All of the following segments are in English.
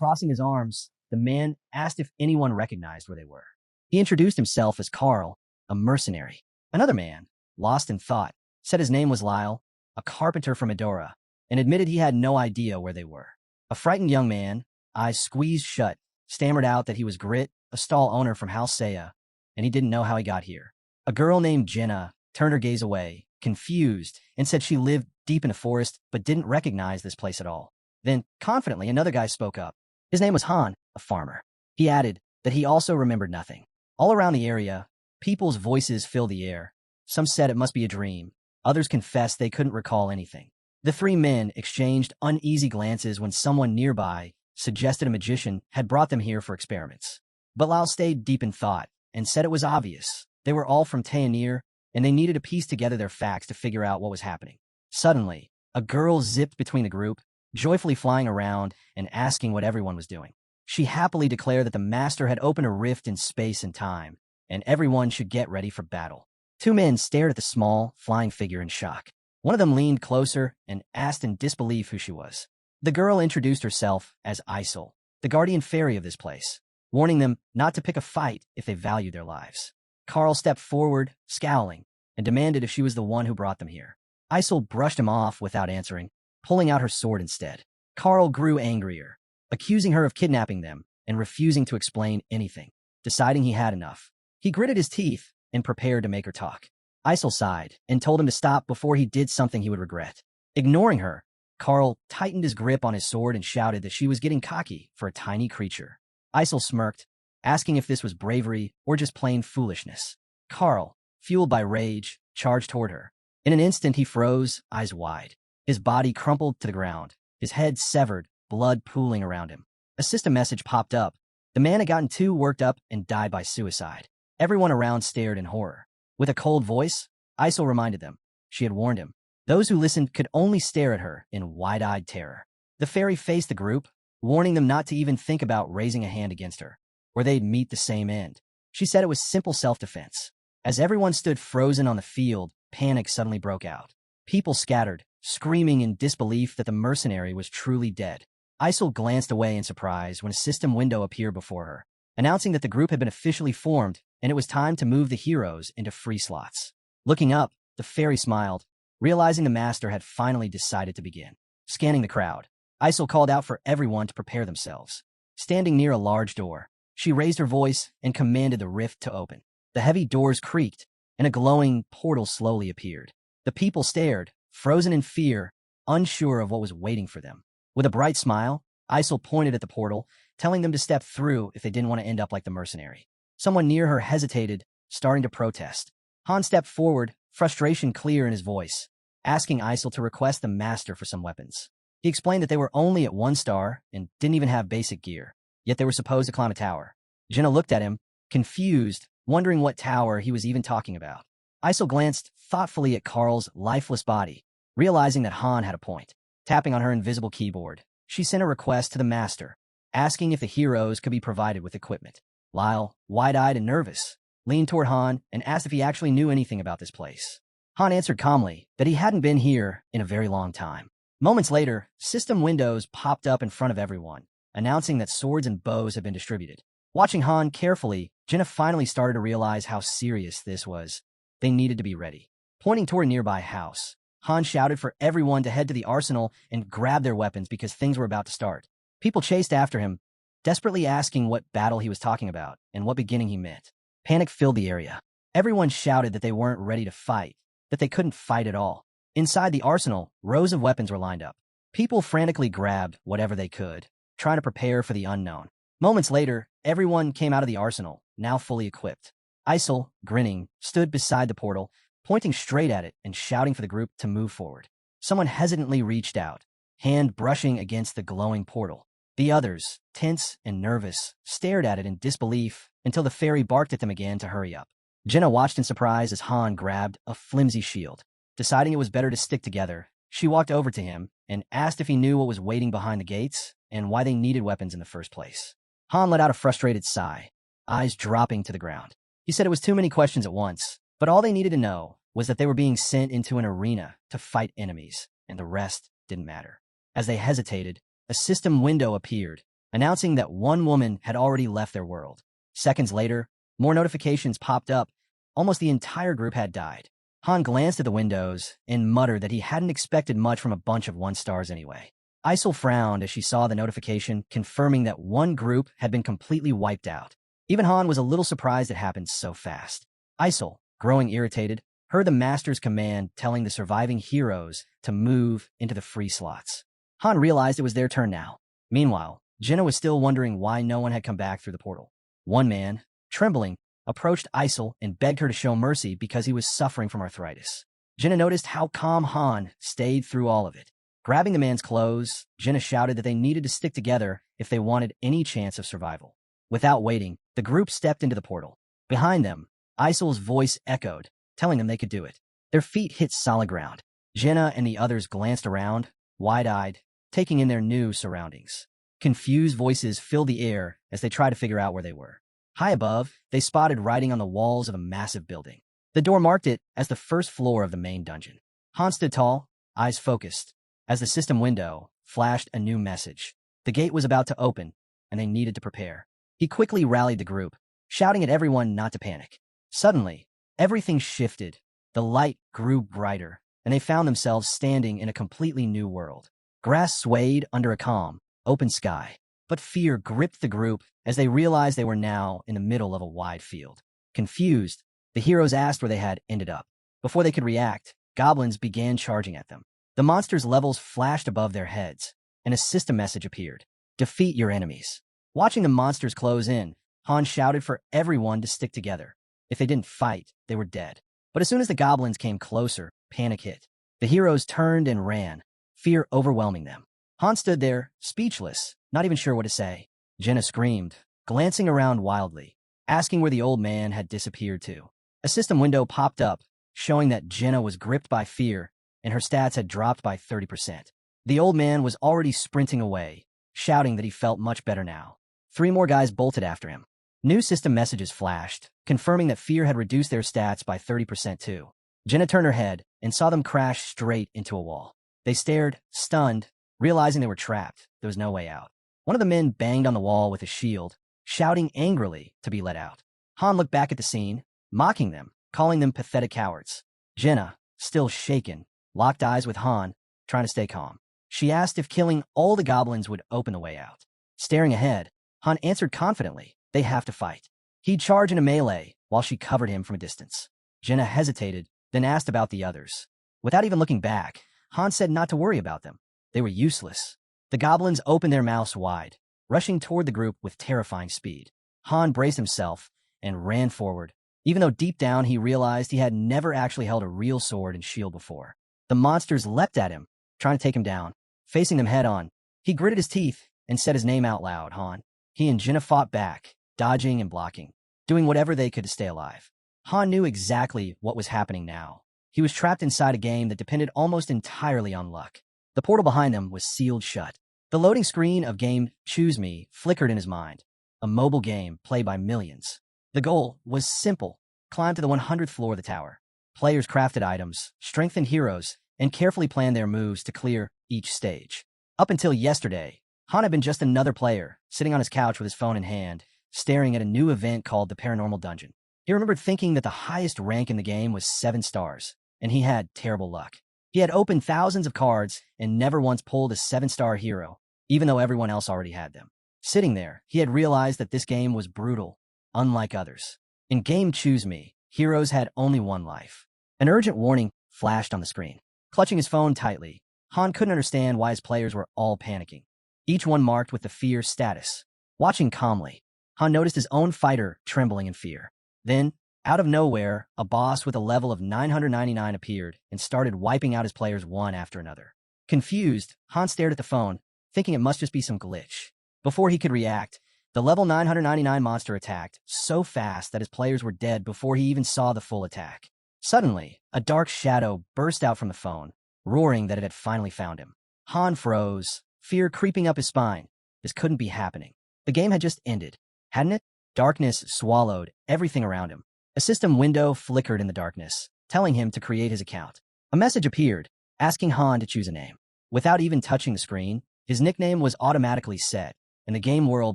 Crossing his arms, the man asked if anyone recognized where they were. He introduced himself as Carl, a mercenary. Another man, lost in thought, said his name was Lyle, a carpenter from Edora, and admitted he had no idea where they were. A frightened young man, eyes squeezed shut, stammered out that he was Grit, a stall owner from House Saya, and he didn't know how he got here. A girl named Jenna turned her gaze away, confused, and said she lived deep in a forest but didn't recognize this place at all. Then, confidently, another guy spoke up. His name was Han, a farmer. He added that he also remembered nothing. All around the area, people's voices filled the air. Some said it must be a dream. Others confessed they couldn't recall anything. The three men exchanged uneasy glances when someone nearby suggested a magician had brought them here for experiments. But Lyle stayed deep in thought and said it was obvious. They were all from Tayanir, and they needed to piece together their facts to figure out what was happening. Suddenly, a girl zipped between the group, joyfully flying around and asking what everyone was doing. She happily declared that the master had opened a rift in space and time, and everyone should get ready for battle. Two men stared at the small, flying figure in shock. One of them leaned closer and asked in disbelief who she was. The girl introduced herself as Isol, the guardian fairy of this place, warning them not to pick a fight if they valued their lives. Carl stepped forward, scowling, and demanded if she was the one who brought them here. Isol brushed him off without answering, pulling out her sword instead. Carl grew angrier, accusing her of kidnapping them and refusing to explain anything. Deciding he had enough, he gritted his teeth and prepared to make her talk. Isol sighed and told him to stop before he did something he would regret. Ignoring her, Carl tightened his grip on his sword and shouted that she was getting cocky for a tiny creature. Isol smirked, asking if this was bravery or just plain foolishness. Carl, fueled by rage, charged toward her. In an instant, he froze, eyes wide. His body crumpled to the ground, his head severed, blood pooling around him. A system message popped up. The man had gotten too worked up and died by suicide. Everyone around stared in horror. With a cold voice, Isol reminded them. She had warned him. Those who listened could only stare at her in wide-eyed terror. The fairy faced the group, warning them not to even think about raising a hand against her, or they'd meet the same end. She said it was simple self-defense. As everyone stood frozen on the field, panic suddenly broke out. People scattered, screaming in disbelief that the mercenary was truly dead. Isol glanced away in surprise when a system window appeared before her, announcing that the group had been officially formed and it was time to move the heroes into free slots. Looking up, the fairy smiled, realizing the master had finally decided to begin. Scanning the crowd, Isol called out for everyone to prepare themselves. Standing near a large door, she raised her voice and commanded the rift to open. The heavy doors creaked, and a glowing portal slowly appeared. The people stared, frozen in fear, unsure of what was waiting for them. With a bright smile, Isol pointed at the portal, telling them to step through if they didn't want to end up like the mercenary. Someone near her hesitated, starting to protest. Han stepped forward, frustration clear in his voice, asking Isol to request the master for some weapons. He explained that they were only at 1 star and didn't even have basic gear, yet they were supposed to climb a tower. Jenna looked at him, confused, wondering what tower he was even talking about. Isol glanced thoughtfully at Carl's lifeless body, realizing that Han had a point. Tapping on her invisible keyboard, she sent a request to the master, asking if the heroes could be provided with equipment. Lyle, wide-eyed and nervous, leaned toward Han and asked if he actually knew anything about this place. Han answered calmly that he hadn't been here in a very long time. Moments later, system windows popped up in front of everyone, announcing that swords and bows had been distributed. Watching Han carefully, Jenna finally started to realize how serious this was. They needed to be ready. Pointing toward a nearby house, Han shouted for everyone to head to the arsenal and grab their weapons because things were about to start. People chased after him, desperately asking what battle he was talking about and what beginning he meant. Panic filled the area. Everyone shouted that they weren't ready to fight, that they couldn't fight at all. Inside the arsenal, rows of weapons were lined up. People frantically grabbed whatever they could, trying to prepare for the unknown. Moments later, everyone came out of the arsenal, now fully equipped. Isol, grinning, stood beside the portal, pointing straight at it and shouting for the group to move forward. Someone hesitantly reached out, hand brushing against the glowing portal. The others, tense and nervous, stared at it in disbelief until the fairy barked at them again to hurry up. Jenna watched in surprise as Han grabbed a flimsy shield. Deciding it was better to stick together, she walked over to him and asked if he knew what was waiting behind the gates and why they needed weapons in the first place. Han let out a frustrated sigh, eyes dropping to the ground. He said it was too many questions at once, but all they needed to know was that they were being sent into an arena to fight enemies, and the rest didn't matter. As they hesitated, a system window appeared, announcing that one woman had already left their world. Seconds later, more notifications popped up. Almost the entire group had died. Han glanced at the windows and muttered that he hadn't expected much from a bunch of 1-stars anyway. Isol frowned as she saw the notification, confirming that one group had been completely wiped out. Even Han was a little surprised it happened so fast. Isol, growing irritated, heard the master's command telling the surviving heroes to move into the free slots. Han realized it was their turn now. Meanwhile, Jenna was still wondering why no one had come back through the portal. One man, trembling, approached Isol and begged her to show mercy because he was suffering from arthritis. Jenna noticed how calm Han stayed through all of it. Grabbing the man's clothes, Jenna shouted that they needed to stick together if they wanted any chance of survival. Without waiting, the group stepped into the portal. Behind them, Isol's voice echoed, telling them they could do it. Their feet hit solid ground. Jenna and the others glanced around, wide-eyed, taking in their new surroundings. Confused voices filled the air as they tried to figure out where they were. High above, they spotted writing on the walls of a massive building. The door marked it as the first floor of the main dungeon. Han stood tall, eyes focused, as the system window flashed a new message. The gate was about to open, and they needed to prepare. He quickly rallied the group, shouting at everyone not to panic. Suddenly, everything shifted. The light grew brighter, and they found themselves standing in a completely new world. Grass swayed under a calm, open sky, but fear gripped the group as they realized they were now in the middle of a wide field. Confused, the heroes asked where they had ended up. Before they could react, goblins began charging at them. The monsters' levels flashed above their heads, and a system message appeared. Defeat your enemies. Watching the monsters close in, Han shouted for everyone to stick together. If they didn't fight, they were dead. But as soon as the goblins came closer, panic hit. The heroes turned and ran, fear overwhelming them. Han stood there, speechless, not even sure what to say. Jenna screamed, glancing around wildly, asking where the old man had disappeared to. A system window popped up, showing that Jenna was gripped by fear, and her stats had dropped by 30%. The old man was already sprinting away, shouting that he felt much better now. 3 more guys bolted after him. New system messages flashed, confirming that fear had reduced their stats by 30% too. Jenna turned her head and saw them crash straight into a wall. They stared, stunned, realizing they were trapped. There was no way out. One of the men banged on the wall with a shield, shouting angrily to be let out. Han looked back at the scene, mocking them, calling them pathetic cowards. Jenna, still shaken, locked eyes with Han, trying to stay calm. She asked if killing all the goblins would open the way out. Staring ahead, Han answered confidently, they have to fight. He'd charge in a melee while she covered him from a distance. Jenna hesitated, then asked about the others. Without even looking back, Han said not to worry about them. They were useless. The goblins opened their mouths wide, rushing toward the group with terrifying speed. Han braced himself and ran forward, even though deep down he realized he had never actually held a real sword and shield before. The monsters leapt at him, trying to take him down. Facing them head-on, he gritted his teeth and said his name out loud, Han. He and Jenna fought back, dodging and blocking, doing whatever they could to stay alive. Han knew exactly what was happening now. He was trapped inside a game that depended almost entirely on luck. The portal behind them was sealed shut. The loading screen of game Choose Me flickered in his mind. A mobile game played by millions. The goal was simple: climb to the 100th floor of the tower. Players crafted items, strengthened heroes, and carefully planned their moves to clear each stage. Up until yesterday, Han had been just another player, sitting on his couch with his phone in hand, staring at a new event called the Paranormal Dungeon. He remembered thinking that the highest rank in the game was 7 stars, and he had terrible luck. He had opened thousands of cards and never once pulled a 7-star hero, even though everyone else already had them. Sitting there, he had realized that this game was brutal, unlike others. In game Choose Me, heroes had only one life. An urgent warning flashed on the screen. Clutching his phone tightly, Han couldn't understand why his players were all panicking, each one marked with the fear status. Watching calmly, Han noticed his own fighter trembling in fear. Then, out of nowhere, a boss with a level of 999 appeared and started wiping out his players one after another. Confused, Han stared at the phone, thinking it must just be some glitch. Before he could react, the level 999 monster attacked so fast that his players were dead before he even saw the full attack. Suddenly, a dark shadow burst out from the phone, roaring that it had finally found him. Han froze, fear creeping up his spine. This couldn't be happening. The game had just ended, hadn't it? Darkness swallowed everything around him. A system window flickered in the darkness, telling him to create his account. A message appeared, asking Han to choose a name. Without even touching the screen, his nickname was automatically set, and the game world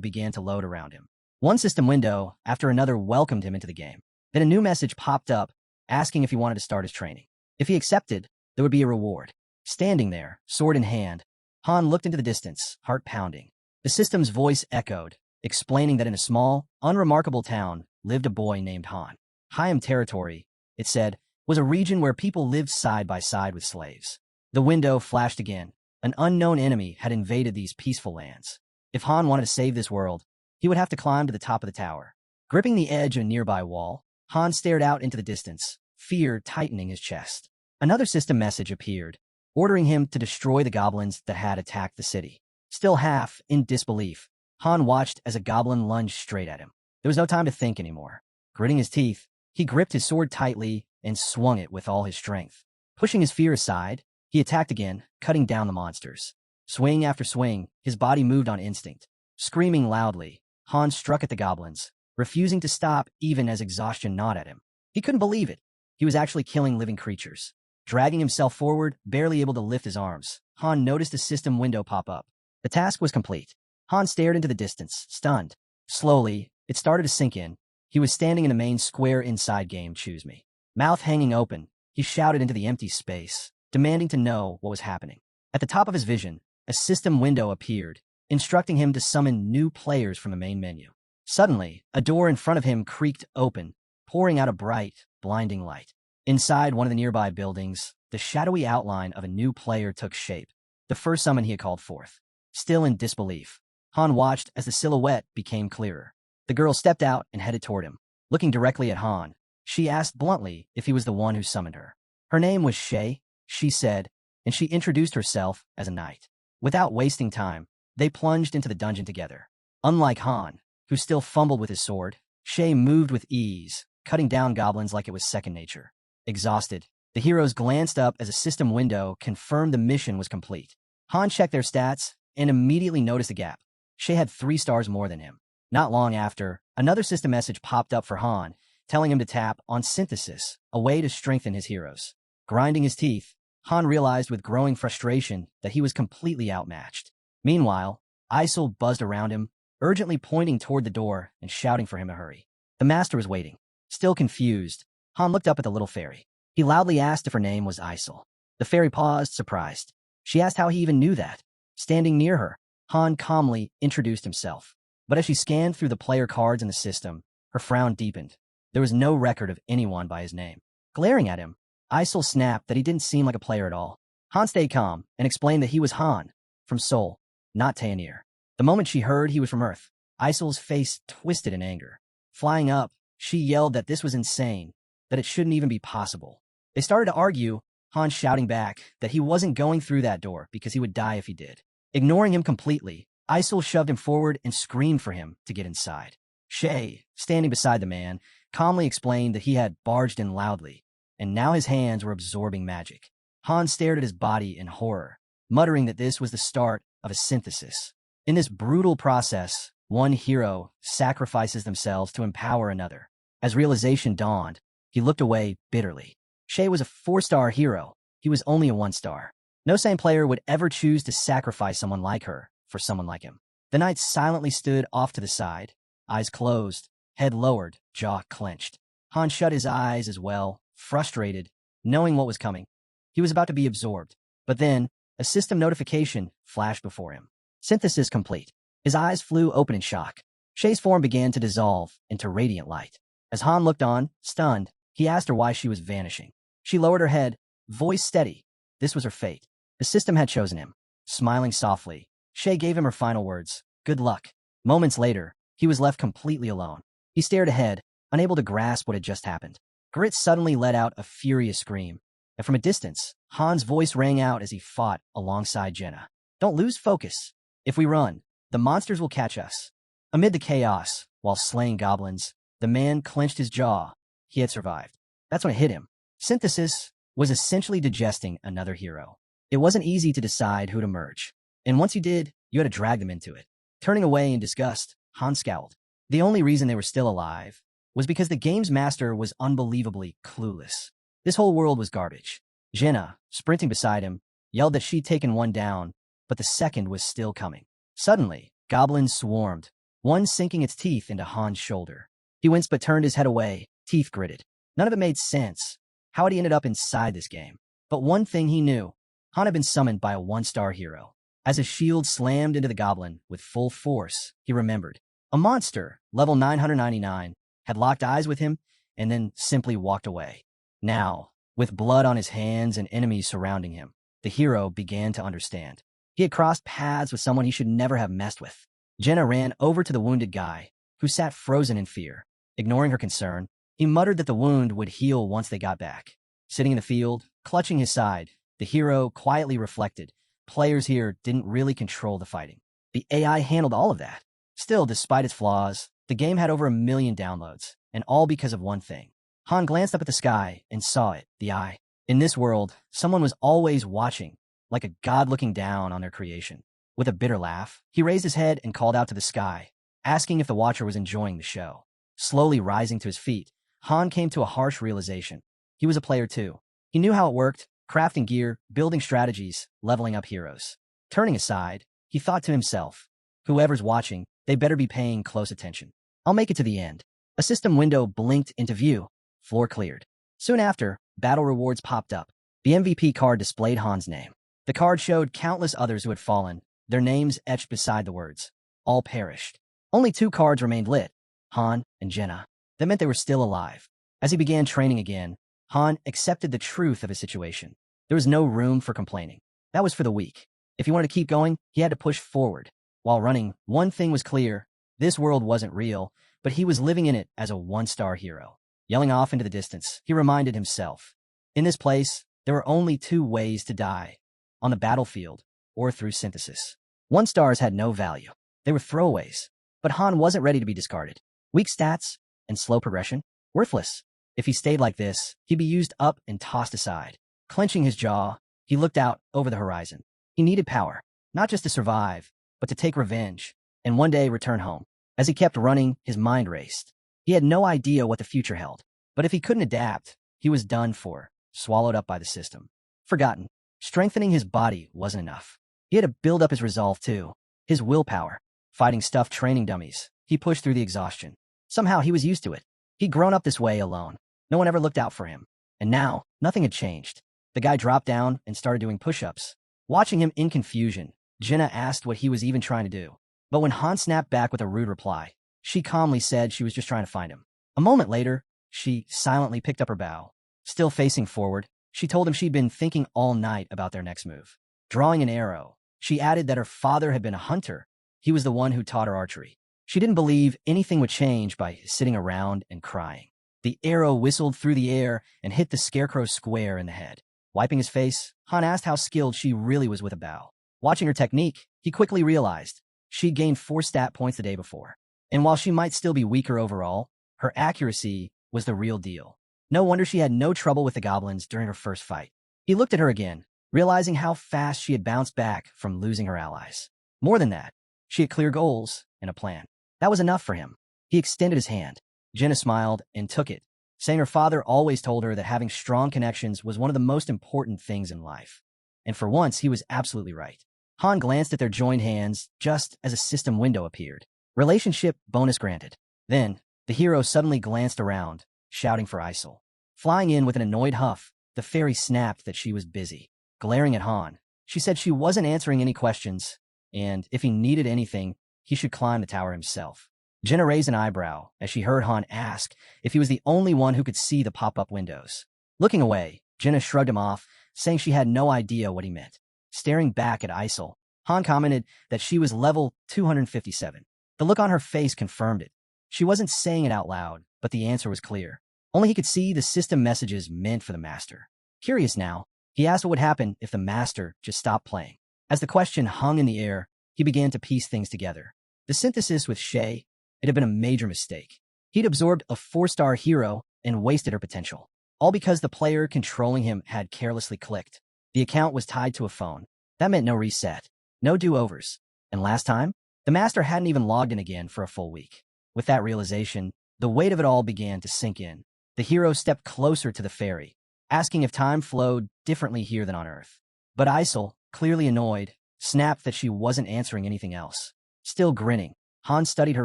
began to load around him. One system window after another welcomed him into the game. Then a new message popped up asking if he wanted to start his training. If he accepted, there would be a reward. Standing there, sword in hand, Han looked into the distance, heart pounding. The system's voice echoed, explaining that in a small, unremarkable town lived a boy named Han. Hayam territory, it said, was a region where people lived side by side with slaves. The window flashed again. An unknown enemy had invaded these peaceful lands. If Han wanted to save this world, he would have to climb to the top of the tower. Gripping the edge of a nearby wall, Han stared out into the distance, fear tightening his chest. Another system message appeared, ordering him to destroy the goblins that had attacked the city. Still half in disbelief, Han watched as a goblin lunged straight at him. There was no time to think anymore. Gritting his teeth, he gripped his sword tightly and swung it with all his strength. Pushing his fear aside, he attacked again, cutting down the monsters. Swing after swing, his body moved on instinct. Screaming loudly, Han struck at the goblins, refusing to stop even as exhaustion gnawed at him. He couldn't believe it. He was actually killing living creatures. Dragging himself forward, barely able to lift his arms, Han noticed a system window pop up. The task was complete. Han stared into the distance, stunned. Slowly, it started to sink in. He was standing in the main square inside game Choose Me. Mouth hanging open, he shouted into the empty space, demanding to know what was happening. At the top of his vision, a system window appeared, instructing him to summon new players from the main menu. Suddenly, a door in front of him creaked open, pouring out a bright, blinding light. Inside one of the nearby buildings, the shadowy outline of a new player took shape, the first summon he had called forth. Still in disbelief, Han watched as the silhouette became clearer. The girl stepped out and headed toward him. Looking directly at Han, she asked bluntly if he was the one who summoned her. Her name was Shay, she said, and she introduced herself as a knight. Without wasting time, they plunged into the dungeon together. Unlike Han, who still fumbled with his sword, Shay moved with ease, cutting down goblins like it was second nature. Exhausted, the heroes glanced up as a system window confirmed the mission was complete. Han checked their stats and immediately noticed a gap. Shay had 3 stars more than him. Not long after, another system message popped up for Han, telling him to tap on Synthesis, a way to strengthen his heroes. Grinding his teeth, Han realized with growing frustration that he was completely outmatched. Meanwhile, Isol buzzed around him, urgently pointing toward the door and shouting for him to hurry. The master was waiting. Still confused, Han looked up at the little fairy. He loudly asked if her name was Isol. The fairy paused, surprised. She asked how he even knew that. Standing near her, Han calmly introduced himself. But as she scanned through the player cards in the system, her frown deepened. There was no record of anyone by his name. Glaring at him, Isol snapped that he didn't seem like a player at all. Han stayed calm and explained that he was Han, from Seoul, not Taenir. The moment she heard he was from Earth, Isol's face twisted in anger. Flying up, she yelled that this was insane, that it shouldn't even be possible. They started to argue, Han shouting back that he wasn't going through that door because he would die if he did. Ignoring him completely, Isol shoved him forward and screamed for him to get inside. Shay, standing beside the man, calmly explained that he had barged in loudly, and now his hands were absorbing magic. Han stared at his body in horror, muttering that this was the start of a synthesis. In this brutal process, one hero sacrifices themselves to empower another. As realization dawned, he looked away bitterly. Shay was a 4-star hero. He was only a 1-star. No sane player would ever choose to sacrifice someone like her for someone like him. The knight silently stood off to the side, eyes closed, head lowered, jaw clenched. Han shut his eyes as well, frustrated, knowing what was coming. He was about to be absorbed. But then, a system notification flashed before him. Synthesis complete. His eyes flew open in shock. Shay's form began to dissolve into radiant light. As Han looked on, stunned, he asked her why she was vanishing. She lowered her head, voice steady. This was her fate. The system had chosen him. Smiling softly, Shay gave him her final words. Good luck. Moments later, he was left completely alone. He stared ahead, unable to grasp what had just happened. Grit suddenly let out a furious scream, and from a distance, Han's voice rang out as he fought alongside Jenna. Don't lose focus. If we run, the monsters will catch us. Amid the chaos, while slaying goblins, the man clenched his jaw. He had survived. That's when it hit him. Synthesis was essentially digesting another hero. It wasn't easy to decide who to merge, and once you did, you had to drag them into it. Turning away in disgust, Han scowled. The only reason they were still alive was because the game's master was unbelievably clueless. This whole world was garbage. Jenna, sprinting beside him, yelled that she'd taken one down, but the second was still coming. Suddenly, Goblins swarmed, one sinking its teeth into Han's shoulder. He winced but turned his head away, teeth gritted. None of it made sense. How had he ended up inside this game? But one thing he knew, Han had been summoned by a one-star hero. As his shield slammed into the goblin with full force, he remembered. A monster, level 999, had locked eyes with him and then simply walked away. Now, with blood on his hands and enemies surrounding him, the hero began to understand. He had crossed paths with someone he should never have messed with. Jenna ran over to the wounded guy, who sat frozen in fear. Ignoring her concern, he muttered that the wound would heal once they got back. Sitting in the field, clutching his side, the hero quietly reflected. Players here didn't really control the fighting. The AI handled all of that. Still, despite its flaws, the game had over 1 million downloads, and all because of one thing. Han glanced up at the sky and saw it, the eye. In this world, someone was always watching, like a god looking down on their creation. With a bitter laugh, he raised his head and called out to the sky, asking if the watcher was enjoying the show. Slowly rising to his feet, Han came to a harsh realization. He was a player too. He knew how it worked, crafting gear, building strategies, leveling up heroes. Turning aside, he thought to himself, whoever's watching, they better be paying close attention. I'll make it to the end. A system window blinked into view. Floor cleared. Soon after, battle rewards popped up. The MVP card displayed Han's name. The card showed countless others who had fallen, their names etched beside the words. All perished. Only 2 cards remained lit, Han and Jenna. That meant they were still alive. As he began training again, Han accepted the truth of his situation. There was no room for complaining. That was for the weak. If he wanted to keep going, he had to push forward. While running, one thing was clear. This world wasn't real, but he was living in it as a one-star hero. Yelling off into the distance, he reminded himself. In this place, there were only 2 ways to die. On the battlefield, or through synthesis. 1-stars had no value. They were throwaways. But Han wasn't ready to be discarded. Weak stats and slow progression? Worthless. If he stayed like this, he'd be used up and tossed aside. Clenching his jaw, he looked out over the horizon. He needed power, not just to survive, but to take revenge, and one day return home. As he kept running, his mind raced. He had no idea what the future held, but if he couldn't adapt, he was done for, swallowed up by the system. Forgotten. Strengthening his body wasn't enough. He had to build up his resolve too, his willpower. Fighting stuffed training dummies, he pushed through the exhaustion. Somehow he was used to it. He'd grown up this way alone. No one ever looked out for him. And now, nothing had changed. The guy dropped down and started doing push-ups. Watching him in confusion, Jenna asked what he was even trying to do. But when Han snapped back with a rude reply, she calmly said she was just trying to find him. A moment later, she silently picked up her bow. Still facing forward, she told him she'd been thinking all night about their next move. Drawing an arrow, she added that her father had been a hunter. He was the one who taught her archery. She didn't believe anything would change by sitting around and crying. The arrow whistled through the air and hit the scarecrow square in the head. Wiping his face, Han asked how skilled she really was with a bow. Watching her technique, he quickly realized she'd gained 4 stat points the day before. And while she might still be weaker overall, her accuracy was the real deal. No wonder she had no trouble with the goblins during her first fight. He looked at her again, realizing how fast she had bounced back from losing her allies. More than that, she had clear goals and a plan. That was enough for him. He extended his hand. Jenna smiled and took it, saying her father always told her that having strong connections was one of the most important things in life. And for once, he was absolutely right. Han glanced at their joined hands just as a system window appeared. Relationship bonus granted. Then, the hero suddenly glanced around, shouting for Isol. Flying in with an annoyed huff, the fairy snapped that she was busy. Glaring at Han, she said she wasn't answering any questions, and if he needed anything, he should climb the tower himself. Jenna raised an eyebrow as she heard Han ask if he was the only one who could see the pop-up windows. Looking away, Jenna shrugged him off, saying she had no idea what he meant. Staring back at Isol, Han commented that she was level 257. The look on her face confirmed it. She wasn't saying it out loud, but the answer was clear. Only he could see the system messages meant for the master. Curious now, he asked what would happen if the master just stopped playing. As the question hung in the air, he began to piece things together. The synthesis with Shay, it had been a major mistake. He'd absorbed a 4-star hero and wasted her potential. All because the player controlling him had carelessly clicked. The account was tied to a phone. That meant no reset, no do-overs. And last time, the master hadn't even logged in again for a full week. With that realization, the weight of it all began to sink in. The hero stepped closer to the fairy, asking if time flowed differently here than on Earth. But Isol, clearly annoyed, snapped that she wasn't answering anything else. Still grinning, Han studied her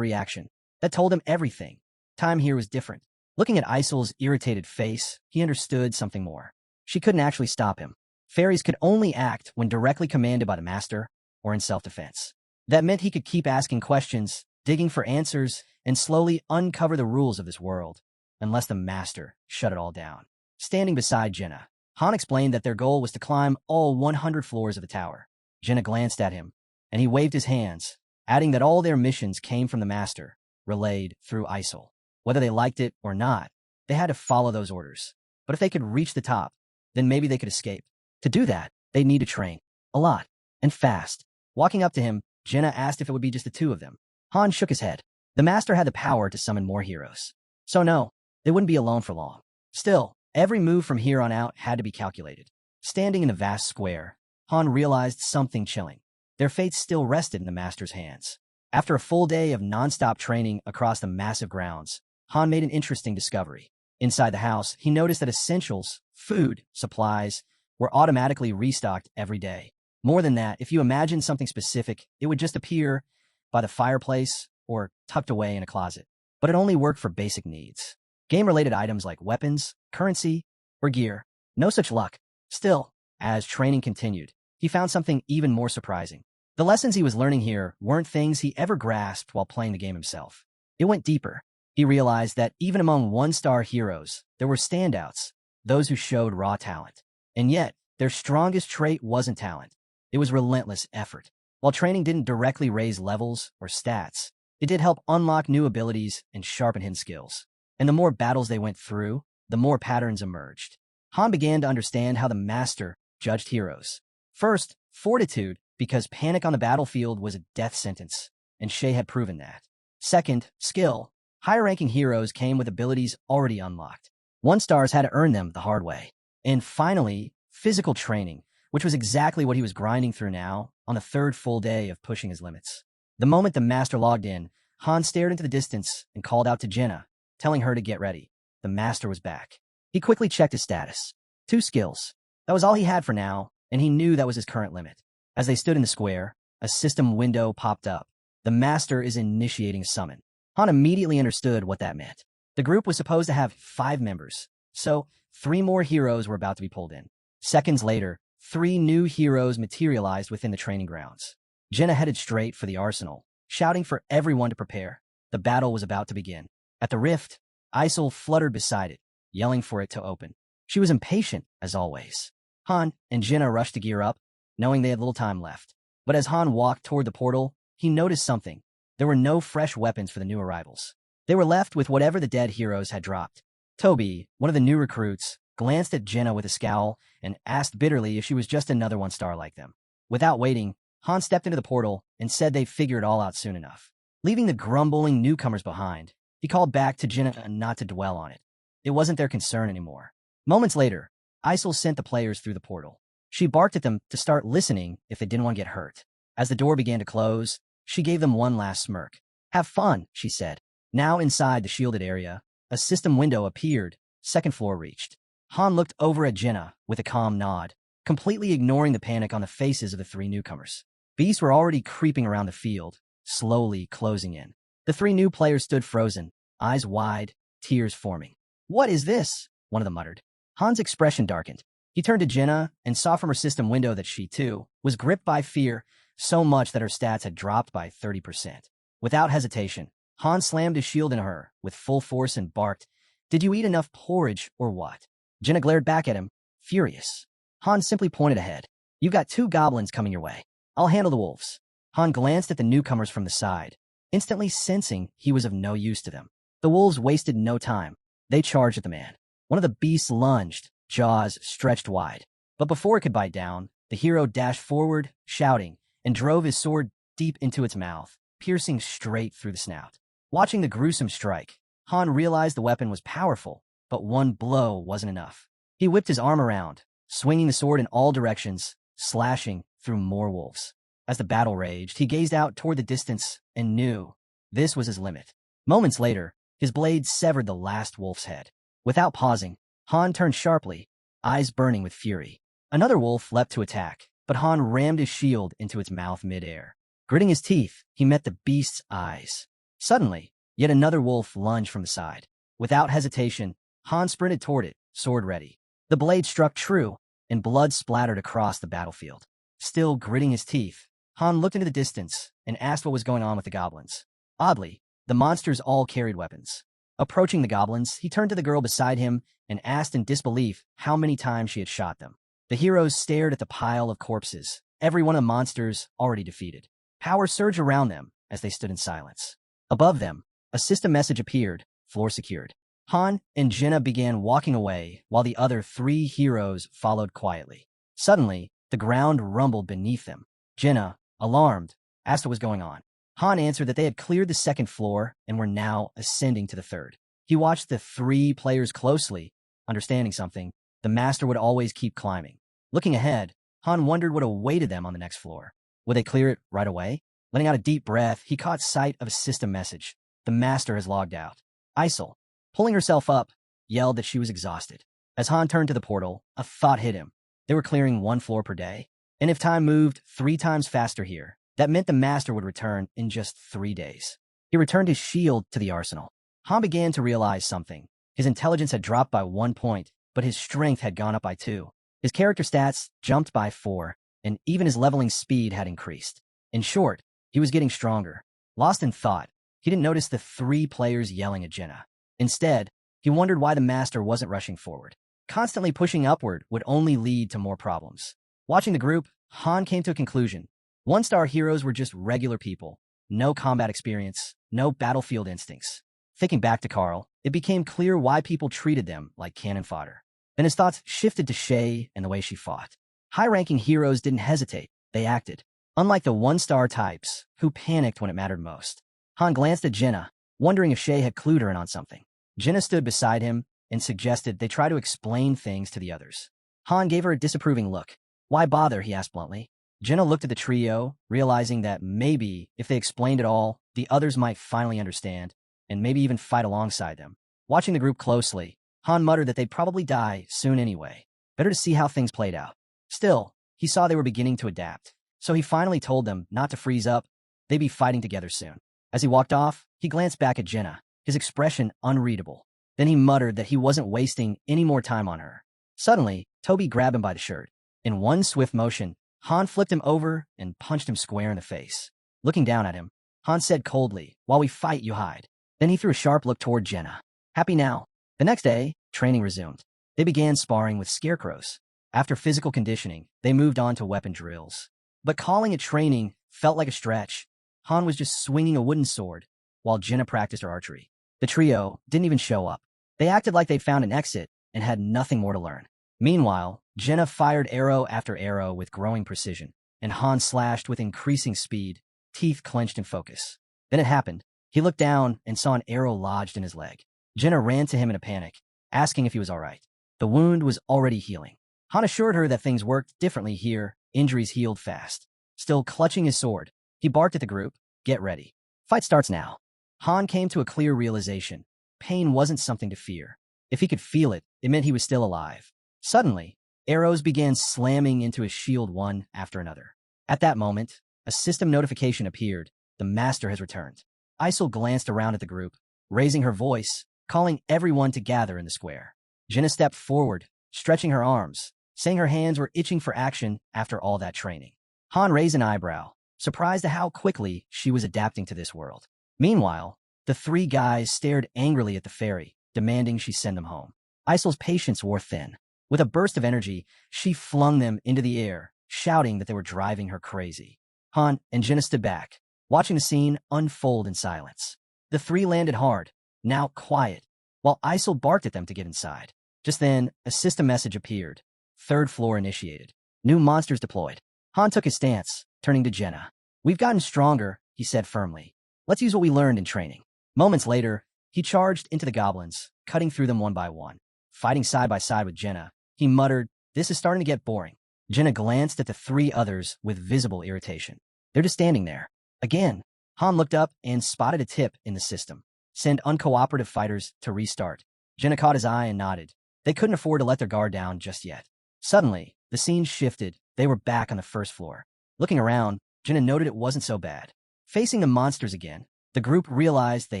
reaction. That told him everything. Time here was different. Looking at Isol's irritated face, he understood something more. She couldn't actually stop him. Fairies could only act when directly commanded by the master or in self-defense. That meant he could keep asking questions, digging for answers, and slowly uncover the rules of this world, unless the master shut it all down. Standing beside Jenna, Han explained that their goal was to climb all 100 floors of the tower. Jenna glanced at him, and he waved his hands, adding that all their missions came from the master, relayed through Isol. Whether they liked it or not, they had to follow those orders. But if they could reach the top, then maybe they could escape. To do that, they'd need to train. A lot. And fast. Walking up to him, Jenna asked if it would be just the two of them. Han shook his head. The master had the power to summon more heroes. So no, they wouldn't be alone for long. Still, every move from here on out had to be calculated. Standing in the vast square, Han realized something chilling. Their fates still rested in the master's hands. After a full day of non-stop training across the massive grounds, Han made an interesting discovery. Inside the house, he noticed that essentials, food, supplies, were automatically restocked every day. More than that, if you imagine something specific, it would just appear by the fireplace or tucked away in a closet. But it only worked for basic needs. Game-related items like weapons, currency, or gear. No such luck. Still, as training continued, he found something even more surprising. The lessons he was learning here weren't things he ever grasped while playing the game himself. It went deeper. He realized that even among one-star heroes, there were standouts, those who showed raw talent. And yet, their strongest trait wasn't talent. It was relentless effort. While training didn't directly raise levels or stats, it did help unlock new abilities and sharpen hidden skills. And the more battles they went through, the more patterns emerged. Han began to understand how the master judged heroes. First, fortitude, because panic on the battlefield was a death sentence, and Shay had proven that. Second, skill. Higher-ranking heroes came with abilities already unlocked. One-stars had to earn them the hard way. And finally, physical training, which was exactly what he was grinding through now on the third full day of pushing his limits. The moment the master logged in, Han stared into the distance and called out to Jenna, telling her to get ready. The master was back. He quickly checked his status. 2 skills. That was all he had for now, and he knew that was his current limit. As they stood in the square, a system window popped up. The master is initiating a summon. Han immediately understood what that meant. The group was supposed to have 5 members, so 3 more heroes were about to be pulled in. Seconds later, 3 new heroes materialized within the training grounds. Jenna headed straight for the arsenal, shouting for everyone to prepare. The battle was about to begin. At the rift, Isol fluttered beside it, yelling for it to open. She was impatient, as always. Han and Jenna rushed to gear up, knowing they had little time left. But as Han walked toward the portal, he noticed something. There were no fresh weapons for the new arrivals. They were left with whatever the dead heroes had dropped. Toby, one of the new recruits, glanced at Jenna with a scowl and asked bitterly if she was just another one-star like them. Without waiting, Han stepped into the portal and said they'd figure it all out soon enough. Leaving the grumbling newcomers behind, he called back to Jenna not to dwell on it. It wasn't their concern anymore. Moments later, Isol sent the players through the portal. She barked at them to start listening if they didn't want to get hurt. As the door began to close, she gave them one last smirk. "Have fun," she said. Now inside the shielded area, a system window appeared, 2nd floor reached. Han looked over at Jenna with a calm nod, completely ignoring the panic on the faces of the 3 newcomers. Beasts were already creeping around the field, slowly closing in. The 3 new players stood frozen, eyes wide, tears forming. "What is this?" one of them muttered. Han's expression darkened. He turned to Jenna and saw from her system window that she, too, was gripped by fear, so much that her stats had dropped by 30%. Without hesitation, Han slammed his shield into her with full force and barked, "Did you eat enough porridge or what?" Jenna glared back at him, furious. Han simply pointed ahead. "You've got 2 goblins coming your way. I'll handle the wolves." Han glanced at the newcomers from the side, instantly sensing he was of no use to them. The wolves wasted no time. They charged at the man. One of the beasts lunged, jaws stretched wide. But before it could bite down, the hero dashed forward, shouting, and drove his sword deep into its mouth, piercing straight through the snout. Watching the gruesome strike, Han realized the weapon was powerful, but one blow wasn't enough. He whipped his arm around, swinging the sword in all directions, slashing through more wolves. As the battle raged, he gazed out toward the distance and knew this was his limit. Moments later, his blade severed the last wolf's head. Without pausing, Han turned sharply, eyes burning with fury. Another wolf leapt to attack, but Han rammed his shield into its mouth mid-air. Gritting his teeth, he met the beast's eyes. Suddenly, yet another wolf lunged from the side. Without hesitation, Han sprinted toward it, sword ready. The blade struck true, and blood splattered across the battlefield. Still gritting his teeth, Han looked into the distance and asked what was going on with the goblins. Oddly, the monsters all carried weapons. Approaching the goblins, he turned to the girl beside him and asked in disbelief how many times she had shot them. The heroes stared at the pile of corpses, every one of the monsters already defeated. Power surged around them as they stood in silence. Above them, a system message appeared, floor secured. Han and Jenna began walking away while the other 3 heroes followed quietly. Suddenly, the ground rumbled beneath them. Jenna, alarmed, asked what was going on. Han answered that they had cleared the 2nd floor and were now ascending to the 3rd. He watched the 3 players closely, understanding something. The master would always keep climbing. Looking ahead, Han wondered what awaited them on the next floor. Would they clear it right away? Letting out a deep breath, he caught sight of a system message. The master has logged out. Isol, pulling herself up, yelled that she was exhausted. As Han turned to the portal, a thought hit him. They were clearing 1 floor per day. And if time moved 3 times faster here, that meant the master would return in just 3 days. He returned his shield to the arsenal. Han began to realize something. His intelligence had dropped by 1 point, but his strength had gone up by 2. His character stats jumped by 4, and even his leveling speed had increased. In short, he was getting stronger. Lost in thought, he didn't notice the 3 players yelling at Jenna. Instead, he wondered why the master wasn't rushing forward. Constantly pushing upward would only lead to more problems. Watching the group, Han came to a conclusion. 1-star heroes were just regular people. No combat experience, no battlefield instincts. Thinking back to Carl, it became clear why people treated them like cannon fodder. Then his thoughts shifted to Shay and the way she fought. High-ranking heroes didn't hesitate, they acted. Unlike the 1-star types, who panicked when it mattered most. Han glanced at Jenna, wondering if Shay had clued her in on something. Jenna stood beside him and suggested they try to explain things to the others. Han gave her a disapproving look. Why bother, he asked bluntly. Jenna looked at the trio, realizing that maybe, if they explained it all, the others might finally understand, and maybe even fight alongside them. Watching the group closely, Han muttered that they'd probably die soon anyway. Better to see how things played out. Still, he saw they were beginning to adapt, so he finally told them not to freeze up. They'd be fighting together soon. As he walked off, he glanced back at Jenna, his expression unreadable. Then he muttered that he wasn't wasting any more time on her. Suddenly, Toby grabbed him by the shirt. In one swift motion, Han flipped him over and punched him square in the face. Looking down at him, Han said coldly, "While we fight, you hide." Then he threw a sharp look toward Jenna. Happy now. The next day, training resumed. They began sparring with scarecrows. After physical conditioning, they moved on to weapon drills. But calling it training felt like a stretch. Han was just swinging a wooden sword, while Jenna practiced her archery. The trio didn't even show up. They acted like they'd found an exit and had nothing more to learn. Meanwhile, Jenna fired arrow after arrow with growing precision, and Han slashed with increasing speed, teeth clenched in focus. Then it happened. He looked down and saw an arrow lodged in his leg. Jenna ran to him in a panic, asking if he was all right. The wound was already healing. Han assured her that things worked differently here, injuries healed fast. Still clutching his sword, he barked at the group, "Get ready. Fight starts now." Han came to a clear realization. Pain wasn't something to fear. If he could feel it, it meant he was still alive. Suddenly, arrows began slamming into his shield one after another. At that moment, a system notification appeared. The master has returned. Isol glanced around at the group, raising her voice, calling everyone to gather in the square. Jenna stepped forward, stretching her arms, saying her hands were itching for action after all that training. Han raised an eyebrow, surprised at how quickly she was adapting to this world. Meanwhile, the 3 guys stared angrily at the fairy, demanding she send them home. Isol's patience wore thin. With a burst of energy, she flung them into the air, shouting that they were driving her crazy. Han and Jenna stood back, watching the scene unfold in silence. The 3 landed hard, now quiet, while Isol barked at them to get inside. Just then, a system message appeared. 3rd floor initiated. New monsters deployed. Han took his stance, turning to Jenna. "We've gotten stronger," he said firmly. "Let's use what we learned in training." Moments later, he charged into the goblins, cutting through them one by one. Fighting side by side with Jenna, he muttered, "This is starting to get boring." Jenna glanced at the 3 others with visible irritation. They're just standing there. Again, Han looked up and spotted a tip in the system. Send uncooperative fighters to restart. Jenna caught his eye and nodded. They couldn't afford to let their guard down just yet. Suddenly, the scene shifted. They were back on the 1st floor. Looking around, Jenna noted it wasn't so bad. Facing the monsters again, the group realized they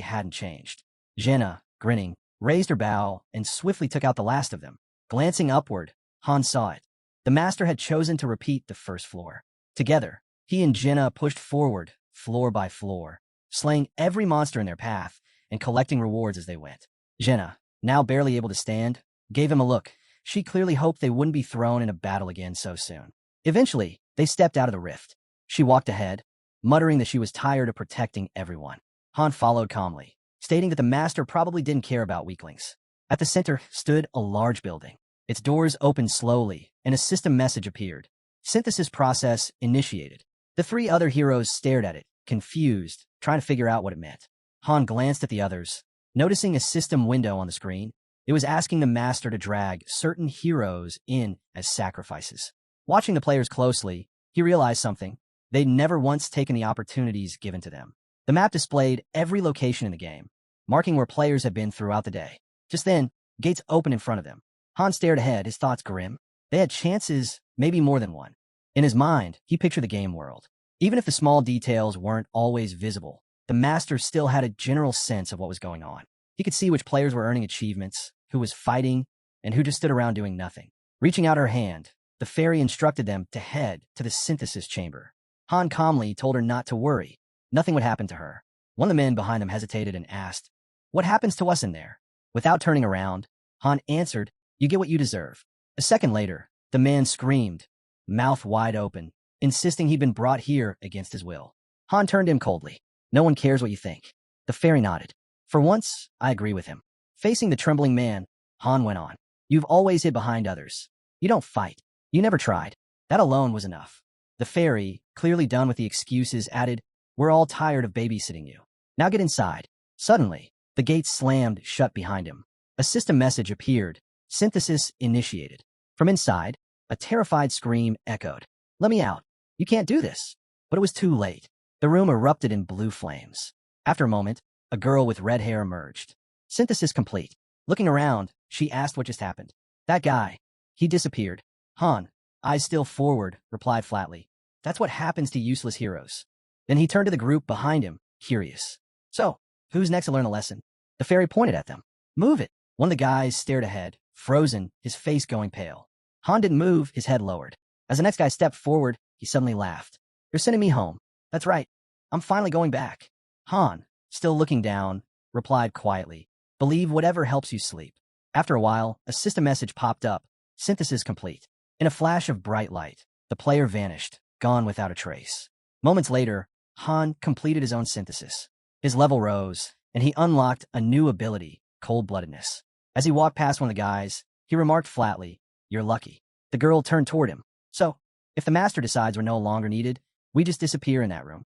hadn't changed. Jenna, grinning, raised her bow and swiftly took out the last of them. Glancing upward, Han saw it. The master had chosen to repeat the first floor. Together, he and Jenna pushed forward, floor by floor, slaying every monster in their path and collecting rewards as they went. Jenna, now barely able to stand, gave him a look. She clearly hoped they wouldn't be thrown in a battle again so soon. Eventually, they stepped out of the rift. She walked ahead, muttering that she was tired of protecting everyone. Han followed calmly, stating that the master probably didn't care about weaklings. At the center stood a large building. Its doors opened slowly, and a system message appeared. Synthesis process initiated. The three other heroes stared at it, confused, trying to figure out what it meant. Han glanced at the others, noticing a system window on the screen. It was asking the master to drag certain heroes in as sacrifices. Watching the players closely, he realized something. They'd never once taken the opportunities given to them. The map displayed every location in the game, marking where players had been throughout the day. Just then, gates opened in front of them. Han stared ahead, his thoughts grim. They had chances, maybe more than one. In his mind, he pictured the game world. Even if the small details weren't always visible, the master still had a general sense of what was going on. He could see which players were earning achievements, who was fighting, and who just stood around doing nothing. Reaching out her hand, the fairy instructed them to head to the synthesis chamber. Han calmly told her not to worry. Nothing would happen to her. One of the men behind them hesitated and asked, "What happens to us in there?" Without turning around, Han answered, "You get what you deserve." A second later, the man screamed, mouth wide open, insisting he'd been brought here against his will. Han turned to him coldly. "No one cares what you think." The fairy nodded. "For once, I agree with him." Facing the trembling man, Han went on. "You've always hid behind others. You don't fight. You never tried. That alone was enough." The fairy, clearly done with the excuses, added, "We're all tired of babysitting you. Now get inside." Suddenly, the gate slammed shut behind him. A system message appeared. Synthesis initiated. From inside, a terrified scream echoed. "Let me out. You can't do this." But it was too late. The room erupted in blue flames. After a moment, a girl with red hair emerged. Synthesis complete. Looking around, she asked what just happened. "That guy. He disappeared." Han, eyes still forward, replied flatly. "That's what happens to useless heroes." Then he turned to the group behind him, curious. "So, who's next to learn a lesson?" The fairy pointed at them. "Move it." One of the guys stared ahead, frozen, his face going pale. Han didn't move, his head lowered. As the next guy stepped forward, he suddenly laughed. "You're sending me home." "That's right. I'm finally going back." Han, still looking down, replied quietly, "Believe whatever helps you sleep." After a while, a system message popped up. Synthesis complete. In a flash of bright light, the player vanished, gone without a trace. Moments later, Han completed his own synthesis. His level rose, and he unlocked a new ability, cold-bloodedness. As he walked past one of the guys, he remarked flatly, "You're lucky." The girl turned toward him. "So, if the master decides we're no longer needed, we just disappear in that room."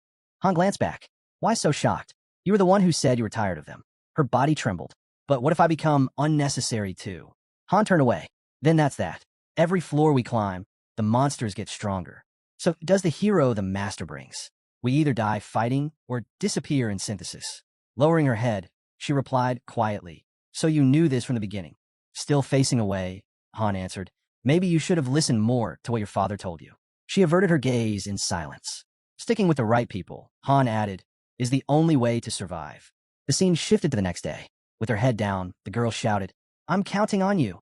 Han glanced back. "Why so shocked? You were the one who said you were tired of them." Her body trembled. "But what if I become unnecessary too?" Han turned away. "Then that's that. Every floor we climb, the monsters get stronger. So does the hero the master brings. We either die fighting or disappear in synthesis." Lowering her head, she replied quietly, "So you knew this from the beginning." Still facing away, Han answered, "Maybe you should have listened more to what your father told you." She averted her gaze in silence. "Sticking with the right people," Han added, "is the only way to survive." The scene shifted to the next day. With her head down, the girl shouted, "I'm counting on you."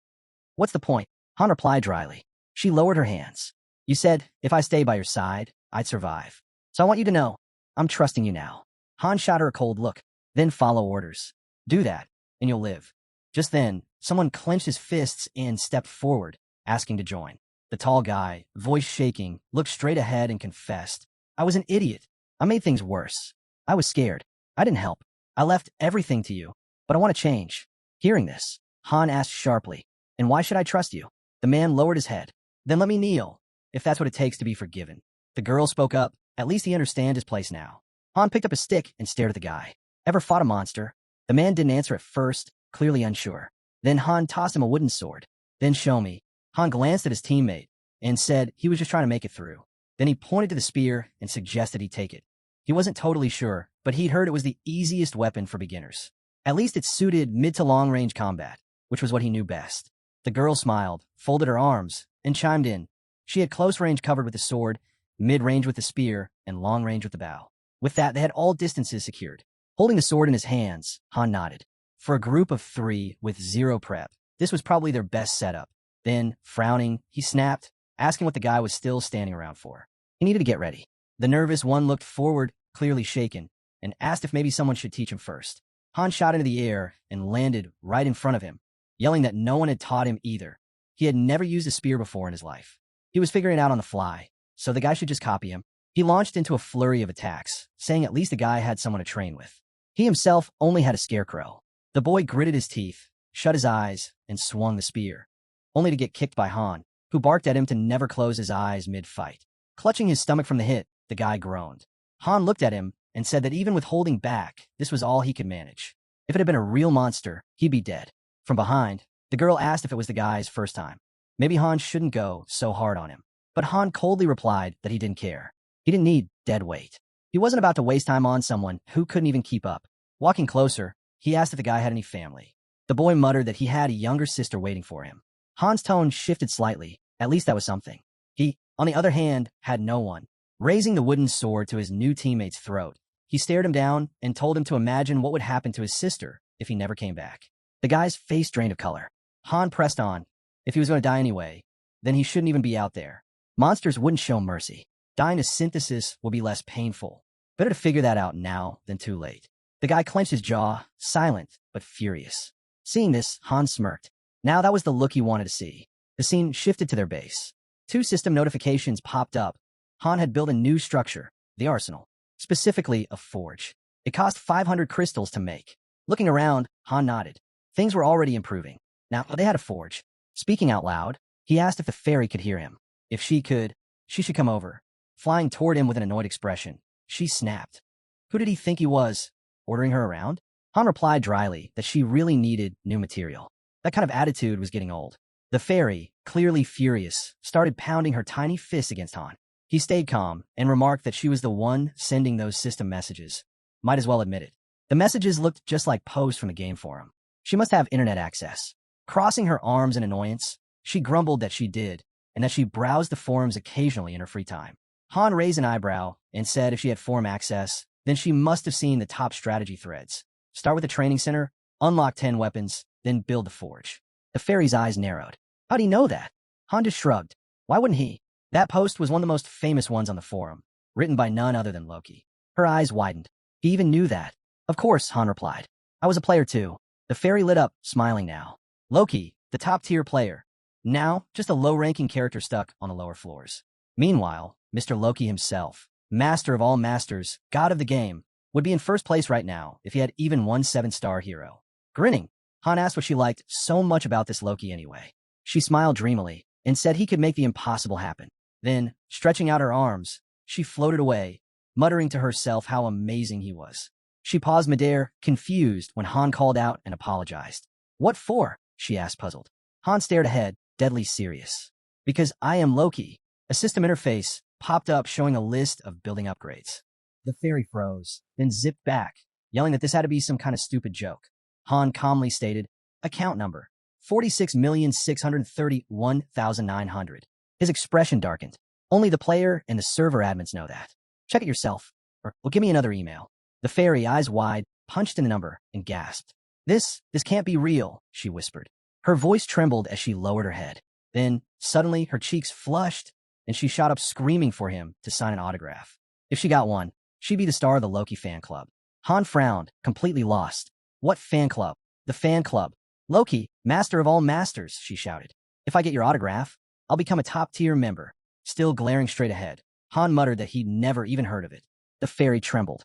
"What's the point?" Han replied dryly. She lowered her hands. "You said, if I stay by your side, I'd survive. So I want you to know, I'm trusting you now." Han shot her a cold look. "Then follow orders. Do that, and you'll live." Just then, someone clenched his fists and stepped forward, asking to join. The tall guy, voice shaking, looked straight ahead and confessed, "I was an idiot. I made things worse. I was scared. I didn't help. I left everything to you, but I want to change." Hearing this, Han asked sharply, "And why should I trust you?" The man lowered his head. "Then let me kneel, if that's what it takes to be forgiven." The girl spoke up. At least he understands his place now. Han picked up a stick and stared at the guy. "Ever fought a monster?" The man didn't answer at first, clearly unsure. Then Han tossed him a wooden sword. "Then show me." Han glanced at his teammate and said he was just trying to make it through. Then he pointed to the spear and suggested he take it. He wasn't totally sure, but he'd heard it was the easiest weapon for beginners. At least it suited mid to long range combat, which was what he knew best. The girl smiled, folded her arms, and chimed in. She had close range covered with the sword, mid-range with the spear, and long-range with the bow. With that, they had all distances secured. Holding the sword in his hands, Han nodded. For a group of 3 with 0 prep, this was probably their best setup. Then, frowning, he snapped, asking what the guy was still standing around for. He needed to get ready. The nervous one looked forward, clearly shaken, and asked if maybe someone should teach him first. Han shot into the air and landed right in front of him, yelling that no one had taught him either. He had never used a spear before in his life. He was figuring it out on the fly, so the guy should just copy him. He launched into a flurry of attacks, saying at least the guy had someone to train with. He himself only had a scarecrow. The boy gritted his teeth, shut his eyes, and swung the spear, only to get kicked by Han, who barked at him to never close his eyes mid-fight. Clutching his stomach from the hit, the guy groaned. Han looked at him and said that even with holding back, this was all he could manage. If it had been a real monster, he'd be dead. From behind, the girl asked if it was the guy's first time. Maybe Han shouldn't go so hard on him. But Han coldly replied that he didn't care. He didn't need dead weight. He wasn't about to waste time on someone who couldn't even keep up. Walking closer, he asked if the guy had any family. The boy muttered that he had a younger sister waiting for him. Han's tone shifted slightly. At least that was something. He, on the other hand, had no one. Raising the wooden sword to his new teammate's throat, he stared him down and told him to imagine what would happen to his sister if he never came back. The guy's face drained of color. Han pressed on. If he was going to die anyway, then he shouldn't even be out there. Monsters wouldn't show mercy. Dying to synthesis will be less painful. Better to figure that out now than too late. The guy clenched his jaw, silent but furious. Seeing this, Han smirked. Now that was the look he wanted to see. The scene shifted to their base. 2 system notifications popped up. Han had built a new structure, the arsenal, specifically a forge. It cost 500 crystals to make. Looking around, Han nodded. Things were already improving. Now they had a forge. Speaking out loud, he asked if the fairy could hear him. If she could, she should come over. Flying toward him with an annoyed expression, she snapped. Who did he think he was? Ordering her around? Han replied dryly that she really needed new material. That kind of attitude was getting old. The fairy, clearly furious, started pounding her tiny fists against Han. He stayed calm and remarked that she was the one sending those system messages. Might as well admit it. The messages looked just like posts from the game forum. She must have internet access. Crossing her arms in annoyance, she grumbled that she did, and that she browsed the forums occasionally in her free time. Han raised an eyebrow and said if she had forum access, then she must have seen the top strategy threads. Start with the training center, unlock 10 weapons, then build the forge. The fairy's eyes narrowed. How'd he know that? Han just shrugged. Why wouldn't he? That post was one of the most famous ones on the forum, written by none other than Loki. Her eyes widened. He even knew that. Of course, Han replied. I was a player too. The fairy lit up, smiling now. Loki, the top-tier player. Now, just a low-ranking character stuck on the lower floors. Meanwhile, Mr. Loki himself, master of all masters, god of the game, would be in first place right now if he had even one 7-star hero. Grinning, Han asked what she liked so much about this Loki anyway. She smiled dreamily and said he could make the impossible happen. Then, stretching out her arms, she floated away, muttering to herself how amazing he was. She paused midair, confused, when Han called out and apologized. What for? She asked, puzzled. Han stared ahead, deadly serious. Because I am Loki. A system interface popped up showing a list of building upgrades. The fairy froze, then zipped back, yelling that this had to be some kind of stupid joke. Han calmly stated, account number, 46,631,900. His expression darkened. Only the player and the server admins know that. Check it yourself, or give me another email. The fairy, eyes wide, punched in the number and gasped. This can't be real, she whispered. Her voice trembled as she lowered her head. Then, suddenly, her cheeks flushed, and she shot up screaming for him to sign an autograph. If she got one, she'd be the star of the Loki fan club. Han frowned, completely lost. What fan club? The fan club. Loki, master of all masters, she shouted. If I get your autograph, I'll become a top-tier member. Still glaring straight ahead, Han muttered that he'd never even heard of it. The fairy trembled.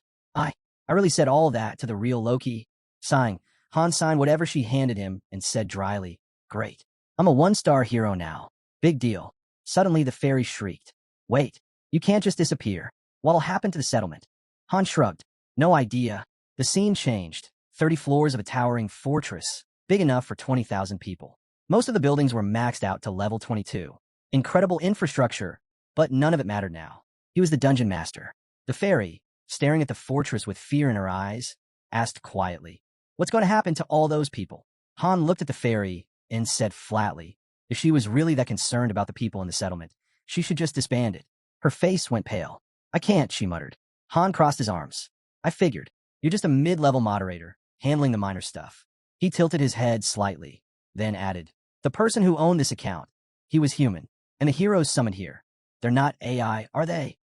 I really said all that to the real Loki. Sighing, Han signed whatever she handed him and said dryly, Great. I'm a 1-star hero now. Big deal. Suddenly the fairy shrieked. Wait, you can't just disappear. What'll happen to the settlement? Han shrugged. No idea. The scene changed. 30 floors of a towering fortress, big enough for 20,000 people. Most of the buildings were maxed out to level 22. Incredible infrastructure, but none of it mattered now. He was the dungeon master. The fairy, staring at the fortress with fear in her eyes, asked quietly, What's going to happen to all those people? Han looked at the fairy and said flatly, if she was really that concerned about the people in the settlement, she should just disband it. Her face went pale. I can't, she muttered. Han crossed his arms. I figured. You're just a mid-level moderator, handling the minor stuff. He tilted his head slightly, then added, the person who owned this account, he was human, and the heroes summoned here. They're not AI, are they?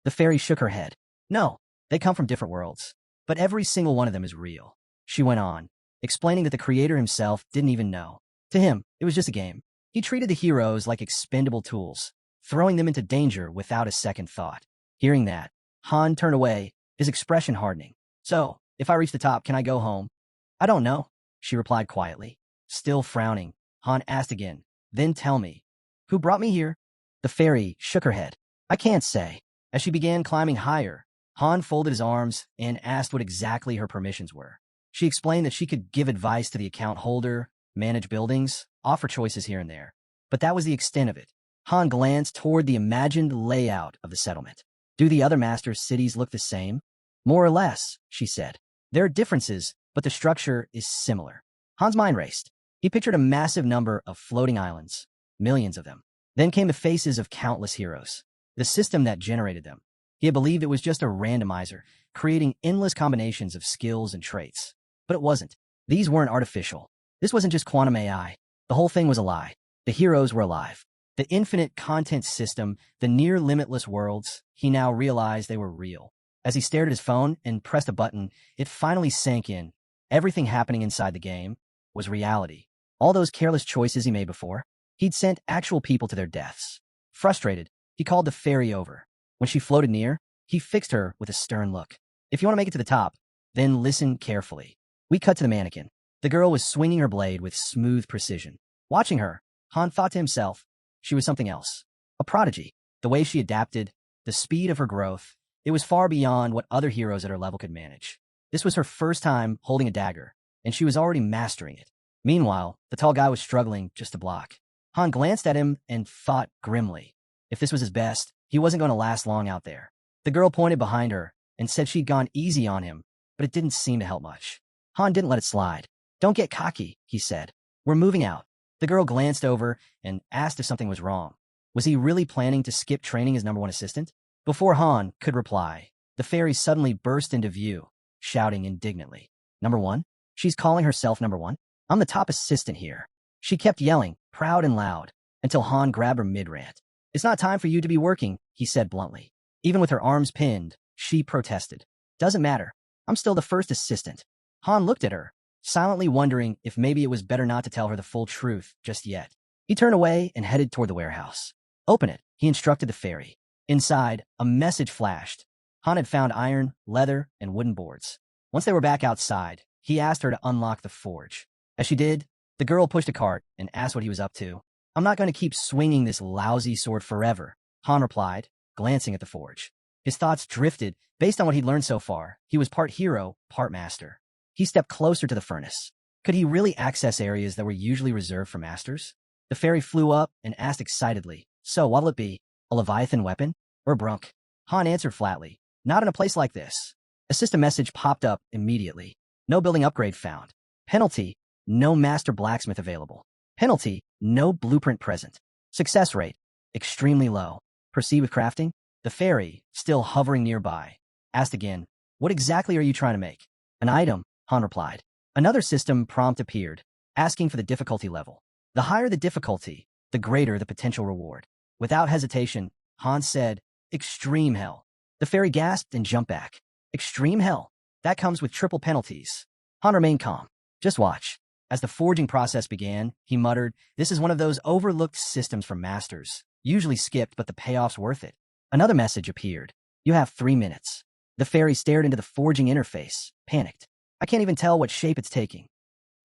The fairy shook her head. No, they come from different worlds. But every single one of them is real. She went on, explaining that the creator himself didn't even know. To him, it was just a game. He treated the heroes like expendable tools, throwing them into danger without a second thought. Hearing that, Han turned away, his expression hardening. So, if I reach the top, can I go home? I don't know, she replied quietly. Still frowning, Han asked again, then tell me, who brought me here? The fairy shook her head. I can't say. As she began climbing higher, Han folded his arms and asked what exactly her permissions were. She explained that she could give advice to the account holder, manage buildings, offer choices here and there. But that was the extent of it. Han glanced toward the imagined layout of the settlement. Do the other masters' cities look the same? More or less, she said. There are differences, but the structure is similar. Han's mind raced. He pictured a massive number of floating islands, millions of them. Then came the faces of countless heroes, the system that generated them. He had believed it was just a randomizer, creating endless combinations of skills and traits. But it wasn't. These weren't artificial. This wasn't just quantum AI. The whole thing was a lie. The heroes were alive. The infinite content system, the near-limitless worlds, he now realized they were real. As he stared at his phone and pressed a button, it finally sank in. Everything happening inside the game was reality. All those careless choices he made before, he'd sent actual people to their deaths. Frustrated, he called the fairy over. When she floated near, he fixed her with a stern look. If you want to make it to the top, then listen carefully. We cut to the mannequin. The girl was swinging her blade with smooth precision. Watching her, Han thought to himself, she was something else. A prodigy. The way she adapted, the speed of her growth, it was far beyond what other heroes at her level could manage. This was her first time holding a dagger, and she was already mastering it. Meanwhile, the tall guy was struggling just to block. Han glanced at him and thought grimly. If this was his best, he wasn't going to last long out there. The girl pointed behind her and said she'd gone easy on him, but it didn't seem to help much. Han didn't let it slide. Don't get cocky, he said. We're moving out. The girl glanced over and asked if something was wrong. Was he really planning to skip training as #1 assistant? Before Han could reply, the fairy suddenly burst into view, shouting indignantly. #1? She's calling herself #1? I'm the top assistant here. She kept yelling, proud and loud, until Han grabbed her mid-rant. It's not time for you to be working, he said bluntly. Even with her arms pinned, she protested. Doesn't matter. I'm still the first assistant. Han looked at her, silently wondering if maybe it was better not to tell her the full truth just yet. He turned away and headed toward the warehouse. Open it, he instructed the fairy. Inside, a message flashed. Han had found iron, leather, and wooden boards. Once they were back outside, he asked her to unlock the forge. As she did, the girl pushed a cart and asked what he was up to. I'm not going to keep swinging this lousy sword forever, Han replied, glancing at the forge. His thoughts drifted. Based on what he'd learned so far, he was part hero, part master. He stepped closer to the furnace. Could he really access areas that were usually reserved for masters? The fairy flew up and asked excitedly, so what'll it be? A Leviathan weapon? Or a brunk? Han answered flatly, not in a place like this. A system message popped up immediately. No building upgrade found. Penalty, no master blacksmith available. Penalty, no blueprint present. Success rate, extremely low. Proceed with crafting? The fairy, still hovering nearby, asked again, what exactly are you trying to make? An item, Han replied. Another system prompt appeared, asking for the difficulty level. The higher the difficulty, the greater the potential reward. Without hesitation, Han said, Extreme hell. The fairy gasped and jumped back. Extreme hell? That comes with triple penalties. Han remained calm. Just watch. As the forging process began, he muttered, this is one of those overlooked systems for masters. Usually skipped, but the payoff's worth it. Another message appeared. You have 3 minutes. The fairy stared into the forging interface, panicked. I can't even tell what shape it's taking.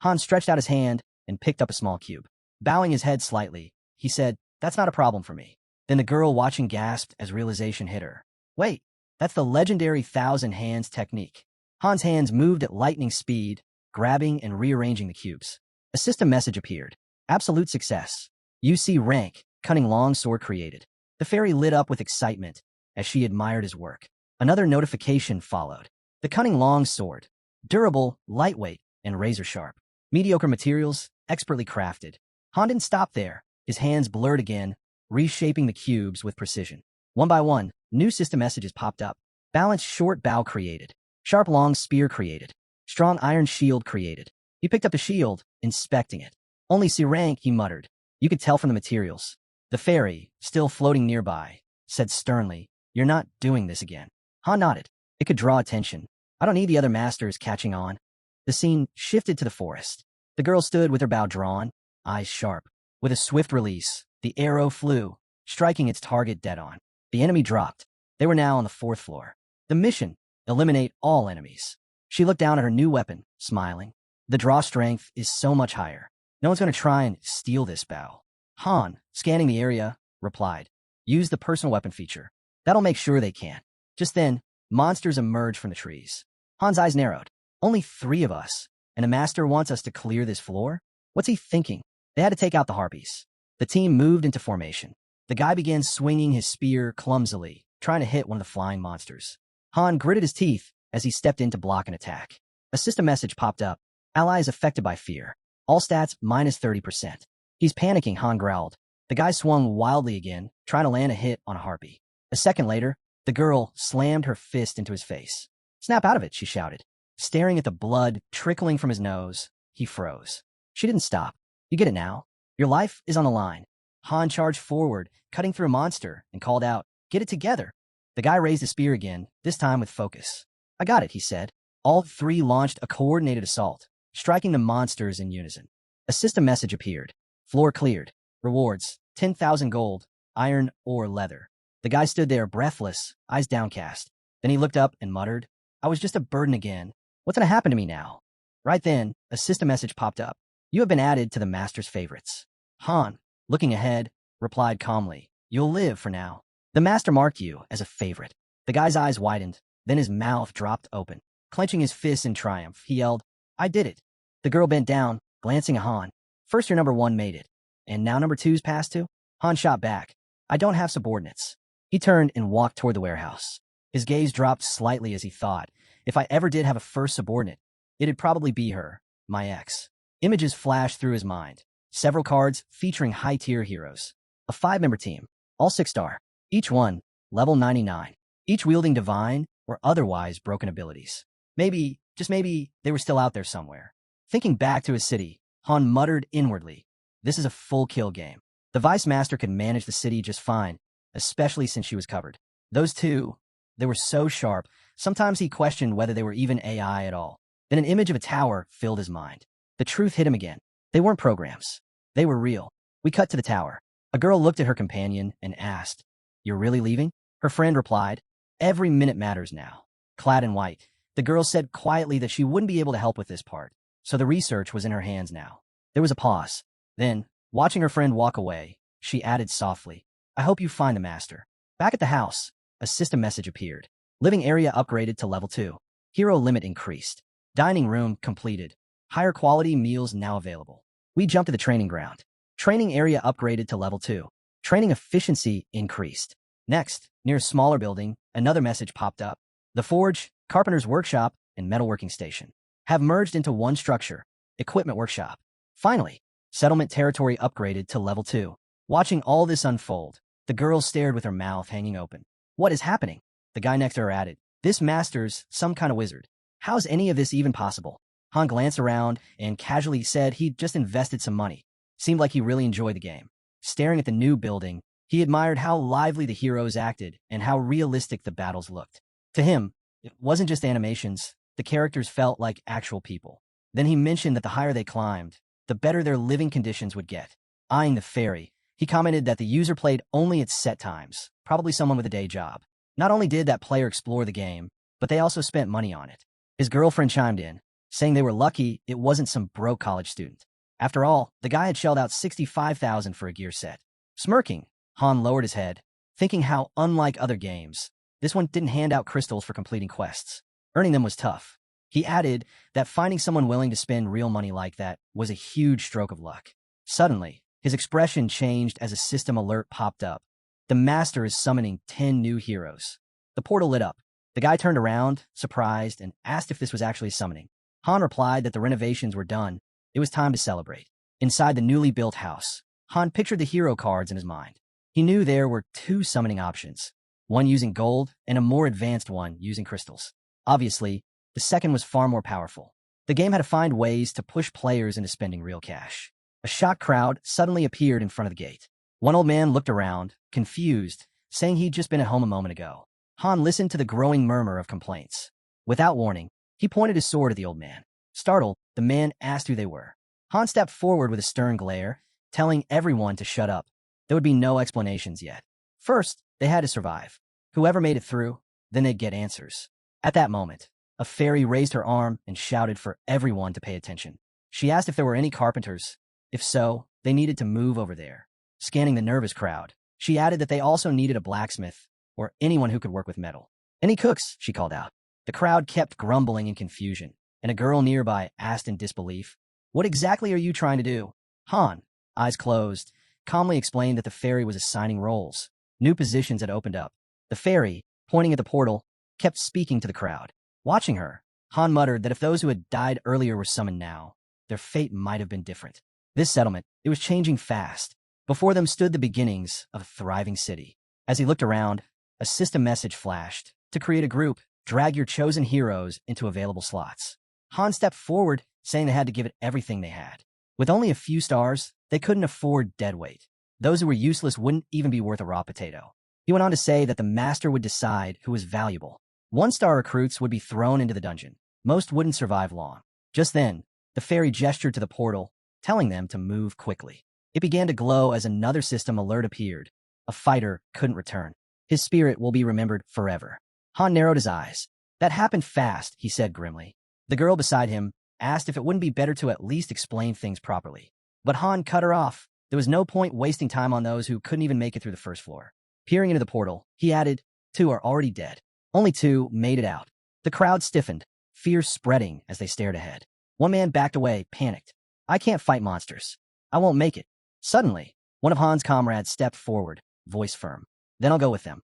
Han stretched out his hand and picked up a small cube. Bowing his head slightly, he said, that's not a problem for me. Then the girl watching gasped as realization hit her. Wait, that's the legendary 1,000 hands technique. Han's hands moved at lightning speed, grabbing and rearranging the cubes. A system message appeared. Absolute success. UC rank, cunning longsword created. The fairy lit up with excitement as she admired his work. Another notification followed. The cunning longsword. Durable, lightweight, and razor-sharp. Mediocre materials, expertly crafted. Han didn't stop there. His hands blurred again, reshaping the cubes with precision. One by one, new system messages popped up. Balanced short bow created. Sharp long spear created. Strong iron shield created. He picked up the shield, inspecting it. Only C rank, he muttered. You could tell from the materials. The fairy, still floating nearby, said sternly, "You're not doing this again." Han nodded. It could draw attention. I don't need the other masters catching on. The scene shifted to the forest. The girl stood with her bow drawn, eyes sharp. With a swift release, the arrow flew, striking its target dead on. The enemy dropped. They were now on the 4th floor. The mission: eliminate all enemies. She looked down at her new weapon, smiling. The draw strength is so much higher. No one's going to try and steal this bow. Han, scanning the area, replied, "Use the personal weapon feature. That'll make sure they can't." Just then, monsters emerged from the trees. Han's eyes narrowed. Only 3 of us, and a master wants us to clear this floor? What's he thinking? They had to take out the harpies. The team moved into formation. The guy began swinging his spear clumsily, trying to hit one of the flying monsters. Han gritted his teeth as he stepped in to block an attack. A system message popped up. Allies affected by fear. All stats minus 30%. He's panicking, Han growled. The guy swung wildly again, trying to land a hit on a harpy. A second later, the girl slammed her fist into his face. "Snap out of it," she shouted. Staring at the blood trickling from his nose, he froze. She didn't stop. "You get it now? Your life is on the line." Han charged forward, cutting through a monster, and called out, "Get it together." The guy raised his spear again, this time with focus. "I got it," he said. All 3 launched a coordinated assault, striking the monsters in unison. A system message appeared. Floor cleared. Rewards: 10,000 gold, iron or leather. The guy stood there breathless, eyes downcast. Then he looked up and muttered, "I was just a burden again. What's going to happen to me now?" Right then, a system message popped up. "You have been added to the master's favorites." Han, looking ahead, replied calmly, "You'll live for now. The master marked you as a favorite." The guy's eyes widened, then his mouth dropped open. Clenching his fists in triumph, he yelled, "I did it." The girl bent down, glancing at Han. "First your number 1 made it. And now number 2's passed to?" Han shot back. "I don't have subordinates." He turned and walked toward the warehouse. His gaze dropped slightly as he thought, if I ever did have a first subordinate, it'd probably be her, my ex. Images flashed through his mind. Several cards featuring high-tier heroes. A 5-member team, all 6-star. Each one, level 99. Each wielding divine or otherwise broken abilities. Maybe, just maybe, they were still out there somewhere. Thinking back to his city, Han muttered inwardly, "This is a full kill game." The Vice Master could manage the city just fine, especially since she was covered. Those 2, they were so sharp, sometimes he questioned whether they were even AI at all. Then an image of a tower filled his mind. The truth hit him again. They weren't programs. They were real. We cut to the tower. A girl looked at her companion and asked, "You're really leaving?" Her friend replied, "Every minute matters now." Clad in white, the girl said quietly that she wouldn't be able to help with this part, so the research was in her hands now. There was a pause. Then, watching her friend walk away, she added softly, "I hope you find the master." Back at the house, a system message appeared. Living area upgraded to level 2. Hero limit increased. Dining room completed. Higher quality meals now available. We jumped to the training ground. Training area upgraded to level 2. Training efficiency increased. Next, near a smaller building, another message popped up. The forge, carpenter's workshop, and metalworking station have merged into one structure, equipment workshop. Finally, settlement territory upgraded to level 2. Watching all this unfold, the girl stared with her mouth hanging open. "What is happening?" The guy next to her added, "This master's some kind of wizard. How's any of this even possible?" Han glanced around and casually said he'd just invested some money. Seemed like he really enjoyed the game. Staring at the new building, he admired how lively the heroes acted and how realistic the battles looked. To him, it wasn't just animations. The characters felt like actual people. Then he mentioned that the higher they climbed, the better their living conditions would get. Eyeing the fairy, he commented that the user played only at set times, probably someone with a day job. Not only did that player explore the game, but they also spent money on it. His girlfriend chimed in, saying they were lucky it wasn't some broke college student. After all, the guy had shelled out 65,000 for a gear set. Smirking, Han lowered his head, thinking how unlike other games, this one didn't hand out crystals for completing quests. Earning them was tough. He added that finding someone willing to spend real money like that was a huge stroke of luck. Suddenly, his expression changed as a system alert popped up. The master is summoning 10 new heroes. The portal lit up. The guy turned around, surprised, and asked if this was actually summoning. Han replied that the renovations were done. It was time to celebrate. Inside the newly built house, Han pictured the hero cards in his mind. He knew there were 2 summoning options, one using gold and a more advanced one using crystals. Obviously, the second was far more powerful. The game had to find ways to push players into spending real cash. A shocked crowd suddenly appeared in front of the gate. One old man looked around, confused, saying he'd just been at home a moment ago. Han listened to the growing murmur of complaints. Without warning, he pointed his sword at the old man. Startled, the man asked who they were. Han stepped forward with a stern glare, telling everyone to shut up. There would be no explanations yet. First, they had to survive. Whoever made it through, then they'd get answers. At that moment, a fairy raised her arm and shouted for everyone to pay attention. She asked if there were any carpenters. If so, they needed to move over there. Scanning the nervous crowd, she added that they also needed a blacksmith or anyone who could work with metal. Any cooks, she called out. The crowd kept grumbling in confusion, and a girl nearby asked in disbelief, "What exactly are you trying to do?" Han, eyes closed, calmly explained that the fairy was assigning roles. New positions had opened up. The fairy, pointing at the portal, kept speaking to the crowd. Watching her, Han muttered that if those who had died earlier were summoned now, their fate might have been different. This settlement, it was changing fast. Before them stood the beginnings of a thriving city. As he looked around, a system message flashed. To create a group, drag your chosen heroes into available slots. Han stepped forward, saying they had to give it everything they had. With only a few stars, they couldn't afford deadweight. Those who were useless wouldn't even be worth a raw potato. He went on to say that the master would decide who was valuable. One-star recruits would be thrown into the dungeon. Most wouldn't survive long. Just then, the fairy gestured to the portal, telling them to move quickly. It began to glow as another system alert appeared. A fighter couldn't return. His spirit will be remembered forever. Han narrowed his eyes. That happened fast, he said grimly. The girl beside him asked if it wouldn't be better to at least explain things properly. But Han cut her off. There was no point wasting time on those who couldn't even make it through the first floor. Peering into the portal, he added, 2 are already dead. Only 2 made it out. The crowd stiffened, fear spreading as they stared ahead. One man backed away, panicked. I can't fight monsters. I won't make it. Suddenly, one of Han's comrades stepped forward, voice firm. Then I'll go with them.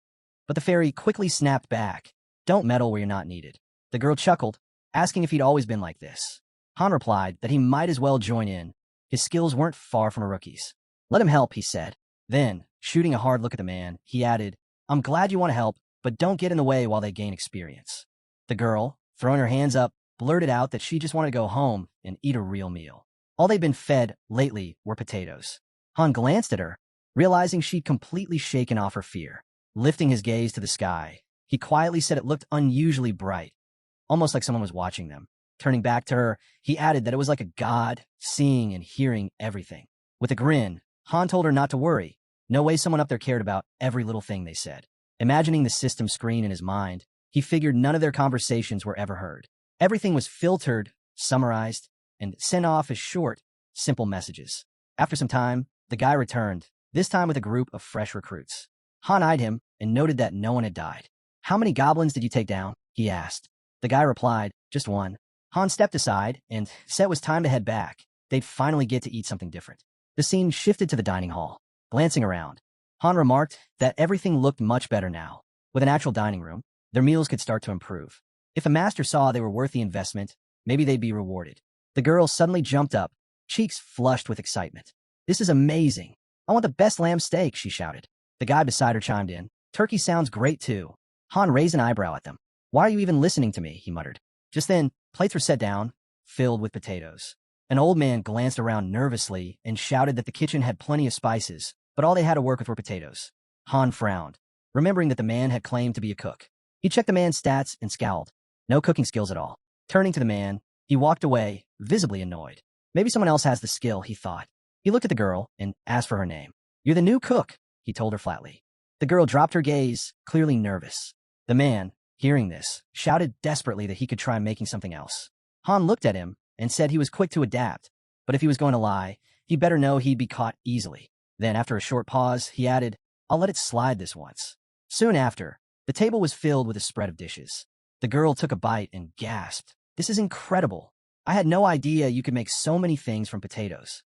But the fairy quickly snapped back. Don't meddle where you're not needed. The girl chuckled, asking if he'd always been like this. Han replied that he might as well join in. His skills weren't far from a rookie's. Let him help, he said. Then, shooting a hard look at the man, he added, I'm glad you want to help, but don't get in the way while they gain experience. The girl, throwing her hands up, blurted out that she just wanted to go home and eat a real meal. All they'd been fed lately were potatoes. Han glanced at her, realizing she'd completely shaken off her fear. Lifting his gaze to the sky, he quietly said it looked unusually bright, almost like someone was watching them. Turning back to her, he added that it was like a god, seeing and hearing everything. With a grin, Han told her not to worry. No way someone up there cared about every little thing they said. Imagining the system screen in his mind, he figured none of their conversations were ever heard. Everything was filtered, summarized, and sent off as short, simple messages. After some time, the guy returned, this time with a group of fresh recruits. Han eyed him and noted that no one had died. How many goblins did you take down? He asked. The guy replied, just one. Han stepped aside and said it was time to head back. They'd finally get to eat something different. The scene shifted to the dining hall. Glancing around, Han remarked that everything looked much better now. With an actual dining room, their meals could start to improve. If a master saw they were worth the investment, maybe they'd be rewarded. The girl suddenly jumped up, cheeks flushed with excitement. This is amazing. I want the best lamb steak, she shouted. The guy beside her chimed in. Turkey sounds great too. Han raised an eyebrow at them. Why are you even listening to me? He muttered. Just then, plates were set down, filled with potatoes. An old man glanced around nervously and shouted that the kitchen had plenty of spices, but all they had to work with were potatoes. Han frowned, remembering that the man had claimed to be a cook. He checked the man's stats and scowled. No cooking skills at all. Turning to the man, he walked away, visibly annoyed. Maybe someone else has the skill, he thought. He looked at the girl and asked for her name. You're the new cook, he told her flatly. The girl dropped her gaze, clearly nervous. The man, hearing this, shouted desperately that he could try making something else. Han looked at him and said he was quick to adapt, but if he was going to lie, he'd better know he'd be caught easily. Then, after a short pause, he added, I'll let it slide this once. Soon after, the table was filled with a spread of dishes. The girl took a bite and gasped. This is incredible. I had no idea you could make so many things from potatoes.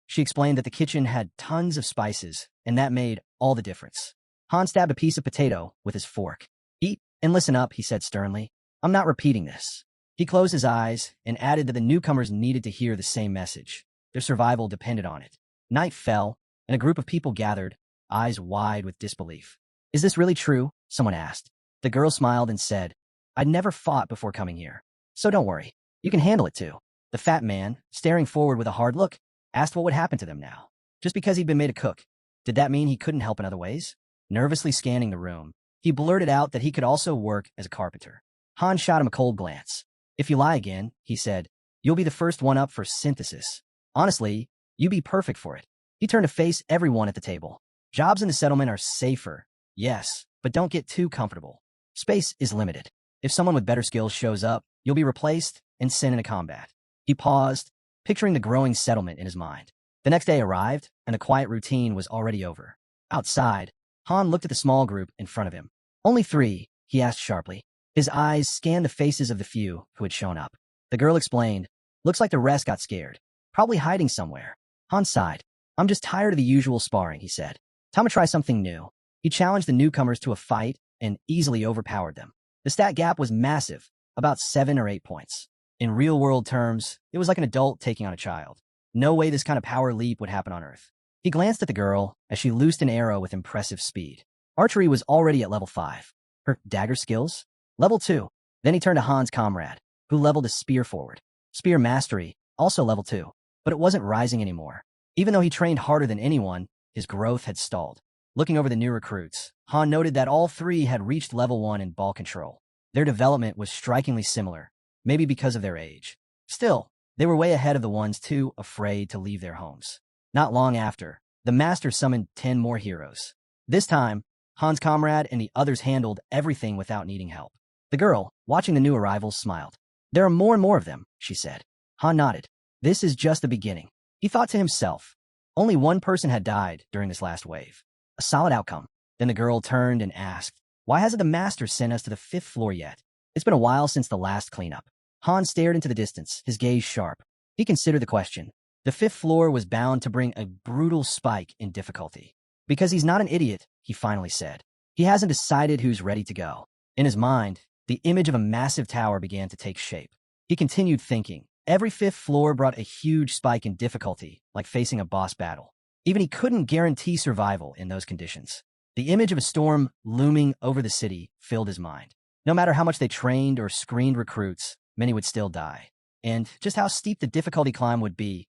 She explained that the kitchen had tons of spices, and that made all the difference. Han stabbed a piece of potato with his fork. Eat and listen up, he said sternly. I'm not repeating this. He closed his eyes and added that the newcomers needed to hear the same message. Their survival depended on it. Night fell, and a group of people gathered, eyes wide with disbelief. Is this really true? Someone asked. The girl smiled and said, I'd never fought before coming here. So don't worry. You can handle it too. The fat man, staring forward with a hard look, asked what would happen to them now. Just because he'd been made a cook, did that mean he couldn't help in other ways? Nervously scanning the room, he blurted out that he could also work as a carpenter. Han shot him a cold glance. If you lie again, he said, you'll be the first one up for synthesis. Honestly, you'd be perfect for it. He turned to face everyone at the table. Jobs in the settlement are safer, yes, but don't get too comfortable. Space is limited. If someone with better skills shows up, you'll be replaced and sent into combat. He paused, picturing the growing settlement in his mind. The next day arrived, and the quiet routine was already over. Outside, Han looked at the small group in front of him. Only 3, he asked sharply. His eyes scanned the faces of the few who had shown up. The girl explained, looks like the rest got scared. Probably hiding somewhere. Han sighed. I'm just tired of the usual sparring, he said. Time to try something new. He challenged the newcomers to a fight and easily overpowered them. The stat gap was massive, about 7 or 8 points. In real-world terms, it was like an adult taking on a child. No way this kind of power leap would happen on Earth. He glanced at the girl as she loosed an arrow with impressive speed. Archery was already at level 5. Her dagger skills? Level 2. Then he turned to Han's comrade, who leveled a spear forward. Spear mastery, also level 2. But it wasn't rising anymore. Even though he trained harder than anyone, his growth had stalled. Looking over the new recruits, Han noted that all 3 had reached level 1 in ball control. Their development was strikingly similar, maybe because of their age. Still, they were way ahead of the ones too afraid to leave their homes. Not long after, the master summoned 10 more heroes. This time, Han's comrade and the others handled everything without needing help. The girl, watching the new arrivals, smiled. There are more and more of them, she said. Han nodded. This is just the beginning. He thought to himself. Only 1 person had died during this last wave. A solid outcome. Then the girl turned and asked, why hasn't the master sent us to the 5th floor yet? It's been a while since the last cleanup. Han stared into the distance, his gaze sharp. He considered the question. The 5th floor was bound to bring a brutal spike in difficulty. Because he's not an idiot, he finally said. He hasn't decided who's ready to go. In his mind, the image of a massive tower began to take shape. He continued thinking. Every 5th floor brought a huge spike in difficulty, like facing a boss battle. Even he couldn't guarantee survival in those conditions. The image of a storm looming over the city filled his mind. No matter how much they trained or screened recruits, many would still die. And just how steep the difficulty climb would be,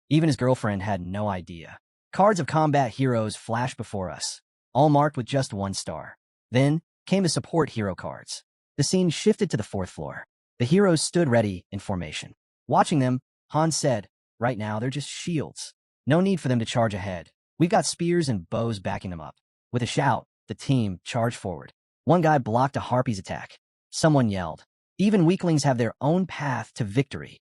even his girlfriend had no idea. Cards of combat heroes flashed before us, all marked with just 1 star. Then came the support hero cards. The scene shifted to the 4th floor. The heroes stood ready in formation. Watching them, Han said, right now they're just shields. No need for them to charge ahead. We've got spears and bows backing them up. With a shout, the team charged forward. One guy blocked a harpy's attack. Someone yelled, even weaklings have their own path to victory.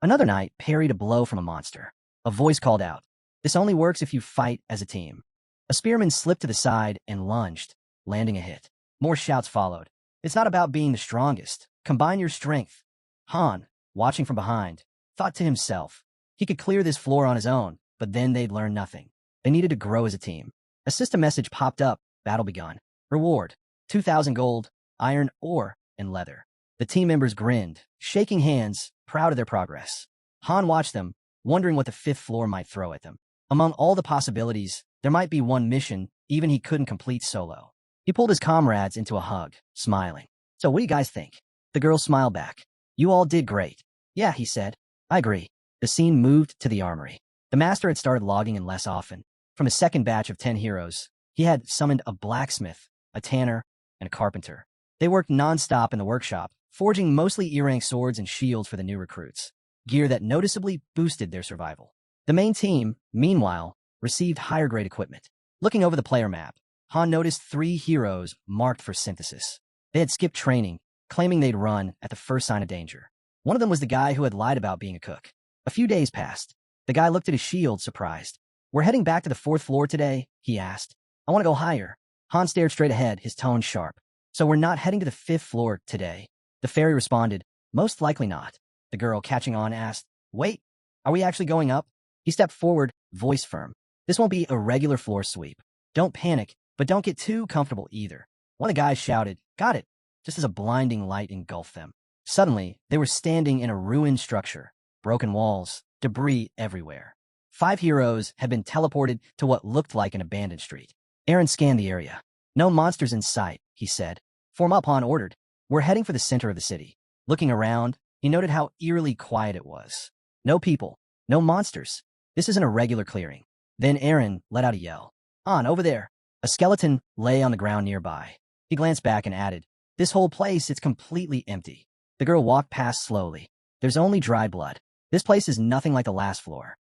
Another knight parried a blow from a monster. A voice called out, this only works if you fight as a team. A spearman slipped to the side and lunged, landing a hit. More shouts followed. It's not about being the strongest. Combine your strength. Han, watching from behind, thought to himself, he could clear this floor on his own, but then they'd learn nothing. They needed to grow as a team. A system message popped up, battle begun. Reward, 2,000 gold, iron ore, and leather. The team members grinned, shaking hands, proud of their progress. Han watched them, wondering what the 5th floor might throw at them. Among all the possibilities, there might be one mission even he couldn't complete solo. He pulled his comrades into a hug, smiling. So what do you guys think? The girl smiled back. You all did great. Yeah, he said. I agree. The scene moved to the armory. The master had started logging in less often. From his second batch of 10 heroes, he had summoned a blacksmith, a tanner, and a carpenter. They worked non-stop in the workshop, forging mostly E-rank swords and shields for the new recruits, gear that noticeably boosted their survival. The main team, meanwhile, received higher-grade equipment. Looking over the player map, Han noticed 3 heroes marked for synthesis. They had skipped training, claiming they'd run at the first sign of danger. One of them was the guy who had lied about being a cook. A few days passed. The guy looked at his shield, surprised. We're heading back to the 4th floor today, he asked. I want to go higher. Han stared straight ahead, his tone sharp. So we're not heading to the 5th floor today. The fairy responded, most likely not. The girl, catching on, asked, wait, are we actually going up? He stepped forward, voice firm. This won't be a regular floor sweep. Don't panic, but don't get too comfortable either. One of the guys shouted, got it, just as a blinding light engulfed them. Suddenly, they were standing in a ruined structure, broken walls, debris everywhere. 5 heroes had been teleported to what looked like an abandoned street. Aaron scanned the area. No monsters in sight, he said. Form up, Han ordered. We're heading for the center of the city. Looking around, he noted how eerily quiet it was. No people, no monsters. This isn't a regular clearing. Then Aaron let out a yell. Han, over there. A skeleton lay on the ground nearby. He glanced back and added, this whole place, it's completely empty. The girl walked past slowly. There's only dried blood. This place is nothing like the last floor.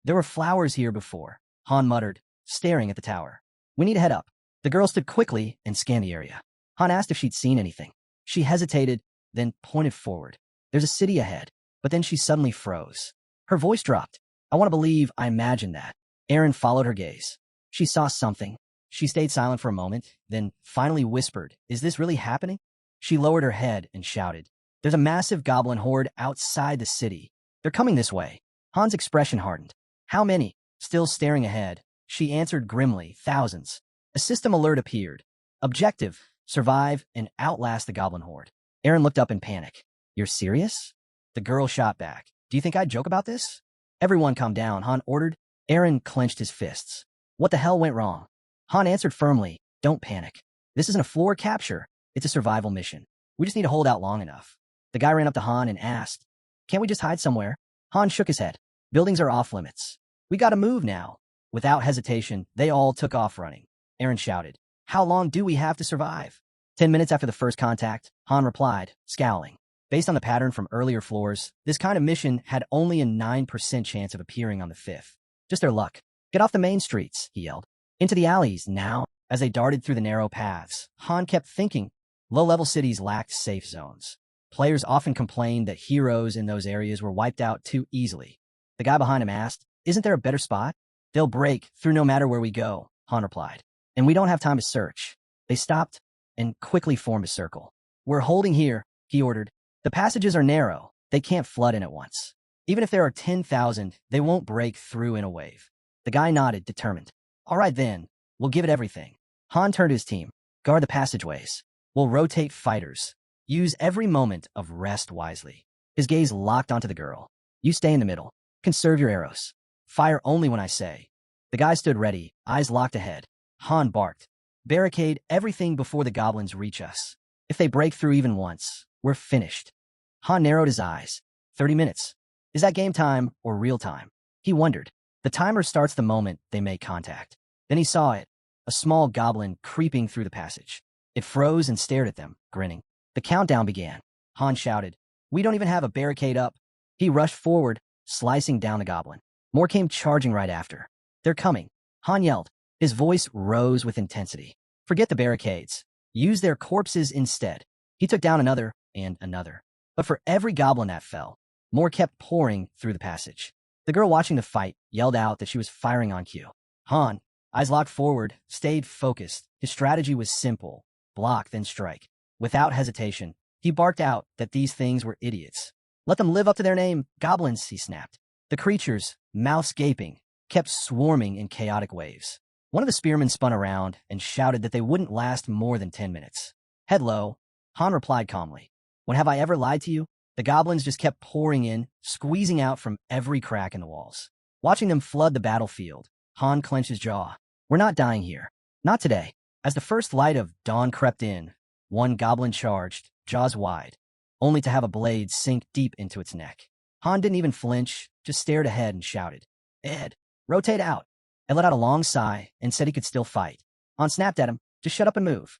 There were flowers here before, Han muttered, staring at the tower. We need to head up. The girl stood quickly and scanned the area. Han asked if she'd seen anything. She hesitated, then pointed forward. There's a city ahead, but then she suddenly froze. Her voice dropped. I want to believe I imagined that. Aaron followed her gaze. She saw something. She stayed silent for a moment, then finally whispered, is this really happening? She lowered her head and shouted, there's a massive goblin horde outside the city. They're coming this way. Han's expression hardened. How many? Still staring ahead, she answered grimly, thousands. A system alert appeared. Objective, survive and outlast the goblin horde. Aaron looked up in panic. You're serious? The girl shot back. Do you think I'd joke about this? Everyone calm down, Han ordered. Aaron clenched his fists. What the hell went wrong? Han answered firmly, don't panic. This isn't a floor capture. It's a survival mission. We just need to hold out long enough. The guy ran up to Han and asked, can't we just hide somewhere? Han shook his head. Buildings are off limits. We gotta move now. Without hesitation, they all took off running. Aaron shouted, how long do we have to survive? 10 minutes after the first contact, Han replied, scowling. Based on the pattern from earlier floors, this kind of mission had only a 9% chance of appearing on the 5th. Just their luck. Get off the main streets, he yelled. Into the alleys, now. As they darted through the narrow paths, Han kept thinking. Low-level cities lacked safe zones. Players often complained that heroes in those areas were wiped out too easily. The guy behind him asked, isn't there a better spot? They'll break through no matter where we go, Han replied. And we don't have time to search. They stopped and quickly formed a circle. We're holding here, he ordered. The passages are narrow. They can't flood in at once. Even if there are 10,000, they won't break through in a wave. The guy nodded, determined. All right then, we'll give it everything. Han turned to his team. Guard the passageways. We'll rotate fighters. Use every moment of rest wisely. His gaze locked onto the girl. You stay in the middle. Conserve your arrows. Fire only when I say. The guy stood ready, eyes locked ahead. Han barked. Barricade everything before the goblins reach us. If they break through even once, we're finished. Han narrowed his eyes. 30 minutes. Is that game time or real time? He wondered. The timer starts the moment they make contact. Then he saw it. A small goblin creeping through the passage. It froze and stared at them, grinning. The countdown began. Han shouted, we don't even have a barricade up. He rushed forward, slicing down the goblin. More came charging right after. They're coming. Han yelled. His voice rose with intensity. Forget the barricades. Use their corpses instead. He took down another and another. But for every goblin that fell, more kept pouring through the passage. The girl watching the fight yelled out that she was firing on cue. Han, eyes locked forward, stayed focused. His strategy was simple. Block, then strike. Without hesitation, he barked out that these things were idiots. Let them live up to their name, goblins, he snapped. The creatures, mouths gaping, kept swarming in chaotic waves. One of the spearmen spun around and shouted that they wouldn't last more than 10 minutes. Head low, Han replied calmly. When have I ever lied to you? The goblins just kept pouring in, squeezing out from every crack in the walls. Watching them flood the battlefield, Han clenched his jaw. We're not dying here. Not today. As the first light of dawn crept in, one goblin charged, jaws wide, only to have a blade sink deep into its neck. Han didn't even flinch, just stared ahead and shouted, Ed, rotate out. Ed let out a long sigh and said he could still fight. Han snapped at him, just shut up and move.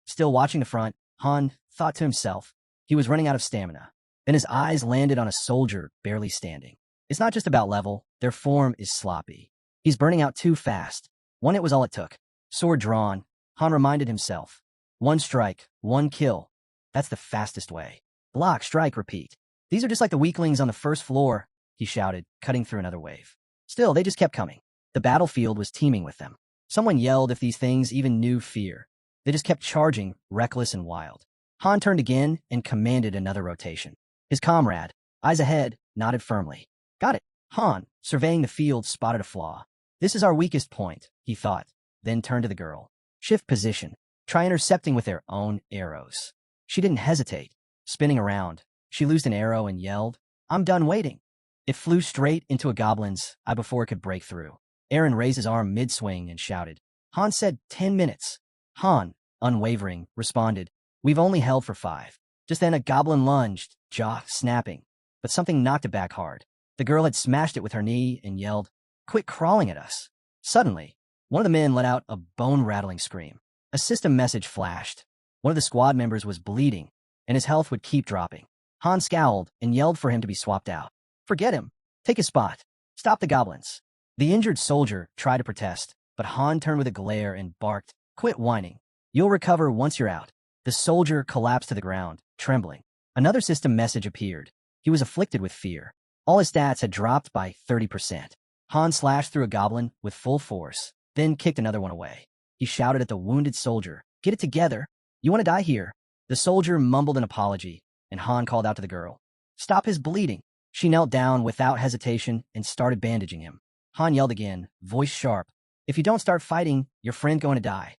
Still watching the front, Han thought to himself, he was running out of stamina. Then his eyes landed on a soldier barely standing. It's not just about level, their form is sloppy. He's burning out too fast. One hit was all it took. Sword drawn, Han reminded himself. One strike, one kill. That's the fastest way. Block, strike, repeat. These are just like the weaklings on the first floor, he shouted, cutting through another wave. Still, they just kept coming. The battlefield was teeming with them. Someone yelled if these things even knew fear. They just kept charging, reckless and wild. Han turned again and commanded another rotation. His comrade, eyes ahead, nodded firmly. Got it. Han, surveying the field, spotted a flaw. This is our weakest point, he thought, then turned to the girl. Shift position. Try intercepting with their own arrows. She didn't hesitate. Spinning around, she loosed an arrow and yelled, I'm done waiting. It flew straight into a goblin's eye before it could break through. Aaron raised his arm mid-swing and shouted. Han said 10 minutes. Han, unwavering, responded, "We've only held for 5. Just then a goblin lunged, jaw snapping, but something knocked it back hard. The girl had smashed it with her knee and yelled, "Quit crawling at us." Suddenly, one of the men let out a bone-rattling scream. A system message flashed. One of the squad members was bleeding, and his health would keep dropping. Han scowled and yelled for him to be swapped out. "Forget him. Take his spot. Stop the goblins." The injured soldier tried to protest, but Han turned with a glare and barked, "Quit whining. You'll recover once you're out." The soldier collapsed to the ground, trembling. Another system message appeared. He was afflicted with fear. All his stats had dropped by 30%. Han slashed through a goblin with full force, then kicked another one away. He shouted at the wounded soldier, "Get it together. You want to die here." The soldier mumbled an apology, and Han called out to the girl, "Stop his bleeding." She knelt down without hesitation and started bandaging him. Han yelled again, voice sharp, "If you don't start fighting, your friend's going to die."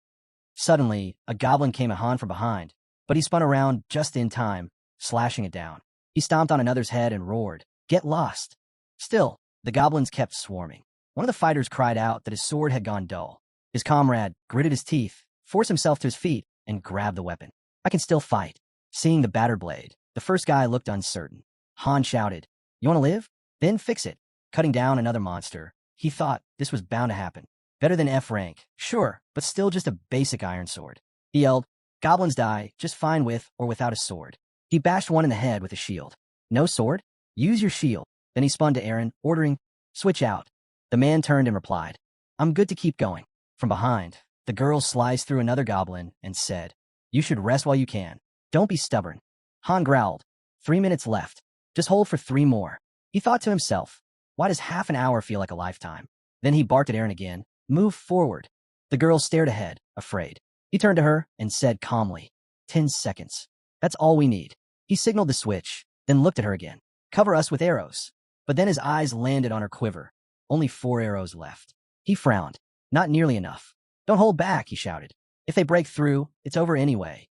Suddenly, a goblin came at Han from behind, but he spun around just in time, slashing it down. He stomped on another's head and roared, "Get lost." Still, the goblins kept swarming. One of the fighters cried out that his sword had gone dull. His comrade gritted his teeth, forced himself to his feet, and grabbed the weapon. "I can still fight." Seeing the battered blade, the first guy looked uncertain. Han shouted, "You want to live? Then fix it." Cutting down another monster, he thought this was bound to happen. Better than F rank, sure, but still just a basic iron sword. He yelled, "Goblins die just fine with or without a sword." He bashed one in the head with a shield. "No sword? Use your shield." Then he spun to Aaron, ordering, "Switch out." The man turned and replied, "I'm good to keep going." From behind, the girl sliced through another goblin and said, "You should rest while you can. Don't be stubborn." Han growled, 3 minutes left. Just hold for 3 more. He thought to himself, why does half an hour feel like a lifetime? Then he barked at Aaron again, "Move forward." The girl stared ahead, afraid. He turned to her and said calmly, 10 seconds. That's all we need. He signaled the switch, then looked at her again. "Cover us with arrows." But then his eyes landed on her quiver. Only 4 arrows left. He frowned. "Not nearly enough." "Don't hold back," he shouted. "If they break through, it's over anyway."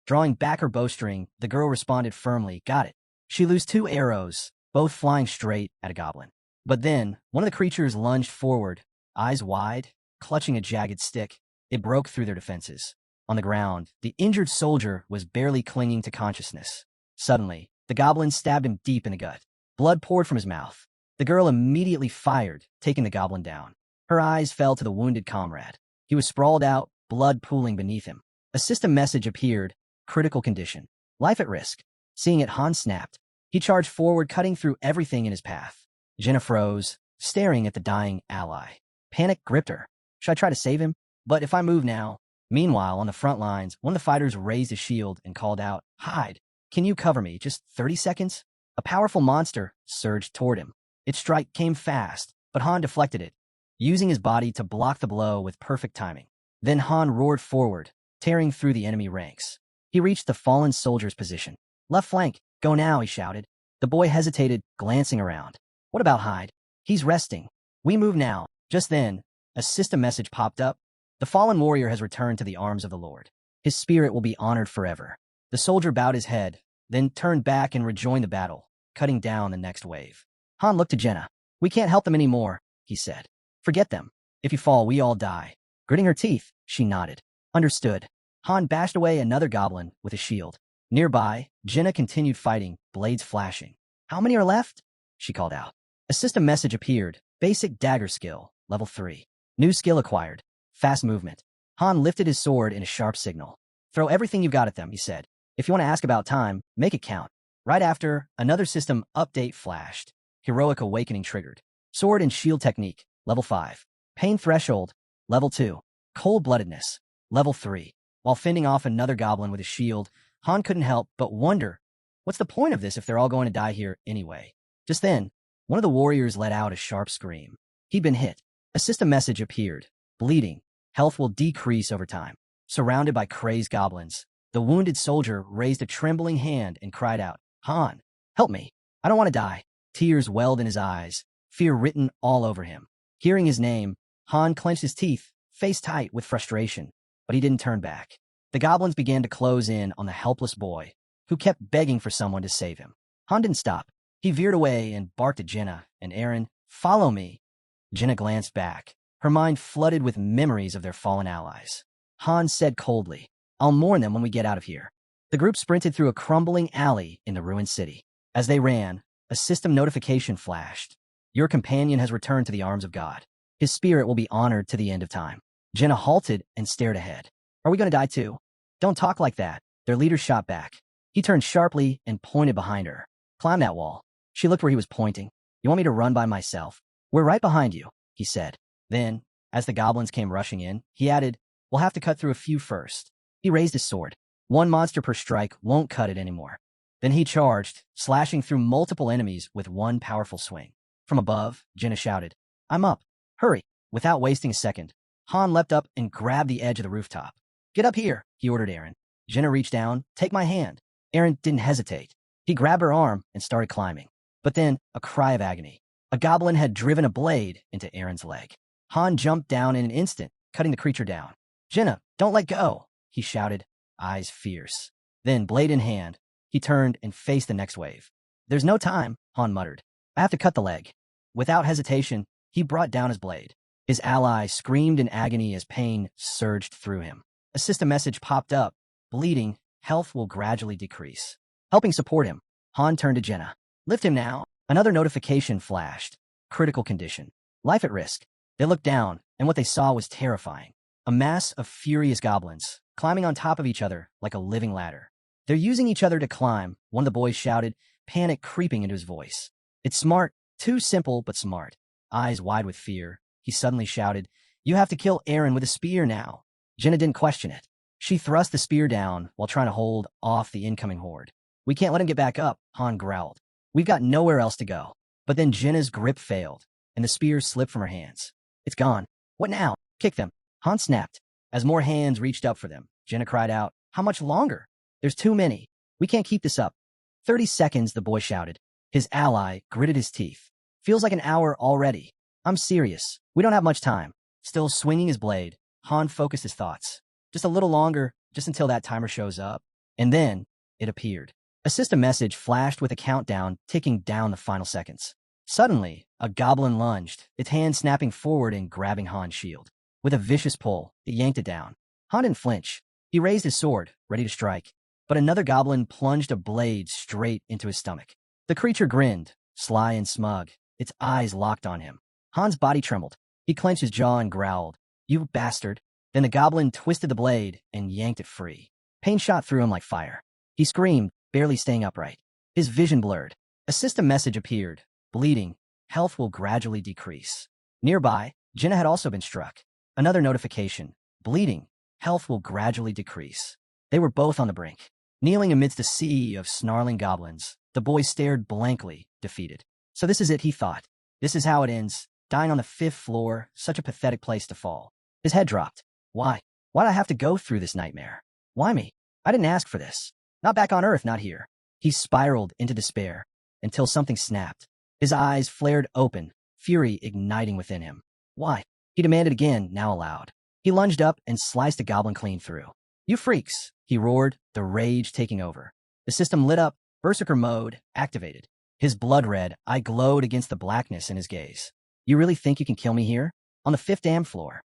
Drawing back her bowstring, the girl responded firmly, "Got it." She loosed 2 arrows, both flying straight at a goblin. But then, one of the creatures lunged forward, eyes wide, clutching a jagged stick. It broke through their defenses. On the ground, the injured soldier was barely clinging to consciousness. Suddenly, the goblin stabbed him deep in the gut. Blood poured from his mouth. The girl immediately fired, taking the goblin down. Her eyes fell to the wounded comrade. He was sprawled out, blood pooling beneath him. A system message appeared, "Critical condition. Life at risk." Seeing it, Han snapped. He charged forward, cutting through everything in his path. Jenna froze, staring at the dying ally. Panic gripped her. Should I try to save him? But if I move now... Meanwhile, on the front lines, one of the fighters raised his shield and called out, "Hide! Can you cover me? Just 30 seconds?" A powerful monster surged toward him. Its strike came fast, but Han deflected it, using his body to block the blow with perfect timing. Then Han roared forward, tearing through the enemy ranks. He reached the fallen soldier's position. "Left flank, go now," he shouted. The boy hesitated, glancing around. "What about Hyde? He's resting. We move now." Just then, a system message popped up. "The fallen warrior has returned to the arms of the Lord. His spirit will be honored forever." The soldier bowed his head, then turned back and rejoined the battle, cutting down the next wave. Han looked to Jenna. "We can't help them anymore," he said. "Forget them. If you fall, we all die." Gritting her teeth, she nodded. "Understood." Han bashed away another goblin with a shield. Nearby, Jenna continued fighting, blades flashing. "How many are left?" she called out. A system message appeared. Basic dagger skill, level 3. New skill acquired. Fast movement. Han lifted his sword in a sharp signal. "Throw everything you've got at them," he said. "If you want to ask about time, make it count." Right after, another system update flashed. Heroic Awakening triggered. Sword and shield technique, level 5. Pain threshold, level 2. Cold-bloodedness, level 3. While fending off another goblin with a shield, Han couldn't help but wonder, what's the point of this if they're all going to die here anyway? Just then, one of the warriors let out a sharp scream. He'd been hit. A system message appeared. Bleeding. Health will decrease over time. Surrounded by crazed goblins, the wounded soldier raised a trembling hand and cried out, "Han, help me. I don't want to die." Tears welled in his eyes, fear written all over him. Hearing his name, Han clenched his teeth, face tight with frustration, but he didn't turn back. The goblins began to close in on the helpless boy, who kept begging for someone to save him. Han didn't stop. He veered away and barked at Jenna and Aaron, "Follow me." Jenna glanced back, her mind flooded with memories of their fallen allies. Han said coldly, I'll mourn them when we get out of here. The group sprinted through a crumbling alley in the ruined city. As they ran, a system notification flashed. Your companion has returned to the arms of God. His spirit will be honored to the end of time. Jenna halted and stared ahead. Are we going to die too? Don't talk like that. Their leader shot back. He turned sharply and pointed behind her. Climb that wall. She looked where he was pointing. You want me to run by myself? We're right behind you, he said. Then, as the goblins came rushing in, he added, we'll have to cut through a few first. He raised his sword. One monster per strike won't cut it anymore. Then he charged, slashing through multiple enemies with one powerful swing. From above, Jenna shouted, I'm up. Hurry. Without wasting a second, Han leapt up and grabbed the edge of the rooftop. Get up here, he ordered Aaron. Jenna reached down, take my hand. Aaron didn't hesitate. He grabbed her arm and started climbing. But then, a cry of agony. A goblin had driven a blade into Aaron's leg. Han jumped down in an instant, cutting the creature down. Jenna, don't let go, he shouted, eyes fierce. Then, blade in hand, he turned and faced the next wave. There's no time, Han muttered. I have to cut the leg. Without hesitation, he brought down his blade. His ally screamed in agony as pain surged through him. A system message popped up. Bleeding, health will gradually decrease. Helping support him, Han turned to Jenna. Lift him now. Another notification flashed. Critical condition. Life at risk. They looked down, and what they saw was terrifying. A mass of furious goblins, climbing on top of each other like a living ladder. They're using each other to climb, one of the boys shouted, panic creeping into his voice. It's smart, too simple but smart. Eyes wide with fear, he suddenly shouted, you have to kill Aaron with a spear now. Jenna didn't question it. She thrust the spear down while trying to hold off the incoming horde. We can't let him get back up, Han growled. We've got nowhere else to go. But then Jenna's grip failed, and the spear slipped from her hands. It's gone. What now? Kick them. Han snapped. As more hands reached up for them, Jenna cried out, how much longer? There's too many. We can't keep this up. 30 seconds, the boy shouted. His ally gritted his teeth. Feels like an hour already. I'm serious. We don't have much time. Still swinging his blade, Han focused his thoughts. Just a little longer, just until that timer shows up. And then, it appeared. A system message flashed with a countdown ticking down the final seconds. Suddenly, a goblin lunged, its hand snapping forward and grabbing Han's shield. With a vicious pull, it yanked it down. Han didn't flinch. He raised his sword, ready to strike. But another goblin plunged a blade straight into his stomach. The creature grinned, sly and smug, its eyes locked on him. Han's body trembled. He clenched his jaw and growled, you bastard. Then the goblin twisted the blade and yanked it free. Pain shot through him like fire. He screamed, barely staying upright. His vision blurred. A system message appeared. Bleeding, health will gradually decrease. Nearby, Jenna had also been struck. Another notification. Bleeding, health will gradually decrease. They were both on the brink. Kneeling amidst a sea of snarling goblins, the boy stared blankly, defeated. So this is it, he thought. This is how it ends. Dying on the 5th floor, such a pathetic place to fall. His head dropped. Why? Why'd I have to go through this nightmare? Why me? I didn't ask for this. Not back on Earth, not here. He spiraled into despair until something snapped. His eyes flared open, fury igniting within him. Why? He demanded again, now aloud. He lunged up and sliced a goblin clean through. You freaks, he roared, the rage taking over. The system lit up, berserker mode activated. His blood-red eye glowed against the blackness in his gaze. You really think you can kill me here? On the 5th damn floor?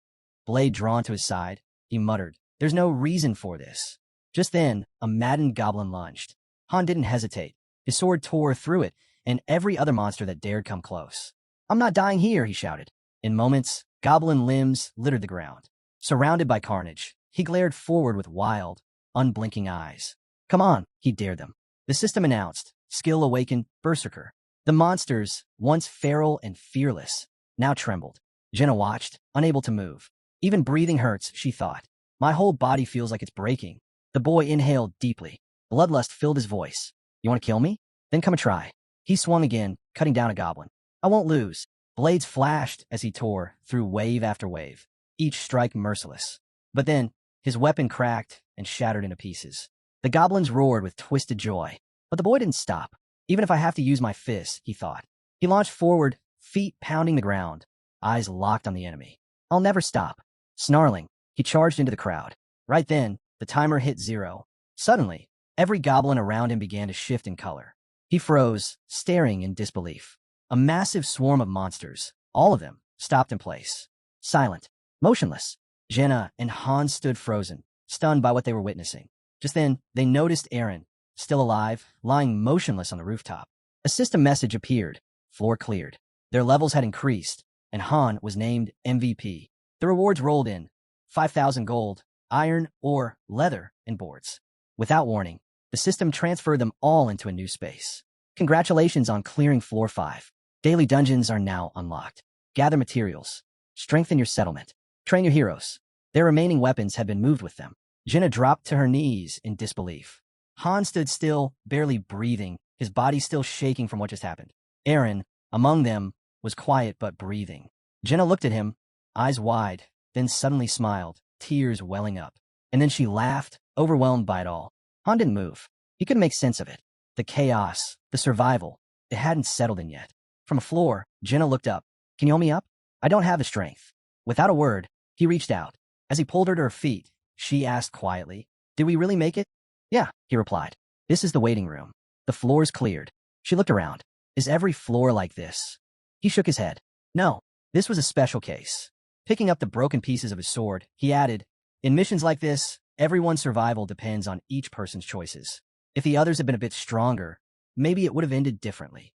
Blade drawn to his side, he muttered, there's no reason for this. Just then, a maddened goblin lunged. Han didn't hesitate. His sword tore through it, and every other monster that dared come close. I'm not dying here, he shouted. In moments, goblin limbs littered the ground. Surrounded by carnage, he glared forward with wild, unblinking eyes. Come on, he dared them. The system announced, skill awakened, berserker. The monsters, once feral and fearless, now trembled. Jenna watched, unable to move. Even breathing hurts, she thought. My whole body feels like it's breaking. The boy inhaled deeply. Bloodlust filled his voice. You want to kill me? Then come and try. He swung again, cutting down a goblin. I won't lose. Blades flashed as he tore through wave after wave, each strike merciless. But then, his weapon cracked and shattered into pieces. The goblins roared with twisted joy. But the boy didn't stop. Even if I have to use my fists, he thought. He launched forward, feet pounding the ground, eyes locked on the enemy. I'll never stop. Snarling, he charged into the crowd. Right then, the timer hit 0. Suddenly, every goblin around him began to shift in color. He froze, staring in disbelief. A massive swarm of monsters, all of them, stopped in place. Silent, motionless. Jenna and Han stood frozen, stunned by what they were witnessing. Just then, they noticed Aaron, still alive, lying motionless on the rooftop. A system message appeared. Floor cleared. Their levels had increased, and Han was named MVP. The rewards rolled in. 5,000 gold, iron, ore, leather, and boards. Without warning, the system transferred them all into a new space. Congratulations on clearing Floor 5. Daily dungeons are now unlocked. Gather materials. Strengthen your settlement. Train your heroes. Their remaining weapons had been moved with them. Jenna dropped to her knees in disbelief. Han stood still, barely breathing, his body still shaking from what just happened. Aaron, among them, was quiet but breathing. Jenna looked at him, eyes wide, then suddenly smiled, tears welling up. And then she laughed, overwhelmed by it all. Han didn't move. He couldn't make sense of it. The chaos, the survival, it hadn't settled in yet. From a floor, Jenna looked up. Can you hold me up? I don't have the strength. Without a word, he reached out. As he pulled her to her feet, she asked quietly, Did we really make it? Yeah, he replied. This is the waiting room. The floor's cleared. She looked around. Is every floor like this? He shook his head. No, this was a special case. Picking up the broken pieces of his sword, he added, In missions like this, everyone's survival depends on each person's choices. If the others had been a bit stronger, maybe it would have ended differently.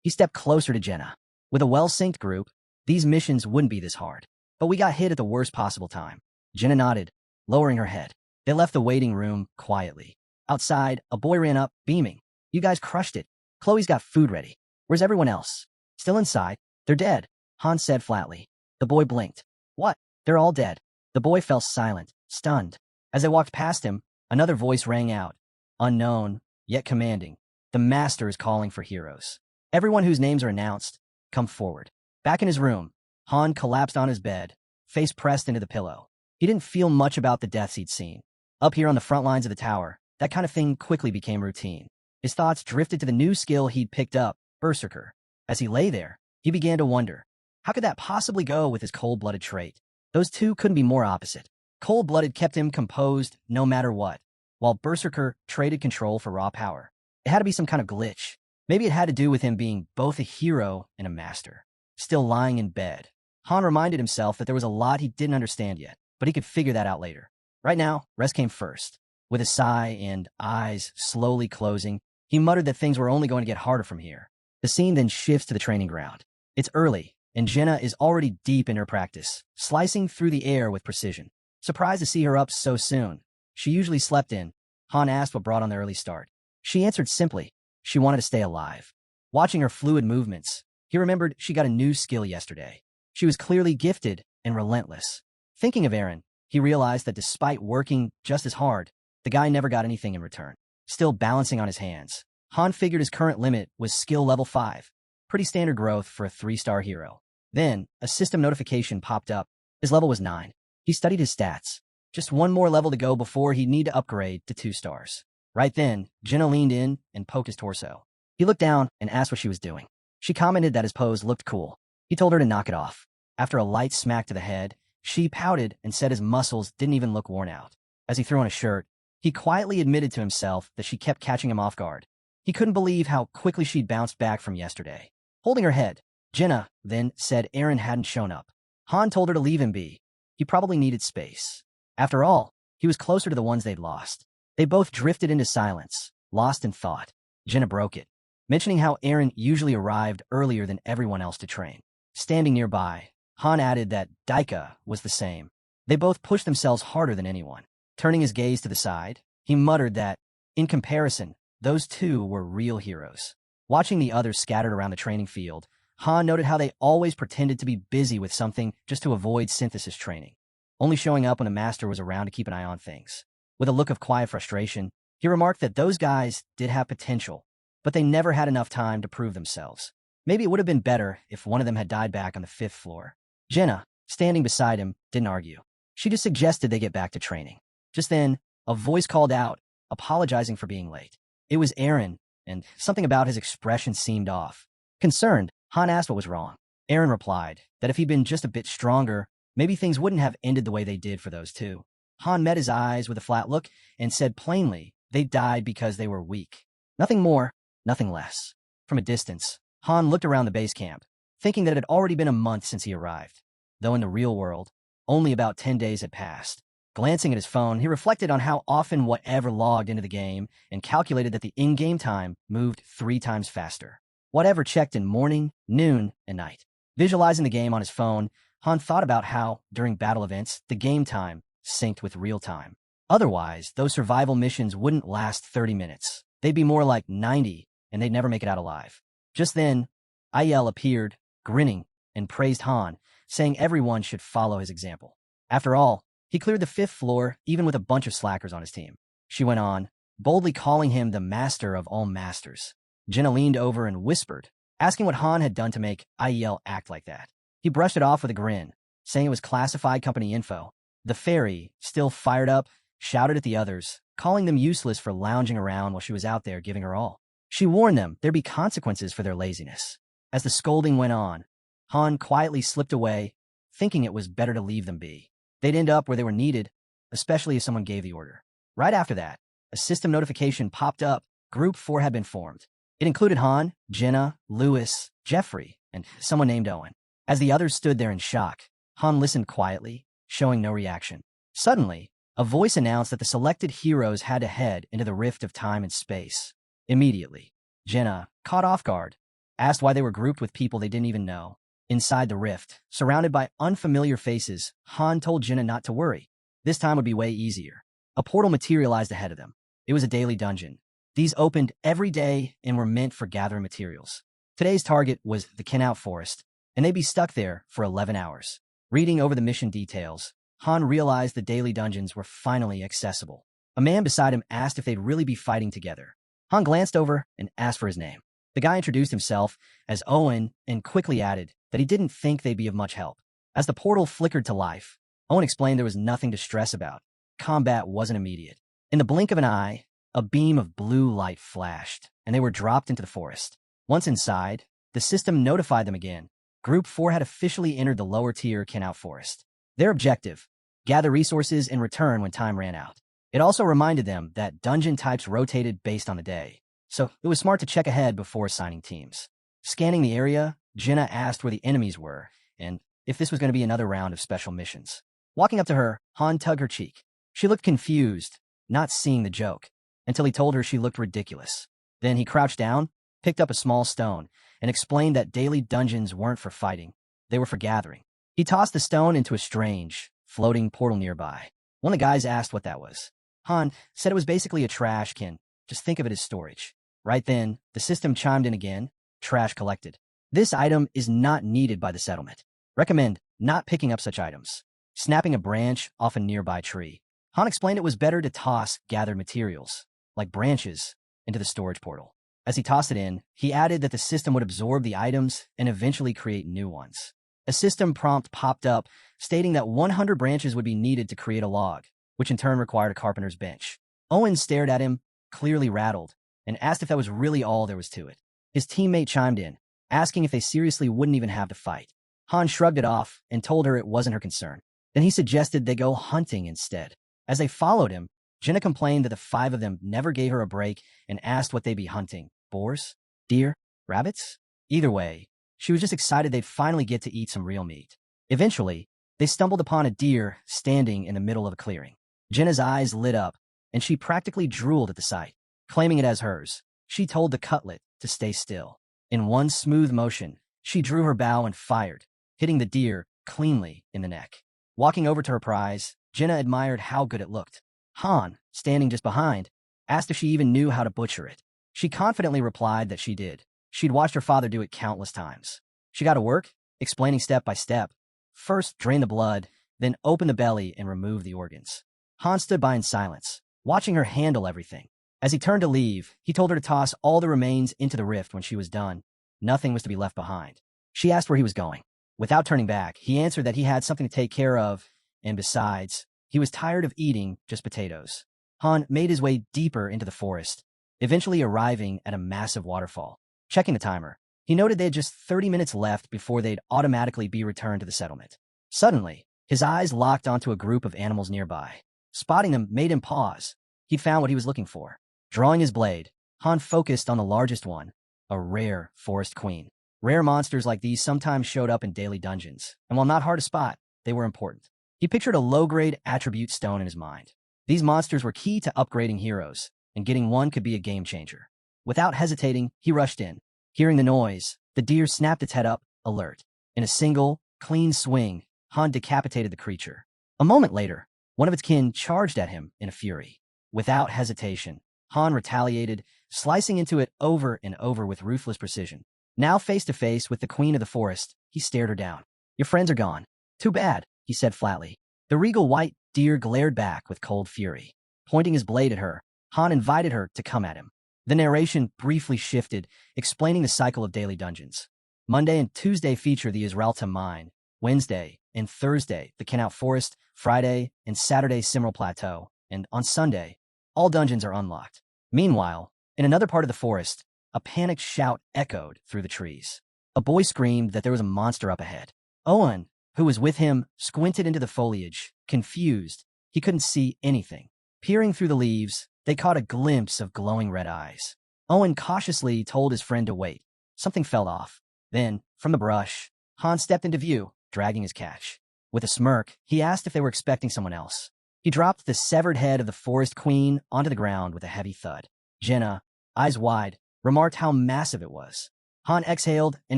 He stepped closer to Jenna. With a well-synced group, these missions wouldn't be this hard. But we got hit at the worst possible time. Jenna nodded, lowering her head. They left the waiting room quietly. Outside, a boy ran up, beaming. You guys crushed it. Chloe's got food ready. Where's everyone else? Still inside. They're dead, Han said flatly. The boy blinked. What? They're all dead. The boy fell silent, stunned. As they walked past him, another voice rang out. Unknown, yet commanding. The master is calling for heroes. Everyone whose names are announced, come forward. Back in his room, Han collapsed on his bed, face pressed into the pillow. He didn't feel much about the deaths he'd seen. Up here on the front lines of the tower, that kind of thing quickly became routine. His thoughts drifted to the new skill he'd picked up, Berserker. As he lay there, he began to wonder, how could that possibly go with his cold-blooded trait? Those two couldn't be more opposite. Cold-blooded kept him composed no matter what, while Berserker traded control for raw power. It had to be some kind of glitch. Maybe it had to do with him being both a hero and a master. Still lying in bed, Han reminded himself that there was a lot he didn't understand yet, but he could figure that out later. Right now, rest came first. With a sigh and eyes slowly closing, he muttered that things were only going to get harder from here. The scene then shifts to the training ground. It's early, and Jenna is already deep in her practice, slicing through the air with precision. Surprised to see her up so soon. She usually slept in. Han asked what brought on the early start. She answered simply, she wanted to stay alive. Watching her fluid movements, he remembered she got a new skill yesterday. She was clearly gifted and relentless. Thinking of Aaron, he realized that despite working just as hard, the guy never got anything in return. Still balancing on his hands, Han figured his current limit was skill level 5. Pretty standard growth for a 3-star hero. Then, a system notification popped up. His level was 9. He studied his stats. Just one more level to go before he'd need to upgrade to 2 stars. Right then, Jenna leaned in and poked his torso. He looked down and asked what she was doing. She commented that his pose looked cool. He told her to knock it off. After a light smack to the head, she pouted and said his muscles didn't even look worn out. As he threw on a shirt, he quietly admitted to himself that she kept catching him off guard. He couldn't believe how quickly she'd bounced back from yesterday. Holding her head, Jenna then said Aaron hadn't shown up. Han told her to leave him be. He probably needed space. After all, he was closer to the ones they'd lost. They both drifted into silence, lost in thought. Jenna broke it, mentioning how Aaron usually arrived earlier than everyone else to train. Standing nearby, Han added that Daika was the same. They both pushed themselves harder than anyone. Turning his gaze to the side, he muttered that, in comparison, those two were real heroes. Watching the others scattered around the training field, Han noted how they always pretended to be busy with something just to avoid synthesis training, only showing up when the master was around to keep an eye on things. With a look of quiet frustration, he remarked that those guys did have potential, but they never had enough time to prove themselves. Maybe it would have been better if one of them had died back on the 5th floor. Jenna, standing beside him, didn't argue. She just suggested they get back to training. Just then, a voice called out, apologizing for being late. It was Aaron, and something about his expression seemed off. Concerned, Han asked what was wrong. Aaron replied that if he'd been just a bit stronger, maybe things wouldn't have ended the way they did for those two. Han met his eyes with a flat look and said plainly they died because they were weak. Nothing more, nothing less. From a distance, Han looked around the base camp, thinking that it had already been a month since he arrived. Though in the real world, only about 10 days had passed. Glancing at his phone, he reflected on how often whatever logged into the game and calculated that the in-game time moved 3 times faster. Whatever checked in morning, noon, and night. Visualizing the game on his phone, Han thought about how, during battle events, the game time synced with real time. Otherwise, those survival missions wouldn't last 30 minutes. They'd be more like 90, and they'd never make it out alive. Just then, Aiel appeared, grinning, and praised Han, saying everyone should follow his example. After all, he cleared the 5th floor, even with a bunch of slackers on his team. She went on, boldly calling him the master of all masters. Jenna leaned over and whispered, asking what Han had done to make Aiel act like that. He brushed it off with a grin, saying it was classified company info. The fairy, still fired up, shouted at the others, calling them useless for lounging around while she was out there giving her all. She warned them there'd be consequences for their laziness. As the scolding went on, Han quietly slipped away, thinking it was better to leave them be. They'd end up where they were needed, especially if someone gave the order. Right after that, a system notification popped up. Group 4 had been formed. It included Han, Jenna, Lewis, Jeffrey, and someone named Owen. As the others stood there in shock, Han listened quietly, showing no reaction. Suddenly, a voice announced that the selected heroes had to head into the rift of time and space. Immediately, Jenna, caught off guard, asked why they were grouped with people they didn't even know. Inside the rift, surrounded by unfamiliar faces, Han told Jenna not to worry. This time would be way easier. A portal materialized ahead of them. It was a daily dungeon. These opened every day and were meant for gathering materials. Today's target was the Kenout Forest, and they'd be stuck there for 11 hours. Reading over the mission details, Han realized the daily dungeons were finally accessible. A man beside him asked if they'd really be fighting together. Han glanced over and asked for his name. The guy introduced himself as Owen and quickly added that he didn't think they'd be of much help. As the portal flickered to life, Owen explained there was nothing to stress about. Combat wasn't immediate. In the blink of an eye, a beam of blue light flashed, and they were dropped into the forest. Once inside, the system notified them again. Group 4 had officially entered the lower-tier Kenout Forest. Their objective: gather resources and return when time ran out. It also reminded them that dungeon types rotated based on the day, so it was smart to check ahead before assigning teams. Scanning the area, Jenna asked where the enemies were and if this was going to be another round of special missions. Walking up to her, Han tugged her cheek. She looked confused, not seeing the joke, until he told her she looked ridiculous. Then he crouched down, picked up a small stone, and explained that daily dungeons weren't for fighting. They were for gathering. He tossed the stone into a strange, floating portal nearby. One of the guys asked what that was. Han said it was basically a trash can. Just think of it as storage. Right then, the system chimed in again. Trash collected. This item is not needed by the settlement. Recommend not picking up such items. Snapping a branch off a nearby tree, Han explained it was better to toss gathered materials, like branches, into the storage portal. As he tossed it in, he added that the system would absorb the items and eventually create new ones. A system prompt popped up stating that 100 branches would be needed to create a log, which in turn required a carpenter's bench. Owen stared at him, clearly rattled, and asked if that was really all there was to it. His teammate chimed in, asking if they seriously wouldn't even have to fight. Han shrugged it off and told her it wasn't her concern. Then he suggested they go hunting instead. As they followed him, Jenna complained that the 5 of them never gave her a break and asked what they'd be hunting. Boars? Deer? Rabbits? Either way, she was just excited they'd finally get to eat some real meat. Eventually, they stumbled upon a deer standing in the middle of a clearing. Jenna's eyes lit up, and she practically drooled at the sight. Claiming it as hers, she told the cutlet to stay still. In one smooth motion, she drew her bow and fired, hitting the deer cleanly in the neck. Walking over to her prize, Jenna admired how good it looked. Han, standing just behind, asked if she even knew how to butcher it. She confidently replied that she did. She'd watched her father do it countless times. She got to work, explaining step by step. First, drain the blood, then open the belly and remove the organs. Han stood by in silence, watching her handle everything. As he turned to leave, he told her to toss all the remains into the rift when she was done. Nothing was to be left behind. She asked where he was going. Without turning back, he answered that he had something to take care of, and besides, he was tired of eating just potatoes. Han made his way deeper into the forest, eventually arriving at a massive waterfall. Checking the timer, he noted they had just 30 minutes left before they'd automatically be returned to the settlement. Suddenly, his eyes locked onto a group of animals nearby. Spotting them made him pause. He'd found what he was looking for. Drawing his blade, Han focused on the largest one, a rare forest queen. Rare monsters like these sometimes showed up in daily dungeons, and while not hard to spot, they were important. He pictured a low-grade attribute stone in his mind. These monsters were key to upgrading heroes, and getting one could be a game-changer. Without hesitating, he rushed in. Hearing the noise, the deer snapped its head up, alert. In a single, clean swing, Han decapitated the creature. A moment later, one of its kin charged at him in a fury. Without hesitation, Han retaliated, slicing into it over and over with ruthless precision. Now face to face with the queen of the forest, he stared her down. "Your friends are gone." "Too bad," he said flatly. The regal white deer glared back with cold fury. Pointing his blade at her, Han invited her to come at him. The narration briefly shifted, explaining the cycle of daily dungeons. Monday and Tuesday feature the Israelita Mine. Wednesday and Thursday, the Kenout Forest. Friday and Saturday, Simral Plateau. And on Sunday, all dungeons are unlocked. Meanwhile, in another part of the forest, a panicked shout echoed through the trees. A boy screamed that there was a monster up ahead. Owen, who was with him, squinted into the foliage, confused. He couldn't see anything. Peering through the leaves, they caught a glimpse of glowing red eyes. Owen cautiously told his friend to wait. Something fell off. Then, from the brush, Han stepped into view, dragging his catch. With a smirk, he asked if they were expecting someone else. He dropped the severed head of the forest queen onto the ground with a heavy thud. Jenna, eyes wide, remarked how massive it was. Han exhaled and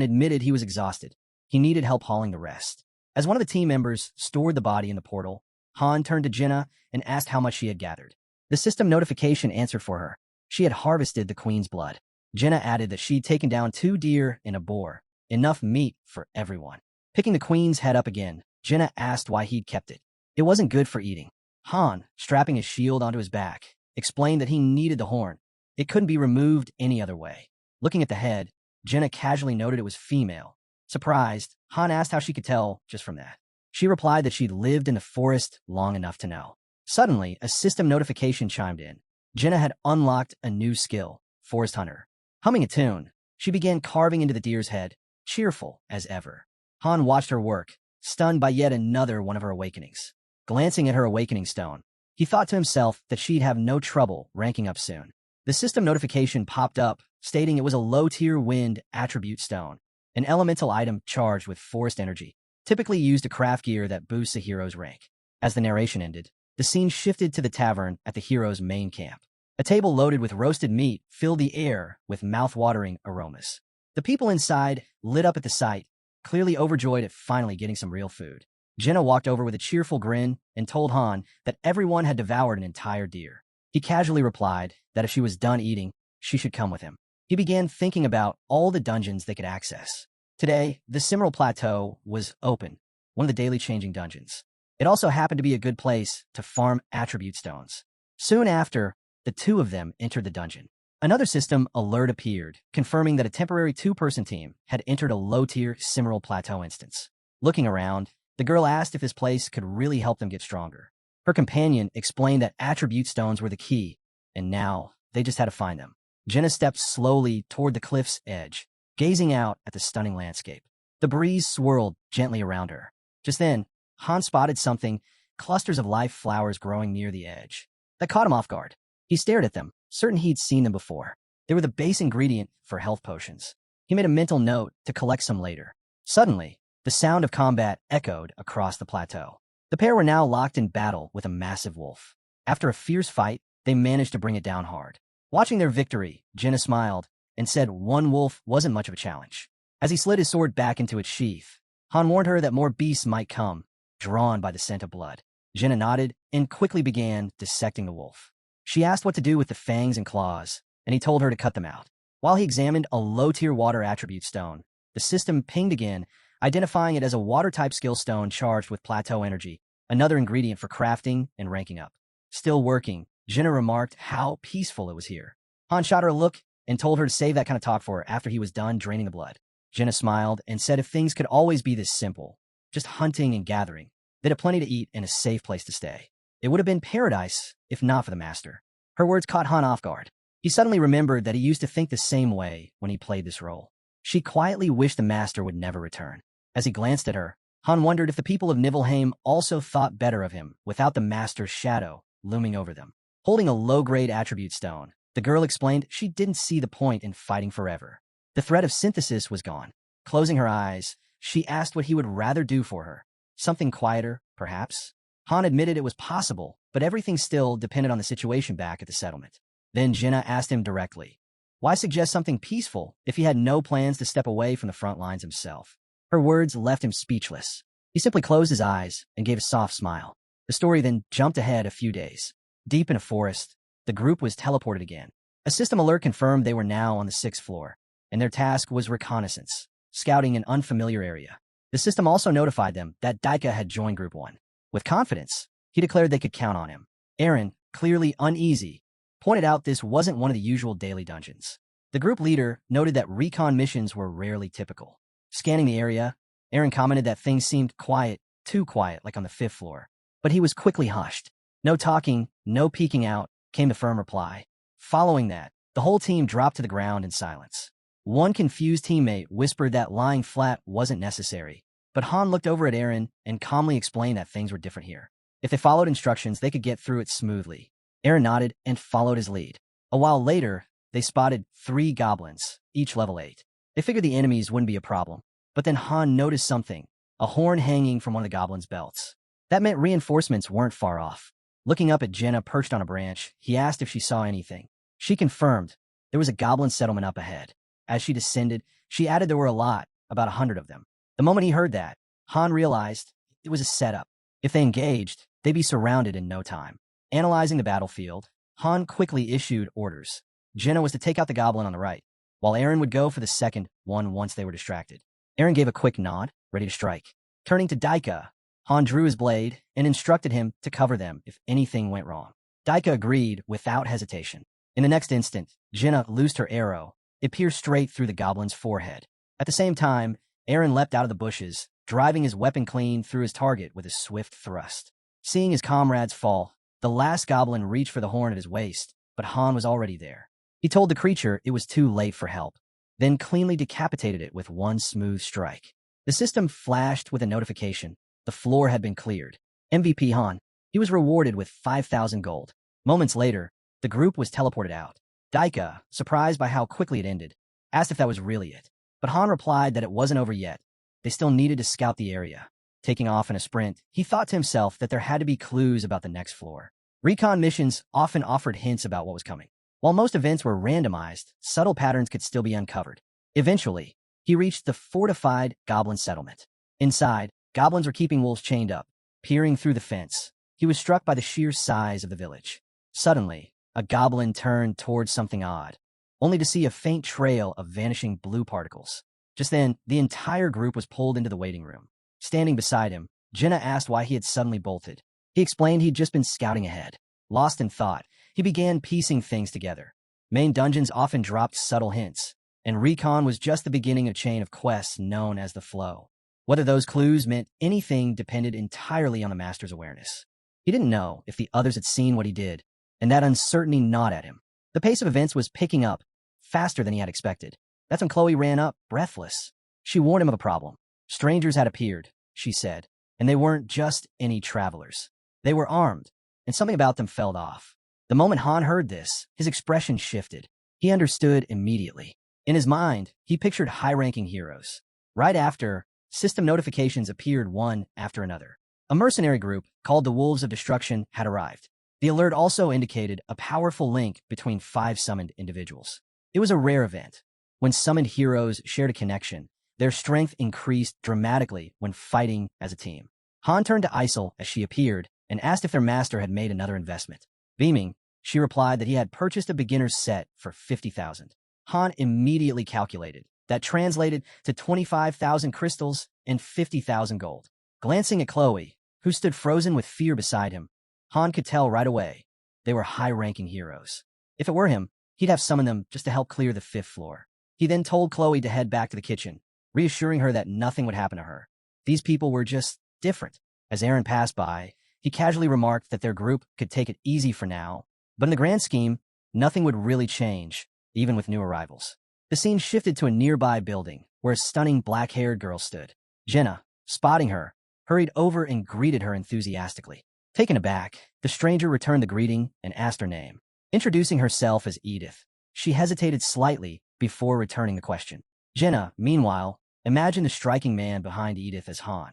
admitted he was exhausted. He needed help hauling the rest. As one of the team members stored the body in the portal, Han turned to Jenna and asked how much she had gathered. The system notification answered for her. She had harvested the queen's blood. Jenna added that she'd taken down 2 deer and a boar, enough meat for everyone. Picking the queen's head up again, Jenna asked why he'd kept it. It wasn't good for eating. Han, strapping his shield onto his back, explained that he needed the horn. It couldn't be removed any other way. Looking at the head, Jenna casually noted it was female. Surprised, Han asked how she could tell just from that. She replied that she'd lived in the forest long enough to know. Suddenly, a system notification chimed in. Jenna had unlocked a new skill, Forest Hunter. Humming a tune, she began carving into the deer's head, cheerful as ever. Han watched her work, stunned by yet another one of her awakenings. Glancing at her awakening stone, he thought to himself that she'd have no trouble ranking up soon. The system notification popped up, stating it was a low-tier wind attribute stone, an elemental item charged with forest energy, typically used to craft gear that boosts a hero's rank. As the narration ended, the scene shifted to the tavern at the hero's main camp. A table loaded with roasted meat filled the air with mouth-watering aromas. The people inside lit up at the sight, clearly overjoyed at finally getting some real food. Jenna walked over with a cheerful grin and told Han that everyone had devoured an entire deer. He casually replied that if she was done eating, she should come with him. He began thinking about all the dungeons they could access. Today, the Simral Plateau was open, one of the daily changing dungeons. It also happened to be a good place to farm attribute stones. Soon after, the two of them entered the dungeon. Another system alert appeared, confirming that a temporary 2-person team had entered a low-tier Simral Plateau instance. Looking around, the girl asked if this place could really help them get stronger. Her companion explained that attribute stones were the key, and now they just had to find them. Jenna stepped slowly toward the cliff's edge, gazing out at the stunning landscape. The breeze swirled gently around her. Just then, Han spotted something, clusters of live flowers growing near the edge. That caught him off guard. He stared at them, certain he'd seen them before. They were the base ingredient for health potions. He made a mental note to collect some later. Suddenly, the sound of combat echoed across the plateau. The pair were now locked in battle with a massive wolf. After a fierce fight, they managed to bring it down hard. Watching their victory, Jenna smiled and said one wolf wasn't much of a challenge. As he slid his sword back into its sheath, Han warned her that more beasts might come, drawn by the scent of blood. Jenna nodded and quickly began dissecting the wolf. She asked what to do with the fangs and claws, and he told her to cut them out. While he examined a low-tier water attribute stone, the system pinged again, identifying it as a water-type skill stone charged with plateau energy, another ingredient for crafting and ranking up. Still working, Jenna remarked how peaceful it was here. Han shot her a look and told her to save that kind of talk for her after he was done draining the blood. Jenna smiled and said if things could always be this simple, just hunting and gathering, they'd have plenty to eat and a safe place to stay. It would have been paradise if not for the master. Her words caught Han off guard. He suddenly remembered that he used to think the same way when he played this role. She quietly wished the master would never return. As he glanced at her, Han wondered if the people of Nibelheim also thought better of him without the master's shadow looming over them. Holding a low-grade attribute stone, the girl explained she didn't see the point in fighting forever. The threat of synthesis was gone. Closing her eyes, she asked what he would rather do for her. Something quieter, perhaps? Han admitted it was possible, but everything still depended on the situation back at the settlement. Then Jenna asked him directly, why suggest something peaceful if he had no plans to step away from the front lines himself? Her words left him speechless. He simply closed his eyes and gave a soft smile. The story then jumped ahead a few days. Deep in a forest, the group was teleported again. A system alert confirmed they were now on the 6th floor, and their task was reconnaissance, scouting an unfamiliar area. The system also notified them that Daika had joined Group 1. With confidence, he declared they could count on him. Aaron, clearly uneasy, pointed out this wasn't one of the usual daily dungeons. The group leader noted that recon missions were rarely typical. Scanning the area, Aaron commented that things seemed quiet, too quiet, like on the 5th floor. But he was quickly hushed. No talking, no peeking out, came the firm reply. Following that, the whole team dropped to the ground in silence. One confused teammate whispered that lying flat wasn't necessary, but Han looked over at Aaron and calmly explained that things were different here. If they followed instructions, they could get through it smoothly. Aaron nodded and followed his lead. A while later, they spotted 3 goblins, each level 8. They figured the enemies wouldn't be a problem, but then Han noticed something, a horn hanging from one of the goblins' belts. That meant reinforcements weren't far off. Looking up at Jenna perched on a branch, he asked if she saw anything. She confirmed there was a goblin settlement up ahead. As she descended, she added there were a lot, about 100 of them. The moment he heard that, Han realized it was a setup. If they engaged, they'd be surrounded in no time. Analyzing the battlefield, Han quickly issued orders. Jenna was to take out the goblin on the right, while Aaron would go for the second one once they were distracted. Aaron gave a quick nod, ready to strike. Turning to Daika, Han drew his blade and instructed him to cover them if anything went wrong. Daika agreed without hesitation. In the next instant, Jenna loosed her arrow. It pierced straight through the goblin's forehead. At the same time, Aaron leapt out of the bushes, driving his weapon clean through his target with a swift thrust. Seeing his comrades fall, the last goblin reached for the horn at his waist, but Han was already there. He told the creature it was too late for help, then cleanly decapitated it with one smooth strike. The system flashed with a notification. The floor had been cleared. MVP Han. He was rewarded with 5,000 gold. Moments later, the group was teleported out. Daika, surprised by how quickly it ended, asked if that was really it. But Han replied that it wasn't over yet. They still needed to scout the area. Taking off in a sprint, he thought to himself that there had to be clues about the next floor. Recon missions often offered hints about what was coming. While most events were randomized, subtle patterns could still be uncovered. Eventually, he reached the fortified goblin settlement. Inside, goblins were keeping wolves chained up. Peering through the fence, he was struck by the sheer size of the village. Suddenly, a goblin turned towards something odd, only to see a faint trail of vanishing blue particles. Just then, the entire group was pulled into the waiting room. Standing beside him, Jenna asked why he had suddenly bolted. He explained he'd just been scouting ahead. Lost in thought, he began piecing things together. Main dungeons often dropped subtle hints, and recon was just the beginning of a chain of quests known as the Flow. Whether those clues meant anything depended entirely on the master's awareness. He didn't know if the others had seen what he did, and that uncertainty gnawed at him. The pace of events was picking up, faster than he had expected. That's when Chloe ran up, breathless. She warned him of a problem. Strangers had appeared, she said, and they weren't just any travelers. They were armed, and something about them felt off. The moment Han heard this, his expression shifted. He understood immediately. In his mind, he pictured high-ranking heroes. Right after, system notifications appeared one after another. A mercenary group, called the Wolves of Destruction, had arrived. The alert also indicated a powerful link between 5 summoned individuals. It was a rare event. When summoned heroes shared a connection, their strength increased dramatically when fighting as a team. Han turned to Isel as she appeared and asked if their master had made another investment. Beaming, she replied that he had purchased a beginner's set for 50,000. Han immediately calculated. That translated to 25,000 crystals and 50,000 gold. Glancing at Chloe, who stood frozen with fear beside him, Han could tell right away they were high-ranking heroes. If it were him, he'd have summoned them just to help clear the 5th floor. He then told Chloe to head back to the kitchen, reassuring her that nothing would happen to her. These people were just different. As Aaron passed by, he casually remarked that their group could take it easy for now, but in the grand scheme, nothing would really change, even with new arrivals. The scene shifted to a nearby building, where a stunning black-haired girl stood. Jenna, spotting her, hurried over and greeted her enthusiastically. Taken aback, the stranger returned the greeting and asked her name. Introducing herself as Edith, she hesitated slightly before returning the question. Jenna, meanwhile, imagined the striking man behind Edith as Han.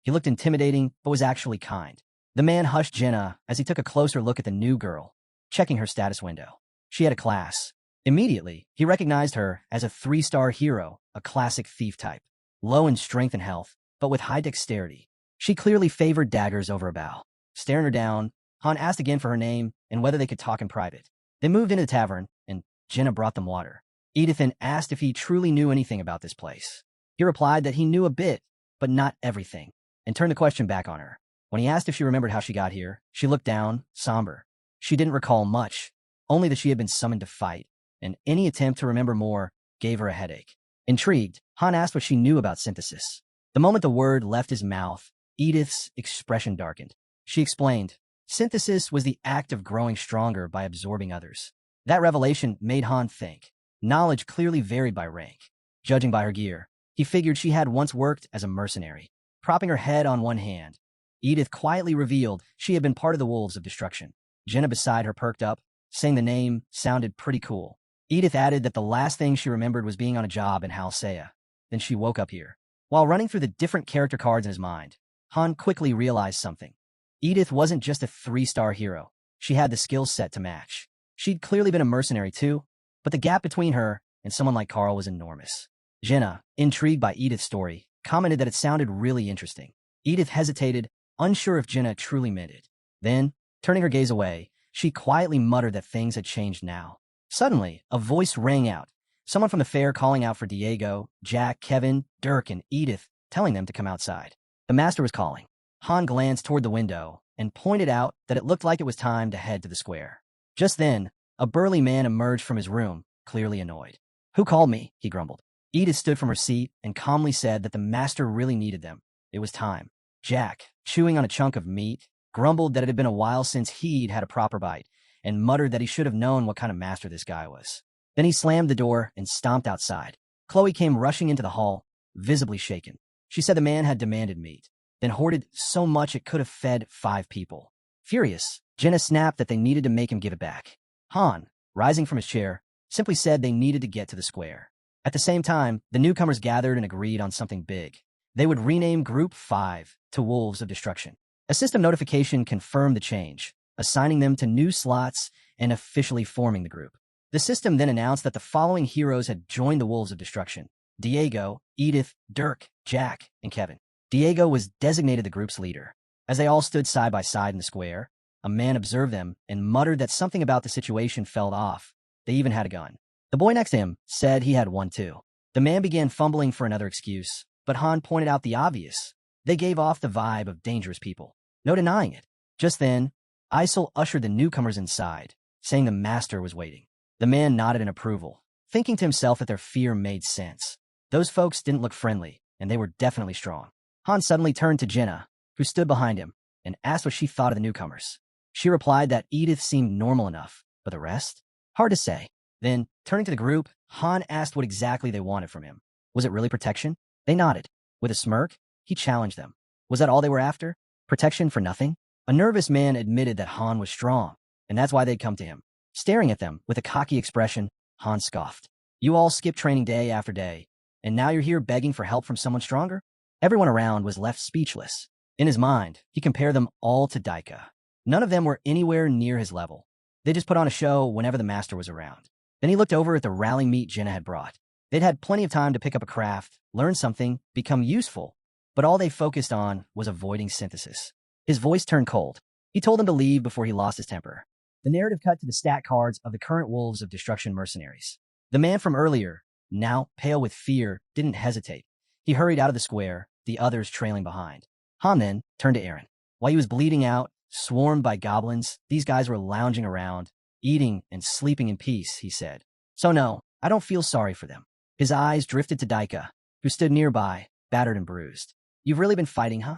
He looked intimidating, but was actually kind. The man hushed Jenna as he took a closer look at the new girl, checking her status window. She had a class. Immediately, he recognized her as a 3-star hero, a classic thief type. Low in strength and health, but with high dexterity. She clearly favored daggers over a bow. Staring her down, Han asked again for her name and whether they could talk in private. They moved into the tavern, and Jenna brought them water. Edith then asked if he truly knew anything about this place. He replied that he knew a bit, but not everything, and turned the question back on her. When he asked if she remembered how she got here, she looked down, somber. She didn't recall much, only that she had been summoned to fight, and any attempt to remember more gave her a headache. Intrigued, Han asked what she knew about synthesis. The moment the word left his mouth, Edith's expression darkened. She explained, synthesis was the act of growing stronger by absorbing others. That revelation made Han think. Knowledge clearly varied by rank. Judging by her gear, he figured she had once worked as a mercenary. Propping her head on one hand, Edith quietly revealed she had been part of the Wolves of Destruction. Jenna beside her perked up, saying the name sounded pretty cool. Edith added that the last thing she remembered was being on a job in Halsea. Then she woke up here. While running through the different character cards in his mind, Han quickly realized something. Edith wasn't just a 3-star hero. She had the skill set to match. She'd clearly been a mercenary too, but the gap between her and someone like Carl was enormous. Jenna, intrigued by Edith's story, commented that it sounded really interesting. Edith hesitated, unsure if Jenna truly meant it. Then, turning her gaze away, she quietly muttered that things had changed now. Suddenly, a voice rang out, someone from the fair calling out for Diego, Jack, Kevin, Dirk, and Edith, telling them to come outside. The master was calling. Han glanced toward the window and pointed out that it looked like it was time to head to the square. Just then, a burly man emerged from his room, clearly annoyed. "Who called me?" he grumbled. Edith stood from her seat and calmly said that the master really needed them. It was time. Jack, chewing on a chunk of meat, grumbled that it had been a while since he'd had a proper bite, and muttered that he should have known what kind of master this guy was. Then he slammed the door and stomped outside. Chloe came rushing into the hall, visibly shaken. She said the man had demanded meat, then hoarded so much it could have fed 5 people. Furious, Jenna snapped that they needed to make him give it back. Han, rising from his chair, simply said they needed to get to the square. At the same time, the newcomers gathered and agreed on something big. They would rename Group 5 to Wolves of Destruction. A system notification confirmed the change, assigning them to new slots and officially forming the group. The system then announced that the following heroes had joined the Wolves of Destruction: Diego, Edith, Dirk, Jack, and Kevin. Diego was designated the group's leader. As they all stood side by side in the square, a man observed them and muttered that something about the situation felt off. They even had a gun. The boy next to him said he had one too. The man began fumbling for another excuse, but Han pointed out the obvious. They gave off the vibe of dangerous people. No denying it. Just then, Isel ushered the newcomers inside, saying the master was waiting. The man nodded in approval, thinking to himself that their fear made sense. Those folks didn't look friendly, and they were definitely strong. Han suddenly turned to Jenna, who stood behind him, and asked what she thought of the newcomers. She replied that Edith seemed normal enough, but the rest? Hard to say. Then, turning to the group, Han asked what exactly they wanted from him. Was it really protection? They nodded. With a smirk, he challenged them. Was that all they were after? Protection for nothing? A nervous man admitted that Han was strong, and that's why they'd come to him. Staring at them with a cocky expression, Han scoffed. You all skip training day after day, and now you're here begging for help from someone stronger? Everyone around was left speechless. In his mind, he compared them all to Daika. None of them were anywhere near his level. They just put on a show whenever the master was around. Then he looked over at the rallying meat Jenna had brought. They'd had plenty of time to pick up a craft, learn something, become useful, but all they focused on was avoiding synthesis. His voice turned cold. He told them to leave before he lost his temper. The narrative cut to the stat cards of the current Wolves of Destruction mercenaries. The man from earlier, now pale with fear, didn't hesitate. He hurried out of the square, the others trailing behind. Han then turned to Aaron. While he was bleeding out, swarmed by goblins, these guys were lounging around, eating and sleeping in peace, he said. So no, I don't feel sorry for them. His eyes drifted to Daika, who stood nearby, battered and bruised. You've really been fighting, huh?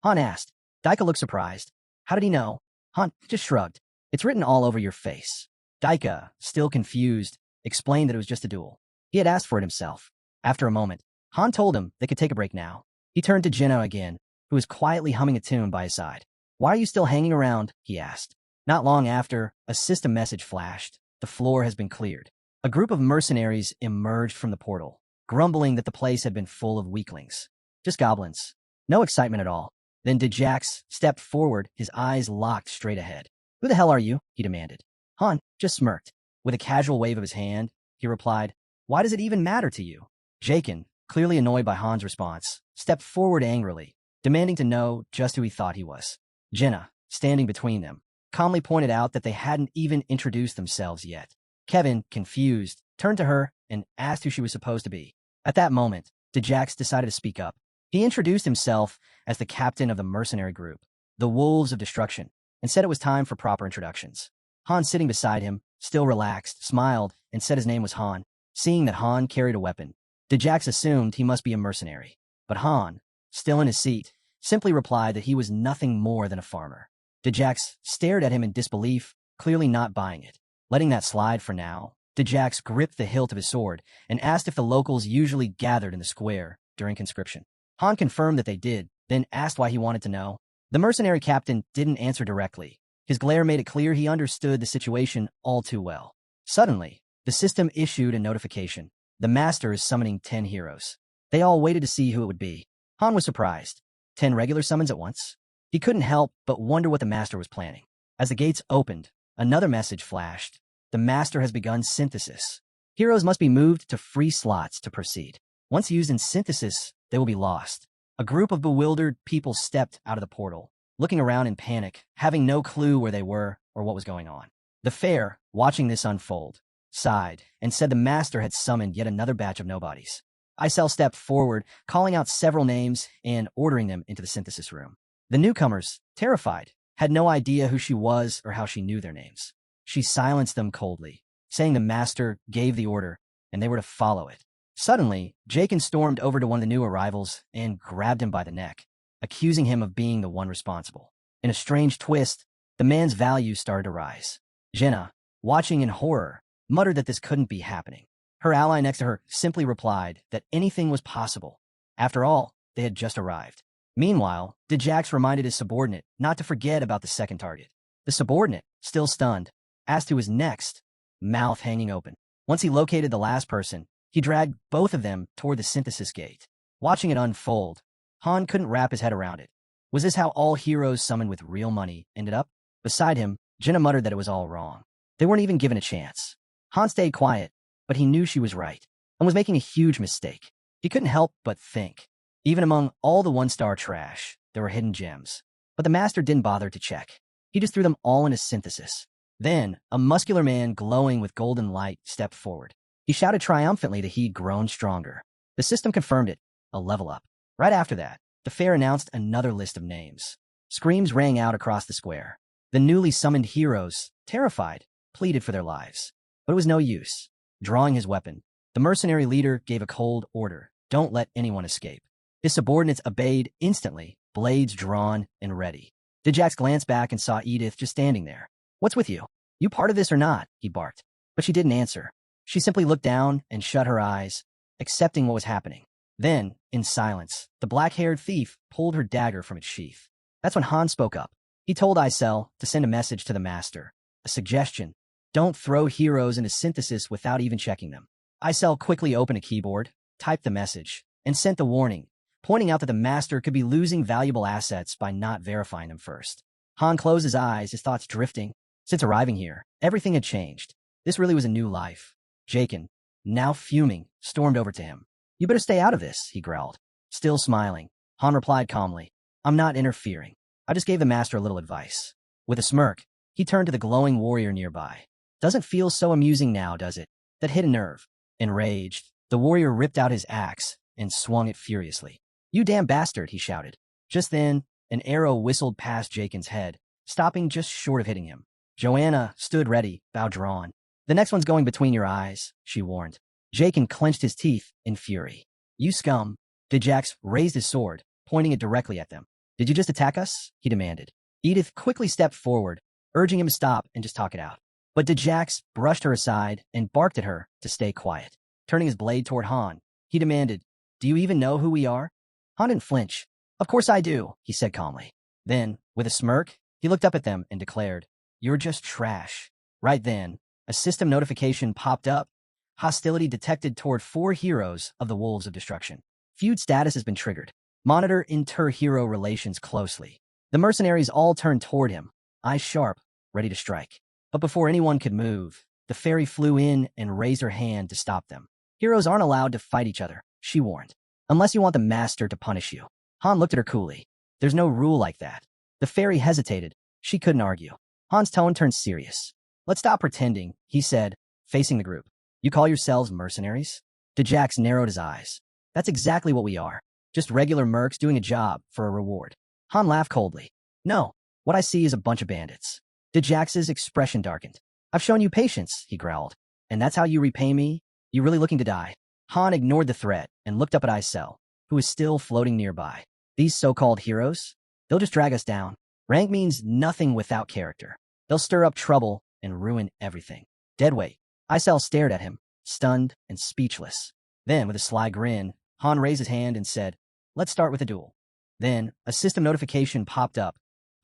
Han asked. Daika looked surprised. How did he know? Han just shrugged. It's written all over your face. Daika, still confused, explained that it was just a duel. He had asked for it himself. After a moment, Han told him they could take a break now. He turned to Jenna again, who was quietly humming a tune by his side. Why are you still hanging around? He asked. Not long after, a system message flashed. The floor has been cleared. A group of mercenaries emerged from the portal, grumbling that the place had been full of weaklings. Just goblins. No excitement at all. Then Djax stepped forward, his eyes locked straight ahead. Who the hell are you? He demanded. Han just smirked. With a casual wave of his hand, he replied, Why does it even matter to you? Jakin, clearly annoyed by Han's response, stepped forward angrily, demanding to know just who he thought he was. Jenna, standing between them, calmly pointed out that they hadn't even introduced themselves yet. Kevin, confused, turned to her and asked who she was supposed to be. At that moment, Djax decided to speak up. He introduced himself as the captain of the mercenary group, the Wolves of Destruction, and said it was time for proper introductions. Han, sitting beside him, still relaxed, smiled, and said his name was Han. Seeing that Han carried a weapon, Djax assumed he must be a mercenary. But Han, still in his seat, simply replied that he was nothing more than a farmer. Djax stared at him in disbelief, clearly not buying it. Letting that slide for now, Djax gripped the hilt of his sword and asked if the locals usually gathered in the square during conscription. Han confirmed that they did, then asked why he wanted to know. The mercenary captain didn't answer directly. His glare made it clear he understood the situation all too well. Suddenly, the system issued a notification. The master is summoning 10 heroes. They all waited to see who it would be. Han was surprised. 10 regular summons at once? He couldn't help but wonder what the master was planning. As the gates opened, another message flashed. The master has begun synthesis. Heroes must be moved to free slots to proceed. Once used in synthesis, they will be lost. A group of bewildered people stepped out of the portal, looking around in panic, having no clue where they were or what was going on. The fair, watching this unfold, sighed and said the master had summoned yet another batch of nobodies. Isel stepped forward, calling out several names and ordering them into the synthesis room. The newcomers, terrified, had no idea who she was or how she knew their names. She silenced them coldly, saying the master gave the order and they were to follow it. Suddenly, Jakin stormed over to one of the new arrivals and grabbed him by the neck, accusing him of being the one responsible. In a strange twist, the man's value started to rise. Jenna, watching in horror, muttered that this couldn't be happening. Her ally next to her simply replied that anything was possible. After all, they had just arrived. Meanwhile, Djax reminded his subordinate not to forget about the second target. The subordinate, still stunned, asked who was next, mouth hanging open. Once he located the last person, he dragged both of them toward the synthesis gate. Watching it unfold, Han couldn't wrap his head around it. Was this how all heroes summoned with real money ended up? Beside him, Jenna muttered that it was all wrong. They weren't even given a chance. Han stayed quiet, but he knew she was right, and was making a huge mistake. He couldn't help but think. Even among all the one-star trash, there were hidden gems. But the master didn't bother to check. He just threw them all into synthesis. Then, a muscular man glowing with golden light stepped forward. He shouted triumphantly that he'd grown stronger. The system confirmed it, a level up. Right after that, the fair announced another list of names. Screams rang out across the square. The newly summoned heroes, terrified, pleaded for their lives. But it was no use. Drawing his weapon, the mercenary leader gave a cold order. Don't let anyone escape. His subordinates obeyed instantly, blades drawn and ready. Djax glanced back and saw Edith just standing there. What's with you? You part of this or not? He barked. But she didn't answer. She simply looked down and shut her eyes, accepting what was happening. Then, in silence, the black-haired thief pulled her dagger from its sheath. That's when Han spoke up. He told Isel to send a message to the master. A suggestion. Don't throw heroes into synthesis without even checking them. Isel quickly opened a keyboard, typed the message, and sent the warning, pointing out that the master could be losing valuable assets by not verifying them first. Han closed his eyes, his thoughts drifting. Since arriving here, everything had changed. This really was a new life. Jakin, now fuming, stormed over to him. You better stay out of this, he growled. Still smiling, Han replied calmly, I'm not interfering. I just gave the master a little advice. With a smirk, he turned to the glowing warrior nearby. Doesn't feel so amusing now, does it? That hit a nerve. Enraged, the warrior ripped out his axe and swung it furiously. You damn bastard, he shouted. Just then, an arrow whistled past Jakin's head, stopping just short of hitting him. Joanna stood ready, bow drawn. The next one's going between your eyes, she warned. Jakin clenched his teeth in fury. You scum. Djax raised his sword, pointing it directly at them. Did you just attack us? He demanded. Edith quickly stepped forward, urging him to stop and just talk it out. But Djax brushed her aside and barked at her to stay quiet. Turning his blade toward Han, he demanded, Do you even know who we are? Han didn't flinch. Of course I do, he said calmly. Then, with a smirk, he looked up at them and declared, You're just trash. Right then, a system notification popped up. Hostility detected toward 4 heroes of the Wolves of Destruction. Feud status has been triggered. Monitor inter-hero relations closely. The mercenaries all turned toward him, eyes sharp, ready to strike. But before anyone could move, the fairy flew in and raised her hand to stop them. Heroes aren't allowed to fight each other, she warned. Unless you want the master to punish you. Han looked at her coolly. There's no rule like that. The fairy hesitated. She couldn't argue. Han's tone turned serious. Let's stop pretending, he said, facing the group. You call yourselves mercenaries? Djax narrowed his eyes. That's exactly what we are. Just regular mercs doing a job for a reward. Han laughed coldly. No, what I see is a bunch of bandits. Djax's expression darkened. I've shown you patience, he growled. And that's how you repay me? You really looking to die? Han ignored the threat and looked up at Isel, who was still floating nearby. These so-called heroes? They'll just drag us down. Rank means nothing without character. They'll stir up trouble and ruin everything. Deadweight. Isel stared at him, stunned and speechless. Then, with a sly grin, Han raised his hand and said, let's start with a duel. Then, a system notification popped up.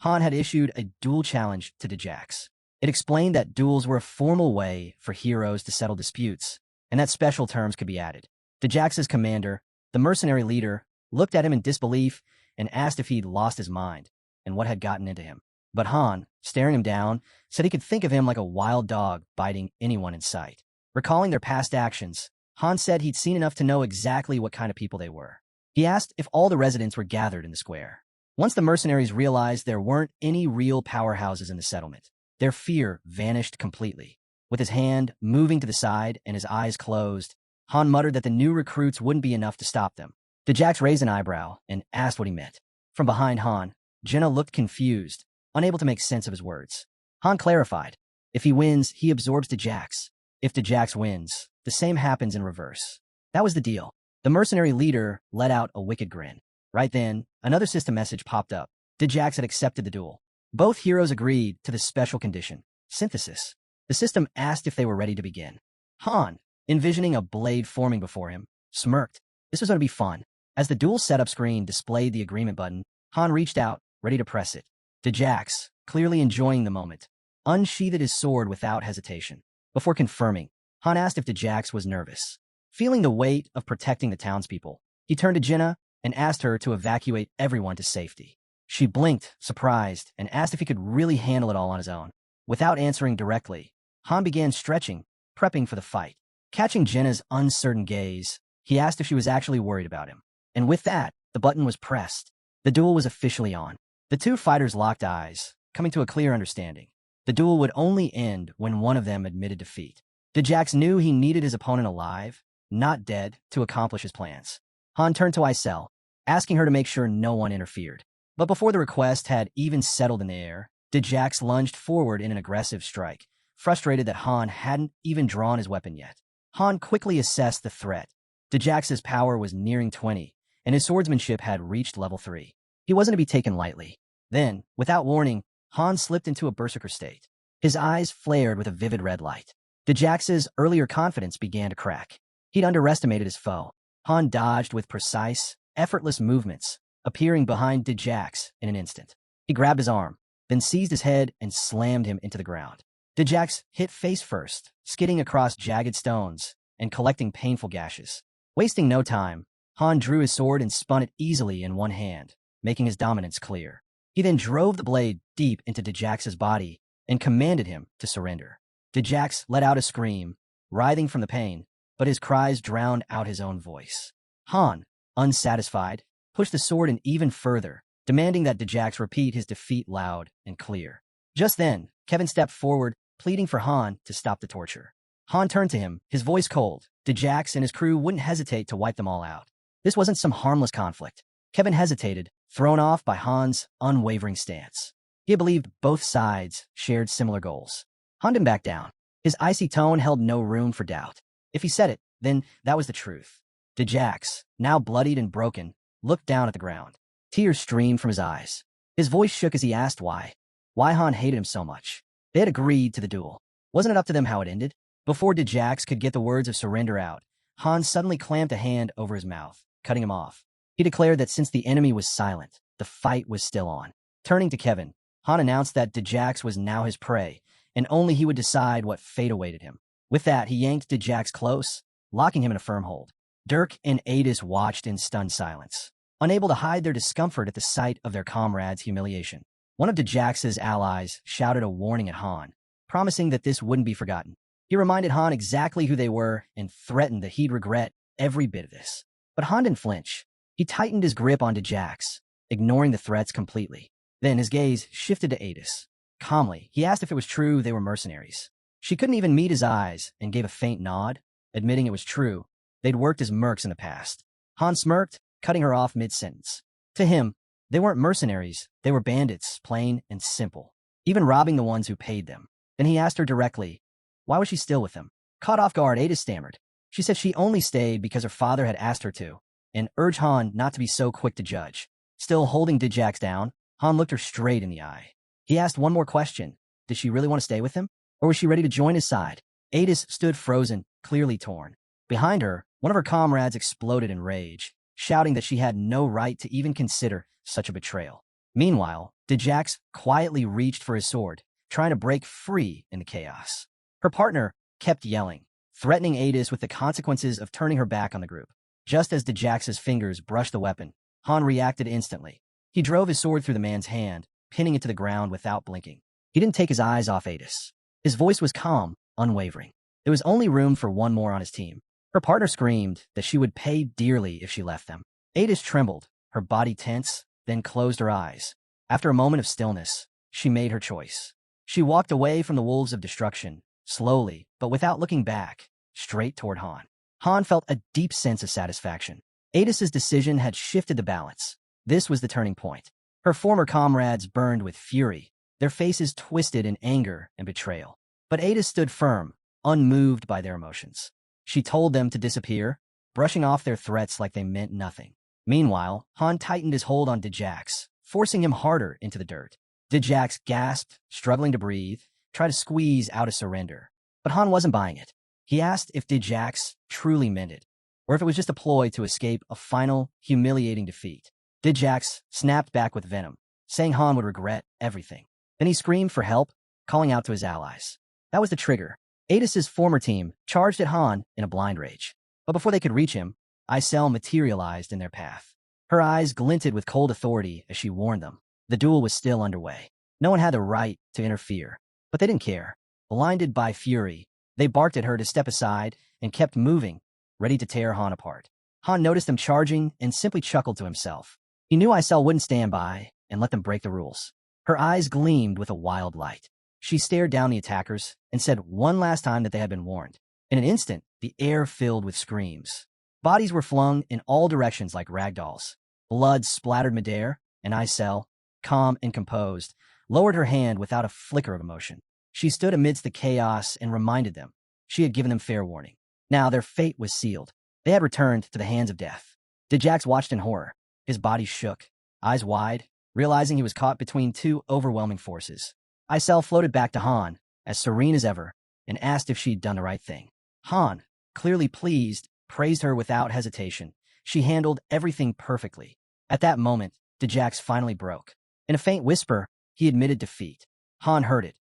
Han had issued a duel challenge to Djax. It explained that duels were a formal way for heroes to settle disputes, and that special terms could be added. Djax's commander, the mercenary leader, looked at him in disbelief and asked if he'd lost his mind and what had gotten into him. But Han, staring him down, said he could think of him like a wild dog biting anyone in sight. Recalling their past actions, Han said he'd seen enough to know exactly what kind of people they were. He asked if all the residents were gathered in the square. Once the mercenaries realized there weren't any real powerhouses in the settlement, their fear vanished completely. With his hand moving to the side and his eyes closed, Han muttered that the new recruits wouldn't be enough to stop them. Djax raised an eyebrow and asked what he meant. From behind Han, Jenna looked confused, unable to make sense of his words. Han clarified. If he wins, he absorbs Djax. If Djax wins, the same happens in reverse. That was the deal. The mercenary leader let out a wicked grin. Right then, another system message popped up. Djax had accepted the duel. Both heroes agreed to the special condition, synthesis. The system asked if they were ready to begin. Han, envisioning a blade forming before him, smirked. This was going to be fun. As the duel setup screen displayed the agreement button, Han reached out, ready to press it. Djax, clearly enjoying the moment, unsheathed his sword without hesitation. Before confirming, Han asked if Djax was nervous. Feeling the weight of protecting the townspeople, he turned to Jenna and asked her to evacuate everyone to safety. She blinked, surprised, and asked if he could really handle it all on his own. Without answering directly, Han began stretching, prepping for the fight. Catching Jenna's uncertain gaze, he asked if she was actually worried about him. And with that, the button was pressed. The duel was officially on. The two fighters locked eyes, coming to a clear understanding. The duel would only end when one of them admitted defeat. Djax knew he needed his opponent alive, not dead, to accomplish his plans. Han turned to Isel, asking her to make sure no one interfered. But before the request had even settled in the air, Djax lunged forward in an aggressive strike, frustrated that Han hadn't even drawn his weapon yet. Han quickly assessed the threat. Djax's power was nearing 20, and his swordsmanship had reached level 3. He wasn't to be taken lightly. Then, without warning, Han slipped into a berserker state. His eyes flared with a vivid red light. Djax's earlier confidence began to crack. He'd underestimated his foe. Han dodged with precise, effortless movements, appearing behind Djax in an instant. He grabbed his arm, then seized his head and slammed him into the ground. Djax hit face first, skidding across jagged stones and collecting painful gashes. Wasting no time, Han drew his sword and spun it easily in one hand, making his dominance clear. He then drove the blade deep into Djax's body and commanded him to surrender. Djax let out a scream, writhing from the pain, but his cries drowned out his own voice. Han, unsatisfied, pushed the sword in even further, demanding that Djax repeat his defeat loud and clear. Just then, Kevin stepped forward, pleading for Han to stop the torture. Han turned to him, his voice cold. Djax and his crew wouldn't hesitate to wipe them all out. This wasn't some harmless conflict. Kevin hesitated, thrown off by Han's unwavering stance. He believed both sides shared similar goals. Han didn't back down. His icy tone held no room for doubt. If he said it, then that was the truth. Djax, now bloodied and broken, looked down at the ground. Tears streamed from his eyes. His voice shook as he asked why. Why Han hated him so much. They had agreed to the duel. Wasn't it up to them how it ended? Before Djax could get the words of surrender out, Han suddenly clamped a hand over his mouth, cutting him off. He declared that since the enemy was silent, the fight was still on. Turning to Kevin, Han announced that Djax was now his prey, and only he would decide what fate awaited him. With that, he yanked Djax close, locking him in a firm hold. Dirk and Adis watched in stunned silence. unable to hide their discomfort at the sight of their comrades' humiliation. One of Djax's allies shouted a warning at Han, promising that this wouldn't be forgotten. He reminded Han exactly who they were and threatened that he'd regret every bit of this. But Han didn't flinch. He tightened his grip on Djax, ignoring the threats completely. Then his gaze shifted to Adis. Calmly, he asked if it was true they were mercenaries. She couldn't even meet his eyes and gave a faint nod, admitting it was true. They'd worked as mercs in the past. Han smirked, cutting her off mid-sentence. To him, they weren't mercenaries, they were bandits, plain and simple, even robbing the ones who paid them. Then he asked her directly, why was she still with them? Caught off guard, Adis stammered. She said she only stayed because her father had asked her to, and urged Han not to be so quick to judge. Still holding Djax down, Han looked her straight in the eye. He asked one more question. Did she really want to stay with him? Or was she ready to join his side? Adis stood frozen, clearly torn. Behind her, one of her comrades exploded in rage, shouting that she had no right to even consider such a betrayal. Meanwhile, Djax quietly reached for his sword, trying to break free in the chaos. Her partner kept yelling, threatening Adis with the consequences of turning her back on the group. Just as Djax's fingers brushed the weapon, Han reacted instantly. He drove his sword through the man's hand, pinning it to the ground without blinking. He didn't take his eyes off Adis. His voice was calm, unwavering. There was only room for one more on his team. Her partner screamed that she would pay dearly if she left them. Adis trembled, her body tense, then closed her eyes. After a moment of stillness, she made her choice. She walked away from the wolves of destruction, slowly, but without looking back, straight toward Han. Han felt a deep sense of satisfaction. Adis's decision had shifted the balance. This was the turning point. Her former comrades burned with fury, their faces twisted in anger and betrayal. But Adis stood firm, unmoved by their emotions. She told them to disappear, brushing off their threats like they meant nothing. Meanwhile, Han tightened his hold on Djax, forcing him harder into the dirt. Djax gasped, struggling to breathe, tried to squeeze out a surrender. But Han wasn't buying it. He asked if Djax truly meant it, or if it was just a ploy to escape a final, humiliating defeat. Djax snapped back with venom, saying Han would regret everything. Then he screamed for help, calling out to his allies. That was the trigger. Adis's former team charged at Han in a blind rage. But before they could reach him, Isel materialized in their path. Her eyes glinted with cold authority as she warned them. The duel was still underway. No one had the right to interfere, but they didn't care. Blinded by fury, they barked at her to step aside and kept moving, ready to tear Han apart. Han noticed them charging and simply chuckled to himself. He knew Isel wouldn't stand by and let them break the rules. Her eyes gleamed with a wild light. She stared down the attackers and said one last time that they had been warned. In an instant, the air filled with screams. Bodies were flung in all directions like ragdolls. Blood splattered midair, and Isel, calm and composed, lowered her hand without a flicker of emotion. She stood amidst the chaos and reminded them she had given them fair warning. Now their fate was sealed. They had returned to the hands of death. Djax watched in horror. His body shook, eyes wide, realizing he was caught between two overwhelming forces. Isel floated back to Han, as serene as ever, and asked if she'd done the right thing. Han, clearly pleased, praised her without hesitation. She handled everything perfectly. At that moment, Djax finally broke. In a faint whisper, he admitted defeat. Han heard it,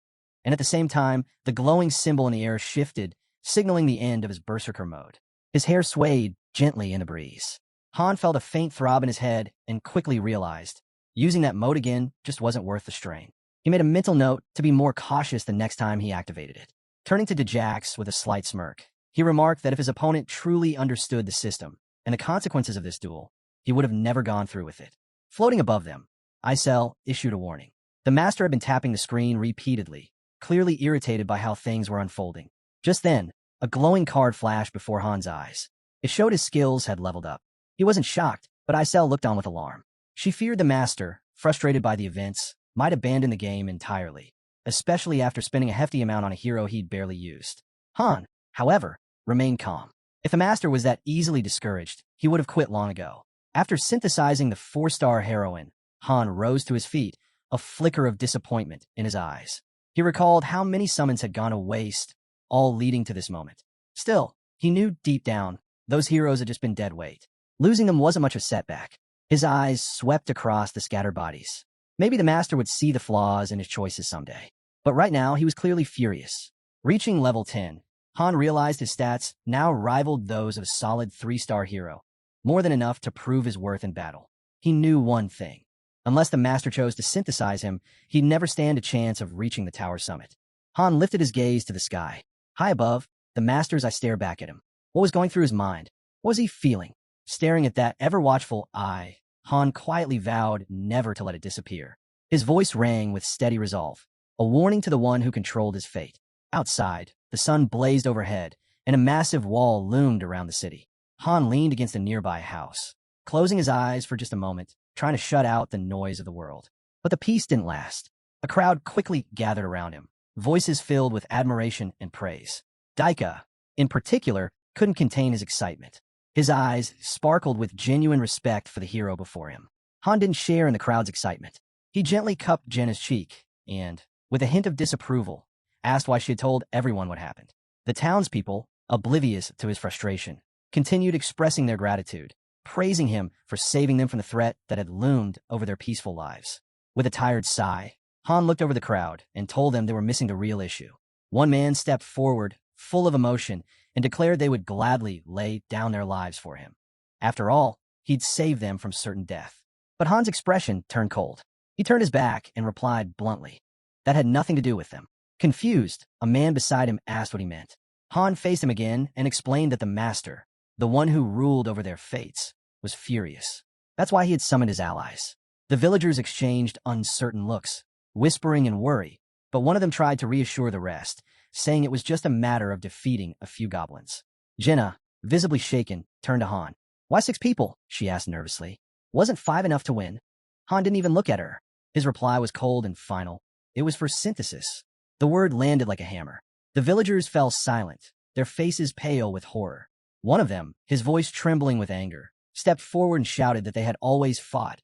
and at the same time, the glowing symbol in the air shifted, signaling the end of his berserker mode. His hair swayed gently in the breeze. Han felt a faint throb in his head and quickly realized using that mode again just wasn't worth the strain. He made a mental note to be more cautious the next time he activated it. Turning to Djax with a slight smirk, he remarked that if his opponent truly understood the system and the consequences of this duel, he would have never gone through with it. Floating above them, Isel issued a warning. The master had been tapping the screen repeatedly, clearly irritated by how things were unfolding. Just then, a glowing card flashed before Han's eyes. It showed his skills had leveled up. He wasn't shocked, but Isel looked on with alarm. She feared the master, frustrated by the events, might abandon the game entirely, especially after spending a hefty amount on a hero he'd barely used. Han, however, remained calm. If the master was that easily discouraged, he would have quit long ago. After synthesizing the 4-star heroine, Han rose to his feet, a flicker of disappointment in his eyes. He recalled how many summons had gone to waste, all leading to this moment. Still, he knew deep down, those heroes had just been dead weight. Losing them wasn't much of a setback. His eyes swept across the scattered bodies. Maybe the master would see the flaws in his choices someday. But right now, he was clearly furious. Reaching level 10, Han realized his stats now rivaled those of a solid 3-star hero, more than enough to prove his worth in battle. He knew one thing. Unless the master chose to synthesize him, he'd never stand a chance of reaching the tower summit. Han lifted his gaze to the sky. High above, the master's eye stared back at him. What was going through his mind? What was he feeling? Staring at that ever-watchful eye, Han quietly vowed never to let it disappear. His voice rang with steady resolve, a warning to the one who controlled his fate. Outside, the sun blazed overhead, and a massive wall loomed around the city. Han leaned against a nearby house, closing his eyes for just a moment, trying to shut out the noise of the world. But the peace didn't last. A crowd quickly gathered around him, voices filled with admiration and praise. Daika, in particular, couldn't contain his excitement. His eyes sparkled with genuine respect for the hero before him. Han didn't share in the crowd's excitement. He gently cupped Jenna's cheek and, with a hint of disapproval, asked why she had told everyone what happened. The townspeople, oblivious to his frustration, continued expressing their gratitude, praising him for saving them from the threat that had loomed over their peaceful lives. With a tired sigh, Han looked over the crowd and told them they were missing the real issue. One man stepped forward, full of emotion, and declared they would gladly lay down their lives for him. After all, he'd saved them from certain death. But Han's expression turned cold. He turned his back and replied bluntly, that had nothing to do with them. Confused, a man beside him asked what he meant. Han faced him again and explained that the master, the one who ruled over their fates, was furious. That's why he had summoned his allies. The villagers exchanged uncertain looks, whispering in worry, but one of them tried to reassure the rest, saying it was just a matter of defeating a few goblins. Jenna, visibly shaken, turned to Han. Why 6 people? She asked nervously. Wasn't 5 enough to win? Han didn't even look at her. His reply was cold and final. It was for synthesis. The word landed like a hammer. The villagers fell silent, their faces pale with horror. One of them, his voice trembling with anger, stepped forward and shouted that they had always fought,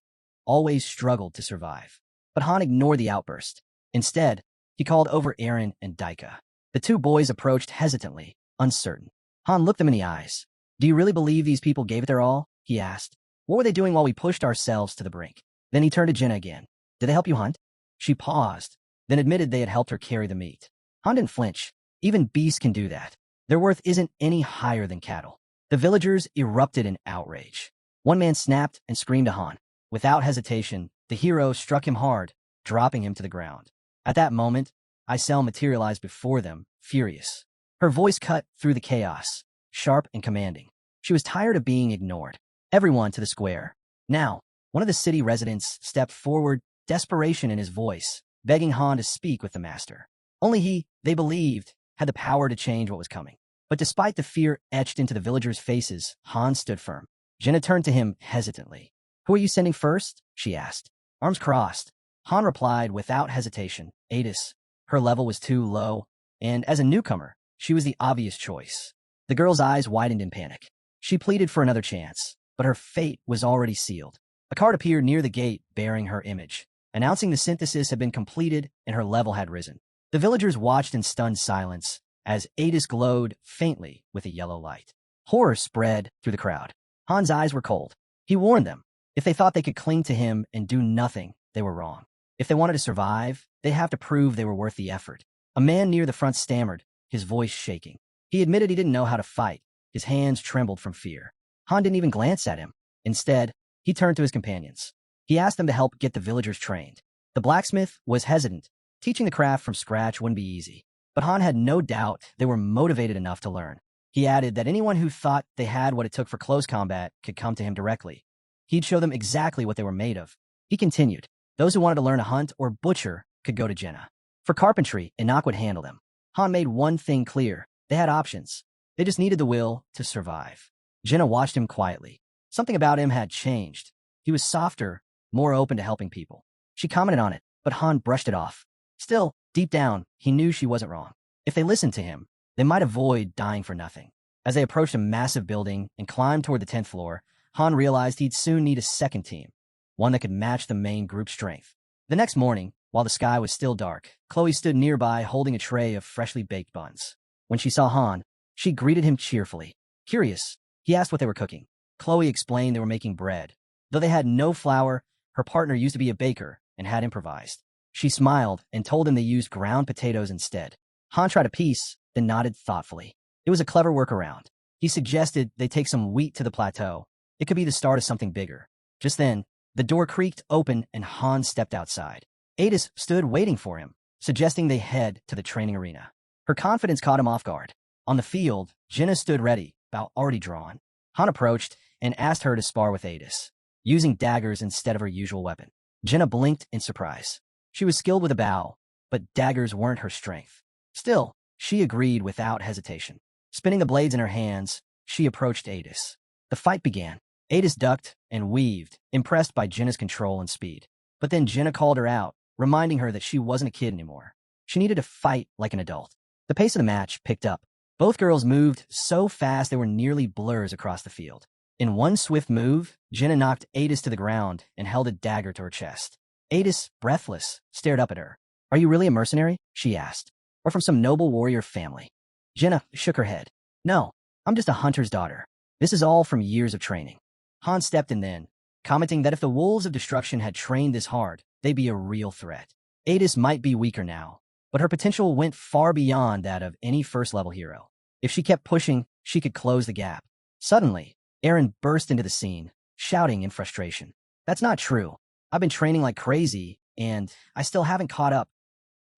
always struggled to survive. But Han ignored the outburst. Instead, he called over Eren and Daika. The 2 boys approached hesitantly, uncertain. Han looked them in the eyes. Do you really believe these people gave it their all? He asked. What were they doing while we pushed ourselves to the brink? Then he turned to Jenna again. Did they help you hunt? She paused, then admitted they had helped her carry the meat. Han didn't flinch. Even beasts can do that. Their worth isn't any higher than cattle. The villagers erupted in outrage. One man snapped and screamed to Han. Without hesitation, the hero struck him hard, dropping him to the ground. At that moment, Isel materialized before them, furious. Her voice cut through the chaos, sharp and commanding. She was tired of being ignored. Everyone to the square. Now, one of the city residents stepped forward, desperation in his voice, begging Han to speak with the master. Only he, they believed, had the power to change what was coming. But despite the fear etched into the villagers' faces, Han stood firm. Jenna turned to him hesitantly. Who are you sending first? She asked. Arms crossed. Han replied without hesitation. Adis. Her level was too low, and as a newcomer, she was the obvious choice. The girl's eyes widened in panic. She pleaded for another chance, but her fate was already sealed. A card appeared near the gate bearing her image, announcing the synthesis had been completed and her level had risen. The villagers watched in stunned silence as Adis glowed faintly with a yellow light. Horror spread through the crowd. Han's eyes were cold. He warned them. If they thought they could cling to him and do nothing, they were wrong. If they wanted to survive, they'd have to prove they were worth the effort. A man near the front stammered, his voice shaking. He admitted he didn't know how to fight. His hands trembled from fear. Han didn't even glance at him. Instead, he turned to his companions. He asked them to help get the villagers trained. The blacksmith was hesitant. Teaching the craft from scratch wouldn't be easy. But Han had no doubt they were motivated enough to learn. He added that anyone who thought they had what it took for close combat could come to him directly. He'd show them exactly what they were made of. He continued. Those who wanted to learn to hunt or butcher could go to Jenna. For carpentry, Enoch would handle them. Han made one thing clear. They had options. They just needed the will to survive. Jenna watched him quietly. Something about him had changed. He was softer, more open to helping people. She commented on it, but Han brushed it off. Still, deep down, he knew she wasn't wrong. If they listened to him, they might avoid dying for nothing. As they approached a massive building and climbed toward the 10th floor, Han realized he'd soon need a second team, one that could match the main group's strength. The next morning, while the sky was still dark, Chloe stood nearby holding a tray of freshly baked buns. When she saw Han, she greeted him cheerfully. Curious, he asked what they were cooking. Chloe explained they were making bread. Though they had no flour, her partner used to be a baker and had improvised. She smiled and told him they used ground potatoes instead. Han tried a piece, then nodded thoughtfully. It was a clever workaround. He suggested they take some wheat to the plateau. It could be the start of something bigger. Just then, The door creaked open and Han stepped outside. Adis stood waiting for him, suggesting they head to the training arena. Her confidence caught him off guard. On the field, Jinna stood ready, bow already drawn. Han approached and asked her to spar with Adis, using daggers instead of her usual weapon. Jinna blinked in surprise. She was skilled with a bow, but daggers weren't her strength. Still, she agreed without hesitation. Spinning the blades in her hands, she approached Adis. The fight began. Adis ducked and weaved, impressed by Jinna's control and speed. But then Jinna called her out, reminding her that she wasn't a kid anymore. She needed to fight like an adult. The pace of the match picked up. Both girls moved so fast they were nearly blurs across the field. In one swift move, Jinna knocked Adis to the ground and held a dagger to her chest. Adis, breathless, stared up at her. "Are you really a mercenary?" she asked. "Or from some noble warrior family?" Jinna shook her head. "No, I'm just a hunter's daughter. This is all from years of training." Han stepped in then, commenting that if the wolves of destruction had trained this hard, they'd be a real threat. Adis might be weaker now, but her potential went far beyond that of any first-level hero. If she kept pushing, she could close the gap. Suddenly, Eren burst into the scene, shouting in frustration. "That's not true. I've been training like crazy, and I still haven't caught up."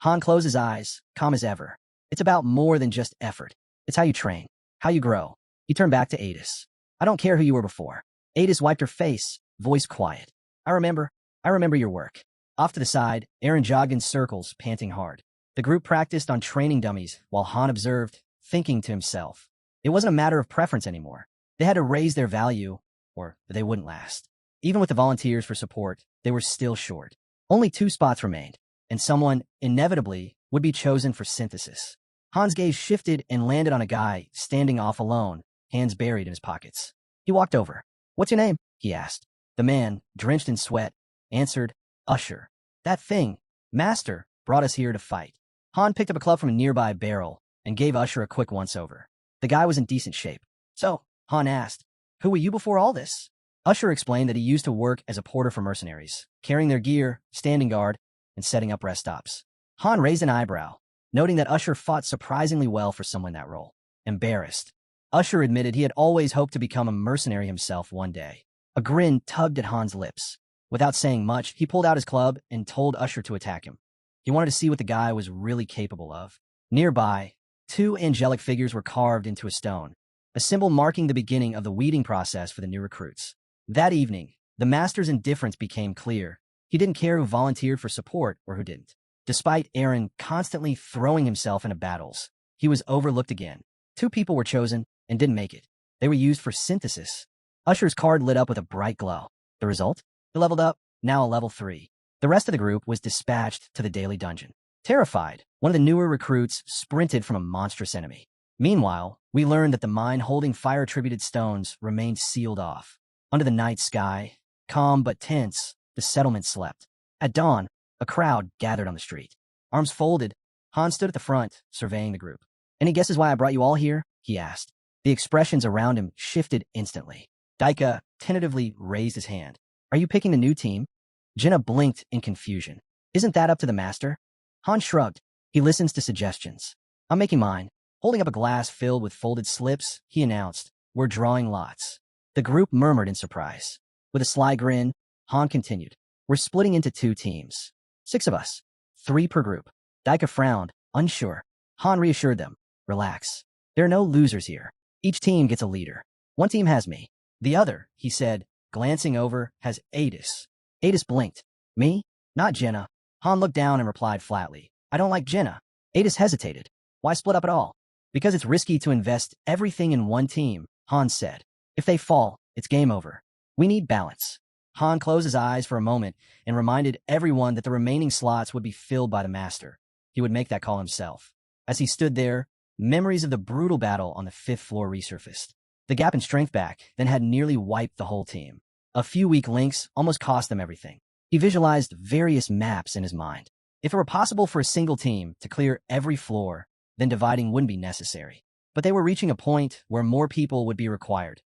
Han closed his eyes, calm as ever. "It's about more than just effort. It's how you train, how you grow." He turned back to Adis. "I don't care who you were before." Adis wiped her face, voice quiet. I remember your work." Off to the side, Eren jogged in circles, panting hard. The group practiced on training dummies while Han observed, thinking to himself. It wasn't a matter of preference anymore. They had to raise their value, or they wouldn't last. Even with the volunteers for support, they were still short. Only 2 spots remained, and someone, inevitably, would be chosen for synthesis. Han's gaze shifted and landed on a guy standing off alone, hands buried in his pockets. He walked over. "What's your name?" he asked. The man, drenched in sweat, answered, "Usher." "That thing, Master, brought us here to fight." Han picked up a club from a nearby barrel and gave Usher a quick once-over. The guy was in decent shape. "So," Han asked, "who were you before all this?" Usher explained that he used to work as a porter for mercenaries, carrying their gear, standing guard, and setting up rest stops. Han raised an eyebrow, noting that Usher fought surprisingly well for someone in that role. Embarrassed, Usher admitted he had always hoped to become a mercenary himself one day. A grin tugged at Han's lips. Without saying much, he pulled out his club and told Usher to attack him. He wanted to see what the guy was really capable of. Nearby, 2 angelic figures were carved into a stone, a symbol marking the beginning of the weeding process for the new recruits. That evening, the Master's indifference became clear. He didn't care who volunteered for support or who didn't. Despite Eren constantly throwing himself into battles, he was overlooked again. 2 people were chosen and didn't make it. They were used for synthesis. Usher's card lit up with a bright glow. The result? He leveled up, now a level 3. The rest of the group was dispatched to the daily dungeon. Terrified, one of the newer recruits sprinted from a monstrous enemy. Meanwhile, we learned that the mine holding fire-attributed stones remained sealed off. Under the night sky, calm but tense, the settlement slept. At dawn, a crowd gathered on the street. Arms folded, Han stood at the front, surveying the group. "Any guesses why I brought you all here?" he asked. The expressions around him shifted instantly. Daika tentatively raised his hand. "Are you picking the new team?" Jinna blinked in confusion. "Isn't that up to the Master?" Han shrugged. "He listens to suggestions. I'm making mine." Holding up a glass filled with folded slips, he announced, "We're drawing lots." The group murmured in surprise. With a sly grin, Han continued, "We're splitting into 2 teams. 6 of us. 3 per group." Daika frowned, unsure. Han reassured them, "Relax. There are no losers here. Each team gets a leader. One team has me. The other," he said, glancing over, "has Adis." Adis blinked. "Me? Not Jinna." Han looked down and replied flatly, "I don't like Jinna." Adis hesitated. "Why split up at all?" "Because it's risky to invest everything in one team," Han said. "If they fall, it's game over. We need balance." Han closed his eyes for a moment and reminded everyone that the remaining slots would be filled by the Master. He would make that call himself. As he stood there, memories of the brutal battle on the 5th floor resurfaced. The gap in strength back then had nearly wiped the whole team. A few weak links almost cost them everything. He visualized various maps in his mind. If it were possible for a single team to clear every floor, then dividing wouldn't be necessary. But they were reaching a point where more people would be required,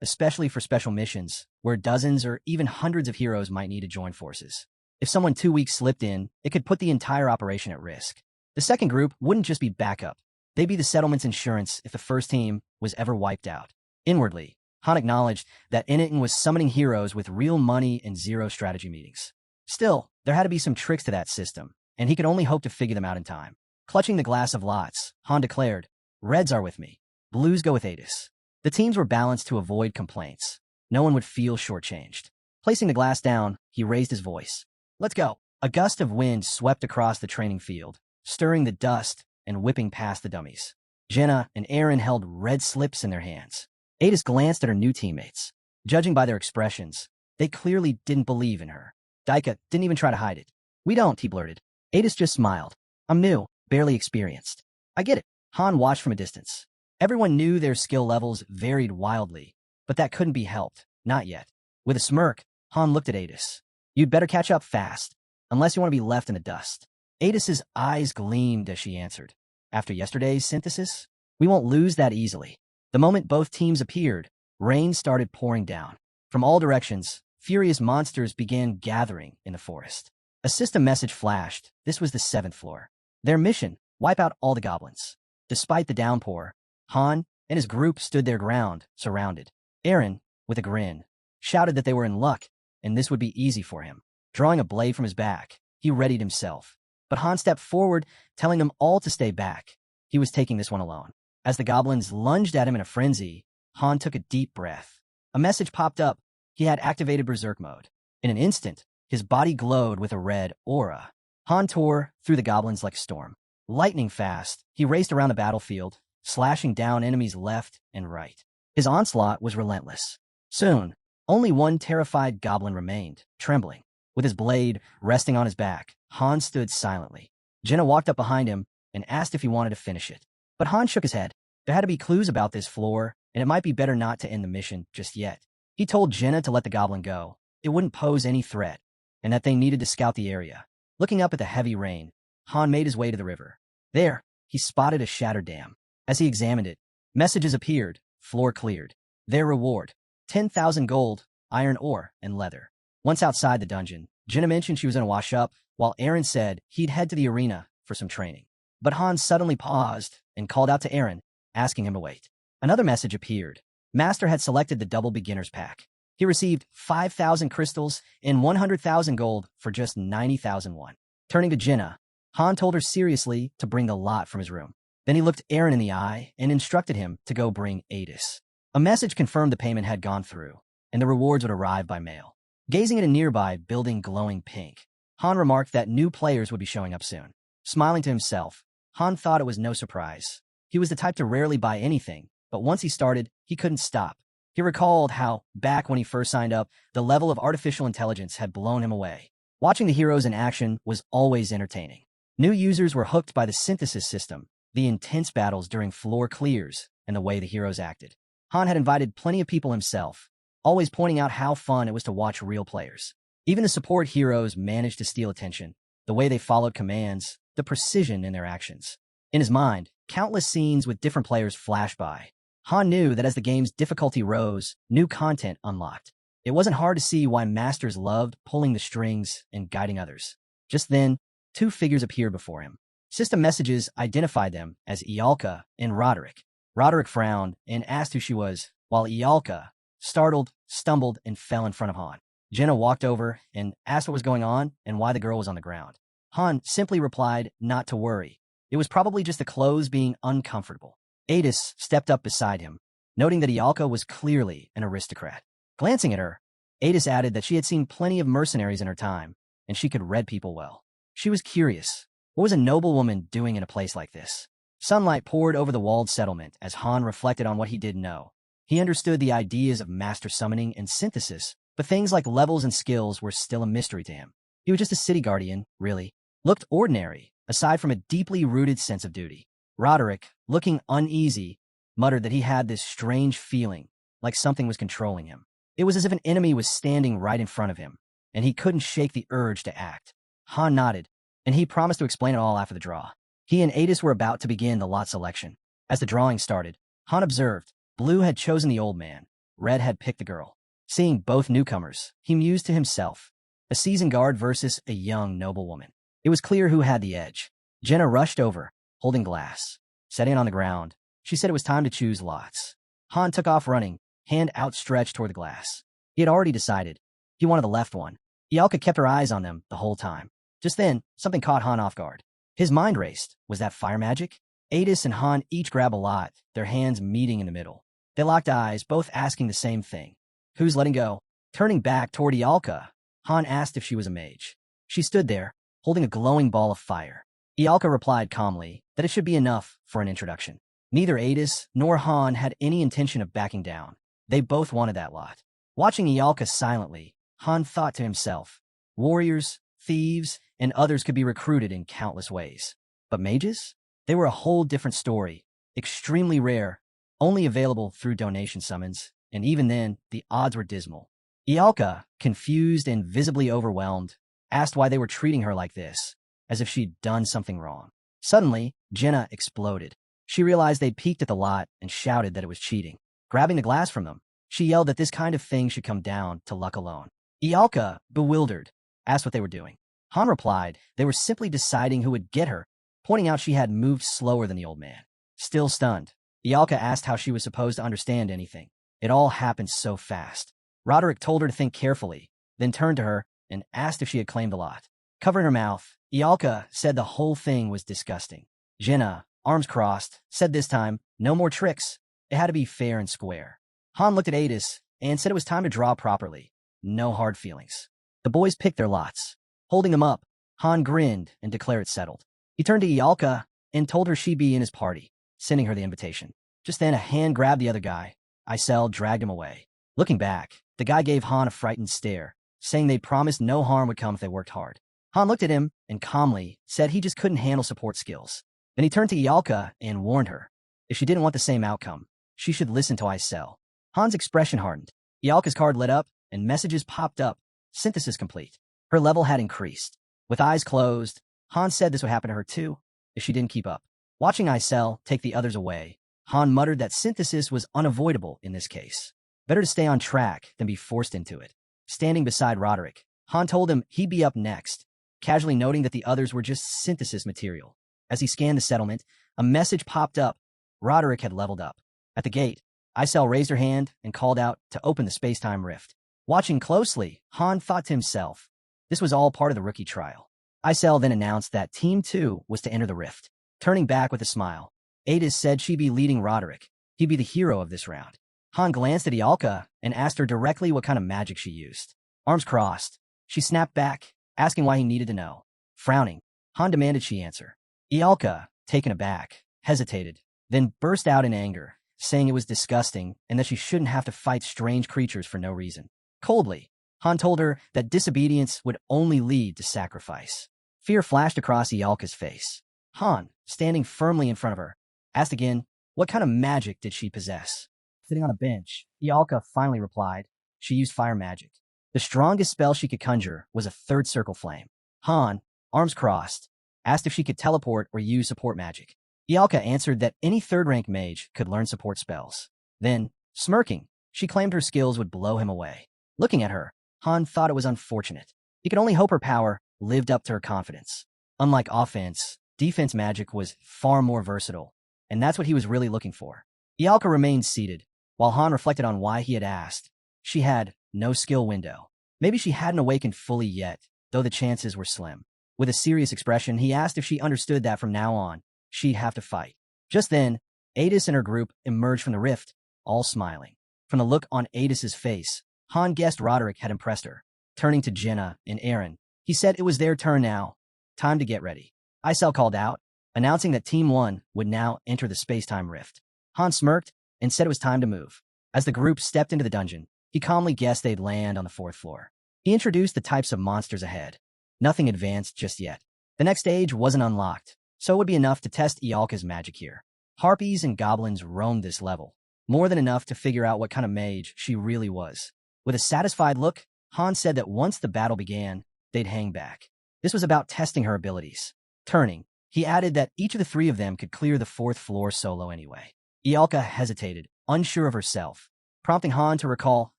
especially for special missions, where dozens or even hundreds of heroes might need to join forces. If someone too weak slipped in, it could put the entire operation at risk. The second group wouldn't just be backup. They'd be the settlement's insurance if the first team was ever wiped out. Inwardly, Han acknowledged that Inniton was summoning heroes with real money and zero strategy meetings. Still, there had to be some tricks to that system, and he could only hope to figure them out in time. Clutching the glass of lots, Han declared, "Reds are with me. Blues go with Adis." The teams were balanced to avoid complaints. No one would feel shortchanged. Placing the glass down, he raised his voice. "Let's go." A gust of wind swept across the training field, stirring the dust and whipping past the dummies. Jenna and Aaron held red slips in their hands. Adis glanced at her new teammates. Judging by their expressions, they clearly didn't believe in her. Daika didn't even try to hide it. "We don't," he blurted. Adis just smiled. "I'm new, barely experienced." "I get it." Han watched from a distance. Everyone knew their skill levels varied wildly, but that couldn't be helped. Not yet. With a smirk, Han looked at Adis. "You'd better catch up fast, unless you want to be left in the dust." Adis's eyes gleamed as she answered. "After yesterday's synthesis, we won't lose that easily." The moment both teams appeared, rain started pouring down. From all directions, furious monsters began gathering in the forest. A system message flashed. This was the 7th floor. Their mission: wipe out all the goblins. Despite the downpour, Han and his group stood their ground, surrounded. Aaron, with a grin, shouted that they were in luck, and this would be easy for him. Drawing a blade from his back, he readied himself. But Han stepped forward, telling them all to stay back. He was taking this one alone. As the goblins lunged at him in a frenzy, Han took a deep breath. A message popped up. He had activated Berserk mode. In an instant, his body glowed with a red aura. Han tore through the goblins like a storm. Lightning fast, he raced around the battlefield, slashing down enemies left and right. His onslaught was relentless. Soon, only one terrified goblin remained, trembling. With his blade resting on his back, Han stood silently. Jenna walked up behind him and asked if he wanted to finish it. But Han shook his head. There had to be clues about this floor, and it might be better not to end the mission just yet. He told Jenna to let the goblin go. It wouldn't pose any threat, and that they needed to scout the area. Looking up at the heavy rain, Han made his way to the river. There, he spotted a shattered dam. As he examined it, messages appeared, floor cleared. Their reward: 10,000 gold, iron ore, and leather. Once outside the dungeon, Jenna mentioned she was going to wash up, while Aaron said he'd head to the arena for some training. But Han suddenly paused and called out to Aaron, asking him to wait. Another message appeared. Master had selected the double beginner's pack. He received 5,000 crystals and 100,000 gold for just 90,000 won. Turning to Jenna, Han told her seriously to bring the lot from his room. Then he looked Aaron in the eye and instructed him to go bring Adis. A message confirmed the payment had gone through, and the rewards would arrive by mail. Gazing at a nearby building glowing pink, Han remarked that new players would be showing up soon. Smiling to himself, Han thought it was no surprise. He was the type to rarely buy anything, but once he started, he couldn't stop. He recalled how, back when he first signed up, the level of artificial intelligence had blown him away. Watching the heroes in action was always entertaining. New users were hooked by the synthesis system, the intense battles during floor clears, and the way the heroes acted. Han had invited plenty of people himself, always pointing out how fun it was to watch real players. Even the support heroes managed to steal attention, the way they followed commands, the precision in their actions. In his mind, countless scenes with different players flashed by. Han knew that as the game's difficulty rose, new content unlocked. It wasn't hard to see why masters loved pulling the strings and guiding others. Just then, two figures appeared before him. System messages identified them as Ialka and Roderick. Roderick frowned and asked who she was, while Ialka, startled, stumbled, and fell in front of Han. Jenna walked over and asked what was going on and why the girl was on the ground. Han simply replied not to worry. It was probably just the clothes being uncomfortable. Adis stepped up beside him, noting that Ialka was clearly an aristocrat. Glancing at her, Adis added that she had seen plenty of mercenaries in her time, and she could read people well. She was curious. What was a noblewoman doing in a place like this? Sunlight poured over the walled settlement as Han reflected on what he did know. He understood the ideas of master summoning and synthesis, but things like levels and skills were still a mystery to him. He was just a city guardian, really. Looked ordinary, aside from a deeply rooted sense of duty. Roderick, looking uneasy, muttered that he had this strange feeling, like something was controlling him. It was as if an enemy was standing right in front of him, and he couldn't shake the urge to act. Han nodded, and he promised to explain it all after the draw. He and Adis were about to begin the lot selection. As the drawing started, Han observed Blue had chosen the old man, Red had picked the girl. Seeing both newcomers, he mused to himself, a seasoned guard versus a young noblewoman. It was clear who had the edge. Jenna rushed over, holding glass. Setting it on the ground, she said it was time to choose lots. Han took off running, hand outstretched toward the glass. He had already decided. He wanted the left one. Ialka kept her eyes on them the whole time. Just then, something caught Han off guard. His mind raced. Was that fire magic? Adis and Han each grab a lot, their hands meeting in the middle. They locked eyes, both asking the same thing. Who's letting go? Turning back toward Ialka, Han asked if she was a mage. She stood there, holding a glowing ball of fire. Ialka replied calmly that it should be enough for an introduction. Neither Adis nor Han had any intention of backing down. They both wanted that lot. Watching Ialka silently, Han thought to himself, warriors, thieves, and others could be recruited in countless ways. But mages? They were a whole different story, extremely rare, only available through donation summons, and even then, the odds were dismal. Ialka, confused and visibly overwhelmed, asked why they were treating her like this, as if she'd done something wrong. Suddenly, Jenna exploded. She realized they'd peeked at the lot and shouted that it was cheating. Grabbing the glass from them, she yelled that this kind of thing should come down to luck alone. Ialka, bewildered, asked what they were doing. Han replied they were simply deciding who would get her, pointing out she had moved slower than the old man. Still stunned, Ialka asked how she was supposed to understand anything. It all happened so fast. Roderick told her to think carefully, then turned to her and asked if she had claimed the lot. Covering her mouth, Ialka said the whole thing was disgusting. Jenna, arms crossed, said this time, no more tricks. It had to be fair and square. Han looked at Adis and said it was time to draw properly. No hard feelings. The boys picked their lots. Holding them up, Han grinned and declared it settled. He turned to Ialka and told her she'd be in his party, sending her the invitation. Just then, a hand grabbed the other guy. Isel dragged him away. Looking back, the guy gave Han a frightened stare, saying they promised no harm would come if they worked hard. Han looked at him and calmly said he just couldn't handle support skills. Then he turned to Ialka and warned her. If she didn't want the same outcome, she should listen to Isel. Han's expression hardened. Ialka's card lit up, and messages popped up. Synthesis complete. Her level had increased. With eyes closed, Han said this would happen to her too, if she didn't keep up. Watching Isel take the others away, Han muttered that synthesis was unavoidable in this case. Better to stay on track than be forced into it. Standing beside Roderick, Han told him he'd be up next, casually noting that the others were just synthesis material. As he scanned the settlement, a message popped up. Roderick had leveled up. At the gate, Isel raised her hand and called out to open the space-time rift. Watching closely, Han thought to himself, this was all part of the rookie trial. Isel then announced that Team 2 was to enter the rift. Turning back with a smile, Adis said she'd be leading Roderick. He'd be the hero of this round. Han glanced at Ialka and asked her directly what kind of magic she used. Arms crossed, she snapped back, asking why he needed to know. Frowning, Han demanded she answer. Ialka, taken aback, hesitated, then burst out in anger, saying it was disgusting and that she shouldn't have to fight strange creatures for no reason. Coldly, Han told her that disobedience would only lead to sacrifice. Fear flashed across Ialka's face. Han, standing firmly in front of her, asked again, what kind of magic did she possess? Sitting on a bench, Ialka finally replied, she used fire magic. The strongest spell she could conjure was a third circle flame. Han, arms crossed, asked if she could teleport or use support magic. Ialka answered that any third-rank mage could learn support spells. Then, smirking, she claimed her skills would blow him away. Looking at her, Han thought it was unfortunate. He could only hope her power lived up to her confidence. Unlike offense, defense magic was far more versatile, and that's what he was really looking for. Ialka remained seated, while Han reflected on why he had asked. She had no skill window. Maybe she hadn't awakened fully yet, though the chances were slim. With a serious expression, he asked if she understood that from now on, she'd have to fight. Just then, Adis and her group emerged from the rift, all smiling. From the look on Adis's face, Han guessed Roderick had impressed her. Turning to Jenna and Aaron, he said it was their turn now. Time to get ready. Isel called out, announcing that Team 1 would now enter the space-time rift. Han smirked and said it was time to move. As the group stepped into the dungeon, he calmly guessed they'd land on the 4th floor. He introduced the types of monsters ahead. Nothing advanced just yet. The next stage wasn't unlocked, so it would be enough to test Ialka's magic here. Harpies and goblins roamed this level, more than enough to figure out what kind of mage she really was. With a satisfied look, Han said that once the battle began, they'd hang back. This was about testing her abilities. Turning, he added that each of the 3 of them could clear the 4th floor solo anyway. Ialka hesitated, unsure of herself, prompting Han to recall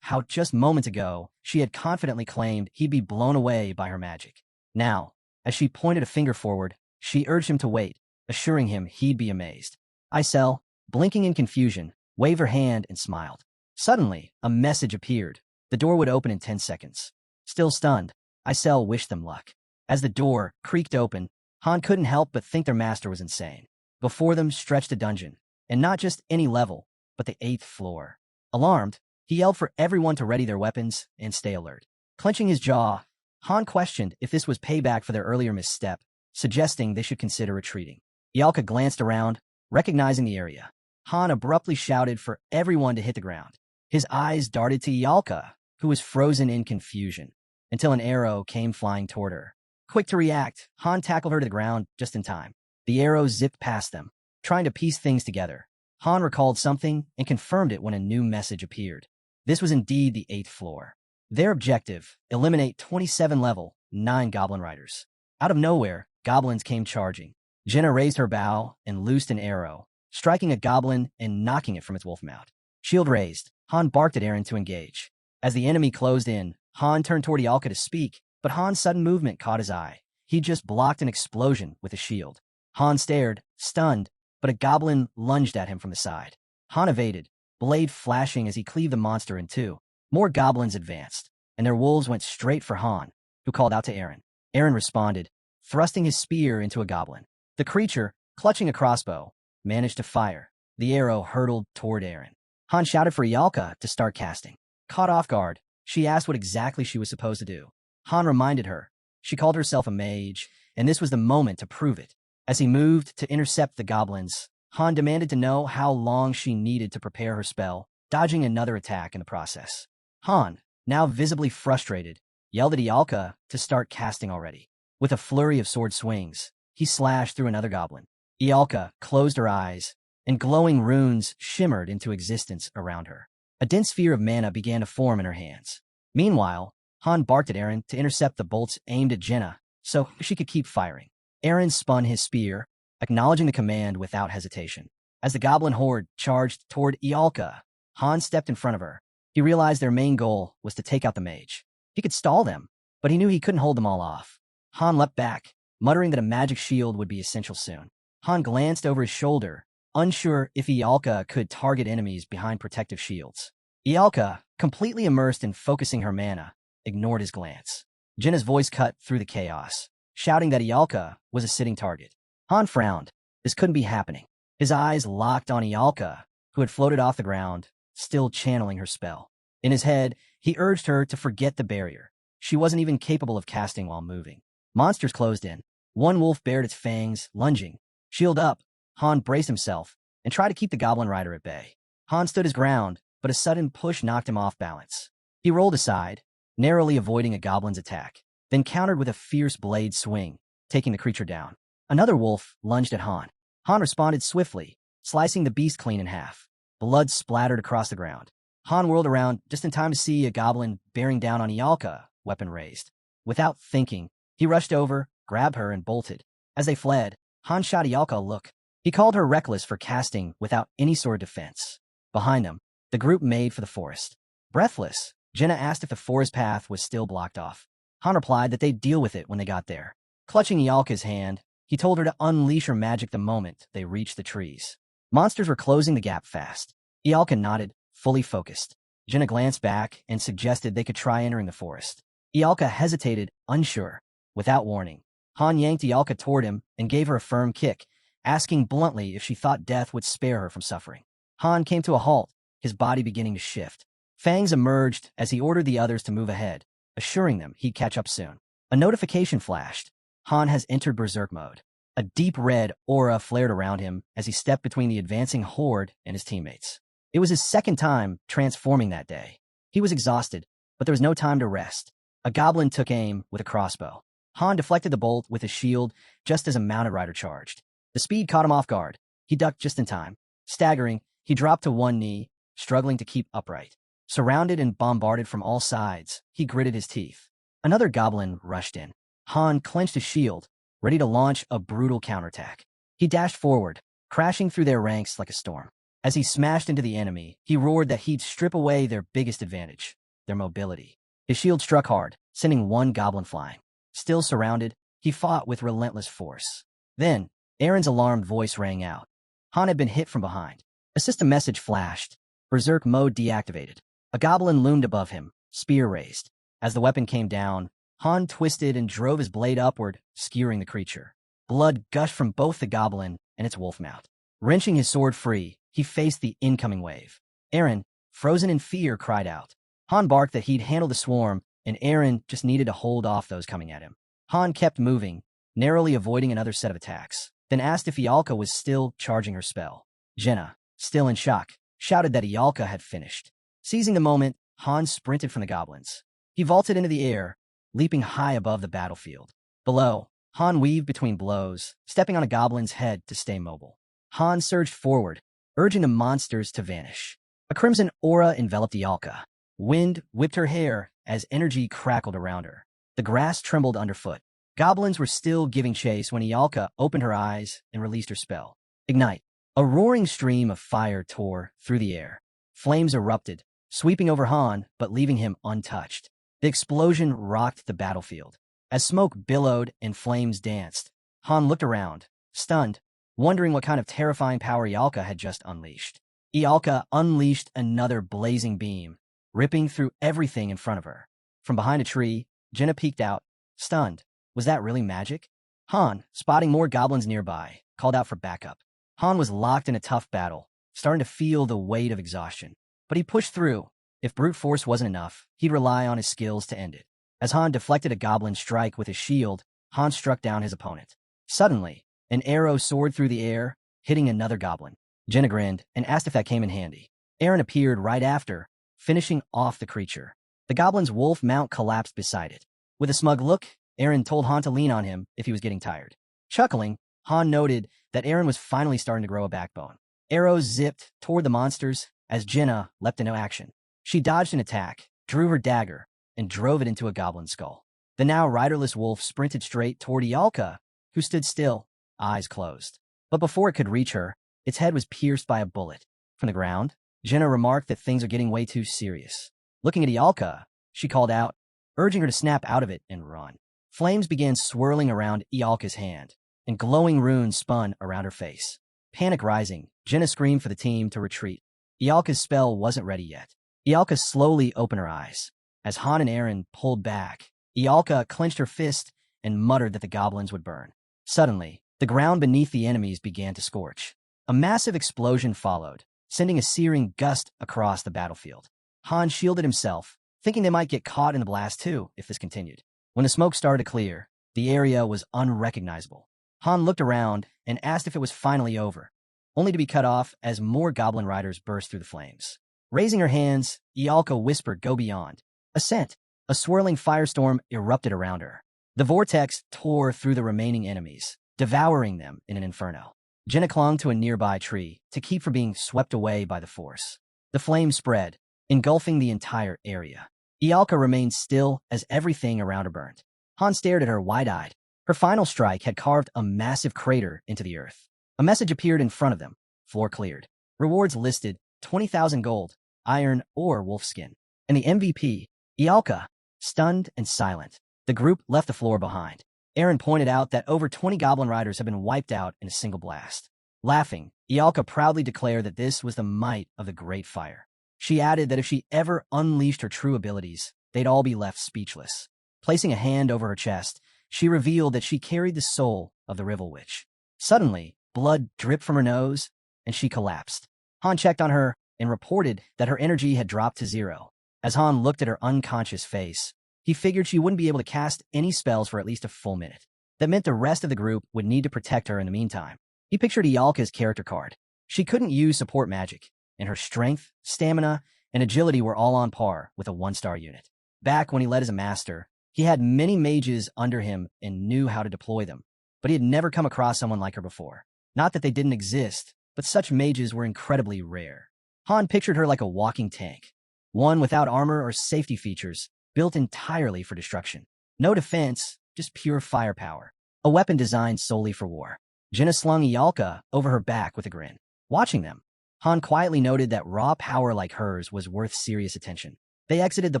how just moments ago she had confidently claimed he'd be blown away by her magic. Now, as she pointed a finger forward, she urged him to wait, assuring him he'd be amazed. Isel, blinking in confusion, waved her hand and smiled. Suddenly, a message appeared. The door would open in 10 seconds. Still stunned, Isel wished them luck. As the door creaked open, Han couldn't help but think their master was insane. Before them stretched a dungeon, and not just any level, but the 8th floor. Alarmed, he yelled for everyone to ready their weapons and stay alert. Clenching his jaw, Han questioned if this was payback for their earlier misstep, suggesting they should consider retreating. Ialka glanced around, recognizing the area. Han abruptly shouted for everyone to hit the ground. His eyes darted to Ialka, who was frozen in confusion, until an arrow came flying toward her. Quick to react, Han tackled her to the ground just in time. The arrow zipped past them, trying to piece things together. Han recalled something and confirmed it when a new message appeared. This was indeed the 8th floor. Their objective, eliminate 27 level 9 goblin riders. Out of nowhere, goblins came charging. Jenna raised her bow and loosed an arrow, striking a goblin and knocking it from its wolf mount. Shield raised, Han barked at Eren to engage. As the enemy closed in, Han turned toward Ialka to speak, but Han's sudden movement caught his eye. He just blocked an explosion with a shield. Han stared, stunned, but a goblin lunged at him from the side. Han evaded, blade flashing as he cleaved the monster in two. More goblins advanced, and their wolves went straight for Han, who called out to Eren. Eren responded, thrusting his spear into a goblin. The creature, clutching a crossbow, managed to fire. The arrow hurtled toward Eren. Han shouted for Ialka to start casting. Caught off guard, she asked what exactly she was supposed to do. Han reminded her. She called herself a mage, and this was the moment to prove it. As he moved to intercept the goblins, Han demanded to know how long she needed to prepare her spell, dodging another attack in the process. Han, now visibly frustrated, yelled at Ialka to start casting already. With a flurry of sword swings, he slashed through another goblin. Ialka closed her eyes, and glowing runes shimmered into existence around her. A dense sphere of mana began to form in her hands. Meanwhile, Han barked at Eren to intercept the bolts aimed at Jenna so she could keep firing. Eren spun his spear, acknowledging the command without hesitation. As the goblin horde charged toward Ialka, Han stepped in front of her. He realized their main goal was to take out the mage. He could stall them, but he knew he couldn't hold them all off. Han leapt back, muttering that a magic shield would be essential soon. Han glanced over his shoulder, unsure if Ialka could target enemies behind protective shields. Ialka, completely immersed in focusing her mana, ignored his glance. Jenna's voice cut through the chaos, shouting that Ialka was a sitting target. Han frowned. This couldn't be happening. His eyes locked on Ialka, who had floated off the ground, still channeling her spell. In his head, he urged her to forget the barrier. She wasn't even capable of casting while moving. Monsters closed in. One wolf bared its fangs, lunging. Shield up, Han braced himself and tried to keep the goblin rider at bay. Han stood his ground, but a sudden push knocked him off balance. He rolled aside, narrowly avoiding a goblin's attack, then countered with a fierce blade swing, taking the creature down. Another wolf lunged at Han. Han responded swiftly, slicing the beast clean in half. Blood splattered across the ground. Han whirled around just in time to see a goblin bearing down on Ialka, weapon raised. Without thinking, he rushed over, grabbed her, and bolted. As they fled, Han shot Ialka a look. He called her reckless for casting without any sort of defense. Behind them, the group made for the forest. Breathless, Jenna asked if the forest path was still blocked off. Han replied that they'd deal with it when they got there. Clutching Ialka's hand, he told her to unleash her magic the moment they reached the trees. Monsters were closing the gap fast. Ialka nodded, fully focused. Jenna glanced back and suggested they could try entering the forest. Ialka hesitated, unsure. Without warning, Han yanked Ialka toward him and gave her a firm kick, asking bluntly if she thought death would spare her from suffering. Han came to a halt, his body beginning to shift. Fangs emerged as he ordered the others to move ahead, assuring them he'd catch up soon. A notification flashed. Han has entered berserk mode. A deep red aura flared around him as he stepped between the advancing horde and his teammates. It was his second time transforming that day. He was exhausted, but there was no time to rest. A goblin took aim with a crossbow. Han deflected the bolt with his shield just as a mounted rider charged. The speed caught him off guard. He ducked just in time. Staggering, he dropped to one knee, struggling to keep upright. Surrounded and bombarded from all sides, he gritted his teeth. Another goblin rushed in. Han clenched his shield, ready to launch a brutal counterattack. He dashed forward, crashing through their ranks like a storm. As he smashed into the enemy, he roared that he'd strip away their biggest advantage, their mobility. His shield struck hard, sending one goblin flying. Still surrounded, he fought with relentless force. Then, Eren's alarmed voice rang out. Han had been hit from behind. A system message flashed. Berserk mode deactivated. A goblin loomed above him, spear raised. As the weapon came down, Han twisted and drove his blade upward, skewering the creature. Blood gushed from both the goblin and its wolf mouth. Wrenching his sword free, he faced the incoming wave. Eren, frozen in fear, cried out. Han barked that he'd handle the swarm, and Eren just needed to hold off those coming at him. Han kept moving, narrowly avoiding another set of attacks, then asked if Ialka was still charging her spell. Jenna, still in shock, shouted that Ialka had finished. Seizing the moment, Han sprinted from the goblins. He vaulted into the air, leaping high above the battlefield. Below, Han weaved between blows, stepping on a goblin's head to stay mobile. Han surged forward, urging the monsters to vanish. A crimson aura enveloped Ialka. Wind whipped her hair as energy crackled around her. The grass trembled underfoot. Goblins were still giving chase when Ialka opened her eyes and released her spell. Ignite. A roaring stream of fire tore through the air. Flames erupted, sweeping over Han but leaving him untouched. The explosion rocked the battlefield. As smoke billowed and flames danced, Han looked around, stunned, wondering what kind of terrifying power Ialka had just unleashed. Ialka unleashed another blazing beam, ripping through everything in front of her. From behind a tree, Jenna peeked out, stunned. Was that really magic? Han, spotting more goblins nearby, called out for backup. Han was locked in a tough battle, starting to feel the weight of exhaustion. But he pushed through. If brute force wasn't enough, he'd rely on his skills to end it. As Han deflected a goblin strike with his shield, Han struck down his opponent. Suddenly, an arrow soared through the air, hitting another goblin. Jenna grinned and asked if that came in handy. Eren appeared right after, finishing off the creature. The goblin's wolf mount collapsed beside it. With a smug look, Eren told Han to lean on him if he was getting tired. Chuckling, Han noted that Eren was finally starting to grow a backbone. Arrows zipped toward the monsters as Jenna leapt into action. She dodged an attack, drew her dagger, and drove it into a goblin skull. The now riderless wolf sprinted straight toward Ialka, who stood still, eyes closed. But before it could reach her, its head was pierced by a bullet. From the ground, Jenna remarked that things are getting way too serious. Looking at Ialka, she called out, urging her to snap out of it and run. Flames began swirling around Ialka's hand, and glowing runes spun around her face. Panic rising, Jenna screamed for the team to retreat. Ialka's spell wasn't ready yet. Ialka slowly opened her eyes. As Han and Eren pulled back, Ialka clenched her fist and muttered that the goblins would burn. Suddenly, the ground beneath the enemies began to scorch. A massive explosion followed, sending a searing gust across the battlefield. Han shielded himself, thinking they might get caught in the blast too if this continued. When the smoke started to clear, the area was unrecognizable. Han looked around and asked if it was finally over, only to be cut off as more goblin riders burst through the flames. Raising her hands, Ialka whispered, "Go beyond." Ascent. A swirling firestorm erupted around her. The vortex tore through the remaining enemies, devouring them in an inferno. Jenna clung to a nearby tree to keep from being swept away by the force. The flames spread, engulfing the entire area. Ialka remained still as everything around her burned. Han stared at her wide-eyed. Her final strike had carved a massive crater into the earth. A message appeared in front of them. Floor cleared. Rewards listed: 20,000 gold, iron, or wolfskin. And the MVP, Ialka, stunned and silent. The group left the floor behind. Eren pointed out that over 20 goblin riders had been wiped out in a single blast. Laughing, Ialka proudly declared that this was the might of the Great Fire. She added that if she ever unleashed her true abilities, they'd all be left speechless. Placing a hand over her chest, she revealed that she carried the soul of the Rivel Witch. Suddenly, blood dripped from her nose, and she collapsed. Han checked on her and reported that her energy had dropped to 0. As Han looked at her unconscious face, he figured she wouldn't be able to cast any spells for at least a full minute. That meant the rest of the group would need to protect her in the meantime. He pictured Ialka's character card. She couldn't use support magic, and her strength, stamina, and agility were all on par with a 1-star unit. Back when he led as a master, he had many mages under him and knew how to deploy them, but he had never come across someone like her before. Not that they didn't exist, but such mages were incredibly rare. Han pictured her like a walking tank, one without armor or safety features, built entirely for destruction. No defense, just pure firepower. A weapon designed solely for war. Jenna slung Ialka over her back with a grin. Watching them, Han quietly noted that raw power like hers was worth serious attention. They exited the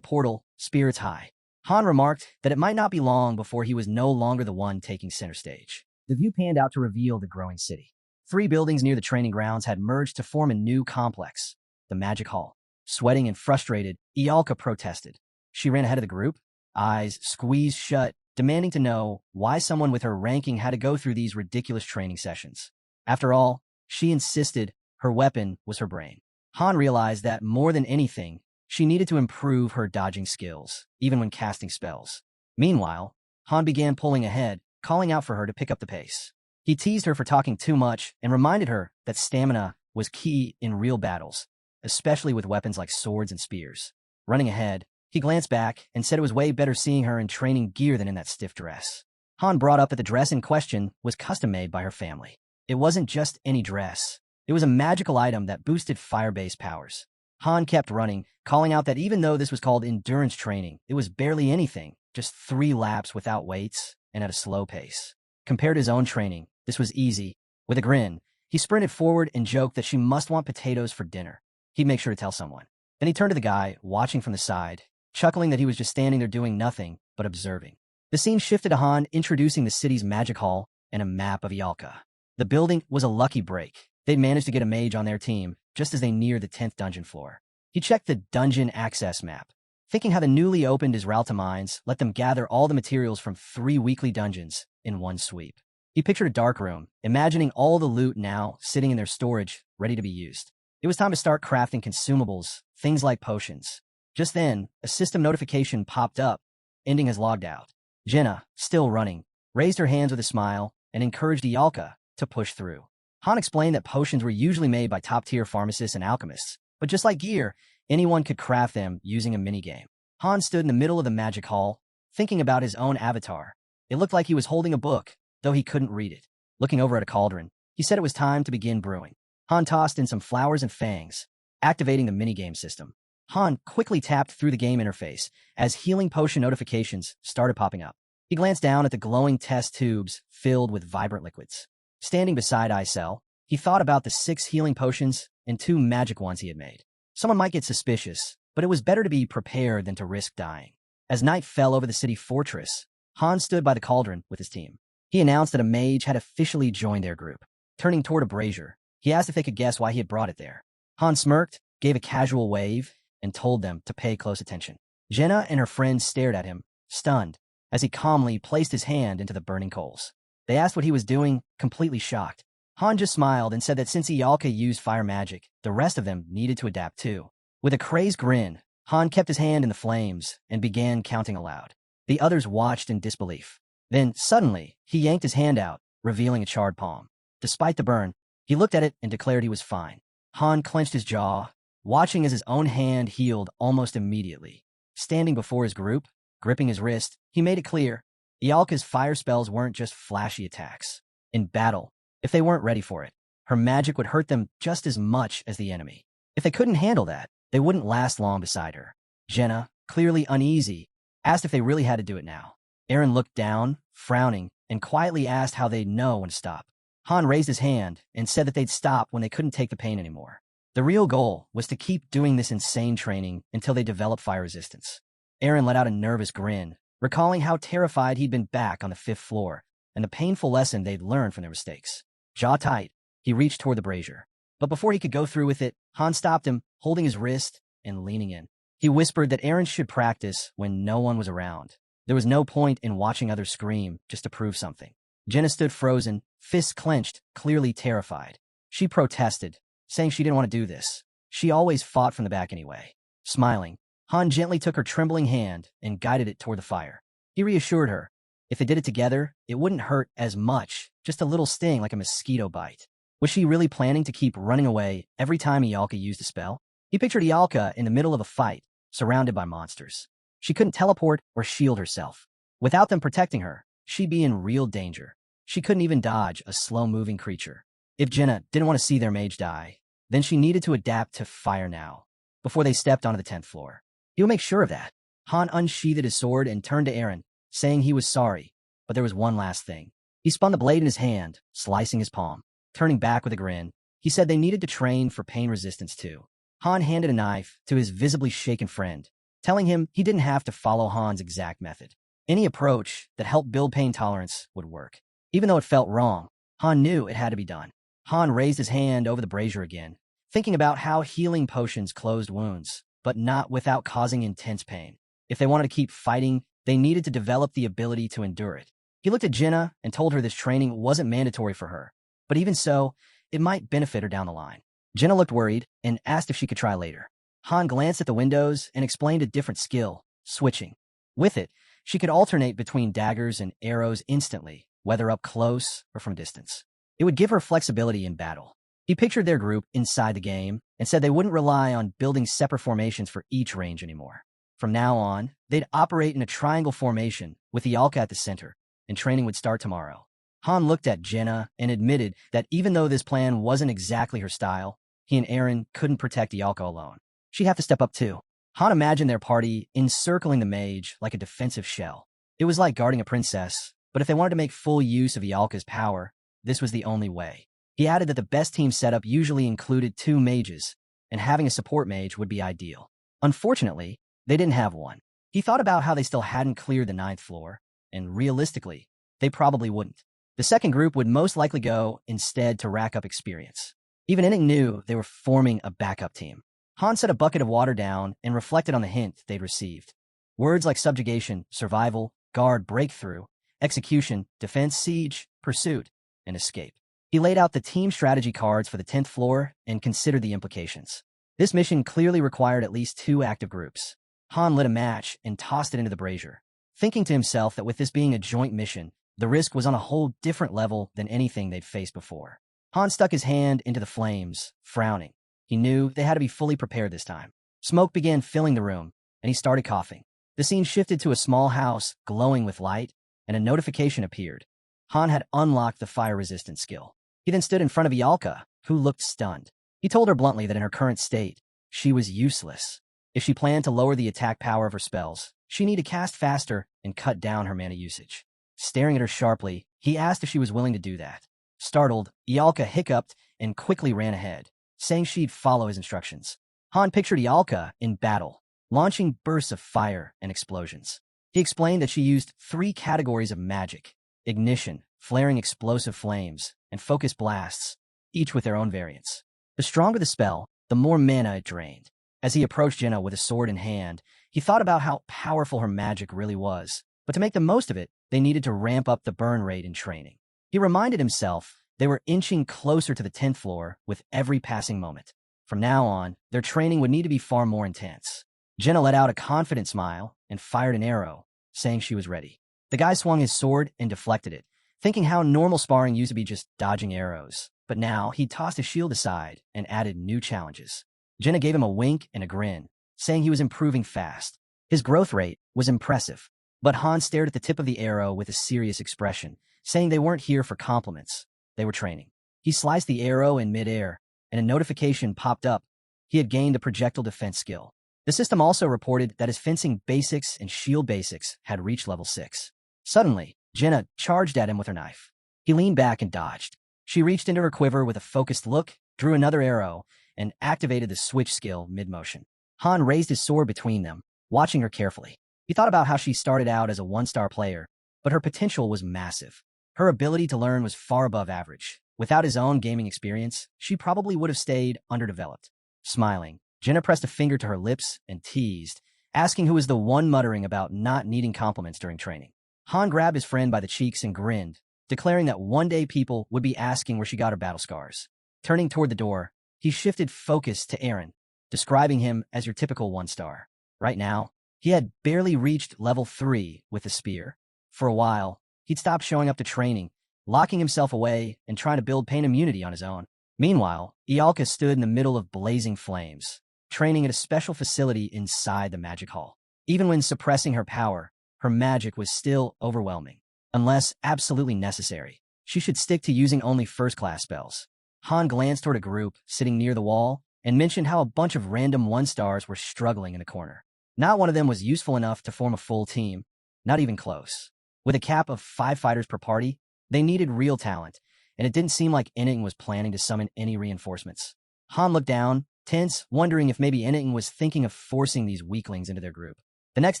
portal, spirits high. Han remarked that it might not be long before he was no longer the one taking center stage. The view panned out to reveal the growing city. 3 buildings near the training grounds had merged to form a new complex. the magic hall. Sweating and frustrated, Ialka protested. She ran ahead of the group, eyes squeezed shut, demanding to know why someone with her ranking had to go through these ridiculous training sessions. After all, she insisted her weapon was her brain. Han realized that more than anything, she needed to improve her dodging skills, even when casting spells. Meanwhile, Han began pulling ahead, calling out for her to pick up the pace. He teased her for talking too much and reminded her that stamina was key in real battles, especially with weapons like swords and spears. Running ahead, he glanced back and said it was way better seeing her in training gear than in that stiff dress. Han brought up that the dress in question was custom-made by her family. It wasn't just any dress. It was a magical item that boosted fire-based powers. Han kept running, calling out that even though this was called endurance training, it was barely anything, just 3 laps without weights and at a slow pace. Compared to his own training, this was easy. With a grin, he sprinted forward and joked that she must want potatoes for dinner. He'd make sure to tell someone. Then he turned to the guy, watching from the side, chuckling that he was just standing there doing nothing but observing. The scene shifted to Han introducing the city's magic hall and a map of Ialka. The building was a lucky break. They'd managed to get a mage on their team just as they neared the 10th dungeon floor. He checked the dungeon access map, thinking how the newly opened Israelita mines let them gather all the materials from 3 weekly dungeons in one sweep. He pictured a dark room, imagining all the loot now sitting in their storage, ready to be used. It was time to start crafting consumables, things like potions. Just then, a system notification popped up, ending as logged out. Jenna, still running, raised her hands with a smile and encouraged Ialka to push through. Han explained that potions were usually made by top-tier pharmacists and alchemists, but just like gear, anyone could craft them using a minigame. Han stood in the middle of the magic hall, thinking about his own avatar. It looked like he was holding a book, though he couldn't read it. Looking over at a cauldron, he said it was time to begin brewing. Han tossed in some flowers and fangs, activating the minigame system. Han quickly tapped through the game interface as healing potion notifications started popping up. He glanced down at the glowing test tubes filled with vibrant liquids. Standing beside Icel, he thought about the 6 healing potions and 2 magic ones he had made. Someone might get suspicious, but it was better to be prepared than to risk dying. As night fell over the city fortress, Han stood by the cauldron with his team. He announced that a mage had officially joined their group. Turning toward a brazier, he asked if they could guess why he had brought it there. Han smirked, gave a casual wave, and told them to pay close attention. Jenna and her friends stared at him, stunned, as he calmly placed his hand into the burning coals. They asked what he was doing, completely shocked. Han just smiled and said that since Ialka used fire magic, the rest of them needed to adapt too. With a crazed grin, Han kept his hand in the flames and began counting aloud. The others watched in disbelief. Then, suddenly, he yanked his hand out, revealing a charred palm. Despite the burn, he looked at it and declared he was fine. Han clenched his jaw, watching as his own hand healed almost immediately. Standing before his group, gripping his wrist, he made it clear, Ialka's fire spells weren't just flashy attacks. In battle, if they weren't ready for it, her magic would hurt them just as much as the enemy. If they couldn't handle that, they wouldn't last long beside her. Jenna, clearly uneasy, asked if they really had to do it now. Aaron looked down, frowning, and quietly asked how they'd know when to stop. Han raised his hand and said that they'd stop when they couldn't take the pain anymore. The real goal was to keep doing this insane training until they developed fire resistance. Aaron let out a nervous grin, recalling how terrified he'd been back on the 5th floor and the painful lesson they'd learned from their mistakes. Jaw tight, he reached toward the brazier. But before he could go through with it, Han stopped him, holding his wrist and leaning in. He whispered that Aaron should practice when no one was around. There was no point in watching others scream just to prove something. Jenna stood frozen, fists clenched, clearly terrified. She protested, saying she didn't want to do this. She always fought from the back anyway. Smiling, Han gently took her trembling hand and guided it toward the fire. He reassured her, if they did it together, it wouldn't hurt as much, just a little sting like a mosquito bite. Was she really planning to keep running away every time Ialka used a spell? He pictured Ialka in the middle of a fight, surrounded by monsters. She couldn't teleport or shield herself. Without them protecting her, she'd be in real danger. She couldn't even dodge a slow-moving creature. If Jenna didn't want to see their mage die, then she needed to adapt to fire now, before they stepped onto the 10th floor. He'll make sure of that. Han unsheathed his sword and turned to Aaron, saying he was sorry, but there was one last thing. He spun the blade in his hand, slicing his palm. Turning back with a grin, he said they needed to train for pain resistance too. Han handed a knife to his visibly shaken friend, telling him he didn't have to follow Han's exact method. Any approach that helped build pain tolerance would work. Even though it felt wrong, Han knew it had to be done. Han raised his hand over the brazier again, thinking about how healing potions closed wounds, but not without causing intense pain. If they wanted to keep fighting, they needed to develop the ability to endure it. He looked at Jenna and told her this training wasn't mandatory for her, but even so, it might benefit her down the line. Jenna looked worried and asked if she could try later. Han glanced at the windows and explained a different skill, switching. With it, she could alternate between daggers and arrows instantly, whether up close or from distance. It would give her flexibility in battle. He pictured their group inside the game and said they wouldn't rely on building separate formations for each range anymore. From now on, they'd operate in a triangle formation with Ialka at the center, and training would start tomorrow. Han looked at Jenna and admitted that even though this plan wasn't exactly her style, he and Eren couldn't protect Ialka alone. She'd have to step up too. Han imagined their party encircling the mage like a defensive shell. It was like guarding a princess, but if they wanted to make full use of Ialka's power, this was the only way. He added that the best team setup usually included 2 mages, and having a support mage would be ideal. Unfortunately, they didn't have one. He thought about how they still hadn't cleared the 9th floor, and realistically, they probably wouldn't. The second group would most likely go instead to rack up experience. Even Inning knew they were forming a backup team. Han set a bucket of water down and reflected on the hint they'd received. Words like subjugation, survival, guard, breakthrough, execution, defense, siege, pursuit, and escape. He laid out the team strategy cards for the 10th floor and considered the implications. This mission clearly required at least 2 active groups. Han lit a match and tossed it into the brazier, thinking to himself that with this being a joint mission, the risk was on a whole different level than anything they'd faced before. Han stuck his hand into the flames, frowning. He knew they had to be fully prepared this time. Smoke began filling the room, and he started coughing. The scene shifted to a small house glowing with light, and a notification appeared. Han had unlocked the fire-resistant skill. He then stood in front of Ialka, who looked stunned. He told her bluntly that in her current state, she was useless. If she planned to lower the attack power of her spells, she needed to cast faster and cut down her mana usage. Staring at her sharply, he asked if she was willing to do that. Startled, Ialka hiccuped and quickly ran ahead, saying she'd follow his instructions. Han pictured Ialka in battle, launching bursts of fire and explosions. He explained that she used 3 categories of magic: ignition, flaring explosive flames, and focus blasts, each with their own variants. The stronger the spell, the more mana it drained. As he approached Jenna with a sword in hand, he thought about how powerful her magic really was. But to make the most of it, they needed to ramp up the burn rate in training. He reminded himself they were inching closer to the 10th floor with every passing moment. From now on, their training would need to be far more intense. Jenna let out a confident smile and fired an arrow, saying she was ready. The guy swung his sword and deflected it, thinking how normal sparring used to be just dodging arrows. But now he tossed his shield aside and added new challenges. Jenna gave him a wink and a grin, saying he was improving fast. His growth rate was impressive, but Han stared at the tip of the arrow with a serious expression, saying they weren't here for compliments. They were training. He sliced the arrow in midair, and a notification popped up. He had gained a projectile defense skill. The system also reported that his fencing basics and shield basics had reached level 6. Suddenly, Jenna charged at him with her knife. He leaned back and dodged. She reached into her quiver with a focused look, drew another arrow, and activated the switch skill mid-motion. Han raised his sword between them, watching her carefully. He thought about how she started out as a 1-star player, but her potential was massive. Her ability to learn was far above average. Without his own gaming experience, she probably would have stayed underdeveloped. Smiling, Jenna pressed a finger to her lips and teased, asking who was the one muttering about not needing compliments during training. Han grabbed his friend by the cheeks and grinned, declaring that one day people would be asking where she got her battle scars. Turning toward the door, he shifted focus to Eren, describing him as your typical 1-star. Right now, he had barely reached level 3 with the spear. For a while, he'd stopped showing up to training, locking himself away and trying to build pain immunity on his own. Meanwhile, Ialka stood in the middle of blazing flames, training at a special facility inside the magic hall. Even when suppressing her power, her magic was still overwhelming. Unless absolutely necessary, she should stick to using only first-class spells. Han glanced toward a group sitting near the wall and mentioned how a bunch of random 1-stars were struggling in the corner. Not one of them was useful enough to form a full team, not even close. With a cap of 5 fighters per party, they needed real talent, and it didn't seem like Enning was planning to summon any reinforcements. Han looked down, tense, wondering if maybe Enning was thinking of forcing these weaklings into their group. The next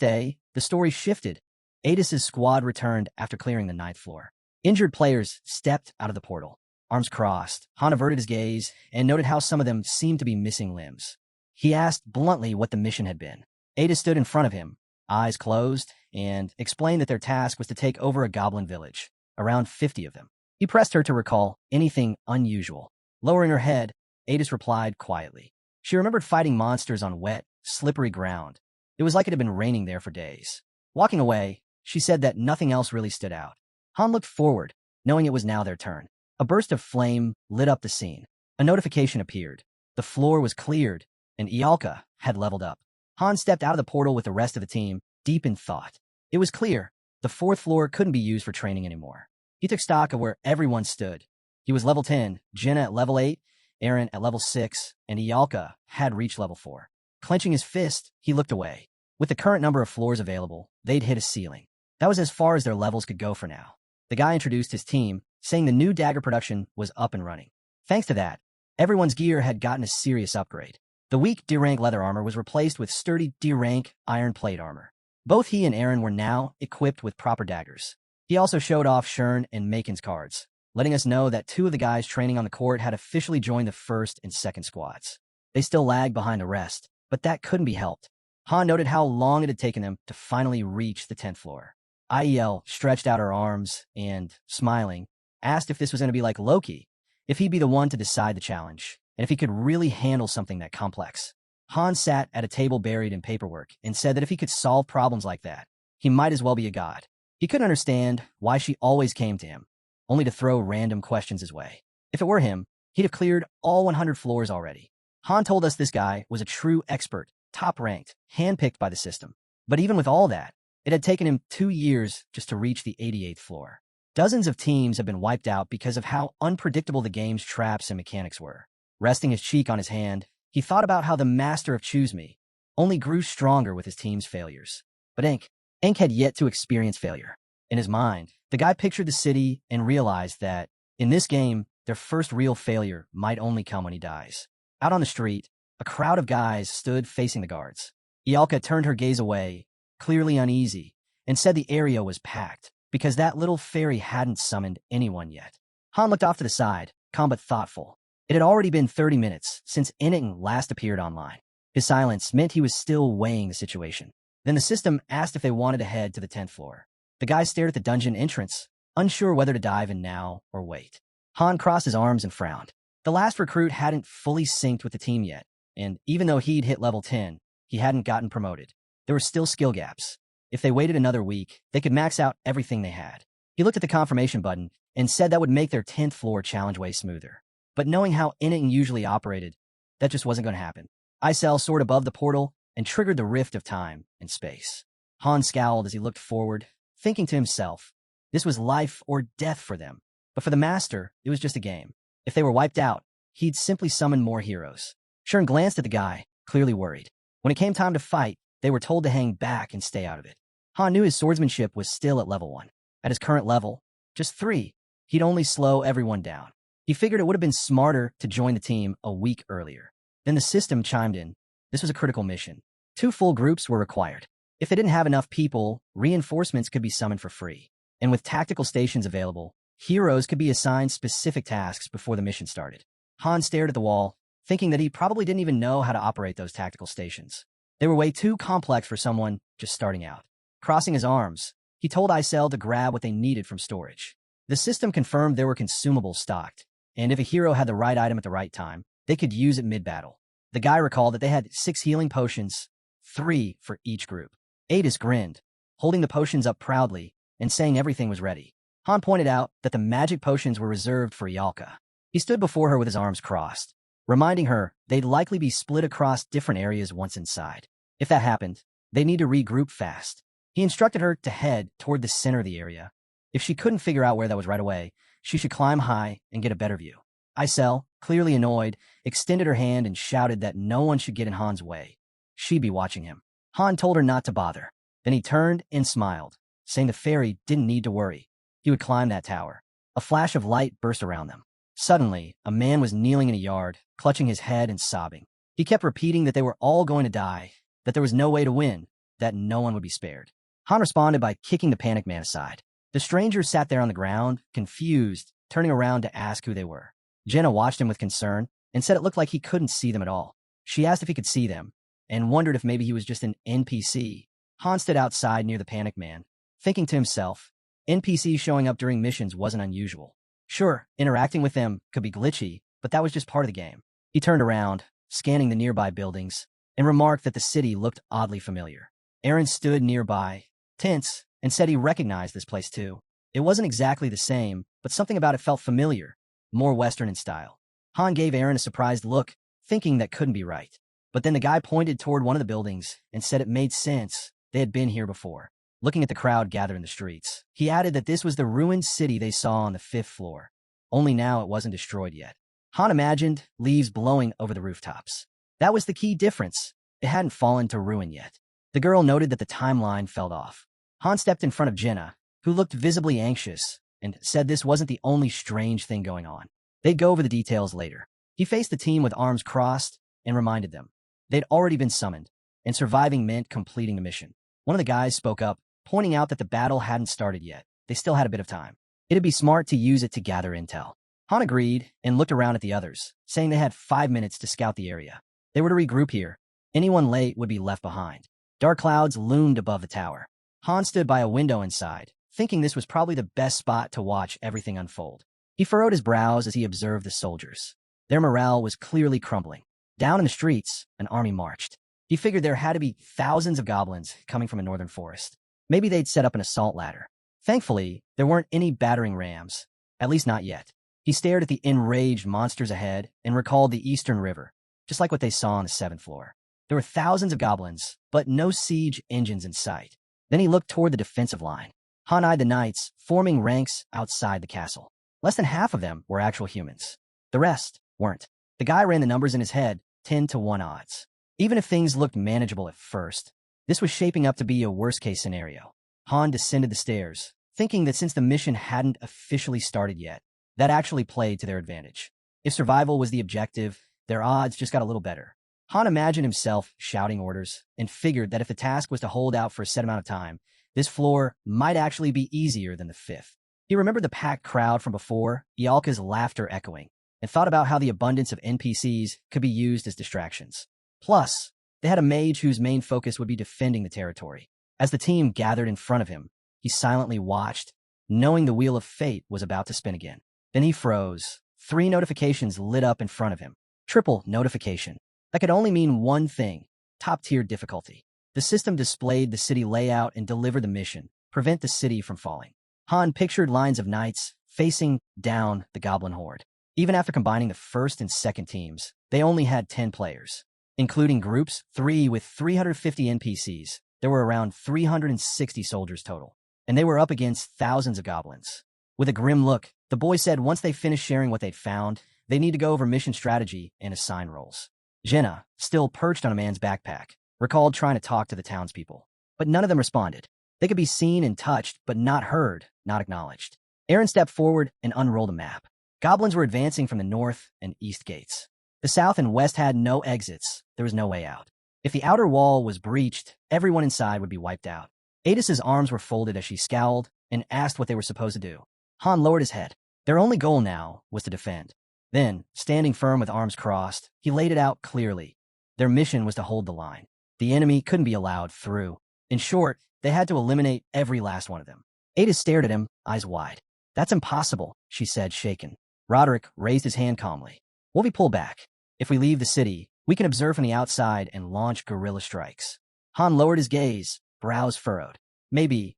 day, the story shifted. Adis's squad returned after clearing the 9th floor. Injured players stepped out of the portal, arms crossed. Han averted his gaze and noted how some of them seemed to be missing limbs. He asked bluntly what the mission had been. Ada stood in front of him, eyes closed, and explained that their task was to take over a goblin village, around 50 of them. He pressed her to recall anything unusual. Lowering her head, Adis replied quietly. She remembered fighting monsters on wet, slippery ground. It was like it had been raining there for days. Walking away, she said that nothing else really stood out. Han looked forward, knowing it was now their turn. A burst of flame lit up the scene. A notification appeared. The floor was cleared, and Ialka had leveled up. Han stepped out of the portal with the rest of the team, deep in thought. It was clear the fourth floor couldn't be used for training anymore. He took stock of where everyone stood. He was level 10, Jenna at level 8, Aaron at level 6, and Ialka had reached level 4. Clenching his fist, he looked away. With the current number of floors available, they'd hit a ceiling. That was as far as their levels could go for now. The guy introduced his team, saying the new dagger production was up and running. Thanks to that, everyone's gear had gotten a serious upgrade. The weak D-rank leather armor was replaced with sturdy D-rank iron plate armor. Both he and Aaron were now equipped with proper daggers. He also showed off Shern and Makin's cards, letting us know that 2 of the guys training on the court had officially joined the first and second squads. They still lagged behind the rest, but that couldn't be helped. Han noted how long it had taken them to finally reach the 10th floor. IEL stretched out her arms and, smiling, asked if this was going to be like Loki, if he'd be the one to decide the challenge, and if he could really handle something that complex. Han sat at a table buried in paperwork and said that if he could solve problems like that, he might as well be a god. He couldn't understand why she always came to him, only to throw random questions his way. If it were him, he'd have cleared all 100 floors already. Han told us this guy was a true expert, top-ranked, handpicked by the system. But even with all that, it had taken him 2 years just to reach the 88th floor. Dozens of teams have been wiped out because of how unpredictable the game's traps and mechanics were. Resting his cheek on his hand, he thought about how the master of Choose Me only grew stronger with his team's failures. But Ink had yet to experience failure. In his mind, the guy pictured the city and realized that, in this game, their first real failure might only come when he dies. Out on the street, a crowd of guys stood facing the guards. Ialka turned her gaze away, clearly uneasy, and said the area was packed, because that little fairy hadn't summoned anyone yet. Han looked off to the side, calm but thoughtful. It had already been 30 minutes since Inning last appeared online. His silence meant he was still weighing the situation. Then the system asked if they wanted to head to the 10th floor. The guy stared at the dungeon entrance, unsure whether to dive in now or wait. Han crossed his arms and frowned. The last recruit hadn't fully synced with the team yet, and even though he'd hit level 10, he hadn't gotten promoted. There were still skill gaps. If they waited another week, they could max out everything they had. He looked at the confirmation button and said that would make their 10th floor challenge way smoother. But knowing how Inning usually operated, that just wasn't going to happen. Icel soared above the portal and triggered the rift of time and space. Han scowled as he looked forward, thinking to himself, this was life or death for them. But for the Master, it was just a game. If they were wiped out, he'd simply summon more heroes. Shern glanced at the guy, clearly worried. When it came time to fight, they were told to hang back and stay out of it. Han knew his swordsmanship was still at level 1. At his current level, just 3, he'd only slow everyone down. He figured it would have been smarter to join the team a week earlier. Then the system chimed in. This was a critical mission. 2 full groups were required. If they didn't have enough people, reinforcements could be summoned for free. And with tactical stations available, heroes could be assigned specific tasks before the mission started. Han stared at the wall, thinking that he probably didn't even know how to operate those tactical stations. They were way too complex for someone just starting out. Crossing his arms, he told Icel to grab what they needed from storage. The system confirmed there were consumables stocked, and if a hero had the right item at the right time, they could use it mid-battle. The guy recalled that they had 6 healing potions, 3 for each group. Adis grinned, holding the potions up proudly and saying everything was ready. Han pointed out that the magic potions were reserved for Ialka. He stood before her with his arms crossed, reminding her they'd likely be split across different areas once inside. If that happened, they'd need to regroup fast. He instructed her to head toward the center of the area. If she couldn't figure out where that was right away, she should climb high and get a better view. Icel, clearly annoyed, extended her hand and shouted that no one should get in Han's way. She'd be watching him. Han told her not to bother. Then he turned and smiled, saying the fairy didn't need to worry. He would climb that tower. A flash of light burst around them. Suddenly, a man was kneeling in a yard, clutching his head and sobbing. He kept repeating that they were all going to die, that there was no way to win, that no one would be spared. Han responded by kicking the panic man aside. The stranger sat there on the ground, confused turning around to ask who they were. Jenna watched him with concern and said it looked like he couldn't see them at all. She asked if he could see them and wondered if maybe he was just an NPC. Han stood outside near the panicked man, thinking to himself, NPCs showing up during missions wasn't unusual. Sure, interacting with them could be glitchy, but that was just part of the game. He turned around, scanning the nearby buildings, and remarked that the city looked oddly familiar. Aaron stood nearby, tense, and said he recognized this place too. It wasn't exactly the same, but something about it felt familiar, more Western in style. Han gave Aaron a surprised look, thinking that couldn't be right. But then the guy pointed toward one of the buildings and said it made sense. They had been here before. Looking at the crowd gathered in the streets, he added that this was the ruined city they saw on the 5th floor. Only now it wasn't destroyed yet. Han imagined leaves blowing over the rooftops. That was the key difference. It hadn't fallen to ruin yet. The girl noted that the timeline fell off. Han stepped in front of Jenna, who looked visibly anxious, and said this wasn't the only strange thing going on. They'd go over the details later. He faced the team with arms crossed and reminded them. They'd already been summoned, and surviving meant completing the mission. One of the guys spoke up, pointing out that the battle hadn't started yet. They still had a bit of time. It'd be smart to use it to gather intel. Han agreed and looked around at the others, saying they had 5 minutes to scout the area. They were to regroup here. Anyone late would be left behind. Dark clouds loomed above the tower. Han stood by a window inside, thinking this was probably the best spot to watch everything unfold. He furrowed his brows as he observed the soldiers. Their morale was clearly crumbling. Down in the streets, an army marched. He figured there had to be thousands of goblins coming from a northern forest. Maybe they'd set up an assault ladder. Thankfully, there weren't any battering rams, at least not yet. He stared at the enraged monsters ahead and recalled the Eastern River, just like what they saw on the 7th floor. There were thousands of goblins, but no siege engines in sight. Then he looked toward the defensive line. Han eyed the knights, forming ranks outside the castle. Less than half of them were actual humans. The rest weren't. The guy ran the numbers in his head, 10-1 odds. Even if things looked manageable at first, this was shaping up to be a worst-case scenario. Han descended the stairs, thinking that since the mission hadn't officially started yet, that actually played to their advantage. If survival was the objective, their odds just got a little better. Han imagined himself shouting orders and figured that if the task was to hold out for a set amount of time, this floor might actually be easier than the 5th. He remembered the packed crowd from before, Ialka's laughter echoing, and thought about how the abundance of NPCs could be used as distractions. Plus, they had a mage whose main focus would be defending the territory. As the team gathered in front of him, he silently watched, knowing the wheel of fate was about to spin again. Then he froze. 3 notifications lit up in front of him. Triple notification. That could only mean one thing: top-tier difficulty. The system displayed the city layout and delivered the mission: prevent the city from falling. Han pictured lines of knights facing down the goblin horde. Even after combining the first and second teams, they only had 10 players. Including groups 3 with 350 NPCs, there were around 360 soldiers total. And they were up against thousands of goblins. With a grim look, the boy said once they finished sharing what they'd found, they need to go over mission strategy and assign roles. Jenna, still perched on a man's backpack, recalled trying to talk to the townspeople. But none of them responded. They could be seen and touched, but not heard, not acknowledged. Aaron stepped forward and unrolled a map. Goblins were advancing from the north and east gates. The south and west had no exits. There was no way out. If the outer wall was breached, everyone inside would be wiped out. Adis's arms were folded as she scowled and asked what they were supposed to do. Han lowered his head. Their only goal now was to defend. Then, standing firm with arms crossed, he laid it out clearly. Their mission was to hold the line. The enemy couldn't be allowed through. In short, they had to eliminate every last one of them. Adis stared at him, eyes wide. That's impossible, she said, shaken. Roderick raised his hand calmly. We'll be pulled back. If we leave the city, we can observe from the outside and launch guerrilla strikes. Han lowered his gaze, brows furrowed. Maybe,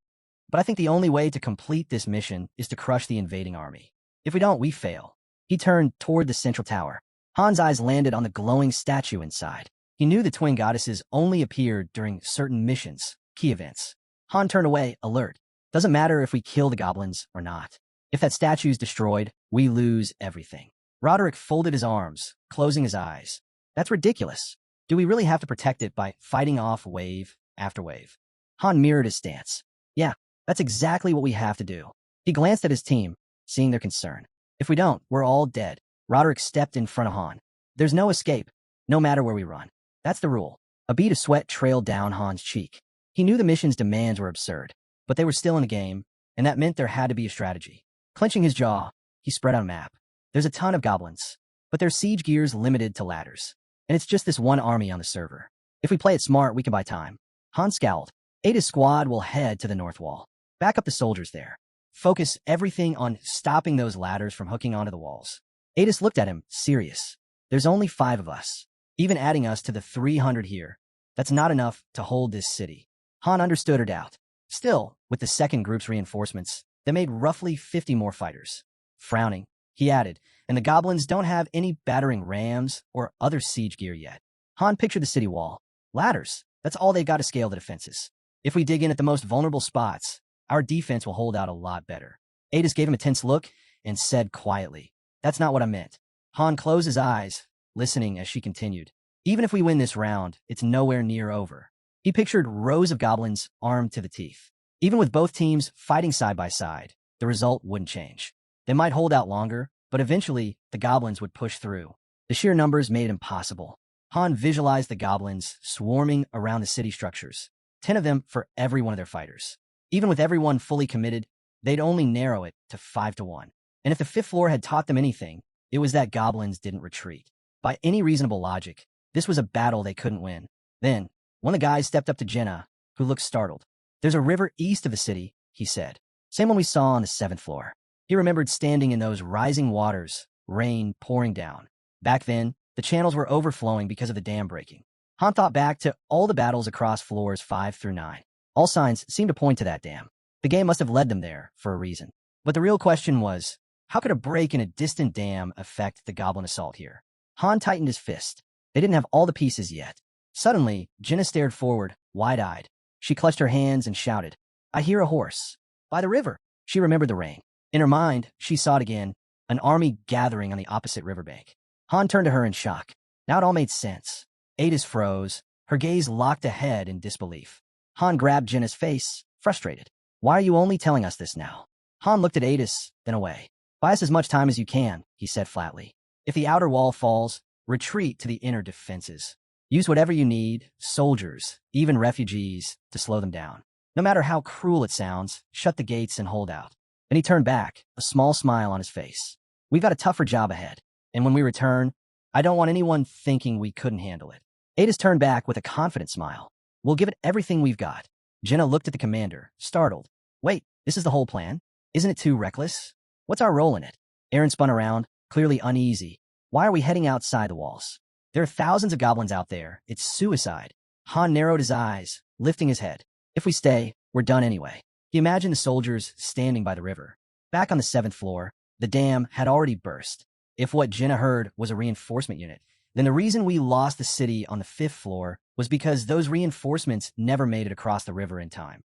but I think the only way to complete this mission is to crush the invading army. If we don't, we fail. He turned toward the central tower. Han's eyes landed on the glowing statue inside. He knew the twin goddesses only appeared during certain missions, key events. Han turned away, alert. Doesn't matter if we kill the goblins or not. If that statue's destroyed, we lose everything. Roderick folded his arms, closing his eyes. That's ridiculous. Do we really have to protect it by fighting off wave after wave? Han mirrored his stance. Yeah, that's exactly what we have to do. He glanced at his team, seeing their concern. If we don't, we're all dead. Roderick stepped in front of Han. There's no escape, no matter where we run. That's the rule. A bead of sweat trailed down Han's cheek. He knew the mission's demands were absurd, but they were still in a game, and that meant there had to be a strategy. Clenching his jaw, He spread out a map. There's a ton of goblins, but their siege gear's limited to ladders. And it's just this one army on the server. If we play it smart, we can buy time. Han scowled. Ada's squad will head to the north wall. Back up the soldiers there. Focus everything on stopping those ladders from hooking onto the walls. Adis looked at him, serious. There's only 5 of us. Even adding us to the 300 here, that's not enough to hold this city. Han understood her doubt. Still, with the second group's reinforcements, they made roughly 50 more fighters. Frowning, he added, and the goblins don't have any battering rams or other siege gear yet. Han pictured the city wall. Ladders, that's all they got to scale the defenses. If we dig in at the most vulnerable spots, our defense will hold out a lot better. Adis gave him a tense look and said quietly, "That's not what I meant." Han closed his eyes, listening as she continued. "Even if we win this round, it's nowhere near over." He pictured rows of goblins armed to the teeth. Even with both teams fighting side by side, the result wouldn't change. They might hold out longer, but eventually the goblins would push through. The sheer numbers made it impossible. Han visualized the goblins swarming around the city structures, 10 of them for every one of their fighters. Even with everyone fully committed, they'd only narrow it to 5-1. And if the 5th floor had taught them anything, it was that goblins didn't retreat. By any reasonable logic, this was a battle they couldn't win. Then, one of the guys stepped up to Jenna, who looked startled. "There's a river east of the city," he said. "Same one we saw on the 7th floor." He remembered standing in those rising waters, rain pouring down. Back then, the channels were overflowing because of the dam breaking. Han thought back to all the battles across floors 5 through 9. All signs seemed to point to that dam. The game must have led them there for a reason. But the real question was, how could a break in a distant dam affect the goblin assault here? Han tightened his fist. They didn't have all the pieces yet. Suddenly, Jenna stared forward, wide-eyed. She clutched her hands and shouted, "I hear a horse." By the river. She remembered the rain. In her mind, she saw it again, an army gathering on the opposite riverbank. Han turned to her in shock. Now it all made sense. Adis froze, her gaze locked ahead in disbelief. Han grabbed Jenna's face, frustrated. "Why are you only telling us this now?" Han looked at Adis, then away. "Buy us as much time as you can," he said flatly. "If the outer wall falls, retreat to the inner defenses. Use whatever you need, soldiers, even refugees, to slow them down. No matter how cruel it sounds, shut the gates and hold out." Then he turned back, a small smile on his face. "We've got a tougher job ahead, and when we return, I don't want anyone thinking we couldn't handle it." Adis turned back with a confident smile. "We'll give it everything we've got." Jenna looked at the commander, startled. "Wait, this is the whole plan? Isn't it too reckless? What's our role in it?" Aaron spun around, clearly uneasy. "Why are we heading outside the walls? There are thousands of goblins out there. It's suicide." Han narrowed his eyes, lifting his head. "If we stay, we're done anyway." He imagined the soldiers standing by the river. Back on the 7th floor, the dam had already burst. If what Jenna heard was a reinforcement unit, then the reason we lost the city on the 5th floor was because those reinforcements never made it across the river in time.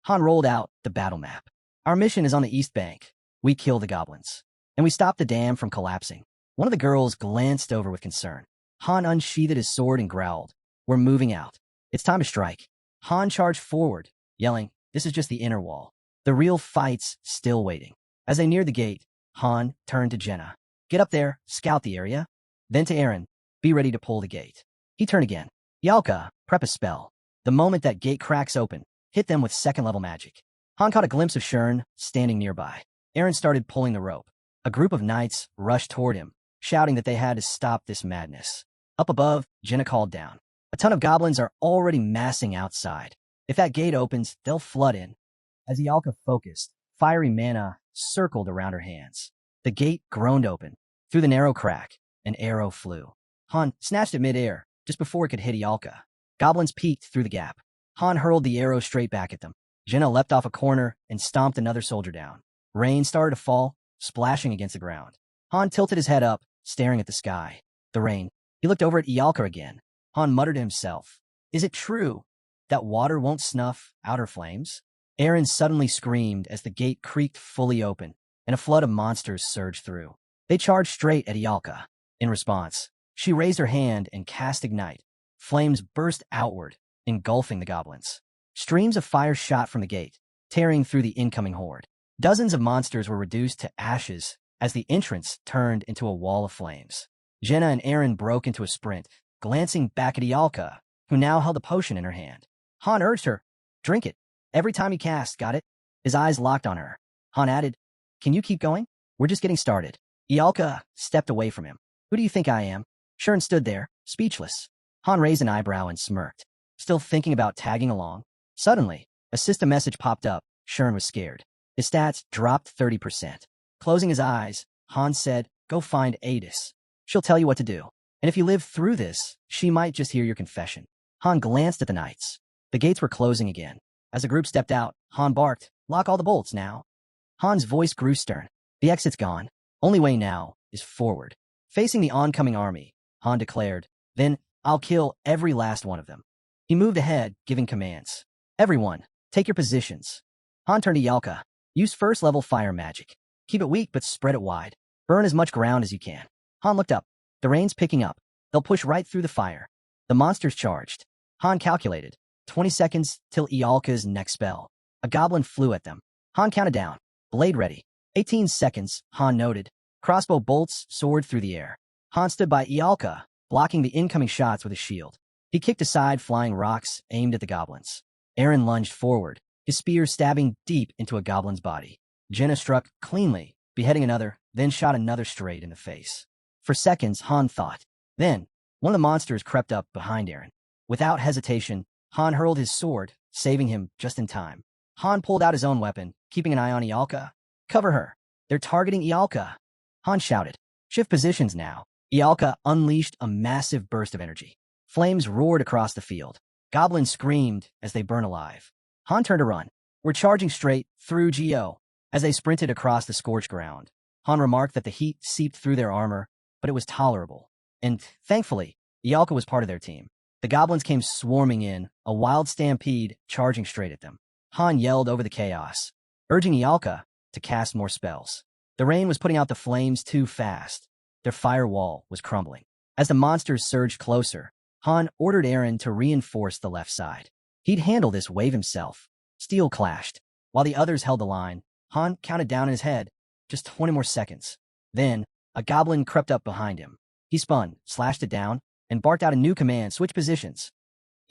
Han rolled out the battle map. "Our mission is on the east bank. We kill the goblins. And we stop the dam from collapsing." One of the girls glanced over with concern. Han unsheathed his sword and growled, "We're moving out. It's time to strike." Han charged forward, yelling, "This is just the inner wall. The real fight's still waiting." As they neared the gate, Han turned to Jenna. "Get up there, scout the area." Then to Aaron, "Be ready to pull the gate." He turned again. "Yalka, prep a spell. The moment that gate cracks open, hit them with 2nd-level magic." Han caught a glimpse of Shern standing nearby. Aaron started pulling the rope. A group of knights rushed toward him, shouting that they had to stop this madness. Up above, Jenna called down. "A ton of goblins are already massing outside. If that gate opens, they'll flood in." As Yalka focused, fiery mana circled around her hands. The gate groaned open. Through the narrow crack, an arrow flew. Han snatched it midair, just before it could hit Yalka. Goblins peeked through the gap. Han hurled the arrow straight back at them. Jenna leapt off a corner and stomped another soldier down. Rain started to fall, splashing against the ground. Han tilted his head up, staring at the sky. The rain. He looked over at Ialka again. Han muttered to himself, "Is it true that water won't snuff outer flames?" Aaron suddenly screamed as the gate creaked fully open, and a flood of monsters surged through. They charged straight at Ialka. In response, she raised her hand and cast Ignite. Flames burst outward, engulfing the goblins. Streams of fire shot from the gate, tearing through the incoming horde. Dozens of monsters were reduced to ashes as the entrance turned into a wall of flames. Jenna and Aaron broke into a sprint, glancing back at Ialka, who now held a potion in her hand. Han urged her, "Drink it. Every time you cast, got it?" His eyes locked on her. Han added, "Can you keep going? We're just getting started. Ialka stepped away from him. Who do you think I am? Shern stood there, speechless. Han raised an eyebrow and smirked, still thinking about tagging along. Suddenly, a system message popped up. Shern was scared. His stats dropped 30%. Closing his eyes, Han said, "Go find Adis. She'll tell you what to do. And if you live through this, she might just hear your confession." Han glanced at the knights. The gates were closing again. As the group stepped out, Han barked, "Lock all the bolts now." Han's voice grew stern. "The exit's gone. Only way now is forward." Facing the oncoming army, Han declared, "Then I'll kill every last one of them." He moved ahead, giving commands. "Everyone, take your positions." Han turned to Yalka. "Use first-level fire magic. Keep it weak, but spread it wide. Burn as much ground as you can." Han looked up. The rain's picking up. They'll push right through the fire. The monsters charged. Han calculated. 20 seconds till Ialka's next spell. A goblin flew at them. Han counted down. Blade ready. 18 seconds, Han noted. Crossbow bolts soared through the air. Han stood by Ialka, blocking the incoming shots with his shield. He kicked aside flying rocks aimed at the goblins. Eren lunged forward, his spear stabbing deep into a goblin's body. Jenna struck cleanly, beheading another, then shot another straight in the face. For seconds, Han thought. Then, one of the monsters crept up behind Eren. Without hesitation, Han hurled his sword, saving him just in time. Han pulled out his own weapon, keeping an eye on Ialka. "Cover her. They're targeting Ialka." Han shouted. "Shift positions now." Ialka unleashed a massive burst of energy. Flames roared across the field. Goblins screamed as they burned alive. Han turned to run. "We're charging straight through Geo." As they sprinted across the scorched ground, Han remarked that the heat seeped through their armor, but it was tolerable. And, thankfully, Ialka was part of their team. The goblins came swarming in, a wild stampede charging straight at them. Han yelled over the chaos, urging Ialka to cast more spells. The rain was putting out the flames too fast. Their firewall was crumbling. As the monsters surged closer, Han ordered Eren to reinforce the left side. He'd handle this wave himself. Steel clashed. While the others held the line, Han counted down in his head, just 20 more seconds. Then, a goblin crept up behind him. He spun, slashed it down, and barked out a new command, "Switch positions."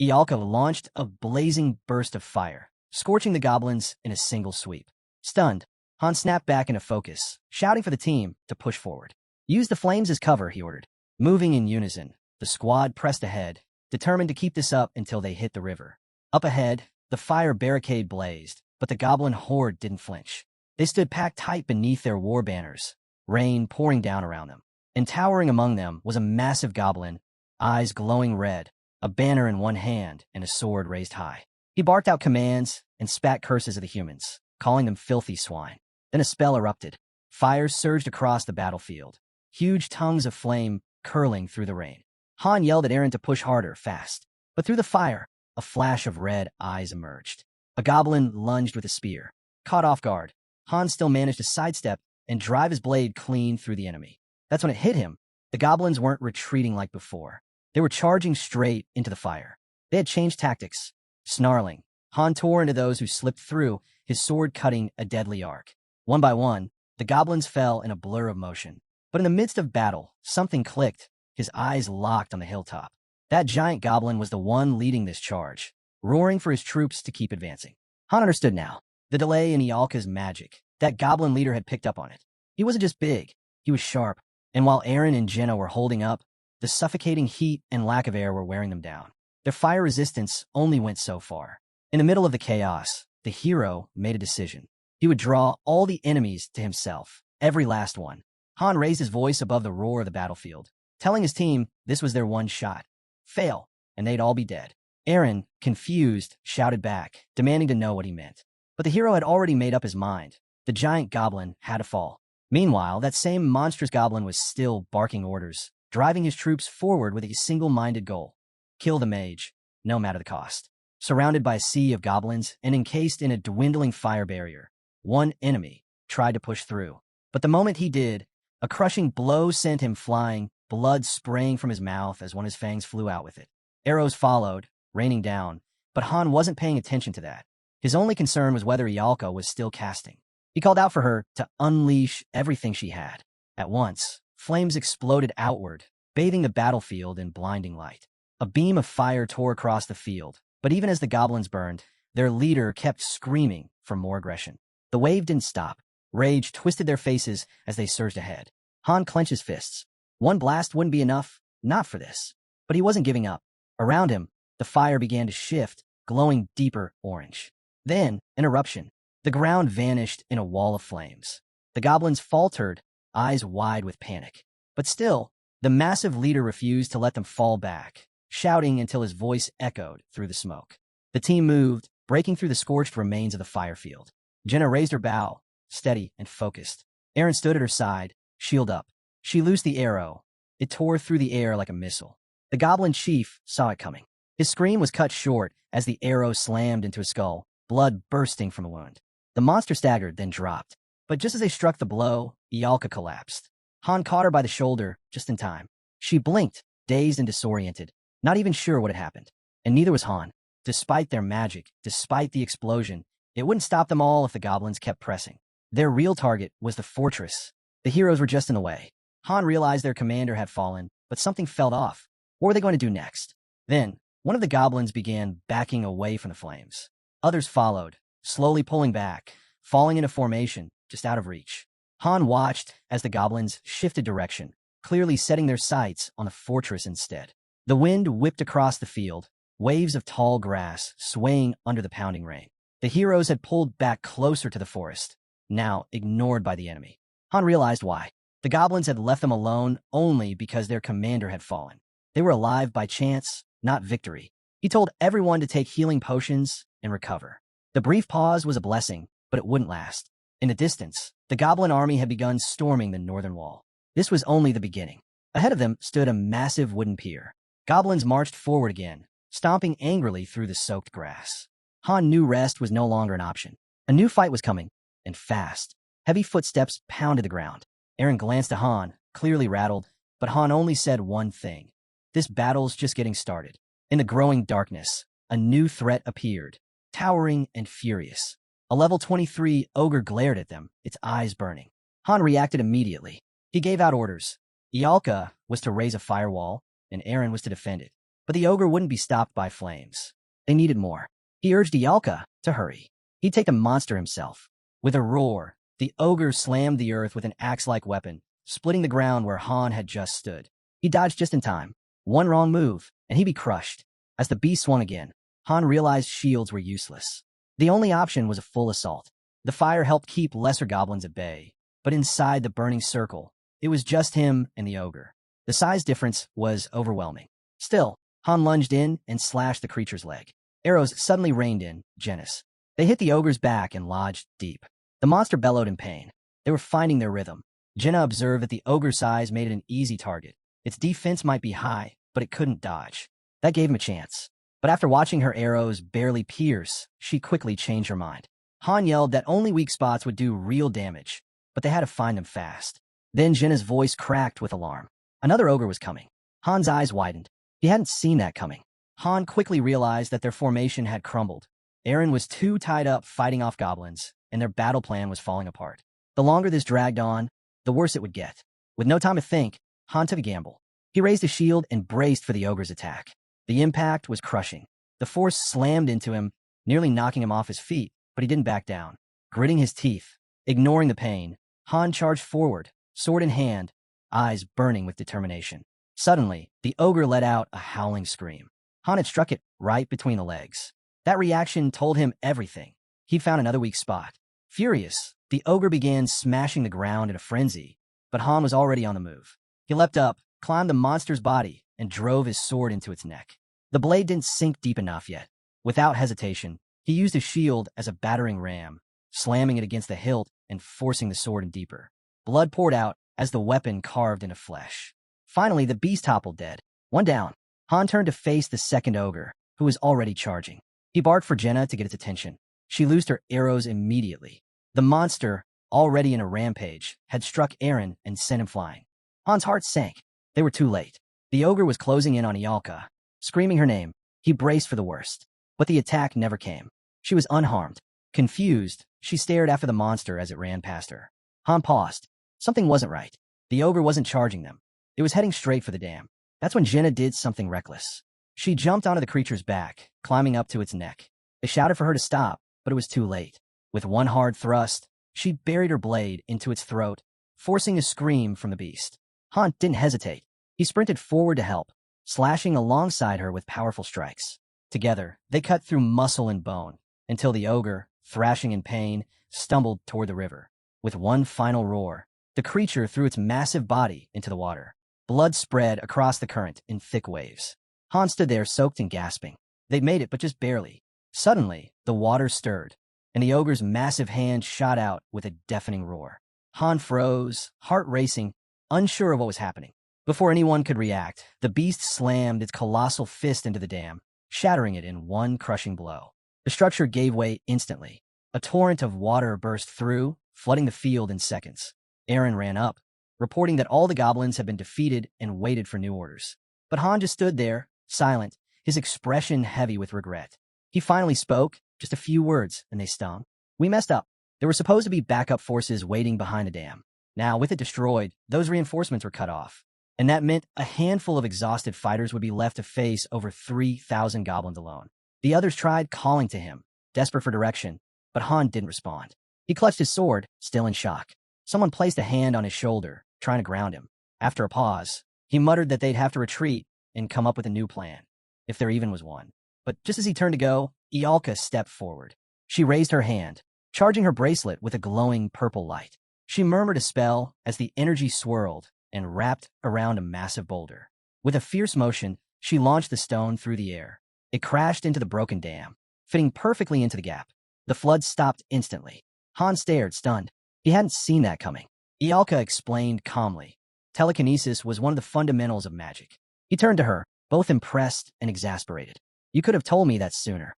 Ialka launched a blazing burst of fire, scorching the goblins in a single sweep. Stunned, Han snapped back into focus, shouting for the team to push forward. "Use the flames as cover," he ordered. Moving in unison, the squad pressed ahead, determined to keep this up until they hit the river. Up ahead, the fire barricade blazed, but the goblin horde didn't flinch. They stood packed tight beneath their war banners, rain pouring down around them. And towering among them was a massive goblin, eyes glowing red, a banner in one hand and a sword raised high. He barked out commands and spat curses at the humans, calling them filthy swine. Then a spell erupted. Fire surged across the battlefield, huge tongues of flame curling through the rain. Han yelled at Eren to push harder, fast. But through the fire, a flash of red eyes emerged. A goblin lunged with a spear. Caught off guard, Han still managed to sidestep and drive his blade clean through the enemy. That's when it hit him. The goblins weren't retreating like before. They were charging straight into the fire. They had changed tactics. Snarling, Han tore into those who slipped through, his sword cutting a deadly arc. One by one, the goblins fell in a blur of motion. But in the midst of battle, something clicked, his eyes locked on the hilltop. That giant goblin was the one leading this charge, roaring for his troops to keep advancing. Han understood now. The delay in Ialka's magic. That goblin leader had picked up on it. He wasn't just big, he was sharp. And while Eren and Jenna were holding up, the suffocating heat and lack of air were wearing them down. Their fire resistance only went so far. In the middle of the chaos, the hero made a decision. He would draw all the enemies to himself, every last one. Han raised his voice above the roar of the battlefield, telling his team this was their one shot. Fail, and they'd all be dead. Eren, confused, shouted back, demanding to know what he meant. But the hero had already made up his mind. The giant goblin had to fall. Meanwhile, that same monstrous goblin was still barking orders, driving his troops forward with a single-minded goal. Kill the mage, no matter the cost. Surrounded by a sea of goblins and encased in a dwindling fire barrier, one enemy tried to push through. But the moment he did, a crushing blow sent him flying, blood spraying from his mouth as one of his fangs flew out with it. Arrows followed, raining down, but Han wasn't paying attention to that. His only concern was whether Ialka was still casting. He called out for her to unleash everything she had. At once, flames exploded outward, bathing the battlefield in blinding light. A beam of fire tore across the field, but even as the goblins burned, their leader kept screaming for more aggression. The wave didn't stop. Rage twisted their faces as they surged ahead. Han clenched his fists. One blast wouldn't be enough, not for this. But he wasn't giving up. Around him, the fire began to shift, glowing deeper orange. Then, an eruption. The ground vanished in a wall of flames. The goblins faltered, eyes wide with panic. But still, the massive leader refused to let them fall back, shouting until his voice echoed through the smoke. The team moved, breaking through the scorched remains of the fire field. Jenna raised her bow, steady and focused. Aaron stood at her side, shield up. She loosed the arrow. It tore through the air like a missile. The goblin chief saw it coming. His scream was cut short as the arrow slammed into his skull, blood bursting from a wound. The monster staggered, then dropped. But just as they struck the blow, Ialka collapsed. Han caught her by the shoulder, just in time. She blinked, dazed and disoriented, not even sure what had happened. And neither was Han. Despite their magic, despite the explosion, it wouldn't stop them all if the goblins kept pressing. Their real target was the fortress. The heroes were just in the way. Han realized their commander had fallen, but something felt off. What were they going to do next? Then, one of the goblins began backing away from the flames. Others followed, slowly pulling back, falling into formation, just out of reach. Han watched as the goblins shifted direction, clearly setting their sights on the fortress instead. The wind whipped across the field, waves of tall grass swaying under the pounding rain. The heroes had pulled back closer to the forest, now ignored by the enemy. Han realized why. The goblins had left them alone only because their commander had fallen. They were alive by chance, not victory. He told everyone to take healing potions and recover. The brief pause was a blessing, but it wouldn't last. In the distance, the goblin army had begun storming the northern wall. This was only the beginning. Ahead of them stood a massive wooden pier. Goblins marched forward again, stomping angrily through the soaked grass. Han knew rest was no longer an option. A new fight was coming, and fast. Heavy footsteps pounded the ground. Aaron glanced at Han, clearly rattled, but Han only said one thing. This battle's just getting started. In the growing darkness, a new threat appeared, towering and furious. A level 23 ogre glared at them, its eyes burning. Han reacted immediately. He gave out orders. Ialka was to raise a firewall, and Aaron was to defend it. But the ogre wouldn't be stopped by flames. They needed more. He urged Ialka to hurry. He'd take the monster himself. With a roar, the ogre slammed the earth with an axe-like weapon, splitting the ground where Han had just stood. He dodged just in time. One wrong move, and he'd be crushed. As the beast swung again, Han realized shields were useless. The only option was a full assault. The fire helped keep lesser goblins at bay, but inside the burning circle, it was just him and the ogre. The size difference was overwhelming. Still, Han lunged in and slashed the creature's leg. Arrows suddenly rained in, Genis. They hit the ogre's back and lodged deep. The monster bellowed in pain. They were finding their rhythm. Jenna observed that the ogre's size made it an easy target. Its defense might be high, but it couldn't dodge. That gave him a chance. But after watching her arrows barely pierce, she quickly changed her mind. Han yelled that only weak spots would do real damage, but they had to find them fast. Then Jenna's voice cracked with alarm. Another ogre was coming. Han's eyes widened. He hadn't seen that coming. Han quickly realized that their formation had crumbled. Aaron was too tied up fighting off goblins, and their battle plan was falling apart. The longer this dragged on, the worse it would get. With no time to think, Han took a gamble. He raised a shield and braced for the ogre's attack. The impact was crushing. The force slammed into him, nearly knocking him off his feet, but he didn't back down. Gritting his teeth, ignoring the pain, Han charged forward, sword in hand, eyes burning with determination. Suddenly, the ogre let out a howling scream. Han had struck it right between the legs. That reaction told him everything. He found another weak spot. Furious, the ogre began smashing the ground in a frenzy, but Han was already on the move. He leapt up, climbed the monster's body, and drove his sword into its neck. The blade didn't sink deep enough yet. Without hesitation, he used his shield as a battering ram, slamming it against the hilt and forcing the sword in deeper. Blood poured out as the weapon carved into flesh. Finally, the beast toppled dead. One down. Han turned to face the second ogre, who was already charging. He barked for Jenna to get its attention. She loosed her arrows immediately. The monster, already in a rampage, had struck Aaron and sent him flying. Han's heart sank. They were too late. The ogre was closing in on Ialka. Screaming her name, he braced for the worst. But the attack never came. She was unharmed. Confused, she stared after the monster as it ran past her. Han paused. Something wasn't right. The ogre wasn't charging them. It was heading straight for the dam. That's when Jenna did something reckless. She jumped onto the creature's back, climbing up to its neck. They shouted for her to stop, but it was too late. With one hard thrust, She buried her blade into its throat, forcing a scream from the beast. Han didn't hesitate. He sprinted forward to help, slashing alongside her with powerful strikes. Together, they cut through muscle and bone, until the ogre, thrashing in pain, stumbled toward the river. With one final roar, the creature threw its massive body into the water. Blood spread across the current in thick waves. Han stood there soaked and gasping. They'd made it, but just barely. Suddenly, the water stirred, and the ogre's massive hand shot out with a deafening roar. Han froze, heart racing, unsure of what was happening. Before anyone could react, the beast slammed its colossal fist into the dam, shattering it in one crushing blow. The structure gave way instantly. A torrent of water burst through, flooding the field in seconds. Eren ran up, reporting that all the goblins had been defeated and waited for new orders. But Han just stood there, silent, his expression heavy with regret. He finally spoke, just a few words, and they stung. "We messed up. There were supposed to be backup forces waiting behind the dam. Now, with it destroyed, those reinforcements were cut off. And that meant a handful of exhausted fighters would be left to face over 3,000 goblins alone." The others tried calling to him, desperate for direction, but Han didn't respond. He clutched his sword, still in shock. Someone placed a hand on his shoulder, trying to ground him. After a pause, he muttered that they'd have to retreat and come up with a new plan, if there even was one. But just as he turned to go, Ialka stepped forward. She raised her hand, charging her bracelet with a glowing purple light. She murmured a spell as the energy swirled and wrapped around a massive boulder. With a fierce motion, she launched the stone through the air. It crashed into the broken dam, fitting perfectly into the gap. The flood stopped instantly. Han stared, stunned. He hadn't seen that coming. Ialka explained calmly. Telekinesis was one of the fundamentals of magic. He turned to her, both impressed and exasperated. "You could have told me that sooner."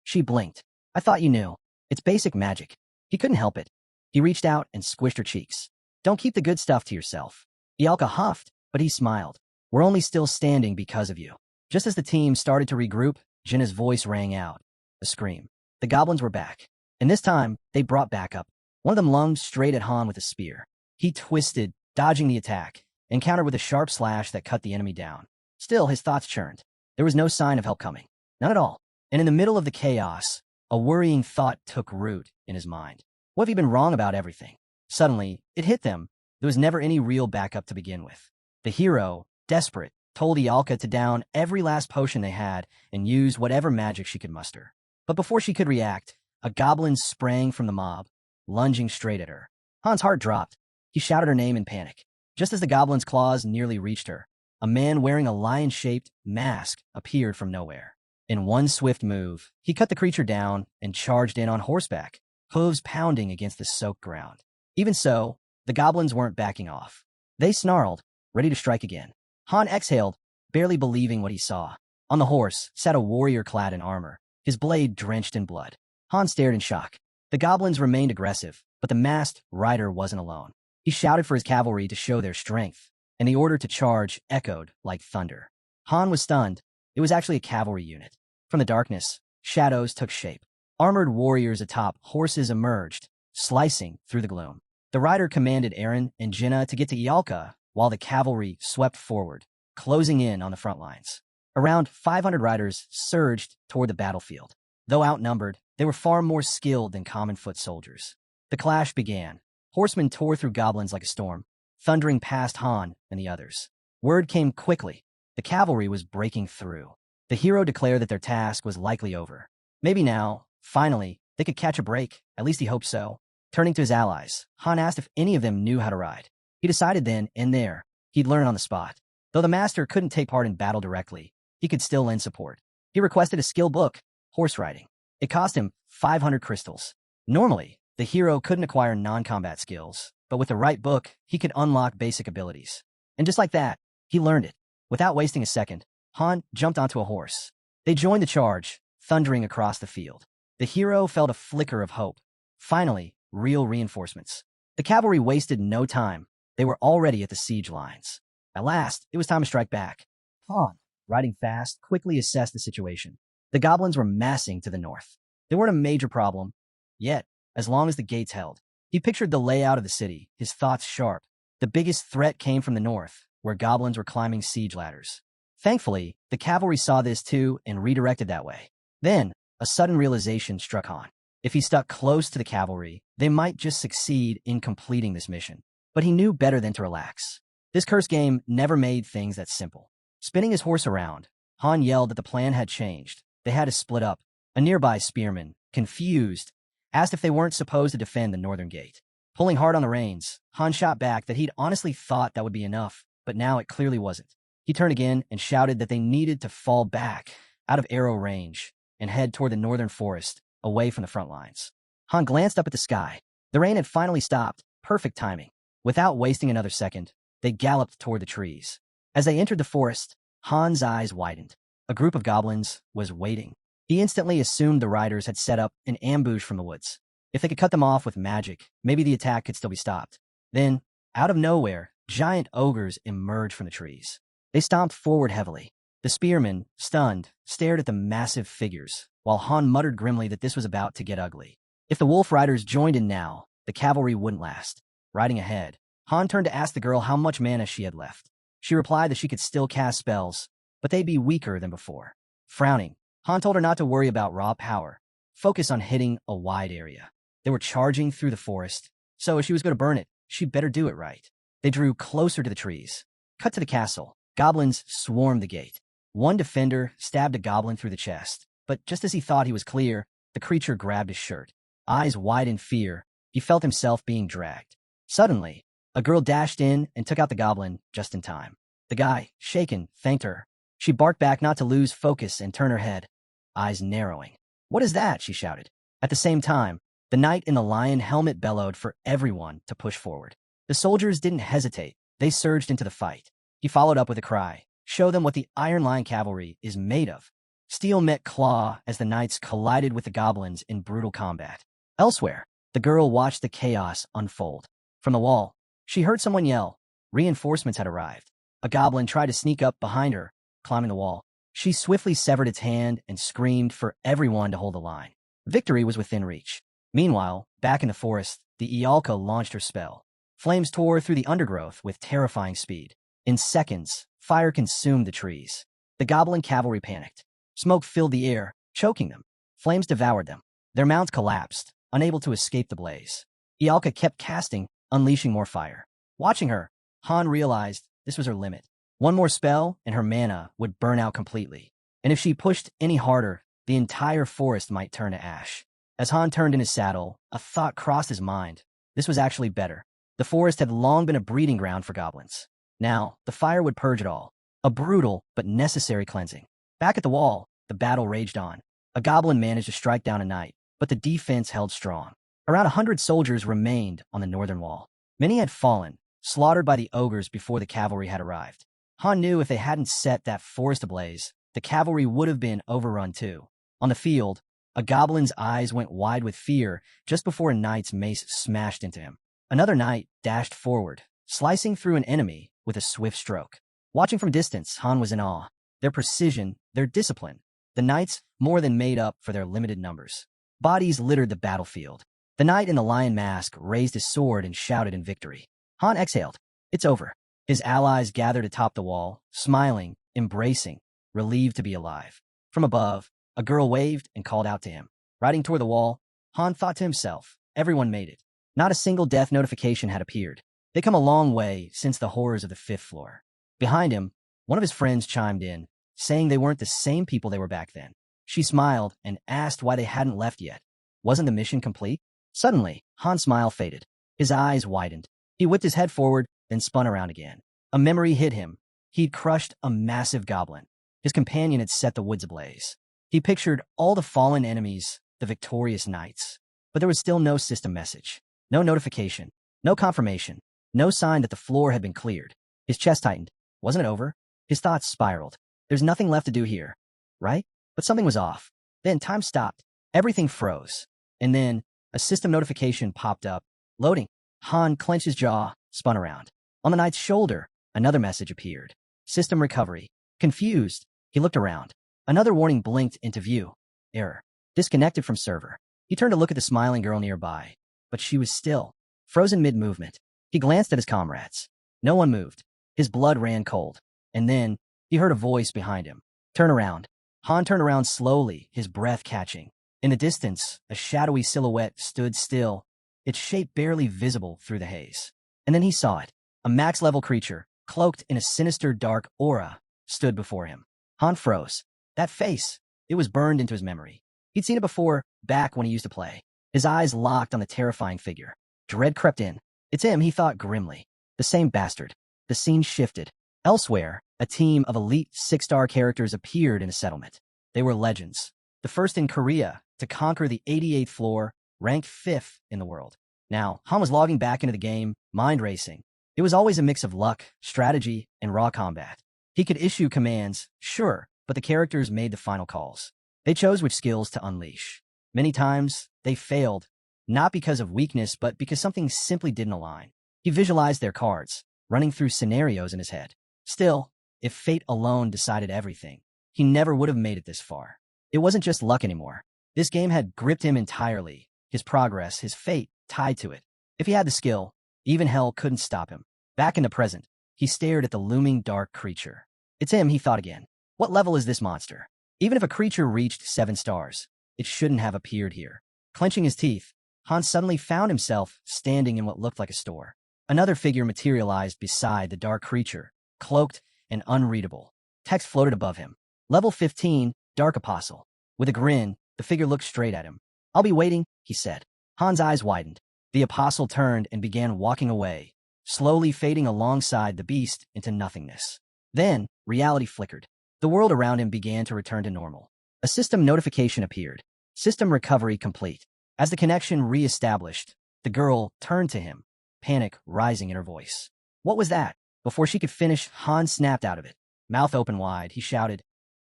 She blinked. "I thought you knew. It's basic magic." He couldn't help it. He reached out and squished her cheeks. "Don't keep the good stuff to yourself." Ialka huffed, but he smiled. "We're only still standing because of you." Just as the team started to regroup, Jinna's voice rang out. A scream. The goblins were back. And this time, they brought backup. One of them lunged straight at Han with a spear. He twisted, dodging the attack, and countered with a sharp slash that cut the enemy down. Still, his thoughts churned. There was no sign of help coming. None at all. And in the middle of the chaos, a worrying thought took root in his mind. What if he'd been wrong about everything? Suddenly, it hit them. There was never any real backup to begin with. The hero, desperate, told Ialka to down every last potion they had and use whatever magic she could muster. But before she could react, a goblin sprang from the mob, lunging straight at her. Han's heart dropped. He shouted her name in panic. Just as the goblin's claws nearly reached her, a man wearing a lion-shaped mask appeared from nowhere. In one swift move, he cut the creature down and charged in on horseback, hooves pounding against the soaked ground. Even so, the goblins weren't backing off. They snarled, ready to strike again. Han exhaled, barely believing what he saw. On the horse sat a warrior clad in armor, his blade drenched in blood. Han stared in shock. The goblins remained aggressive, but the masked rider wasn't alone. He shouted for his cavalry to show their strength, and the order to charge echoed like thunder. Han was stunned. It was actually a cavalry unit. From the darkness, shadows took shape. Armored warriors atop horses emerged, slicing through the gloom. The rider commanded Eren and Jinna to get to Ialka, while the cavalry swept forward, closing in on the front lines. Around 500 riders surged toward the battlefield. Though outnumbered, they were far more skilled than common foot soldiers. The clash began. Horsemen tore through goblins like a storm, thundering past Han and the others. Word came quickly. The cavalry was breaking through. The hero declared that their task was likely over. Maybe now, finally, they could catch a break. At least he hoped so. Turning to his allies, Han asked if any of them knew how to ride. He decided then and there he'd learn on the spot. Though the master couldn't take part in battle directly, he could still lend support. He requested a skill book, horse riding. It cost him 500 crystals. Normally, the hero couldn't acquire non-combat skills, but with the right book, he could unlock basic abilities. And just like that, he learned it. Without wasting a second, Han jumped onto a horse. They joined the charge, thundering across the field. The hero felt a flicker of hope. Finally, real reinforcements. The cavalry wasted no time. They were already at the siege lines. At last, it was time to strike back. Han, riding fast, quickly assessed the situation. The goblins were massing to the north. They weren't a major problem, yet, as long as the gates held. He pictured the layout of the city, his thoughts sharp. The biggest threat came from the north, where goblins were climbing siege ladders. Thankfully, the cavalry saw this too and redirected that way. Then, a sudden realization struck Han. If he stuck close to the cavalry, they might just succeed in completing this mission. But he knew better than to relax. This cursed game never made things that simple. Spinning his horse around, Han yelled that the plan had changed. They had to split up. A nearby spearman, confused, asked if they weren't supposed to defend the northern gate. Pulling hard on the reins, Han shot back that he'd honestly thought that would be enough, but now it clearly wasn't. He turned again and shouted that they needed to fall back, out of arrow range, and head toward the northern forest, away from the front lines. Han glanced up at the sky. The rain had finally stopped. Perfect timing. Without wasting another second, they galloped toward the trees. As they entered the forest, Han's eyes widened. A group of goblins was waiting. He instantly assumed the riders had set up an ambush from the woods. If they could cut them off with magic, maybe the attack could still be stopped. Then, out of nowhere, giant ogres emerged from the trees. They stomped forward heavily. The spearmen, stunned, stared at the massive figures, while Han muttered grimly that this was about to get ugly. If the wolf riders joined in now, the cavalry wouldn't last. Riding ahead, Han turned to ask the girl how much mana she had left. She replied that she could still cast spells, but they'd be weaker than before. Frowning, Han told her not to worry about raw power. Focus on hitting a wide area. They were charging through the forest, so if she was going to burn it, she'd better do it right. They drew closer to the trees. Cut to the castle. Goblins swarmed the gate. One defender stabbed a goblin through the chest, but just as he thought he was clear, the creature grabbed his shirt. Eyes wide in fear, he felt himself being dragged. Suddenly, a girl dashed in and took out the goblin just in time. The guy, shaken, thanked her. She barked back not to lose focus and turn her head, eyes narrowing. "What is that?" she shouted. At the same time, the knight in the lion helmet bellowed for everyone to push forward. The soldiers didn't hesitate. They surged into the fight. He followed up with a cry, "Show them what the Iron Lion cavalry is made of." Steel met claw as the knights collided with the goblins in brutal combat. Elsewhere, the girl watched the chaos unfold. From the wall, she heard someone yell. Reinforcements had arrived. A goblin tried to sneak up behind her, climbing the wall. She swiftly severed its hand and screamed for everyone to hold the line. Victory was within reach. Meanwhile, back in the forest, the Ialka launched her spell. Flames tore through the undergrowth with terrifying speed. In seconds, fire consumed the trees. The goblin cavalry panicked. Smoke filled the air, choking them. Flames devoured them. Their mounts collapsed, unable to escape the blaze. Ialka kept casting, unleashing more fire. Watching her, Han realized this was her limit. One more spell, and her mana would burn out completely. And if she pushed any harder, the entire forest might turn to ash. As Han turned in his saddle, a thought crossed his mind. This was actually better. The forest had long been a breeding ground for goblins. Now, the fire would purge it all. A brutal but necessary cleansing. Back at the wall, the battle raged on. A goblin managed to strike down a knight, but the defense held strong. Around 100 soldiers remained on the northern wall. Many had fallen, slaughtered by the ogres before the cavalry had arrived. Han knew if they hadn't set that forest ablaze, the cavalry would have been overrun too. On the field, a goblin's eyes went wide with fear just before a knight's mace smashed into him. Another knight dashed forward, slicing through an enemy with a swift stroke. Watching from distance, Han was in awe. Their precision, their discipline. The knights more than made up for their limited numbers. Bodies littered the battlefield. The knight in the lion mask raised his sword and shouted in victory. Han exhaled. It's over. His allies gathered atop the wall, smiling, embracing, relieved to be alive. From above, a girl waved and called out to him. Riding toward the wall, Han thought to himself, everyone made it. Not a single death notification had appeared. They'd come a long way since the horrors of the 5th floor. Behind him, one of his friends chimed in, saying they weren't the same people they were back then. She smiled and asked why they hadn't left yet. Wasn't the mission complete? Suddenly, Han's smile faded. His eyes widened. He whipped his head forward, then spun around again. A memory hit him. He'd crushed a massive goblin. His companion had set the woods ablaze. He pictured all the fallen enemies, the victorious knights. But there was still no system message. No notification. No confirmation. No sign that the floor had been cleared. His chest tightened. Wasn't it over? His thoughts spiraled. There's nothing left to do here, right? But something was off. Then time stopped. Everything froze. And then a system notification popped up. Loading. Han clenched his jaw, spun around. On the knight's shoulder, another message appeared. System recovery. Confused, he looked around. Another warning blinked into view. Error. Disconnected from server. He turned to look at the smiling girl nearby, but she was still, frozen mid-movement. He glanced at his comrades. No one moved. His blood ran cold. And then, he heard a voice behind him. Turn around. Han turned around slowly, his breath catching. In the distance, a shadowy silhouette stood still, its shape barely visible through the haze. And then he saw it. A max-level creature, cloaked in a sinister dark aura, stood before him. Han froze. That face, it was burned into his memory. He'd seen it before, back when he used to play. His eyes locked on the terrifying figure. Dread crept in. It's him, he thought grimly. The same bastard. The scene shifted. Elsewhere, a team of elite 6-star characters appeared in a settlement. They were legends. The first in Korea to conquer the 88th floor, ranked 5th in the world. Now, Han was logging back into the game, mind racing. It was always a mix of luck, strategy, and raw combat. He could issue commands, sure, but the characters made the final calls. They chose which skills to unleash. Many times, they failed, not because of weakness, but because something simply didn't align. He visualized their cards, running through scenarios in his head. Still, if fate alone decided everything, he never would have made it this far. It wasn't just luck anymore. This game had gripped him entirely, his progress, his fate, tied to it. If he had the skill, even hell couldn't stop him. Back in the present, he stared at the looming dark creature. It's him, he thought again. What level is this monster? Even if a creature reached 7 stars, it shouldn't have appeared here. Clenching his teeth, Han suddenly found himself standing in what looked like a store. Another figure materialized beside the dark creature, cloaked and unreadable. Text floated above him. Level 15, Dark Apostle. With a grin, the figure looked straight at him. I'll be waiting, he said. Han's eyes widened. The apostle turned and began walking away, slowly fading alongside the beast into nothingness. Then, reality flickered. The world around him began to return to normal. A system notification appeared. System recovery complete. As the connection re-established, the girl turned to him, panic rising in her voice. What was that? Before she could finish, Han snapped out of it. Mouth open wide, he shouted,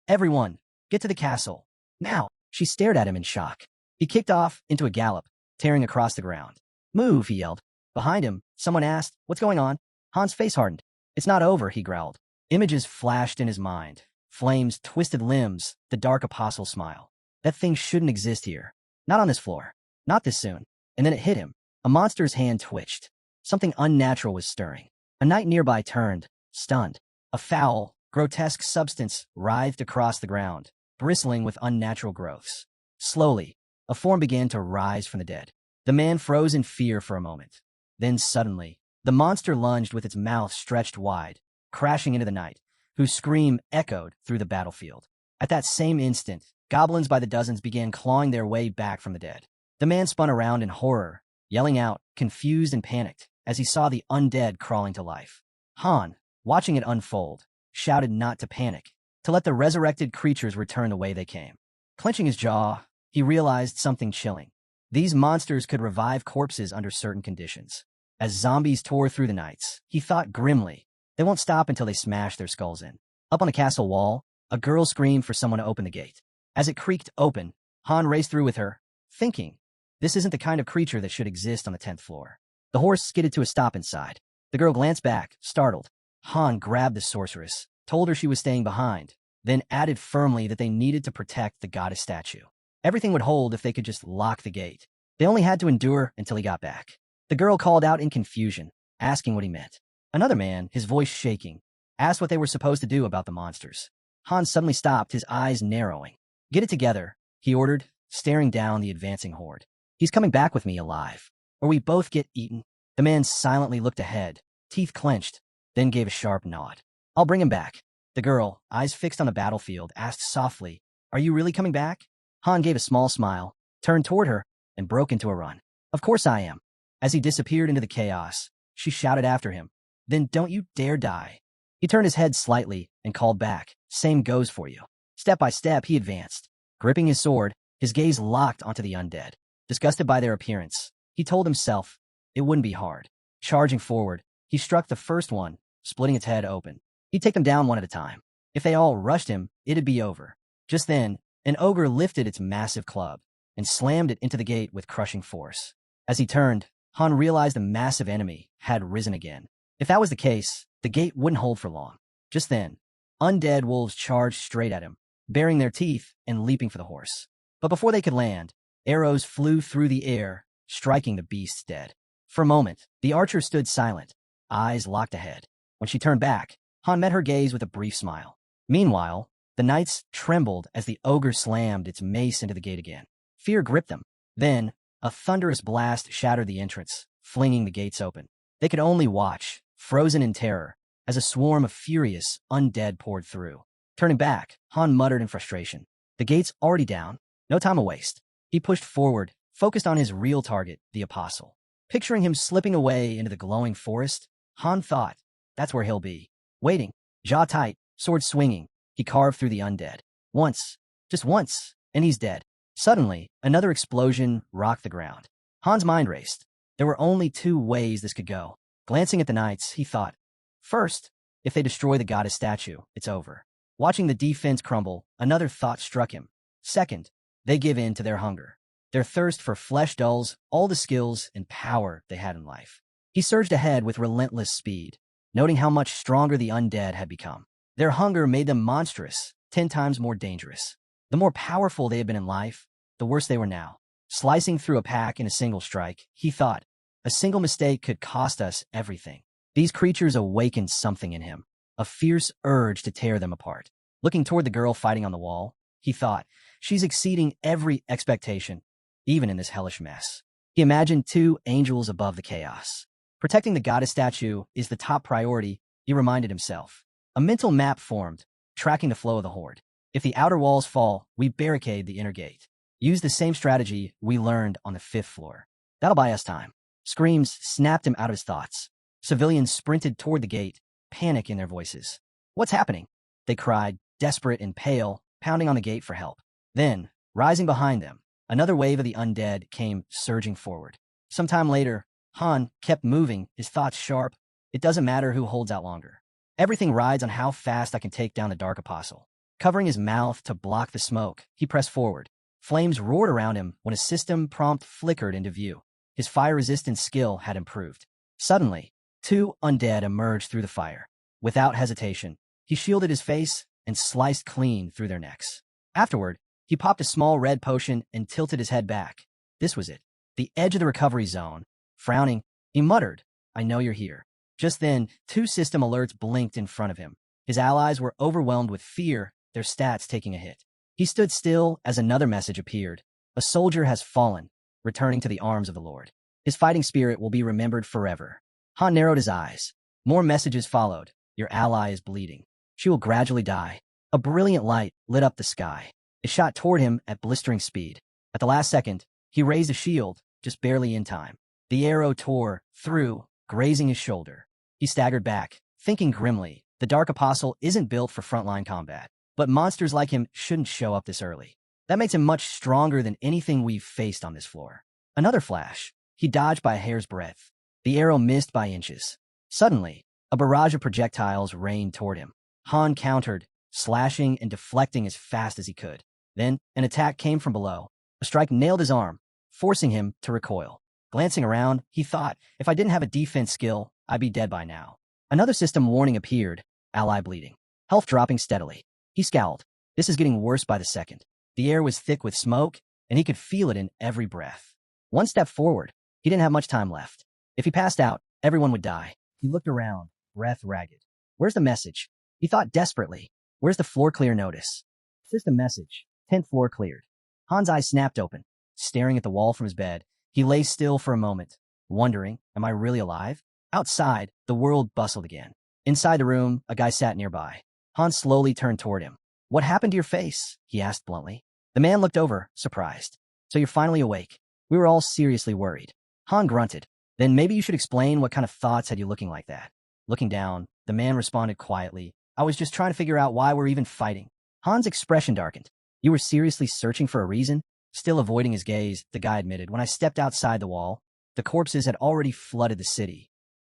"Everyone, get to the castle. Now!" She stared at him in shock. He kicked off into a gallop, tearing across the ground. "Move," he yelled. Behind him, someone asked, "What's going on?" Han's face hardened. "It's not over," he growled. Images flashed in his mind. Flames, twisted limbs, the dark apostle smile. That thing shouldn't exist here. Not on this floor. Not this soon. And then it hit him. A monster's hand twitched. Something unnatural was stirring. A knight nearby turned, stunned. A foul, grotesque substance writhed across the ground, bristling with unnatural growths. Slowly, a form began to rise from the dead. The man froze in fear for a moment. Then suddenly, the monster lunged with its mouth stretched wide, crashing into the knight, whose scream echoed through the battlefield. At that same instant, goblins by the dozens began clawing their way back from the dead. The man spun around in horror, yelling out, confused and panicked, as he saw the undead crawling to life. Han, watching it unfold, shouted not to panic, to let the resurrected creatures return the way they came. Clenching his jaw, he realized something chilling. These monsters could revive corpses under certain conditions. As zombies tore through the nights, he thought grimly, they won't stop until they smash their skulls in. Up on the castle wall, a girl screamed for someone to open the gate. As it creaked open, Han raced through with her, thinking, this isn't the kind of creature that should exist on the 10th floor. The horse skidded to a stop inside. The girl glanced back, startled. Han grabbed the sorceress, told her she was staying behind, then added firmly that they needed to protect the goddess statue. Everything would hold if they could just lock the gate. They only had to endure until he got back. The girl called out in confusion, asking what he meant. Another man, his voice shaking, asked what they were supposed to do about the monsters. Han suddenly stopped, his eyes narrowing. Get it together, he ordered, staring down the advancing horde. He's coming back with me alive, or we both get eaten. The man silently looked ahead, teeth clenched, then gave a sharp nod. I'll bring him back. The girl, eyes fixed on the battlefield, asked softly, are you really coming back? Han gave a small smile, turned toward her, and broke into a run. Of course I am. As he disappeared into the chaos, she shouted after him, then don't you dare die. He turned his head slightly and called back, same goes for you. Step by step, he advanced. Gripping his sword, his gaze locked onto the undead. Disgusted by their appearance, he told himself it wouldn't be hard. Charging forward, he struck the first one, splitting its head open. He'd take them down one at a time. If they all rushed him, it'd be over. Just then, an ogre lifted its massive club and slammed it into the gate with crushing force. As he turned, Han realized the massive enemy had risen again. If that was the case, the gate wouldn't hold for long. Just then, undead wolves charged straight at him, baring their teeth and leaping for the horse. But before they could land, arrows flew through the air, striking the beasts dead. For a moment, the archer stood silent, eyes locked ahead. When she turned back, Han met her gaze with a brief smile. Meanwhile, the knights trembled as the ogre slammed its mace into the gate again. Fear gripped them. Then, a thunderous blast shattered the entrance, flinging the gates open. They could only watch, frozen in terror, as a swarm of furious undead poured through. Turning back, Han muttered in frustration. The gate's already down. No time to waste. He pushed forward, focused on his real target, the Apostle. Picturing him slipping away into the glowing forest, Han thought, that's where he'll be. Waiting, jaw tight, sword swinging, he carved through the undead. Once, just once, and he's dead. Suddenly, another explosion rocked the ground. Han's mind raced. There were only two ways this could go. Glancing at the knights, he thought, first, if they destroy the goddess statue, it's over. Watching the defense crumble, another thought struck him. Second, they give in to their hunger. Their thirst for flesh dulls all the skills and power they had in life. He surged ahead with relentless speed, noting how much stronger the undead had become. Their hunger made them monstrous, 10 times more dangerous. The more powerful they had been in life, the worse they were now. Slicing through a pack in a single strike, he thought, a single mistake could cost us everything. These creatures awakened something in him, a fierce urge to tear them apart. Looking toward the girl fighting on the wall, he thought, she's exceeding every expectation, even in this hellish mess. He imagined two angels above the chaos. Protecting the goddess statue is the top priority, he reminded himself. A mental map formed, tracking the flow of the horde. If the outer walls fall, we barricade the inner gate. Use the same strategy we learned on the 5th floor. That'll buy us time. Screams snapped him out of his thoughts. Civilians sprinted toward the gate, panic in their voices. What's happening? They cried, desperate and pale, pounding on the gate for help. Then, rising behind them, another wave of the undead came surging forward. Sometime later, Han kept moving, his thoughts sharp. It doesn't matter who holds out longer. Everything rides on how fast I can take down the Dark Apostle. Covering his mouth to block the smoke, he pressed forward. Flames roared around him when a system prompt flickered into view. His fire-resistance skill had improved. Suddenly, two undead emerged through the fire. Without hesitation, he shielded his face and sliced clean through their necks. Afterward, he popped a small red potion and tilted his head back. This was it, the edge of the recovery zone. Frowning, he muttered, I know you're here. Just then, 2 system alerts blinked in front of him. His allies were overwhelmed with fear, their stats taking a hit. He stood still as another message appeared. A soldier has fallen, returning to the arms of the Lord. His fighting spirit will be remembered forever. Han narrowed his eyes. More messages followed. Your ally is bleeding. She will gradually die. A brilliant light lit up the sky. It shot toward him at blistering speed. At the last second, he raised a shield, just barely in time. The arrow tore through, grazing his shoulder. He staggered back, thinking grimly, the Dark Apostle isn't built for frontline combat. But monsters like him shouldn't show up this early. That makes him much stronger than anything we've faced on this floor. Another flash. He dodged by a hair's breadth. The arrow missed by inches. Suddenly, a barrage of projectiles rained toward him. Han countered, slashing and deflecting as fast as he could. Then, an attack came from below. A strike nailed his arm, forcing him to recoil. Glancing around, he thought, if I didn't have a defense skill, I'd be dead by now. Another system warning appeared, ally bleeding. Health dropping steadily. He scowled. This is getting worse by the second. The air was thick with smoke, and he could feel it in every breath. One step forward. He didn't have much time left. If he passed out, everyone would die. He looked around, breath ragged. Where's the message? He thought desperately. Where's the floor clear notice? System message. 10th floor cleared. Han's eyes snapped open. Staring at the wall from his bed, he lay still for a moment, wondering, am I really alive? Outside, the world bustled again. Inside the room, a guy sat nearby. Han slowly turned toward him. What happened to your face? He asked bluntly. The man looked over, surprised. So you're finally awake. We were all seriously worried. Han grunted. Then maybe you should explain what kind of thoughts had you looking like that. Looking down, the man responded quietly. I was just trying to figure out why we're even fighting. Han's expression darkened. You were seriously searching for a reason? Still avoiding his gaze, the guy admitted. When I stepped outside the wall, the corpses had already flooded the city.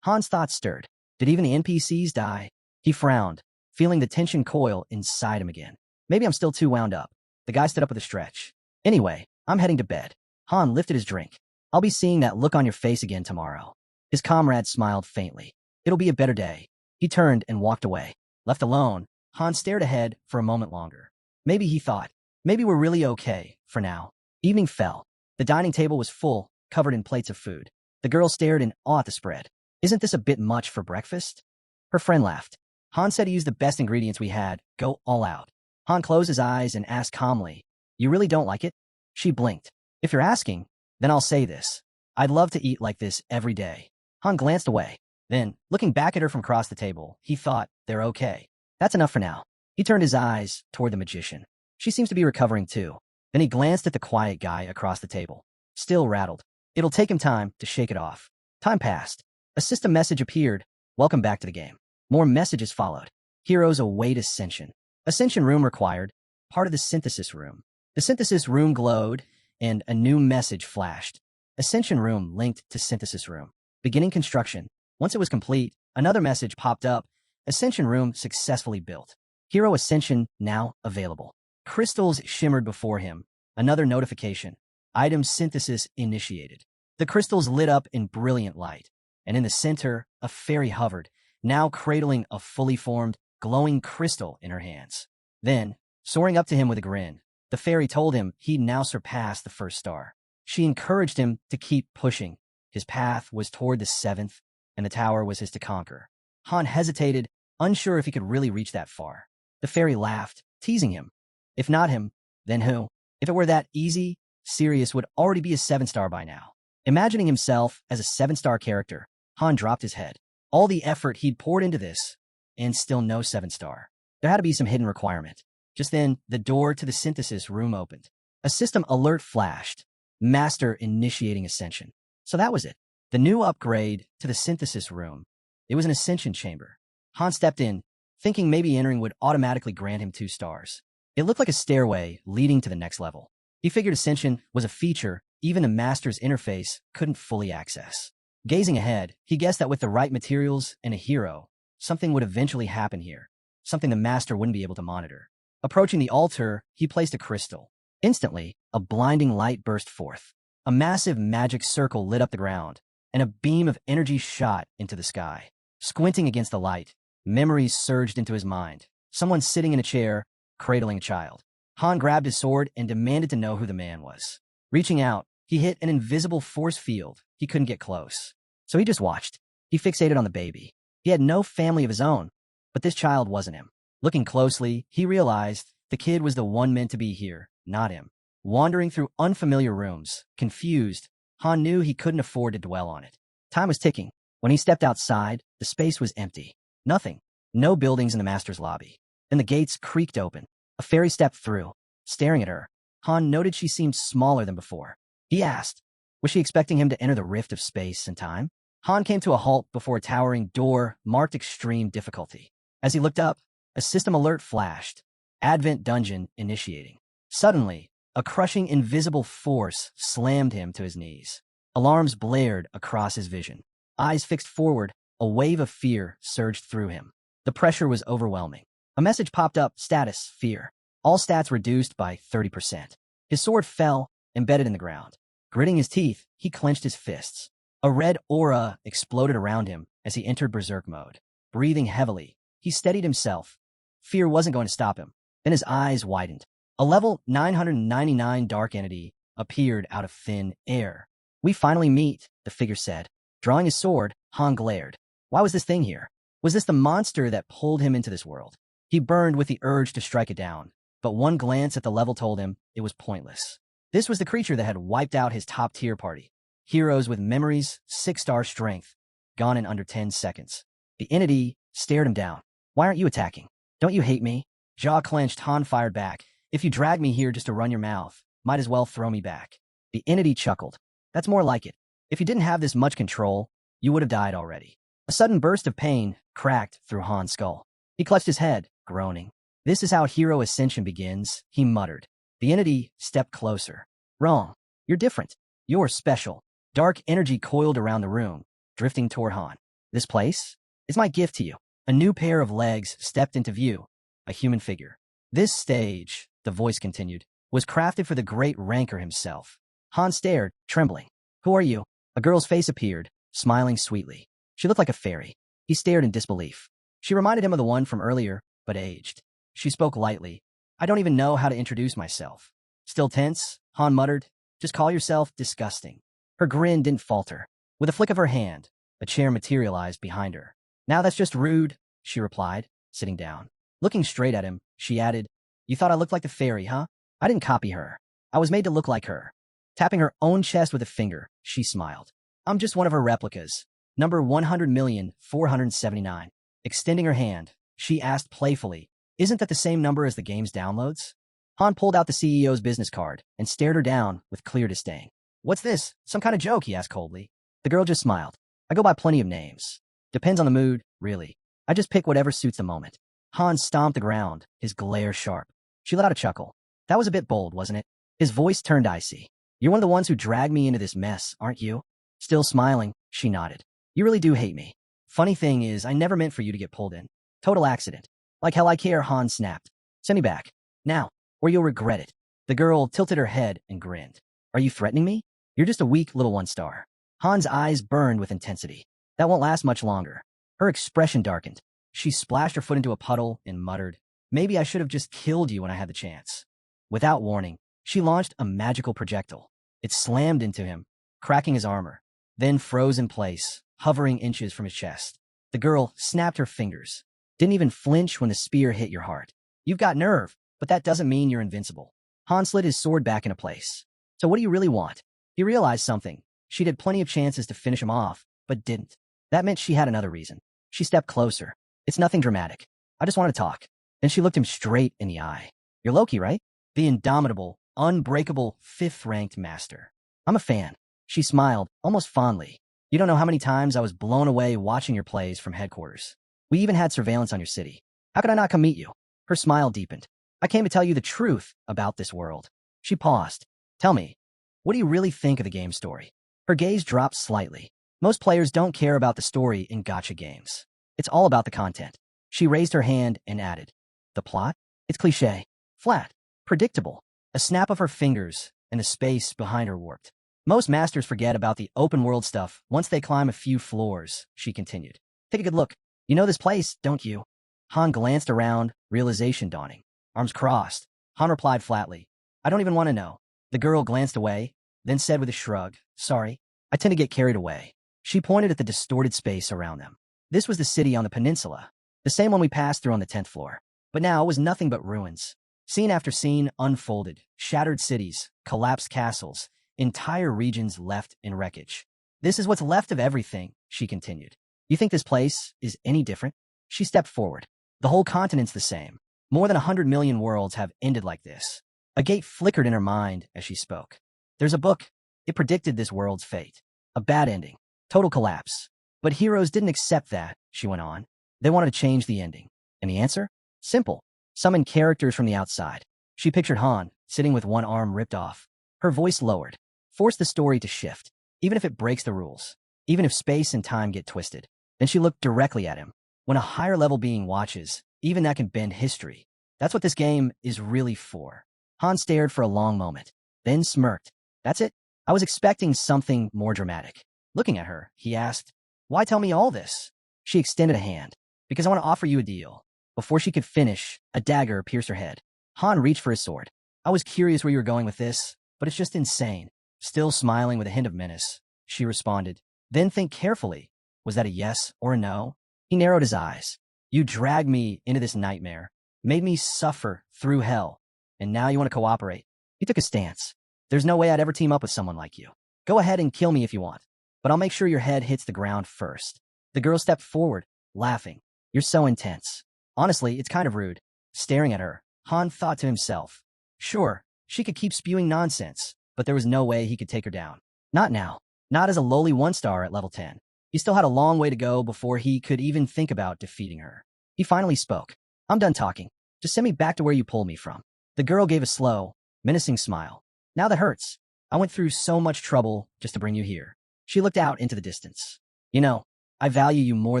Han's thoughts stirred. Did even the NPCs die? He frowned, feeling the tension coil inside him again. Maybe I'm still too wound up. The guy stood up with a stretch. Anyway, I'm heading to bed. Han lifted his drink. I'll be seeing that look on your face again tomorrow. His comrade smiled faintly. It'll be a better day. He turned and walked away. Left alone, Han stared ahead for a moment longer. Maybe he thought, maybe we're really okay, for now. Evening fell. The dining table was full, covered in plates of food. The girl stared in awe at the spread. Isn't this a bit much for breakfast? Her friend laughed. Han said he used the best ingredients we had, go all out. Han closed his eyes and asked calmly, you really don't like it? She blinked. If you're asking, then I'll say this. I'd love to eat like this every day. Han glanced away. Then, looking back at her from across the table, he thought, they're okay. That's enough for now. He turned his eyes toward the magician. She seems to be recovering too. Then he glanced at the quiet guy across the table. Still rattled. It'll take him time to shake it off. Time passed. A system message appeared. Welcome back to the game. More messages followed. Heroes await ascension. Ascension room required. Part of the synthesis room. The synthesis room glowed, and a new message flashed. Ascension room linked to synthesis room. Beginning construction. Once it was complete, another message popped up. Ascension room successfully built. Hero Ascension now available. Crystals shimmered before him. Another notification. Item synthesis initiated. The crystals lit up in brilliant light, and in the center, a fairy hovered, now cradling a fully formed, glowing crystal in her hands. Then, soaring up to him with a grin, the fairy told him he'd now surpassed the first star. She encouraged him to keep pushing. His path was toward the seventh, and the tower was his to conquer. Han hesitated, unsure if he could really reach that far. The fairy laughed, teasing him. If not him, then who? If it were that easy, Sirius would already be a 7-star by now. Imagining himself as a 7-star character, Han dropped his head. All the effort he'd poured into this, and still no 7-star. There had to be some hidden requirement. Just then, the door to the synthesis room opened. A system alert flashed. Master initiating ascension. So that was it. The new upgrade to the synthesis room. It was an ascension chamber. Han stepped in, thinking maybe entering would automatically grant him 2 stars. It looked like a stairway leading to the next level. He figured ascension was a feature even the master's interface couldn't fully access. Gazing ahead, he guessed that with the right materials and a hero, something would eventually happen here, something the master wouldn't be able to monitor. Approaching the altar, he placed a crystal. Instantly, a blinding light burst forth. A massive magic circle lit up the ground, and a beam of energy shot into the sky. Squinting against the light, memories surged into his mind. Someone sitting in a chair, cradling a child. Han grabbed his sword and demanded to know who the man was. Reaching out, he hit an invisible force field. He couldn't get close. So he just watched. He fixated on the baby. He had no family of his own, but this child wasn't him. Looking closely, he realized the kid was the one meant to be here, not him. Wandering through unfamiliar rooms, confused, Han knew he couldn't afford to dwell on it. Time was ticking. When he stepped outside, the space was empty. Nothing. No buildings in the master's lobby. Then the gates creaked open. A fairy stepped through. Staring at her, Han noted she seemed smaller than before. He asked, was she expecting him to enter the rift of space and time? Han came to a halt before a towering door marked extreme difficulty. As he looked up, a system alert flashed. Advent Dungeon initiating. Suddenly, a crushing invisible force slammed him to his knees. Alarms blared across his vision. Eyes fixed forward, a wave of fear surged through him. The pressure was overwhelming. A message popped up, status, fear. All stats reduced by 30%. His sword fell, embedded in the ground. Gritting his teeth, he clenched his fists. A red aura exploded around him as he entered berserk mode. Breathing heavily, he steadied himself. Fear wasn't going to stop him. Then his eyes widened. A level 999 dark entity appeared out of thin air. We finally meet, the figure said. Drawing his sword, Han glared. Why was this thing here? Was this the monster that pulled him into this world? He burned with the urge to strike it down, but one glance at the level told him it was pointless. This was the creature that had wiped out his top-tier party. Heroes with memories, 6-star strength, gone in under 10 seconds. The entity stared him down. Why aren't you attacking? Don't you hate me? Jaw clenched, Han fired back. If you drag me here just to run your mouth, might as well throw me back. The entity chuckled. That's more like it. If you didn't have this much control, you would have died already. A sudden burst of pain cracked through Han's skull. He clutched his head, groaning. This is how hero ascension begins, he muttered. The entity stepped closer. Wrong. You're different. You're special. Dark energy coiled around the room, drifting toward Han. This place is my gift to you. A new pair of legs stepped into view. A human figure. This stage, the voice continued, was crafted for the great ranker himself. Han stared, trembling. Who are you? A girl's face appeared, smiling sweetly. She looked like a fairy. He stared in disbelief. She reminded him of the one from earlier, but aged. She spoke lightly. I don't even know how to introduce myself. Still tense, Han muttered, just call yourself disgusting. Her grin didn't falter. With a flick of her hand, a chair materialized behind her. Now that's just rude, she replied, sitting down. Looking straight at him, she added, you thought I looked like the fairy, huh? I didn't copy her. I was made to look like her. Tapping her own chest with a finger, she smiled. I'm just one of her replicas. Number 100,479. Extending her hand, she asked playfully, isn't that the same number as the game's downloads? Han pulled out the CEO's business card and stared her down with clear disdain. What's this? Some kind of joke, he asked coldly. The girl just smiled. I go by plenty of names. Depends on the mood, really. I just pick whatever suits the moment. Han stomped the ground, his glare sharp. She let out a chuckle. That was a bit bold, wasn't it? His voice turned icy. You're one of the ones who dragged me into this mess, aren't you? Still smiling, she nodded. You really do hate me. Funny thing is, I never meant for you to get pulled in. Total accident. Like hell I care, Han snapped. Send me back. Now, or you'll regret it. The girl tilted her head and grinned. Are you threatening me? You're just a weak little one-star. Han's eyes burned with intensity. That won't last much longer. Her expression darkened. She splashed her foot into a puddle and muttered, maybe I should have just killed you when I had the chance. Without warning, she launched a magical projectile. It slammed into him, cracking his armor, then froze in place, hovering inches from his chest. The girl snapped her fingers. Didn't even flinch when the spear hit your heart. You've got nerve, but that doesn't mean you're invincible. Han slid his sword back into place. So what do you really want? He realized something. She'd had plenty of chances to finish him off, but didn't. That meant she had another reason. She stepped closer. It's nothing dramatic. I just want to talk. Then she looked him straight in the eye. You're Loki, right? The indomitable, unbreakable, fifth-ranked master. I'm a fan. She smiled, almost fondly. You don't know how many times I was blown away watching your plays from headquarters. We even had surveillance on your city. How could I not come meet you? Her smile deepened. I came to tell you the truth about this world. She paused. Tell me, what do you really think of the game story? Her gaze dropped slightly. Most players don't care about the story in gacha games. It's all about the content. She raised her hand and added, the plot? It's cliché, flat, predictable. A snap of her fingers, and the space behind her warped. Most masters forget about the open world stuff once they climb a few floors, she continued. Take a good look. You know this place, don't you? Han glanced around, realization dawning. Arms crossed. Han replied flatly, I don't even want to know. The girl glanced away, then said with a shrug, sorry, I tend to get carried away. She pointed at the distorted space around them. This was the city on the peninsula, the same one we passed through on the 10th floor. But now it was nothing but ruins. Scene after scene unfolded, shattered cities, collapsed castles, entire regions left in wreckage. This is what's left of everything, she continued. You think this place is any different? She stepped forward. The whole continent's the same. More than 100 million worlds have ended like this. A gate flickered in her mind as she spoke. There's a book. It predicted this world's fate. A bad ending. Total collapse. But heroes didn't accept that, she went on. They wanted to change the ending. And the answer? Simple. Summon characters from the outside. She pictured Han, sitting with one arm ripped off. Her voice lowered. Force the story to shift, even if it breaks the rules. Even if space and time get twisted. Then she looked directly at him. When a higher level being watches, even that can bend history. That's what this game is really for. Han stared for a long moment, then smirked. That's it? I was expecting something more dramatic. Looking at her, he asked, why tell me all this? She extended a hand. Because I want to offer you a deal. Before she could finish, a dagger pierced her head. Han reached for his sword. I was curious where you were going with this, but it's just insane. Still smiling with a hint of menace, she responded. Then think carefully. Was that a yes or a no? He narrowed his eyes. You dragged me into this nightmare, made me suffer through hell, and now you want to cooperate. He took a stance. There's no way I'd ever team up with someone like you. Go ahead and kill me if you want, but I'll make sure your head hits the ground first. The girl stepped forward, laughing. You're so intense. Honestly, it's kind of rude. Staring at her, Han thought to himself. Sure, she could keep spewing nonsense, but there was no way he could take her down. Not now. Not as a lowly one-star at level 10. He still had a long way to go before he could even think about defeating her. He finally spoke. I'm done talking. Just send me back to where you pulled me from. The girl gave a slow, menacing smile. Now that hurts. I went through so much trouble just to bring you here. She looked out into the distance. You know, I value you more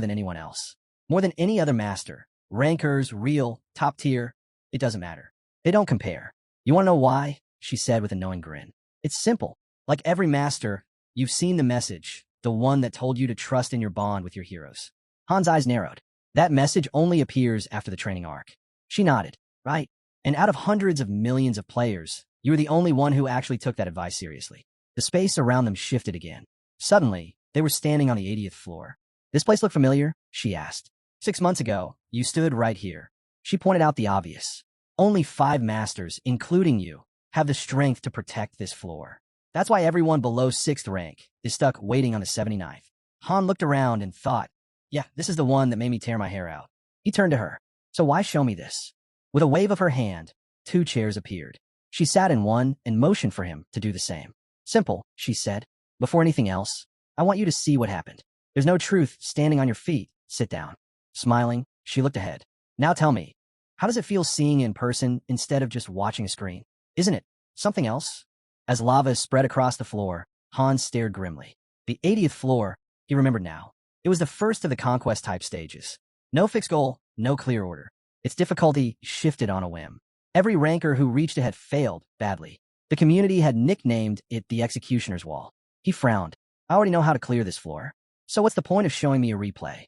than anyone else. More than any other master. Rankers, real, top tier. It doesn't matter. They don't compare. You want to know why? She said with a knowing grin. It's simple. Like every master, you've seen the message. The one that told you to trust in your bond with your heroes. Han's eyes narrowed. That message only appears after the training arc. She nodded. Right. And out of hundreds of millions of players, you were the only one who actually took that advice seriously. The space around them shifted again. Suddenly, they were standing on the 80th floor. This place look familiar? She asked. 6 months ago, you stood right here. She pointed out the obvious. Only 5 masters, including you, have the strength to protect this floor. That's why everyone below 6th rank is stuck waiting on the 79th. Han looked around and thought, yeah, this is the one that made me tear my hair out. He turned to her. So why show me this? With a wave of her hand, 2 chairs appeared. She sat in one and motioned for him to do the same. Simple, she said. Before anything else, I want you to see what happened. There's no truth standing on your feet. Sit down. Smiling, she looked ahead. Now tell me, how does it feel seeing in person instead of just watching a screen? Isn't it something else? As lava spread across the floor, Han stared grimly. The 80th floor, he remembered now. It was the first of the conquest-type stages. No fixed goal, no clear order. Its difficulty shifted on a whim. Every ranker who reached it had failed badly. The community had nicknamed it the Executioner's Wall. He frowned. I already know how to clear this floor. So what's the point of showing me a replay?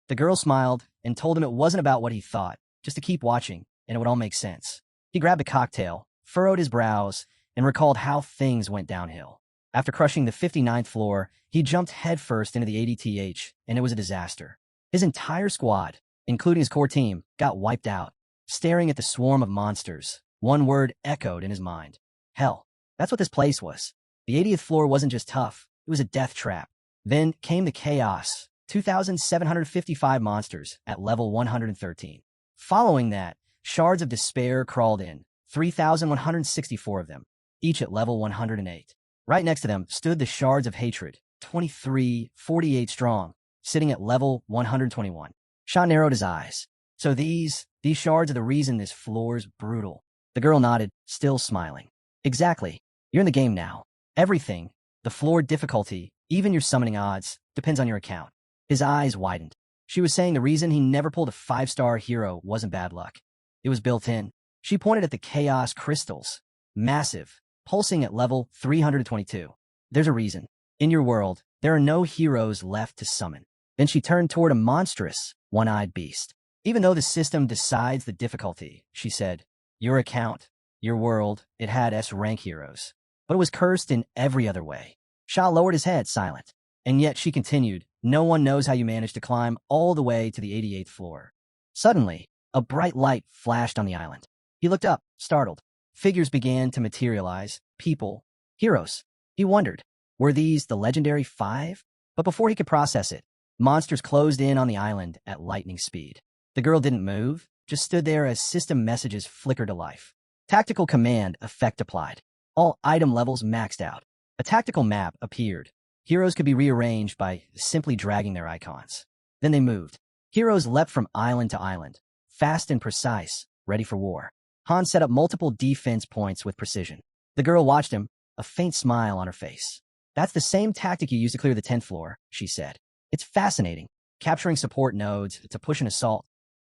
The girl smiled and told him it wasn't about what he thought, just to keep watching, and it would all make sense. He grabbed a cocktail, furrowed his brows, and recalled how things went downhill. After crushing the 59th floor, he jumped headfirst into the 80th, and it was a disaster. His entire squad, including his core team, got wiped out. Staring at the swarm of monsters, one word echoed in his mind. Hell, that's what this place was. The 80th floor wasn't just tough, it was a death trap. Then came the chaos, 2,755 monsters at level 113. Following that, shards of despair crawled in, 3,164 of them, each at level 108. Right next to them stood the shards of hatred, 2348 strong, sitting at level 121. Sha narrowed his eyes. So these shards are the reason this floor's brutal. The girl nodded, still smiling. Exactly. You're in the game now. Everything, the floor difficulty, even your summoning odds, depends on your account. His eyes widened. She was saying the reason he never pulled a 5-star hero wasn't bad luck. It was built in. She pointed at the chaos crystals. Massive, pulsing at level 322. There's a reason. In your world, there are no heroes left to summon. Then she turned toward a monstrous, one-eyed beast. Even though the system decides the difficulty, she said, your account, your world, it had S-rank heroes. But it was cursed in every other way. Sha lowered his head, silent. And yet she continued, no one knows how you managed to climb all the way to the 88th floor. Suddenly, a bright light flashed on the island. He looked up, startled. Figures began to materialize, people, heroes. He wondered, were these the legendary 5? But before he could process it, monsters closed in on the island at lightning speed. The girl didn't move, just stood there as system messages flickered to life. Tactical command effect applied. All item levels maxed out. A tactical map appeared. Heroes could be rearranged by simply dragging their icons. Then they moved. Heroes leapt from island to island, fast and precise, ready for war. Han set up multiple defense points with precision. The girl watched him, a faint smile on her face. That's the same tactic you used to clear the 10th floor, she said. It's fascinating, capturing support nodes to push an assault.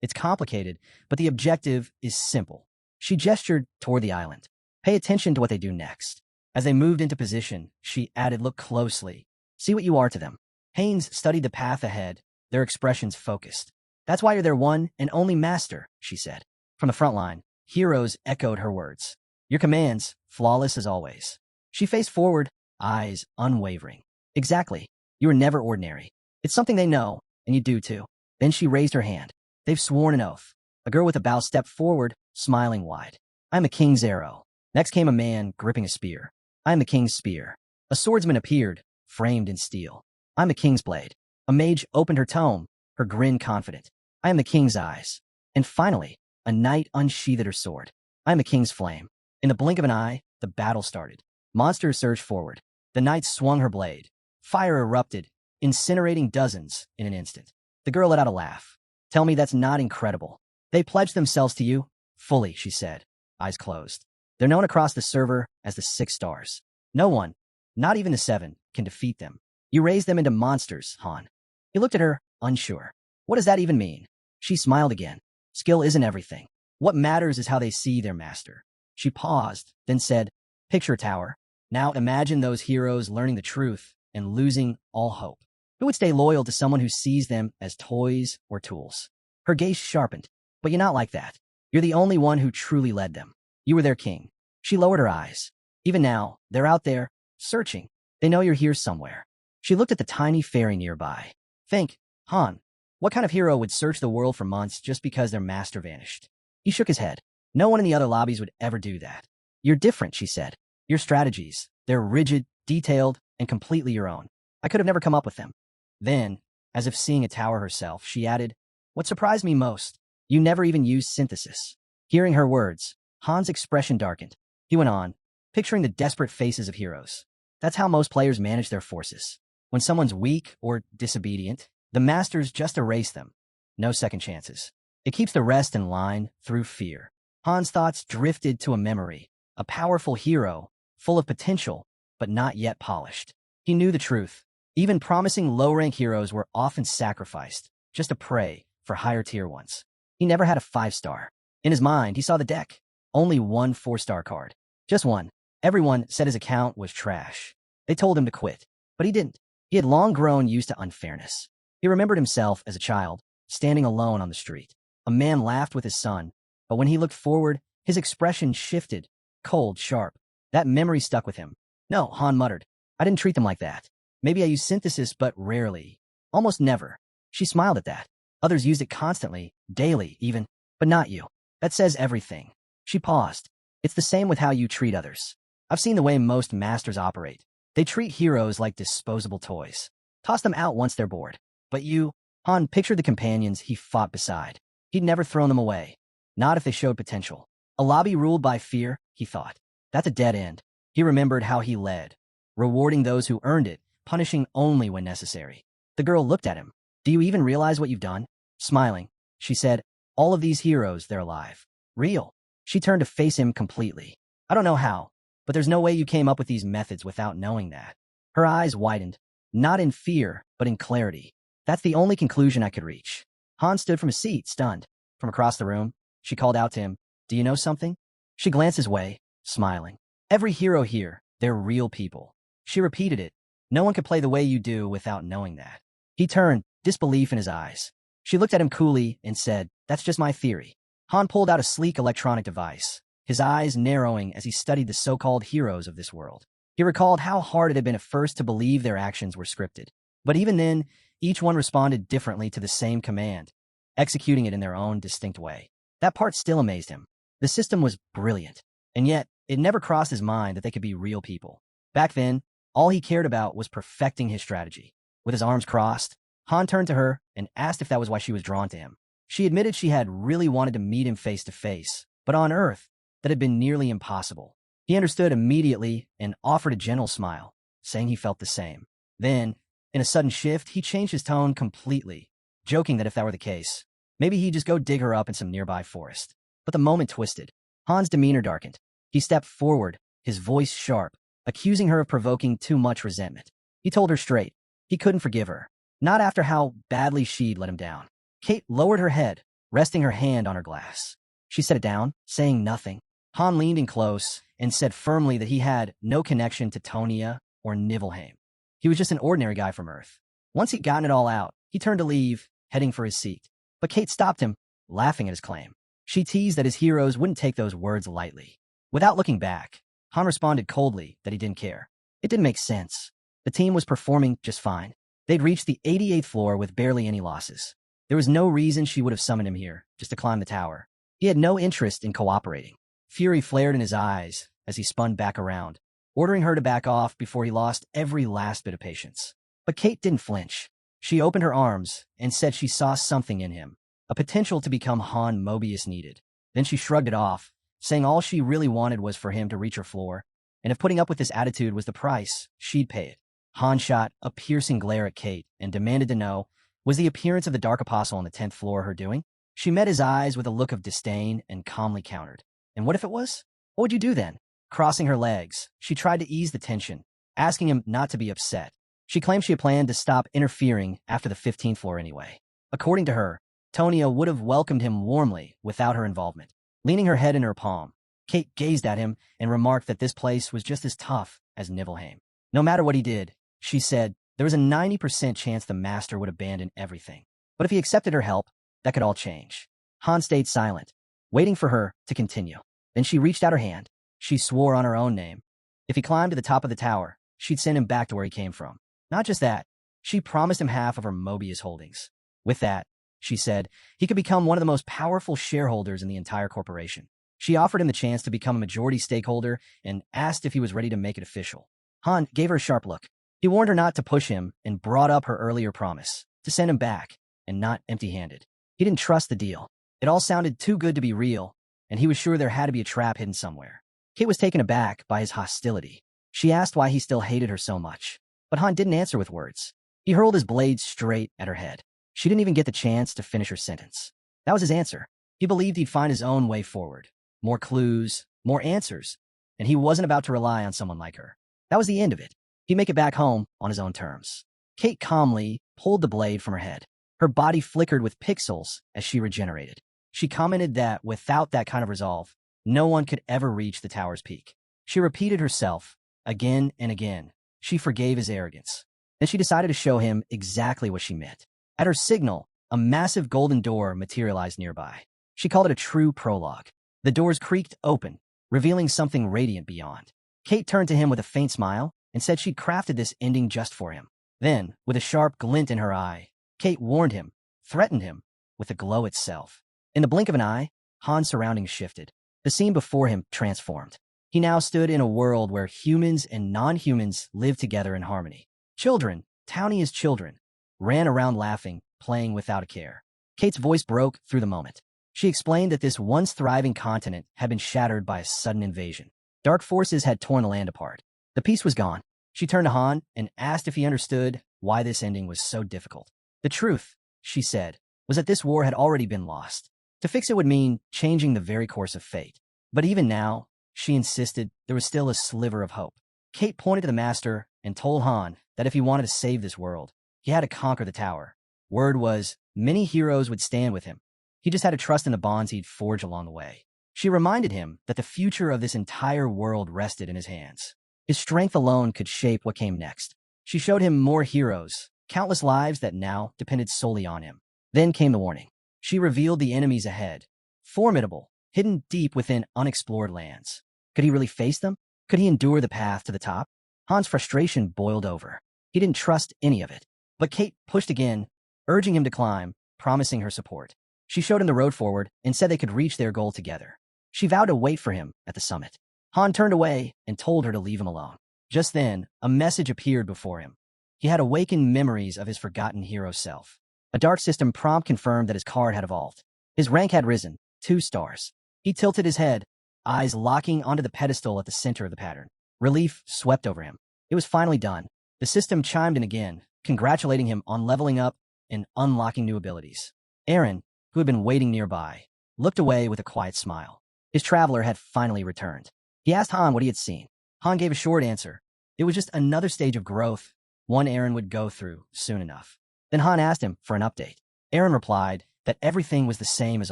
It's complicated, but the objective is simple. She gestured toward the island. Pay attention to what they do next. As they moved into position, she added, look closely. See what you are to them. Haynes studied the path ahead, their expressions focused. That's why you're their one and only master, she said. From the front line, heroes echoed her words. Your commands, flawless as always. She faced forward, eyes unwavering. Exactly. You are never ordinary. It's something they know, and you do too. Then she raised her hand. They've sworn an oath. A girl with a bow stepped forward, smiling wide. I am the king's arrow. Next came a man gripping a spear. I am the king's spear. A swordsman appeared, framed in steel. I am the king's blade. A mage opened her tome, her grin confident. I am the king's eyes. And finally, a knight unsheathed her sword. I am the king's flame. In the blink of an eye, the battle started. Monsters surged forward. The knight swung her blade. Fire erupted, incinerating dozens in an instant. The girl let out a laugh. Tell me that's not incredible. They pledged themselves to you? Fully, she said, eyes closed. They're known across the server as the 6 stars. No one, not even the 7, can defeat them. You raised them into monsters, Han. He looked at her, unsure. What does that even mean? She smiled again. Skill isn't everything. What matters is how they see their master. She paused, then said, picture a tower. Now imagine those heroes learning the truth and losing all hope. Who would stay loyal to someone who sees them as toys or tools? Her gaze sharpened. But you're not like that. You're the only one who truly led them. You were their king. She lowered her eyes. Even now, they're out there, searching. They know you're here somewhere. She looked at the tiny ferry nearby. Think, Han, what kind of hero would search the world for months just because their master vanished? He shook his head. No one in the other lobbies would ever do that. You're different, she said. Your strategies, they're rigid, detailed, and completely your own. I could have never come up with them. Then, as if seeing a tower herself, she added, what surprised me most, you never even used synthesis. Hearing her words, Han's expression darkened. He went on, picturing the desperate faces of heroes. That's how most players manage their forces. When someone's weak or disobedient, the masters just erase them. No second chances. It keeps the rest in line through fear. Han's thoughts drifted to a memory, a powerful hero, full of potential, but not yet polished. He knew the truth. Even promising low-rank heroes were often sacrificed, just a prey for higher-tier ones. He never had a 5-star. In his mind, he saw the deck. Only one 4-star card. Just one. Everyone said his account was trash. They told him to quit, but he didn't. He had long grown used to unfairness. He remembered himself as a child, standing alone on the street. A man laughed with his son, but when he looked forward, his expression shifted, cold, sharp. That memory stuck with him. No, Han muttered. I didn't treat them like that. Maybe I use synthesis, but rarely. Almost never. She smiled at that. Others used it constantly, daily even, but not you. That says everything. She paused. It's the same with how you treat others. I've seen the way most masters operate. They treat heroes like disposable toys. Toss them out once they're bored. But you, Han pictured the companions he fought beside. He'd never thrown them away. Not if they showed potential. A lobby ruled by fear, he thought. That's a dead end. He remembered how he led, rewarding those who earned it, punishing only when necessary. The girl looked at him. Do you even realize what you've done? Smiling, she said, all of these heroes, they're alive. Real. She turned to face him completely. I don't know how, but there's no way you came up with these methods without knowing that. Her eyes widened, not in fear, but in clarity. That's the only conclusion I could reach. Han stood from his seat, stunned. From across the room, she called out to him, do you know something? She glanced his way, smiling. Every hero here, they're real people. She repeated it. No one could play the way you do without knowing that. He turned, disbelief in his eyes. She looked at him coolly and said, that's just my theory. Han pulled out a sleek electronic device, his eyes narrowing as he studied the so-called heroes of this world. He recalled how hard it had been at first to believe their actions were scripted. But even then, each one responded differently to the same command, executing it in their own distinct way. That part still amazed him. The system was brilliant, and yet it never crossed his mind that they could be real people. Back then, all he cared about was perfecting his strategy. With his arms crossed, Han turned to her and asked if that was why she was drawn to him. She admitted she had really wanted to meet him face to face, but on Earth, that had been nearly impossible. He understood immediately and offered a gentle smile, saying he felt the same. Then, in a sudden shift, he changed his tone completely, joking that if that were the case, maybe he'd just go dig her up in some nearby forest. But the moment twisted. Han's demeanor darkened. He stepped forward, his voice sharp, accusing her of provoking too much resentment. He told her straight. He couldn't forgive her. Not after how badly she'd let him down. Kate lowered her head, resting her hand on her glass. She set it down, saying nothing. Han leaned in close and said firmly that he had no connection to Tonia or Nibelheim. He was just an ordinary guy from Earth. Once he'd gotten it all out, he turned to leave, heading for his seat. But Kate stopped him, laughing at his claim. She teased that his heroes wouldn't take those words lightly. Without looking back, Han responded coldly that he didn't care. It didn't make sense. The team was performing just fine. They'd reached the 88th floor with barely any losses. There was no reason she would have summoned him here, just to climb the tower. He had no interest in cooperating. Fury flared in his eyes as he spun back around, ordering her to back off before he lost every last bit of patience. But Kate didn't flinch. She opened her arms and said she saw something in him, a potential to become Han Mobius needed. Then she shrugged it off, saying all she really wanted was for him to reach her floor, and if putting up with this attitude was the price, she'd pay it. Han shot a piercing glare at Kate and demanded to know, was the appearance of the Dark Apostle on the 10th floor her doing? She met his eyes with a look of disdain and calmly countered. And what if it was? What would you do then? Crossing her legs, she tried to ease the tension, asking him not to be upset. She claimed she had planned to stop interfering after the 15th floor anyway. According to her, Tonia would have welcomed him warmly without her involvement. Leaning her head in her palm, Kate gazed at him and remarked that this place was just as tough as Nibelheim. No matter what he did, she said, there was a 90% chance the master would abandon everything. But if he accepted her help, that could all change. Han stayed silent, waiting for her to continue. Then she reached out her hand. She swore on her own name. If he climbed to the top of the tower, she'd send him back to where he came from. Not just that, she promised him half of her Mobius holdings. With that, she said, he could become one of the most powerful shareholders in the entire corporation. She offered him the chance to become a majority stakeholder and asked if he was ready to make it official. Han gave her a sharp look. He warned her not to push him and brought up her earlier promise to send him back and not empty-handed. He didn't trust the deal. It all sounded too good to be real, and he was sure there had to be a trap hidden somewhere. Kate was taken aback by his hostility. She asked why he still hated her so much, but Han didn't answer with words. He hurled his blade straight at her head. She didn't even get the chance to finish her sentence. That was his answer. He believed he'd find his own way forward. More clues, more answers, and he wasn't about to rely on someone like her. That was the end of it. He'd make it back home on his own terms. Kate calmly pulled the blade from her head. Her body flickered with pixels as she regenerated. She commented that without that kind of resolve, no one could ever reach the tower's peak. She repeated herself again and again. She forgave his arrogance. Then she decided to show him exactly what she meant. At her signal, a massive golden door materialized nearby. She called it a true prologue. The doors creaked open, revealing something radiant beyond. Kate turned to him with a faint smile and said she'd crafted this ending just for him. Then, with a sharp glint in her eye, Kate warned him, threatened him, with the glow itself. In the blink of an eye, Han's surroundings shifted. The scene before him transformed. He now stood in a world where humans and non-humans lived together in harmony. Children, towny as children, ran around laughing, playing without a care. Kate's voice broke through the moment. She explained that this once thriving continent had been shattered by a sudden invasion. Dark forces had torn the land apart. The peace was gone. She turned to Han and asked if he understood why this ending was so difficult. The truth, she said, was that this war had already been lost. To fix it would mean changing the very course of fate. But even now, she insisted there was still a sliver of hope. Kate pointed to the Master and told Han that if he wanted to save this world, he had to conquer the tower. Word was, many heroes would stand with him. He just had to trust in the bonds he'd forge along the way. She reminded him that the future of this entire world rested in his hands. His strength alone could shape what came next. She showed him more heroes, countless lives that now depended solely on him. Then came the warning. She revealed the enemies ahead. Formidable, hidden deep within unexplored lands. Could he really face them? Could he endure the path to the top? Han's frustration boiled over. He didn't trust any of it. But Kate pushed again, urging him to climb, promising her support. She showed him the road forward and said they could reach their goal together. She vowed to wait for him at the summit. Han turned away and told her to leave him alone. Just then, a message appeared before him. He had awakened memories of his forgotten hero self. A dark system prompt confirmed that his card had evolved. His rank had risen, 2 stars. He tilted his head, eyes locking onto the pedestal at the center of the pattern. Relief swept over him. It was finally done. The system chimed in again, congratulating him on leveling up and unlocking new abilities. Aaron, who had been waiting nearby, looked away with a quiet smile. His traveler had finally returned. He asked Han what he had seen. Han gave a short answer. It was just another stage of growth, one Aaron would go through soon enough. Then Han asked him for an update. Aaron replied that everything was the same as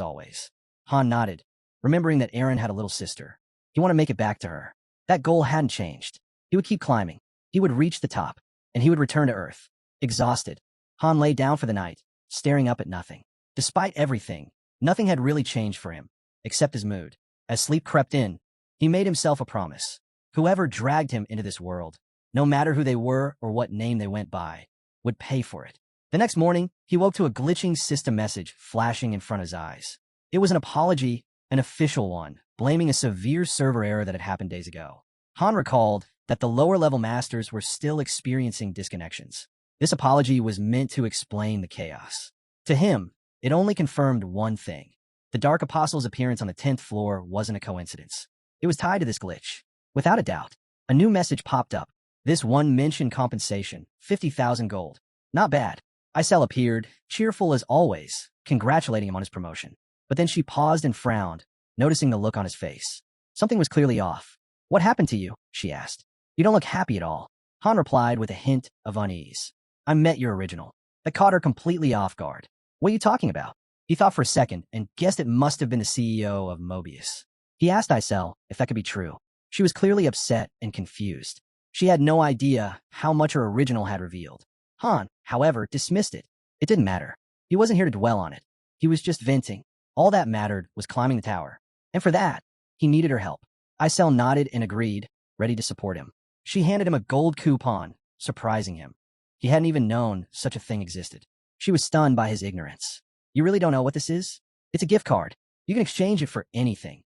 always. Han nodded, remembering that Aaron had a little sister. He wanted to make it back to her. That goal hadn't changed. He would keep climbing. He would reach the top, and he would return to Earth. Exhausted, Han lay down for the night, staring up at nothing. Despite everything, nothing had really changed for him, except his mood. As sleep crept in, he made himself a promise. Whoever dragged him into this world, no matter who they were or what name they went by, would pay for it. The next morning, he woke to a glitching system message flashing in front of his eyes. It was an apology, an official one, blaming a severe server error that had happened days ago. Han recalled that the lower-level masters were still experiencing disconnections. This apology was meant to explain the chaos. To him, it only confirmed one thing. The Dark Apostle's appearance on the 10th floor wasn't a coincidence. It was tied to this glitch. Without a doubt, a new message popped up. This one mentioned compensation, 50,000 gold. Not bad. Isel appeared, cheerful as always, congratulating him on his promotion. But then she paused and frowned, noticing the look on his face. Something was clearly off. What happened to you? She asked. You don't look happy at all. Han replied with a hint of unease. I met your original. That caught her completely off guard. What are you talking about? He thought for a second and guessed it must have been the CEO of Mobius. He asked Isel if that could be true. She was clearly upset and confused. She had no idea how much her original had revealed. Han, however, dismissed it. It didn't matter. He wasn't here to dwell on it. He was just venting. All that mattered was climbing the tower. And for that, he needed her help. Isel nodded and agreed, ready to support him. She handed him a gold coupon, surprising him. He hadn't even known such a thing existed. She was stunned by his ignorance. You really don't know what this is? It's a gift card. You can exchange it for anything.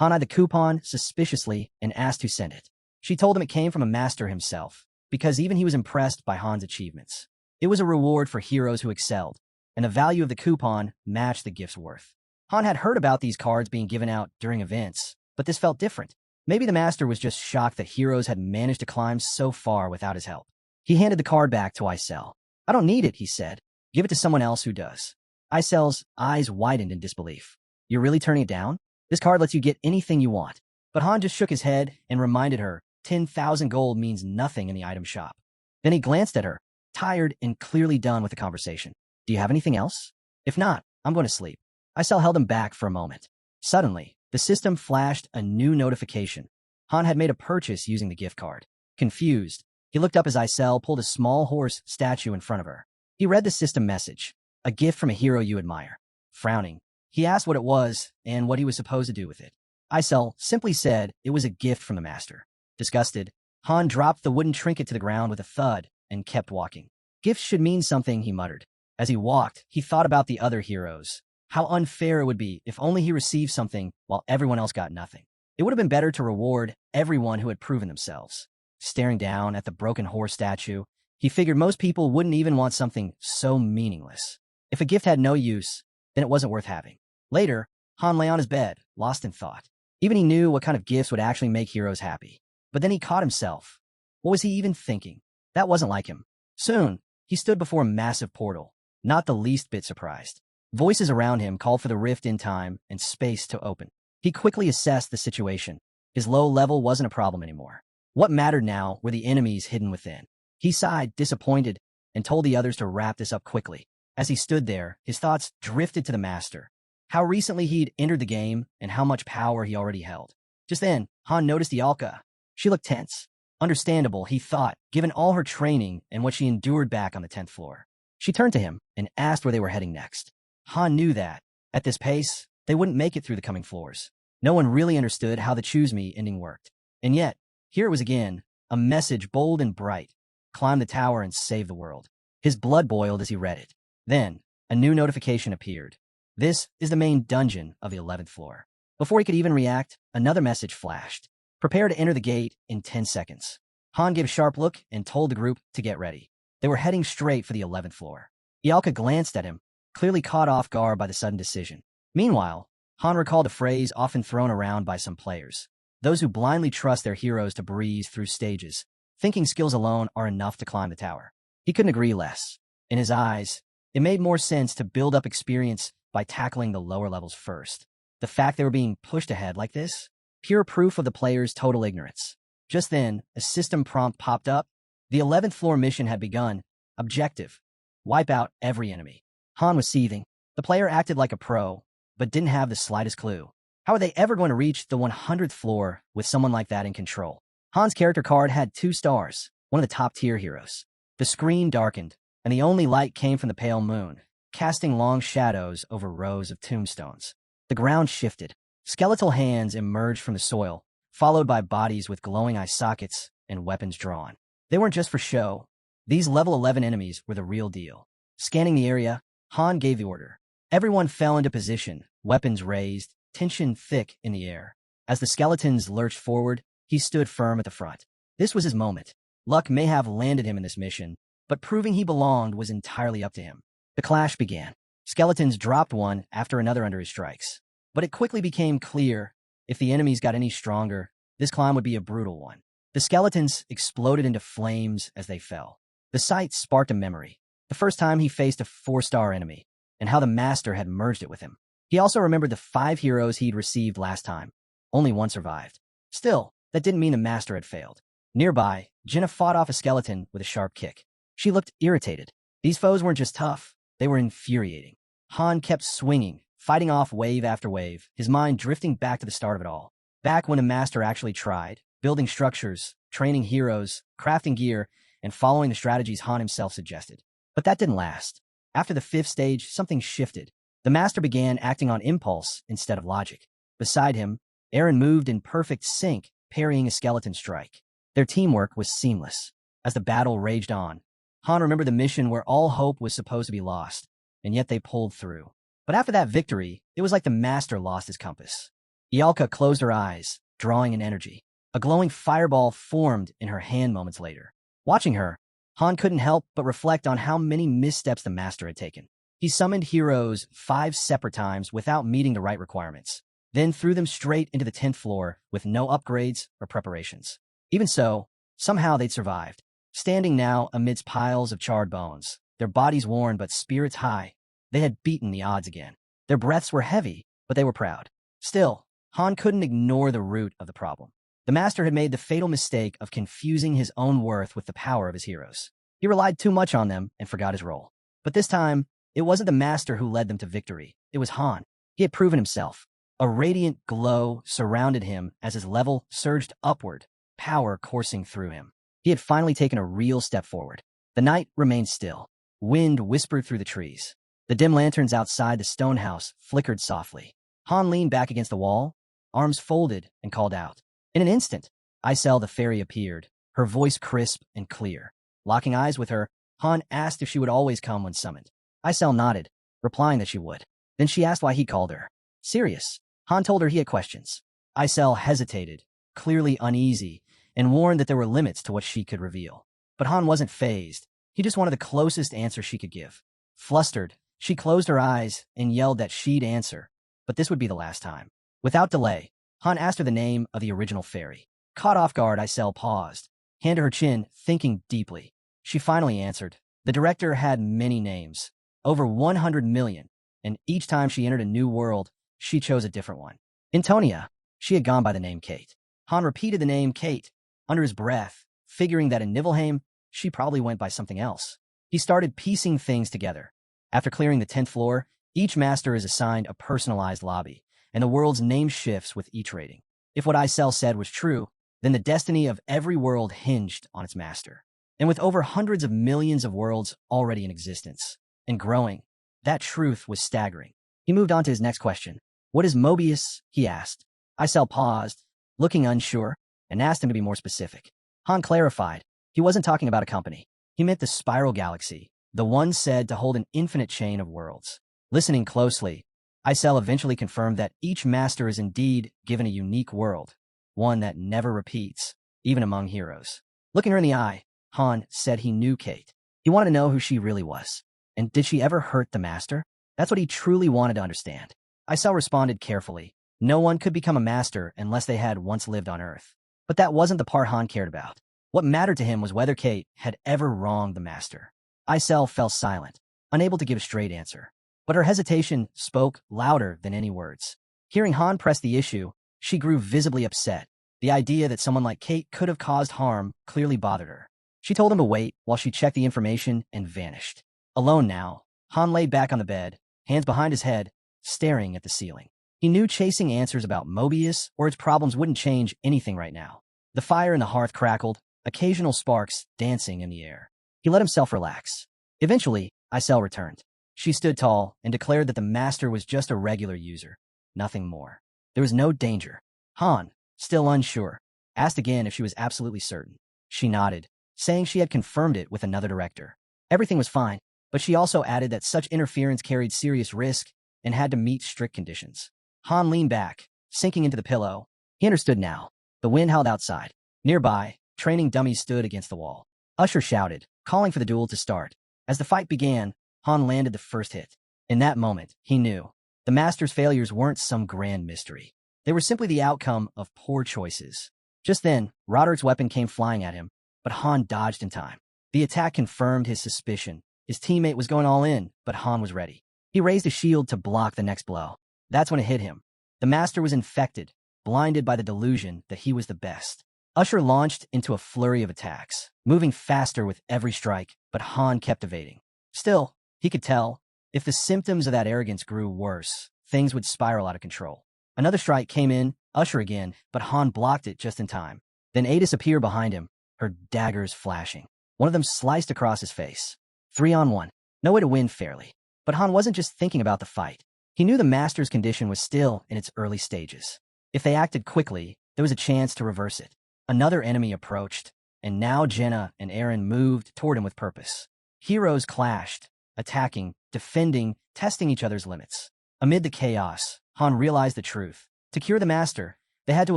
Han eyed the coupon suspiciously and asked who sent it. She told him it came from a master himself, because even he was impressed by Han's achievements. It was a reward for heroes who excelled, and the value of the coupon matched the gift's worth. Han had heard about these cards being given out during events, but this felt different. Maybe the master was just shocked that heroes had managed to climb so far without his help. He handed the card back to Isel. I don't need it, he said. Give it to someone else who does. Isel's eyes widened in disbelief. You're really turning it down? This card lets you get anything you want. But Han just shook his head and reminded her 10,000 gold means nothing in the item shop. Then he glanced at her, tired and clearly done with the conversation. Do you have anything else? If not, I'm going to sleep. Isel held him back for a moment. Suddenly, the system flashed a new notification. Han had made a purchase using the gift card. Confused, he looked up as Isel pulled a small horse statue in front of her. He read the system message, a gift from a hero you admire. Frowning, he asked what it was and what he was supposed to do with it. Isel simply said it was a gift from the master. Disgusted, Han dropped the wooden trinket to the ground with a thud and kept walking. Gifts should mean something, he muttered. As he walked, he thought about the other heroes. How unfair it would be if only he received something while everyone else got nothing. It would have been better to reward everyone who had proven themselves. Staring down at the broken horse statue, he figured most people wouldn't even want something so meaningless. If a gift had no use, then it wasn't worth having. Later, Han lay on his bed, lost in thought. Even he knew what kind of gifts would actually make heroes happy. But then he caught himself. What was he even thinking? That wasn't like him. Soon, he stood before a massive portal, not the least bit surprised. Voices around him called for the rift in time and space to open. He quickly assessed the situation. His low level wasn't a problem anymore. What mattered now were the enemies hidden within. He sighed, disappointed, and told the others to wrap this up quickly. As he stood there, his thoughts drifted to the master. How recently he'd entered the game and how much power he already held. Just then, Han noticed Ialka. She looked tense. Understandable, he thought, given all her training and what she endured back on the 10th floor. She turned to him and asked where they were heading next. Han knew that, at this pace, they wouldn't make it through the coming floors. No one really understood how the Choose Me ending worked. And yet, here it was again, a message bold and bright. Climb the tower and save the world. His blood boiled as he read it. Then, a new notification appeared. This is the main dungeon of the 11th floor. Before he could even react, another message flashed. Prepare to enter the gate in 10 seconds. Han gave a sharp look and told the group to get ready. They were heading straight for the 11th floor. Ialka glanced at him, clearly caught off guard by the sudden decision. Meanwhile, Han recalled a phrase often thrown around by some players. Those who blindly trust their heroes to breeze through stages, thinking skills alone are enough to climb the tower. He couldn't agree less. In his eyes, it made more sense to build up experience by tackling the lower levels first. The fact they were being pushed ahead like this? Pure proof of the players' total ignorance. Just then, a system prompt popped up. The 11th floor mission had begun. Objective: wipe out every enemy. Han was seething. The player acted like a pro, but didn't have the slightest clue. How are they ever going to reach the 100th floor with someone like that in control? Han's character card had 2 stars, one of the top-tier heroes. The screen darkened, and the only light came from the pale moon, casting long shadows over rows of tombstones. The ground shifted. Skeletal hands emerged from the soil, followed by bodies with glowing eye sockets and weapons drawn. They weren't just for show. These level 11 enemies were the real deal. Scanning the area, Han gave the order. Everyone fell into position, weapons raised, tension thick in the air. As the skeletons lurched forward, he stood firm at the front. This was his moment. Luck may have landed him in this mission, but proving he belonged was entirely up to him. The clash began. Skeletons dropped one after another under his strikes. But it quickly became clear, if the enemies got any stronger, this climb would be a brutal one. The skeletons exploded into flames as they fell. The sight sparked a memory. The first time he faced a 4-star enemy, and how the master had merged it with him. He also remembered the 5 heroes he'd received last time. Only one survived. Still, that didn't mean the master had failed. Nearby, Jenna fought off a skeleton with a sharp kick. She looked irritated. These foes weren't just tough, they were infuriating. Han kept swinging, fighting off wave after wave, his mind drifting back to the start of it all. Back when the master actually tried, building structures, training heroes, crafting gear, and following the strategies Han himself suggested. But that didn't last. After the 5th stage, something shifted. The master began acting on impulse instead of logic. Beside him, Aaron moved in perfect sync, parrying a skeleton strike. Their teamwork was seamless. As the battle raged on, Han remembered the mission where all hope was supposed to be lost, and yet they pulled through. But after that victory, it was like the master lost his compass. Ialka closed her eyes, drawing in energy. A glowing fireball formed in her hand moments later. Watching her, Han couldn't help but reflect on how many missteps the master had taken. He summoned heroes 5 separate times without meeting the right requirements, then threw them straight into the 10th floor with no upgrades or preparations. Even so, somehow they'd survived, standing now amidst piles of charred bones, their bodies worn but spirits high. They had beaten the odds again. Their breaths were heavy, but they were proud. Still, Han couldn't ignore the root of the problem. The master had made the fatal mistake of confusing his own worth with the power of his heroes. He relied too much on them and forgot his role. But this time, it wasn't the master who led them to victory. It was Han. He had proven himself. A radiant glow surrounded him as his level surged upward, power coursing through him. He had finally taken a real step forward. The night remained still. Wind whispered through the trees. The dim lanterns outside the stone house flickered softly. Han leaned back against the wall, arms folded, and called out. In an instant, Isel the fairy appeared, her voice crisp and clear. Locking eyes with her, Han asked if she would always come when summoned. Isel nodded, replying that she would. Then she asked why he called her. Serious. Han told her he had questions. Isel hesitated, clearly uneasy, and warned that there were limits to what she could reveal. But Han wasn't fazed. He just wanted the closest answer she could give. Flustered, she closed her eyes and yelled that she'd answer, but this would be the last time. Without delay, Han asked her the name of the original fairy. Caught off guard, Isel paused, hand to her chin, thinking deeply. She finally answered. The director had many names, over 100 million, and each time she entered a new world, she chose a different one. In Tonia, she had gone by the name Kate. Han repeated the name Kate under his breath, figuring that in Nibelheim, she probably went by something else. He started piecing things together. After clearing the 10th floor, each master is assigned a personalized lobby, and the world's name shifts with each rating. If what Isel said was true, then the destiny of every world hinged on its master. And with over hundreds of millions of worlds already in existence, and growing, that truth was staggering. He moved on to his next question. What is Mobius? He asked. Isel paused, looking unsure, and asked him to be more specific. Han clarified. He wasn't talking about a company. He meant the spiral galaxy, the one said to hold an infinite chain of worlds. Listening closely, Isel eventually confirmed that each master is indeed given a unique world, one that never repeats, even among heroes. Looking her in the eye, Han said he knew Kate. He wanted to know who she really was. And did she ever hurt the master? That's what he truly wanted to understand. Isel responded carefully. No one could become a master unless they had once lived on Earth. But that wasn't the part Han cared about. What mattered to him was whether Kate had ever wronged the master. Isel fell silent, unable to give a straight answer. But her hesitation spoke louder than any words. Hearing Han press the issue, she grew visibly upset. The idea that someone like Kate could have caused harm clearly bothered her. She told him to wait while she checked the information and vanished. Alone now, Han lay back on the bed, hands behind his head, staring at the ceiling. He knew chasing answers about Mobius or its problems wouldn't change anything right now. The fire in the hearth crackled, occasional sparks dancing in the air. He let himself relax. Eventually, Isel returned. She stood tall and declared that the master was just a regular user, nothing more. There was no danger. Han, still unsure, asked again if she was absolutely certain. She nodded, saying she had confirmed it with another director. Everything was fine, but she also added that such interference carried serious risk and had to meet strict conditions. Han leaned back, sinking into the pillow. He understood now. The wind howled outside. Nearby, training dummies stood against the wall. Usher shouted, calling for the duel to start. As the fight began, Han landed the first hit. In that moment, he knew. The master's failures weren't some grand mystery. They were simply the outcome of poor choices. Just then, Roderick's weapon came flying at him, but Han dodged in time. The attack confirmed his suspicion. His teammate was going all in, but Han was ready. He raised a shield to block the next blow. That's when it hit him. The master was infected, blinded by the delusion that he was the best. Usher launched into a flurry of attacks, moving faster with every strike, but Han kept evading. Still, he could tell, if the symptoms of that arrogance grew worse, things would spiral out of control. Another strike came in, Usher again, but Han blocked it just in time. Then Adis appeared behind him, her daggers flashing. One of them sliced across his face. 3-on-1. No way to win fairly. But Han wasn't just thinking about the fight. He knew the master's condition was still in its early stages. If they acted quickly, there was a chance to reverse it. Another enemy approached, and now Jenna and Aaron moved toward him with purpose. Heroes clashed, attacking, defending, testing each other's limits. Amid the chaos, Han realized the truth. To cure the master, they had to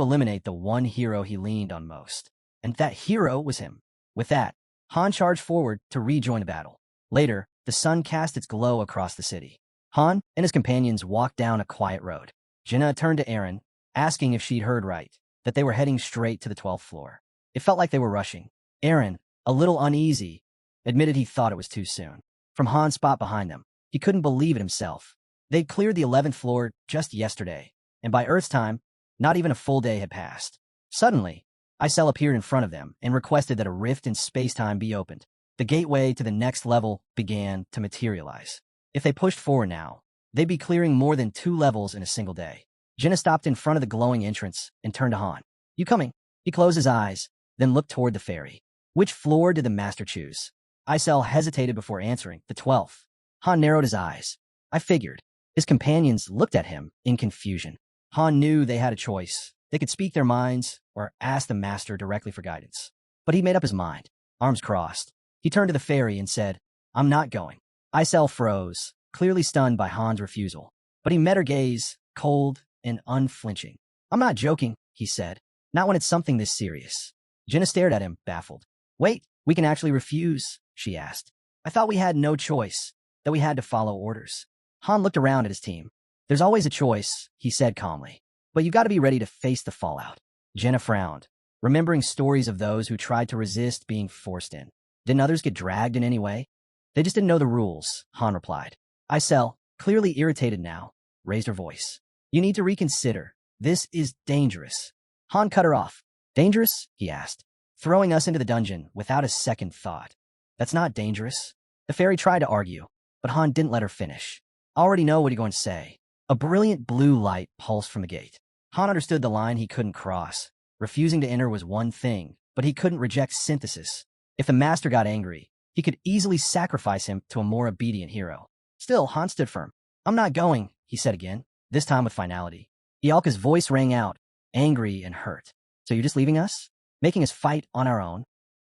eliminate the one hero he leaned on most. And that hero was him. With that, Han charged forward to rejoin the battle. Later, the sun cast its glow across the city. Han and his companions walked down a quiet road. Jinna turned to Aaron, asking if she'd heard right, that they were heading straight to the 12th floor. It felt like they were rushing. Aaron, a little uneasy, admitted he thought it was too soon. From Han's spot behind them, he couldn't believe it himself. They'd cleared the 11th floor just yesterday, and by Earth's time, not even a full day had passed. Suddenly, Isel appeared in front of them and requested that a rift in space-time be opened. The gateway to the next level began to materialize. If they pushed forward now, they'd be clearing more than 2 levels in a single day. Jinna stopped in front of the glowing entrance and turned to Han. "You coming?" He closed his eyes, then looked toward the ferry. "Which floor did the master choose?" Isel hesitated before answering. "The 12th. Han narrowed his eyes. "I figured." His companions looked at him in confusion. Han knew they had a choice. They could speak their minds or ask the master directly for guidance. But he made up his mind. Arms crossed, he turned to the ferry and said, "I'm not going." Isel froze, clearly stunned by Han's refusal. But he met her gaze, cold and unflinching. "I'm not joking," he said. "Not when it's something this serious." Jinna stared at him, baffled. "Wait, we can actually refuse?" she asked. "I thought we had no choice, that we had to follow orders." Han looked around at his team. "There's always a choice," he said calmly. "But you've got to be ready to face the fallout." Jinna frowned, remembering stories of those who tried to resist being forced in. Didn't others get dragged in any way? "They just didn't know the rules," Han replied. Isel, clearly irritated now, raised her voice. "You need to reconsider. This is dangerous." Han cut her off. "Dangerous?" he asked. "Throwing us into the dungeon without a second thought. That's not dangerous." The fairy tried to argue, but Han didn't let her finish. "I already know what you're going to say." A brilliant blue light pulsed from the gate. Han understood the line he couldn't cross. Refusing to enter was one thing, but he couldn't reject synthesis. If the master got angry, he could easily sacrifice him to a more obedient hero. Still, Han stood firm. "I'm not going," he said again, this time with finality. Ialka's voice rang out, angry and hurt. "So you're just leaving us? Making us fight on our own?"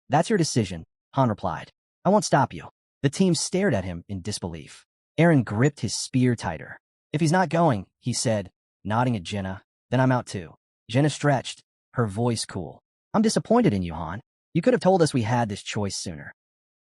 "That's your decision," Han replied. "I won't stop you." The team stared at him in disbelief. Aaron gripped his spear tighter. "If he's not going," he said, nodding at Jinna, "then I'm out too." Jinna stretched, her voice cool. "I'm disappointed in you, Han. You could have told us we had this choice sooner."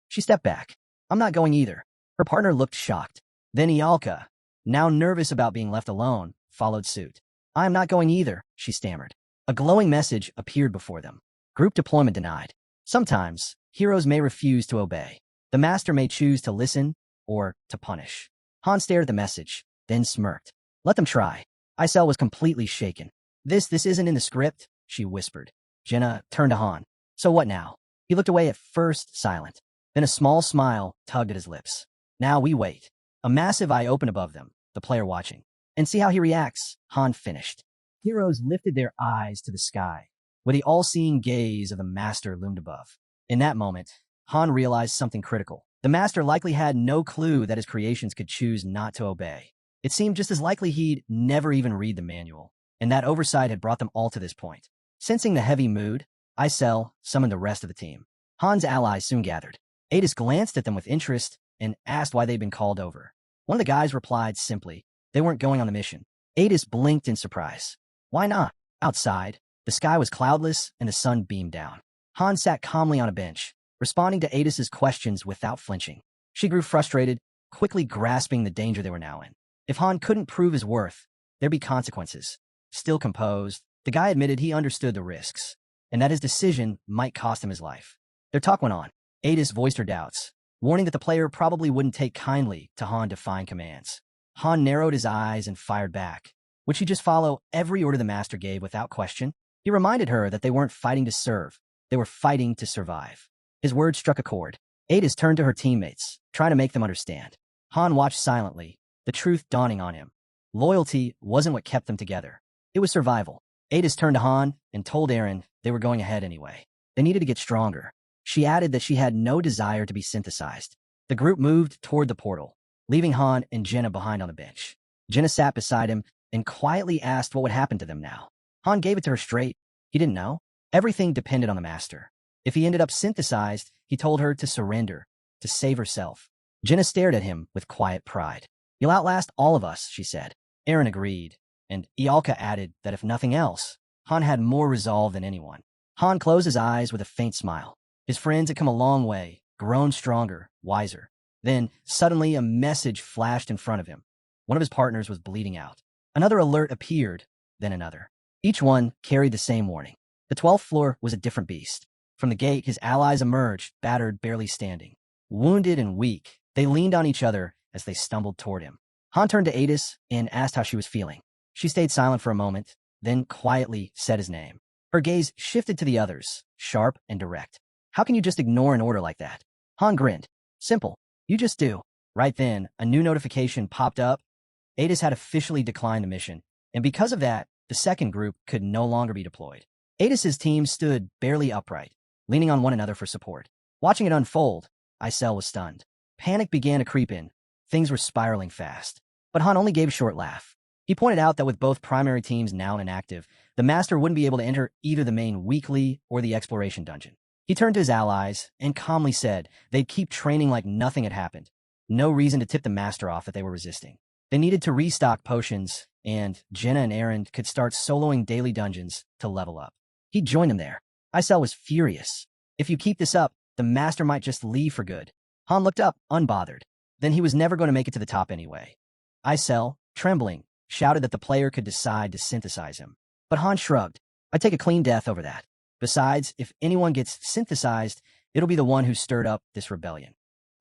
She stepped back. "I'm not going either." Her partner looked shocked. Then Ialka, now nervous about being left alone, followed suit. "I am not going either," she stammered. A glowing message appeared before them. "Group deployment denied." Sometimes, heroes may refuse to obey. The master may choose to listen or to punish. Han stared at the message, then smirked. "Let them try." Isel was completely shaken. This isn't in the script," she whispered. Jinna turned to Han. "So what now?" He looked away at first, silent. Then a small smile tugged at his lips. "Now we wait." A massive eye opened above them, the player watching. "And see how he reacts," Han finished. Heroes lifted their eyes to the sky, where the all-seeing gaze of the master loomed above. In that moment, Han realized something critical. The master likely had no clue that his creations could choose not to obey. It seemed just as likely he'd never even read the manual, and that oversight had brought them all to this point. Sensing the heavy mood, Isel summoned the rest of the team. Han's allies soon gathered. Adis glanced at them with interest and asked why they'd been called over. One of the guys replied simply, they weren't going on the mission. Adis blinked in surprise. Why not? Outside, the sky was cloudless and the sun beamed down. Han sat calmly on a bench, responding to Adis's questions without flinching. She grew frustrated, quickly grasping the danger they were now in. If Han couldn't prove his worth, there'd be consequences. Still composed, the guy admitted he understood the risks, and that his decision might cost him his life. Their talk went on. Adis voiced her doubts, warning that the player probably wouldn't take kindly to Han defying commands. Han narrowed his eyes and fired back. Would she just follow every order the master gave without question? He reminded her that they weren't fighting to serve, they were fighting to survive. His words struck a chord. Adis turned to her teammates, trying to make them understand. Han watched silently, the truth dawning on him. Loyalty wasn't what kept them together. It was survival. Adis turned to Han and told Aaron they were going ahead anyway. They needed to get stronger. She added that she had no desire to be synthesized. The group moved toward the portal, leaving Han and Jenna behind on the bench. Jenna sat beside him and quietly asked what would happen to them now. Han gave it to her straight. He didn't know. Everything depended on the master. If he ended up synthesized, he told her to surrender, to save herself. Jenna stared at him with quiet pride. You'll outlast all of us, she said. Aaron agreed, and Ialka added that if nothing else, Han had more resolve than anyone. Han closed his eyes with a faint smile. His friends had come a long way, grown stronger, wiser. Then, suddenly, a message flashed in front of him. One of his partners was bleeding out. Another alert appeared, then another. Each one carried the same warning. The 12th floor was a different beast. From the gate, his allies emerged, battered, barely standing. Wounded and weak, they leaned on each other as they stumbled toward him. Han turned to Adis and asked how she was feeling. She stayed silent for a moment, then quietly said his name. Her gaze shifted to the others, sharp and direct. How can you just ignore an order like that? Han grinned. Simple. You just do. Right then, a new notification popped up. Adis had officially declined the mission, and because of that, the second group could no longer be deployed. Adis's team stood barely upright, leaning on one another for support. Watching it unfold, Isel was stunned. Panic began to creep in. Things were spiraling fast. But Han only gave a short laugh. He pointed out that with both primary teams now inactive, the Master wouldn't be able to enter either the main weekly or the exploration dungeon. He turned to his allies and calmly said they'd keep training like nothing had happened. No reason to tip the Master off that they were resisting. They needed to restock potions, and Jenna and Aaron could start soloing daily dungeons to level up. He'd join them there. Isel was furious. If you keep this up, the Master might just leave for good. Han looked up, unbothered. Then he was never going to make it to the top anyway. Isel, trembling, shouted that the player could decide to synthesize him. But Han shrugged. I'd take a clean death over that. Besides, if anyone gets synthesized, it'll be the one who stirred up this rebellion.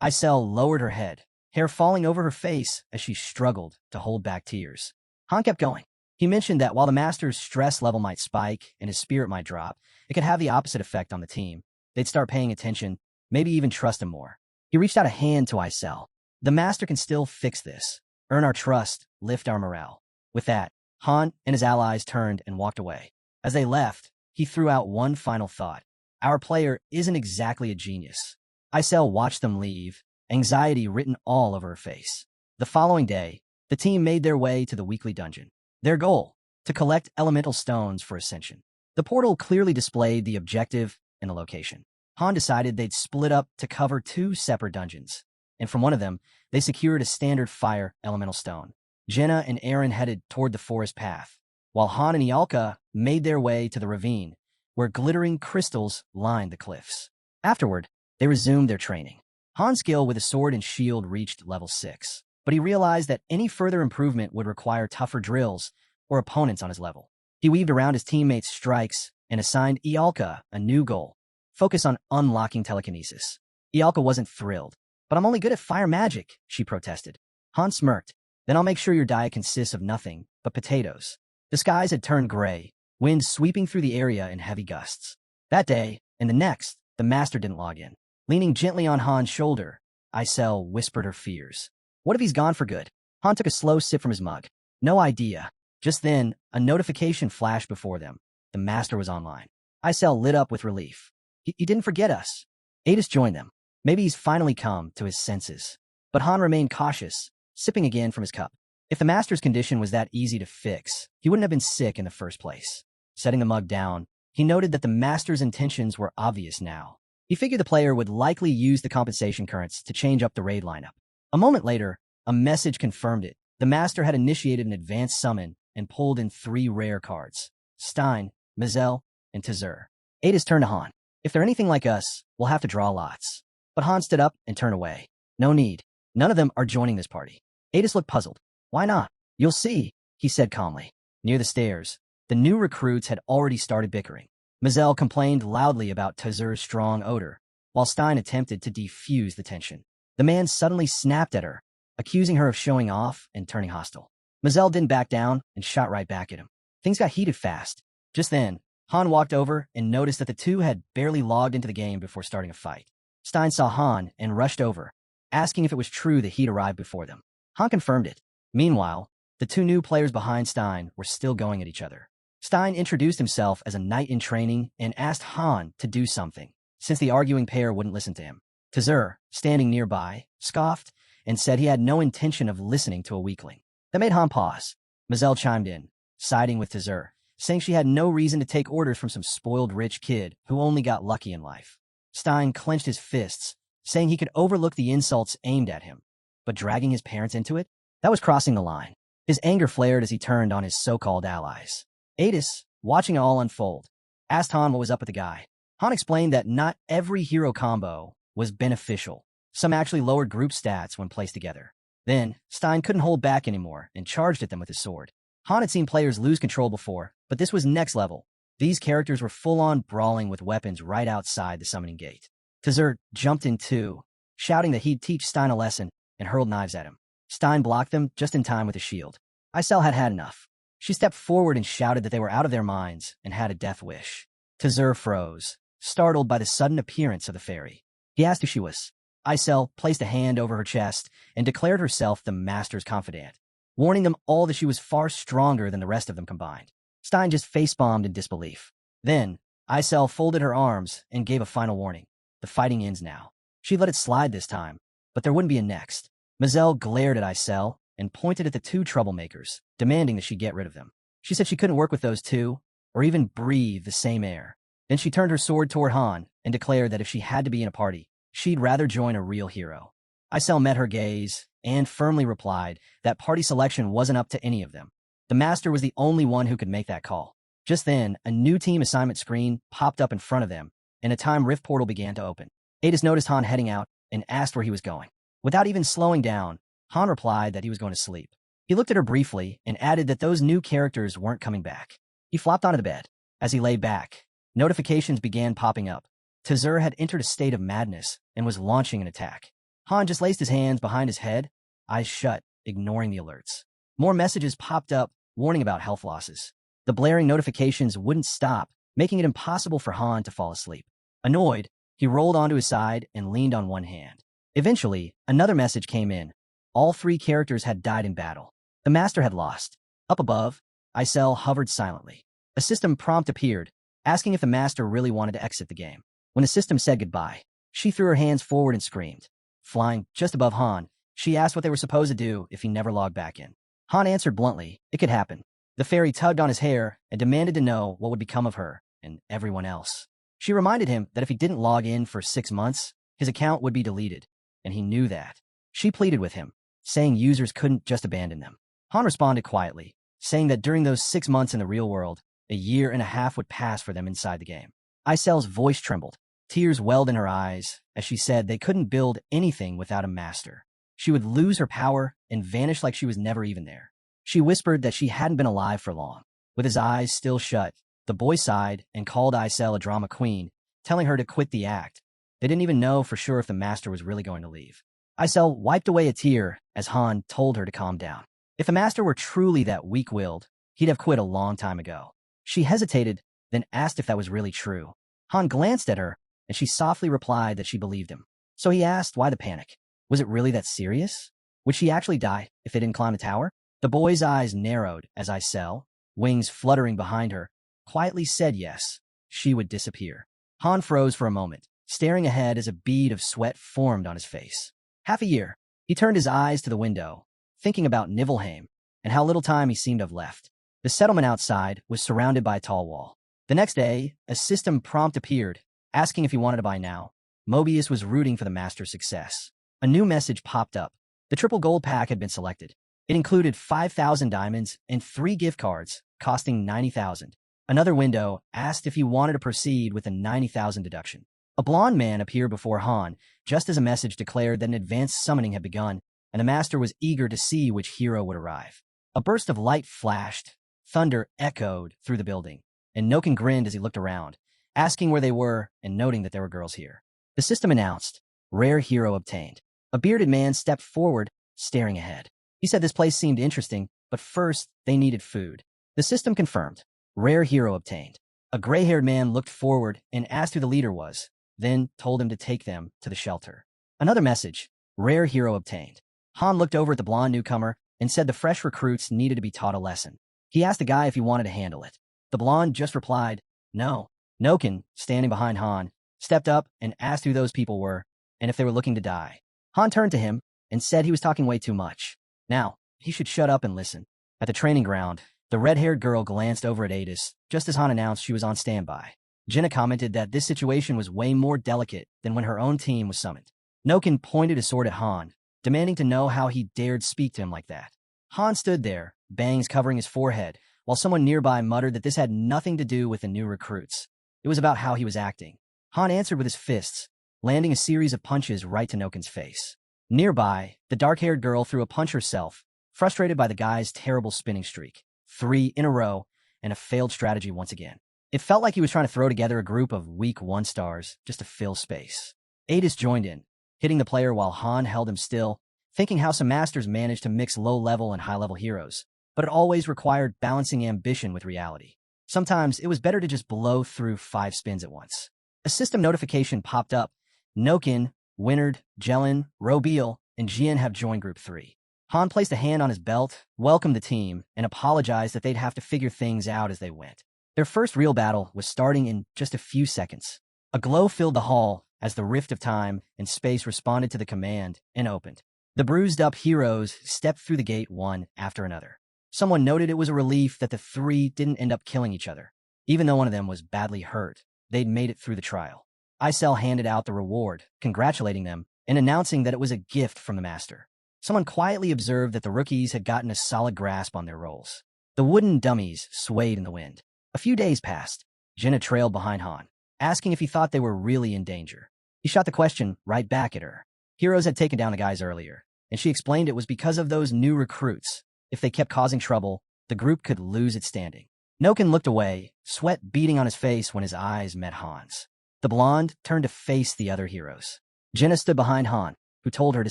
Isel lowered her head, hair falling over her face as she struggled to hold back tears. Han kept going. He mentioned that while the Master's stress level might spike and his spirit might drop, it could have the opposite effect on the team. They'd start paying attention, maybe even trust him more. He reached out a hand to Isel. The Master can still fix this, earn our trust, lift our morale. With that, Han and his allies turned and walked away. As they left, he threw out one final thought. Our player isn't exactly a genius. Isel watched them leave, anxiety written all over her face. The following day, the team made their way to the weekly dungeon. Their goal, to collect elemental stones for ascension. The portal clearly displayed the objective and the location. Han decided they'd split up to cover two separate dungeons, and from one of them, they secured a standard fire elemental stone. Jenna and Aaron headed toward the forest path, while Han and Ialka made their way to the ravine, where glittering crystals lined the cliffs. Afterward, they resumed their training. Han's skill with a sword and shield reached level 6, but he realized that any further improvement would require tougher drills or opponents on his level. He weaved around his teammates' strikes and assigned Ialka a new goal, focus on unlocking telekinesis. Ialka wasn't thrilled. But I'm only good at fire magic, she protested. Han smirked. Then I'll make sure your diet consists of nothing but potatoes. The skies had turned gray, wind sweeping through the area in heavy gusts. That day, and the next, the Master didn't log in. Leaning gently on Han's shoulder, Isel whispered her fears. What if he's gone for good? Han took a slow sip from his mug. No idea. Just then, a notification flashed before them. The Master was online. Isel lit up with relief. He didn't forget us. Adis joined them. Maybe he's finally come to his senses. But Han remained cautious, sipping again from his cup. If the Master's condition was that easy to fix, he wouldn't have been sick in the first place. Setting the mug down, he noted that the Master's intentions were obvious now. He figured the player would likely use the compensation currents to change up the raid lineup. A moment later, a message confirmed it. The Master had initiated an advanced summon and pulled in 3 rare cards: Stein, Mazel, and Tazur. Adis turned to Han. If they're anything like us, we'll have to draw lots. But Han stood up and turned away. No need. None of them are joining this party. Adis looked puzzled. Why not? You'll see, he said calmly. Near the stairs, the new recruits had already started bickering. Mazel complained loudly about Tazur's strong odor, while Stein attempted to defuse the tension. The man suddenly snapped at her, accusing her of showing off and turning hostile. Mazel didn't back down and shot right back at him. Things got heated fast. Just then, Han walked over and noticed that the two had barely logged into the game before starting a fight. Stein saw Han and rushed over, asking if it was true that he'd arrived before them. Han confirmed it. Meanwhile, the 2 new players behind Stein were still going at each other. Stein introduced himself as a knight in training and asked Han to do something, since the arguing pair wouldn't listen to him. Tazur, standing nearby, scoffed and said he had no intention of listening to a weakling. That made Han pause. Mazel chimed in, siding with Tazur, saying she had no reason to take orders from some spoiled rich kid who only got lucky in life. Stein clenched his fists, saying he could overlook the insults aimed at him. But dragging his parents into it? That was crossing the line. His anger flared as he turned on his so-called allies. Adis, watching it all unfold, asked Han what was up with the guy. Han explained that not every hero combo was beneficial. Some actually lowered group stats when placed together. Then, Stein couldn't hold back anymore and charged at them with his sword. Han had seen players lose control before, but this was next level. These characters were full-on brawling with weapons right outside the summoning gate. Tzur jumped in too, shouting that he'd teach Stein a lesson, and hurled knives at him. Stein blocked them just in time with his shield. Isel had had enough. She stepped forward and shouted that they were out of their minds and had a death wish. Tzur froze, startled by the sudden appearance of the fairy. He asked who she was. Isel placed a hand over her chest and declared herself the master's confidant, warning them all that she was far stronger than the rest of them combined. Stein just facepalmed in disbelief. Then, Isel folded her arms and gave a final warning. The fighting ends now. She let it slide this time, but there wouldn't be a next. Mazel glared at Isel and pointed at the two troublemakers, demanding that she get rid of them. She said she couldn't work with those two, or even breathe the same air. Then she turned her sword toward Han and declared that if she had to be in a party, she'd rather join a real hero. Isel met her gaze and firmly replied that party selection wasn't up to any of them. The master was the only one who could make that call. Just then, a new team assignment screen popped up in front of them, and a time rift portal began to open. Adis noticed Han heading out and asked where he was going. Without even slowing down, Han replied that he was going to sleep. He looked at her briefly and added that those new characters weren't coming back. He flopped onto the bed. As he lay back, notifications began popping up. Tzur had entered a state of madness and was launching an attack. Han just laced his hands behind his head, eyes shut, ignoring the alerts. More messages popped up, warning about health losses. The blaring notifications wouldn't stop, making it impossible for Han to fall asleep. Annoyed, he rolled onto his side and leaned on one hand. Eventually, another message came in. All three characters had died in battle. The master had lost. Up above, Isel hovered silently. A system prompt appeared, asking if the master really wanted to exit the game. When the system said goodbye, she threw her hands forward and screamed. Flying just above Han, she asked what they were supposed to do if he never logged back in. Han answered bluntly, it could happen. The fairy tugged on his hair and demanded to know what would become of her and everyone else. She reminded him that if he didn't log in for 6 months, his account would be deleted, and he knew that. She pleaded with him, saying users couldn't just abandon them. Han responded quietly, saying that during those 6 months in the real world, a year and a half would pass for them inside the game. Isel's voice trembled. Tears welled in her eyes as she said they couldn't build anything without a master. She would lose her power and vanish like she was never even there. She whispered that she hadn't been alive for long. With his eyes still shut, the boy sighed and called Isel a drama queen, telling her to quit the act. They didn't even know for sure if the master was really going to leave. Isel wiped away a tear as Han told her to calm down. If the master were truly that weak-willed, he'd have quit a long time ago. She hesitated, then asked if that was really true. Han glanced at her, and she softly replied that she believed him. So he asked why the panic. Was it really that serious? Would she actually die if they didn't climb the tower? The boy's eyes narrowed as Isel, wings fluttering behind her, quietly said yes, she would disappear. Han froze for a moment, staring ahead as a bead of sweat formed on his face. Half a year, he turned his eyes to the window, thinking about Niflheim and how little time he seemed to have left. The settlement outside was surrounded by a tall wall. The next day, a system prompt appeared, asking if he wanted to buy now. Mobius was rooting for the master's success. A new message popped up. The triple gold pack had been selected. It included 5,000 diamonds and 3 gift cards, costing 90,000. Another window asked if he wanted to proceed with a 90,000 deduction. A blonde man appeared before Han, just as a message declared that an advanced summoning had begun, and the master was eager to see which hero would arrive. A burst of light flashed, thunder echoed through the building, and Noken grinned as he looked around, asking where they were and noting that there were girls here. The system announced, rare hero obtained. A bearded man stepped forward, staring ahead. He said this place seemed interesting, but first they needed food. The system confirmed, rare hero obtained. A gray-haired man looked forward and asked who the leader was, then told him to take them to the shelter. Another message, rare hero obtained. Han looked over at the blonde newcomer and said the fresh recruits needed to be taught a lesson. He asked the guy if he wanted to handle it. The blonde just replied, no. Noken, standing behind Han, stepped up and asked who those people were and if they were looking to die. Han turned to him and said he was talking way too much. Now, he should shut up and listen. At the training ground, the red-haired girl glanced over at Adis, just as Han announced she was on standby. Jenna commented that this situation was way more delicate than when her own team was summoned. Noken pointed his sword at Han, demanding to know how he dared speak to him like that. Han stood there, bangs covering his forehead, while someone nearby muttered that this had nothing to do with the new recruits. It was about how he was acting. Han answered with his fists, landing a series of punches right to Noken's face. Nearby, the dark-haired girl threw a punch herself, frustrated by the guy's terrible spinning streak. 3 in a row, and a failed strategy once again. It felt like he was trying to throw together a group of weak 1-stars just to fill space. Adis joined in, hitting the player while Han held him still, thinking how some masters managed to mix low-level and high-level heroes, but it always required balancing ambition with reality. Sometimes it was better to just blow through 5 spins at once. A system notification popped up. Noken, Winard, Jelen, Robeal, and Jian have joined Group 3. Han placed a hand on his belt, welcomed the team, and apologized that they'd have to figure things out as they went. Their first real battle was starting in just a few seconds. A glow filled the hall as the rift of time and space responded to the command and opened. The bruised-up heroes stepped through the gate one after another. Someone noted it was a relief that the 3 didn't end up killing each other. Even though one of them was badly hurt, they'd made it through the trial. Isel handed out the reward, congratulating them, and announcing that it was a gift from the master. Someone quietly observed that the rookies had gotten a solid grasp on their roles. The wooden dummies swayed in the wind. A few days passed. Jenna trailed behind Han, asking if he thought they were really in danger. He shot the question right back at her. Heroes had taken down the guys earlier, and she explained it was because of those new recruits. If they kept causing trouble, the group could lose its standing. Noken looked away, sweat beading on his face when his eyes met Han's. The blonde turned to face the other heroes. Jenna stood behind Han, who told her to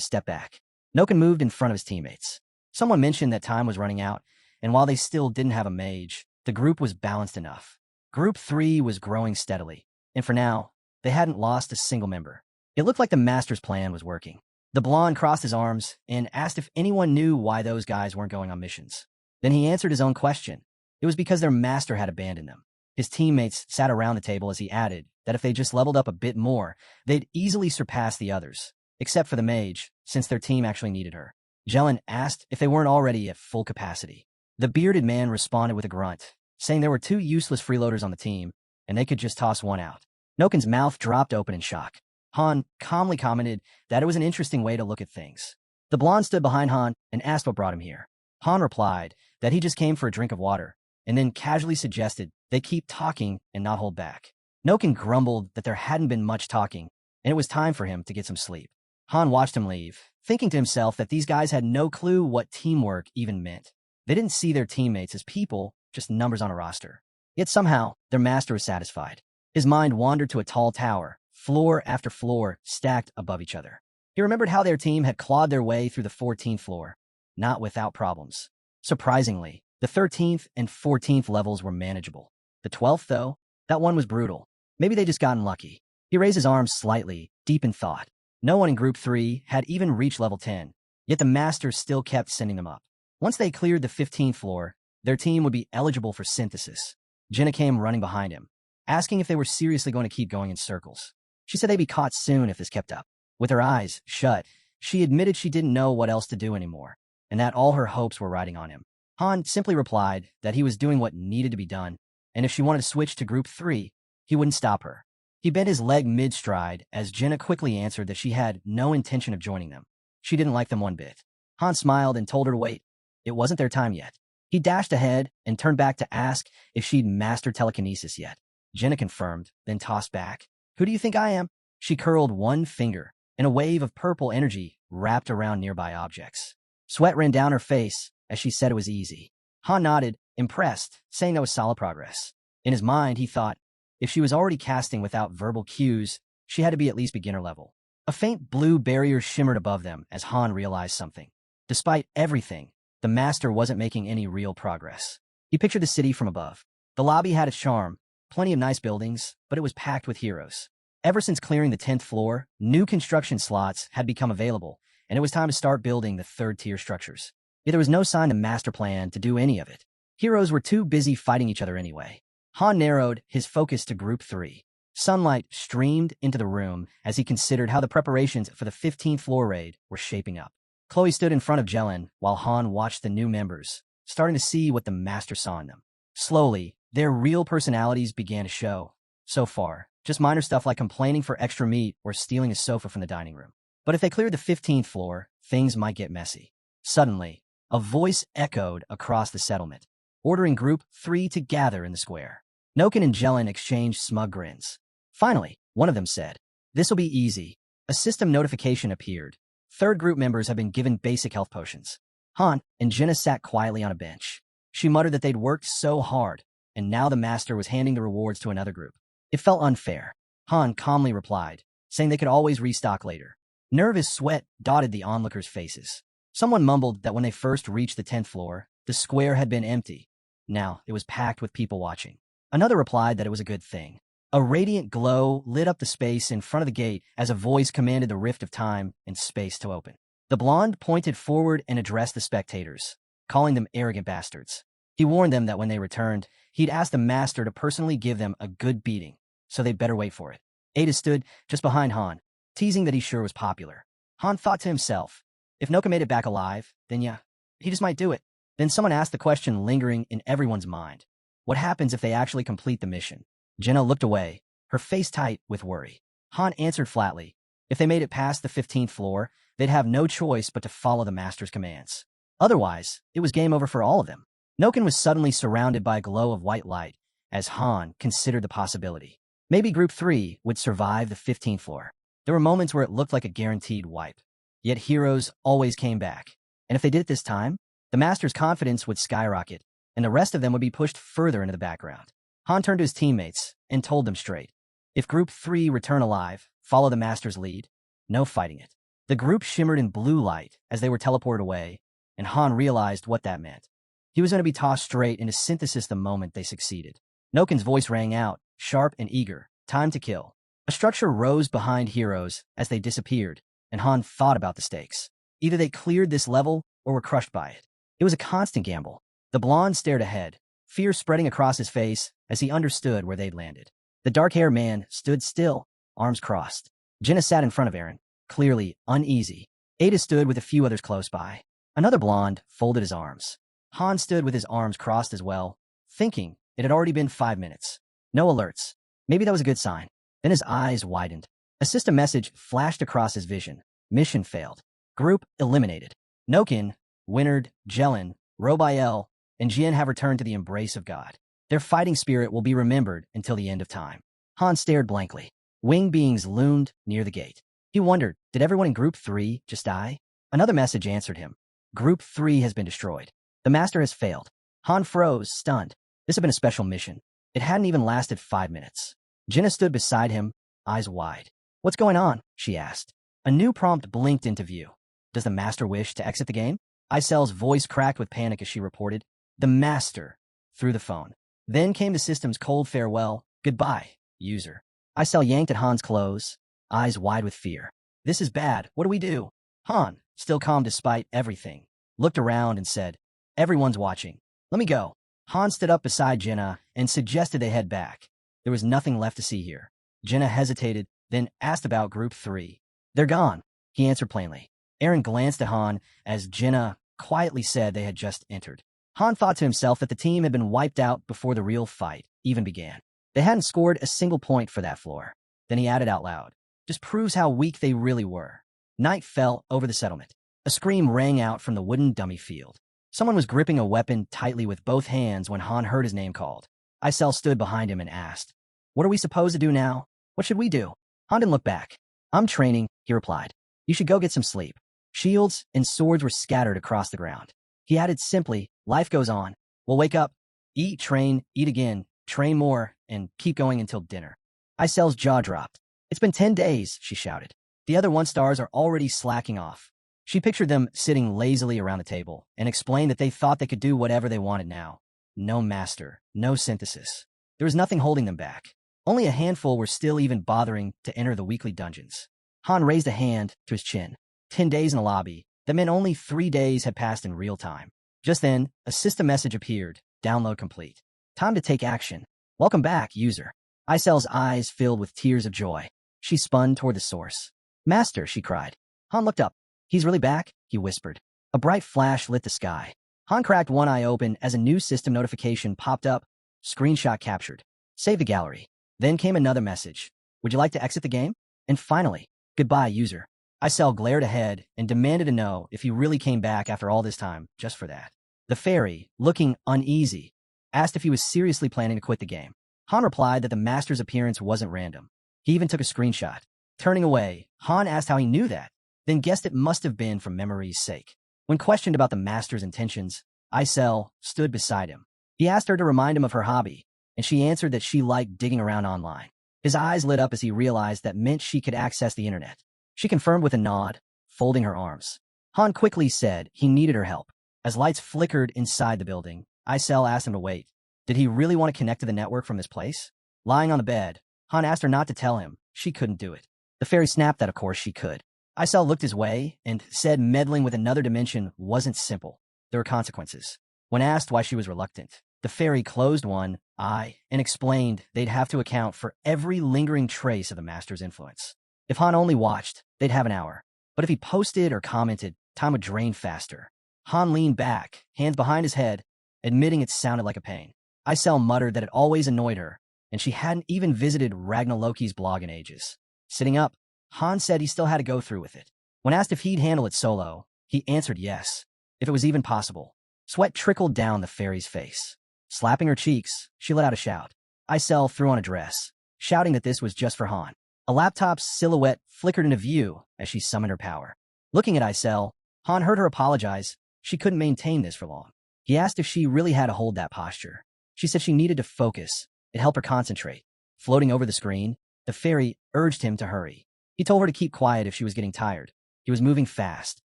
step back. Noken moved in front of his teammates. Someone mentioned that time was running out, and while they still didn't have a mage, the group was balanced enough. Group 3 was growing steadily, and for now, they hadn't lost a single member. It looked like the master's plan was working. The blonde crossed his arms and asked if anyone knew why those guys weren't going on missions. Then he answered his own question. It was because their master had abandoned them. His teammates sat around the table as he added that if they just leveled up a bit more, they'd easily surpass the others, except for the mage, since their team actually needed her. Jelen asked if they weren't already at full capacity. The bearded man responded with a grunt, saying there were 2 useless freeloaders on the team, and they could just toss one out. Noken's mouth dropped open in shock. Han calmly commented that it was an interesting way to look at things. The blonde stood behind Han and asked what brought him here. Han replied that he just came for a drink of water, and then casually suggested they keep talking and not hold back. Noken grumbled that there hadn't been much talking, and it was time for him to get some sleep. Han watched him leave, thinking to himself that these guys had no clue what teamwork even meant. They didn't see their teammates as people, just numbers on a roster. Yet somehow, their master was satisfied. His mind wandered to a tall tower, floor after floor, stacked above each other. He remembered how their team had clawed their way through the 14th floor, not without problems. Surprisingly, the 13th and 14th levels were manageable. The 12th, though, that one was brutal. Maybe they just gotten lucky. He raised his arms slightly, deep in thought. No one in Group 3 had even reached level 10, yet the masters still kept sending them up. Once they cleared the 15th floor, their team would be eligible for synthesis. Jenna came running behind him, asking if they were seriously going to keep going in circles. She said they'd be caught soon if this kept up. With her eyes shut, she admitted she didn't know what else to do anymore, and that all her hopes were riding on him. Han simply replied that he was doing what needed to be done, and if she wanted to switch to Group 3, he wouldn't stop her. He bent his leg mid-stride as Jenna quickly answered that she had no intention of joining them. She didn't like them one bit. Han smiled and told her to wait. It wasn't their time yet. He dashed ahead and turned back to ask if she'd mastered telekinesis yet. Jenna confirmed, then tossed back. Who do you think I am? She curled one finger, and a wave of purple energy wrapped around nearby objects. Sweat ran down her face as she said it was easy. Han nodded, impressed, saying that was solid progress. In his mind, he thought, if she was already casting without verbal cues, she had to be at least beginner level. A faint blue barrier shimmered above them as Han realized something. Despite everything, the master wasn't making any real progress. He pictured the city from above. The lobby had its charm, plenty of nice buildings, but it was packed with heroes. Ever since clearing the 10th floor, new construction slots had become available, and it was time to start building the 3rd-tier structures. Yet there was no sign of master plan to do any of it. Heroes were too busy fighting each other anyway. Han narrowed his focus to Group 3. Sunlight streamed into the room as he considered how the preparations for the 15th floor raid were shaping up. Chloe stood in front of Jelen while Han watched the new members, starting to see what the master saw in them. Slowly, their real personalities began to show. So far, just minor stuff like complaining for extra meat or stealing a sofa from the dining room. But if they cleared the 15th floor, things might get messy. Suddenly, A voice echoed across the settlement, ordering Group 3 to gather in the square. Noken and Jelen exchanged smug grins. Finally, one of them said, "This'll be easy." A system notification appeared. Third group members have been given basic health potions. Han and Jenna sat quietly on a bench. She muttered that they'd worked so hard, and now the master was handing the rewards to another group. It felt unfair. Han calmly replied, saying they could always restock later. Nervous sweat dotted the onlookers' faces. Someone mumbled that when they first reached the 10th floor, the square had been empty. Now it was packed with people watching. Another replied that it was a good thing. A radiant glow lit up the space in front of the gate as a voice commanded the rift of time and space to open. The blonde pointed forward and addressed the spectators, calling them arrogant bastards. He warned them that when they returned, he'd ask the master to personally give them a good beating, so they'd better wait for it. Ada stood just behind Han, teasing that he sure was popular. Han thought to himself, if Noka made it back alive, then yeah, he just might do it. Then someone asked the question lingering in everyone's mind. What happens if they actually complete the mission? Jenna looked away, her face tight with worry. Han answered flatly. If they made it past the 15th floor, they'd have no choice but to follow the master's commands. Otherwise, it was game over for all of them. Noken was suddenly surrounded by a glow of white light as Han considered the possibility. Maybe Group 3 would survive the 15th floor. There were moments where it looked like a guaranteed wipe. Yet heroes always came back. And if they did it this time, the master's confidence would skyrocket, and the rest of them would be pushed further into the background. Han turned to his teammates and told them straight. If Group 3 return alive, follow the master's lead. No fighting it. The group shimmered in blue light as they were teleported away, and Han realized what that meant. He was going to be tossed straight into synthesis the moment they succeeded. Noken's voice rang out, sharp and eager. Time to kill. A structure rose behind heroes as they disappeared, and Han thought about the stakes. Either they cleared this level or were crushed by it. It was a constant gamble. The blonde stared ahead, fear spreading across his face as he understood where they'd landed. The dark-haired man stood still, arms crossed. Jenna sat in front of Aaron, clearly uneasy. Ada stood with a few others close by. Another blonde folded his arms. Han stood with his arms crossed as well, thinking it had already been 5 minutes. No alerts. Maybe that was a good sign. Then his eyes widened. A system message flashed across his vision. Mission failed. Group eliminated. Noken, Winard, Jelen, Robiel, and Jian have returned to the embrace of God. Their fighting spirit will be remembered until the end of time. Han stared blankly. Winged beings loomed near the gate. He wondered, did everyone in Group 3 just die? Another message answered him. Group 3 has been destroyed. The master has failed. Han froze, stunned. This had been a special mission. It hadn't even lasted 5 minutes. Jenna stood beside him, eyes wide. What's going on? She asked. A new prompt blinked into view. Does the master wish to exit the game? Icel's voice cracked with panic as she reported. The master. Through the phone. Then came the system's cold farewell. Goodbye, user. Icel yanked at Han's clothes, eyes wide with fear. This is bad. What do we do? Han, still calm despite everything, looked around and said, everyone's watching. Let me go. Han stood up beside Jenna and suggested they head back. There was nothing left to see here. Jenna hesitated, then asked about Group 3. They're gone, he answered plainly. Aaron glanced at Han as Jenna quietly said they had just entered. Han thought to himself that the team had been wiped out before the real fight even began. They hadn't scored a single point for that floor. Then he added out loud, just proves how weak they really were. Night fell over the settlement. A scream rang out from the wooden dummy field. Someone was gripping a weapon tightly with both hands when Han heard his name called. Icel stood behind him and asked, what are we supposed to do now? What should we do? Han didn't look back. I'm training, he replied. You should go get some sleep. Shields and swords were scattered across the ground. He added simply, life goes on. We'll wake up, eat, train, eat again, train more, and keep going until dinner. Icel's jaw dropped. It's been 10 days, she shouted. The other 1-stars are already slacking off. She pictured them sitting lazily around the table and explained that they thought they could do whatever they wanted now. No master, no synthesis. There was nothing holding them back. Only a handful were still even bothering to enter the weekly dungeons. Han raised a hand to his chin. 10 days in the lobby. That meant only 3 days had passed in real time. Just then, a system message appeared. Download complete. Time to take action. Welcome back, user. Icel's eyes filled with tears of joy. She spun toward the source. Master, she cried. Han looked up. He's really back, he whispered. A bright flash lit the sky. Han cracked one eye open as a new system notification popped up. Screenshot captured. Save the gallery. Then came another message. Would you like to exit the game? And finally, goodbye, user. Isel glared ahead and demanded to know if he really came back after all this time just for that. The fairy, looking uneasy, asked if he was seriously planning to quit the game. Han replied that the master's appearance wasn't random. He even took a screenshot. Turning away, Han asked how he knew that, then guessed it must have been for memory's sake. When questioned about the master's intentions, Isel stood beside him. He asked her to remind him of her hobby, and she answered that she liked digging around online. His eyes lit up as he realized that meant she could access the internet. She confirmed with a nod, folding her arms. Han quickly said he needed her help. As lights flickered inside the building, Isel asked him to wait. Did he really want to connect to the network from this place? Lying on the bed, Han asked her not to tell him she couldn't do it. The fairy snapped that of course she could. Isel looked his way and said meddling with another dimension wasn't simple. There were consequences. When asked why she was reluctant, the fairy closed one eye and explained they'd have to account for every lingering trace of the master's influence. If Han only watched, they'd have an hour. But if he posted or commented, time would drain faster. Han leaned back, hands behind his head, admitting it sounded like a pain. Isel muttered that it always annoyed her, and she hadn't even visited Ragnar Loki's blog in ages. Sitting up, Han said he still had to go through with it. When asked if he'd handle it solo, he answered yes, if it was even possible. Sweat trickled down the fairy's face. Slapping her cheeks, she let out a shout. Isel threw on a dress, shouting that this was just for Han. A laptop's silhouette flickered into view as she summoned her power. Looking at Isel, Han heard her apologize. She couldn't maintain this for long. He asked if she really had to hold that posture. She said she needed to focus. It helped her concentrate. Floating over the screen, the fairy urged him to hurry. He told her to keep quiet if she was getting tired. He was moving fast,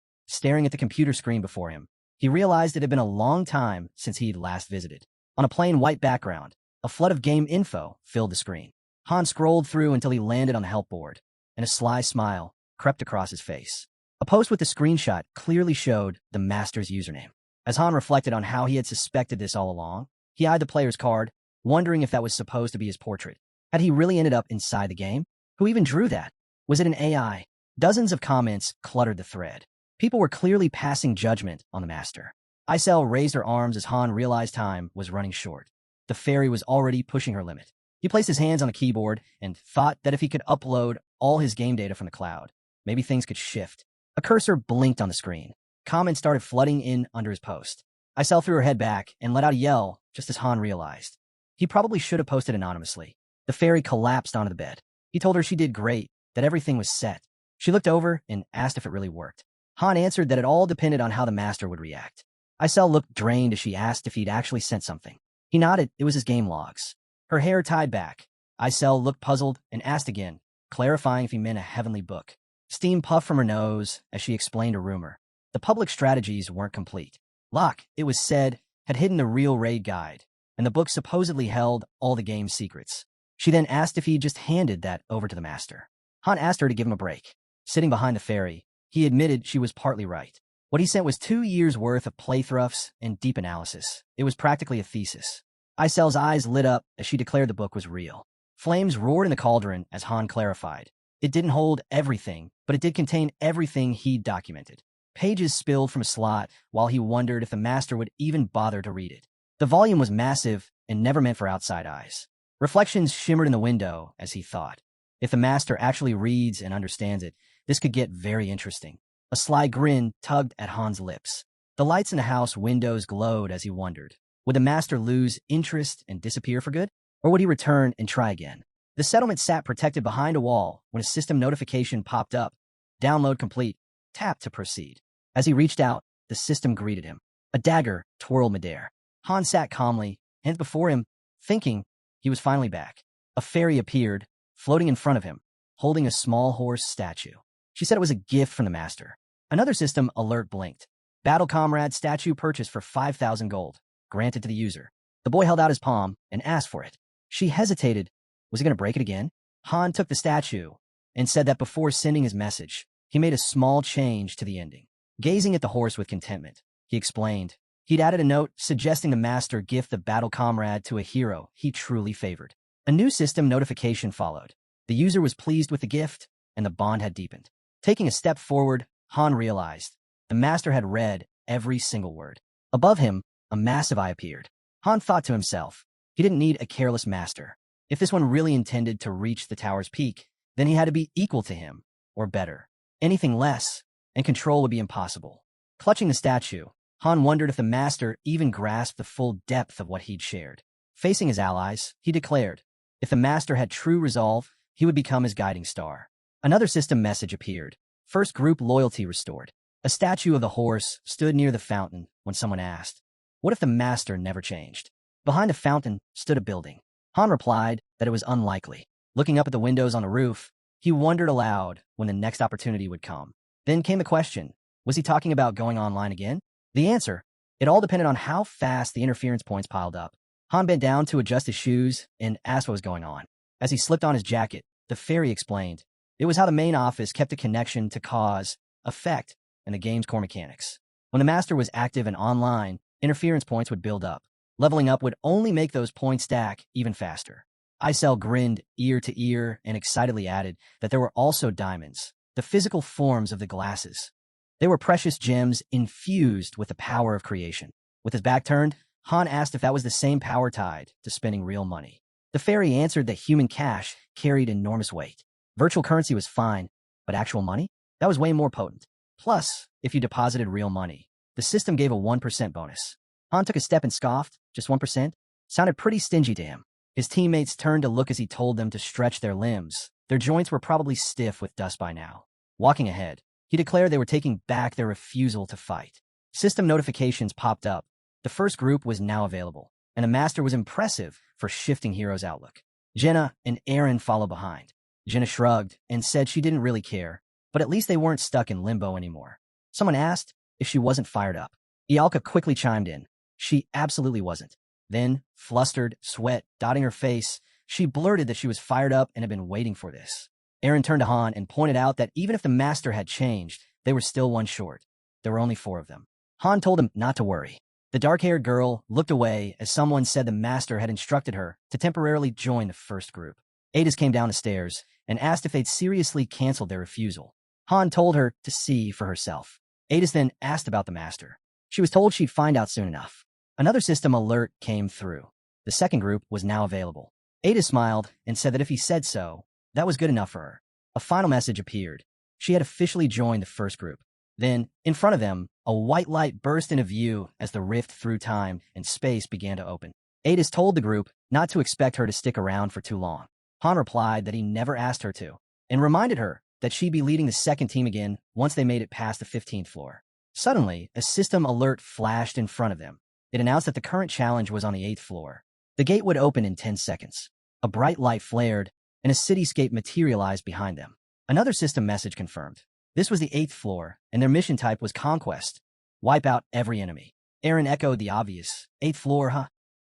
staring at the computer screen before him. He realized it had been a long time since he'd last visited. On a plain white background, a flood of game info filled the screen. Han scrolled through until he landed on the help board, and a sly smile crept across his face. A post with the screenshot clearly showed the master's username. As Han reflected on how he had suspected this all along, he eyed the player's card, wondering if that was supposed to be his portrait. Had he really ended up inside the game? Who even drew that? Was it an AI? Dozens of comments cluttered the thread. People were clearly passing judgment on the master. Isel raised her arms as Han realized time was running short. The fairy was already pushing her limit. He placed his hands on the keyboard and thought that if he could upload all his game data from the cloud, maybe things could shift. A cursor blinked on the screen. Comments started flooding in under his post. Isel threw her head back and let out a yell just as Han realized. He probably should have posted anonymously. The fairy collapsed onto the bed. He told her she did great, that everything was set. She looked over and asked if it really worked. Han answered that it all depended on how the master would react. Isel looked drained as she asked if he'd actually sent something. He nodded. It was his game logs. Her hair tied back. Isel looked puzzled and asked again, clarifying if he meant a heavenly book. Steam puffed from her nose as she explained a rumor. The public strategies weren't complete. Locke, it was said, had hidden the real raid guide, and the book supposedly held all the game's secrets. She then asked if he just handed that over to the master. Han asked her to give him a break. Sitting behind the fairy, he admitted she was partly right. What he sent was 2 years' worth of playthroughs and deep analysis. It was practically a thesis. Isel's eyes lit up as she declared the book was real. Flames roared in the cauldron as Han clarified. It didn't hold everything, but it did contain everything he'd documented. Pages spilled from a slot while he wondered if the master would even bother to read it. The volume was massive and never meant for outside eyes. Reflections shimmered in the window as he thought. If the master actually reads and understands it, this could get very interesting. A sly grin tugged at Han's lips. The lights in the house windows glowed as he wondered. Would the master lose interest and disappear for good? Or would he return and try again? The settlement sat protected behind a wall when a system notification popped up. Download complete. Tap to proceed. As he reached out, the system greeted him. A dagger twirled midair. Han sat calmly, hands before him, thinking he was finally back. A fairy appeared, floating in front of him, holding a small horse statue. She said it was a gift from the master. Another system alert blinked. Battle Comrade statue purchased for 5,000 gold, granted to the user. The boy held out his palm and asked for it. She hesitated. Was he going to break it again? Han took the statue and said that before sending his message, he made a small change to the ending. Gazing at the horse with contentment, he explained. He'd added a note suggesting the master gift the Battle Comrade to a hero he truly favored. A new system notification followed. The user was pleased with the gift, and the bond had deepened. Taking a step forward, Han realized the master had read every single word. Above him, a massive eye appeared. Han thought to himself, he didn't need a careless master. If this one really intended to reach the tower's peak, then he had to be equal to him, or better. Anything less, and control would be impossible. Clutching the statue, Han wondered if the master even grasped the full depth of what he'd shared. Facing his allies, he declared, if the master had true resolve, he would become his guiding star. Another system message appeared. First group loyalty restored. A statue of the horse stood near the fountain when someone asked, what if the master never changed? Behind the fountain stood a building. Han replied that it was unlikely. Looking up at the windows on the roof, he wondered aloud when the next opportunity would come. Then came the question, was he talking about going online again? The answer, it all depended on how fast the interference points piled up. Han bent down to adjust his shoes and asked what was going on. As he slipped on his jacket, the fairy explained, it was how the main office kept a connection to cause, effect, and the game's core mechanics. When the master was active and online, interference points would build up. Leveling up would only make those points stack even faster. Icel grinned ear to ear and excitedly added that there were also diamonds, the physical forms of the glasses. They were precious gems infused with the power of creation. With his back turned, Han asked if that was the same power tied to spending real money. The fairy answered that human cash carried enormous weight. Virtual currency was fine, but actual money? That was way more potent. Plus, if you deposited real money, the system gave a 1% bonus. Han took a step and scoffed, just 1%? Sounded pretty stingy to him. His teammates turned to look as he told them to stretch their limbs. Their joints were probably stiff with dust by now. Walking ahead, he declared they were taking back their refusal to fight. System notifications popped up. The first group was now available, and the master was impressive for shifting Hero's outlook. Jenna and Aaron followed behind. Jenna shrugged and said she didn't really care, but at least they weren't stuck in limbo anymore. Someone asked if she wasn't fired up. Ialka quickly chimed in. She absolutely wasn't. Then, flustered, sweat dotting her face, she blurted that she was fired up and had been waiting for this. Aaron turned to Han and pointed out that even if the master had changed, they were still one short. There were only 4 of them. Han told him not to worry. The dark-haired girl looked away as someone said the master had instructed her to temporarily join the first group. Adis came down the stairs and asked if they'd seriously canceled their refusal. Han told her to see for herself. Adis then asked about the master. She was told she'd find out soon enough. Another system alert came through. The second group was now available. Adis smiled and said that if he said so, that was good enough for her. A final message appeared. She had officially joined the first group. Then, in front of them, a white light burst into view as the rift through time and space began to open. Adis told the group not to expect her to stick around for too long. Han replied that he never asked her to, and reminded her that she'd be leading the second team again once they made it past the 15th floor. Suddenly, a system alert flashed in front of them. It announced that the current challenge was on the 8th floor. The gate would open in 10 seconds. A bright light flared, and a cityscape materialized behind them. Another system message confirmed. This was the 8th floor, and their mission type was Conquest. Wipe out every enemy. Aaron echoed the obvious. 8th floor, huh?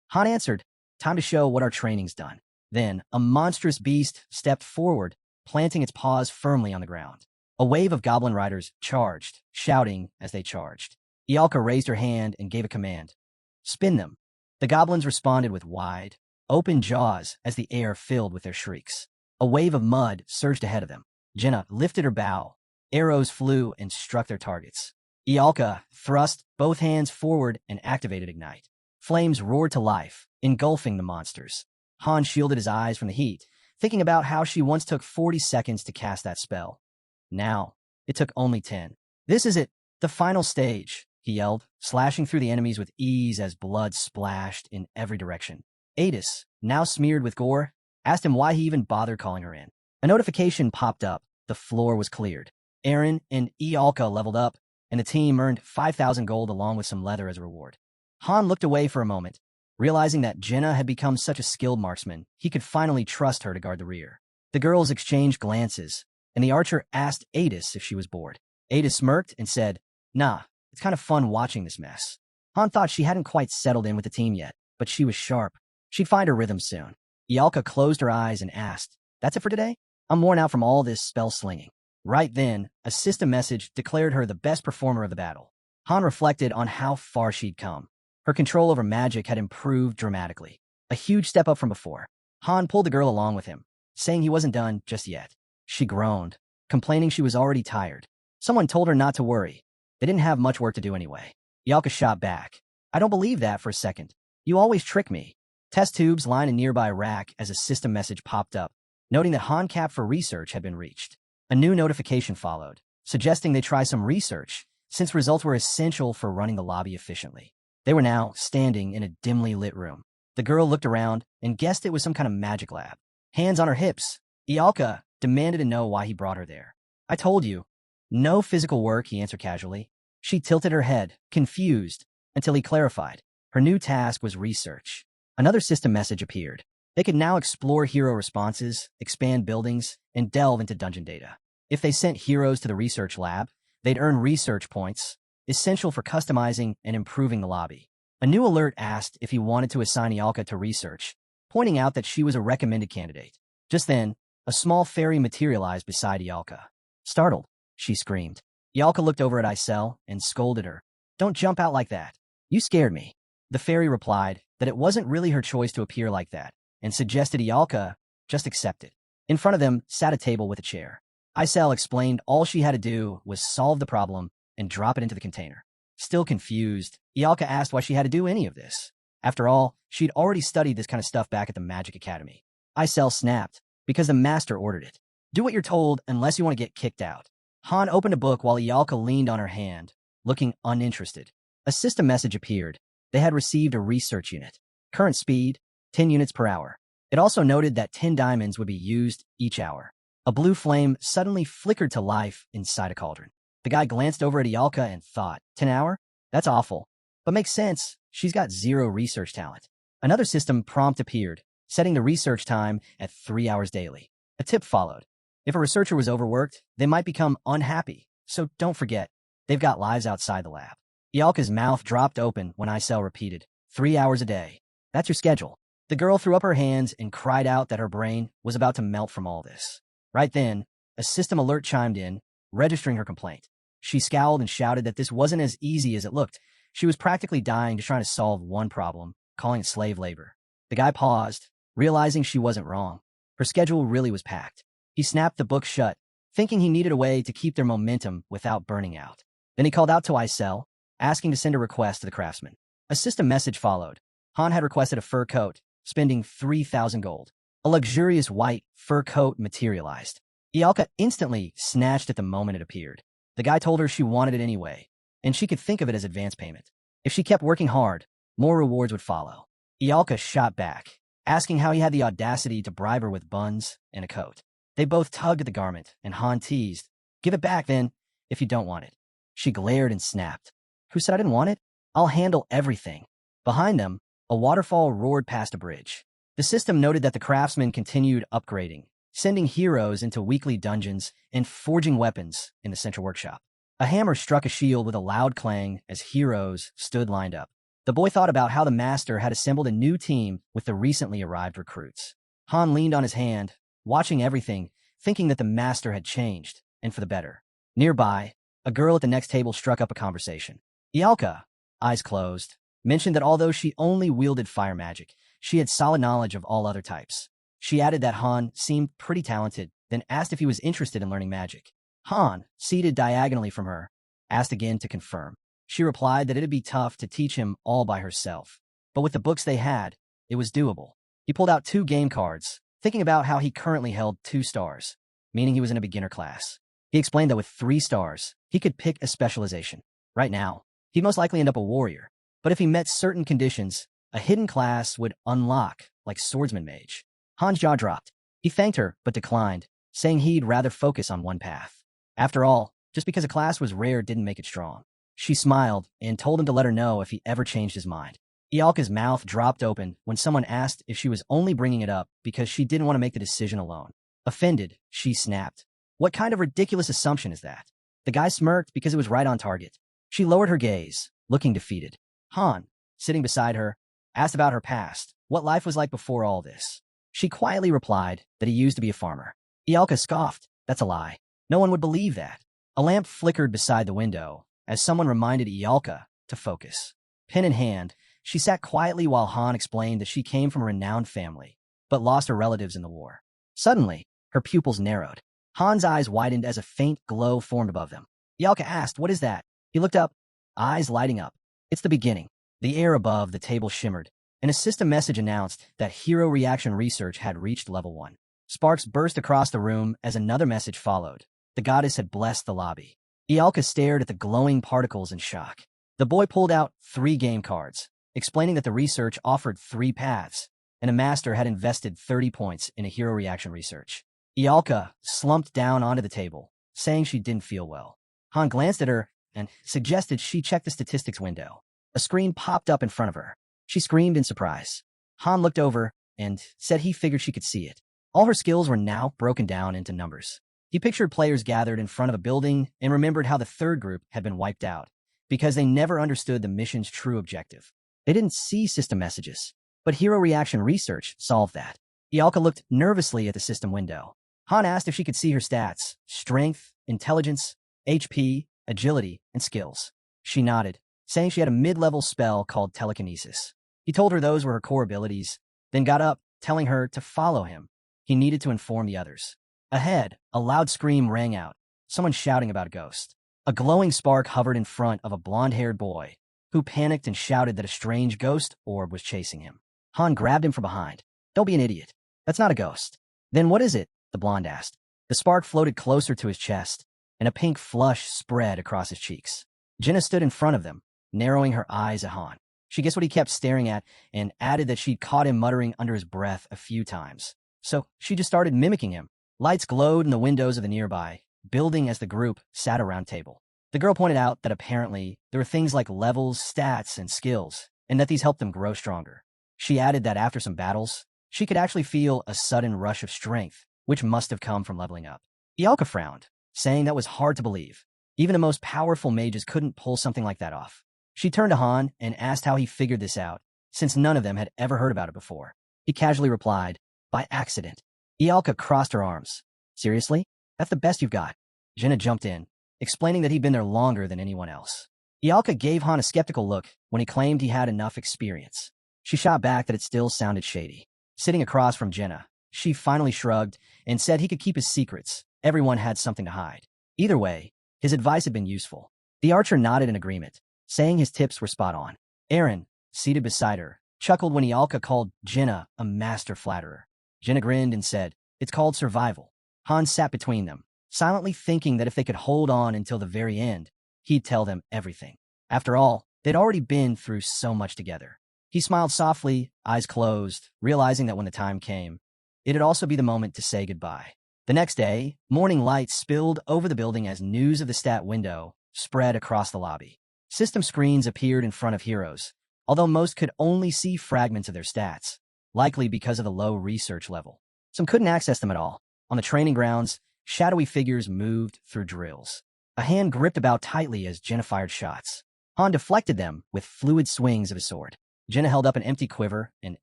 Han answered, time to show what our training's done. Then, a monstrous beast stepped forward, planting its paws firmly on the ground. A wave of goblin riders charged, shouting as they charged. Ialka raised her hand and gave a command. Spin them. The goblins responded with wide, open jaws as the air filled with their shrieks. A wave of mud surged ahead of them. Jenna lifted her bow. Arrows flew and struck their targets. Ialka thrust both hands forward and activated Ignite. Flames roared to life, engulfing the monsters. Han shielded his eyes from the heat, thinking about how she once took 40 seconds to cast that spell. Now, it took only 10. This is it, the final stage, he yelled, slashing through the enemies with ease as blood splashed in every direction. Adis, now smeared with gore, asked him why he even bothered calling her in. A notification popped up. The floor was cleared. Aaron and Ialka leveled up, and the team earned 5,000 gold along with some leather as a reward. Han looked away for a moment, realizing that Jenna had become such a skilled marksman, he could finally trust her to guard the rear. The girls exchanged glances, and the archer asked Adis if she was bored. Adis smirked and said, nah, it's kind of fun watching this mess. Han thought she hadn't quite settled in with the team yet, but she was sharp. She'd find her rhythm soon. Ialka closed her eyes and asked, that's it for today? I'm worn out from all this spell slinging. Right then, a system message declared her the best performer of the battle. Han reflected on how far she'd come. Her control over magic had improved dramatically. A huge step up from before. Han pulled the girl along with him, saying he wasn't done just yet. She groaned, complaining she was already tired. Someone told her not to worry. They didn't have much work to do anyway. Ialka shot back. I don't believe that for a second. You always trick me. Test tubes lined a nearby rack as a system message popped up, noting that Han cap for research had been reached. A new notification followed. suggesting they try some research, since results were essential for running the lobby efficiently. They were now standing in a dimly lit room. The girl looked around and guessed it was some kind of magic lab. Hands on her hips, Ialka demanded to know why he brought her there. I told you. No physical work, he answered casually. She tilted her head, confused, until he clarified. Her new task was research. Another system message appeared. They could now explore hero responses, expand buildings, and delve into dungeon data. If they sent heroes to the research lab, they'd earn research points, essential for customizing and improving the lobby. A new alert asked if he wanted to assign Ialka to research, pointing out that she was a recommended candidate. Just then, a small fairy materialized beside Ialka. Startled, she screamed. Ialka looked over at Isel and scolded her. Don't jump out like that. You scared me. The fairy replied that it wasn't really her choice to appear like that, and suggested Ialka just accept it. In front of them sat a table with a chair. Isel explained all she had to do was solve the problem and drop it into the container. Still confused, Ialka asked why she had to do any of this. After all, she'd already studied this kind of stuff back at the Magic Academy. Isel snapped, because the master ordered it. Do what you're told unless you want to get kicked out. Han opened a book while Ialka leaned on her hand, looking uninterested. A system message appeared. They had received a research unit. Current speed, 10 units per hour. It also noted that 10 diamonds would be used each hour. A blue flame suddenly flickered to life inside a cauldron. The guy glanced over at Ialka and thought, 10 hour? That's awful. But makes sense. She's got 0 research talent. Another system prompt appeared, setting the research time at 3 hours daily. A tip followed. If a researcher was overworked, they might become unhappy. So don't forget, they've got lives outside the lab. Ialka's mouth dropped open when Isel repeated, 3 hours a day. That's your schedule. The girl threw up her hands and cried out that her brain was about to melt from all this. Right then, a system alert chimed in, registering her complaint. She scowled and shouted that this wasn't as easy as it looked. She was practically dying just trying to solve one problem, calling it slave labor. The guy paused, realizing she wasn't wrong. Her schedule really was packed. He snapped the book shut, thinking he needed a way to keep their momentum without burning out. Then he called out to Isel, asking to send a request to the craftsman. A system message followed. Han had requested a fur coat, spending 3,000 gold. A luxurious white fur coat materialized. Ialka instantly snatched at the moment it appeared. The guy told her she wanted it anyway, and she could think of it as advance payment. If she kept working hard, more rewards would follow. Ialka shot back, asking how he had the audacity to bribe her with buns and a coat. They both tugged at the garment, and Han teased, "Give it back, then, if you don't want it." She glared and snapped. "Who said I didn't want it? I'll handle everything." Behind them, a waterfall roared past a bridge. The system noted that the craftsmen continued upgrading, sending heroes into weekly dungeons and forging weapons in the central workshop. A hammer struck a shield with a loud clang as heroes stood lined up. The boy thought about how the master had assembled a new team with the recently arrived recruits. Han leaned on his hand, watching everything, thinking that the master had changed, and for the better. Nearby, a girl at the next table struck up a conversation. Ialka, eyes closed, mentioned that although she only wielded fire magic, she had solid knowledge of all other types. She added that Han seemed pretty talented, then asked if he was interested in learning magic. Han, seated diagonally from her, asked again to confirm. She replied that it'd be tough to teach him all by herself, but with the books they had, it was doable. He pulled out 2 game cards, thinking about how he currently held 2 stars, meaning he was in a beginner class. He explained that with 3 stars, he could pick a specialization. Right now, he'd most likely end up a warrior, but if he met certain conditions, a hidden class would unlock, like swordsman mage. Han's jaw dropped. He thanked her, but declined, saying he'd rather focus on one path. After all, just because a class was rare didn't make it strong. She smiled and told him to let her know if he ever changed his mind. Ialka's mouth dropped open when someone asked if she was only bringing it up because she didn't want to make the decision alone. Offended, she snapped. What kind of ridiculous assumption is that? The guy smirked because it was right on target. She lowered her gaze, looking defeated. Han, sitting beside her, asked about her past, what life was like before all this. She quietly replied that he used to be a farmer. Ialka scoffed. That's a lie. No one would believe that. A lamp flickered beside the window as someone reminded Ialka to focus. Pen in hand, she sat quietly while Han explained that she came from a renowned family, but lost her relatives in the war. Suddenly, her pupils narrowed. Han's eyes widened as a faint glow formed above them. Ialka asked, "What is that?" He looked up, eyes lighting up. "It's the beginning." The air above the table shimmered, and a system message announced that hero reaction research had reached level 1. Sparks burst across the room as another message followed. The goddess had blessed the lobby. Ialka stared at the glowing particles in shock. The boy pulled out 3 game cards, explaining that the research offered 3 paths, and a master had invested 30 points in a hero reaction research. Ialka slumped down onto the table, saying she didn't feel well. Han glanced at her and suggested she check the statistics window. A screen popped up in front of her. She screamed in surprise. Han looked over and said he figured she could see it. All her skills were now broken down into numbers. He pictured players gathered in front of a building and remembered how the third group had been wiped out because they never understood the mission's true objective. They didn't see system messages, but hero reaction research solved that. Ialka looked nervously at the system window. Han asked if she could see her stats: strength, intelligence, HP, agility, and skills. She nodded, saying she had a mid-level spell called telekinesis. He told her those were her core abilities, then got up, telling her to follow him. He needed to inform the others. Ahead, a loud scream rang out, someone shouting about a ghost. A glowing spark hovered in front of a blonde-haired boy, who panicked and shouted that a strange ghost orb was chasing him. Han grabbed him from behind. "Don't be an idiot. That's not a ghost." "Then what is it?" the blonde asked. The spark floated closer to his chest, and a pink flush spread across his cheeks. Jenna stood in front of them, narrowing her eyes at Han. She guessed what he kept staring at and added that she'd caught him muttering under his breath a few times. So she just started mimicking him. Lights glowed in the windows of the nearby building as the group sat around table. The girl pointed out that apparently there were things like levels, stats, and skills, and that these helped them grow stronger. She added that after some battles, she could actually feel a sudden rush of strength, which must have come from leveling up. Ialka frowned, saying that was hard to believe. Even the most powerful mages couldn't pull something like that off. She turned to Han and asked how he figured this out, since none of them had ever heard about it before. He casually replied, "By accident." Ialka crossed her arms. "Seriously? That's the best you've got." Jenna jumped in, explaining that he'd been there longer than anyone else. Ialka gave Han a skeptical look when he claimed he had enough experience. She shot back that it still sounded shady. Sitting across from Jenna, she finally shrugged and said he could keep his secrets. Everyone had something to hide. Either way, his advice had been useful. The archer nodded in agreement, saying his tips were spot on. Aaron, seated beside her, chuckled when Ialka called Jenna a master flatterer. Jenna grinned and said, "It's called survival." Han sat between them, silently thinking that if they could hold on until the very end, he'd tell them everything. After all, they'd already been through so much together. He smiled softly, eyes closed, realizing that when the time came, it'd also be the moment to say goodbye. The next day, morning light spilled over the building as news of the stat window spread across the lobby. System screens appeared in front of heroes, although most could only see fragments of their stats, likely because of the low research level. Some couldn't access them at all. On the training grounds, shadowy figures moved through drills. A hand gripped about tightly as Jenna fired shots. Han deflected them with fluid swings of his sword. Jenna held up an empty quiver and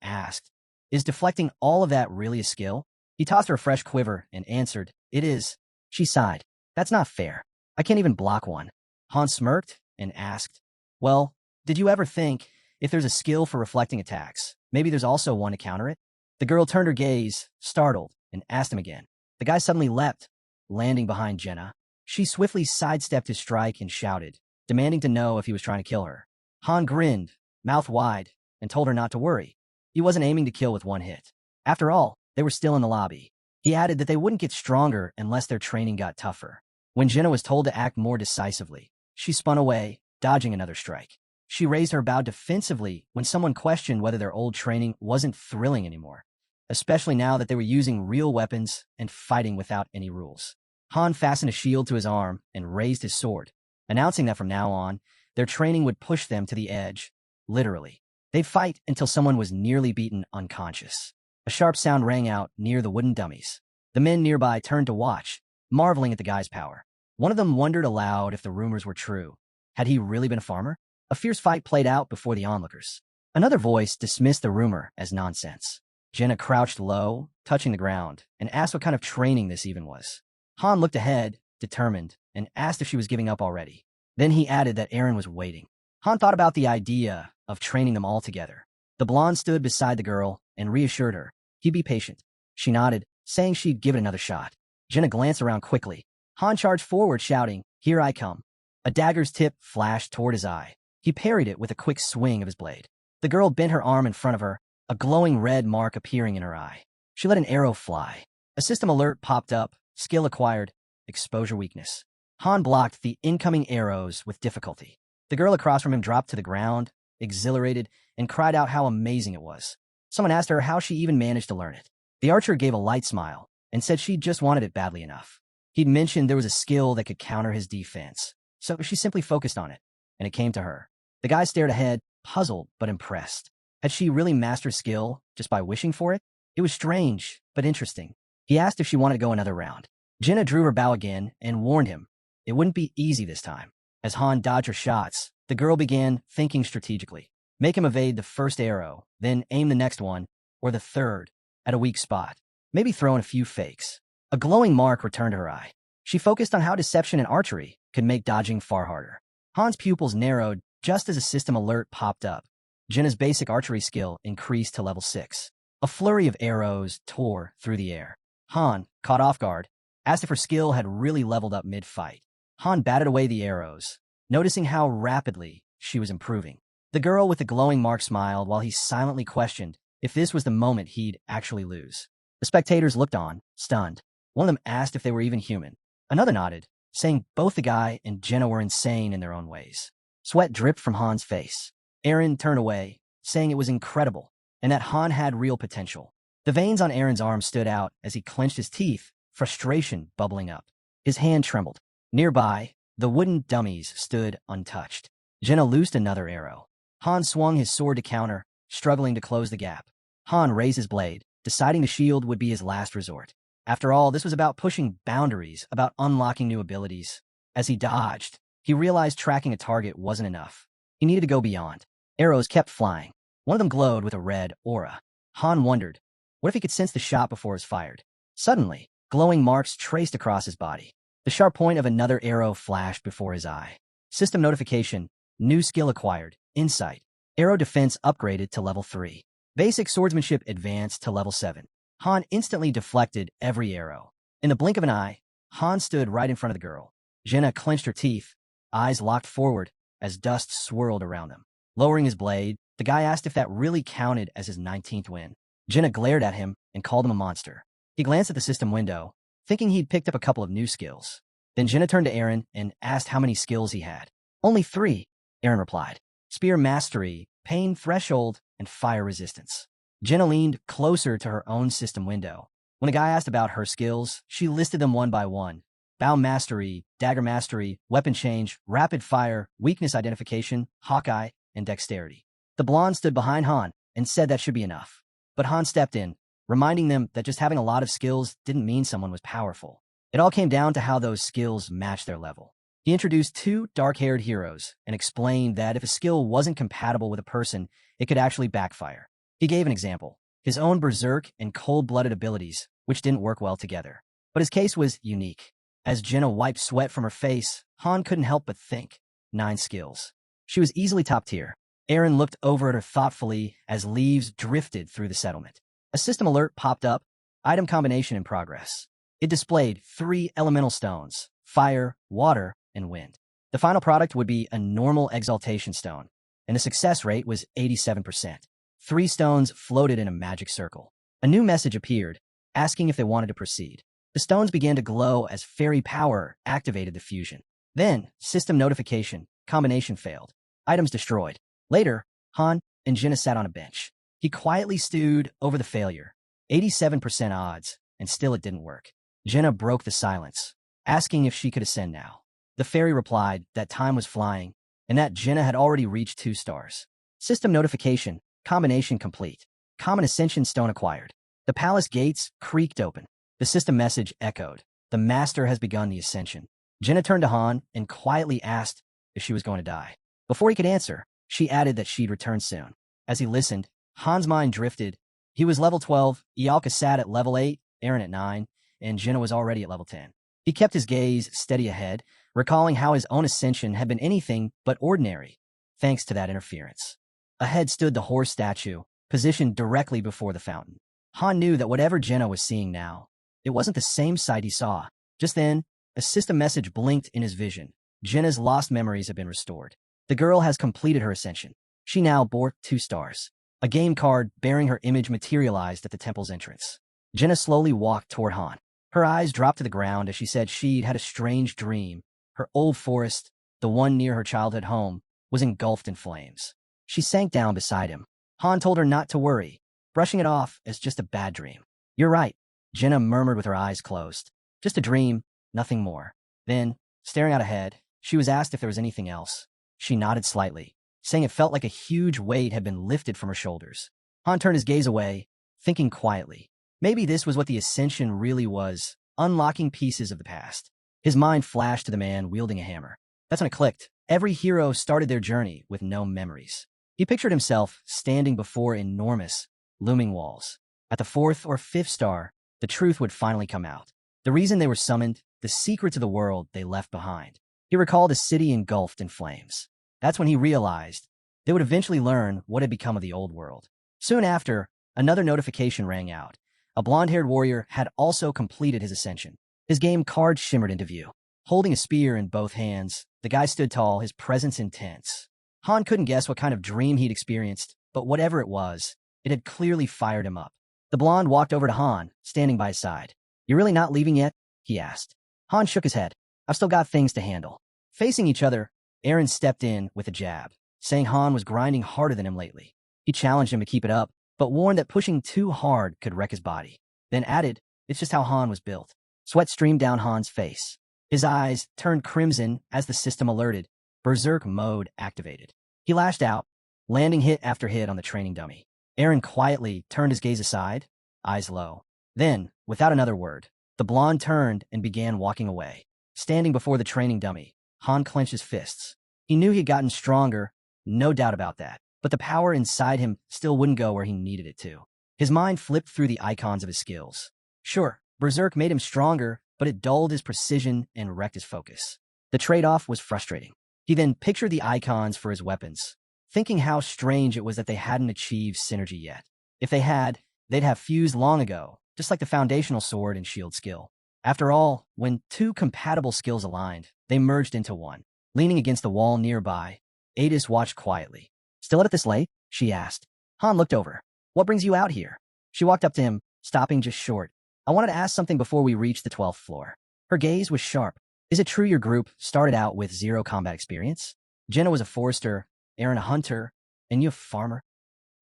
asked, "Is deflecting all of that really a skill?" He tossed her a fresh quiver and answered, "It is." She sighed. "That's not fair. I can't even block one." Han smirked and asked, "Well, did you ever think, if there's a skill for reflecting attacks, maybe there's also one to counter it?" The girl turned her gaze, startled, and asked him again. The guy suddenly leapt, landing behind Jenna. She swiftly sidestepped his strike and shouted, demanding to know if he was trying to kill her. Han grinned, mouth wide, and told her not to worry. He wasn't aiming to kill with one hit. After all, they were still in the lobby. He added that they wouldn't get stronger unless their training got tougher. When Jenna was told to act more decisively, she spun away, dodging another strike. She raised her bow defensively when someone questioned whether their old training wasn't thrilling anymore, especially now that they were using real weapons and fighting without any rules. Han fastened a shield to his arm and raised his sword, announcing that from now on, their training would push them to the edge, literally. They'd fight until someone was nearly beaten unconscious. A sharp sound rang out near the wooden dummies. The men nearby turned to watch, marveling at the guy's power. One of them wondered aloud if the rumors were true. Had he really been a farmer? A fierce fight played out before the onlookers. Another voice dismissed the rumor as nonsense. Jenna crouched low, touching the ground, and asked what kind of training this even was. Han looked ahead, determined, and asked if she was giving up already. Then he added that Aaron was waiting. Han thought about the idea of training them all together. The blonde stood beside the girl and reassured her he'd be patient. She nodded, saying she'd give it another shot. Jenna glanced around quickly. Han charged forward, shouting, "Here I come." A dagger's tip flashed toward his eye. He parried it with a quick swing of his blade. The girl bent her arm in front of her, a glowing red mark appearing in her eye. She let an arrow fly. A system alert popped up, skill acquired, exposure weakness. Han blocked the incoming arrows with difficulty. The girl across from him dropped to the ground, exhilarated, and cried out how amazing it was. Someone asked her how she even managed to learn it. The archer gave a light smile and said she just wanted it badly enough. He'd mentioned there was a skill that could counter his defense, so she simply focused on it, and it came to her. The guy stared ahead, puzzled but impressed. Had she really mastered skill just by wishing for it? It was strange, but interesting. He asked if she wanted to go another round. Jenna drew her bow again and warned him it wouldn't be easy this time. As Han dodged her shots, the girl began thinking strategically. Make him evade the first arrow, then aim the next one, or the third, at a weak spot. Maybe throw in a few fakes. A glowing mark returned to her eye. She focused on how deception and archery could make dodging far harder. Han's pupils narrowed just as a system alert popped up. Jenna's basic archery skill increased to level 6. A flurry of arrows tore through the air. Han, caught off guard, asked if her skill had really leveled up mid-fight. Han batted away the arrows, noticing how rapidly she was improving. The girl with the glowing mark smiled while he silently questioned if this was the moment he'd actually lose. The spectators looked on, stunned. One of them asked if they were even human. Another nodded, saying both the guy and Jenna were insane in their own ways. Sweat dripped from Han's face. Aaron turned away, saying it was incredible, and that Han had real potential. The veins on Aaron's arm stood out as he clenched his teeth, frustration bubbling up. His hand trembled. Nearby, the wooden dummies stood untouched. Jenna loosed another arrow. Han swung his sword to counter, struggling to close the gap. Han raised his blade, deciding the shield would be his last resort. After all, this was about pushing boundaries, about unlocking new abilities. As he dodged, he realized tracking a target wasn't enough. He needed to go beyond. Arrows kept flying. One of them glowed with a red aura. Han wondered, what if he could sense the shot before it was fired? Suddenly, glowing marks traced across his body. The sharp point of another arrow flashed before his eye. System notification, new skill acquired, insight. Arrow defense upgraded to level 3. Basic swordsmanship advanced to level 7. Han instantly deflected every arrow. In the blink of an eye, Han stood right in front of the girl. Jenna clenched her teeth, eyes locked forward as dust swirled around them. Lowering his blade, the guy asked if that really counted as his 19th win. Jenna glared at him and called him a monster. He glanced at the system window, thinking he'd picked up a couple of new skills. Then Jenna turned to Aaron and asked how many skills he had. Only 3, Aaron replied. Spear mastery, pain threshold, and fire resistance. Jenna leaned closer to her own system window. When the guy asked about her skills, she listed them one by one. Bow mastery, dagger mastery, weapon change, rapid fire, weakness identification, Hawkeye, and dexterity. The blonde stood behind Han and said that should be enough. But Han stepped in, reminding them that just having a lot of skills didn't mean someone was powerful. It all came down to how those skills matched their level. He introduced 2 dark-haired heroes and explained that if a skill wasn't compatible with a person, it could actually backfire. He gave an example, his own berserk and cold-blooded abilities, which didn't work well together. But his case was unique. As Jenna wiped sweat from her face, Han couldn't help but think. 9 skills. She was easily top tier. Aaron looked over at her thoughtfully as leaves drifted through the settlement. A system alert popped up, item combination in progress. It displayed 3 elemental stones, fire, water, and wind. The final product would be a normal exaltation stone, and the success rate was 87%. 3 stones floated in a magic circle. A new message appeared, asking if they wanted to proceed. The stones began to glow as fairy power activated the fusion. Then, system notification, combination failed. Items destroyed. Later, Han and Jenna sat on a bench. He quietly stewed over the failure. 87% odds, and still it didn't work. Jenna broke the silence, asking if she could ascend now. The fairy replied that time was flying, and that Jenna had already reached 2 stars. System notification, combination complete. Common ascension stone acquired. The palace gates creaked open. The system message echoed. The master has begun the ascension. Jenna turned to Han and quietly asked if she was going to die. Before he could answer, she added that she'd return soon. As he listened, Han's mind drifted. He was level 12, Ialka sat at level 8, Aaron at 9, and Jenna was already at level 10. He kept his gaze steady ahead, recalling how his own ascension had been anything but ordinary, thanks to that interference. Ahead stood the horse statue, positioned directly before the fountain. Han knew that whatever Jenna was seeing now, it wasn't the same sight he saw. Just then, a system message blinked in his vision. Jenna's lost memories have been restored. The girl has completed her ascension. She now bore 2 stars. A game card bearing her image materialized at the temple's entrance. Jenna slowly walked toward Han. Her eyes dropped to the ground as she said she'd had a strange dream. Her old forest, the one near her childhood home, was engulfed in flames. She sank down beside him. Han told her not to worry, brushing it off as just a bad dream. You're right, Jenna murmured with her eyes closed. Just a dream, nothing more. Then, staring out ahead, she was asked if there was anything else. She nodded slightly, saying it felt like a huge weight had been lifted from her shoulders. Han turned his gaze away, thinking quietly. Maybe this was what the Ascension really was, unlocking pieces of the past. His mind flashed to the man wielding a hammer. That's when it clicked. Every hero started their journey with no memories. He pictured himself standing before enormous, looming walls. At the 4th or 5th star, the truth would finally come out. The reason they were summoned, the secrets of the world they left behind. He recalled a city engulfed in flames. That's when he realized they would eventually learn what had become of the old world. Soon after, another notification rang out. A blonde-haired warrior had also completed his ascension. His game card shimmered into view. Holding a spear in both hands, the guy stood tall, his presence intense. Han couldn't guess what kind of dream he'd experienced, but whatever it was, it had clearly fired him up. The blonde walked over to Han, standing by his side. You really not leaving yet? He asked. Han shook his head. I've still got things to handle. Facing each other, Aaron stepped in with a jab, saying Han was grinding harder than him lately. He challenged him to keep it up, but warned that pushing too hard could wreck his body. Then added, it's just how Han was built. Sweat streamed down Han's face. His eyes turned crimson as the system alerted. Berserk mode activated. He lashed out, landing hit after hit on the training dummy. Aaron quietly turned his gaze aside, eyes low. Then, without another word, the blonde turned and began walking away. Standing before the training dummy, Han clenched his fists. He knew he'd gotten stronger, no doubt about that, but the power inside him still wouldn't go where he needed it to. His mind flipped through the icons of his skills. Sure, Berserk made him stronger, but it dulled his precision and wrecked his focus. The trade-off was frustrating. He then pictured the icons for his weapons, thinking how strange it was that they hadn't achieved synergy yet. If they had, they'd have fused long ago, just like the foundational sword and shield skill. After all, when two compatible skills aligned, they merged into one. Leaning against the wall nearby, Adis watched quietly. Still at this late? She asked. Han looked over. What brings you out here? She walked up to him, stopping just short. I wanted to ask something before we reached the 12th floor. Her gaze was sharp. Is it true your group started out with zero combat experience? Jenna was a forester, Aaron a hunter, and you a farmer?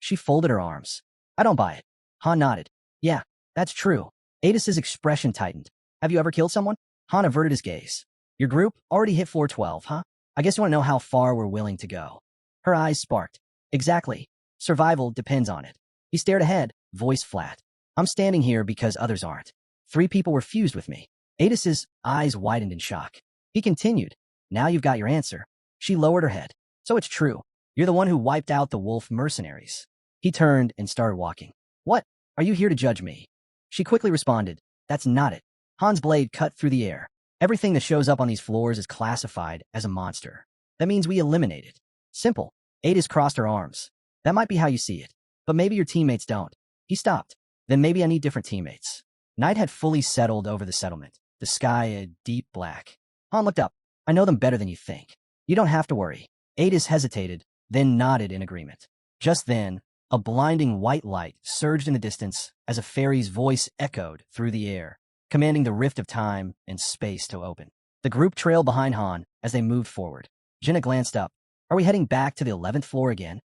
She folded her arms. I don't buy it. Han nodded. Yeah, that's true. Adis's expression tightened. Have you ever killed someone? Han averted his gaze. Your group already hit floor 12, huh? I guess you want to know how far we're willing to go. Her eyes sparked. Exactly. Survival depends on it. He stared ahead, voice flat. I'm standing here because others aren't. 3 people were fused with me. Adis's eyes widened in shock. He continued. Now you've got your answer. She lowered her head. So it's true. You're the one who wiped out the wolf mercenaries. He turned and started walking. What? Are you here to judge me? She quickly responded. That's not it. Han's blade cut through the air. Everything that shows up on these floors is classified as a monster. That means we eliminate it. Simple. Adis crossed her arms. That might be how you see it. But maybe your teammates don't. He stopped. Then maybe I need different teammates. Night had fully settled over the settlement. The sky a deep black. Han looked up. I know them better than you think. You don't have to worry. Adis hesitated, then nodded in agreement. Just then, a blinding white light surged in the distance as a fairy's voice echoed through the air, commanding the rift of time and space to open. The group trailed behind Han as they moved forward. Jenna glanced up. Are we heading back to the 11th floor again?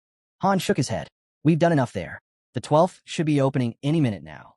Han shook his head. We've done enough there. The 12th should be opening any minute now.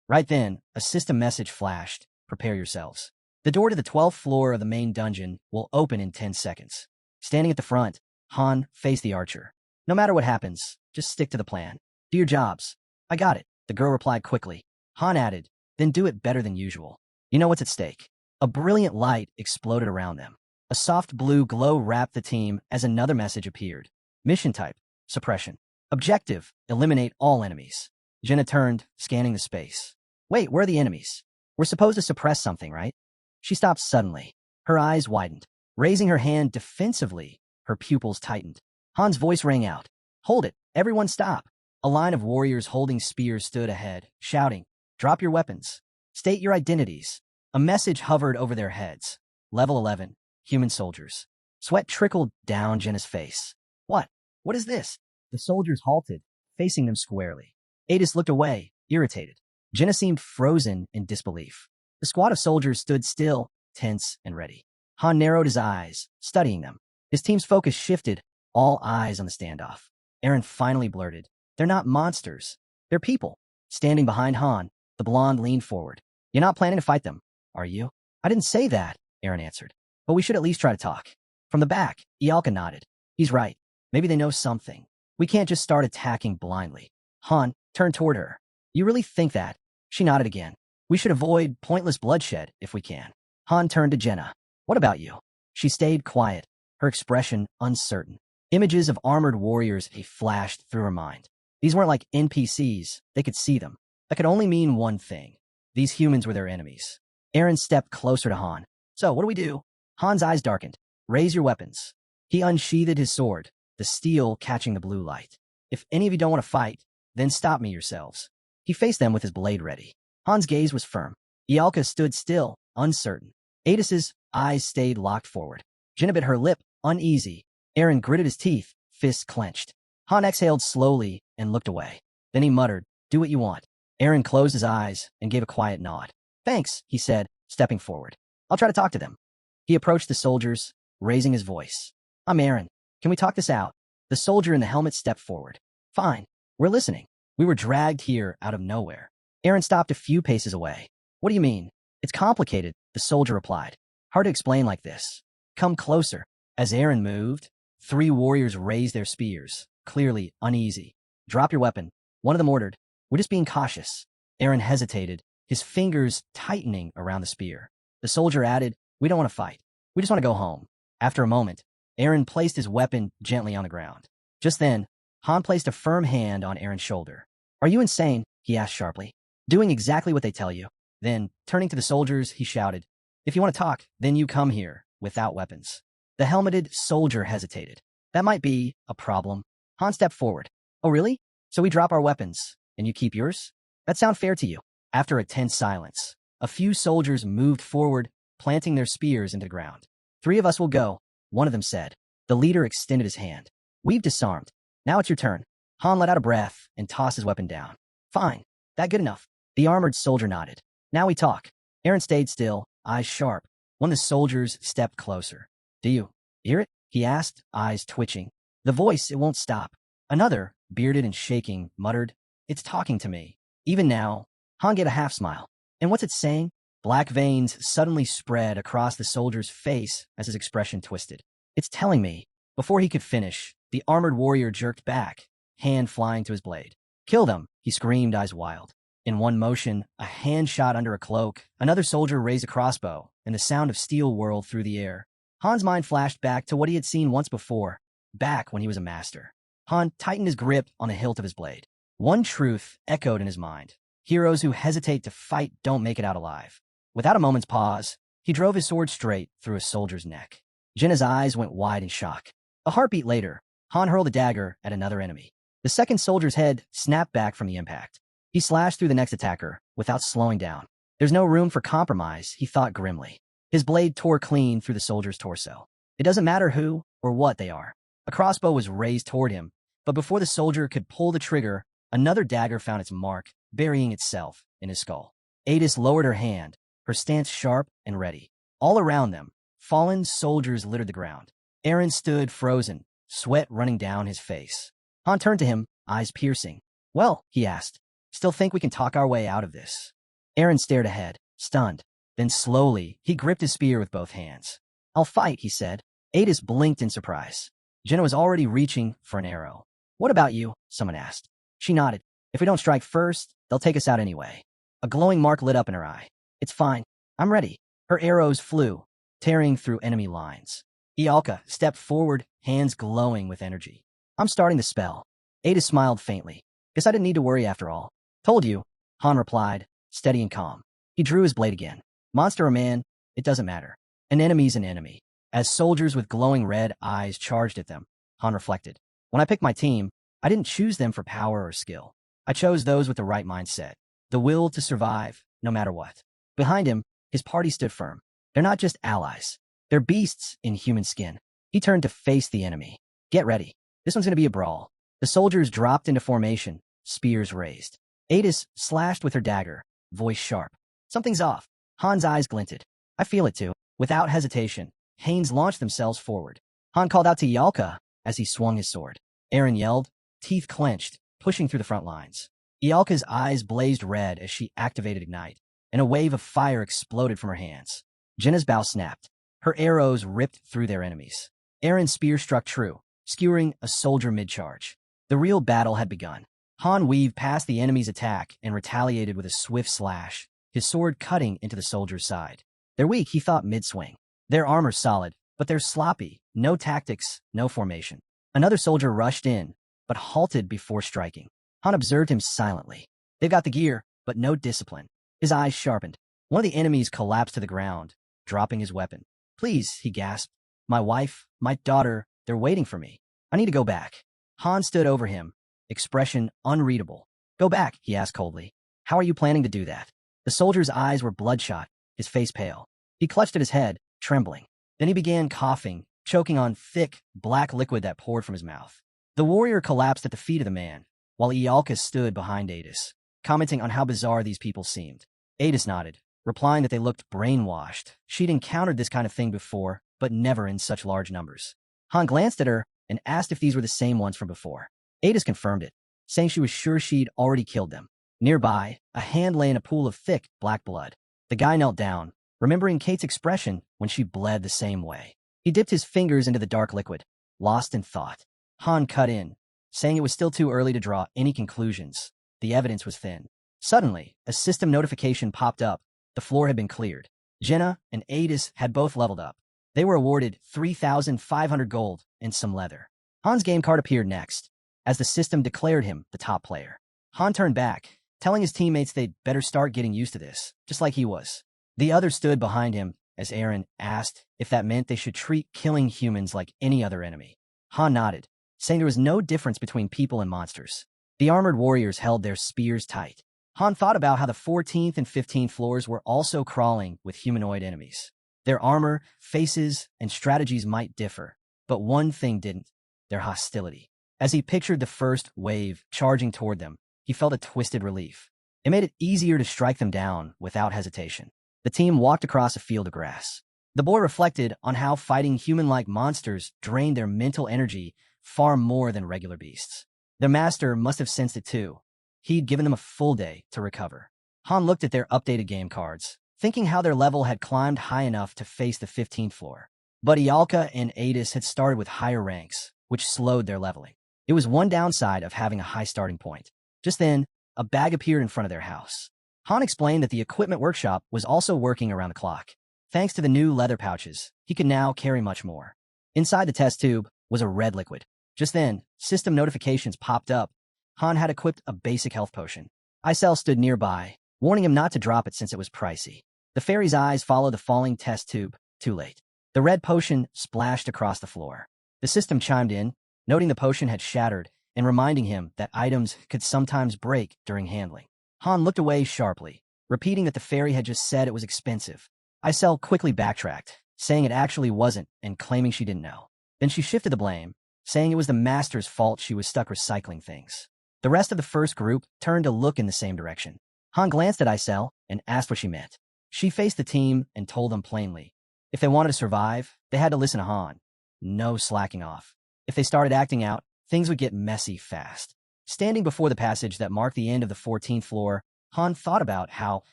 Right then, a system message flashed. Prepare yourselves. The door to the 12th floor of the main dungeon will open in 10 seconds. Standing at the front, Han faced the archer. No matter what happens, just stick to the plan. Do your jobs. I got it, the girl replied quickly. Han added, then do it better than usual. You know what's at stake. A brilliant light exploded around them. A soft blue glow wrapped the team as another message appeared. Mission type, suppression. Objective, eliminate all enemies. Jenna turned, scanning the space. Wait, where are the enemies? We're supposed to suppress something, right? She stopped suddenly. Her eyes widened. Raising her hand defensively, her pupils tightened. Han's voice rang out. Hold it, everyone stop. A line of warriors holding spears stood ahead, shouting, drop your weapons. State your identities. A message hovered over their heads. Level 11, human soldiers. Sweat trickled down Jenna's face. What? What is this? The soldiers halted, facing them squarely. Adis looked away, irritated. Jenna seemed frozen in disbelief. The squad of soldiers stood still, tense and ready. Han narrowed his eyes, studying them. His team's focus shifted, all eyes on the standoff. Eren finally blurted, "They're not monsters. They're people." Standing behind Han, the blonde leaned forward. "You're not planning to fight them, are you?" "I didn't say that," Eren answered. "But we should at least try to talk." From the back, Ialka nodded. "He's right. Maybe they know something. We can't just start attacking blindly." Han turned toward her. "You really think that?" She nodded again. "We should avoid pointless bloodshed if we can." Han turned to Jenna. "What about you?" She stayed quiet, her expression uncertain. Images of armored warriors flashed through her mind. These weren't like NPCs. They could see them. That could only mean one thing. These humans were their enemies. Eren stepped closer to Han. "So, what do we do?" Han's eyes darkened. "Raise your weapons." He unsheathed his sword, the steel catching the blue light. "If any of you don't want to fight, then stop me yourselves." He faced them with his blade ready. Han's gaze was firm. Ialka stood still, uncertain. Adis's eyes stayed locked forward. Jenna bit her lip, uneasy. Eren gritted his teeth, fists clenched. Han exhaled slowly and looked away. Then he muttered, "Do what you want." Eren closed his eyes and gave a quiet nod. "Thanks," he said, stepping forward. "I'll try to talk to them." He approached the soldiers, raising his voice. "I'm Eren. Can we talk this out?" The soldier in the helmet stepped forward. "Fine. We're listening. We were dragged here out of nowhere." Eren stopped a few paces away. "What do you mean?" "It's complicated," the soldier replied. "Hard to explain like this." "Come closer." As Eren moved, 3 warriors raised their spears, clearly uneasy. "Drop your weapon," one of them ordered. "We're just being cautious." Eren hesitated, his fingers tightening around the spear. The soldier added, "We don't want to fight. We just want to go home." After a moment, Eren placed his weapon gently on the ground. Just then, Han placed a firm hand on Eren's shoulder. "Are you insane?" he asked sharply. "Doing exactly what they tell you." Then, turning to the soldiers, he shouted, "If you want to talk, then you come here, without weapons." The helmeted soldier hesitated. "That might be a problem." Han stepped forward. "Oh, really? So we drop our weapons, and you keep yours? That sound fair to you?" After a tense silence, a few soldiers moved forward, planting their spears into the ground. "3 of us will go," one of them said. The leader extended his hand. "We've disarmed. Now it's your turn." Han let out a breath and tossed his weapon down. "Fine. That good enough?" The armored soldier nodded. "Now we talk." Eren stayed still, eyes sharp. One of the soldiers stepped closer. "Do you hear it?" he asked, eyes twitching. The voice, it won't stop. Another, bearded and shaking, muttered, "It's talking to me." Even now, Han gave a half smile. "And what's it saying?" Black veins suddenly spread across the soldier's face as his expression twisted. "It's telling me." Before he could finish, the armored warrior jerked back, hand flying to his blade. "Kill them," he screamed, eyes wild. In one motion, a hand shot under a cloak, another soldier raised a crossbow, and the sound of steel whirled through the air. Han's mind flashed back to what he had seen once before, back when he was a master. Han tightened his grip on the hilt of his blade. One truth echoed in his mind. Heroes who hesitate to fight don't make it out alive. Without a moment's pause, he drove his sword straight through a soldier's neck. Jenna's eyes went wide in shock. A heartbeat later, Han hurled a dagger at another enemy. The second soldier's head snapped back from the impact. He slashed through the next attacker without slowing down. There's no room for compromise, he thought grimly. His blade tore clean through the soldier's torso. It doesn't matter who or what they are. A crossbow was raised toward him, but before the soldier could pull the trigger, another dagger found its mark, burying itself in his skull. Adis lowered her hand, her stance sharp and ready. All around them, fallen soldiers littered the ground. Eren stood frozen, sweat running down his face. Han turned to him, eyes piercing. "Well," he asked, "still think we can talk our way out of this?" Eren stared ahead, stunned. Then slowly, he gripped his spear with both hands. "I'll fight," he said. Adis blinked in surprise. Jenna was already reaching for an arrow. "What about you?" someone asked. She nodded. "If we don't strike first, they'll take us out anyway." A glowing mark lit up in her eye. "It's fine. I'm ready." Her arrows flew, tearing through enemy lines. Ialka stepped forward, hands glowing with energy. "I'm starting the spell." Ada smiled faintly. "Guess I didn't need to worry after all." "Told you," Han replied, steady and calm. He drew his blade again. "Monster or man, it doesn't matter. An enemy's an enemy." As soldiers with glowing red eyes charged at them, Han reflected. "When I picked my team, I didn't choose them for power or skill. I chose those with the right mindset, the will to survive, no matter what." Behind him, his party stood firm. They're not just allies. They're beasts in human skin. He turned to face the enemy. "Get ready. This one's going to be a brawl." The soldiers dropped into formation, spears raised. Adis slashed with her dagger, voice sharp. "Something's off." Han's eyes glinted. "I feel it too." Without hesitation, Hanes launched themselves forward. Han called out to Yalka as he swung his sword. Eren yelled, teeth clenched, pushing through the front lines. Yalka's eyes blazed red as she activated Ignite, and a wave of fire exploded from her hands. Jenna's bow snapped. Her arrows ripped through their enemies. Eren's spear struck true, skewering a soldier mid-charge. The real battle had begun. Han weaved past the enemy's attack and retaliated with a swift slash, his sword cutting into the soldier's side. They're weak, he thought mid-swing. Their armor's solid, but they're sloppy. No tactics, no formation. Another soldier rushed in, but halted before striking. Han observed him silently. They've got the gear, but no discipline. His eyes sharpened. One of the enemies collapsed to the ground, dropping his weapon. Please, he gasped. My wife, my daughter, they're waiting for me. I need to go back. Han stood over him, expression unreadable. Go back, he asked coldly. How are you planning to do that? The soldier's eyes were bloodshot, his face pale. He clutched at his head, trembling. Then he began coughing, choking on thick, black liquid that poured from his mouth. The warrior collapsed at the feet of the man, while Ialka stood behind Adis, commenting on how bizarre these people seemed. Adis nodded, replying that they looked brainwashed. She'd encountered this kind of thing before, but never in such large numbers. Han glanced at her and asked if these were the same ones from before. Adis confirmed it, saying she was sure she'd already killed them. Nearby, a hand lay in a pool of thick, black blood. The guy knelt down, remembering Kate's expression when she bled the same way. He dipped his fingers into the dark liquid, lost in thought. Han cut in, saying it was still too early to draw any conclusions. The evidence was thin. Suddenly, a system notification popped up. The floor had been cleared. Jenna and Adis had both leveled up. They were awarded 3,500 gold and some leather. Han's game card appeared next, as the system declared him the top player. Han turned back, telling his teammates they'd better start getting used to this, just like he was. The others stood behind him as Eren asked if that meant they should treat killing humans like any other enemy. Han nodded, saying there was no difference between people and monsters. The armored warriors held their spears tight. Han thought about how the 14th and 15th floors were also crawling with humanoid enemies. Their armor, faces, and strategies might differ, but one thing didn't: their hostility. As he pictured the first wave charging toward them, he felt a twisted relief. It made it easier to strike them down without hesitation. The team walked across a field of grass. The boy reflected on how fighting human-like monsters drained their mental energy far more than regular beasts. Their master must have sensed it too. He'd given them a full day to recover. Han looked at their updated game cards, thinking how their level had climbed high enough to face the 15th floor. But Ialka and Adis had started with higher ranks, which slowed their leveling. It was one downside of having a high starting point. Just then, a bag appeared in front of their house. Han explained that the equipment workshop was also working around the clock. Thanks to the new leather pouches, he could now carry much more. Inside the test tube was a red liquid. Just then, system notifications popped up. Han had equipped a basic health potion. Isel stood nearby, warning him not to drop it since it was pricey. The fairy's eyes followed the falling test tube. Too late. The red potion splashed across the floor. The system chimed in, noting the potion had shattered and reminding him that items could sometimes break during handling. Han looked away sharply, repeating that the fairy had just said it was expensive. Isel quickly backtracked, saying it actually wasn't and claiming she didn't know. Then she shifted the blame, saying it was the master's fault she was stuck recycling things. The rest of the first group turned to look in the same direction. Han glanced at Isel and asked what she meant. She faced the team and told them plainly, if they wanted to survive, they had to listen to Han. No slacking off. If they started acting out, things would get messy fast. Standing before the passage that marked the end of the 14th floor, Han thought about how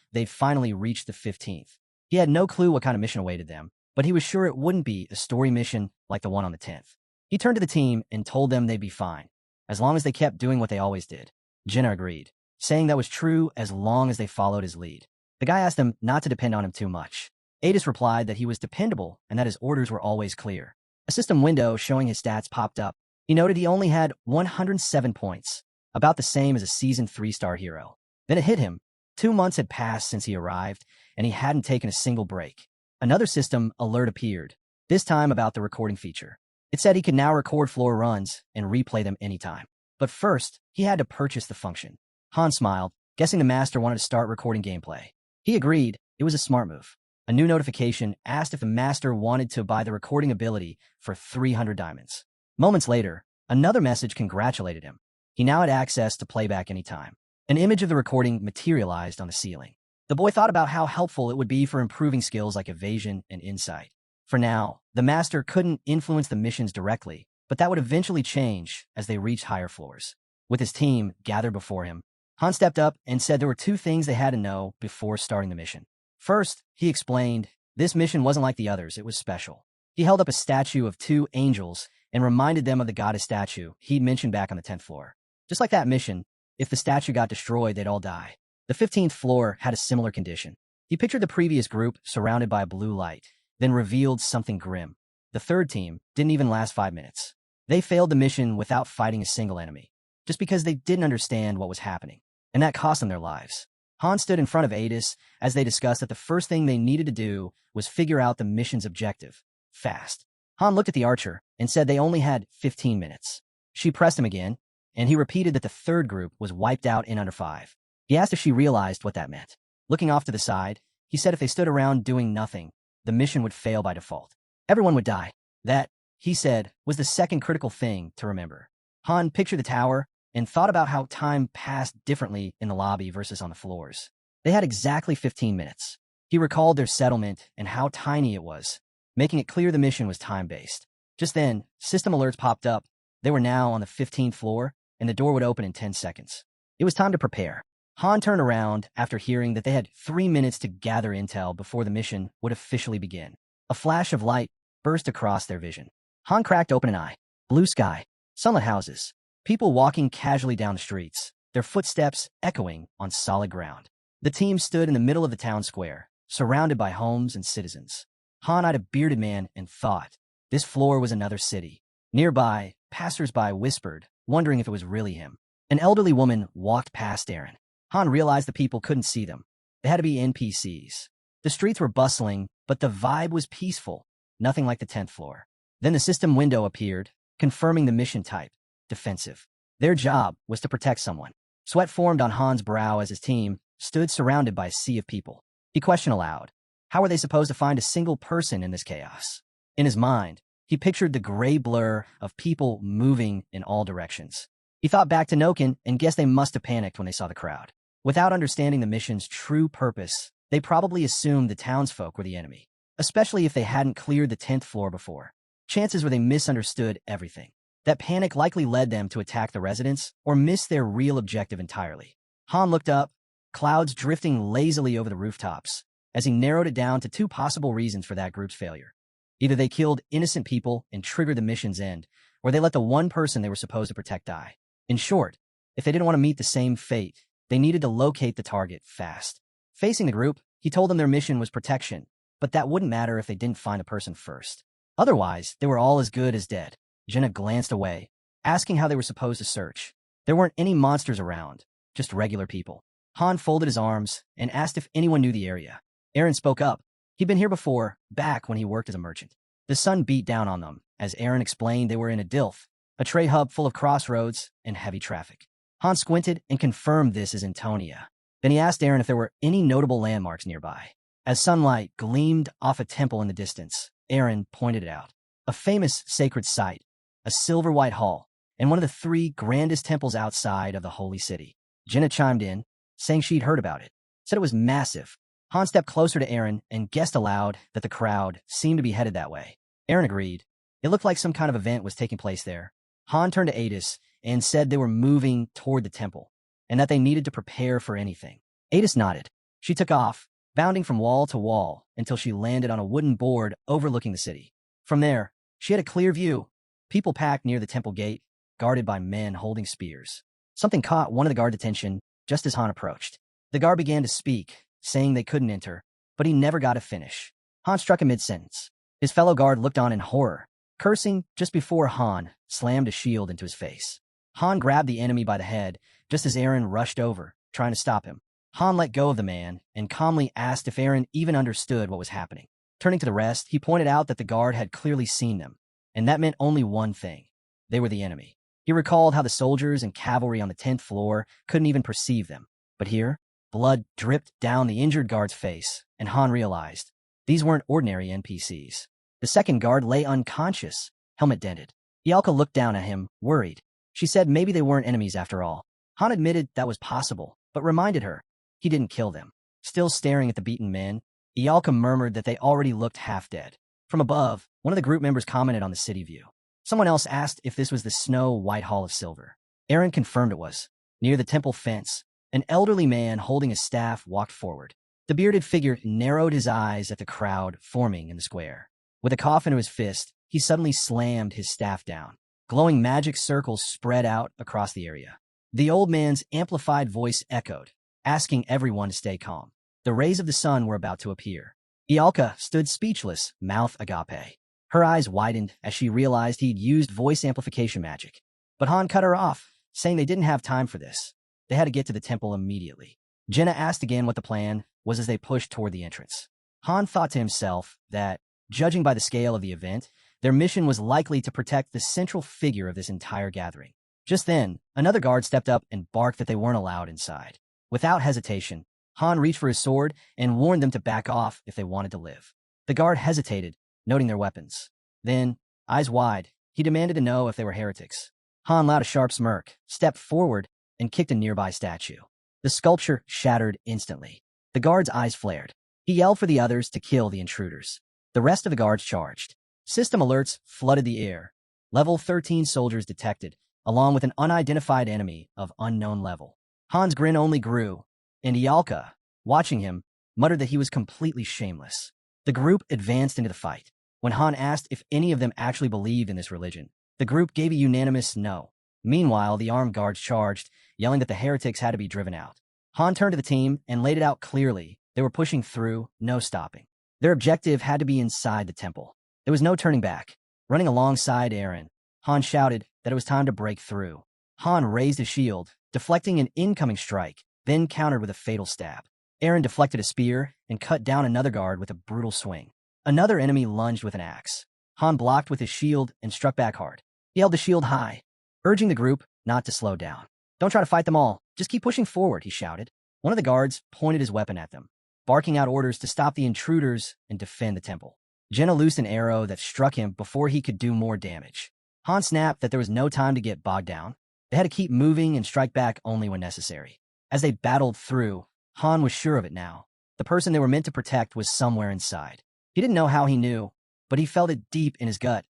they'd finally reached the 15th. He had no clue what kind of mission awaited them, but he was sure it wouldn't be a story mission like the one on the 10th. He turned to the team and told them they'd be fine, as long as they kept doing what they always did. Jenna agreed, saying that was true as long as they followed his lead. The guy asked them not to depend on him too much. Adis replied that he was dependable and that his orders were always clear. A system window showing his stats popped up. He noted he only had 107 points, about the same as a Season 3-star hero. Then it hit him. 2 months had passed since he arrived, and he hadn't taken a single break. Another system alert appeared, this time about the recording feature. It said he could now record floor runs and replay them anytime. But first, he had to purchase the function. Han smiled, guessing the master wanted to start recording gameplay. He agreed. It was a smart move. A new notification asked if the master wanted to buy the recording ability for 300 diamonds. Moments later, another message congratulated him. He now had access to playback anytime. An image of the recording materialized on the ceiling. The boy thought about how helpful it would be for improving skills like evasion and insight. For now, the master couldn't influence the missions directly, but that would eventually change as they reached higher floors. With his team gathered before him, Han stepped up and said there were two things they had to know before starting the mission. First, he explained, this mission wasn't like the others, it was special. He held up a statue of two angels and reminded them of the goddess statue he'd mentioned back on the 10th floor. Just like that mission, if the statue got destroyed, they'd all die. The 15th floor had a similar condition. He pictured the previous group surrounded by a blue light, then revealed something grim. The third team didn't even last 5 minutes. They failed the mission without fighting a single enemy, just because they didn't understand what was happening, and that cost them their lives. Han stood in front of Adis as they discussed that the first thing they needed to do was figure out the mission's objective, fast. Han looked at the archer and said they only had 15 minutes. She pressed him again, and he repeated that the third group was wiped out in under 5. He asked if she realized what that meant. Looking off to the side, he said if they stood around doing nothing, the mission would fail by default. Everyone would die. That, he said, was the second critical thing to remember. Han pictured the tower and thought about how time passed differently in the lobby versus on the floors. They had exactly 15 minutes. He recalled their settlement and how tiny it was, making it clear the mission was time-based. Just then, system alerts popped up. They were now on the 15th floor, and the door would open in 10 seconds. It was time to prepare. Han turned around after hearing that they had 3 minutes to gather intel before the mission would officially begin. A flash of light burst across their vision. Han cracked open an eye. Blue sky, sunlit houses, people walking casually down the streets, their footsteps echoing on solid ground. The team stood in the middle of the town square, surrounded by homes and citizens. Han eyed a bearded man and thought, this floor was another city. Nearby, passers-by whispered, wondering if it was really him. An elderly woman walked past Aaron. Han realized the people couldn't see them. They had to be NPCs. The streets were bustling, but the vibe was peaceful, nothing like the 10th floor. Then the system window appeared, confirming the mission type, defensive. Their job was to protect someone. Sweat formed on Han's brow as his team stood surrounded by a sea of people. He questioned aloud, how were they supposed to find a single person in this chaos? In his mind, he pictured the gray blur of people moving in all directions. He thought back to Noken and guessed they must have panicked when they saw the crowd. Without understanding the mission's true purpose, they probably assumed the townsfolk were the enemy, especially if they hadn't cleared the 10th floor before. Chances were they misunderstood everything. That panic likely led them to attack the residents or miss their real objective entirely. Han looked up, clouds drifting lazily over the rooftops, as he narrowed it down to 2 possible reasons for that group's failure. Either they killed innocent people and triggered the mission's end, or they let the one person they were supposed to protect die. In short, if they didn't want to meet the same fate, they needed to locate the target fast. Facing the group, he told them their mission was protection, but that wouldn't matter if they didn't find a person first. Otherwise, they were all as good as dead. Jenna glanced away, asking how they were supposed to search. There weren't any monsters around, just regular people. Han folded his arms and asked if anyone knew the area. Aaron spoke up. He'd been here before, back when he worked as a merchant. The sun beat down on them, as Aaron explained they were in a Dilth, a trade hub full of crossroads and heavy traffic. Han squinted and confirmed this as Antonia. Then he asked Aaron if there were any notable landmarks nearby. As sunlight gleamed off a temple in the distance, Aaron pointed it out. A famous sacred site, a silver-white hall, and one of the 3 grandest temples outside of the holy city. Jenna chimed in, saying she'd heard about it, said it was massive. Han stepped closer to Aaron and guessed aloud that the crowd seemed to be headed that way. Aaron agreed. It looked like some kind of event was taking place there. Han turned to Adis and said they were moving toward the temple, and that they needed to prepare for anything. Adis nodded. She took off, bounding from wall to wall until she landed on a wooden board overlooking the city. From there, she had a clear view. People packed near the temple gate, guarded by men holding spears. Something caught one of the guard's attention just as Han approached. The guard began to speak, saying they couldn't enter, but he never got a finish. Han struck a mid-sentence. His fellow guard looked on in horror, cursing just before Han slammed a shield into his face. Han grabbed the enemy by the head just as Aaron rushed over, trying to stop him. Han let go of the man and calmly asked if Aaron even understood what was happening. Turning to the rest, he pointed out that the guard had clearly seen them, and that meant only one thing. They were the enemy. He recalled how the soldiers and cavalry on the 10th floor couldn't even perceive them. But here, blood dripped down the injured guard's face, and Han realized these weren't ordinary NPCs. The second guard lay unconscious, helmet dented. Ialka looked down at him, worried. She said maybe they weren't enemies after all. Han admitted that was possible, but reminded her he didn't kill them. Still staring at the beaten men, Ialka murmured that they already looked half dead. From above, one of the group members commented on the city view. Someone else asked if this was the snow-white Hall of Silver. Aaron confirmed it was. Near the temple fence, an elderly man holding a staff walked forward. The bearded figure narrowed his eyes at the crowd forming in the square. With a cough into his fist, he suddenly slammed his staff down. Glowing magic circles spread out across the area. The old man's amplified voice echoed, asking everyone to stay calm. The rays of the sun were about to appear. Ialka stood speechless, mouth agape. Her eyes widened as she realized he'd used voice amplification magic. But Han cut her off, saying they didn't have time for this. They had to get to the temple immediately. Jenna asked again what the plan was as they pushed toward the entrance. Han thought to himself that, judging by the scale of the event, their mission was likely to protect the central figure of this entire gathering. Just then, another guard stepped up and barked that they weren't allowed inside. Without hesitation, Han reached for his sword and warned them to back off if they wanted to live. The guard hesitated, noting their weapons. Then, eyes wide, he demanded to know if they were heretics. Han allowed a sharp smirk, stepped forward, and kicked a nearby statue. The sculpture shattered instantly. The guard's eyes flared. He yelled for the others to kill the intruders. The rest of the guards charged. System alerts flooded the air. Level 13 soldiers detected, along with an unidentified enemy of unknown level. Han's grin only grew, and Ialka, watching him, muttered that he was completely shameless. The group advanced into the fight. When Han asked if any of them actually believed in this religion, the group gave a unanimous no. Meanwhile, the armed guards charged, yelling that the heretics had to be driven out. Han turned to the team and laid it out clearly. They were pushing through, no stopping. Their objective had to be inside the temple. There was no turning back. Running alongside Aaron, Han shouted that it was time to break through. Han raised his shield, deflecting an incoming strike, then countered with a fatal stab. Aaron deflected a spear and cut down another guard with a brutal swing. Another enemy lunged with an axe. Han blocked with his shield and struck back hard. He held the shield high, urging the group not to slow down. "Don't try to fight them all. Just keep pushing forward," he shouted. One of the guards pointed his weapon at them, barking out orders to stop the intruders and defend the temple. Jenna loosed an arrow that struck him before he could do more damage. Han snapped that there was no time to get bogged down. They had to keep moving and strike back only when necessary. As they battled through, Han was sure of it now. The person they were meant to protect was somewhere inside. He didn't know how he knew, but he felt it deep in his gut.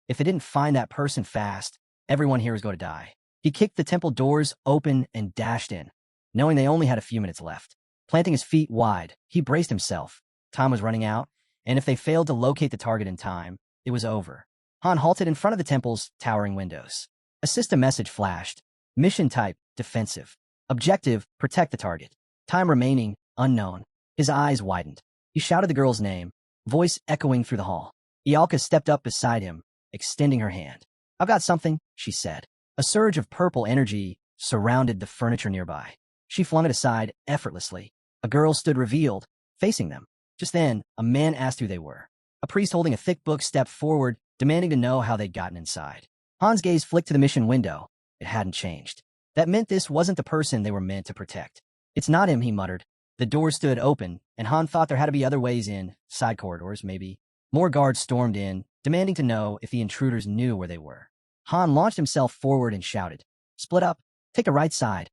If they didn't find that person fast, everyone here was going to die. He kicked the temple doors open and dashed in, knowing they only had a few minutes left. Planting his feet wide, he braced himself. Time was running out, and if they failed to locate the target in time, it was over. Han halted in front of the temple's towering windows. A system message flashed. Mission type, defensive. Objective, protect the target. Time remaining, unknown. His eyes widened. He shouted the girl's name, voice echoing through the hall. Ialka stepped up beside him, extending her hand. "I've got something," she said. A surge of purple energy surrounded the furniture nearby. She flung it aside effortlessly. A girl stood revealed, facing them. Just then, a man asked who they were. A priest holding a thick book stepped forward, demanding to know how they'd gotten inside. Han's gaze flicked to the mission window. It hadn't changed. That meant this wasn't the person they were meant to protect. "It's not him," he muttered. The door stood open, and Han thought there had to be other ways in, side corridors, maybe. More guards stormed in, demanding to know if the intruders knew where they were. Han launched himself forward and shouted, "Split up, take the right side."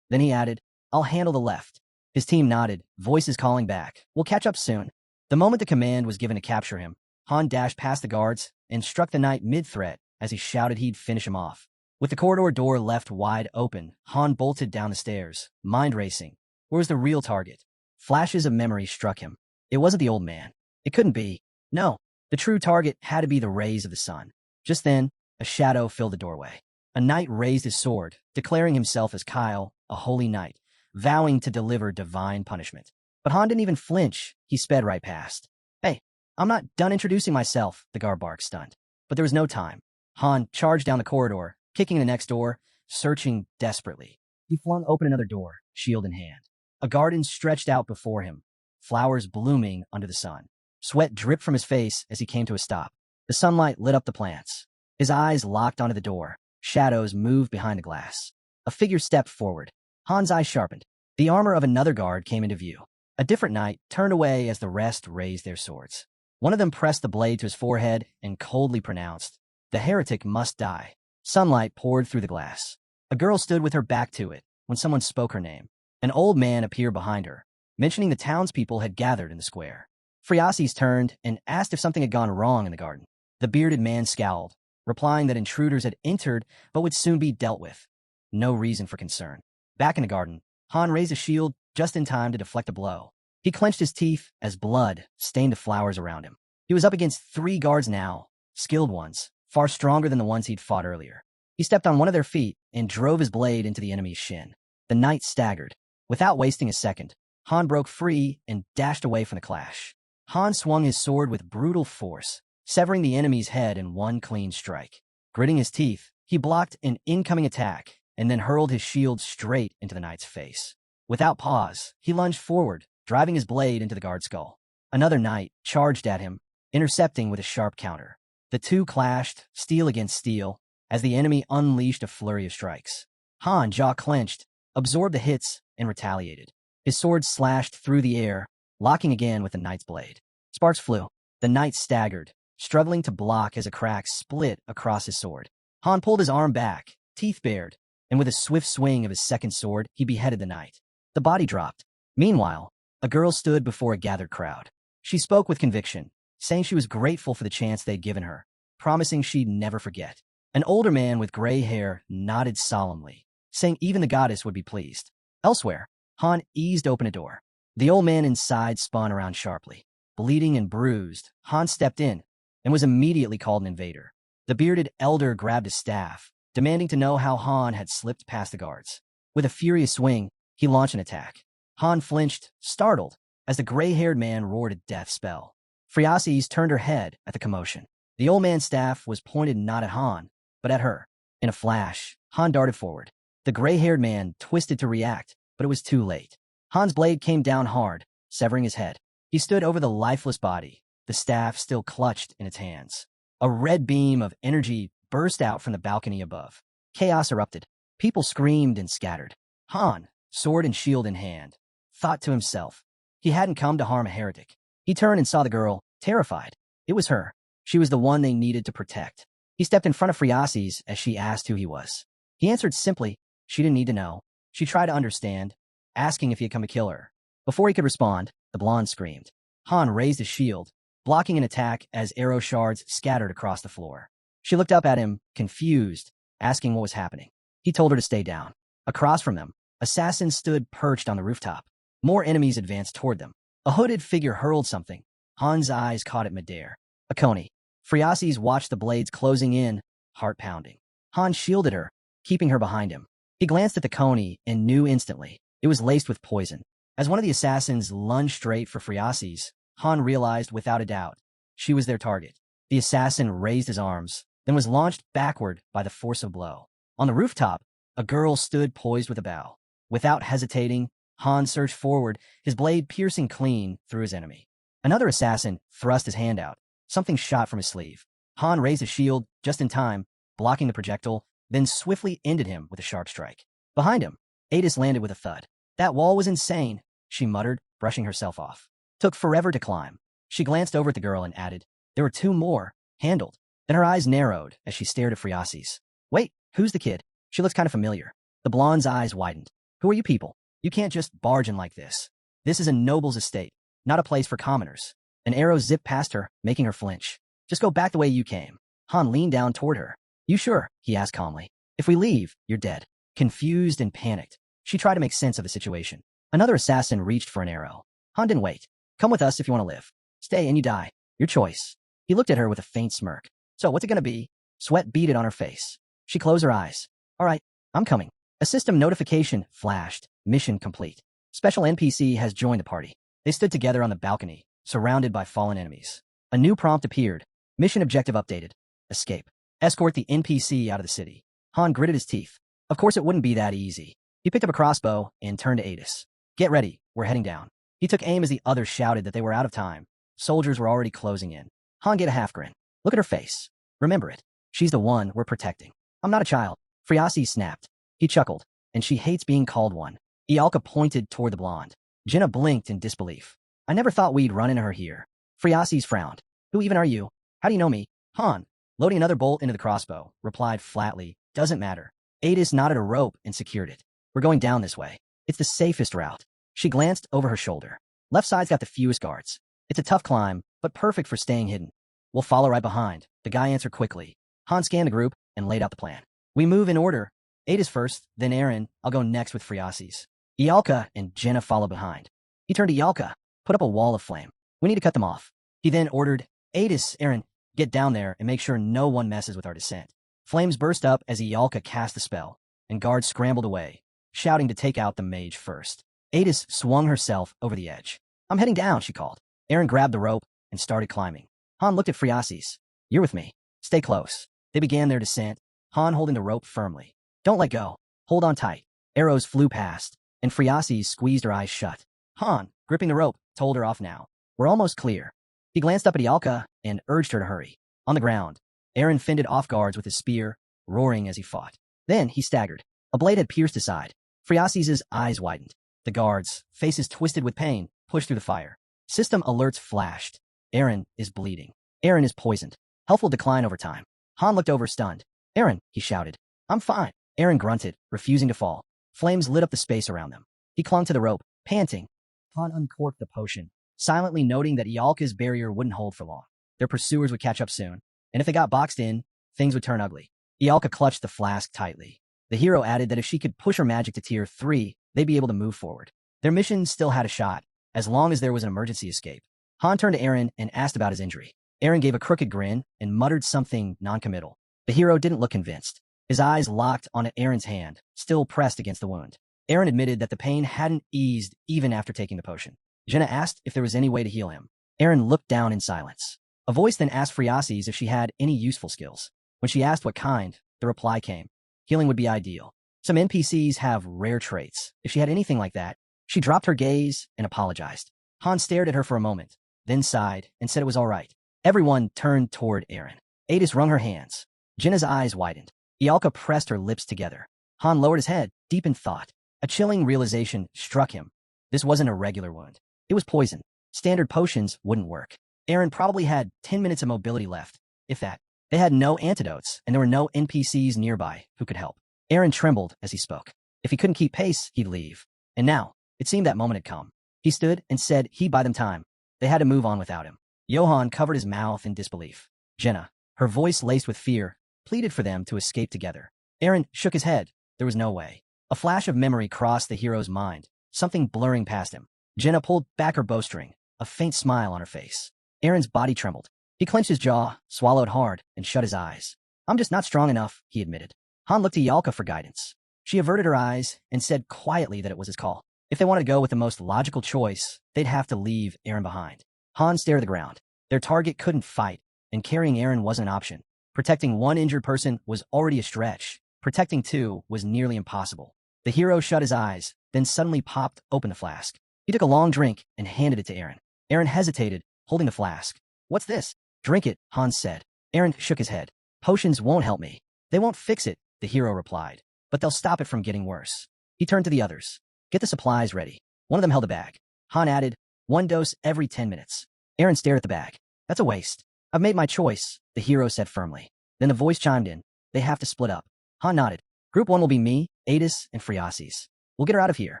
Then he added, "I'll handle the left." His team nodded, voices calling back, "We'll catch up soon." The moment the command was given to capture him, Han dashed past the guards and struck the knight mid-threat as he shouted he'd finish him off. With the corridor door left wide open, Han bolted down the stairs, mind racing. Where was the real target? Flashes of memory struck him. It wasn't the old man. It couldn't be. No, the true target had to be the rays of the sun. Just then, a shadow filled the doorway. A knight raised his sword, declaring himself as Kyle, a holy knight, vowing to deliver divine punishment. But Han didn't even flinch. He sped right past. "Hey, I'm not done introducing myself," the guard barked, stunned. But there was no time. Han charged down the corridor, kicking the next door, searching desperately. He flung open another door, shield in hand. A garden stretched out before him, flowers blooming under the sun. Sweat dripped from his face as he came to a stop. The sunlight lit up the plants. His eyes locked onto the door. Shadows moved behind the glass. A figure stepped forward. Han's eyes sharpened. The armor of another guard came into view. A different knight turned away as the rest raised their swords. One of them pressed the blade to his forehead and coldly pronounced, "The heretic must die." Sunlight poured through the glass. A girl stood with her back to it when someone spoke her name. An old man appeared behind her, mentioning the townspeople had gathered in the square. Friases turned and asked if something had gone wrong in the garden. The bearded man scowled, replying that intruders had entered but would soon be dealt with. No reason for concern. Back in the garden, Han raised a shield just in time to deflect a blow. He clenched his teeth as blood stained the flowers around him. He was up against 3 guards now, skilled ones, far stronger than the ones he'd fought earlier. He stepped on one of their feet and drove his blade into the enemy's shin. The knight staggered. Without wasting a second, Han broke free and dashed away from the clash. Han swung his sword with brutal force, severing the enemy's head in one clean strike. Gritting his teeth, he blocked an incoming attack and then hurled his shield straight into the knight's face. Without pause, he lunged forward, driving his blade into the guard's skull. Another knight charged at him, intercepting with a sharp counter. The two clashed, steel against steel, as the enemy unleashed a flurry of strikes. Han, jaw clenched, absorbed the hits and retaliated. His sword slashed through the air, locking again with the knight's blade. Sparks flew. The knight staggered, struggling to block as a crack split across his sword. Han pulled his arm back, teeth bared, and with a swift swing of his second sword, he beheaded the knight. The body dropped. Meanwhile, a girl stood before a gathered crowd. She spoke with conviction, saying she was grateful for the chance they'd given her, promising she'd never forget. An older man with gray hair nodded solemnly, saying even the goddess would be pleased. Elsewhere, Han eased open a door. The old man inside spun around sharply. Bleeding and bruised, Han stepped in and was immediately called an invader. The bearded elder grabbed his staff, demanding to know how Han had slipped past the guards. With a furious swing, he launched an attack. Han flinched, startled, as the gray-haired man roared a death spell. Friases turned her head at the commotion. The old man's staff was pointed not at Han, but at her. In a flash, Han darted forward. The gray-haired man twisted to react, but it was too late. Han's blade came down hard, severing his head. He stood over the lifeless body, the staff still clutched in its hands. A red beam of energy burst out from the balcony above. Chaos erupted. People screamed and scattered. Han, sword and shield in hand, thought to himself. He hadn't come to harm a heretic. He turned and saw the girl, terrified. It was her. She was the one they needed to protect. He stepped in front of Friases as she asked who he was. He answered simply. She didn't need to know. She tried to understand, asking if he had come to kill her. Before he could respond, the blonde screamed. Han raised his shield, blocking an attack as arrow shards scattered across the floor. She looked up at him, confused, asking what was happening. He told her to stay down. Across from them, assassins stood perched on the rooftop. More enemies advanced toward them. A hooded figure hurled something. Han's eyes caught it midair. A coney. Friases watched the blades closing in, heart pounding. Han shielded her, keeping her behind him. He glanced at the coney and knew instantly. It was laced with poison. As one of the assassins lunged straight for Friases, Han realized without a doubt she was their target. The assassin raised his arms, then was launched backward by the force of blow. On the rooftop, a girl stood poised with a bow. Without hesitating, Han surged forward, his blade piercing clean through his enemy. Another assassin thrust his hand out. Something shot from his sleeve. Han raised his shield just in time, blocking the projectile, then swiftly ended him with a sharp strike. Behind him, Adis landed with a thud. That wall was insane, she muttered, brushing herself off. Took forever to climb. She glanced over at the girl and added, there were 2 more, handled. Then her eyes narrowed as she stared at Friases. Wait, who's the kid? She looks kind of familiar. The blonde's eyes widened. Who are you people? You can't just barge in like this. This is a noble's estate, not a place for commoners. An arrow zipped past her, making her flinch. Just go back the way you came. Han leaned down toward her. You sure? He asked calmly. If we leave, you're dead. Confused and panicked, she tried to make sense of the situation. Another assassin reached for an arrow. Han didn't wait. Come with us if you want to live. Stay and you die. Your choice. He looked at her with a faint smirk. So what's it gonna be? Sweat beaded on her face. She closed her eyes. All right, I'm coming. A system notification flashed. Mission complete. Special NPC has joined the party. They stood together on the balcony, surrounded by fallen enemies. A new prompt appeared. Mission objective updated. Escape. Escort the NPC out of the city. Han gritted his teeth. Of course it wouldn't be that easy. He picked up a crossbow and turned to Adis. Get ready, we're heading down. He took aim as the others shouted that they were out of time. Soldiers were already closing in. Han gave a half grin. Look at her face. Remember it. She's the one we're protecting. I'm not a child. Friases snapped. He chuckled, and she hates being called one. Ialka pointed toward the blonde. Jenna blinked in disbelief. I never thought we'd run into her here. Friases frowned. Who even are you? How do you know me? Han, loading another bolt into the crossbow, replied flatly, doesn't matter. Adis knotted a rope and secured it. We're going down this way. It's the safest route. She glanced over her shoulder. Left side's got the fewest guards. It's a tough climb, but perfect for staying hidden. We'll follow right behind, the guy answered quickly. Han scanned the group and laid out the plan. We move in order. Ada's first, then Aaron. I'll go next with Friasis. Ialka and Jenna follow behind. He turned to Ialka. Put up a wall of flame. We need to cut them off. He then ordered, Adis, Aaron, get down there and make sure no one messes with our descent. Flames burst up as Ialka cast the spell, and guards scrambled away, shouting to take out the mage first. Adis swung herself over the edge. I'm heading down, she called. Aaron grabbed the rope and started climbing. Han looked at Friasis. You're with me. Stay close. They began their descent, Han holding the rope firmly. Don't let go. Hold on tight. Arrows flew past, and Friasis squeezed her eyes shut. Han, gripping the rope, told her off now. We're almost clear. He glanced up at Ialka and urged her to hurry. On the ground, Aaron fended off guards with his spear, roaring as he fought. Then he staggered. A blade had pierced his side. Friasis' eyes widened. The guards, faces twisted with pain, pushed through the fire. System alerts flashed. Aaron is bleeding. Aaron is poisoned. Health will decline over time. Han looked over stunned. Aaron, he shouted. I'm fine. Aaron grunted, refusing to fall. Flames lit up the space around them. He clung to the rope, panting. Han uncorked the potion, silently noting that Ialka's barrier wouldn't hold for long. Their pursuers would catch up soon, and if they got boxed in, things would turn ugly. Ialka clutched the flask tightly. The hero added that if she could push her magic to tier 3, they'd be able to move forward. Their mission still had a shot, as long as there was an emergency escape. Han turned to Aaron and asked about his injury. Aaron gave a crooked grin and muttered something noncommittal. The hero didn't look convinced. His eyes locked on Aaron's hand, still pressed against the wound. Aaron admitted that the pain hadn't eased even after taking the potion. Jenna asked if there was any way to heal him. Aaron looked down in silence. A voice then asked Friasis if she had any useful skills. When she asked what kind, the reply came. Healing would be ideal. Some NPCs have rare traits. If she had anything like that, she dropped her gaze and apologized. Han stared at her for a moment, then sighed and said it was all right. Everyone turned toward Aaron. Adis wrung her hands. Jenna's eyes widened. Ialka pressed her lips together. Han lowered his head, deep in thought. A chilling realization struck him. This wasn't a regular wound. It was poison. Standard potions wouldn't work. Aaron probably had 10 minutes of mobility left, if that. They had no antidotes, and there were no NPCs nearby who could help. Aaron trembled as he spoke. If he couldn't keep pace, he'd leave. And now, it seemed that moment had come. He stood and said he'd buy them time. They had to move on without him. Johann covered his mouth in disbelief. Jenna, her voice laced with fear, pleaded for them to escape together. Aaron shook his head. There was no way. A flash of memory crossed the hero's mind, something blurring past him. Jenna pulled back her bowstring, a faint smile on her face. Aaron's body trembled. He clenched his jaw, swallowed hard, and shut his eyes. I'm just not strong enough, he admitted. Han looked to Ialka for guidance. She averted her eyes and said quietly that it was his call. If they wanted to go with the most logical choice, they'd have to leave Aaron behind. Han stared at the ground. Their target couldn't fight, and carrying Aaron wasn't an option. Protecting one injured person was already a stretch. Protecting two was nearly impossible. The hero shut his eyes, then suddenly popped open the flask. He took a long drink and handed it to Aaron. Aaron hesitated, holding the flask. What's this? Drink it, Han said. Aaron shook his head. Potions won't help me. They won't fix it, the hero replied. But they'll stop it from getting worse. He turned to the others. Get the supplies ready. One of them held a bag. Han added, 1 dose every 10 minutes. Aaron stared at the bag. That's a waste. I've made my choice, the hero said firmly. Then the voice chimed in. They have to split up. Han nodded. Group 1 will be me, Adis, and Friasis. We'll get her out of here.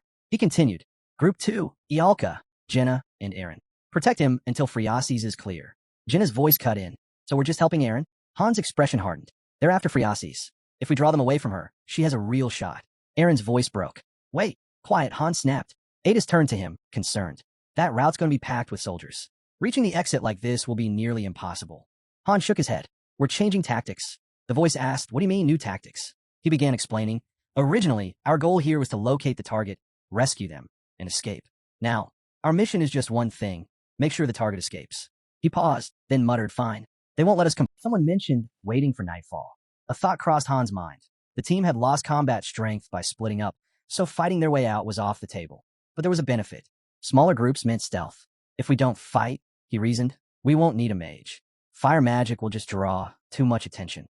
He continued. Group 2, Ialka, Jenna, and Aaron. Protect him until Friasis is clear. Jenna's voice cut in. So we're just helping Aaron? Han's expression hardened. They're after Friasis. If we draw them away from her, she has a real shot. Aaron's voice broke. Wait, quiet, Han snapped. Adis turned to him, concerned. That route's going to be packed with soldiers. Reaching the exit like this will be nearly impossible. Han shook his head. We're changing tactics. The voice asked, what do you mean new tactics? He began explaining. Originally, our goal here was to locate the target, rescue them, and escape. Now, our mission is just one thing. Make sure the target escapes. He paused, then muttered, fine. They won't let us come. Someone mentioned waiting for nightfall. A thought crossed Han's mind. The team had lost combat strength by splitting up, so fighting their way out was off the table. But there was a benefit. Smaller groups meant stealth. If we don't fight, he reasoned, we won't need a mage. Fire magic will just draw too much attention.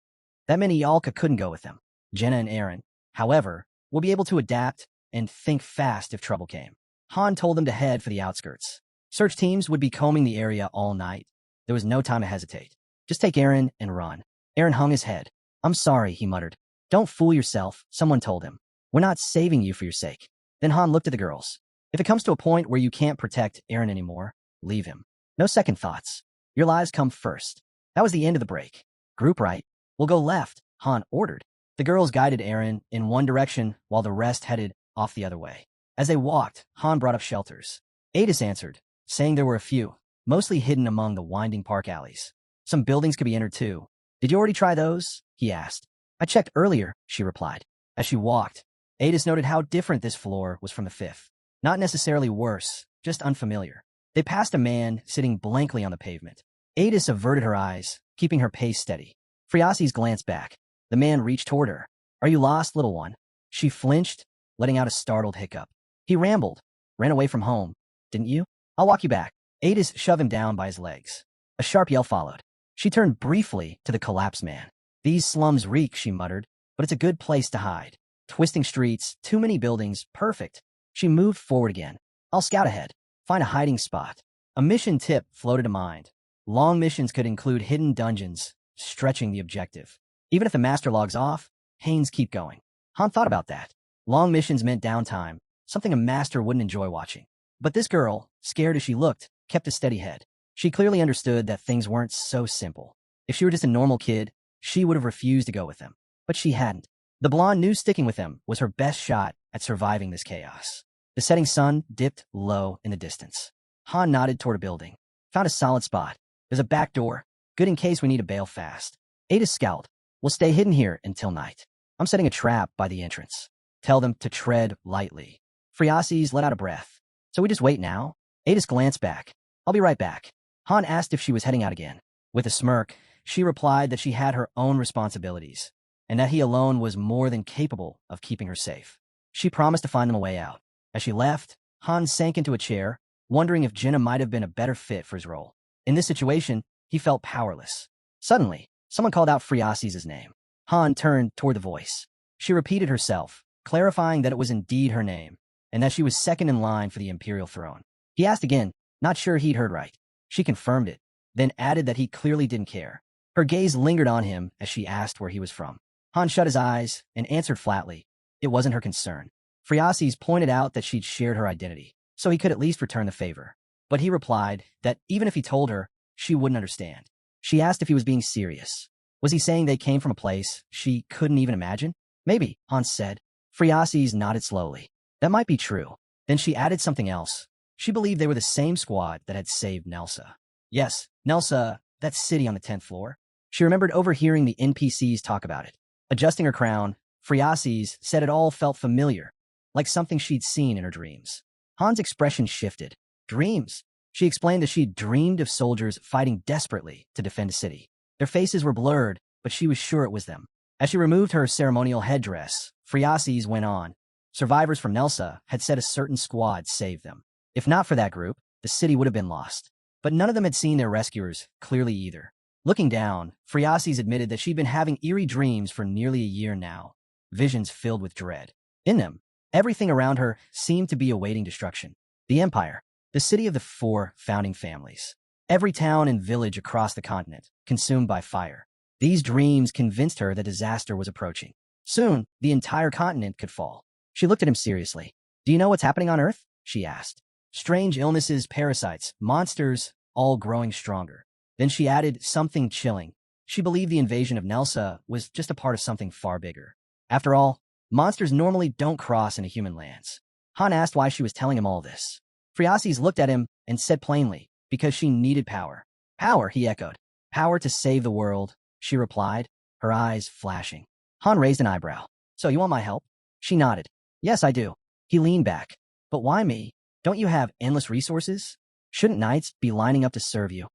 That meant Ialka couldn't go with them. Jenna and Aaron, however, will be able to adapt and think fast if trouble came. Han told them to head for the outskirts. Search teams would be combing the area all night. There was no time to hesitate. Just take Aaron and run. Aaron hung his head. I'm sorry, he muttered. Don't fool yourself, someone told him. We're not saving you for your sake. Then Han looked at the girls. If it comes to a point where you can't protect Aaron anymore, leave him. No second thoughts. Your lives come first. That was the end of the break. Group right. We'll go left, Han ordered. The girls guided Aaron in one direction while the rest headed off the other way. As they walked, Han brought up shelters. Adis answered, saying there were a few, mostly hidden among the winding park alleys. Some buildings could be entered too. Did you already try those? He asked. I checked earlier, she replied. As she walked, Adis noted how different this floor was from the fifth. Not necessarily worse, just unfamiliar. They passed a man sitting blankly on the pavement. Adis averted her eyes, keeping her pace steady. Friasis glanced back. The man reached toward her. Are you lost, little one? She flinched, letting out a startled hiccup. He rambled. Ran away from home. Didn't you? I'll walk you back. Adis shoved him down by his legs. A sharp yell followed. She turned briefly to the collapsed man. These slums reek, she muttered, but it's a good place to hide. Twisting streets, too many buildings, perfect. She moved forward again. I'll scout ahead. Find a hiding spot. A mission tip floated to mind. Long missions could include hidden dungeons, stretching the objective. Even if the master logs off, Haynes keep going. Han thought about that. Long missions meant downtime, something a master wouldn't enjoy watching. But this girl, scared as she looked, kept a steady head. She clearly understood that things weren't so simple. If she were just a normal kid, she would have refused to go with them. But she hadn't. The blonde knew sticking with them was her best shot at surviving this chaos. The setting sun dipped low in the distance. Han nodded toward a building. Found a solid spot. There's a back door. Good in case we need to bail fast. Ada scowled. We'll stay hidden here until night. I'm setting a trap by the entrance. Tell them to tread lightly. Friasis let out a breath. So we just wait now? Adis glanced back. I'll be right back. Han asked if she was heading out again. With a smirk, she replied that she had her own responsibilities, and that he alone was more than capable of keeping her safe. She promised to find them a way out. As she left, Han sank into a chair, wondering if Jenna might have been a better fit for his role. In this situation, he felt powerless. Suddenly, someone called out Friasis' name. Han turned toward the voice. She repeated herself, clarifying that it was indeed her name, and that she was second in line for the imperial throne. He asked again, not sure he'd heard right. She confirmed it, then added that he clearly didn't care. Her gaze lingered on him as she asked where he was from. Han shut his eyes and answered flatly. It wasn't her concern. Friasis pointed out that she'd shared her identity, so he could at least return the favor. But he replied that even if he told her, she wouldn't understand. She asked if he was being serious. Was he saying they came from a place she couldn't even imagine? Maybe, Hans said. Friasis nodded slowly. That might be true. Then she added something else. She believed they were the same squad that had saved Nelsa. Yes, Nelsa, that city on the 10th floor. She remembered overhearing the NPCs talk about it. Adjusting her crown, Friasis said it all felt familiar, like something she'd seen in her dreams. Han's expression shifted. Dreams? She explained that she'd dreamed of soldiers fighting desperately to defend a city. Their faces were blurred, but she was sure it was them. As she removed her ceremonial headdress, Friasis went on. Survivors from Nelsa had said a certain squad saved them. If not for that group, the city would have been lost. But none of them had seen their rescuers clearly either. Looking down, Friasis admitted that she'd been having eerie dreams for nearly a year now, visions filled with dread. In them, everything around her seemed to be awaiting destruction. The Empire, the city of the 4 founding families. Every town and village across the continent, consumed by fire. These dreams convinced her that disaster was approaching. Soon, the entire continent could fall. She looked at him seriously. Do you know what's happening on Earth? She asked. Strange illnesses, parasites, monsters, all growing stronger. Then she added something chilling. She believed the invasion of Nelsa was just a part of something far bigger. After all, monsters normally don't cross into human lands. Han asked why she was telling him all this. Friasis looked at him and said plainly, because she needed power. Power, he echoed. Power to save the world, she replied, her eyes flashing. Han raised an eyebrow. So you want my help? She nodded. Yes, I do. He leaned back. But why me? Don't you have endless resources? Shouldn't knights be lining up to serve you?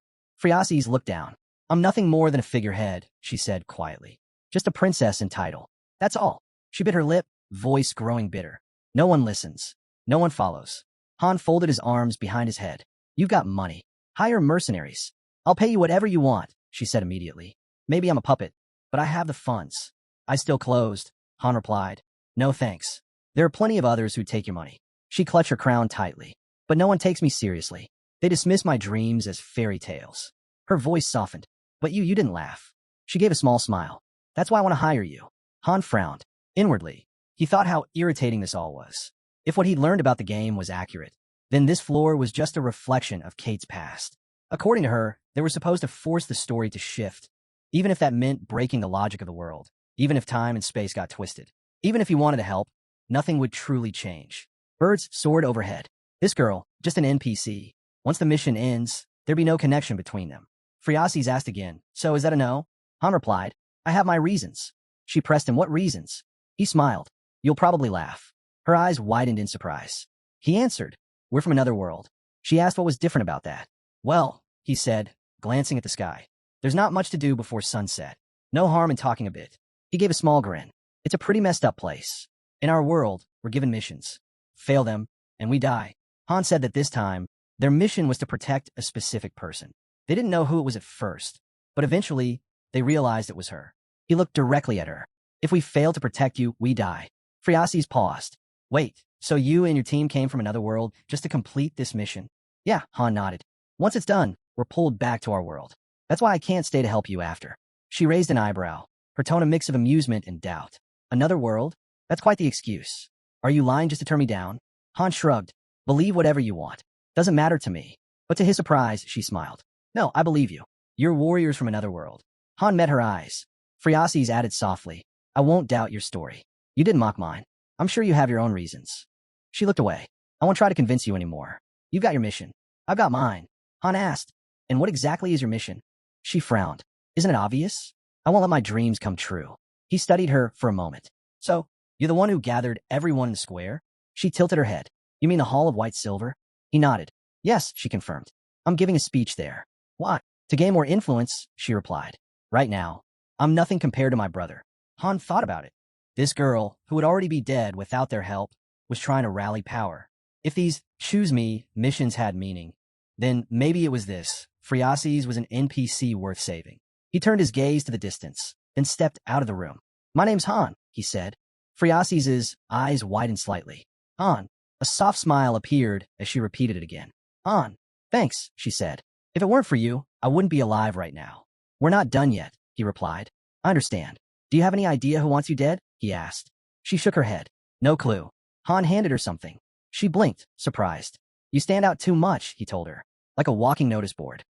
Friasis looked down. I'm nothing more than a figurehead, she said quietly. Just a princess in title. That's all. She bit her lip, voice growing bitter. No one listens. No one follows. Han folded his arms behind his head. You've got money. Hire mercenaries. I'll pay you whatever you want, she said immediately. Maybe I'm a puppet, but I have the funds. I still closed, Han replied. No thanks. There are plenty of others who'd take your money. She clutched her crown tightly. But no one takes me seriously. They dismiss my dreams as fairy tales. Her voice softened. But you didn't laugh. She gave a small smile. That's why I want to hire you. Han frowned. Inwardly, he thought how irritating this all was. If what he'd learned about the game was accurate, then this floor was just a reflection of Kate's past. According to her, they were supposed to force the story to shift, even if that meant breaking the logic of the world, even if time and space got twisted. Even if he wanted to help, nothing would truly change. Birds soared overhead. This girl, just an NPC. Once the mission ends, there'd be no connection between them. Friases asked again, so is that a no? Han replied, I have my reasons. She pressed him, what reasons? He smiled. You'll probably laugh. Her eyes widened in surprise. He answered, we're from another world. She asked what was different about that. Well, he said, glancing at the sky. There's not much to do before sunset. No harm in talking a bit. He gave a small grin. It's a pretty messed up place. In our world, we're given missions. Fail them, and we die. Han said that this time, their mission was to protect a specific person. They didn't know who it was at first, but eventually, they realized it was her. He looked directly at her. If we fail to protect you, we die. Friases paused. Wait, so you and your team came from another world just to complete this mission? Yeah, Han nodded. Once it's done, we're pulled back to our world. That's why I can't stay to help you after. She raised an eyebrow, her tone a mix of amusement and doubt. Another world? That's quite the excuse. Are you lying just to turn me down? Han shrugged. Believe whatever you want. Doesn't matter to me. But to his surprise, she smiled. No, I believe you. You're warriors from another world. Han met her eyes. Friases added softly, I won't doubt your story. You didn't mock mine. I'm sure you have your own reasons. She looked away. I won't try to convince you anymore. You've got your mission. I've got mine. Han asked, and what exactly is your mission? She frowned. Isn't it obvious? I won't let my dreams come true. He studied her for a moment. So, you're the one who gathered everyone in the square? She tilted her head. You mean the Hall of White Silver? He nodded. Yes, she confirmed. I'm giving a speech there. Why? To gain more influence, she replied. Right now, I'm nothing compared to my brother. Han thought about it. This girl, who would already be dead without their help, was trying to rally power. If these choose me missions had meaning, then maybe it was this. Friases was an NPC worth saving. He turned his gaze to the distance, then stepped out of the room. My name's Han, he said. Friases' eyes widened slightly. Han. A soft smile appeared as she repeated it again. Han. Thanks, she said. If it weren't for you, I wouldn't be alive right now. We're not done yet, he replied. I understand. Do you have any idea who wants you dead? He asked. She shook her head. No clue. Han handed her something. She blinked, surprised. You stand out too much, he told her. Like a walking notice board.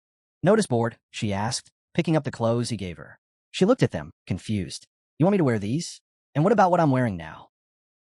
Notice board? She asked, picking up the clothes he gave her. She looked at them, confused. You want me to wear these? And what about what I'm wearing now?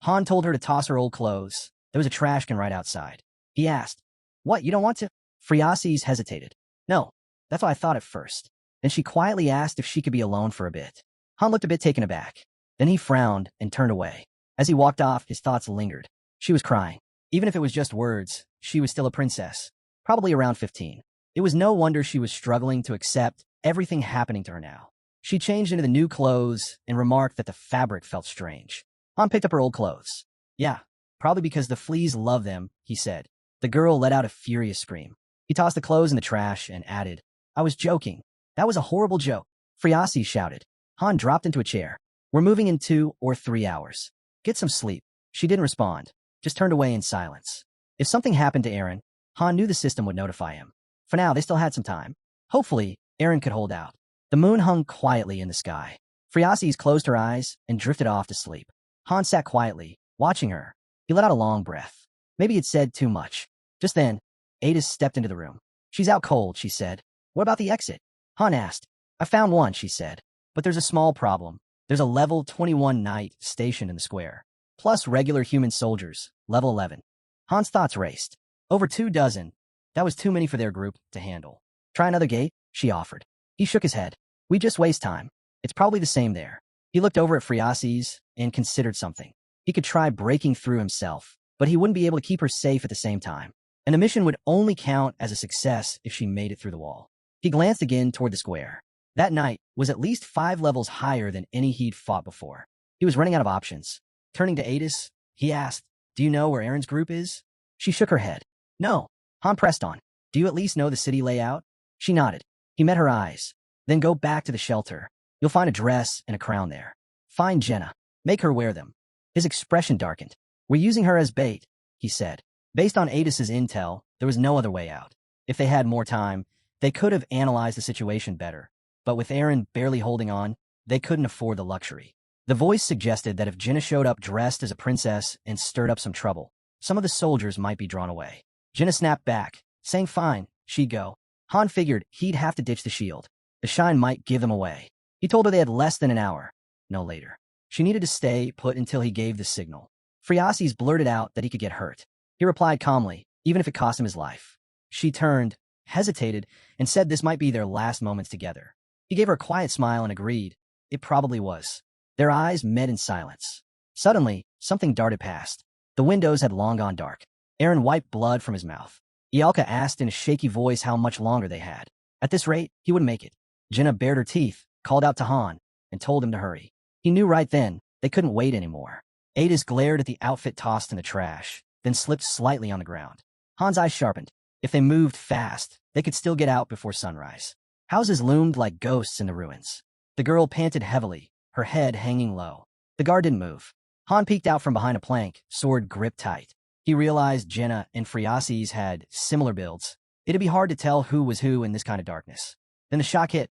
Han told her to toss her old clothes. There was a trash can right outside. He asked, What, you don't want to? Friases hesitated. No, that's what I thought at first. Then she quietly asked if she could be alone for a bit. Han looked a bit taken aback. Then he frowned and turned away. As he walked off, his thoughts lingered. She was crying. Even if it was just words, she was still a princess. Probably around 15. It was no wonder she was struggling to accept everything happening to her now. She changed into the new clothes and remarked that the fabric felt strange. Han picked up her old clothes. Yeah, probably because the fleas love them, he said. The girl let out a furious scream. He tossed the clothes in the trash and added, I was joking. That was a horrible joke. Friases shouted. Han dropped into a chair. We're moving in 2 or 3 hours. Get some sleep. She didn't respond, just turned away in silence. If something happened to Eren, Han knew the system would notify him. For now, they still had some time. Hopefully, Eren could hold out. The moon hung quietly in the sky. Friases closed her eyes and drifted off to sleep. Han sat quietly, watching her. He let out a long breath. Maybe he'd said too much. Just then, Ada stepped into the room. She's out cold, she said. What about the exit? Han asked. I found one, she said. But there's a small problem. There's a level 21 knight stationed in the square. Plus regular human soldiers, level 11. Han's thoughts raced. Over 24. That was too many for their group to handle. Try another gate, she offered. He shook his head. We just waste time. It's probably the same there. He looked over at Friases and considered something. He could try breaking through himself, but he wouldn't be able to keep her safe at the same time. And the mission would only count as a success if she made it through the wall. He glanced again toward the square. That knight was at least 5 levels higher than any he'd fought before. He was running out of options. Turning to Adis, he asked, Do you know where Eren's group is? She shook her head. No. Han pressed on. Do you at least know the city layout? She nodded. He met her eyes. Then go back to the shelter. You'll find a dress and a crown there. Find Jenna. Make her wear them. His expression darkened. We're using her as bait, he said. Based on Adis's intel, there was no other way out. If they had more time, they could have analyzed the situation better. But with Eren barely holding on, they couldn't afford the luxury. The voice suggested that if Jenna showed up dressed as a princess and stirred up some trouble, some of the soldiers might be drawn away. Jenna snapped back, saying fine, she'd go. Han figured he'd have to ditch the shield. The shine might give them away. He told her they had less than an hour, no later. She needed to stay put until he gave the signal. Friasis blurted out that he could get hurt. He replied calmly, even if it cost him his life. She turned, hesitated, and said this might be their last moments together. He gave her a quiet smile and agreed. It probably was. Their eyes met in silence. Suddenly, something darted past. The windows had long gone dark. Eren wiped blood from his mouth. Ialka asked in a shaky voice how much longer they had. At this rate, he wouldn't make it. Jenna bared her teeth, called out to Han, and told him to hurry. He knew right then they couldn't wait anymore. Adis glared at the outfit tossed in the trash, then slipped slightly on the ground. Han's eyes sharpened. If they moved fast, they could still get out before sunrise. Houses loomed like ghosts in the ruins. The girl panted heavily, her head hanging low. The guard didn't move. Han peeked out from behind a plank, sword gripped tight. He realized Jenna and Friasis had similar builds. It'd be hard to tell who was who in this kind of darkness. Then the shock hit.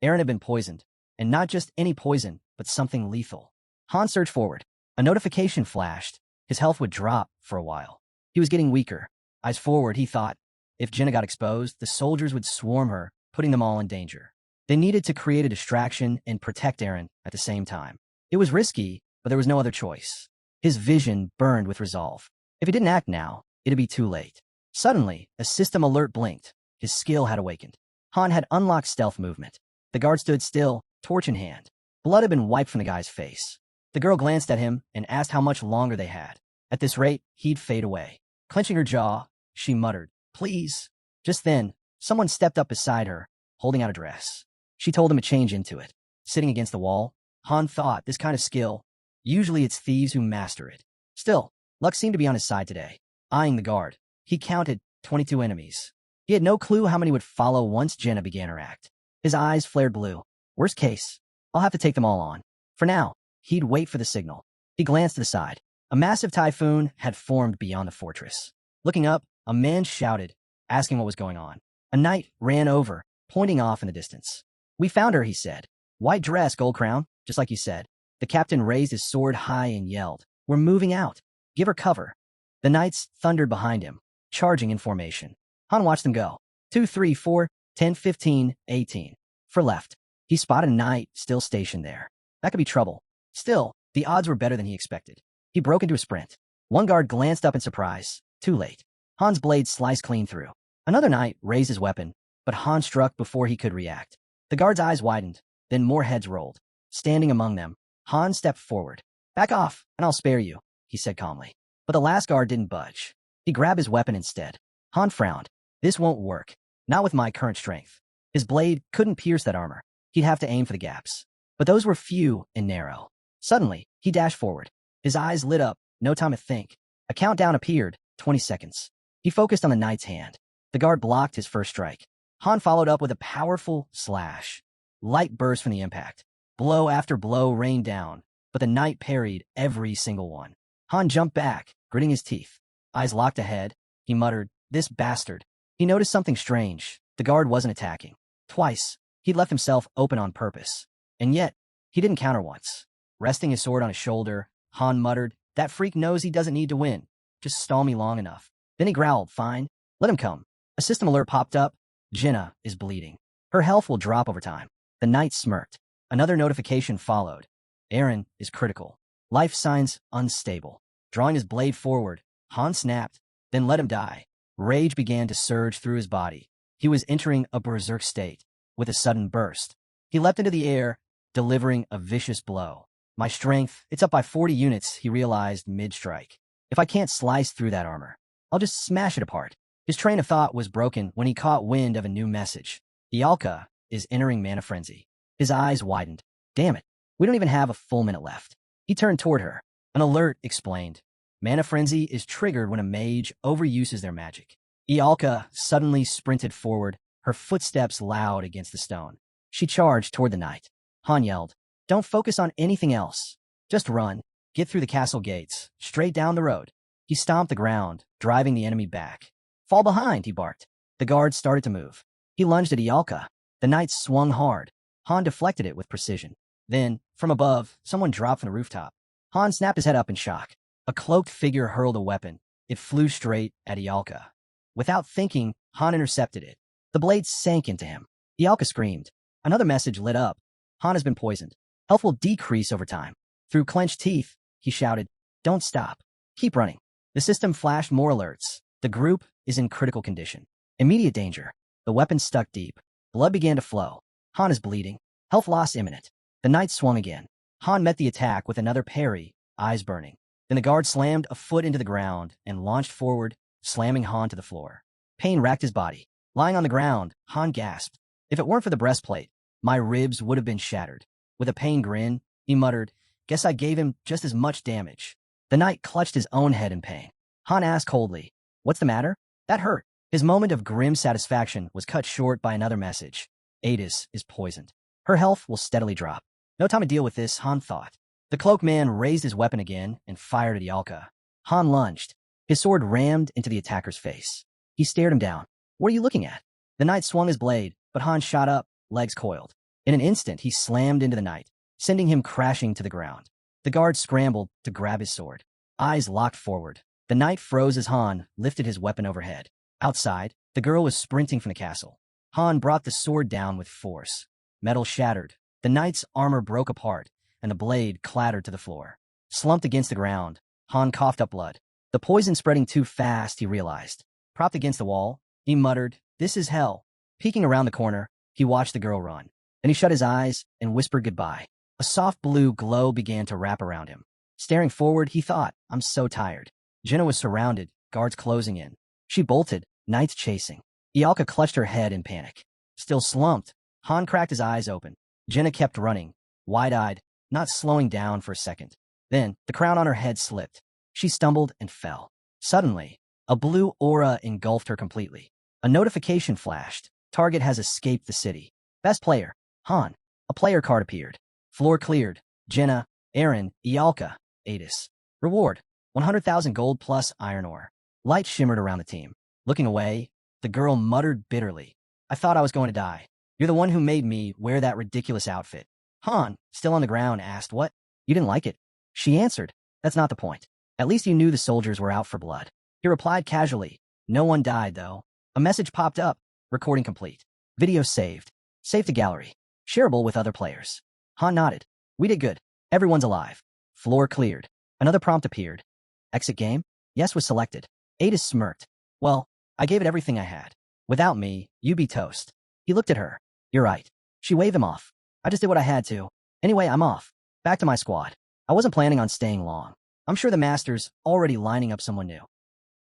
Eren had been poisoned. And not just any poison, but something lethal. Han surged forward. A notification flashed. His health would drop for a while. He was getting weaker. Eyes forward, he thought. If Jenna got exposed, the soldiers would swarm her, putting them all in danger. They needed to create a distraction and protect Eren at the same time. It was risky, but there was no other choice. His vision burned with resolve. If he didn't act now, it'd be too late. Suddenly, a system alert blinked. His skill had awakened. Han had unlocked stealth movement. The guard stood still, torch in hand. Blood had been wiped from the guy's face. The girl glanced at him and asked how much longer they had. At this rate, he'd fade away. Clenching her jaw, she muttered, "Please." Just then, someone stepped up beside her, holding out a dress. She told him to change into it. Sitting against the wall, Han thought this kind of skill, usually it's thieves who master it. Still, luck seemed to be on his side today. Eyeing the guard, he counted 22 enemies. He had no clue how many would follow once Jenna began her act. His eyes flared blue. Worst case, I'll have to take them all on. For now, he'd wait for the signal. He glanced to the side. A massive typhoon had formed beyond the fortress. Looking up, a man shouted, asking what was going on. A knight ran over, pointing off in the distance. "We found her," he said. "White dress, gold crown, just like you said." The captain raised his sword high and yelled, "We're moving out. Give her cover." The knights thundered behind him, charging in formation. Han watched them go. 2, 3, 4, 10, 15, 18. For left. He spotted a knight still stationed there. That could be trouble. Still, the odds were better than he expected. He broke into a sprint. One guard glanced up in surprise. Too late. Han's blade sliced clean through. Another knight raised his weapon, but Han struck before he could react. The guard's eyes widened, then more heads rolled. Standing among them, Han stepped forward. "Back off, and I'll spare you," he said calmly. But the last guard didn't budge. He grabbed his weapon instead. Han frowned. "This won't work. Not with my current strength." His blade couldn't pierce that armor. He'd have to aim for the gaps. But those were few and narrow. Suddenly, he dashed forward. His eyes lit up, no time to think. A countdown appeared, 20 seconds. He focused on the knight's hand. The guard blocked his first strike. Han followed up with a powerful slash. Light burst from the impact. Blow after blow rained down, but the knight parried every single one. Han jumped back, gritting his teeth. Eyes locked ahead, he muttered, "This bastard." He noticed something strange. The guard wasn't attacking. Twice, he'd left himself open on purpose. And yet, he didn't counter once. Resting his sword on his shoulder, Han muttered, "That freak knows he doesn't need to win. Just stall me long enough." Then he growled, "Fine, let him come." A system alert popped up. "Jenna is bleeding. Her health will drop over time." The knight smirked. Another notification followed. "Eren is critical. Life signs unstable." Drawing his blade forward, Han snapped, then let him die. Rage began to surge through his body. He was entering a berserk state. With a sudden burst, he leapt into the air, delivering a vicious blow. My strength, it's up by 40 units, he realized mid-strike. If I can't slice through that armor, I'll just smash it apart. His train of thought was broken when he caught wind of a new message. Ialka is entering mana frenzy. His eyes widened. Damn it, we don't even have a full minute left. He turned toward her. An alert explained. Mana frenzy is triggered when a mage overuses their magic. Ialka suddenly sprinted forward, her footsteps loud against the stone. She charged toward the knight. Han yelled, "Don't focus on anything else. Just run. Get through the castle gates, straight down the road." He stomped the ground, driving the enemy back. "Fall behind," he barked. The guard started to move. He lunged at Ialka. The knight swung hard. Han deflected it with precision. Then, from above, someone dropped from the rooftop. Han snapped his head up in shock. A cloaked figure hurled a weapon. It flew straight at Ialka. Without thinking, Han intercepted it. The blade sank into him. Ialka screamed. Another message lit up. Han has been poisoned. Health will decrease over time. Through clenched teeth, he shouted, "Don't stop. Keep running." The system flashed more alerts. The group is in critical condition. Immediate danger. The weapon stuck deep. Blood began to flow. Han is bleeding. Health loss imminent. The knight swung again. Han met the attack with another parry, eyes burning. Then the guard slammed a foot into the ground and launched forward, slamming Han to the floor. Pain racked his body. Lying on the ground, Han gasped. If it weren't for the breastplate, my ribs would have been shattered. With a pained grin, he muttered, "Guess I gave him just as much damage." The knight clutched his own head in pain. Han asked coldly, "What's the matter?" That hurt. His moment of grim satisfaction was cut short by another message. Adis is poisoned. Her health will steadily drop. No time to deal with this, Han thought. The cloaked man raised his weapon again and fired at Ialka. Han lunged. His sword rammed into the attacker's face. He stared him down. "What are you looking at?" The knight swung his blade, but Han shot up, legs coiled. In an instant, he slammed into the knight, sending him crashing to the ground. The guard scrambled to grab his sword. Eyes locked forward. The knight froze as Han lifted his weapon overhead. Outside, the girl was sprinting from the castle. Han brought the sword down with force. Metal shattered. The knight's armor broke apart, and the blade clattered to the floor. Slumped against the ground, Han coughed up blood. The poison spreading too fast, he realized. Propped against the wall, he muttered, "This is hell." Peeking around the corner, he watched the girl run. Then he shut his eyes and whispered goodbye. A soft blue glow began to wrap around him. Staring forward, he thought, "I'm so tired." Jenna was surrounded, guards closing in. She bolted, knights chasing. Ialka clutched her head in panic. Still slumped, Han cracked his eyes open. Jenna kept running, wide-eyed, not slowing down for a second. Then, the crown on her head slipped. She stumbled and fell. Suddenly, a blue aura engulfed her completely. A notification flashed. Target has escaped the city. Best player, Han. A player card appeared. Floor cleared. Jenna, Aaron, Ialka, Adis. Reward, 100,000 gold plus iron ore. Light shimmered around the team. Looking away, the girl muttered bitterly, "I thought I was going to die. You're the one who made me wear that ridiculous outfit." Han, still on the ground, asked, "What? You didn't like it?" She answered, "That's not the point. At least you knew the soldiers were out for blood." He replied casually, "No one died, though." A message popped up. Recording complete. Video saved. Save to gallery. Shareable with other players. Han nodded. "We did good. Everyone's alive." Floor cleared. Another prompt appeared. Exit game? Yes was selected. Adis smirked. "Well, I gave it everything I had. Without me, you'd be toast." He looked at her. "You're right." She waved him off. "I just did what I had to. Anyway, I'm off. Back to my squad. I wasn't planning on staying long. I'm sure the master's already lining up someone new."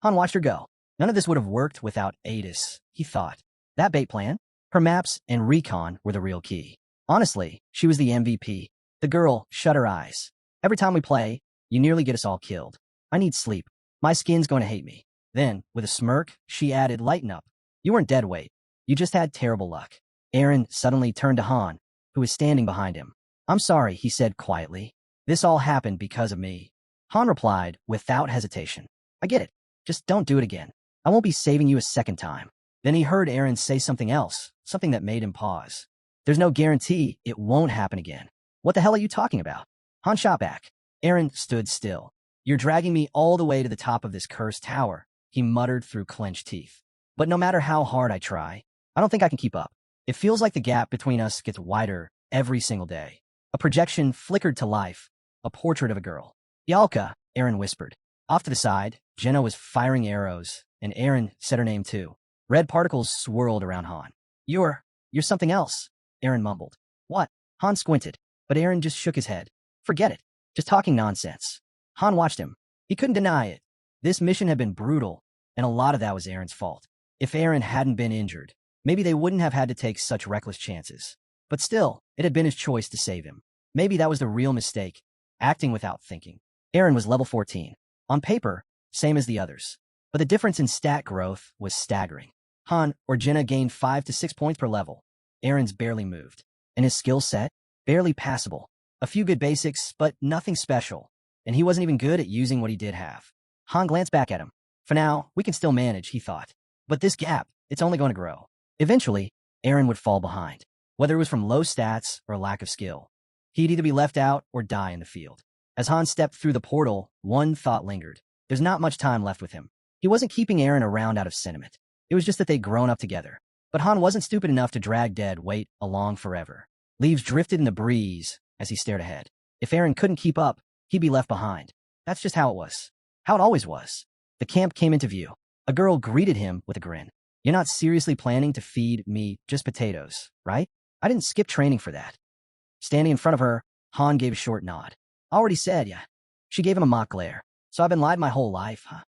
Han watched her go. None of this would have worked without Adis, he thought. That bait plan? Her maps and recon were the real key. Honestly, she was the MVP. The girl shut her eyes. "Every time we play, you nearly get us all killed. I need sleep. My skin's going to hate me." Then, with a smirk, she added, "Lighten up. You weren't dead weight. You just had terrible luck." Aaron suddenly turned to Han, who was standing behind him. "I'm sorry," he said quietly. "This all happened because of me." Han replied without hesitation, "I get it. Just don't do it again. I won't be saving you a second time." Then he heard Aaron say something else, something that made him pause. "There's no guarantee it won't happen again." "What the hell are you talking about?" Han shot back. Aaron stood still. "You're dragging me all the way to the top of this cursed tower," he muttered through clenched teeth. "But no matter how hard I try, I don't think I can keep up. It feels like the gap between us gets wider every single day." A projection flickered to life, a portrait of a girl. "Ialka," Aaron whispered. Off to the side, Jenna was firing arrows, and Aaron said her name too. Red particles swirled around Han. You're something else," Aaron mumbled. "What?" Han squinted, but Aaron just shook his head. "Forget it. Just talking nonsense." Han watched him. He couldn't deny it. This mission had been brutal, and a lot of that was Aaron's fault. If Aaron hadn't been injured, maybe they wouldn't have had to take such reckless chances. But still, it had been his choice to save him. Maybe that was the real mistake, acting without thinking. Aaron was level 14. On paper, same as the others. But the difference in stat growth was staggering. Han or Jenna gained 5 to 6 points per level. Aaron's barely moved. And his skill set? Barely passable. A few good basics, but nothing special. And he wasn't even good at using what he did have. Han glanced back at him. For now, we can still manage, he thought. But this gap, it's only going to grow. Eventually, Aaron would fall behind. Whether it was from low stats or lack of skill. He'd either be left out or die in the field. As Han stepped through the portal, one thought lingered. There's not much time left with him. He wasn't keeping Aaron around out of sentiment. It was just that they'd grown up together. But Han wasn't stupid enough to drag dead weight along forever. Leaves drifted in the breeze as he stared ahead. If Aaron couldn't keep up, he'd be left behind. That's just how it was. How it always was. The camp came into view. A girl greeted him with a grin. You're not seriously planning to feed me just potatoes, right? I didn't skip training for that. Standing in front of her, Han gave a short nod. Already said, yeah. She gave him a mock glare. So I've been lied my whole life, huh?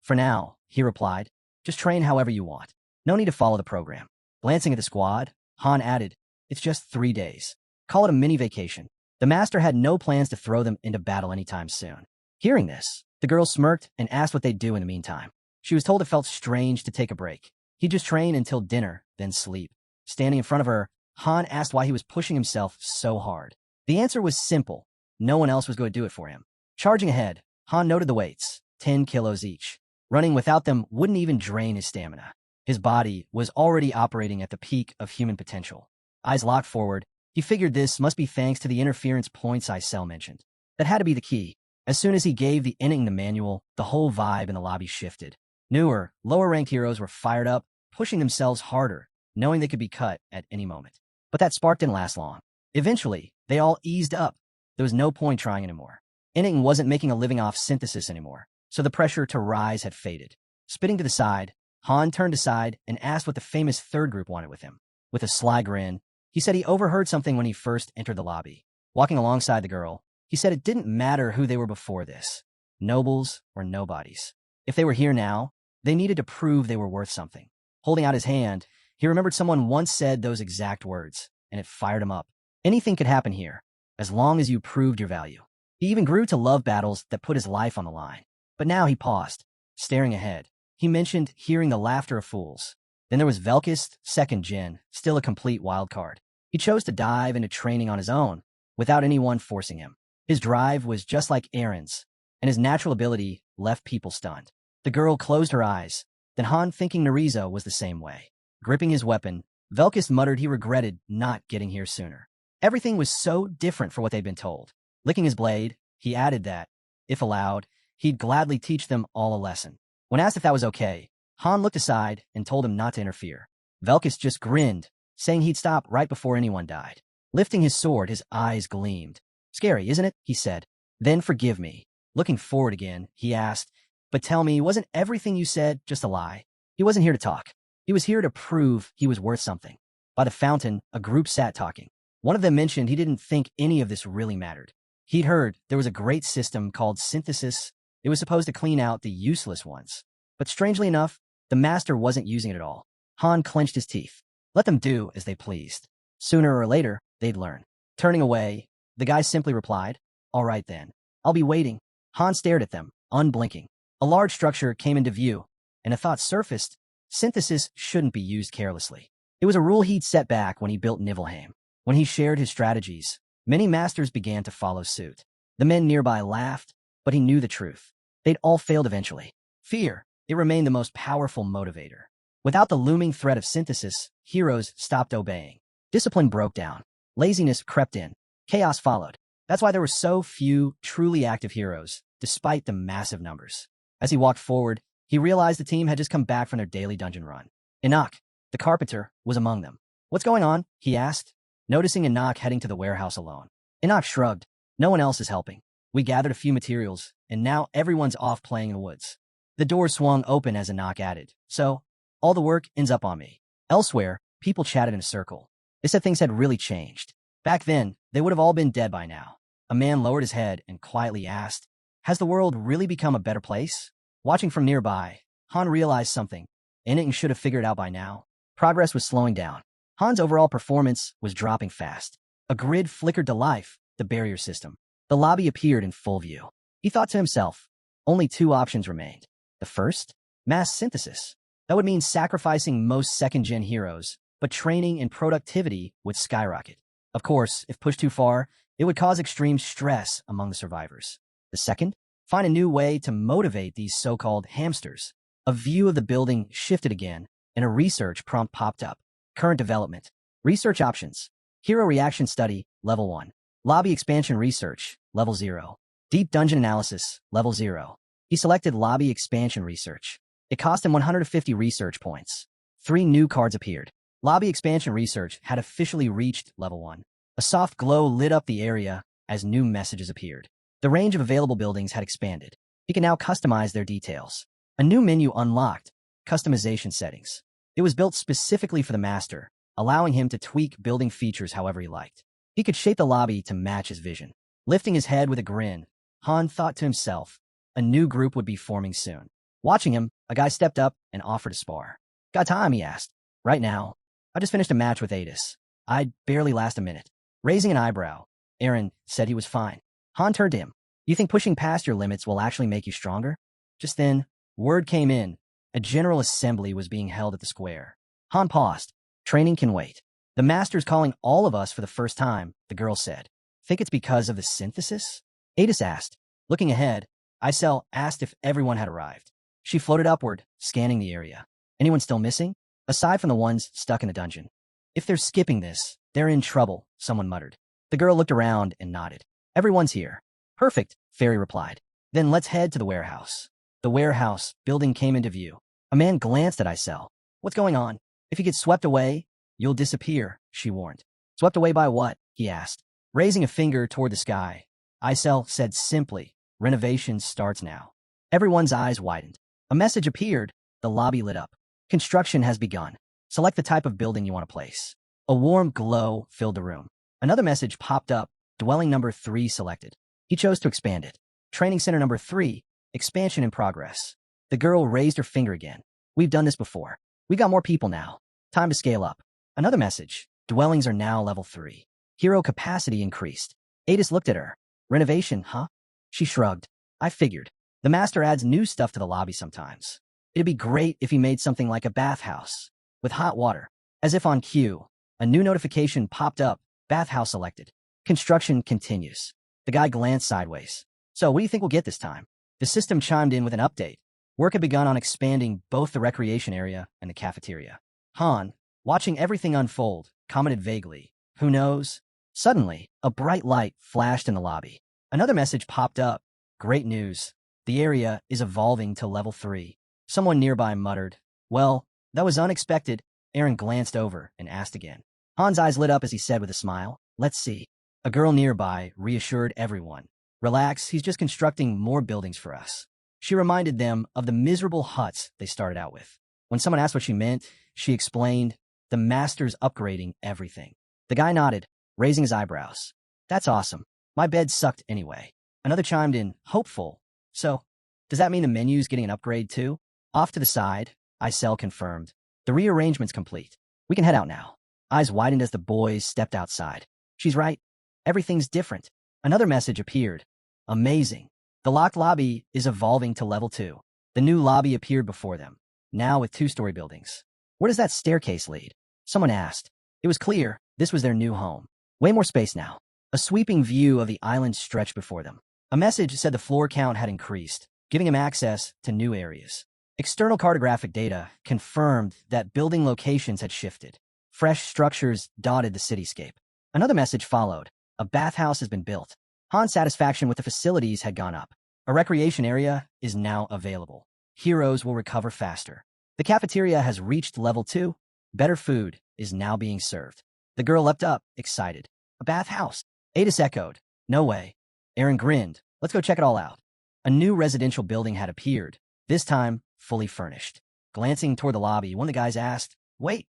For now, he replied. Just train however you want. No need to follow the program. Glancing at the squad, Han added, it's just 3 days. Call it a mini vacation. The master had no plans to throw them into battle anytime soon. Hearing this, the girl smirked and asked what they'd do in the meantime. She was told it felt strange to take a break. He'd just train until dinner, then sleep. Standing in front of her, Han asked why he was pushing himself so hard. The answer was simple. No one else was going to do it for him. Charging ahead, Han noted the weights, 10 kilos each. Running without them wouldn't even drain his stamina. His body was already operating at the peak of human potential. Eyes locked forward, he figured this must be thanks to the interference points Isel mentioned. That had to be the key. As soon as he gave the ending the manual, the whole vibe in the lobby shifted. Newer, lower-ranked heroes were fired up, pushing themselves harder, knowing they could be cut at any moment. But that spark didn't last long. Eventually, they all eased up. There was no point trying anymore. Enning wasn't making a living off synthesis anymore, so the pressure to rise had faded. Spitting to the side, Han turned aside and asked what the famous third group wanted with him. With a sly grin, he said he overheard something when he first entered the lobby. Walking alongside the girl, he said it didn't matter who they were before this, nobles or nobodies. If they were here now, they needed to prove they were worth something. Holding out his hand, he remembered someone once said those exact words, and it fired him up. Anything could happen here, as long as you proved your value. He even grew to love battles that put his life on the line. But now he paused, staring ahead. He mentioned hearing the laughter of fools. Then there was Velkist, second gen, still a complete wild card. He chose to dive into training on his own, without anyone forcing him. His drive was just like Aaron's, and his natural ability left people stunned. The girl closed her eyes, then Han, thinking Narizo was the same way. Gripping his weapon, Velkist muttered he regretted not getting here sooner. Everything was so different for what they'd been told. Licking his blade, he added that, if allowed, he'd gladly teach them all a lesson. When asked if that was okay, Han looked aside and told him not to interfere. Velkist just grinned, saying he'd stop right before anyone died. Lifting his sword, his eyes gleamed. Scary, isn't it? He said. Then forgive me. Looking forward again, he asked, but tell me, wasn't everything you said just a lie? He wasn't here to talk. He was here to prove he was worth something. By the fountain, a group sat talking. One of them mentioned he didn't think any of this really mattered. He'd heard there was a great system called synthesis. It was supposed to clean out the useless ones. But strangely enough, the master wasn't using it at all. Han clenched his teeth. Let them do as they pleased. Sooner or later, they'd learn. Turning away, the guy simply replied, all right then. I'll be waiting. Han stared at them, unblinking. A large structure came into view, and a thought surfaced. Synthesis shouldn't be used carelessly. It was a rule he'd set back when he built Nibelheim. When he shared his strategies, many masters began to follow suit. The men nearby laughed, but he knew the truth. They'd all failed eventually. Fear, it remained the most powerful motivator. Without the looming threat of synthesis, heroes stopped obeying. Discipline broke down. Laziness crept in. Chaos followed. That's why there were so few truly active heroes, despite the massive numbers. As he walked forward, he realized the team had just come back from their daily dungeon run. Enoch, the carpenter, was among them. What's going on? He asked, noticing Enoch heading to the warehouse alone. Enoch shrugged. No one else is helping. We gathered a few materials, and now everyone's off playing in the woods. The door swung open as Enoch added. So, all the work ends up on me. Elsewhere, people chatted in a circle. They said things had really changed. Back then, they would have all been dead by now. A man lowered his head and quietly asked, has the world really become a better place? Watching from nearby, Han realized something. Enning should have figured out by now. Progress was slowing down. Han's overall performance was dropping fast. A grid flickered to life, the barrier system. The lobby appeared in full view. He thought to himself, only 2 options remained. The first, mass synthesis. That would mean sacrificing most second-gen heroes, but training and productivity would skyrocket. Of course, if pushed too far, it would cause extreme stress among the survivors. The second, find a new way to motivate these so-called hamsters. A view of the building shifted again, and a research prompt popped up. Current development. Research options. Hero reaction study, level 1. Lobby expansion research, level 0. Deep dungeon analysis, level 0. He selected lobby expansion research. It cost him 150 research points. 3 new cards appeared. Lobby expansion research had officially reached level 1. A soft glow lit up the area as new messages appeared. The range of available buildings had expanded. He can now customize their details. A new menu unlocked, customization settings. It was built specifically for the master, allowing him to tweak building features however he liked. He could shape the lobby to match his vision. Lifting his head with a grin, Han thought to himself, a new group would be forming soon. Watching him, a guy stepped up and offered to spar. Got time, he asked. Right now. I just finished a match with Adis. I'd barely last a minute. Raising an eyebrow, Aaron said he was fine. Han turned to him. You think pushing past your limits will actually make you stronger? Just then, word came in. A general assembly was being held at the square. Han paused. Training can wait. The master's calling all of us for the first time, the girl said. Think it's because of the synthesis? Adis asked. Looking ahead, Isel asked if everyone had arrived. She floated upward, scanning the area. Anyone still missing? Aside from the ones stuck in the dungeon. If they're skipping this, they're in trouble, someone muttered. The girl looked around and nodded. Everyone's here. Perfect, Fairy replied. Then let's head to the warehouse. The warehouse building came into view. A man glanced at Isel. What's going on? If you get swept away, you'll disappear, she warned. Swept away by what? He asked. Raising a finger toward the sky, Isel said simply, renovation starts now. Everyone's eyes widened. A message appeared. The lobby lit up. Construction has begun. Select the type of building you want to place. A warm glow filled the room. Another message popped up. Dwelling number 3 selected. He chose to expand it. Training center number 3, expansion in progress. The girl raised her finger again. We've done this before. We got more people now. Time to scale up. Another message. Dwellings are now level 3. Hero capacity increased. Adis looked at her. Renovation, huh? She shrugged. I figured. The master adds new stuff to the lobby sometimes. It'd be great if he made something like a bathhouse. With hot water. As if on cue, a new notification popped up. Bathhouse selected. Construction continues. The guy glanced sideways. So what do you think we'll get this time? The system chimed in with an update. Work had begun on expanding both the recreation area and the cafeteria. Han, watching everything unfold, commented vaguely. Who knows? Suddenly, a bright light flashed in the lobby. Another message popped up. Great news. The area is evolving to level 3. Someone nearby muttered. Well, that was unexpected. Aaron glanced over and asked again. Han's eyes lit up as he said with a smile, let's see. A girl nearby reassured everyone. Relax, he's just constructing more buildings for us. She reminded them of the miserable huts they started out with. When someone asked what she meant, she explained, the master's upgrading everything. The guy nodded, raising his eyebrows. That's awesome. My bed sucked anyway. Another chimed in, hopeful. So, does that mean the menu's getting an upgrade too? Off to the side, Isel confirmed. The rearrangement's complete. We can head out now. Eyes widened as the boys stepped outside. She's right. Everything's different. Another message appeared. Amazing. The locked lobby is evolving to level 2. The new lobby appeared before them, now with 2-story buildings. Where does that staircase lead? Someone asked. It was clear this was their new home. Way more space now. A sweeping view of the island stretched before them. A message said the floor count had increased, giving him access to new areas. External cartographic data confirmed that building locations had shifted. Fresh structures dotted the cityscape. Another message followed. A bathhouse has been built. Han's satisfaction with the facilities had gone up. A recreation area is now available. Heroes will recover faster. The cafeteria has reached level 2. Better food is now being served. The girl leapt up, excited. A bathhouse. Adis echoed. No way. Aaron grinned. Let's go check it all out. A new residential building had appeared, this time fully furnished. Glancing toward the lobby, one of the guys asked, wait,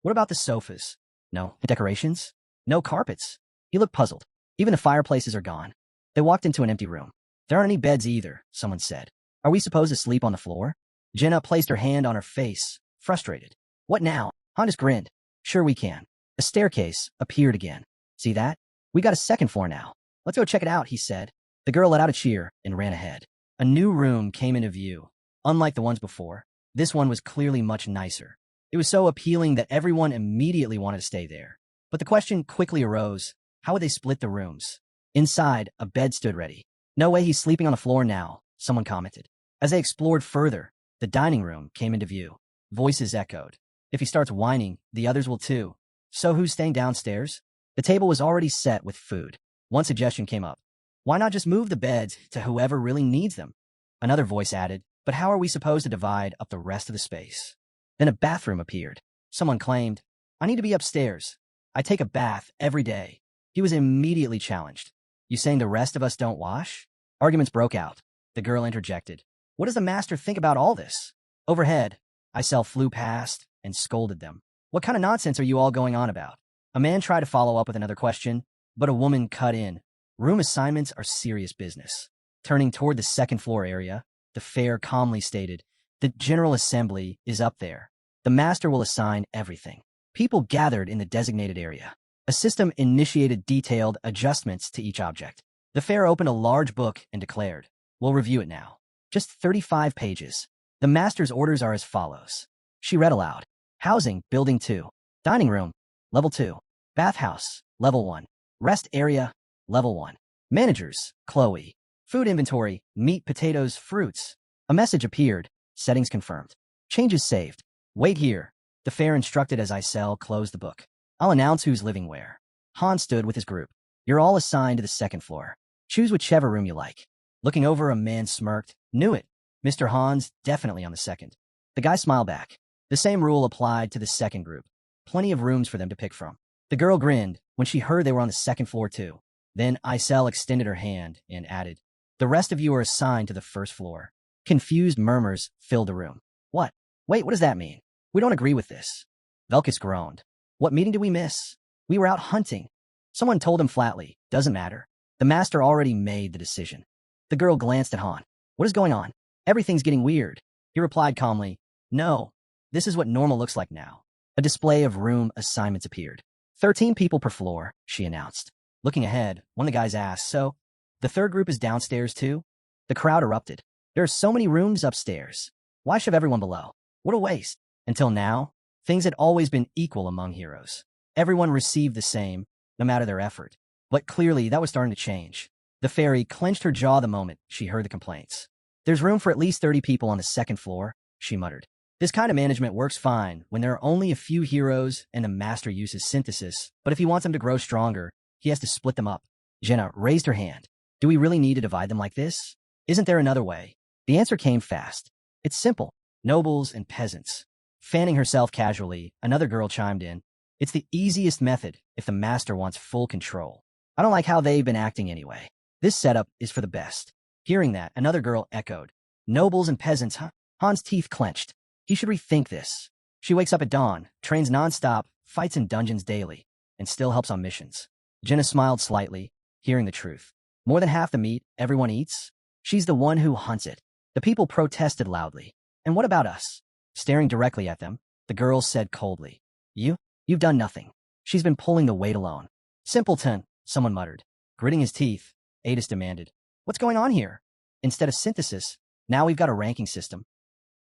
what about the sofas? No decorations? No carpets? He looked puzzled. Even the fireplaces are gone. They walked into an empty room. There aren't any beds either, someone said. Are we supposed to sleep on the floor? Jenna placed her hand on her face, frustrated. What now? Han just grinned. Sure we can. A staircase appeared again. See that? We got a second floor now. Let's go check it out, he said. The girl let out a cheer and ran ahead. A new room came into view. Unlike the ones before, this one was clearly much nicer. It was so appealing that everyone immediately wanted to stay there. But the question quickly arose, how would they split the rooms? Inside, a bed stood ready. No way he's sleeping on the floor now, someone commented. As they explored further, the dining room came into view. Voices echoed. If he starts whining, the others will too. So who's staying downstairs? The table was already set with food. One suggestion came up. Why not just move the beds to whoever really needs them? Another voice added, but how are we supposed to divide up the rest of the space? Then a bathroom appeared. Someone claimed, I need to be upstairs. I take a bath every day. He was immediately challenged. You saying the rest of us don't wash? Arguments broke out. The girl interjected. What does the master think about all this? Overhead, Isel flew past and scolded them. What kind of nonsense are you all going on about? A man tried to follow up with another question, but a woman cut in. Room assignments are serious business. Turning toward the second floor area, the fair calmly stated, the General Assembly is up there. The master will assign everything. People gathered in the designated area. A system initiated detailed adjustments to each object. The fair opened a large book and declared, we'll review it now. Just 35 pages. The master's orders are as follows. She read aloud. Housing, Building 2. Dining room, Level 2. Bathhouse, Level 1. Rest area, Level 1. Managers, Chloe. Food inventory, meat, potatoes, fruits. A message appeared. Settings confirmed. Changes saved. Wait here. The fair instructed as Isel closed the book. I'll announce who's living where. Han stood with his group. You're all assigned to the second floor. Choose whichever room you like. Looking over, a man smirked. Knew it. Mr. Han's definitely on the second. The guy smiled back. The same rule applied to the second group. Plenty of rooms for them to pick from. The girl grinned when she heard they were on the second floor too. Then Isel extended her hand and added, the rest of you are assigned to the first floor. Confused murmurs filled the room. What? Wait, what does that mean? We don't agree with this. Velkus groaned. What meeting did we miss? We were out hunting. Someone told him flatly, doesn't matter. The master already made the decision. The girl glanced at Han. What is going on? Everything's getting weird. He replied calmly, no, this is what normal looks like now. A display of room assignments appeared. 13 people per floor, she announced. Looking ahead, one of the guys asked, so, the third group is downstairs too? The crowd erupted. There are so many rooms upstairs. Why shove everyone below? What a waste. Until now, things had always been equal among heroes. Everyone received the same, no matter their effort. But clearly, that was starting to change. The fairy clenched her jaw the moment she heard the complaints. There's room for at least 30 people on the second floor, she muttered. This kind of management works fine when there are only a few heroes and the master uses synthesis, but if he wants them to grow stronger, he has to split them up. Jenna raised her hand. Do we really need to divide them like this? Isn't there another way? The answer came fast. It's simple. Nobles and peasants. Fanning herself casually, another girl chimed in. It's the easiest method if the master wants full control. I don't like how they've been acting anyway. This setup is for the best. Hearing that, another girl echoed. Nobles and peasants, huh? Han's teeth clenched. He should rethink this. She wakes up at dawn, trains nonstop, fights in dungeons daily, and still helps on missions. Jenna smiled slightly, hearing the truth. More than half the meat everyone eats? She's the one who hunts it. The people protested loudly. And what about us? Staring directly at them, the girl said coldly. You've done nothing. She's been pulling the weight alone. Simpleton, someone muttered. Gritting his teeth, Adis demanded. What's going on here? Instead of synthesis, now we've got a ranking system.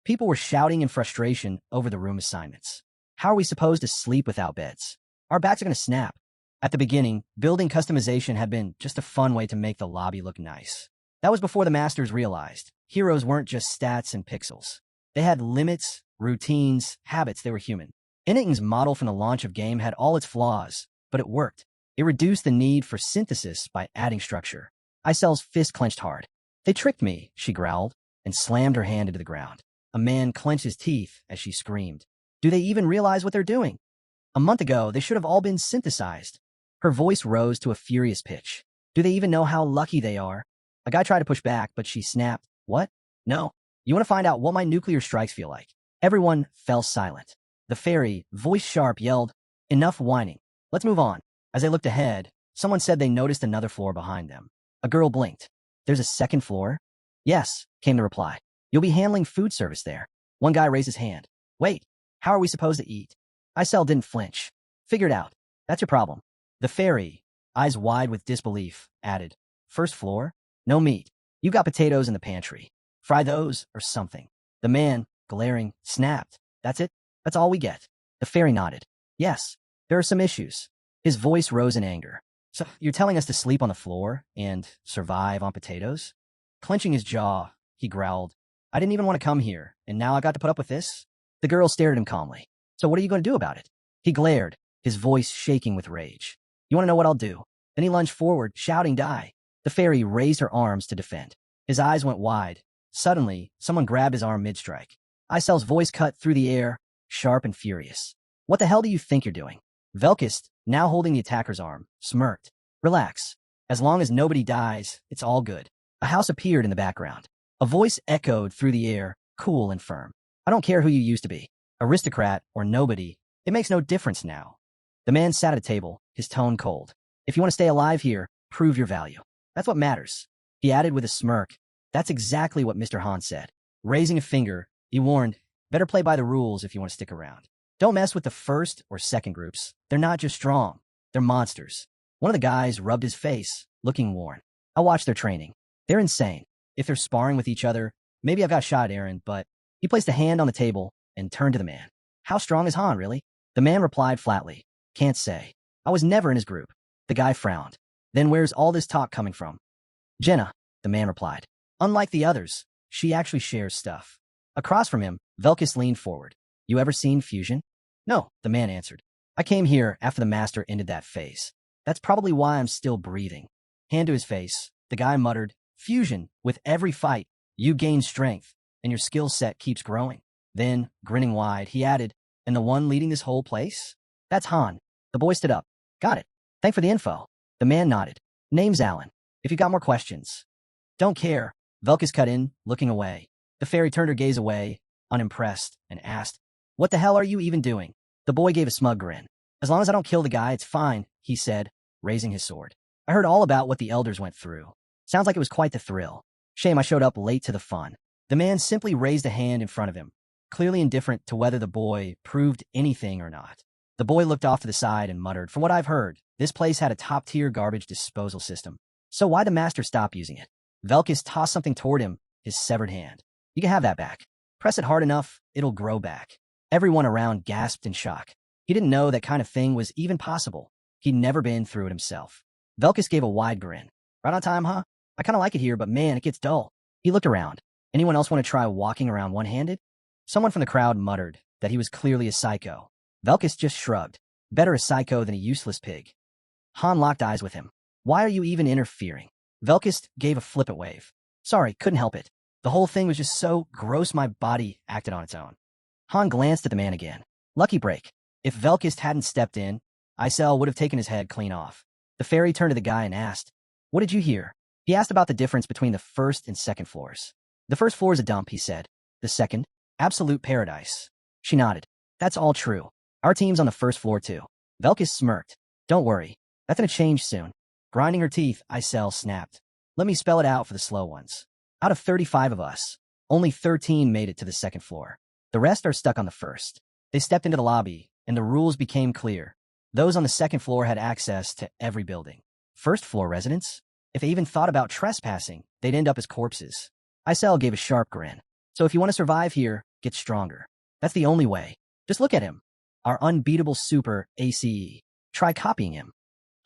People were shouting in frustration over the room assignments. How are we supposed to sleep without beds? Our backs are going to snap. At the beginning, building customization had been just a fun way to make the lobby look nice. That was before the masters realized heroes weren't just stats and pixels. They had limits, routines, habits. They were human. Inning's model from the launch of game had all its flaws, but it worked. It reduced the need for synthesis by adding structure. Isel's fist clenched hard. They tricked me, she growled, and slammed her hand into the ground. A man clenched his teeth as she screamed. Do they even realize what they're doing? A month ago, they should have all been synthesized. Her voice rose to a furious pitch. Do they even know how lucky they are? A guy tried to push back, but she snapped. What? No. You want to find out what my nuclear strikes feel like? Everyone fell silent. The fairy, voice sharp, yelled, enough whining. Let's move on. As they looked ahead, someone said they noticed another floor behind them. A girl blinked. There's a second floor? Yes, came the reply. You'll be handling food service there. One guy raised his hand. Wait, how are we supposed to eat? Isel didn't flinch. Figure it out. That's your problem. The fairy, eyes wide with disbelief, added, first floor? No meat. You've got potatoes in the pantry. Fry those or something. The man, glaring, snapped. That's it? That's all we get. The fairy nodded. Yes, there are some issues. His voice rose in anger. So you're telling us to sleep on the floor and survive on potatoes? Clenching his jaw, he growled. I didn't even want to come here, and now I got to put up with this? The girl stared at him calmly. So what are you going to do about it? He glared, his voice shaking with rage. You want to know what I'll do? Then he lunged forward, shouting, die. The fairy raised her arms to defend. His eyes went wide. Suddenly, someone grabbed his arm mid-strike. Isel's voice cut through the air, sharp and furious. What the hell do you think you're doing? Velkist, now holding the attacker's arm, smirked. Relax. As long as nobody dies, it's all good. A house appeared in the background. A voice echoed through the air, cool and firm. I don't care who you used to be, aristocrat or nobody. It makes no difference now. The man sat at a table, his tone cold. If you want to stay alive here, prove your value. That's what matters. He added with a smirk. That's exactly what Mr. Han said. Raising a finger, he warned, better play by the rules if you want to stick around. Don't mess with the first or second groups. They're not just strong. They're monsters. One of the guys rubbed his face, looking worn. I watched their training. They're insane. If they're sparring with each other, maybe I've got shot, Aaron, but he placed a hand on the table and turned to the man. How strong is Han, really? The man replied flatly. Can't say. I was never in his group. The guy frowned. Then where's all this talk coming from? Jenna, the man replied. Unlike the others, she actually shares stuff. Across from him, Velkis leaned forward. You ever seen fusion? No, the man answered. I came here after the master ended that phase. That's probably why I'm still breathing. Hand to his face, the guy muttered, Fusion, with every fight, you gain strength, and your skill set keeps growing. Then, grinning wide, he added, and the one leading this whole place? That's Han. The boy stood up. Got it. Thanks for the info. The man nodded. Name's Alan. If you got more questions. Don't care. Velkis cut in, looking away. The fairy turned her gaze away, unimpressed, and asked, What the hell are you even doing? The boy gave a smug grin. As long as I don't kill the guy, it's fine, he said, raising his sword. I heard all about what the elders went through. Sounds like it was quite the thrill. Shame I showed up late to the fun. The man simply raised a hand in front of him, clearly indifferent to whether the boy proved anything or not. The boy looked off to the side and muttered, From what I've heard, this place had a top-tier garbage disposal system. So why'd the master stop using it? Velkis tossed something toward him, his severed hand. You can have that back. Press it hard enough, it'll grow back. Everyone around gasped in shock. He didn't know that kind of thing was even possible. He'd never been through it himself. Velkis gave a wide grin. Right on time, huh? I kind of like it here, but man, it gets dull. He looked around. Anyone else want to try walking around one-handed? Someone from the crowd muttered that he was clearly a psycho. Velkis just shrugged. Better a psycho than a useless pig. Han locked eyes with him. Why are you even interfering? Velkis gave a flippant wave. Sorry, couldn't help it. The whole thing was just so gross my body acted on its own. Han glanced at the man again. Lucky break. If Velkis hadn't stepped in, Isel would have taken his head clean off. The fairy turned to the guy and asked, What did you hear? He asked about the difference between the first and second floors. The first floor is a dump, he said. The second? Absolute paradise. She nodded. That's all true. Our team's on the first floor too. Velkis smirked. Don't worry. That's gonna change soon. Grinding her teeth, Isel snapped. Let me spell it out for the slow ones. Out of 35 of us, only 13 made it to the second floor. The rest are stuck on the first. They stepped into the lobby, and the rules became clear. Those on the second floor had access to every building. First floor residents? If they even thought about trespassing, they'd end up as corpses. Isel gave a sharp grin. So if you want to survive here, get stronger. That's the only way. Just look at him. Our unbeatable super ACE. Try copying him.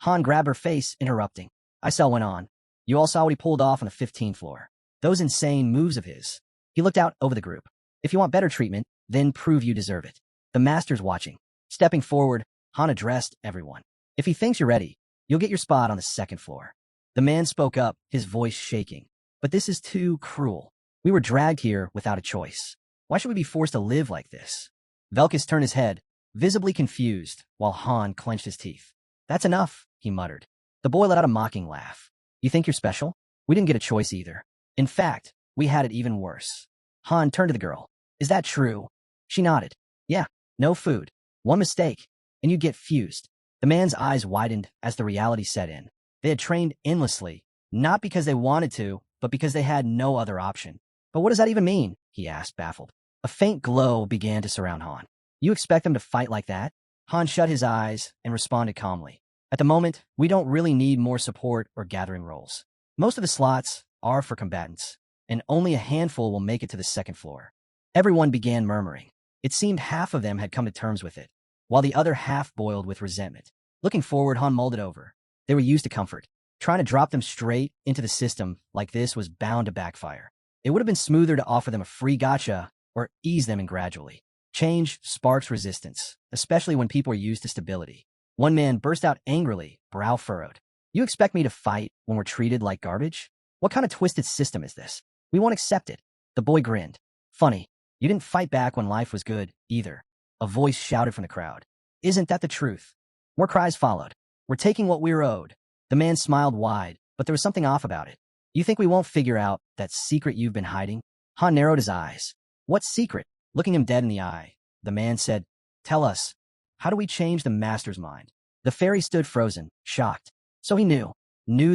Han grabbed her face, interrupting. Isel went on. You all saw what he pulled off on the 15th floor. Those insane moves of his. He looked out over the group. If you want better treatment, then prove you deserve it. The master's watching. Stepping forward, Han addressed everyone. If he thinks you're ready, you'll get your spot on the second floor. The man spoke up, his voice shaking. But this is too cruel. We were dragged here without a choice. Why should we be forced to live like this? Velkis turned his head, visibly confused, while Han clenched his teeth. That's enough, he muttered. The boy let out a mocking laugh. You think you're special? We didn't get a choice either. In fact, we had it even worse. Han turned to the girl. Is that true? She nodded. Yeah, no food. One mistake, and you get fused. The man's eyes widened as the reality set in. They had trained endlessly, not because they wanted to, but because they had no other option. But what does that even mean? He asked, baffled. A faint glow began to surround Han. You expect them to fight like that? Han shut his eyes and responded calmly. At the moment, we don't really need more support or gathering roles. Most of the slots are for combatants, and only a handful will make it to the second floor. Everyone began murmuring. It seemed half of them had come to terms with it, while the other half boiled with resentment. Looking forward, Han mulled it over. They were used to comfort. Trying to drop them straight into the system like this was bound to backfire. It would have been smoother to offer them a free gacha or ease them in gradually. Change sparks resistance, especially when people are used to stability. One man burst out angrily, brow furrowed. You expect me to fight when we're treated like garbage? What kind of twisted system is this? We won't accept it. The boy grinned. Funny, you didn't fight back when life was good, either. A voice shouted from the crowd. Isn't that the truth? More cries followed. We're taking what we're owed. The man smiled wide, but there was something off about it. You think we won't figure out that secret you've been hiding? Han narrowed his eyes. What secret? Looking him dead in the eye, the man said, Tell us, how do we change the master's mind? The fairy stood frozen, shocked. So he knew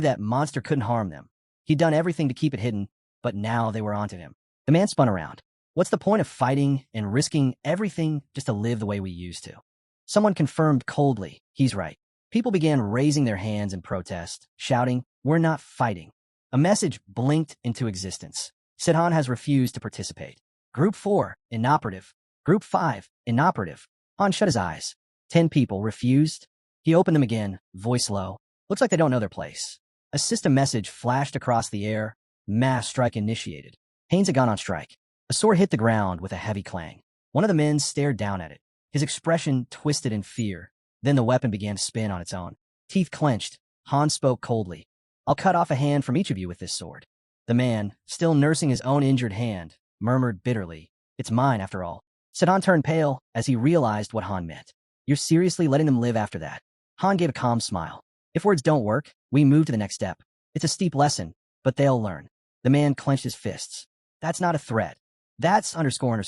that monster couldn't harm them. He'd done everything to keep it hidden, but now they were onto him. The man spun around. What's the point of fighting and risking everything just to live the way we used to? Someone confirmed coldly, he's right. People began raising their hands in protest, shouting, We're not fighting. A message blinked into existence. Sidhan has refused to participate. Group 4, inoperative. Group 5, inoperative. Han shut his eyes. 10 people refused. He opened them again, voice low. Looks like they don't know their place. A system message flashed across the air. Mass strike initiated. Haynes had gone on strike. A sword hit the ground with a heavy clang. One of the men stared down at it. His expression twisted in fear. Then the weapon began to spin on its own. Teeth clenched. Han spoke coldly. I'll cut off a hand from each of you with this sword. The man, still nursing his own injured hand, murmured bitterly. It's mine, after all. Sidhan turned pale as he realized what Han meant. You're seriously letting them live after that? Han gave a calm smile. If words don't work, we move to the next step. It's a steep lesson, but they'll learn. The man clenched his fists. That's not a threat. That's underscore.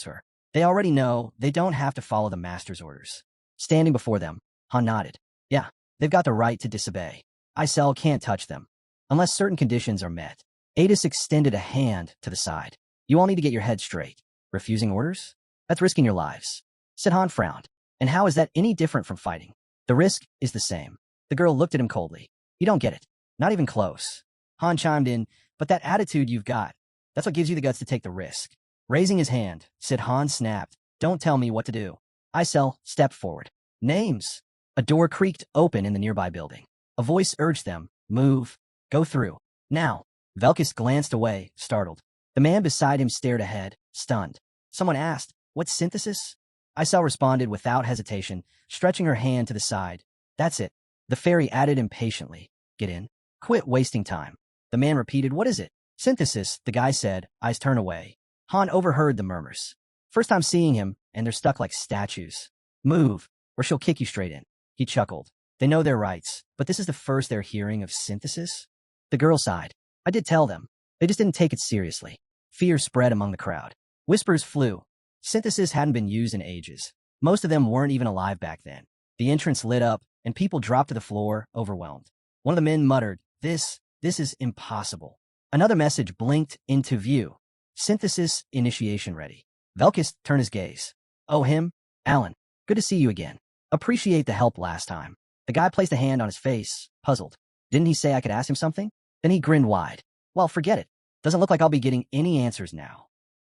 They already know they don't have to follow the master's orders. Standing before them, Han nodded. Yeah, they've got the right to disobey. Isel can't touch them, unless certain conditions are met. Adis extended a hand to the side. You all need to get your heads straight. Refusing orders? That's risking your lives. Sidhan frowned. And how is that any different from fighting? The risk is the same. The girl looked at him coldly. You don't get it. Not even close. Han chimed in, but that attitude you've got, that's what gives you the guts to take the risk. Raising his hand, Sidhan snapped. Don't tell me what to do. Isel stepped forward. Names. A door creaked open in the nearby building. A voice urged them. Move. Go through. Now. Velkis glanced away, startled. The man beside him stared ahead, stunned. Someone asked, What synthesis? Isel responded without hesitation, stretching her hand to the side. That's it. The fairy added impatiently. Get in. Quit wasting time. The man repeated, What is it? Synthesis, the guy said, eyes turned away. Han overheard the murmurs. First time seeing him, and they're stuck like statues. Move, or she'll kick you straight in. He chuckled. They know their rights, but this is the first they're hearing of synthesis? The girl sighed. I did tell them. They just didn't take it seriously. Fear spread among the crowd. Whispers flew. Synthesis hadn't been used in ages. Most of them weren't even alive back then. The entrance lit up, and people dropped to the floor, overwhelmed. One of the men muttered, This is impossible. Another message blinked into view. Synthesis initiation ready. Velkis turned his gaze. Oh, him? Alan. Good to see you again. Appreciate the help last time. The guy placed a hand on his face, puzzled. Didn't he say I could ask him something? Then he grinned wide. Well, forget it. Doesn't look like I'll be getting any answers now.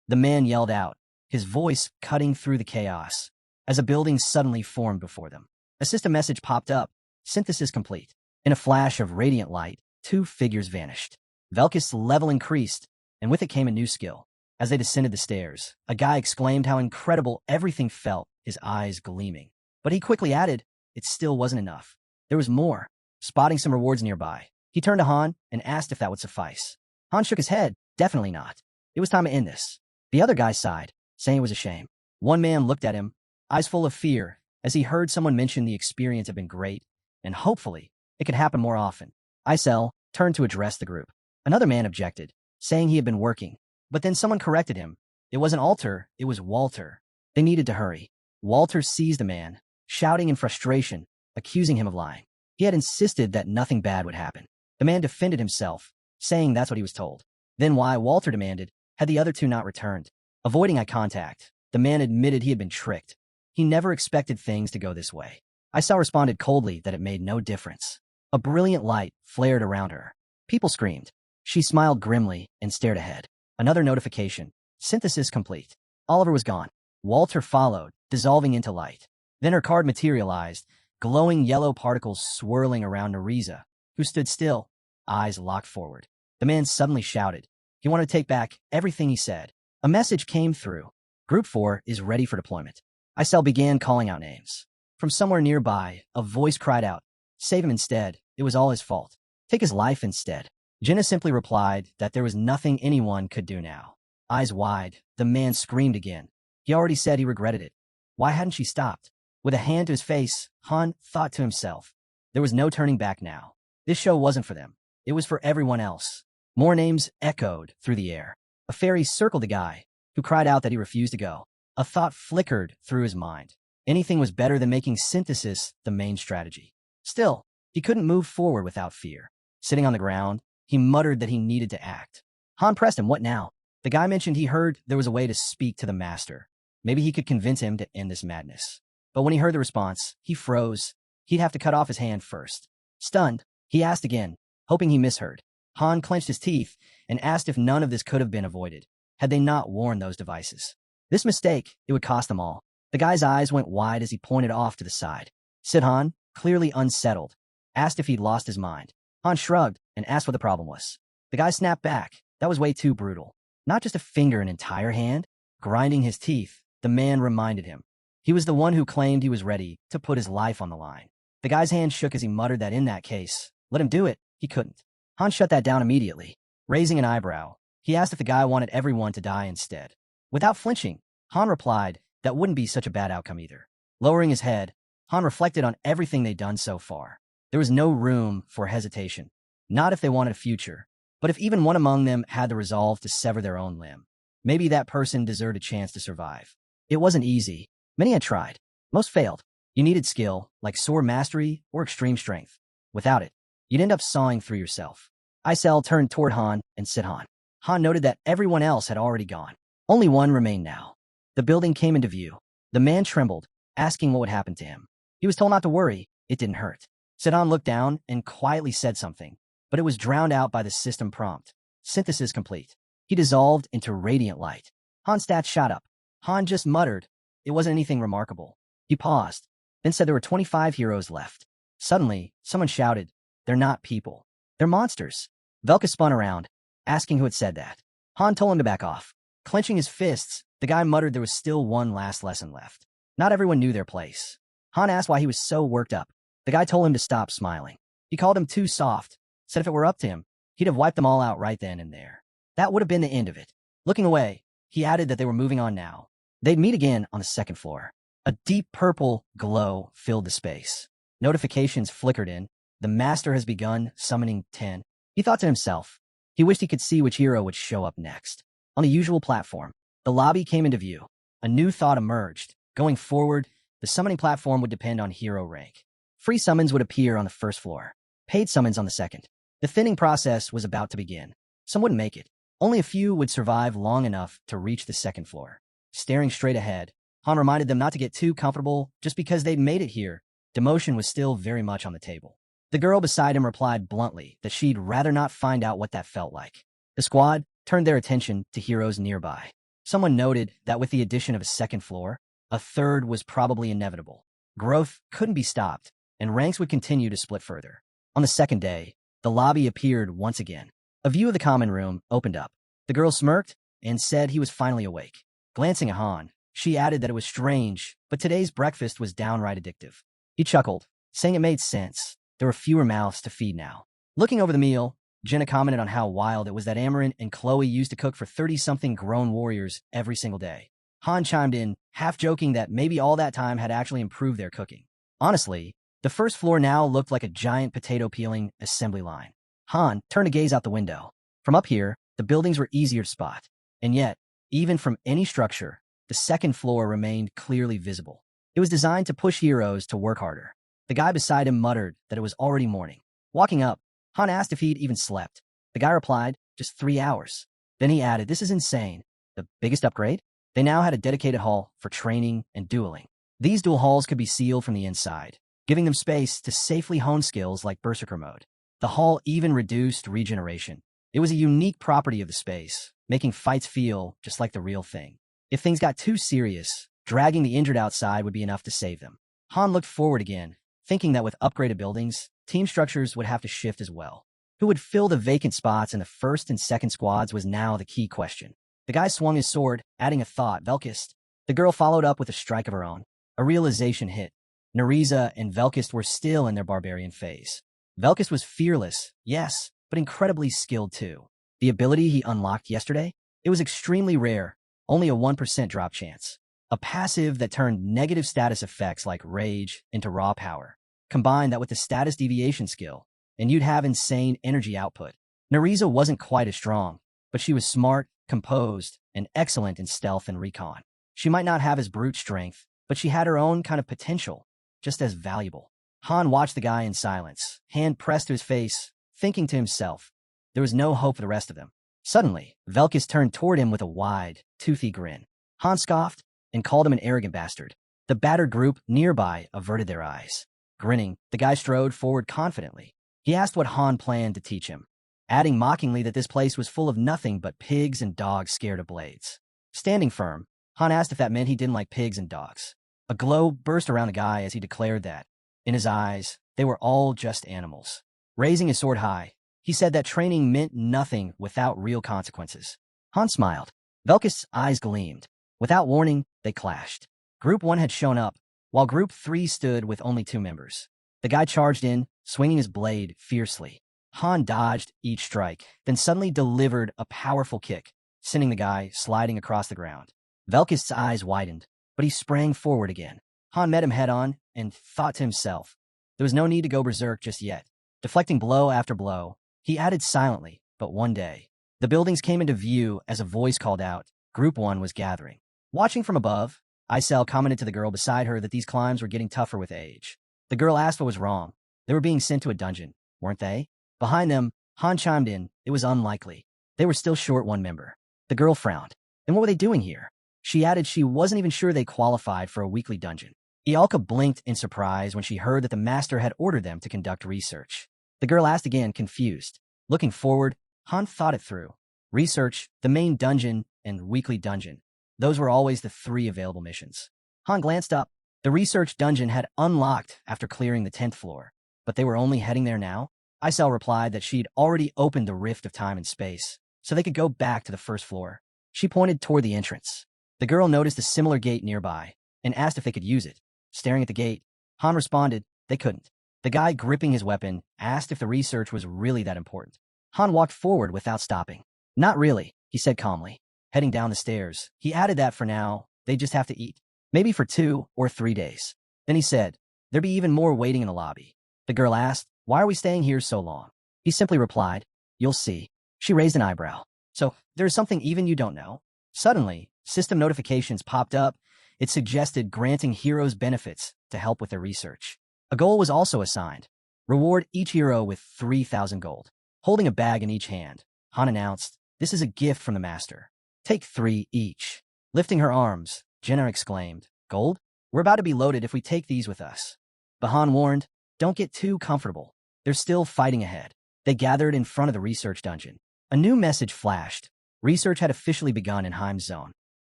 The man yelled out, his voice cutting through the chaos, as a building suddenly formed before them. A system message popped up. Synthesis complete. In a flash of radiant light, 2 figures vanished. Velkis' level increased, and with it came a new skill. As they descended the stairs, a guy exclaimed how incredible everything felt, his eyes gleaming. But he quickly added, it still wasn't enough. There was more. Spotting some rewards nearby, he turned to Han and asked if that would suffice. Han shook his head. Definitely not. It was time to end this. The other guy sighed, saying it was a shame. One man looked at him, eyes full of fear, as he heard someone mention the experience had been great, and hopefully it could happen more often. Isel turned to address the group. Another man objected, saying he had been working. But then someone corrected him. It wasn't Alter, it was Walter. They needed to hurry. Walter seized the man, shouting in frustration, accusing him of lying. He had insisted that nothing bad would happen. The man defended himself, saying that's what he was told. Then why, Walter demanded, had the other 2 not returned? Avoiding eye contact, the man admitted he had been tricked. He never expected things to go this way. Isel responded coldly that it made no difference. A brilliant light flared around her. People screamed. She smiled grimly and stared ahead. Another notification. Synthesis complete. Oliver was gone. Walter followed, dissolving into light. Then her card materialized, glowing yellow particles swirling around Nariza, who stood still, eyes locked forward. The man suddenly shouted. He wanted to take back everything he said. A message came through. Group 4 is ready for deployment. Isel began calling out names. From somewhere nearby, a voice cried out, Save him instead. It was all his fault. Take his life instead. Jenna simply replied that there was nothing anyone could do now. Eyes wide, the man screamed again. He already said he regretted it. Why hadn't she stopped? With a hand to his face, Han thought to himself. There was no turning back now. This show wasn't for them. It was for everyone else. More names echoed through the air. A fairy circled the guy, who cried out that he refused to go. A thought flickered through his mind. Anything was better than making synthesis the main strategy. Still, he couldn't move forward without fear. Sitting on the ground, he muttered that he needed to act. Han pressed him, "What now?" The guy mentioned he heard there was a way to speak to the master. Maybe he could convince him to end this madness. But when he heard the response, he froze. He'd have to cut off his hand first. Stunned, he asked again, hoping he misheard. Han clenched his teeth and asked if none of this could have been avoided, had they not worn those devices. This mistake, it would cost them all. The guy's eyes went wide as he pointed off to the side. Sid Han, clearly unsettled, asked if he'd lost his mind. Han shrugged and asked what the problem was. The guy snapped back. That was way too brutal. Not just a finger, an entire hand. Grinding his teeth, the man reminded him. He was the one who claimed he was ready to put his life on the line. The guy's hand shook as he muttered that in that case, let him do it. He couldn't. Han shut that down immediately. Raising an eyebrow, he asked if the guy wanted everyone to die instead. Without flinching, Han replied that wouldn't be such a bad outcome either. Lowering his head, Han reflected on everything they'd done so far. There was no room for hesitation. Not if they wanted a future, but if even one among them had the resolve to sever their own limb. Maybe that person deserved a chance to survive. It wasn't easy. Many had tried. Most failed. You needed skill, like sword mastery or extreme strength. Without it, you'd end up sawing through yourself. Isel turned toward Han and said Han. Han noted that everyone else had already gone. Only one remained now. The building came into view. The man trembled, asking what would happen to him. He was told not to worry. It didn't hurt. Sedan looked down and quietly said something, but it was drowned out by the system prompt. Synthesis complete. He dissolved into radiant light. Han's stats shot up. Han just muttered. It wasn't anything remarkable. He paused, then said there were 25 heroes left. Suddenly, someone shouted, "They're not people. They're monsters." Velka spun around, asking who had said that. Han told him to back off. Clenching his fists, the guy muttered there was still one last lesson left. Not everyone knew their place. Han asked why he was so worked up. The guy told him to stop smiling. He called him too soft, said if it were up to him, he'd have wiped them all out right then and there. That would have been the end of it. Looking away, he added that they were moving on now. They'd meet again on the second floor. A deep purple glow filled the space. Notifications flickered in. The master has begun summoning 10. He thought to himself. He wished he could see which hero would show up next. On the usual platform, the lobby came into view. A new thought emerged. Going forward, the summoning platform would depend on hero rank. Free summons would appear on the first floor. Paid summons on the second. The thinning process was about to begin. Some wouldn't make it. Only a few would survive long enough to reach the second floor. Staring straight ahead, Han reminded them not to get too comfortable just because they'd made it here. Demotion was still very much on the table. The girl beside him replied bluntly that she'd rather not find out what that felt like. The squad turned their attention to heroes nearby. Someone noted that with the addition of a second floor, a third was probably inevitable. Growth couldn't be stopped, and ranks would continue to split further. On the second day, the lobby appeared once again. A view of the common room opened up. The girl smirked and said he was finally awake. Glancing at Han, she added that it was strange, but today's breakfast was downright addictive. He chuckled, saying it made sense. There were fewer mouths to feed now. Looking over the meal, Jenna commented on how wild it was that Amarin and Chloe used to cook for 30-something grown warriors every single day. Han chimed in, half joking that maybe all that time had actually improved their cooking. Honestly, the first floor now looked like a giant potato peeling assembly line. Han turned to gaze out the window. From up here, the buildings were easier to spot. And yet, even from any structure, the second floor remained clearly visible. It was designed to push heroes to work harder. The guy beside him muttered that it was already morning. Walking up, Han asked if he'd even slept. The guy replied, just 3 hours. Then he added, this is insane. The biggest upgrade? They now had a dedicated hall for training and dueling. These duel halls could be sealed from the inside, giving them space to safely hone skills like Berserker mode. The hall even reduced regeneration. It was a unique property of the space, making fights feel just like the real thing. If things got too serious, dragging the injured outside would be enough to save them. Han looked forward again, thinking that with upgraded buildings, team structures would have to shift as well. Who would fill the vacant spots in the first and second squads was now the key question. The guy swung his sword, adding a thought, Velkist. The girl followed up with a strike of her own. A realization hit. Nariza and Velkist were still in their barbarian phase. Velkist was fearless, yes, but incredibly skilled too. The ability he unlocked yesterday? It was extremely rare, only a 1% drop chance. a passive that turned negative status effects like rage into raw power. Combine that with the status deviation skill, and you'd have insane energy output. Nariza wasn't quite as strong, but she was smart, composed, and excellent in stealth and recon. She might not have his brute strength, but she had her own kind of potential, just as valuable. Han watched the guy in silence, hand pressed to his face, thinking to himself, there was no hope for the rest of them. Suddenly, Velkus turned toward him with a wide, toothy grin. Han scoffed and called him an arrogant bastard. The battered group nearby averted their eyes. Grinning, the guy strode forward confidently. He asked what Han planned to teach him, adding mockingly that this place was full of nothing but pigs and dogs scared of blades. Standing firm, Han asked if that meant he didn't like pigs and dogs. A glow burst around the guy as he declared that, in his eyes, they were all just animals. Raising his sword high, he said that training meant nothing without real consequences. Han smiled. Velkus' eyes gleamed. Without warning, they clashed. Group 1 had shown up, while Group 3 stood with only 2 members. The guy charged in, swinging his blade fiercely. Han dodged each strike, then suddenly delivered a powerful kick, sending the guy sliding across the ground. Velkus' eyes widened, but he sprang forward again. Han met him head-on and thought to himself, there was no need to go berserk just yet. Deflecting blow after blow, he added silently, but one day, the buildings came into view as a voice called out, Group 1 was gathering. Watching from above, Isel commented to the girl beside her that these climbs were getting tougher with age. The girl asked what was wrong. They were being sent to a dungeon, weren't they? Behind them, Han chimed in, it was unlikely. They were still short one member. The girl frowned. Then what were they doing here? She added she wasn't even sure they qualified for a weekly dungeon. Ialka blinked in surprise when she heard that the master had ordered them to conduct research. The girl asked again, confused. Looking forward, Han thought it through. Research, the main dungeon, and weekly dungeon. Those were always the 3 available missions. Han glanced up. The research dungeon had unlocked after clearing the 10th floor, but they were only heading there now. Isel replied that she'd already opened the rift of time and space, so they could go back to the 1st floor. She pointed toward the entrance. The girl noticed a similar gate nearby and asked if they could use it. Staring at the gate, Han responded they couldn't. The guy gripping his weapon asked if the research was really that important. Han walked forward without stopping. Not really, he said calmly. Heading down the stairs, he added that for now, they just have to eat. Maybe for 2 or 3 days. Then he said, there'd be even more waiting in the lobby. The girl asked, why are we staying here so long? He simply replied, you'll see. She raised an eyebrow. So, there's something even you don't know? Suddenly, system notifications popped up. It suggested granting heroes benefits to help with their research. A goal was also assigned. Reward each hero with 3,000 gold. Holding a bag in each hand, Han announced, this is a gift from the master. Take 3 each. Lifting her arms, Jenna exclaimed, gold? We're about to be loaded if we take these with us. But Han warned, don't get too comfortable. There's still fighting ahead. They gathered in front of the research dungeon. A new message flashed. Research had officially begun in Heim's zone.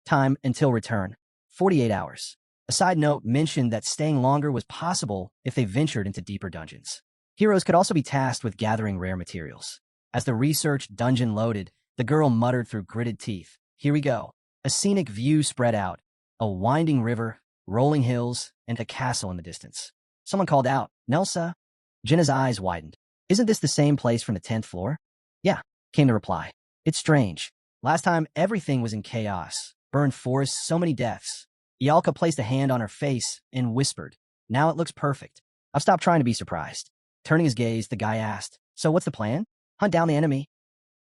Time until return, 48 hours. A side note mentioned that staying longer was possible if they ventured into deeper dungeons. Heroes could also be tasked with gathering rare materials. As the research dungeon loaded, the girl muttered through gritted teeth, here we go. A scenic view spread out. A winding river, rolling hills, and a castle in the distance. Someone called out, Nelsa? Jenna's eyes widened. Isn't this the same place from the 10th floor? Yeah, came the reply. It's strange. Last time, everything was in chaos. Burned forests, so many deaths. Ialka placed a hand on her face and whispered, now it looks perfect. I've stopped trying to be surprised. Turning his gaze, the guy asked, so what's the plan? Hunt down the enemy?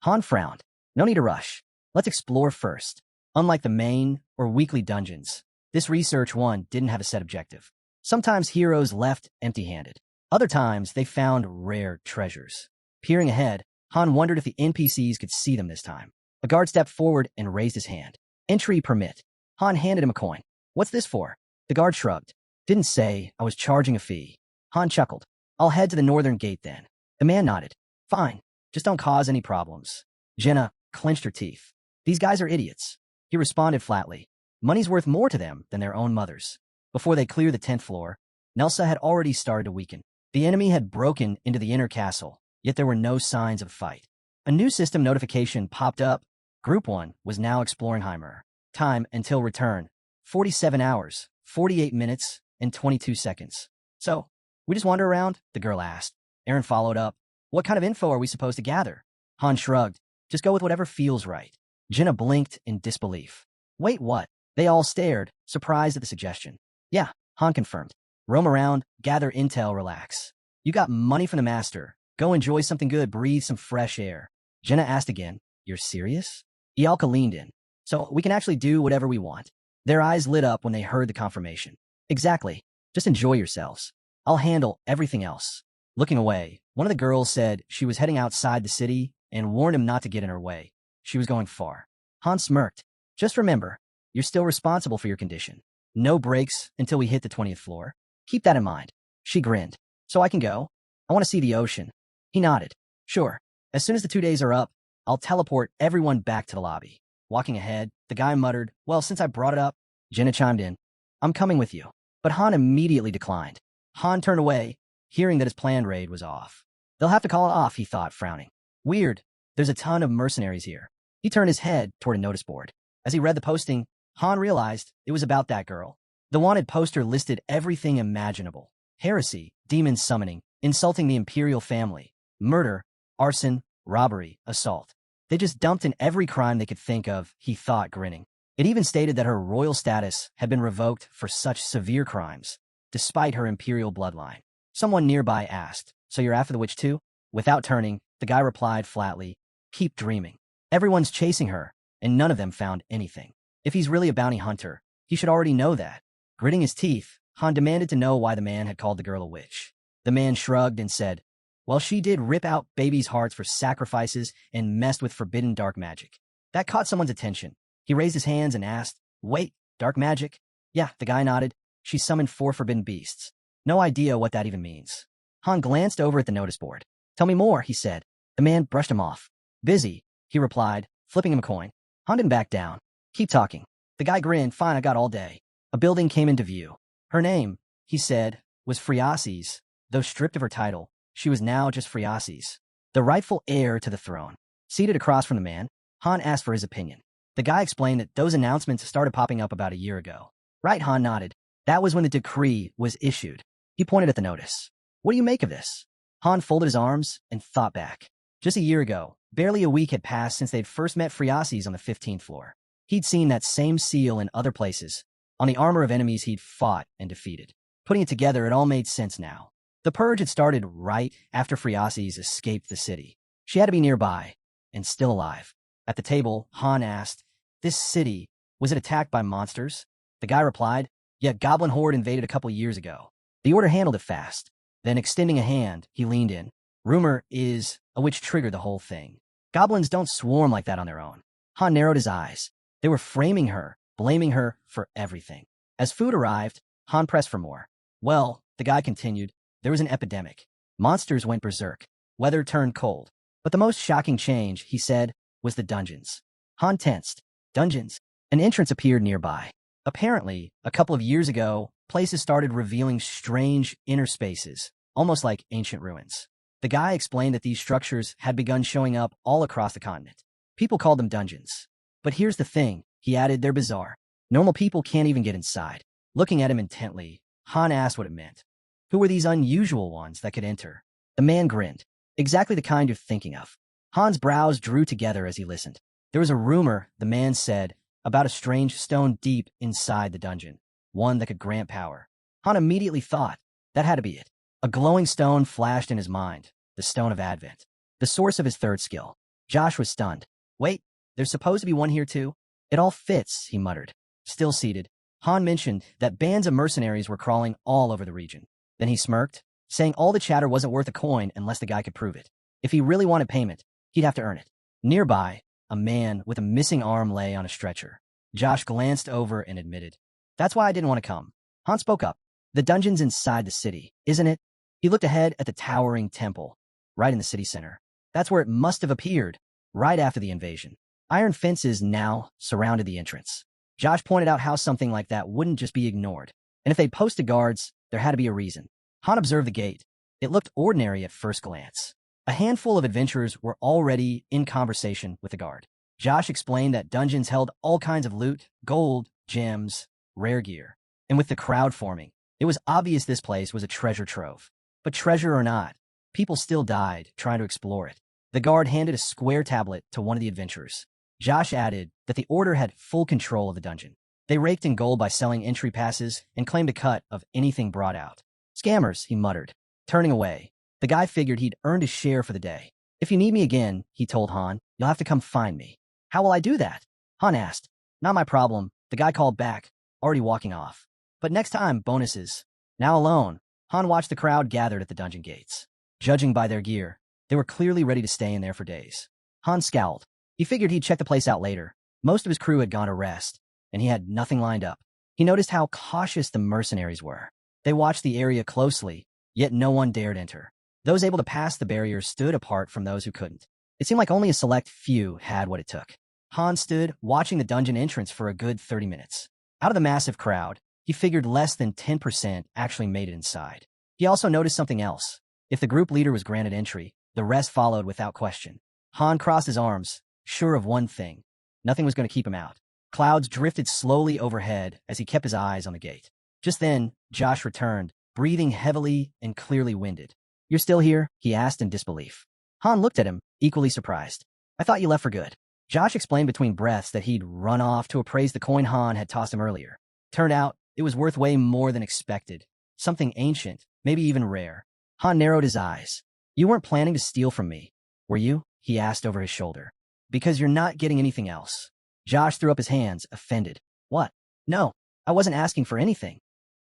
Han frowned. No need to rush. Let's explore first. Unlike the main or weekly dungeons, this research one didn't have a set objective. Sometimes heroes left empty-handed. Other times, they found rare treasures. Peering ahead, Han wondered if the NPCs could see them this time. A guard stepped forward and raised his hand. Entry permit. Han handed him a coin. What's this for? The guard shrugged. Didn't say I was charging a fee. Han chuckled. I'll head to the northern gate then. The man nodded. Fine. Just don't cause any problems. Jenna clenched her teeth. These guys are idiots. He responded flatly. Money's worth more to them than their own mothers. Before they cleared the 10th floor, Nelsa had already started to weaken. The enemy had broken into the inner castle, yet there were no signs of a fight. A new system notification popped up. Group 1 was now exploring Heimer. Time until return, 47 hours, 48 minutes, and 22 seconds. So, we just wander around? The girl asked. Aaron followed up. What kind of info are we supposed to gather? Han shrugged. Just go with whatever feels right. Jenna blinked in disbelief. Wait, what? They all stared, surprised at the suggestion. Yeah, Han confirmed. Roam around, gather intel, relax. You got money from the master. Go enjoy something good, breathe some fresh air. Jenna asked again, you're serious? Ialka leaned in. So we can actually do whatever we want. Their eyes lit up when they heard the confirmation. Exactly. Just enjoy yourselves. I'll handle everything else. Looking away, one of the girls said she was heading outside the city and warned him not to get in her way. She was going far. Han smirked. Just remember, you're still responsible for your condition. No breaks until we hit the 20th floor. Keep that in mind. She grinned. So I can go? I want to see the ocean. He nodded. Sure. As soon as the 2 days are up, I'll teleport everyone back to the lobby. Walking ahead, the guy muttered, well, since I brought it up, Jenna chimed in. I'm coming with you. But Han immediately declined. Han turned away, hearing that his planned raid was off. They'll have to call it off, he thought, frowning. Weird. There's a ton of mercenaries here. He turned his head toward a notice board. As he read the posting, Han realized it was about that girl. The wanted poster listed everything imaginable. Heresy, demon summoning, insulting the imperial family, murder, arson, robbery, assault. They just dumped in every crime they could think of, he thought, grinning. It even stated that her royal status had been revoked for such severe crimes, despite her imperial bloodline. Someone nearby asked, so you're after the witch too? Without turning, the guy replied flatly, keep dreaming. Everyone's chasing her, and none of them found anything. If he's really a bounty hunter, he should already know that. Gritting his teeth, Han demanded to know why the man had called the girl a witch. The man shrugged and said, well, she did rip out babies' hearts for sacrifices and messed with forbidden dark magic. That caught someone's attention. He raised his hands and asked, wait, dark magic? Yeah, the guy nodded. She summoned 4 forbidden beasts. No idea what that even means. Han glanced over at the notice board. Tell me more, he said. The man brushed him off. Busy, he replied, flipping him a coin. Han didn't back down. Keep talking. The guy grinned. Fine, I got all day. A building came into view. Her name, he said, was Phreases. Though stripped of her title, she was now just Phreases, the rightful heir to the throne. Seated across from the man, Han asked for his opinion. The guy explained that those announcements started popping up about a year ago. Right, Han nodded. That was when the decree was issued. He pointed at the notice. What do you make of this? Han folded his arms and thought back. Just a year ago, barely a week had passed since they'd first met Phreases on the 15th floor. He'd seen that same seal in other places, on the armor of enemies he'd fought and defeated. Putting it together, it all made sense now. The purge had started right after Phreases escaped the city. She had to be nearby, and still alive. At the table, Han asked, this city, was it attacked by monsters? The guy replied, yeah, Goblin Horde invaded a couple years ago. The Order handled it fast. Then, extending a hand, he leaned in. Rumor is a witch triggered the whole thing. Goblins don't swarm like that on their own. Han narrowed his eyes. They were framing her, blaming her for everything. As food arrived, Han pressed for more. Well, the guy continued, there was an epidemic. Monsters went berserk. Weather turned cold. But the most shocking change, he said, was the dungeons. Han tensed. Dungeons. An entrance appeared nearby. Apparently, a couple of years ago, places started revealing strange inner spaces, almost like ancient ruins. The guy explained that these structures had begun showing up all across the continent. People called them dungeons. But here's the thing, he added, they're bizarre. Normal people can't even get inside. Looking at him intently, Han asked what it meant. Who were these unusual ones that could enter? The man grinned. Exactly the kind you're thinking of. Han's brows drew together as he listened. There was a rumor, the man said, about a strange stone deep inside the dungeon, one that could grant power. Han immediately thought, that had to be it. A glowing stone flashed in his mind, the Stone of Advent, the source of his third skill. Josh was stunned. Wait, there's supposed to be one here too? It all fits, he muttered. Still seated, Han mentioned that bands of mercenaries were crawling all over the region. Then he smirked, saying all the chatter wasn't worth a coin unless the guy could prove it. If he really wanted payment, he'd have to earn it. Nearby, a man with a missing arm lay on a stretcher. Josh glanced over and admitted, that's why I didn't want to come. Han spoke up. The dungeon's inside the city, isn't it? He looked ahead at the towering temple, right in the city center. That's where it must have appeared, right after the invasion. Iron fences now surrounded the entrance. Josh pointed out how something like that wouldn't just be ignored. And if they'd posted guards, there had to be a reason. Han observed the gate. It looked ordinary at first glance. A handful of adventurers were already in conversation with the guard. Josh explained that dungeons held all kinds of loot, gold, gems, rare gear. And with the crowd forming, it was obvious this place was a treasure trove. But treasure or not, people still died trying to explore it. The guard handed a square tablet to one of the adventurers. Josh added that the Order had full control of the dungeon. They raked in gold by selling entry passes and claimed a cut of anything brought out. Scammers, he muttered, turning away. The guy figured he'd earned his share for the day. If you need me again, he told Han, you'll have to come find me. How will I do that? Han asked. Not my problem, the guy called back, already walking off. But next time, bonuses. Now alone, Han watched the crowd gathered at the dungeon gates. Judging by their gear, they were clearly ready to stay in there for days. Han scowled. He figured he'd check the place out later. Most of his crew had gone to rest, and he had nothing lined up. He noticed how cautious the mercenaries were. They watched the area closely, yet no one dared enter. Those able to pass the barriers stood apart from those who couldn't. It seemed like only a select few had what it took. Han stood, watching the dungeon entrance for a good 30 minutes. Out of the massive crowd, he figured less than 10% actually made it inside. He also noticed something else. If the group leader was granted entry, the rest followed without question. Han crossed his arms, sure of one thing. Nothing was going to keep him out. Clouds drifted slowly overhead as he kept his eyes on the gate. Just then, Josh returned, breathing heavily and clearly winded. You're still here? He asked in disbelief. Han looked at him, equally surprised. I thought you left for good. Josh explained between breaths that he'd run off to appraise the coin Han had tossed him earlier. Turned out, it was worth way more than expected. Something ancient, maybe even rare. Han narrowed his eyes. You weren't planning to steal from me, were you? He asked over his shoulder. Because you're not getting anything else. Josh threw up his hands, offended. What? No, I wasn't asking for anything.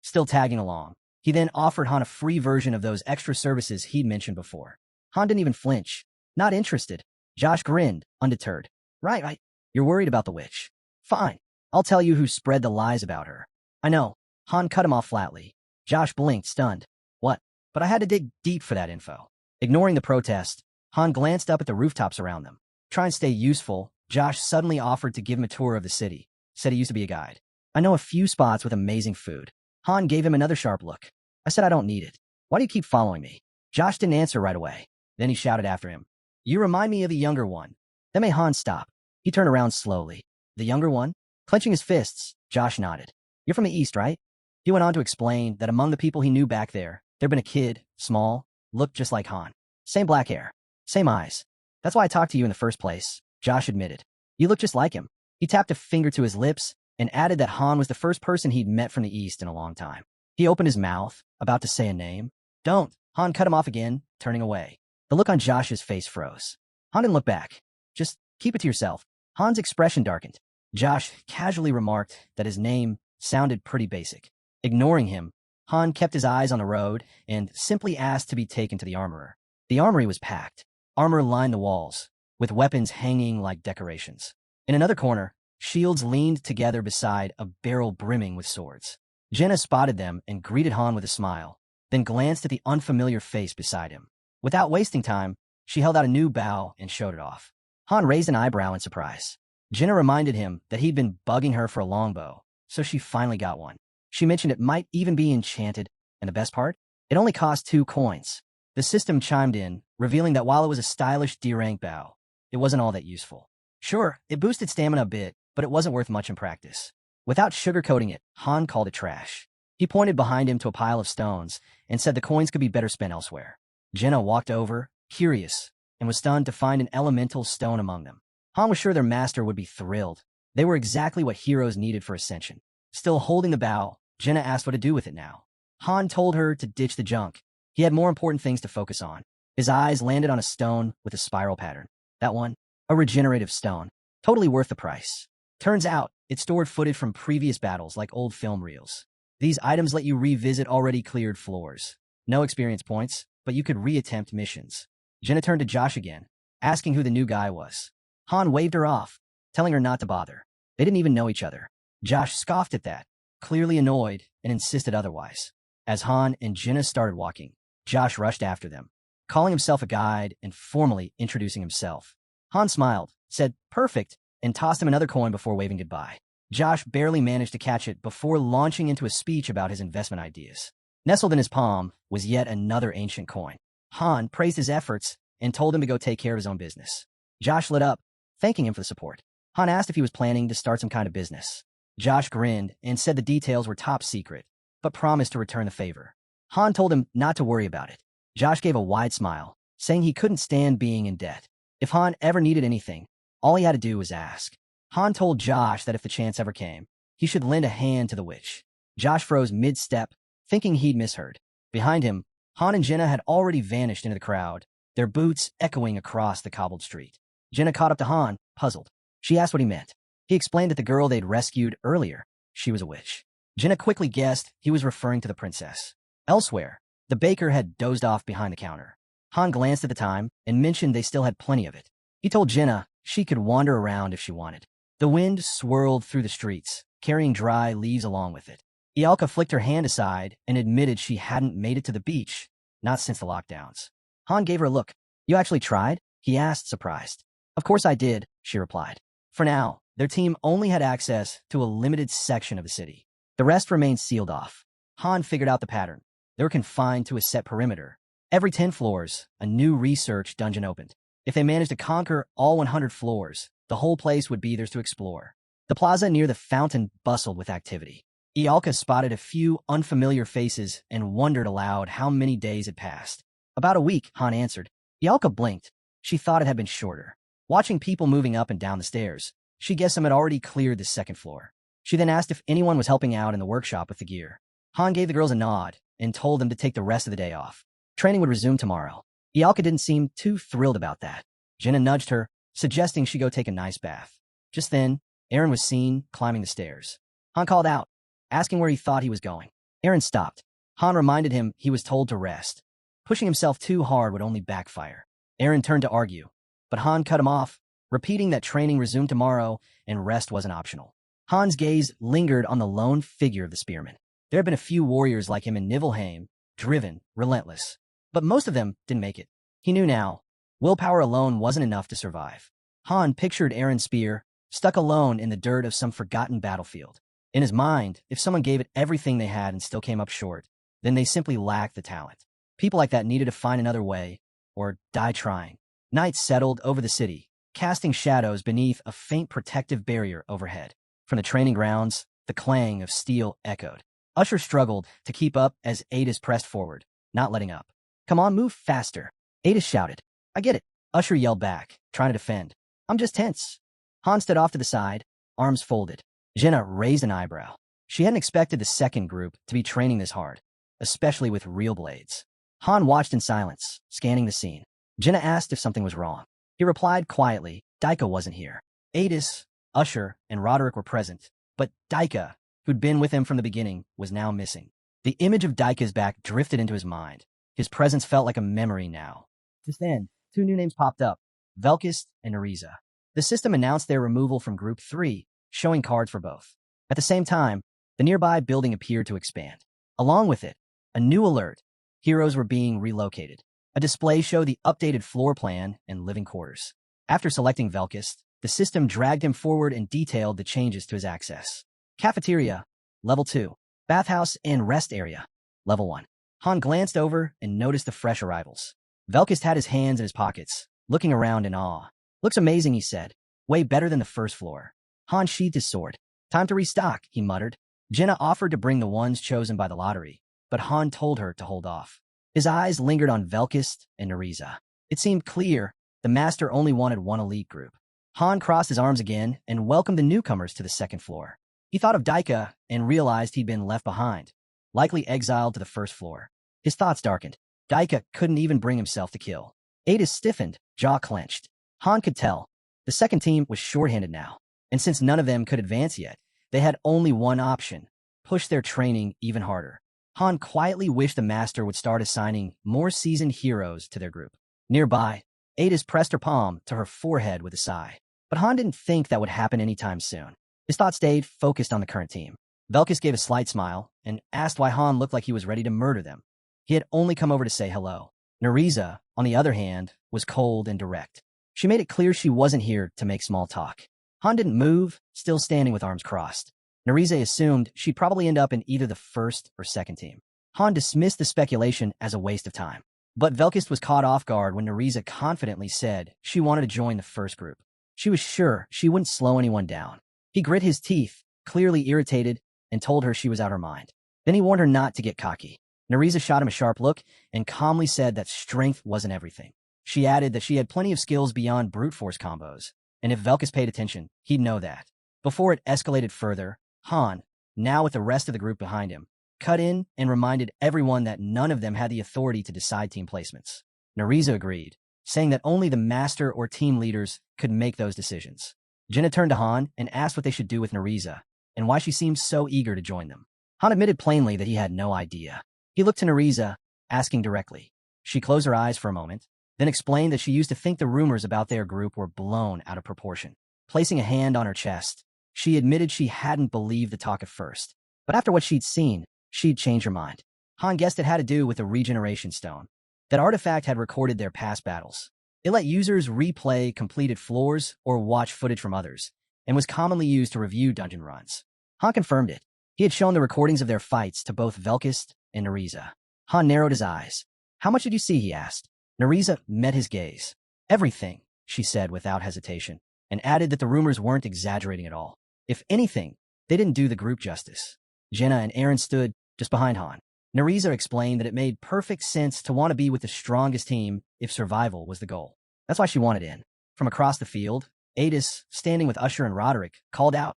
Still tagging along. He then offered Han a free version of those extra services he'd mentioned before. Han didn't even flinch. Not interested. Josh grinned, undeterred. Right. You're worried about the witch. Fine. I'll tell you who spread the lies about her. I know. Han cut him off flatly. Josh blinked, stunned. What? But I had to dig deep for that info. Ignoring the protest, Han glanced up at the rooftops around them. Trying to stay useful, Josh suddenly offered to give him a tour of the city. Said he used to be a guide. I know a few spots with amazing food. Han gave him another sharp look. I said I don't need it. Why do you keep following me? Josh didn't answer right away. Then he shouted after him. You remind me of the younger one. That made Han stop. He turned around slowly. The younger one? Clenching his fists, Josh nodded. You're from the East, right? He went on to explain that among the people he knew back there'd been a kid, small, looked just like Han. Same black hair. Same eyes. That's why I talked to you in the first place, Josh admitted. You look just like him. He tapped a finger to his lips and added that Han was the first person he'd met from the East in a long time. He opened his mouth, about to say a name. Don't. Han cut him off again, turning away. The look on Josh's face froze. Han didn't look back. Just keep it to yourself. Han's expression darkened. Josh casually remarked that his name sounded pretty basic. Ignoring him, Han kept his eyes on the road and simply asked to be taken to the armorer. The armory was packed. Armor lined the walls, with weapons hanging like decorations. In another corner, shields leaned together beside a barrel brimming with swords. Jenna spotted them and greeted Han with a smile, then glanced at the unfamiliar face beside him. Without wasting time, she held out a new bow and showed it off. Han raised an eyebrow in surprise. Jenna reminded him that he'd been bugging her for a longbow, so she finally got one. She mentioned it might even be enchanted, and the best part? It only cost 2 coins. The system chimed in, revealing that while it was a stylish D-rank bow, it wasn't all that useful. Sure, it boosted stamina a bit, but it wasn't worth much in practice. Without sugarcoating it, Han called it trash. He pointed behind him to a pile of stones and said the coins could be better spent elsewhere. Jenna walked over, curious, and was stunned to find an elemental stone among them. Han was sure their master would be thrilled. They were exactly what heroes needed for ascension. Still holding the bow, Jenna asked what to do with it now. Han told her to ditch the junk. He had more important things to focus on. His eyes landed on a stone with a spiral pattern. That one, a regenerative stone. Totally worth the price. Turns out, it stored footage from previous battles like old film reels. These items let you revisit already cleared floors. No experience points, but you could reattempt missions. Jenna turned to Josh again, asking who the new guy was. Han waved her off, telling her not to bother. They didn't even know each other. Josh scoffed at that, clearly annoyed, and insisted otherwise. As Han and Jenna started walking, Josh rushed after them, calling himself a guide and formally introducing himself. Han smiled, said, "Perfect," and tossed him another coin before waving goodbye. Josh barely managed to catch it before launching into a speech about his investment ideas. Nestled in his palm was yet another ancient coin. Han praised his efforts and told him to go take care of his own business. Josh lit up, thanking him for the support. Han asked if he was planning to start some kind of business. Josh grinned and said the details were top secret, but promised to return the favor. Han told him not to worry about it. Josh gave a wide smile, saying he couldn't stand being in debt. If Han ever needed anything, all he had to do was ask. Han told Josh that if the chance ever came, he should lend a hand to the witch. Josh froze mid-step, thinking he'd misheard. Behind him, Han and Jenna had already vanished into the crowd, their boots echoing across the cobbled street. Jenna caught up to Han, puzzled. She asked what he meant. He explained that the girl they'd rescued earlier, she was a witch. Jenna quickly guessed he was referring to the princess. Elsewhere, the baker had dozed off behind the counter. Han glanced at the time and mentioned they still had plenty of it. He told Jenna she could wander around if she wanted. The wind swirled through the streets, carrying dry leaves along with it. Ialka flicked her hand aside and admitted she hadn't made it to the beach, not since the lockdowns. Han gave her a look. You actually tried? He asked, surprised. Of course I did, she replied. For now, their team only had access to a limited section of the city. The rest remained sealed off. Han figured out the pattern. They were confined to a set perimeter. Every 10 floors, a new research dungeon opened. If they managed to conquer all 100 floors, the whole place would be theirs to explore. The plaza near the fountain bustled with activity. Ialka spotted a few unfamiliar faces and wondered aloud how many days had passed. About a week, Han answered. Ialka blinked. She thought it had been shorter. Watching people moving up and down the stairs, she guessed some had already cleared the second floor. She then asked if anyone was helping out in the workshop with the gear. Han gave the girls a nod and told them to take the rest of the day off. Training would resume tomorrow. Ialka didn't seem too thrilled about that. Jenna nudged her, suggesting she go take a nice bath. Just then, Aaron was seen climbing the stairs. Han called out, asking where he thought he was going. Aaron stopped. Han reminded him he was told to rest. Pushing himself too hard would only backfire. Aaron turned to argue, but Han cut him off, repeating that training resumed tomorrow and rest wasn't optional. Han's gaze lingered on the lone figure of the spearman. There had been a few warriors like him in Niflheim, driven, relentless. But most of them didn't make it. He knew now, willpower alone wasn't enough to survive. Han pictured Aaron's spear, stuck alone in the dirt of some forgotten battlefield. In his mind, if someone gave it everything they had and still came up short, then they simply lacked the talent. People like that needed to find another way, or die trying. Night settled over the city, casting shadows beneath a faint protective barrier overhead. From the training grounds, the clang of steel echoed. Usher struggled to keep up as Adis pressed forward, not letting up. Come on, move faster. Adis shouted. I get it. Usher yelled back, trying to defend. I'm just tense. Han stood off to the side, arms folded. Jenna raised an eyebrow. She hadn't expected the second group to be training this hard, especially with real blades. Han watched in silence, scanning the scene. Jenna asked if something was wrong. He replied quietly, Daika wasn't here. Adis, Usher, and Roderick were present, but Daika, who'd been with him from the beginning, was now missing. The image of Daika's back drifted into his mind. His presence felt like a memory now. Just then, 2 new names popped up, Velkist and Neriza. The system announced their removal from Group 3, showing cards for both. At the same time, the nearby building appeared to expand. Along with it, a new alert. Heroes were being relocated. A display showed the updated floor plan and living quarters. After selecting Velkist, the system dragged him forward and detailed the changes to his access. Cafeteria, Level 2. Bathhouse and rest area, Level 1. Han glanced over and noticed the fresh arrivals. Velkist had his hands in his pockets, looking around in awe. Looks amazing, he said. Way better than the first floor. Han sheathed his sword. Time to restock, he muttered. Jenna offered to bring the ones chosen by the lottery, but Han told her to hold off. His eyes lingered on Velkist and Neriza. It seemed clear the master only wanted one elite group. Han crossed his arms again and welcomed the newcomers to the second floor. He thought of Daika and realized he'd been left behind, likely exiled to the first floor. His thoughts darkened. Daika couldn't even bring himself to kill. Adis stiffened, jaw clenched. Han could tell. The second team was shorthanded now, and since none of them could advance yet, they had only one option: push their training even harder. Han quietly wished the master would start assigning more seasoned heroes to their group. Nearby, Adis pressed her palm to her forehead with a sigh. But Han didn't think that would happen anytime soon. His thoughts stayed focused on the current team. Velkist gave a slight smile and asked why Han looked like he was ready to murder them. He had only come over to say hello. Neriza, on the other hand, was cold and direct. She made it clear she wasn't here to make small talk. Han didn't move, still standing with arms crossed. Neriza assumed she'd probably end up in either the first or second team. Han dismissed the speculation as a waste of time. But Velkist was caught off guard when Neriza confidently said she wanted to join the first group. She was sure she wouldn't slow anyone down. He grit his teeth, clearly irritated, and told her she was out of her mind. Then he warned her not to get cocky. Neriza shot him a sharp look and calmly said that strength wasn't everything. She added that she had plenty of skills beyond brute force combos, and if Velkist paid attention, he'd know that. Before it escalated further, Han, now with the rest of the group behind him, cut in and reminded everyone that none of them had the authority to decide team placements. Nariza agreed, saying that only the master or team leaders could make those decisions. Jenna turned to Han and asked what they should do with Nariza, and why she seemed so eager to join them. Han admitted plainly that he had no idea. He looked to Nariza, asking directly. She closed her eyes for a moment, then explained that she used to think the rumors about their group were blown out of proportion. Placing a hand on her chest, she admitted she hadn't believed the talk at first, but after what she'd seen, she'd changed her mind. Han guessed it had to do with the regeneration stone. That artifact had recorded their past battles. It let users replay completed floors or watch footage from others, and was commonly used to review dungeon runs. Han confirmed it. He had shown the recordings of their fights to both Velkist and Nariza. Han narrowed his eyes. How much did you see, he asked. Nariza met his gaze. Everything, she said without hesitation, and added that the rumors weren't exaggerating at all. If anything, they didn't do the group justice. Jenna and Aaron stood just behind Han. Nariza explained that it made perfect sense to want to be with the strongest team if survival was the goal. That's why she wanted in. From across the field, Adis, standing with Usher and Roderick, called out,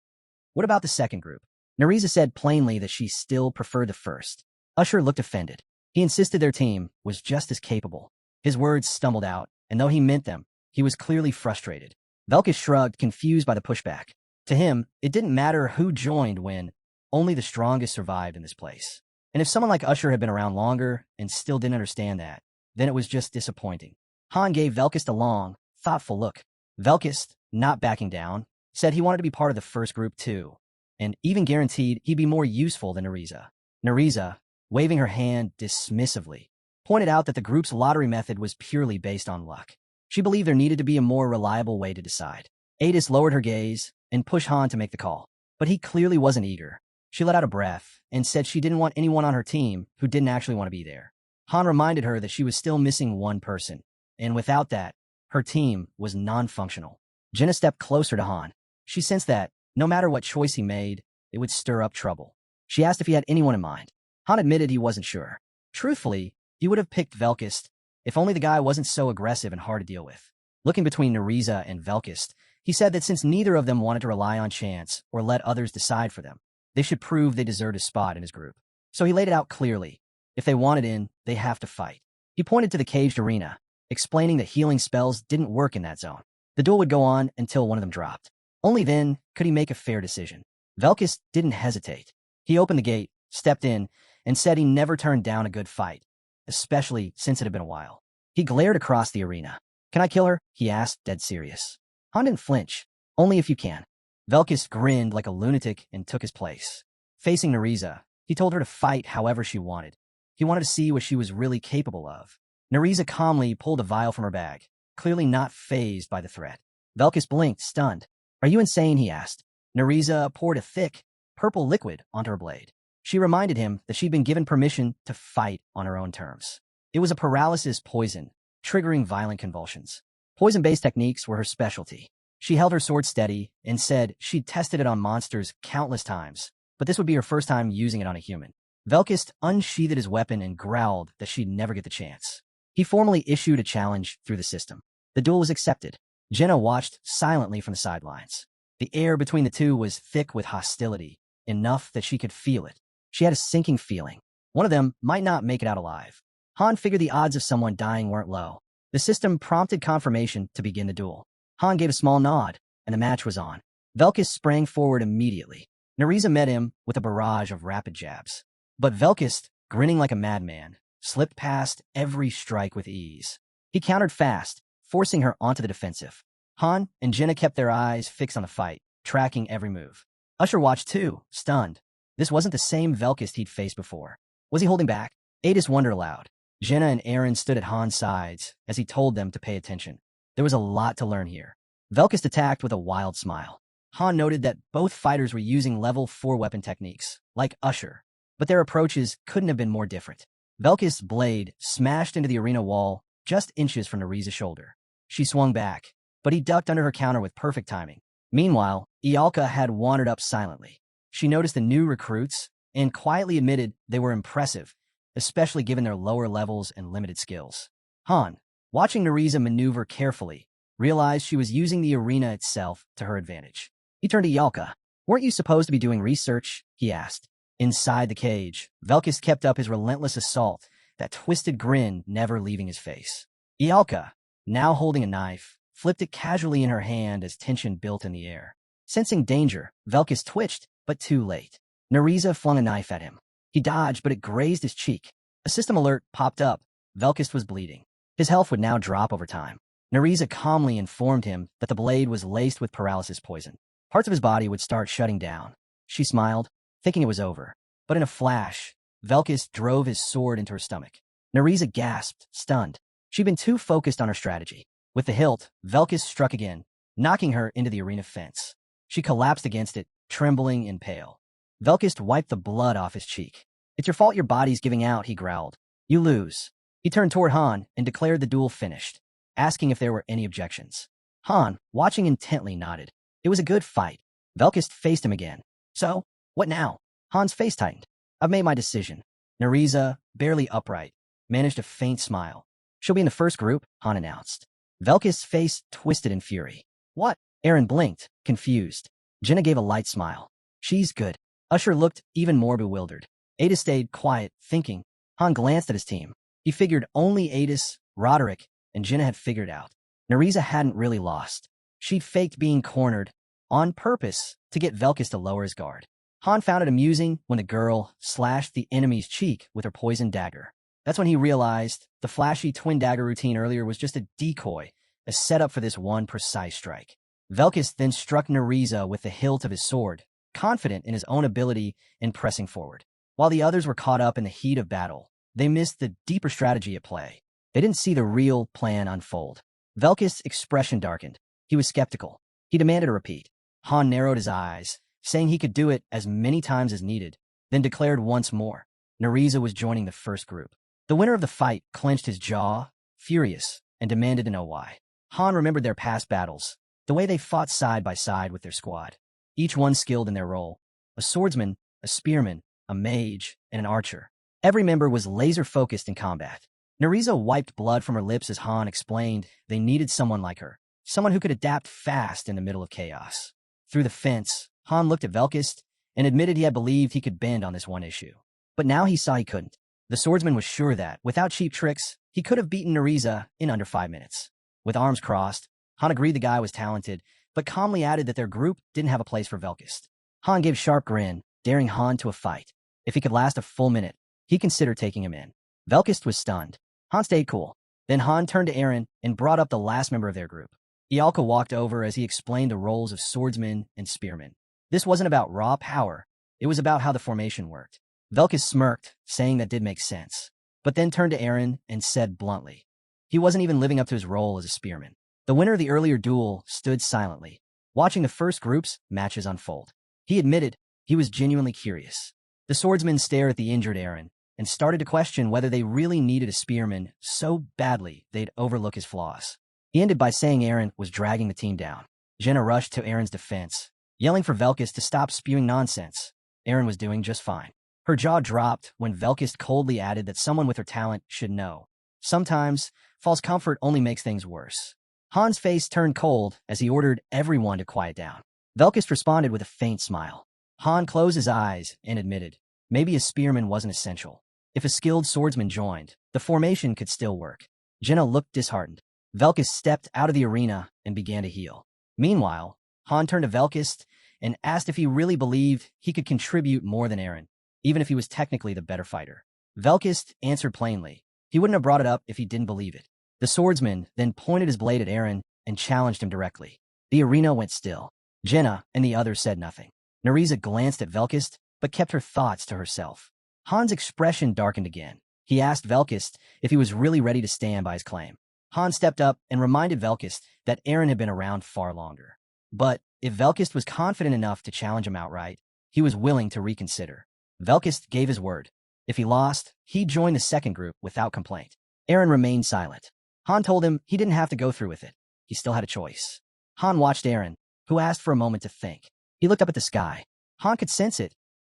"What about the second group?" Nariza said plainly that she still preferred the first. Usher looked offended. He insisted their team was just as capable. His words stumbled out, and though he meant them, he was clearly frustrated. Velkis shrugged, confused by the pushback. To him, it didn't matter who joined when only the strongest survived in this place. And if someone like Usher had been around longer and still didn't understand that, then it was just disappointing. Han gave Velkist a long, thoughtful look. Velkist, not backing down, said he wanted to be part of the first group too, and even guaranteed he'd be more useful than Nariza. Nariza, waving her hand dismissively, pointed out that the group's lottery method was purely based on luck. She believed there needed to be a more reliable way to decide. Adis lowered her gaze and pushed Han to make the call, but he clearly wasn't eager. She let out a breath and said she didn't want anyone on her team who didn't actually want to be there. Han reminded her that she was still missing one person, and without that, her team was non-functional. Jenna stepped closer to Han. She sensed that, no matter what choice he made, it would stir up trouble. She asked if he had anyone in mind. Han admitted he wasn't sure. Truthfully, he would have picked Velkist if only the guy wasn't so aggressive and hard to deal with. Looking between Nariza and Velkist, he said that since neither of them wanted to rely on chance or let others decide for them, they should prove they deserved a spot in his group. So he laid it out clearly. If they wanted in, they have to fight. He pointed to the caged arena, explaining that healing spells didn't work in that zone. The duel would go on until one of them dropped. Only then could he make a fair decision. Velkist didn't hesitate. He opened the gate, stepped in, and said he never turned down a good fight, especially since it had been a while. He glared across the arena. "Can I kill her?" he asked, dead serious. Han didn't flinch. "Only if you can." Velkist grinned like a lunatic and took his place. Facing Nariza, he told her to fight however she wanted. He wanted to see what she was really capable of. Nariza calmly pulled a vial from her bag, clearly not fazed by the threat. Velkist blinked, stunned. "Are you insane?" he asked. Nariza poured a thick, purple liquid onto her blade. She reminded him that she'd been given permission to fight on her own terms. It was a paralysis poison, triggering violent convulsions. Poison-based techniques were her specialty. She held her sword steady and said she'd tested it on monsters countless times, but this would be her first time using it on a human. Velkist unsheathed his weapon and growled that she'd never get the chance. He formally issued a challenge through the system. The duel was accepted. Jenna watched silently from the sidelines. The air between the two was thick with hostility, enough that she could feel it. She had a sinking feeling. One of them might not make it out alive. Han figured the odds of someone dying weren't low. The system prompted confirmation to begin the duel. Han gave a small nod, and the match was on. Velkist sprang forward immediately. Nariza met him with a barrage of rapid jabs. But Velkist, grinning like a madman, slipped past every strike with ease. He countered fast, forcing her onto the defensive. Han and Jenna kept their eyes fixed on the fight, tracking every move. Usher watched too, stunned. This wasn't the same Velkist he'd faced before. Was he holding back? Adis wondered aloud. Jenna and Aaron stood at Han's sides as he told them to pay attention. There was a lot to learn here. Velkist attacked with a wild smile. Han noted that both fighters were using level 4 weapon techniques, like Usher, but their approaches couldn't have been more different. Velkist's blade smashed into the arena wall just inches from Nariza's shoulder. She swung back, but he ducked under her counter with perfect timing. Meanwhile, Ialka had wandered up silently. She noticed the new recruits and quietly admitted they were impressive, especially given their lower levels and limited skills. Han, watching Nariza maneuver carefully, realized she was using the arena itself to her advantage. He turned to Ialka. Weren't you supposed to be doing research? He asked. Inside the cage, Velkis kept up his relentless assault, that twisted grin never leaving his face. Ialka, now holding a knife, flipped it casually in her hand as tension built in the air. Sensing danger, Velkis twitched, but too late. Nariza flung a knife at him. He dodged, but it grazed his cheek. A system alert popped up. Velkis was bleeding. His health would now drop over time. Nariza calmly informed him that the blade was laced with paralysis poison. Parts of his body would start shutting down. She smiled, thinking it was over. But in a flash, Velkis drove his sword into her stomach. Nariza gasped, stunned. She'd been too focused on her strategy. With the hilt, Velkis struck again, knocking her into the arena fence. She collapsed against it, trembling and pale. Velkis wiped the blood off his cheek. It's your fault your body's giving out, he growled. You lose. He turned toward Han and declared the duel finished, asking if there were any objections. Han, watching intently, nodded. It was a good fight. Velkis faced him again. So, what now? Han's face tightened. I've made my decision. Nariza, barely upright, managed a faint smile. She'll be in the first group, Han announced. Velkis' face twisted in fury. What? Aaron blinked, confused. Jenna gave a light smile. She's good. Usher looked even more bewildered. Ada stayed quiet, thinking. Han glanced at his team. He figured only Adis, Roderick, and Jenna had figured out. Nariza hadn't really lost. She'd faked being cornered, on purpose, to get Velkis to lower his guard. Han found it amusing when the girl slashed the enemy's cheek with her poisoned dagger. That's when he realized the flashy twin dagger routine earlier was just a decoy, a setup for this one precise strike. Velkis then struck Nariza with the hilt of his sword, confident in his own ability in pressing forward. While the others were caught up in the heat of battle, they missed the deeper strategy at play. They didn't see the real plan unfold. Velkis' expression darkened. He was skeptical. He demanded a repeat. Han narrowed his eyes, saying he could do it as many times as needed, then declared once more. Nariza was joining the first group. The winner of the fight clenched his jaw, furious, and demanded to know why. Han remembered their past battles, the way they fought side by side with their squad, each one skilled in their role. A swordsman, a spearman, a mage, and an archer. Every member was laser-focused in combat. Nariza wiped blood from her lips as Han explained they needed someone like her, someone who could adapt fast in the middle of chaos. Through the fence, Han looked at Velkis and admitted he had believed he could bend on this one issue. But now he saw he couldn't. The swordsman was sure that, without cheap tricks, he could have beaten Nariza in under 5 minutes. With arms crossed, Han agreed the guy was talented, but calmly added that their group didn't have a place for Velkis. Han gave a sharp grin, daring Han to a fight. If he could last a full minute, he considered taking him in. Velkis was stunned. Han stayed cool. Then Han turned to Aaron and brought up the last member of their group. Ialka walked over as he explained the roles of swordsman and spearman. This wasn't about raw power. It was about how the formation worked. Velkis smirked, saying that did make sense, but then turned to Aaron and said bluntly, he wasn't even living up to his role as a spearman. The winner of the earlier duel stood silently, watching the first group's matches unfold. He admitted he was genuinely curious. The swordsman stared at the injured Aaron and started to question whether they really needed a spearman so badly they'd overlook his flaws. He ended by saying Aaron was dragging the team down. Jenna rushed to Aaron's defense, yelling for Velkis to stop spewing nonsense. Aaron was doing just fine. Her jaw dropped when Velkis coldly added that someone with her talent should know. Sometimes, false comfort only makes things worse. Han's face turned cold as he ordered everyone to quiet down. Velkis responded with a faint smile. Han closed his eyes and admitted, maybe a spearman wasn't essential. If a skilled swordsman joined, the formation could still work. Jenna looked disheartened. Velkis stepped out of the arena and began to heal. Meanwhile, Han turned to Velkis and asked if he really believed he could contribute more than Aaron, even if he was technically the better fighter. Velkis answered plainly. He wouldn't have brought it up if he didn't believe it. The swordsman then pointed his blade at Aaron and challenged him directly. The arena went still. Jenna and the others said nothing. Nariza glanced at Velkis, but kept her thoughts to herself. Han's expression darkened again. He asked Velkis if he was really ready to stand by his claim. Han stepped up and reminded Velkis that Aaron had been around far longer. But if Velkis was confident enough to challenge him outright, he was willing to reconsider. Velkis gave his word. If he lost, he'd join the second group without complaint. Aaron remained silent. Han told him he didn't have to go through with it. He still had a choice. Han watched Aaron, who asked for a moment to think. He looked up at the sky. Han could sense it.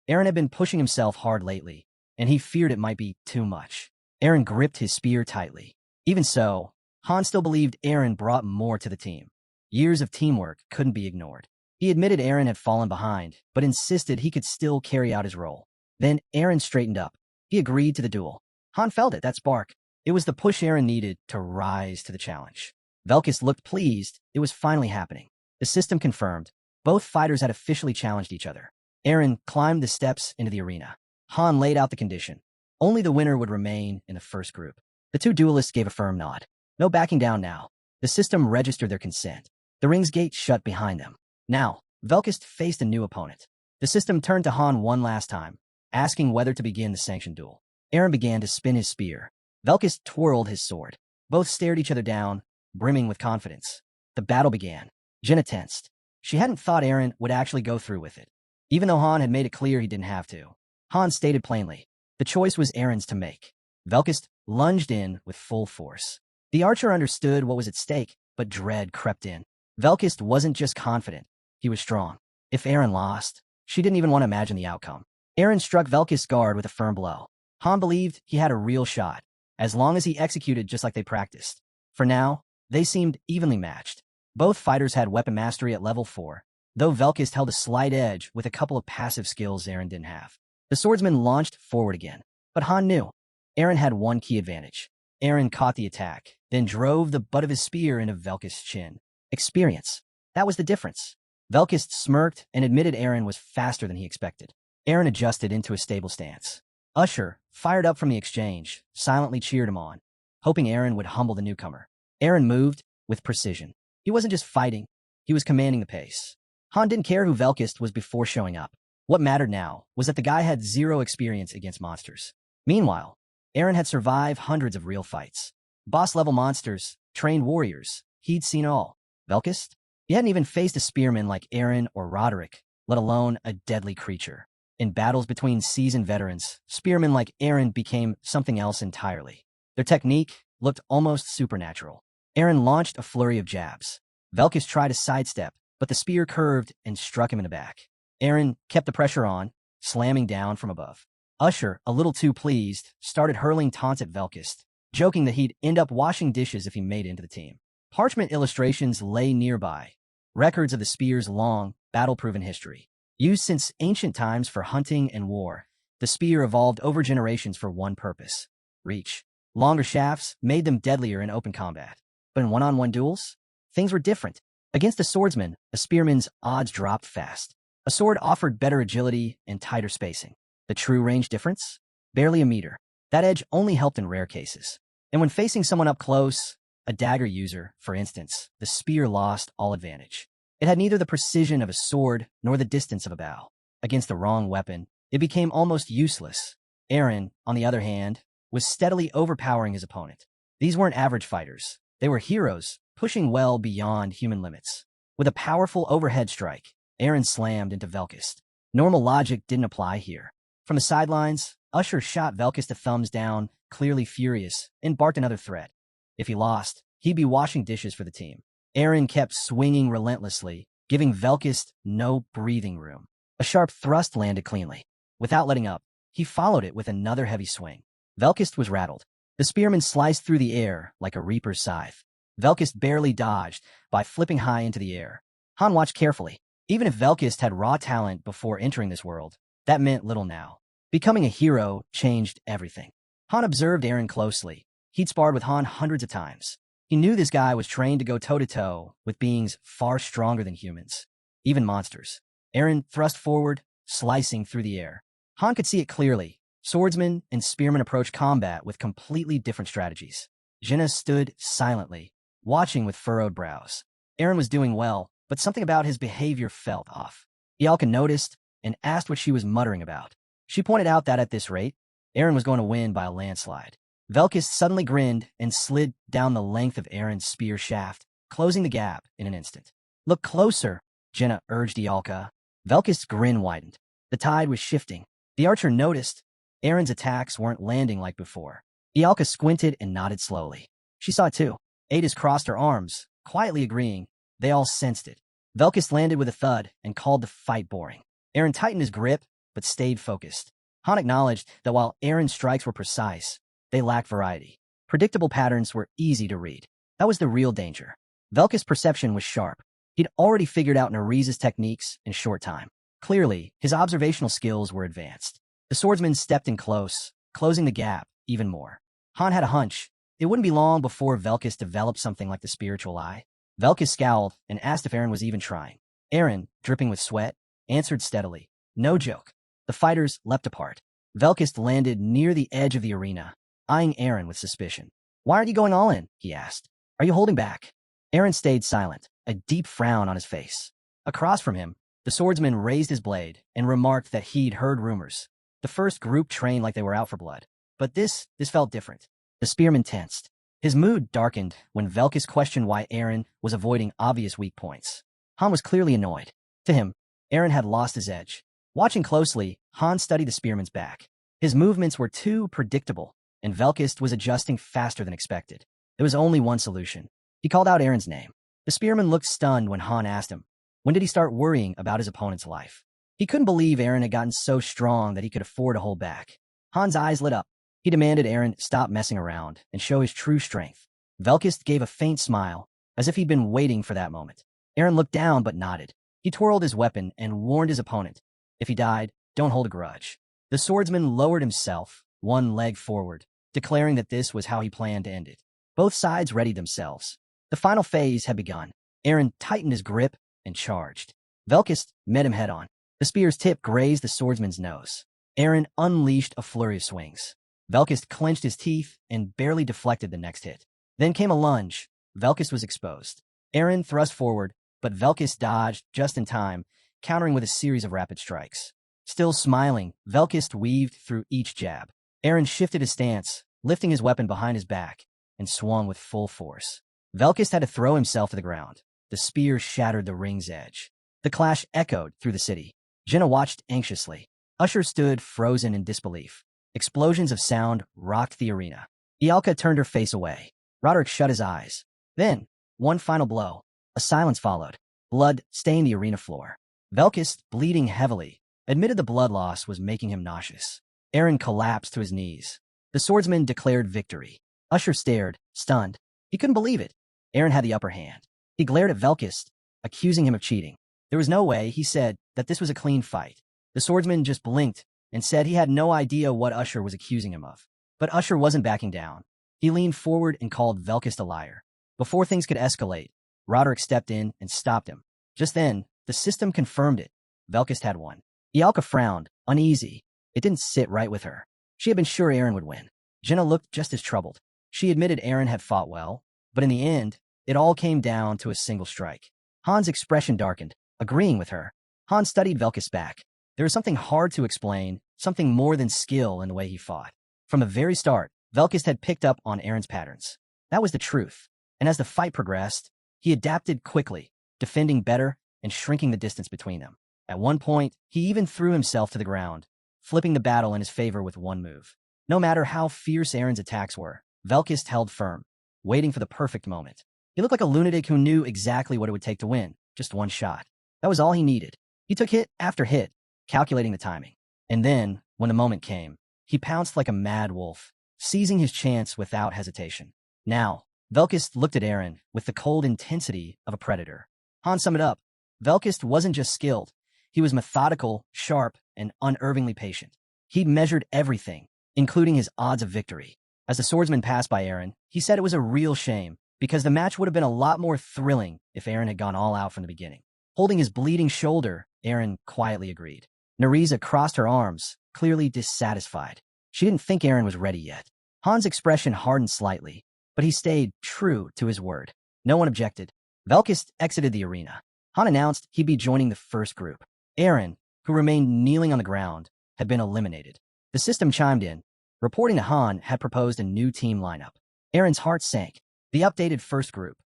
Aaron had been pushing himself hard lately, and he feared it might be too much. Aaron gripped his spear tightly. Even so, Han still believed Aaron brought more to the team. Years of teamwork couldn't be ignored. He admitted Aaron had fallen behind, but insisted he could still carry out his role. Then Aaron straightened up. He agreed to the duel. Han felt it, that spark. It was the push Aaron needed to rise to the challenge. Velkis looked pleased. It was finally happening. The system confirmed. Both fighters had officially challenged each other. Aaron climbed the steps into the arena. Han laid out the condition. Only the winner would remain in the first group. The two duelists gave a firm nod. No backing down now. The system registered their consent. The ring's gate shut behind them. Now, Velkis faced a new opponent. The system turned to Han one last time, asking whether to begin the sanctioned duel. Aaron began to spin his spear. Velkis twirled his sword. Both stared each other down, brimming with confidence. The battle began. Jenna tensed. She hadn't thought Aaron would actually go through with it, even though Han had made it clear he didn't have to. Han stated plainly, the choice was Aaron's to make. Velkis lunged in with full force. The archer understood what was at stake, but dread crept in. Velkis wasn't just confident, he was strong. If Aaron lost, she didn't even want to imagine the outcome. Aaron struck Velkis' guard with a firm blow. Han believed he had a real shot, as long as he executed just like they practiced. For now, they seemed evenly matched. Both fighters had weapon mastery at level 4, though Velkis held a slight edge with a couple of passive skills Aaron didn't have. The swordsman launched forward again, but Han knew. Aaron had one key advantage. Aaron caught the attack, then drove the butt of his spear into Velkis' chin. Experience. That was the difference. Velkis smirked and admitted Aaron was faster than he expected. Aaron adjusted into a stable stance. Usher, fired up from the exchange, silently cheered him on, hoping Aaron would humble the newcomer. Aaron moved with precision. He wasn't just fighting, he was commanding the pace. Han didn't care who Velkis was before showing up. What mattered now was that the guy had zero experience against monsters. Meanwhile, Aaron had survived hundreds of real fights. Boss-level monsters, trained warriors, he'd seen all. Velkis? He hadn't even faced a spearman like Aaron or Roderick, let alone a deadly creature. In battles between seasoned veterans, spearmen like Aaron became something else entirely. Their technique looked almost supernatural. Aaron launched a flurry of jabs. Velkis tried to sidestep, but the spear curved and struck him in the back. Aaron kept the pressure on, slamming down from above. Usher, a little too pleased, started hurling taunts at Velkis, joking that he'd end up washing dishes if he made it into the team. Parchment illustrations lay nearby, records of the spear's long, battle-proven history. Used since ancient times for hunting and war, the spear evolved over generations for one purpose: reach. Longer shafts made them deadlier in open combat. But in one-on-one duels, things were different. Against a swordsman, a spearman's odds dropped fast. A sword offered better agility and tighter spacing. The true range difference? Barely a meter. That edge only helped in rare cases. And when facing someone up close, a dagger user, for instance, the spear lost all advantage. It had neither the precision of a sword nor the distance of a bow. Against the wrong weapon, it became almost useless. Aaron, on the other hand, was steadily overpowering his opponent. These weren't average fighters. They were heroes, pushing well beyond human limits. With a powerful overhead strike, Aaron slammed into Velkis. Normal logic didn't apply here. From the sidelines, Usher shot Velkis the thumbs down, clearly furious, and barked another threat. If he lost, he'd be washing dishes for the team. Aaron kept swinging relentlessly, giving Velkis no breathing room. A sharp thrust landed cleanly. Without letting up, he followed it with another heavy swing. Velkis was rattled. The spearman sliced through the air like a reaper's scythe. Velkis barely dodged by flipping high into the air. Han watched carefully. Even if Velkis had raw talent before entering this world, that meant little now. Becoming a hero changed everything. Han observed Aaron closely. He'd sparred with Han hundreds of times. He knew this guy was trained to go toe-to-toe with beings far stronger than humans, even monsters. Aaron thrust forward, slicing through the air. Han could see it clearly. Swordsmen and spearmen approached combat with completely different strategies. Jenna stood silently, watching with furrowed brows. Aaron was doing well, but something about his behavior felt off. Ialka noticed and asked what she was muttering about. She pointed out that at this rate, Aaron was going to win by a landslide. Velkis suddenly grinned and slid down the length of Aaron's spear shaft, closing the gap in an instant. "Look closer," Jenna urged Ialka. Velkis' grin widened. The tide was shifting. The archer noticed Aaron's attacks weren't landing like before. Ialka squinted and nodded slowly. She saw it too. Adis crossed her arms, quietly agreeing. They all sensed it. Velkis landed with a thud and called the fight boring. Aaron tightened his grip, but stayed focused. Han acknowledged that while Aaron's strikes were precise, they lacked variety. Predictable patterns were easy to read. That was the real danger. Velkis' perception was sharp. He'd already figured out Narisa's techniques in a short time. Clearly, his observational skills were advanced. The swordsman stepped in close, closing the gap even more. Han had a hunch. It wouldn't be long before Velkus developed something like the spiritual eye. Velkus scowled and asked if Eren was even trying. Eren, dripping with sweat, answered steadily. No joke. The fighters leapt apart. Velkus landed near the edge of the arena, eyeing Eren with suspicion. Why aren't you going all in? He asked. Are you holding back? Eren stayed silent, a deep frown on his face. Across from him, the swordsman raised his blade and remarked that he'd heard rumors. The first group trained like they were out for blood. But this felt different. The spearman tensed. His mood darkened when Velkus questioned why Eren was avoiding obvious weak points. Han was clearly annoyed. To him, Eren had lost his edge. Watching closely, Han studied the spearman's back. His movements were too predictable, and Velkus was adjusting faster than expected. There was only one solution. He called out Eren's name. The spearman looked stunned when Han asked him, when did he start worrying about his opponent's life? He couldn't believe Eren had gotten so strong that he could afford to hold back. Han's eyes lit up. He demanded Eren stop messing around and show his true strength. Velkus gave a faint smile, as if he'd been waiting for that moment. Eren looked down but nodded. He twirled his weapon and warned his opponent. If he died, don't hold a grudge. The swordsman lowered himself, one leg forward, declaring that this was how he planned to end it. Both sides readied themselves. The final phase had begun. Eren tightened his grip and charged. Velkus met him head-on. The spear's tip grazed the swordsman's nose. Eren unleashed a flurry of swings. Velkus clenched his teeth and barely deflected the next hit. Then came a lunge. Velkus was exposed. Eren thrust forward, but Velkus dodged just in time, countering with a series of rapid strikes. Still smiling, Velkus weaved through each jab. Eren shifted his stance, lifting his weapon behind his back, and swung with full force. Velkus had to throw himself to the ground. The spear shattered the ring's edge. The clash echoed through the city. Jenna watched anxiously. Usher stood frozen in disbelief. Explosions of sound rocked the arena. Ialka turned her face away. Roderick shut his eyes. Then, one final blow. A silence followed. Blood stained the arena floor. Velkus, bleeding heavily, admitted the blood loss was making him nauseous. Eren collapsed to his knees. The swordsman declared victory. Usher stared, stunned. He couldn't believe it. Eren had the upper hand. He glared at Velkus, accusing him of cheating. There was no way, he said, that this was a clean fight. The swordsman just blinked and said he had no idea what Usher was accusing him of. But Usher wasn't backing down. He leaned forward and called Velkus a liar. Before things could escalate, Roderick stepped in and stopped him. Just then, the system confirmed it. Velkus had won. Ialka frowned, uneasy. It didn't sit right with her. She had been sure Eren would win. Jenna looked just as troubled. She admitted Eren had fought well, but in the end, it all came down to a single strike. Han's expression darkened, agreeing with her. Han studied Velkus back. There was something hard to explain, something more than skill in the way he fought. From the very start, Velkus had picked up on Eren's patterns. That was the truth. And as the fight progressed, he adapted quickly, defending better and shrinking the distance between them. At one point, he even threw himself to the ground, flipping the battle in his favor with one move. No matter how fierce Eren's attacks were, Velkus held firm, waiting for the perfect moment. He looked like a lunatic who knew exactly what it would take to win, just one shot. That was all he needed. He took hit after hit, calculating the timing. And then, when the moment came, he pounced like a mad wolf, seizing his chance without hesitation. Now, Velkus looked at Eren with the cold intensity of a predator. Han summed it up. Velkus wasn't just skilled. He was methodical, sharp, and unervingly patient. He'd measured everything, including his odds of victory. As the swordsman passed by Eren, he said it was a real shame, because the match would have been a lot more thrilling if Eren had gone all out from the beginning. Holding his bleeding shoulder, Eren quietly agreed. Narisa crossed her arms, clearly dissatisfied. She didn't think Eren was ready yet. Han's expression hardened slightly, but he stayed true to his word. No one objected. Velkus exited the arena. Han announced he'd be joining the first group. Eren, who remained kneeling on the ground, had been eliminated. The system chimed in, reporting that Han had proposed a new team lineup. Eren's heart sank. The updated first group: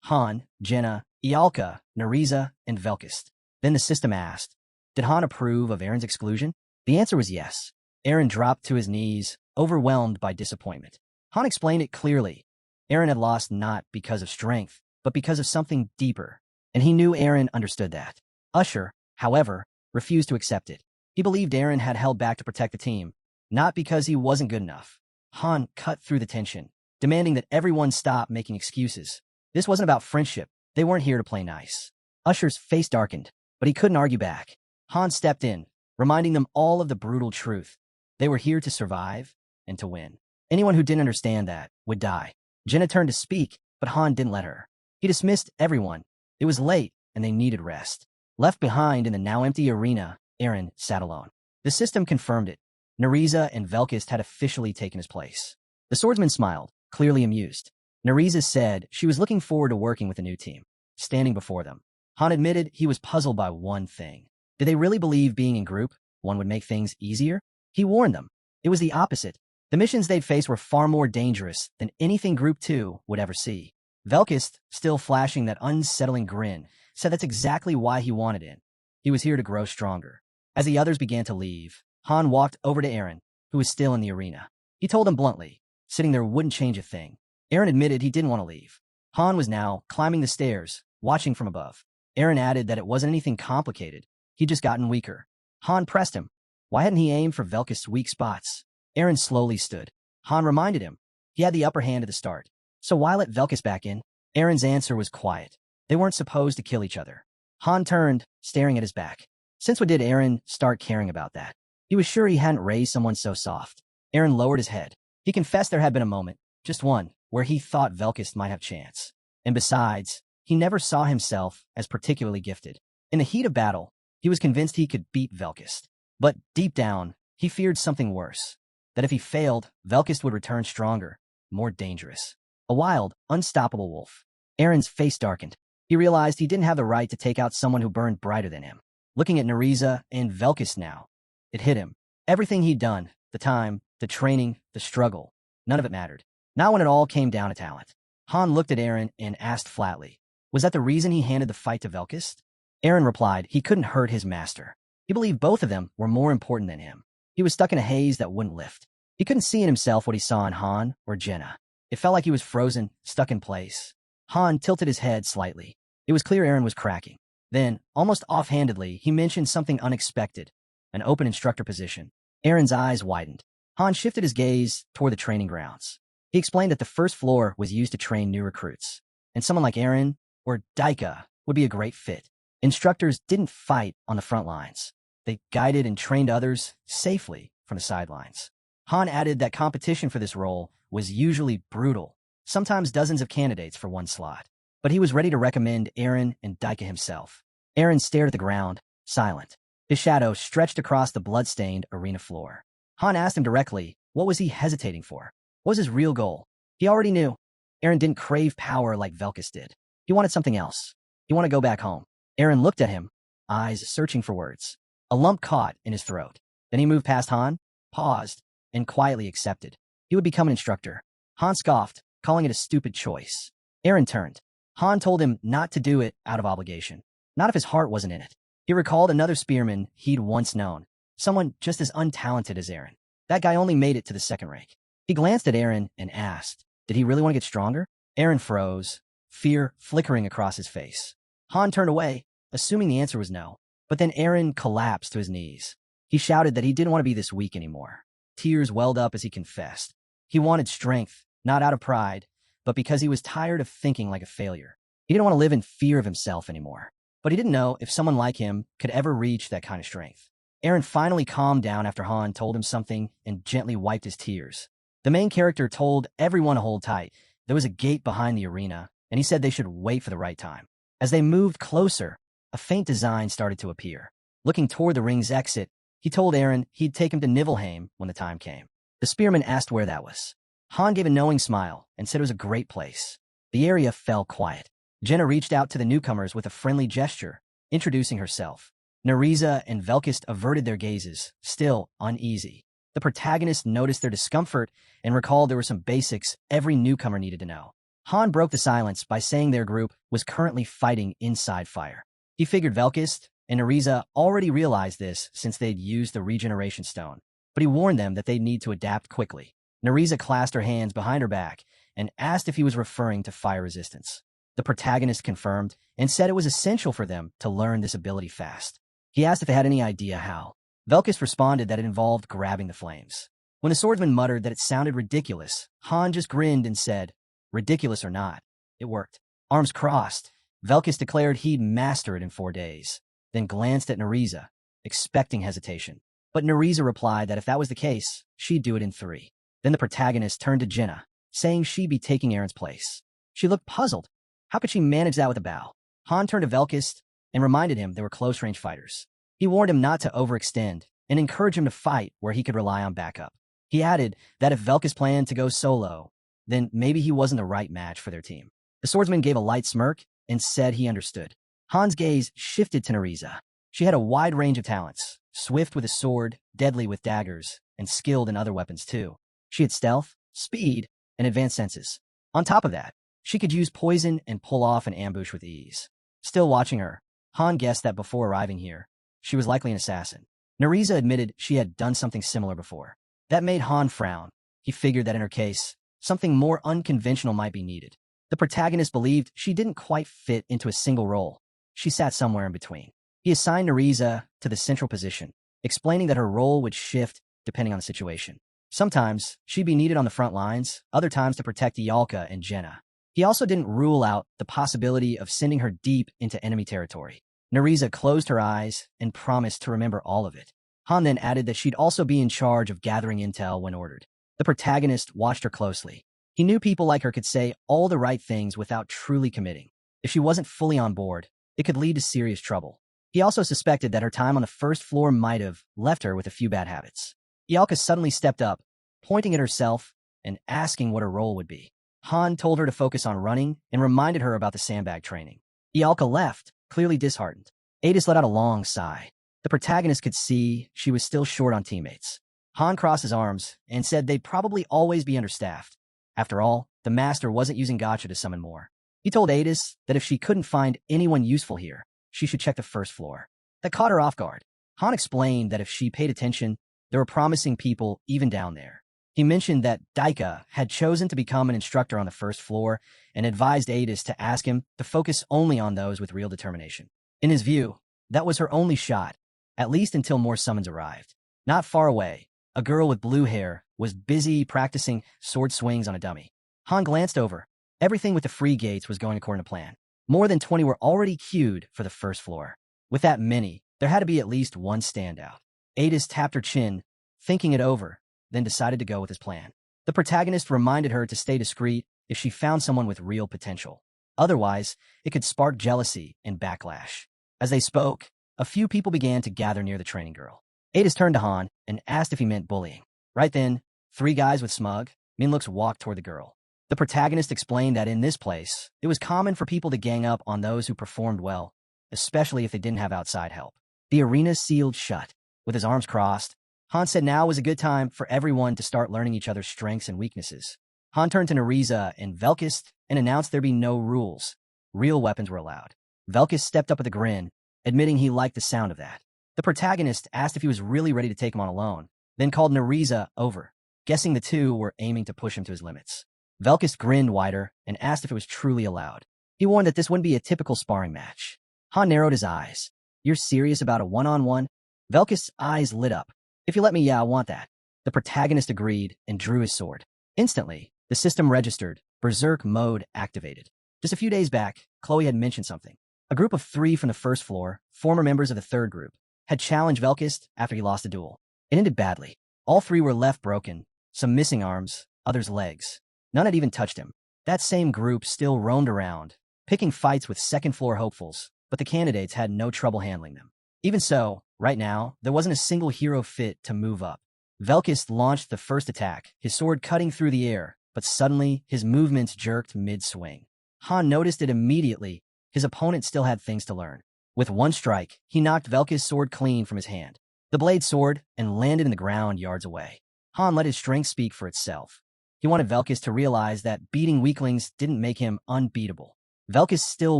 Han, Jenna, Ialka, Narisa, and Velkus. Then the system asked, did Han approve of Eren's exclusion? The answer was yes. Eren dropped to his knees, overwhelmed by disappointment. Han explained it clearly. Eren had lost not because of strength, but because of something deeper, and he knew Eren understood that. Usher, however, refused to accept it. He believed Eren had held back to protect the team, not because he wasn't good enough. Han cut through the tension, demanding that everyone stop making excuses. This wasn't about friendship. They weren't here to play nice. Usher's face darkened, but he couldn't argue back. Han stepped in, reminding them all of the brutal truth. They were here to survive and to win. Anyone who didn't understand that would die. Jenna turned to speak, but Han didn't let her. He dismissed everyone. It was late, and they needed rest. Left behind in the now empty arena, Eren sat alone. The system confirmed it. Neriza and Velkist had officially taken his place. The swordsman smiled, clearly amused. Neriza said she was looking forward to working with the new team. Standing before them, Han admitted he was puzzled by one thing. Did they really believe being in group one would make things easier? He warned them. It was the opposite. The missions they'd face were far more dangerous than anything Group 2 would ever see. Velkist, still flashing that unsettling grin, said that's exactly why he wanted in. He was here to grow stronger. As the others began to leave, Han walked over to Eren, who was still in the arena. He told him bluntly, sitting there wouldn't change a thing. Eren admitted he didn't want to leave. Han was now climbing the stairs, watching from above. Eren added that it wasn't anything complicated. He'd just gotten weaker. Han pressed him. Why hadn't he aimed for Velkist's weak spots? Eren slowly stood. Han reminded him. He had the upper hand at the start. So why let Velkist back in? Eren's answer was quiet. They weren't supposed to kill each other. Han turned, staring at his back. Since when did Eren start caring about that? He was sure he hadn't raised someone so soft. Eren lowered his head. He confessed there had been a moment, just one, where he thought Velkist might have chance. And besides, he never saw himself as particularly gifted. In the heat of battle, he was convinced he could beat Velkist. But deep down, he feared something worse. That if he failed, Velkist would return stronger, more dangerous. A wild, unstoppable wolf. Eren's face darkened. He realized he didn't have the right to take out someone who burned brighter than him. Looking at Neriza and Velkist now, it hit him. Everything he'd done, the time, the training, the struggle, none of it mattered. Not when it all came down to talent. Han looked at Eren and asked flatly, was that the reason he handed the fight to Velkist? Eren replied he couldn't hurt his master. He believed both of them were more important than him. He was stuck in a haze that wouldn't lift. He couldn't see in himself what he saw in Han or Jenna. It felt like he was frozen, stuck in place. Han tilted his head slightly. It was clear Eren was cracking. Then, almost offhandedly, he mentioned something unexpected, an open instructor position. Eren's eyes widened. Han shifted his gaze toward the training grounds. He explained that the first floor was used to train new recruits, and someone like Eren or Daika would be a great fit. Instructors didn't fight on the front lines. They guided and trained others safely from the sidelines. Han added that competition for this role was usually brutal, sometimes dozens of candidates for one slot. But he was ready to recommend Eren and Daika himself. Eren stared at the ground, silent. His shadow stretched across the blood-stained arena floor. Han asked him directly, what was he hesitating for? What was his real goal? He already knew. Eren didn't crave power like Velkist did. He wanted something else. He wanted to go back home. Eren looked at him, eyes searching for words. A lump caught in his throat. Then he moved past Han, paused, and quietly accepted. He would become an instructor. Han scoffed, calling it a stupid choice. Eren turned. Han told him not to do it out of obligation. Not if his heart wasn't in it. He recalled another spearman he'd once known. Someone just as untalented as Eren. That guy only made it to the second rank. He glanced at Eren and asked, did he really want to get stronger? Eren froze, fear flickering across his face. Han turned away, assuming the answer was no. But then Eren collapsed to his knees. He shouted that he didn't want to be this weak anymore. Tears welled up as he confessed. He wanted strength, not out of pride, but because he was tired of thinking like a failure. He didn't want to live in fear of himself anymore. But he didn't know if someone like him could ever reach that kind of strength. Eren finally calmed down after Han told him something and gently wiped his tears. The main character told everyone to hold tight. There was a gate behind the arena, and he said they should wait for the right time. As they moved closer, a faint design started to appear. Looking toward the ring's exit, he told Eren he'd take him to Nibelheim when the time came. The spearman asked where that was. Han gave a knowing smile and said it was a great place. The area fell quiet. Jenna reached out to the newcomers with a friendly gesture, introducing herself. Neriza and Velkist averted their gazes, still uneasy. The protagonist noticed their discomfort and recalled there were some basics every newcomer needed to know. Han broke the silence by saying their group was currently fighting inside fire. He figured Velkist and Neriza already realized this since they'd used the regeneration stone, but he warned them that they'd need to adapt quickly. Neriza clasped her hands behind her back and asked if he was referring to fire resistance. The protagonist confirmed and said it was essential for them to learn this ability fast. He asked if they had any idea how. Velkist responded that it involved grabbing the flames. When the swordsman muttered that it sounded ridiculous, Han just grinned and said, ridiculous or not, it worked. Arms crossed, Velkus declared he'd master it in 4 days, then glanced at Nereza, expecting hesitation. But Nereza replied that if that was the case, she'd do it in 3. Then the protagonist turned to Jenna, saying she'd be taking Aaron's place. She looked puzzled. How could she manage that with a bow? Han turned to Velkus and reminded him they were close-range fighters. He warned him not to overextend and encouraged him to fight where he could rely on backup. He added that if Velkus planned to go solo, then maybe he wasn't the right match for their team. The swordsman gave a light smirk and said he understood. Han's gaze shifted to Nereza. She had a wide range of talents, swift with a sword, deadly with daggers, and skilled in other weapons too. She had stealth, speed, and advanced senses. On top of that, she could use poison and pull off an ambush with ease. Still watching her, Han guessed that before arriving here, she was likely an assassin. Nereza admitted she had done something similar before. That made Han frown. He figured that in her case, something more unconventional might be needed. The protagonist believed she didn't quite fit into a single role. She sat somewhere in between. He assigned Nereza to the central position, explaining that her role would shift depending on the situation. Sometimes she'd be needed on the front lines, other times to protect Yalka and Jenna. He also didn't rule out the possibility of sending her deep into enemy territory. Nereza closed her eyes and promised to remember all of it. Han then added that she'd also be in charge of gathering intel when ordered. The protagonist watched her closely. He knew people like her could say all the right things without truly committing. If she wasn't fully on board, it could lead to serious trouble. He also suspected that her time on the first floor might have left her with a few bad habits. Yalka suddenly stepped up, pointing at herself and asking what her role would be. Han told her to focus on running and reminded her about the sandbag training. Yalka left, clearly disheartened. Adis let out a long sigh. The protagonist could see she was still short on teammates. Han crossed his arms and said they'd probably always be understaffed. After all, the master wasn't using Gacha to summon more. He told Adis that if she couldn't find anyone useful here, she should check the first floor. That caught her off guard. Han explained that if she paid attention, there were promising people even down there. He mentioned that Daika had chosen to become an instructor on the first floor and advised Adis to ask him to focus only on those with real determination. In his view, that was her only shot, at least until more summons arrived. Not far away, a girl with blue hair was busy practicing sword swings on a dummy. Han glanced over. Everything with the free gates was going according to plan. More than 20 were already queued for the first floor. With that many, there had to be at least one standout. Adis tapped her chin, thinking it over, then decided to go with his plan. The protagonist reminded her to stay discreet if she found someone with real potential. Otherwise, it could spark jealousy and backlash. As they spoke, a few people began to gather near the training girl. Adis turned to Han and asked if he meant bullying. Right then, 3 guys with smug, mean looks walked toward the girl. The protagonist explained that in this place, it was common for people to gang up on those who performed well, especially if they didn't have outside help. The arena sealed shut. With his arms crossed, Han said now was a good time for everyone to start learning each other's strengths and weaknesses. Han turned to Nereza and Velkus and announced there'd be no rules. Real weapons were allowed. Velkus stepped up with a grin, admitting he liked the sound of that. The protagonist asked if he was really ready to take him on alone, then called Nereza over, guessing the two were aiming to push him to his limits. Velkus grinned wider and asked if it was truly allowed. He warned that this wouldn't be a typical sparring match. Han narrowed his eyes. You're serious about a one-on-one? Velkus' eyes lit up. If you let me, yeah, I want that. The protagonist agreed and drew his sword. Instantly, the system registered, Berserk mode activated. Just a few days back, Chloe had mentioned something. A group of 3 from the first floor, former members of the third group, had challenged Velkus after he lost a duel. It ended badly. All 3 were left broken, some missing arms, others legs. None had even touched him. That same group still roamed around, picking fights with second-floor hopefuls, but the candidates had no trouble handling them. Even so, right now, there wasn't a single hero fit to move up. Velkus launched the first attack, his sword cutting through the air, but suddenly his movements jerked mid-swing. Han noticed it immediately. His opponent still had things to learn. With one strike, he knocked Velkus' sword clean from his hand. The blade soared and landed in the ground yards away. Han let his strength speak for itself. He wanted Velkus to realize that beating weaklings didn't make him unbeatable. Velkus still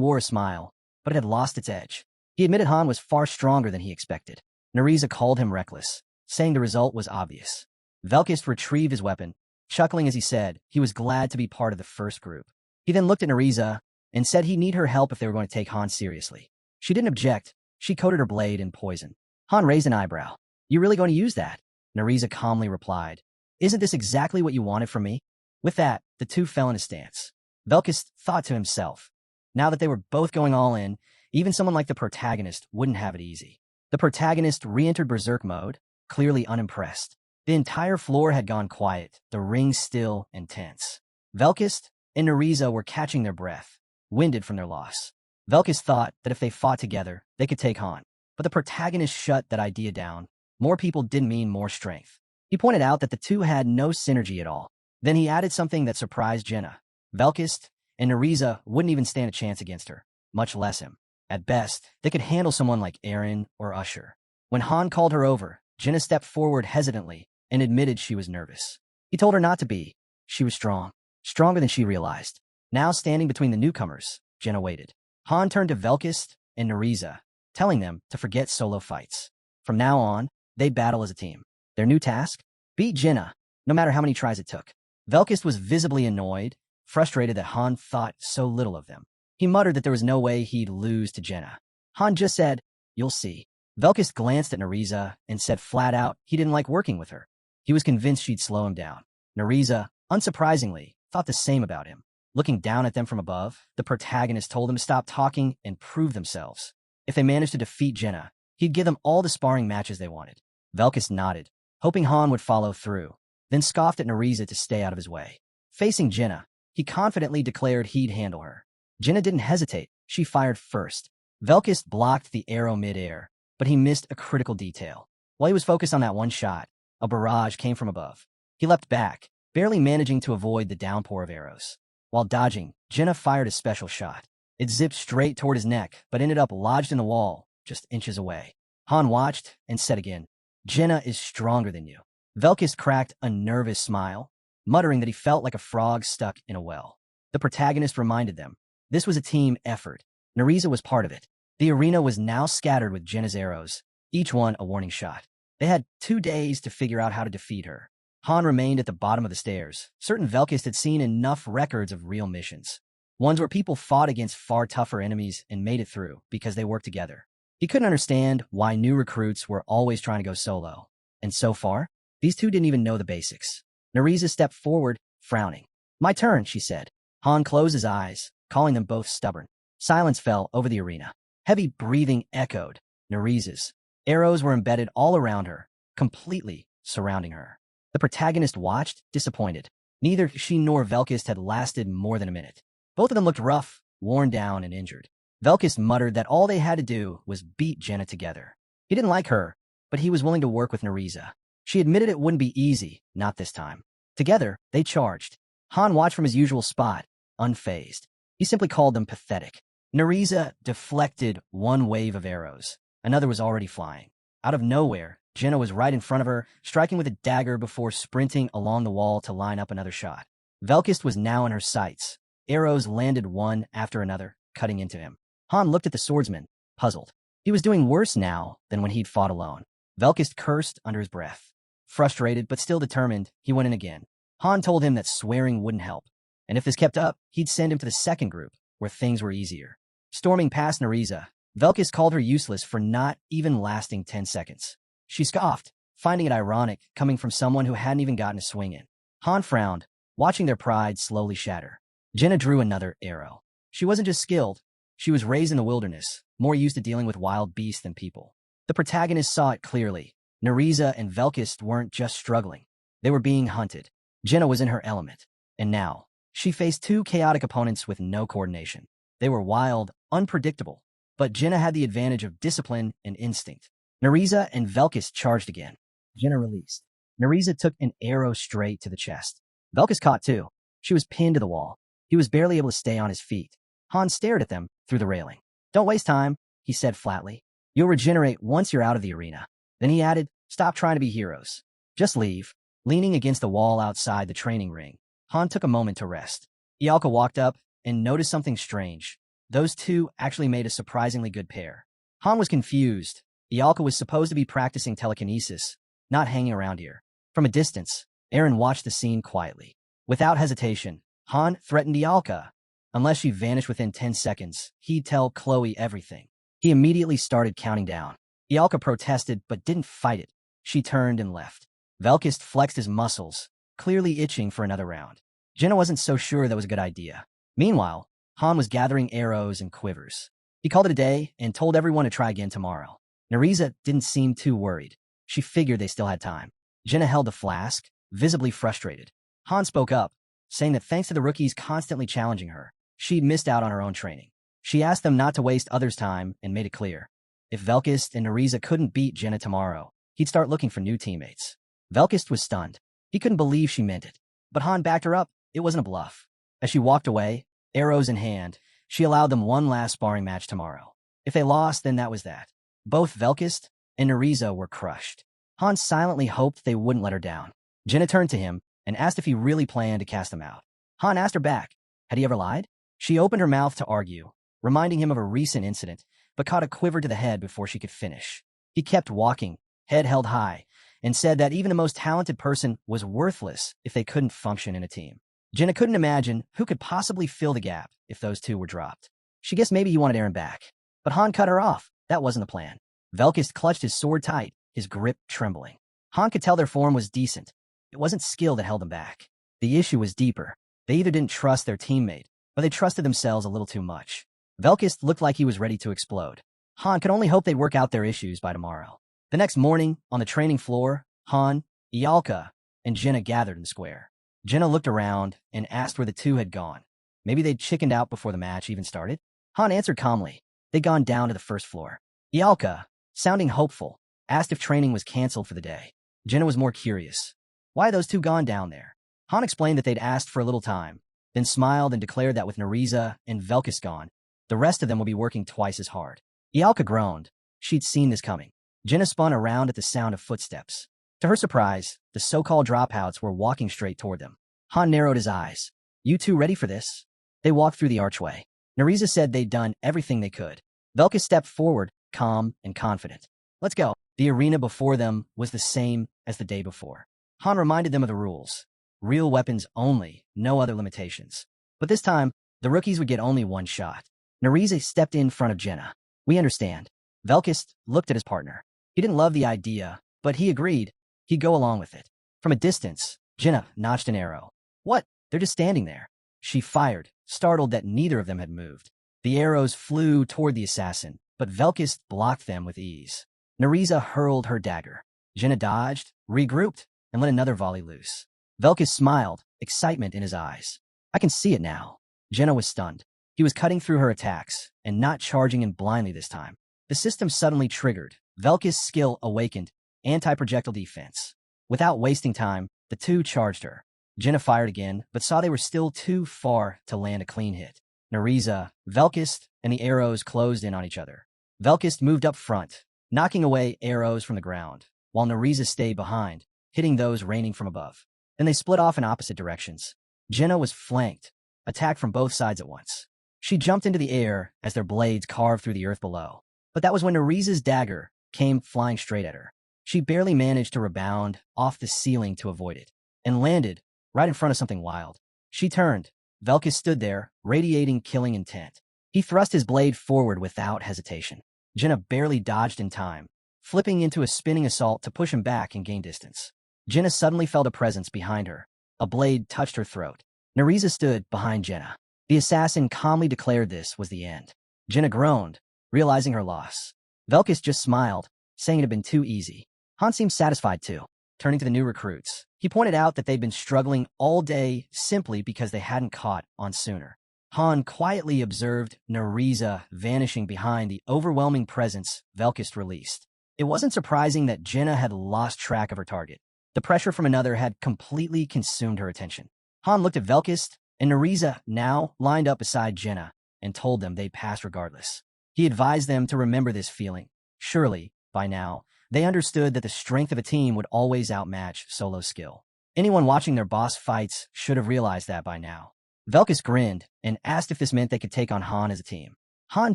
wore a smile, but it had lost its edge. He admitted Han was far stronger than he expected. Nereza called him reckless, saying the result was obvious. Velkus retrieved his weapon, chuckling as he said he was glad to be part of the first group. He then looked at Nereza and said he'd need her help if they were going to take Han seriously. She didn't object. She coated her blade in poison. Han raised an eyebrow. You really going to use that? Nereza calmly replied. Isn't this exactly what you wanted from me? With that, the two fell in a stance. Velkus thought to himself, Now that they were both going all in, even someone like the protagonist wouldn't have it easy. The protagonist re-entered berserk mode, clearly unimpressed. The entire floor had gone quiet, the ring still and tense. Velkist and Nariza were catching their breath, winded from their loss. Velkist thought that if they fought together, they could take Han. But the protagonist shut that idea down. More people didn't mean more strength. He pointed out that the two had no synergy at all. Then he added something that surprised Jenna. Velkist and Nariza wouldn't even stand a chance against her, much less him. At best, they could handle someone like Eren or Usher. When Han called her over, Jenna stepped forward hesitantly and admitted she was nervous. He told her not to be. She was strong, stronger than she realized. Now standing between the newcomers, Jenna waited. Han turned to Velkist and Nariza, telling them to forget solo fights. From now on, they'd battle as a team. Their new task? Beat Jenna, no matter how many tries it took. Velkist was visibly annoyed, frustrated that Han thought so little of them. He muttered that there was no way he'd lose to Jenna. Han just said, "You'll see." Velkist glanced at Nariza and said flat out he didn't like working with her. He was convinced she'd slow him down. Nariza, unsurprisingly, thought the same about him. Looking down at them from above, the protagonist told them to stop talking and prove themselves. If they managed to defeat Jenna, he'd give them all the sparring matches they wanted. Velkist nodded, hoping Han would follow through, then scoffed at Nariza to stay out of his way. Facing Jenna, he confidently declared he'd handle her. Jenna didn't hesitate. She fired first. Velkist blocked the arrow mid-air, but he missed a critical detail. While he was focused on that one shot, a barrage came from above. He leapt back, barely managing to avoid the downpour of arrows. While dodging, Jenna fired a special shot. It zipped straight toward his neck, but ended up lodged in the wall, just inches away. Han watched and said again, "Jenna is stronger than you." Velkist cracked a nervous smile, muttering that he felt like a frog stuck in a well. The protagonist reminded them, this was a team effort. Nariza was part of it. The arena was now scattered with Jenna's arrows, each one a warning shot. They had 2 days to figure out how to defeat her. Han remained at the bottom of the stairs, certain Velkist had seen enough records of real missions. Ones where people fought against far tougher enemies and made it through because they worked together. He couldn't understand why new recruits were always trying to go solo. And so far, these two didn't even know the basics. Nariza stepped forward, frowning. "My turn," she said. Han closed his eyes, calling them both stubborn. Silence fell over the arena. Heavy breathing echoed. Nariza's arrows were embedded all around her, completely surrounding her. The protagonist watched, disappointed. Neither she nor Velkist had lasted more than a minute. Both of them looked rough, worn down, and injured. Velkist muttered that all they had to do was beat Jenna together. He didn't like her, but he was willing to work with Nariza. She admitted it wouldn't be easy, not this time. Together, they charged. Han watched from his usual spot, unfazed. He simply called them pathetic. Nariza deflected one wave of arrows. Another was already flying. Out of nowhere, Jenna was right in front of her, striking with a dagger before sprinting along the wall to line up another shot. Velkist was now in her sights. Arrows landed one after another, cutting into him. Han looked at the swordsman, puzzled. He was doing worse now than when he'd fought alone. Velkist cursed under his breath. Frustrated but still determined, he went in again. Han told him that swearing wouldn't help, and if this kept up, he'd send him to the second group, where things were easier. Storming past Nariza, Velkist called her useless for not even lasting 10 seconds. She scoffed, finding it ironic coming from someone who hadn't even gotten a swing in. Han frowned, watching their pride slowly shatter. Jenna drew another arrow. She wasn't just skilled, she was raised in the wilderness, more used to dealing with wild beasts than people. The protagonist saw it clearly. Nariza and Velkist weren't just struggling. They were being hunted. Jenna was in her element. And now, she faced two chaotic opponents with no coordination. They were wild, unpredictable, but Jenna had the advantage of discipline and instinct. Nariza and Velkist charged again. Jenna released. Nariza took an arrow straight to the chest. Velkist caught too. She was pinned to the wall. He was barely able to stay on his feet. Han stared at them through the railing. "Don't waste time," he said flatly. "You'll regenerate once you're out of the arena." Then he added, "Stop trying to be heroes. Just leave." Leaning against the wall outside the training ring, Han took a moment to rest. Ialka walked up and noticed something strange. Those two actually made a surprisingly good pair. Han was confused. Ialka was supposed to be practicing telekinesis, not hanging around here. From a distance, Eren watched the scene quietly. Without hesitation, Han threatened Ialka. Unless she vanished within 10 seconds, he'd tell Chloe everything. He immediately started counting down. Ialka protested but didn't fight it. She turned and left. Velkist flexed his muscles, clearly itching for another round. Jenna wasn't so sure that was a good idea. Meanwhile, Han was gathering arrows and quivers. He called it a day and told everyone to try again tomorrow. Nariza didn't seem too worried. She figured they still had time. Jenna held the flask, visibly frustrated. Han spoke up, saying that thanks to the rookies constantly challenging her, she'd missed out on her own training. She asked them not to waste others' time and made it clear. If Velkist and Nariza couldn't beat Jenna tomorrow, he'd start looking for new teammates. Velkist was stunned. He couldn't believe she meant it. But Han backed her up. It wasn't a bluff. As she walked away, arrows in hand, she allowed them one last sparring match tomorrow. If they lost, then that was that. Both Velkist and Nariza were crushed. Han silently hoped they wouldn't let her down. Jenna turned to him and asked if he really planned to cast them out. Han asked her back, had he ever lied? She opened her mouth to argue, reminding him of a recent incident, but caught a quiver to the head before she could finish. He kept walking, head held high, and said that even the most talented person was worthless if they couldn't function in a team. Jenna couldn't imagine who could possibly fill the gap if those two were dropped. She guessed maybe he wanted Aaron back. But Han cut her off. That wasn't the plan. Velkist clutched his sword tight, his grip trembling. Han could tell their form was decent. It wasn't skill that held them back. The issue was deeper. They either didn't trust their teammate, or they trusted themselves a little too much. Velkist looked like he was ready to explode. Han could only hope they'd work out their issues by tomorrow. The next morning, on the training floor, Han, Ialka, and Jenna gathered in the square. Jenna looked around and asked where the two had gone. Maybe they'd chickened out before the match even started? Han answered calmly. They'd gone down to the first floor. Ialka, sounding hopeful, asked if training was canceled for the day. Jenna was more curious. Why had those two gone down there? Han explained that they'd asked for a little time, then smiled and declared that with Nariza and Velkist gone, the rest of them would be working twice as hard. Ialka groaned. She'd seen this coming. Jenna spun around at the sound of footsteps. To her surprise, the so-called dropouts were walking straight toward them. Han narrowed his eyes. You two ready for this? They walked through the archway. Nariza said they'd done everything they could. Velkist stepped forward, calm and confident. Let's go. The arena before them was the same as the day before. Han reminded them of the rules. Real weapons only, no other limitations. But this time, the rookies would get only one shot. Nariza stepped in front of Jenna. We understand. Velkist looked at his partner. He didn't love the idea, but he agreed he'd go along with it. From a distance, Jenna notched an arrow. What? They're just standing there. She fired, startled that neither of them had moved. The arrows flew toward the assassin, but Velkist blocked them with ease. Nariza hurled her dagger. Jenna dodged, regrouped, and let another volley loose. Velkist smiled, excitement in his eyes. I can see it now. Jenna was stunned. He was cutting through her attacks, and not charging in blindly this time. The system suddenly triggered. Velkist's skill awakened anti-projectile defense. Without wasting time, the two charged her. Jenna fired again, but saw they were still too far to land a clean hit. Nariza, Velkist, and the arrows closed in on each other. Velkist moved up front, knocking away arrows from the ground, while Nariza stayed behind, hitting those raining from above. Then they split off in opposite directions. Jenna was flanked, attacked from both sides at once. She jumped into the air as their blades carved through the earth below. But that was when Nariza's dagger came flying straight at her. She barely managed to rebound off the ceiling to avoid it, and landed right in front of something wild. She turned. Velkist stood there, radiating killing intent. He thrust his blade forward without hesitation. Jenna barely dodged in time, flipping into a spinning assault to push him back and gain distance. Jenna suddenly felt a presence behind her. A blade touched her throat. Nariza stood behind Jenna. The assassin calmly declared this was the end. Jenna groaned, realizing her loss. Velkist just smiled, saying it had been too easy. Han seemed satisfied too. Turning to the new recruits, he pointed out that they'd been struggling all day simply because they hadn't caught on sooner. Han quietly observed Nariza vanishing behind the overwhelming presence Velkist released. It wasn't surprising that Jenna had lost track of her target. The pressure from another had completely consumed her attention. Han looked at Velkist, and Nariza now lined up beside Jenna and told them they'd pass regardless. He advised them to remember this feeling. Surely, by now, they understood that the strength of a team would always outmatch solo skill. Anyone watching their boss fights should have realized that by now. Velkist grinned and asked if this meant they could take on Han as a team. Han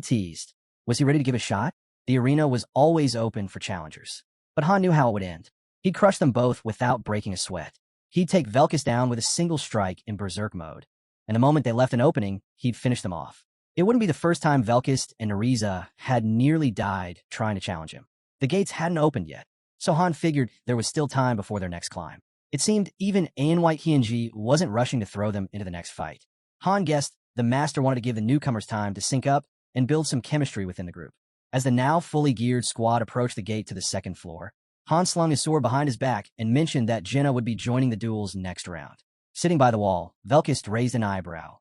teased. Was he ready to give a shot? The arena was always open for challengers. But Han knew how it would end. He'd crush them both without breaking a sweat. He'd take Velkist down with a single strike in berserk mode. And the moment they left an opening, he'd finish them off. It wouldn't be the first time Velkist and Nariza had nearly died trying to challenge him. The gates hadn't opened yet, so Han figured there was still time before their next climb. It seemed even Anwhite Hyunji wasn't rushing to throw them into the next fight. Han guessed The master wanted to give the newcomers time to sync up and build some chemistry within the group. As the now fully geared squad approached the gate to the second floor, Han slung his sword behind his back and mentioned that Jenna would be joining the duels next round. Sitting by the wall, Velkist raised an eyebrow.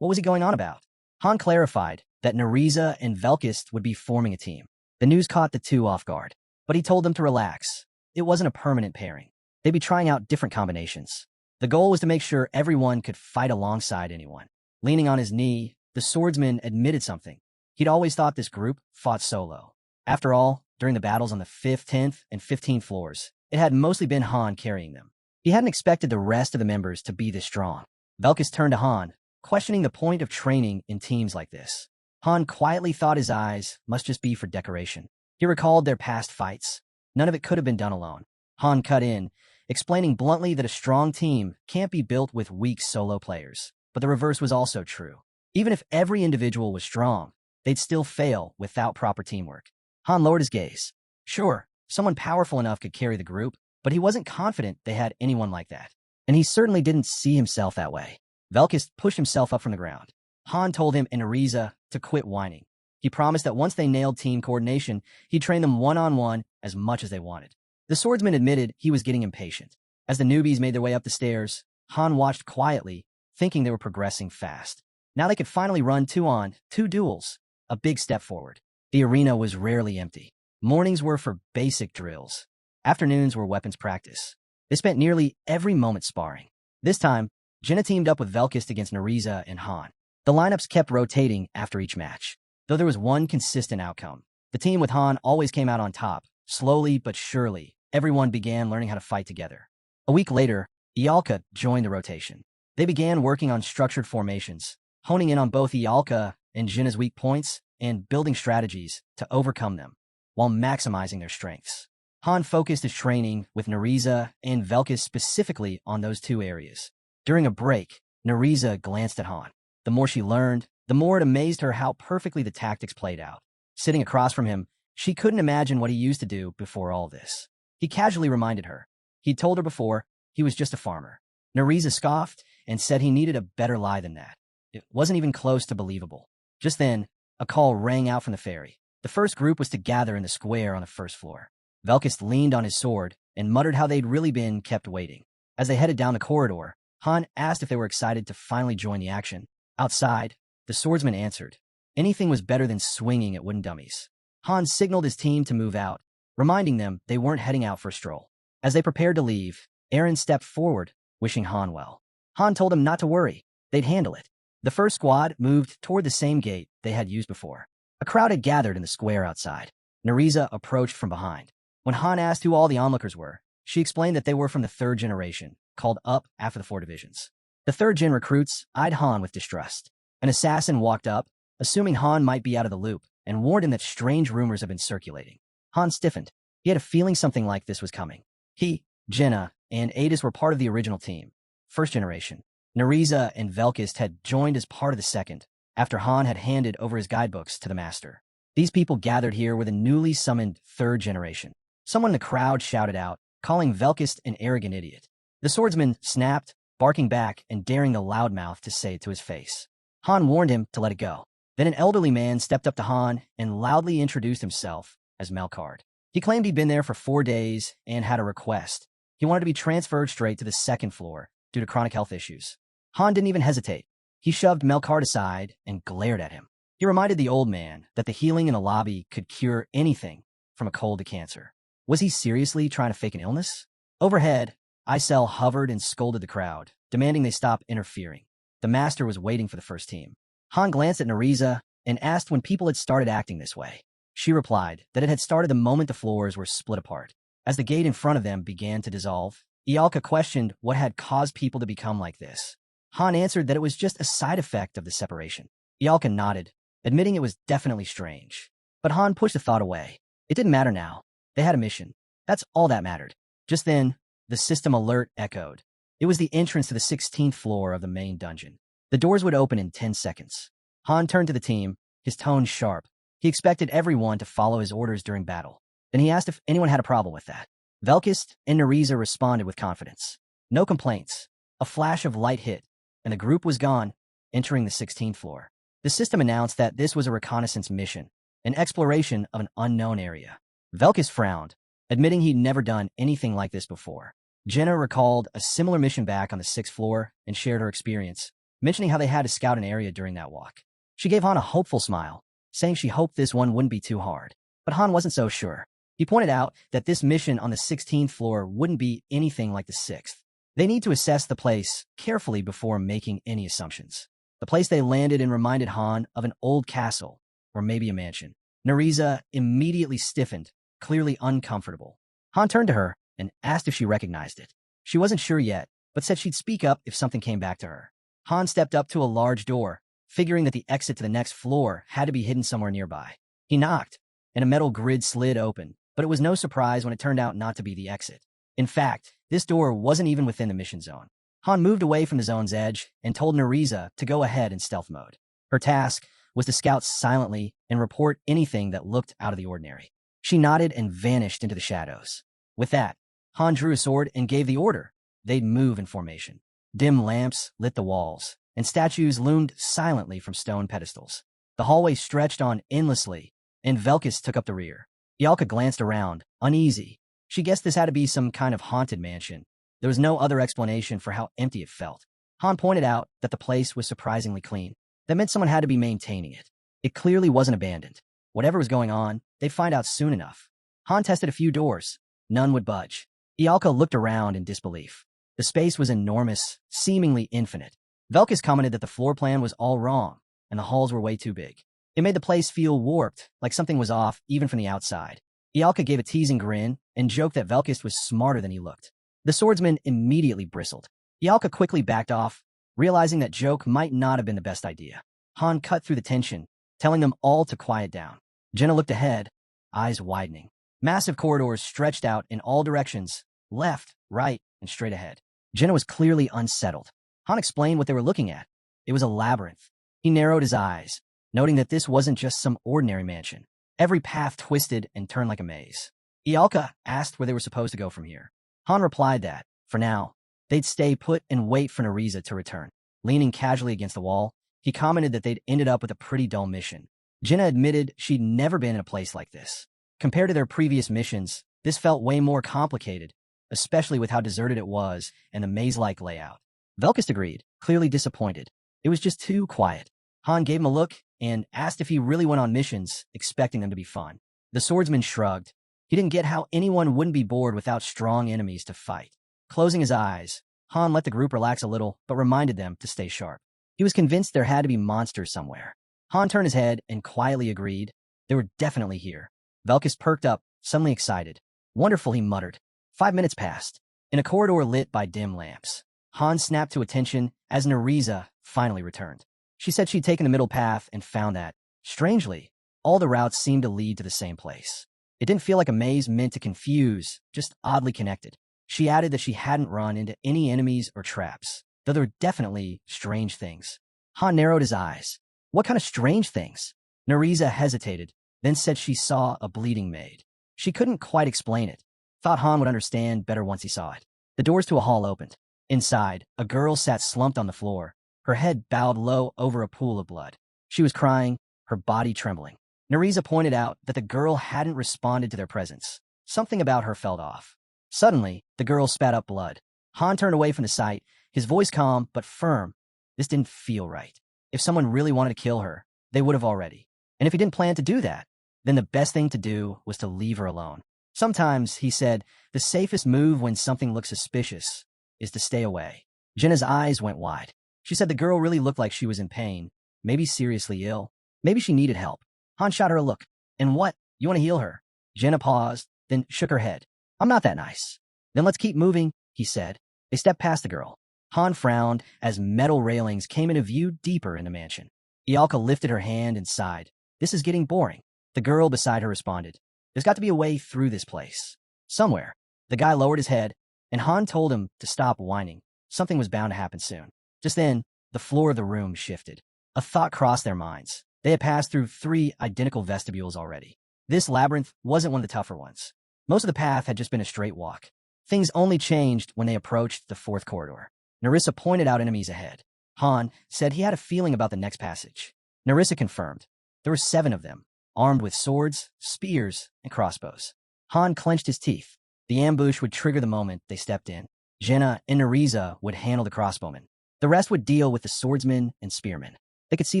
What was he going on about? Han clarified that Nariza and Velkist would be forming a team. The news caught the two off guard, but he told them to relax. It wasn't a permanent pairing. They'd be trying out different combinations. The goal was to make sure everyone could fight alongside anyone. Leaning on his knee, the swordsman admitted something. He'd always thought this group fought solo. After all, during the battles on the 5th, 10th, and 15th floors, it had mostly been Han carrying them. He hadn't expected the rest of the members to be this strong. Velkist turned to Han, questioning the point of training in teams like this. Han quietly thought his eyes must just be for decoration. He recalled their past fights. None of it could have been done alone. Han cut in, explaining bluntly that a strong team can't be built with weak solo players. But the reverse was also true. Even if every individual was strong, they'd still fail without proper teamwork. Han lowered his gaze. Sure, someone powerful enough could carry the group, but he wasn't confident they had anyone like that. And he certainly didn't see himself that way. Velkist pushed himself up from the ground. Han told him and Ariza to quit whining. He promised that once they nailed team coordination, he'd train them one-on-one as much as they wanted. The swordsman admitted he was getting impatient. As the newbies made their way up the stairs, Han watched quietly, thinking they were progressing fast. Now they could finally run two duels, a big step forward. The arena was rarely empty. Mornings were for basic drills. Afternoons were weapons practice. They spent nearly every moment sparring. This time, Jenna teamed up with Velkist against Nariza and Han. The lineups kept rotating after each match, though there was one consistent outcome. The team with Han always came out on top. Slowly but surely, everyone began learning how to fight together. A week later, Ialka joined the rotation. They began working on structured formations, honing in on both Ialka and Jenna's weak points and building strategies to overcome them, while maximizing their strengths. Han focused his training with Nariza and Velkist specifically on those two areas. During a break, Nariza glanced at Han. The more she learned, the more it amazed her how perfectly the tactics played out. Sitting across from him, she couldn't imagine what he used to do before all this. He casually reminded her. He'd told her before he was just a farmer. Nariza scoffed and said he needed a better lie than that. It wasn't even close to believable. Just then, a call rang out from the ferry. The first group was to gather in the square on the first floor. Velkist leaned on his sword and muttered how they'd really been kept waiting. As they headed down the corridor, Han asked if they were excited to finally join the action. Outside, the swordsman answered. Anything was better than swinging at wooden dummies. Han signaled his team to move out, reminding them they weren't heading out for a stroll. As they prepared to leave, Aaron stepped forward, wishing Han well. Han told him not to worry. They'd handle it. The first squad moved toward the same gate they had used before. A crowd had gathered in the square outside. Nariza approached from behind. When Han asked who all the onlookers were, she explained that they were from the 3rd generation, called up after the 4 divisions. The 3rd gen recruits eyed Han with distrust. An assassin walked up, assuming Han might be out of the loop, and warned him that strange rumors had been circulating. Han stiffened. He had a feeling something like this was coming. He, Jenna, and Adis were part of the original team, 1st generation. Nariza and Velkist had joined as part of the 2nd, after Han had handed over his guidebooks to the master. These people gathered here with a newly summoned 3rd generation. Someone in the crowd shouted out, calling Velkist an arrogant idiot. The swordsman snapped, barking back and daring the loudmouth to say it to his face. Han warned him to let it go. Then an elderly man stepped up to Han and loudly introduced himself as Melkard. He claimed he'd been there for 4 days and had a request. He wanted to be transferred straight to the 2nd floor due to chronic health issues. Han didn't even hesitate. He shoved Melkard aside and glared at him. He reminded the old man that the healing in the lobby could cure anything from a cold to cancer. Was he seriously trying to fake an illness? Overhead, Isel hovered and scolded the crowd, demanding they stop interfering. The master was waiting for the first team. Han glanced at Nariza and asked when people had started acting this way. She replied that it had started the moment the floors were split apart. As the gate in front of them began to dissolve, Ialka questioned what had caused people to become like this. Han answered that it was just a side effect of the separation. Ialka nodded, admitting it was definitely strange. But Han pushed the thought away. It didn't matter now. They had a mission. That's all that mattered. Just then, the system alert echoed. It was the entrance to the 16th floor of the main dungeon. The doors would open in 10 seconds. Han turned to the team, his tone sharp. He expected everyone to follow his orders during battle. Then he asked if anyone had a problem with that. Velkist and Nariza responded with confidence. No complaints. A flash of light hit, and the group was gone entering the 16th floor. The system announced that this was a reconnaissance mission, an exploration of an unknown area. Velkus frowned, admitting he'd never done anything like this before. Jenna recalled a similar mission back on the 6th floor and shared her experience, mentioning how they had to scout an area during that walk. She gave Han a hopeful smile, saying she hoped this one wouldn't be too hard. But Han wasn't so sure. He pointed out that this mission on the 16th floor wouldn't be anything like the 6th. They need to assess the place carefully before making any assumptions. The place they landed in reminded Han of an old castle, or maybe a mansion. Nerissa immediately stiffened, clearly uncomfortable. Han turned to her and asked if she recognized it. She wasn't sure yet, but said she'd speak up if something came back to her. Han stepped up to a large door, figuring that the exit to the next floor had to be hidden somewhere nearby. He knocked, and a metal grid slid open, but it was no surprise when it turned out not to be the exit. In fact, this door wasn't even within the mission zone. Han moved away from the zone's edge and told Nerissa to go ahead in stealth mode. Her task was to scout silently and report anything that looked out of the ordinary. She nodded and vanished into the shadows. With that, Han drew a sword and gave the order. They'd move in formation. Dim lamps lit the walls, and statues loomed silently from stone pedestals. The hallway stretched on endlessly, and Velkus took up the rear. Ialka glanced around, uneasy. She guessed this had to be some kind of haunted mansion. There was no other explanation for how empty it felt. Han pointed out that the place was surprisingly clean. That meant someone had to be maintaining it. It clearly wasn't abandoned. Whatever was going on, they'd find out soon enough. Han tested a few doors. None would budge. Ialka looked around in disbelief. The space was enormous, seemingly infinite. Velkus commented that the floor plan was all wrong, and the halls were way too big. It made the place feel warped, like something was off, even from the outside. Ialka gave a teasing grin and joked that Velkus was smarter than he looked. The swordsman immediately bristled. Ialka quickly backed off, realizing that joke might not have been the best idea. Han cut through the tension, telling them all to quiet down. Jenna looked ahead, eyes widening. Massive corridors stretched out in all directions, left, right, and straight ahead. Jenna was clearly unsettled. Han explained what they were looking at. It was a labyrinth. He narrowed his eyes, noting that this wasn't just some ordinary mansion. Every path twisted and turned like a maze. Ialka asked where they were supposed to go from here. Han replied that, for now, they'd stay put and wait for Nerissa to return. Leaning casually against the wall, he commented that they'd ended up with a pretty dull mission. Jenna admitted she'd never been in a place like this. Compared to their previous missions, this felt way more complicated, especially with how deserted it was and the maze-like layout. Velkus agreed, clearly disappointed. It was just too quiet. Han gave him a look and asked if he really went on missions, expecting them to be fun. The swordsman shrugged. He didn't get how anyone wouldn't be bored without strong enemies to fight. Closing his eyes, Han let the group relax a little, but reminded them to stay sharp. He was convinced there had to be monsters somewhere. Han turned his head and quietly agreed. They were definitely here. Velkus perked up, suddenly excited. Wonderful, he muttered. 5 minutes passed. In a corridor lit by dim lamps, Han snapped to attention as Nerissa finally returned. She said she'd taken the middle path and found that, strangely, all the routes seemed to lead to the same place. It didn't feel like a maze meant to confuse, just oddly connected. She added that she hadn't run into any enemies or traps, though there were definitely strange things. Han narrowed his eyes. What kind of strange things? Nerissa hesitated, then said she saw a bleeding maid. She couldn't quite explain it. Thought Han would understand better once he saw it. The doors to a hall opened. Inside, a girl sat slumped on the floor, her head bowed low over a pool of blood. She was crying, her body trembling. Nerissa pointed out that the girl hadn't responded to their presence. Something about her felt off. Suddenly, the girl spat up blood. Han turned away from the sight, his voice calm but firm. This didn't feel right. If someone really wanted to kill her, they would have already. And if he didn't plan to do that, then the best thing to do was to leave her alone. Sometimes, he said, the safest move when something looks suspicious is to stay away. Jenna's eyes went wide. She said the girl really looked like she was in pain, maybe seriously ill. Maybe she needed help. Han shot her a look. And what? You want to heal her? Jenna paused, then shook her head. I'm not that nice. Then let's keep moving, he said. They stepped past the girl. Han frowned as metal railings came into view deeper in the mansion. Ialka lifted her hand and sighed. This is getting boring. The girl beside her responded. There's got to be a way through this place. Somewhere. The guy lowered his head, and Han told him to stop whining. Something was bound to happen soon. Just then, the floor of the room shifted. A thought crossed their minds. They had passed through 3 identical vestibules already. This labyrinth wasn't one of the tougher ones. Most of the path had just been a straight walk. Things only changed when they approached the 4th corridor. Nerissa pointed out enemies ahead. Han said he had a feeling about the next passage. Narissa confirmed. There were 7 of them, armed with swords, spears, and crossbows. Han clenched his teeth. The ambush would trigger the moment they stepped in. Jenna and Narisa would handle the crossbowmen. The rest would deal with the swordsmen and spearmen. They could see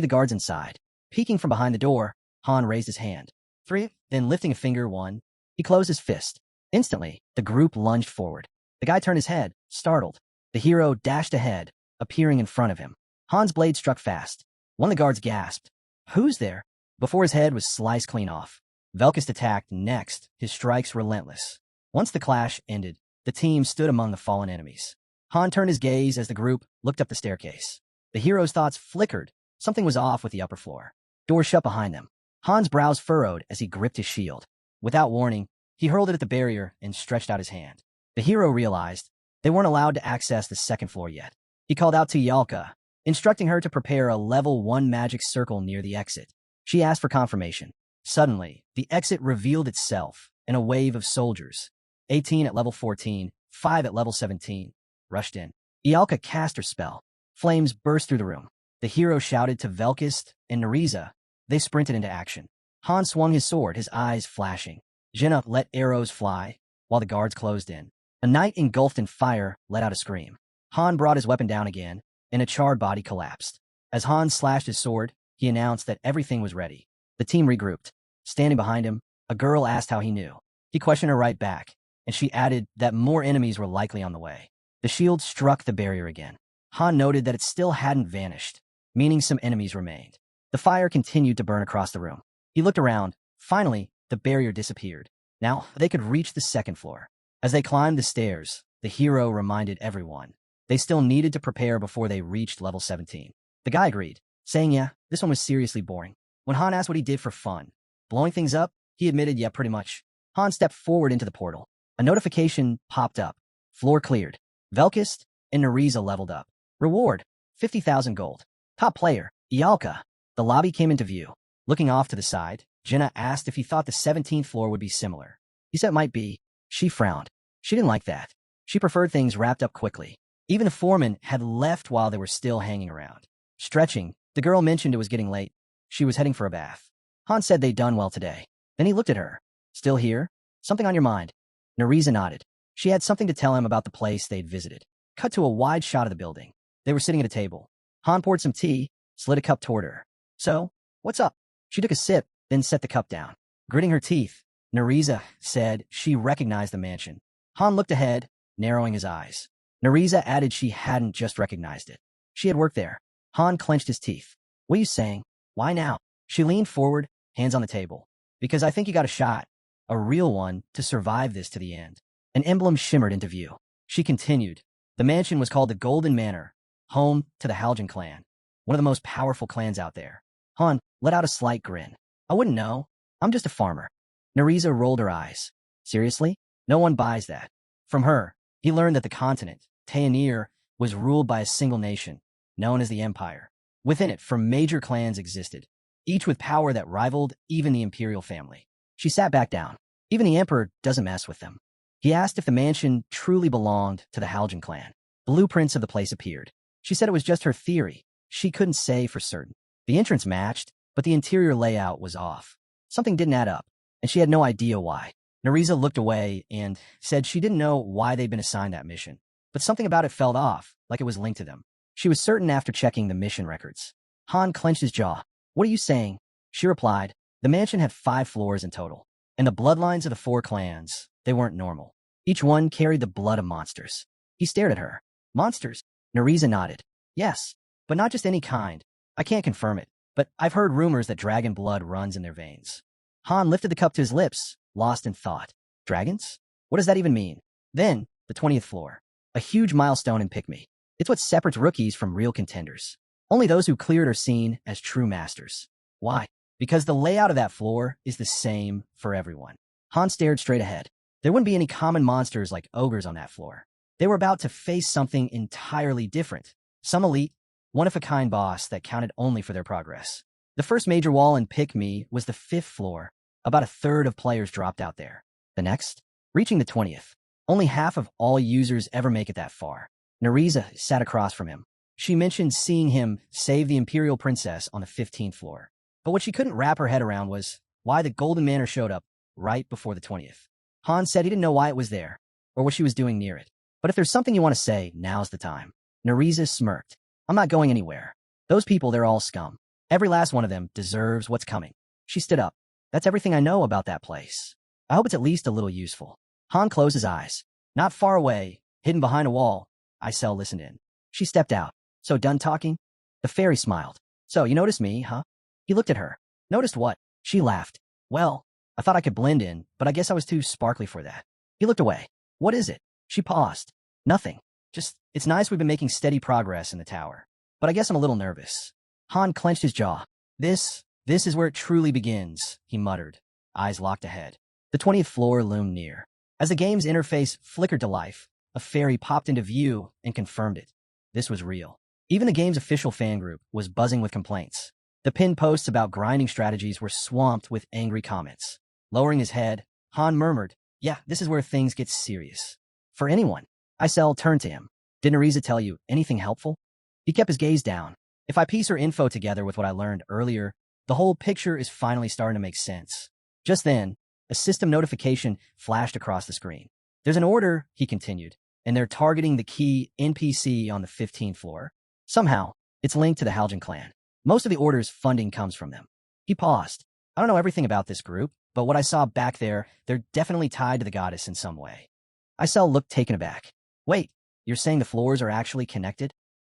the guards inside. Peeking from behind the door, Han raised his hand. 3, then lifting a finger 1, he closed his fist. Instantly, the group lunged forward. The guy turned his head, startled. The hero dashed ahead, appearing in front of him. Han's blade struck fast. One of the guards gasped. "Who's there?" Before his head was sliced clean off. Velkist attacked next, his strikes relentless. Once the clash ended, the team stood among the fallen enemies. Han turned his gaze as the group looked up the staircase. The hero's thoughts flickered. Something was off with the upper floor. Doors shut behind them. Han's brows furrowed as he gripped his shield. Without warning, he hurled it at the barrier and stretched out his hand. The hero realized they weren't allowed to access the second floor yet. He called out to Yalka, instructing her to prepare a level 1 magic circle near the exit. She asked for confirmation. Suddenly, the exit revealed itself, and a wave of soldiers, 18 at level 14, 5 at level 17, rushed in. Yalka cast her spell. Flames burst through the room. The hero shouted to Velkist and Narisa. They sprinted into action. Han swung his sword, his eyes flashing. Jenna let arrows fly, while the guards closed in. A knight engulfed in fire let out a scream. Han brought his weapon down again, and a charred body collapsed. As Han slashed his sword, he announced that everything was ready. The team regrouped. Standing behind him, a girl asked how he knew. He questioned her right back, and she added that more enemies were likely on the way. The shield struck the barrier again. Han noted that it still hadn't vanished, meaning some enemies remained. The fire continued to burn across the room. He looked around. Finally, the barrier disappeared. Now, they could reach the second floor. As they climbed the stairs, the hero reminded everyone they still needed to prepare before they reached level 17. The guy agreed, saying, yeah, this one was seriously boring. When Han asked what he did for fun, blowing things up, he admitted, yeah, pretty much. Han stepped forward into the portal. A notification popped up. Floor cleared. Velkist and Narisa leveled up. Reward, 50,000 gold. Top player, Yalka. The lobby came into view. Looking off to the side, Jenna asked if he thought the 17th floor would be similar. He said it might be. She frowned. She didn't like that. She preferred things wrapped up quickly. Even the foreman had left while they were still hanging around. Stretching, the girl mentioned it was getting late. She was heading for a bath. Han said they'd done well today. Then he looked at her. Still here? Something on your mind? Narisa nodded. She had something to tell him about the place they'd visited. Cut to a wide shot of the building. They were sitting at a table. Han poured some tea, slid a cup toward her. So, what's up? She took a sip, then set the cup down. Gritting her teeth, Narisa said she recognized the mansion. Han looked ahead, narrowing his eyes. Narisa added she hadn't just recognized it. She had worked there. Han clenched his teeth. What are you saying? Why now? She leaned forward, hands on the table. Because I think you got a shot. A real one to survive this to the end. An emblem shimmered into view. She continued. The mansion was called the Golden Manor, home to the Haljan clan, one of the most powerful clans out there. Han let out a slight grin. I wouldn't know. I'm just a farmer. Narisa rolled her eyes. Seriously? No one buys that. From her, he learned that the continent, Tayanir, was ruled by a single nation, known as the Empire. Within it, major clans existed, each with power that rivaled even the imperial family. She sat back down. Even the emperor doesn't mess with them. He asked if the mansion truly belonged to the Haljan clan. Blueprints of the place appeared. She said it was just her theory. She couldn't say for certain. The entrance matched, but the interior layout was off. Something didn't add up, and she had no idea why. Narisa looked away and said she didn't know why they'd been assigned that mission, but something about it felt off, like it was linked to them. She was certain after checking the mission records. Han clenched his jaw. What are you saying? She replied, the mansion had 5 floors in total, and the bloodlines of the 4 clans, they weren't normal. Each one carried the blood of monsters. He stared at her. Monsters? Narisa nodded. Yes, but not just any kind. I can't confirm it, but I've heard rumors that dragon blood runs in their veins. Han lifted the cup to his lips, lost in thought. Dragons? What does that even mean? Then, the 20th floor. A huge milestone in Pikmi. It's what separates rookies from real contenders. Only those who cleared are seen as true masters. Why? Because the layout of that floor is the same for everyone. Han stared straight ahead. There wouldn't be any common monsters like ogres on that floor. They were about to face something entirely different. Some elite, one-of-a-kind boss that counted only for their progress. The first major wall in Pikmi was the 5th floor. About a third of players dropped out there. The next? Reaching the 20th. Only half of all users ever make it that far. Narisa sat across from him. She mentioned seeing him save the Imperial Princess on the 15th floor. But what she couldn't wrap her head around was why the Golden Manor showed up right before the 20th. Han said he didn't know why it was there, or what she was doing near it. But if there's something you want to say, now's the time. Nerissa smirked. I'm not going anywhere. Those people, they're all scum. Every last one of them deserves what's coming. She stood up. That's everything I know about that place. I hope it's at least a little useful. Han closed his eyes. Not far away, hidden behind a wall, Isel listened in. She stepped out. So done talking? The fairy smiled. So you noticed me, huh? He looked at her. Noticed what? She laughed. Well, I thought I could blend in, but I guess I was too sparkly for that. He looked away. What is it? She paused. Nothing. Just, it's nice we've been making steady progress in the tower. But I guess I'm a little nervous. Han clenched his jaw. This is where it truly begins, he muttered, eyes locked ahead. The 20th floor loomed near. As the game's interface flickered to life, a fairy popped into view and confirmed it. This was real. Even the game's official fan group was buzzing with complaints. The pinned posts about grinding strategies were swamped with angry comments. Lowering his head, Han murmured, yeah, this is where things get serious. For anyone. Isel turned to him. Did Nerissa tell you anything helpful? He kept his gaze down. If I piece her info together with what I learned earlier, the whole picture is finally starting to make sense. Just then, a system notification flashed across the screen. There's an order, he continued, and they're targeting the key NPC on the 15th floor. Somehow, it's linked to the Haljan clan. Most of the order's funding comes from them. He paused. I don't know everything about this group, but what I saw back there, they're definitely tied to the goddess in some way. Isel looked taken aback. Wait, you're saying the floors are actually connected?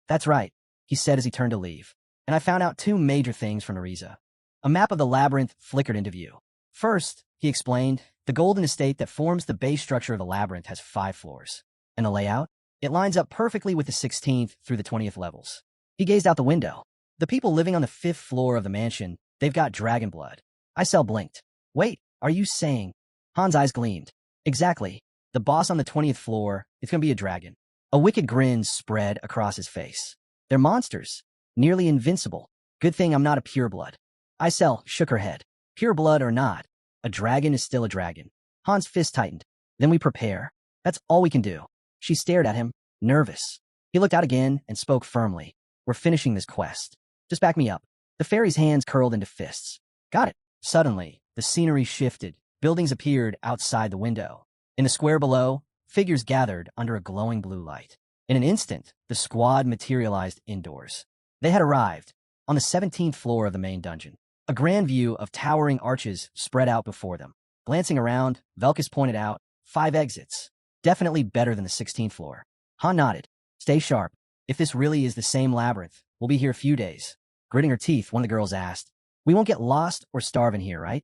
That's right, he said as he turned to leave. And I found out two major things from Nerissa. A map of the labyrinth flickered into view. First, he explained, the golden estate that forms the base structure of the labyrinth has 5 floors. And the layout? It lines up perfectly with the 16th through the 20th levels. He gazed out the window. The people living on the 5th floor of the mansion, they've got dragon blood. Isel blinked. Wait, are you saying? Han's eyes gleamed. Exactly. The boss on the 20th floor is going to be a dragon. A wicked grin spread across his face. They're monsters. Nearly invincible. Good thing I'm not a pureblood. Isel shook her head. Pureblood or not, a dragon is still a dragon. Han's fist tightened. Then we prepare. That's all we can do. She stared at him, nervous. He looked out again and spoke firmly. We're finishing this quest. Just back me up. The fairy's hands curled into fists. Got it. Suddenly, the scenery shifted. Buildings appeared outside the window. In the square below, figures gathered under a glowing blue light. In an instant, the squad materialized indoors. They had arrived on the 17th floor of the main dungeon. A grand view of towering arches spread out before them. Glancing around, Velkus pointed out, 5 exits. Definitely better than the 16th floor. Han nodded. Stay sharp. If this really is the same labyrinth, we'll be here a few days. Gritting her teeth, one of the girls asked, we won't get lost or starve in here, right?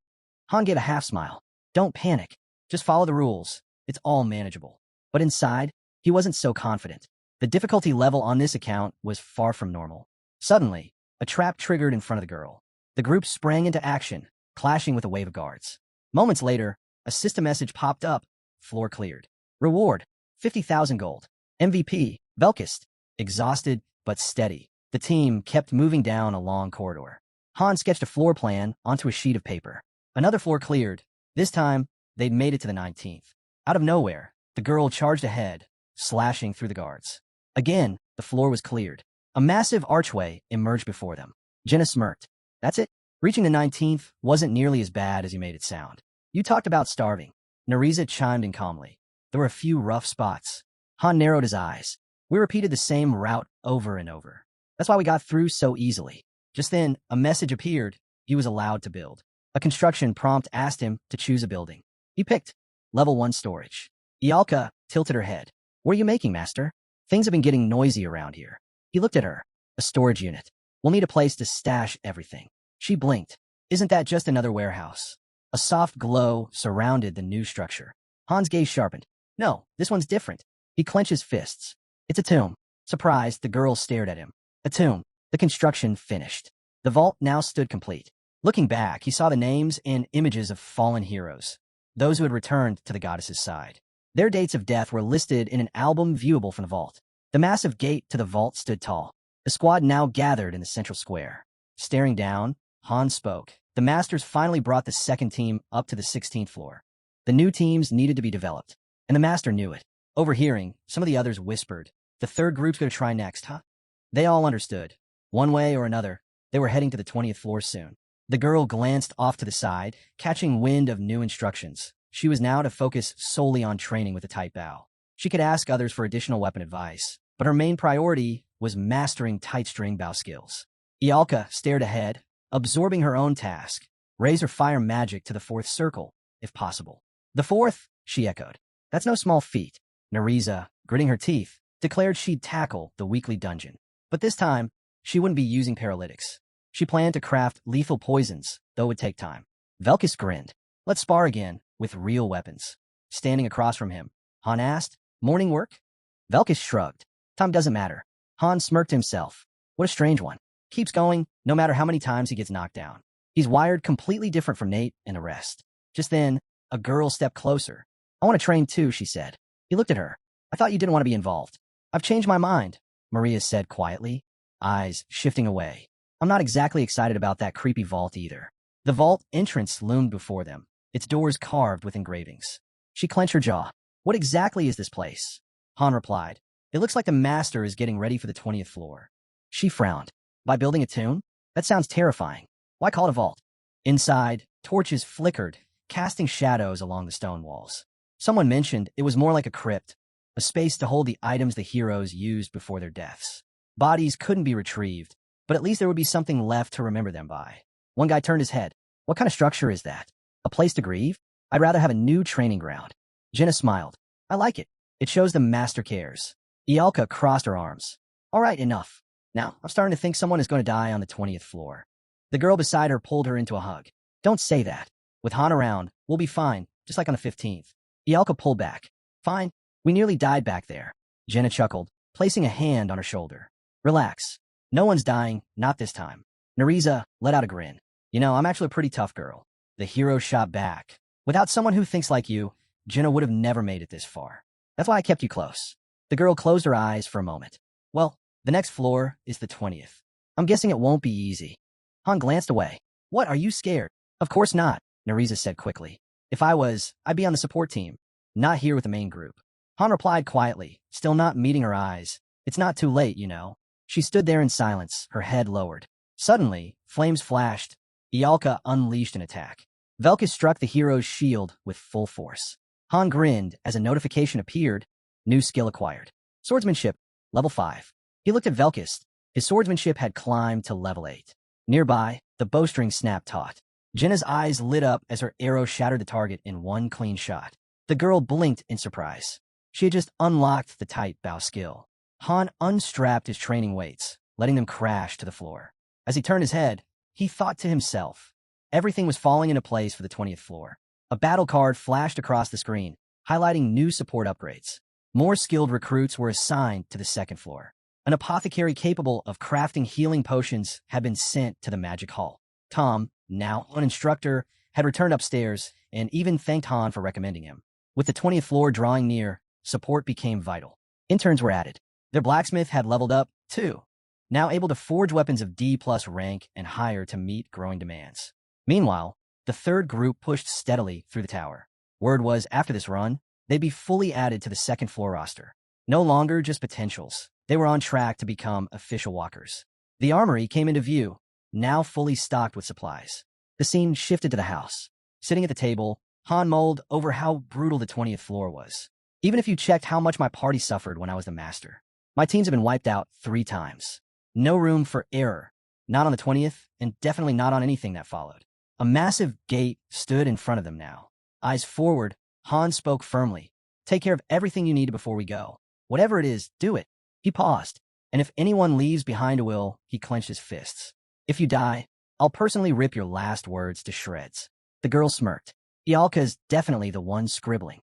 Han gave a half smile. Don't panic. Just follow the rules. It's all manageable. But inside, he wasn't so confident. The difficulty level on this account was far from normal. Suddenly, a trap triggered in front of the girl. The group sprang into action, clashing with a wave of guards. Moments later, a system message popped up. Floor cleared. Reward, 50,000 gold. MVP, Velkus. Exhausted, but steady. The team kept moving down a long corridor. Han sketched a floor plan onto a sheet of paper. Another floor cleared. This time, they'd made it to the 19th. Out of nowhere, the girl charged ahead, slashing through the guards. Again, the floor was cleared. A massive archway emerged before them. Jenna smirked. That's it? Reaching the 19th wasn't nearly as bad as you made it sound. You talked about starving. Nerissa chimed in calmly. There were a few rough spots. Han narrowed his eyes. We repeated the same route over and over. That's why we got through so easily. Just then, a message appeared. He was allowed to build. A construction prompt asked him to choose a building. He picked Level 1 storage. Ialka tilted her head. What are you making, master? Things have been getting noisy around here. He looked at her. A storage unit. We'll need a place to stash everything. She blinked. Isn't that just another warehouse? A soft glow surrounded the new structure. Han's gaze sharpened. No, this one's different. He clenched his fists. It's a tomb. Surprised, the girl stared at him. A tomb. The construction finished. The vault now stood complete. Looking back, he saw the names and images of fallen heroes, those who had returned to the goddess's side. Their dates of death were listed in an album viewable from the vault. The massive gate to the vault stood tall. The squad now gathered in the central square. Staring down, Han spoke. The masters finally brought the second team up to the 16th floor. The new teams needed to be developed, and the master knew it. Overhearing, some of the others whispered, the third group's going to try next, huh? They all understood. One way or another, they were heading to the 20th floor soon. The girl glanced off to the side, catching wind of new instructions. She was now to focus solely on training with a tight bow. She could ask others for additional weapon advice, but her main priority was mastering tight string bow skills. Ialka stared ahead, absorbing her own task. Raise her fire magic to the 4th circle, if possible. The 4th, she echoed. That's no small feat. Nariza, gritting her teeth, declared she'd tackle the weekly dungeon. But this time, she wouldn't be using paralytics. She planned to craft lethal poisons, though it would take time. Velkus grinned. Let's spar again, with real weapons. Standing across from him, Han asked, morning work? Velkus shrugged. Time doesn't matter. Han smirked himself. What a strange one. Keeps going, no matter how many times he gets knocked down. He's wired completely different from Nate and the rest. Just then, a girl stepped closer. I want to train too, she said. He looked at her. I thought you didn't want to be involved. I've changed my mind, Maria said quietly, eyes shifting away. I'm not exactly excited about that creepy vault either. The vault entrance loomed before them, its doors carved with engravings. She clenched her jaw. What exactly is this place? Han replied. It looks like the master is getting ready for the 20th floor. She frowned. By building a tomb? That sounds terrifying. Why call it a vault? Inside, torches flickered, casting shadows along the stone walls. Someone mentioned it was more like a crypt, a space to hold the items the heroes used before their deaths. Bodies couldn't be retrieved, but at least there would be something left to remember them by. One guy turned his head. What kind of structure is that? A place to grieve? I'd rather have a new training ground. Jenna smiled. I like it. It shows the master cares. Ialka crossed her arms. All right, enough. Now, I'm starting to think someone is going to die on the 20th floor. The girl beside her pulled her into a hug. Don't say that. With Han around, we'll be fine, just like on the 15th. Ialka pulled back. Fine. We nearly died back there. Jenna chuckled, placing a hand on her shoulder. Relax. No one's dying, not this time. Nariza let out a grin. You know, I'm actually a pretty tough girl. The hero shot back. Without someone who thinks like you, Jenna would have never made it this far. That's why I kept you close. The girl closed her eyes for a moment. Well, the next floor is the 20th. I'm guessing it won't be easy. Han glanced away. What, are you scared? Of course not, Nariza said quickly. If I was, I'd be on the support team, not here with the main group. Han replied quietly, still not meeting her eyes. It's not too late, you know. She stood there in silence, her head lowered. Suddenly, flames flashed. Ialka unleashed an attack. Velkus struck the hero's shield with full force. Han grinned as a notification appeared. New skill acquired. Swordsmanship, level 5. He looked at Velkus. His swordsmanship had climbed to level 8. Nearby, the bowstring snapped taut. Jenna's eyes lit up as her arrow shattered the target in one clean shot. The girl blinked in surprise. She had just unlocked the tight bow skill. Han unstrapped his training weights, letting them crash to the floor. As he turned his head, he thought to himself. Everything was falling into place for the 20th floor. A battle card flashed across the screen, highlighting new support upgrades. More skilled recruits were assigned to the 2nd floor. An apothecary capable of crafting healing potions had been sent to the magic hall. Tom, now an instructor, had returned upstairs and even thanked Han for recommending him. With the 20th floor drawing near, support became vital. Interns were added. Their blacksmith had leveled up, too, now able to forge weapons of D+ rank and higher to meet growing demands. Meanwhile, the 3rd group pushed steadily through the tower. Word was, after this run, they'd be fully added to the 2nd floor roster. No longer just potentials. They were on track to become official walkers. The armory came into view, now fully stocked with supplies. The scene shifted to the house. Sitting at the table, Han mulled over how brutal the 20th floor was. Even if you checked how much my party suffered when I was the master. My teams have been wiped out 3 times. No room for error. Not on the 20th, and definitely not on anything that followed. A massive gate stood in front of them now. Eyes forward, Han spoke firmly. Take care of everything you need before we go. Whatever it is, do it. He paused. And if anyone leaves behind a will, he clenched his fists. If you die, I'll personally rip your last words to shreds. The girl smirked. Ialka's definitely the one scribbling.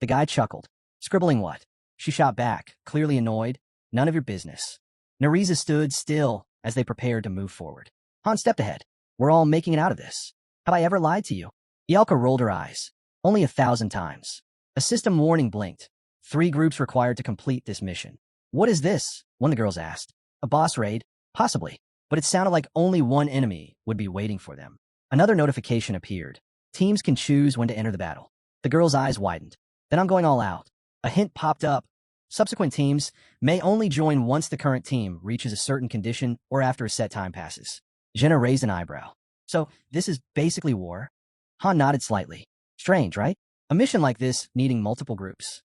The guy chuckled. Scribbling what? She shot back, clearly annoyed. None of your business. Nariza stood still as they prepared to move forward. Han stepped ahead. We're all making it out of this. Have I ever lied to you? Ialka rolled her eyes. Only 1,000 times. A system warning blinked. 3 groups required to complete this mission. What is this? One of the girls asked. A boss raid? Possibly. But it sounded like only one enemy would be waiting for them. Another notification appeared. Teams can choose when to enter the battle. The girl's eyes widened. Then I'm going all out. A hint popped up. Subsequent teams may only join once the current team reaches a certain condition or after a set time passes. Jenna raised an eyebrow. So, this is basically war? Han nodded slightly. Strange, right? A mission like this needing multiple groups.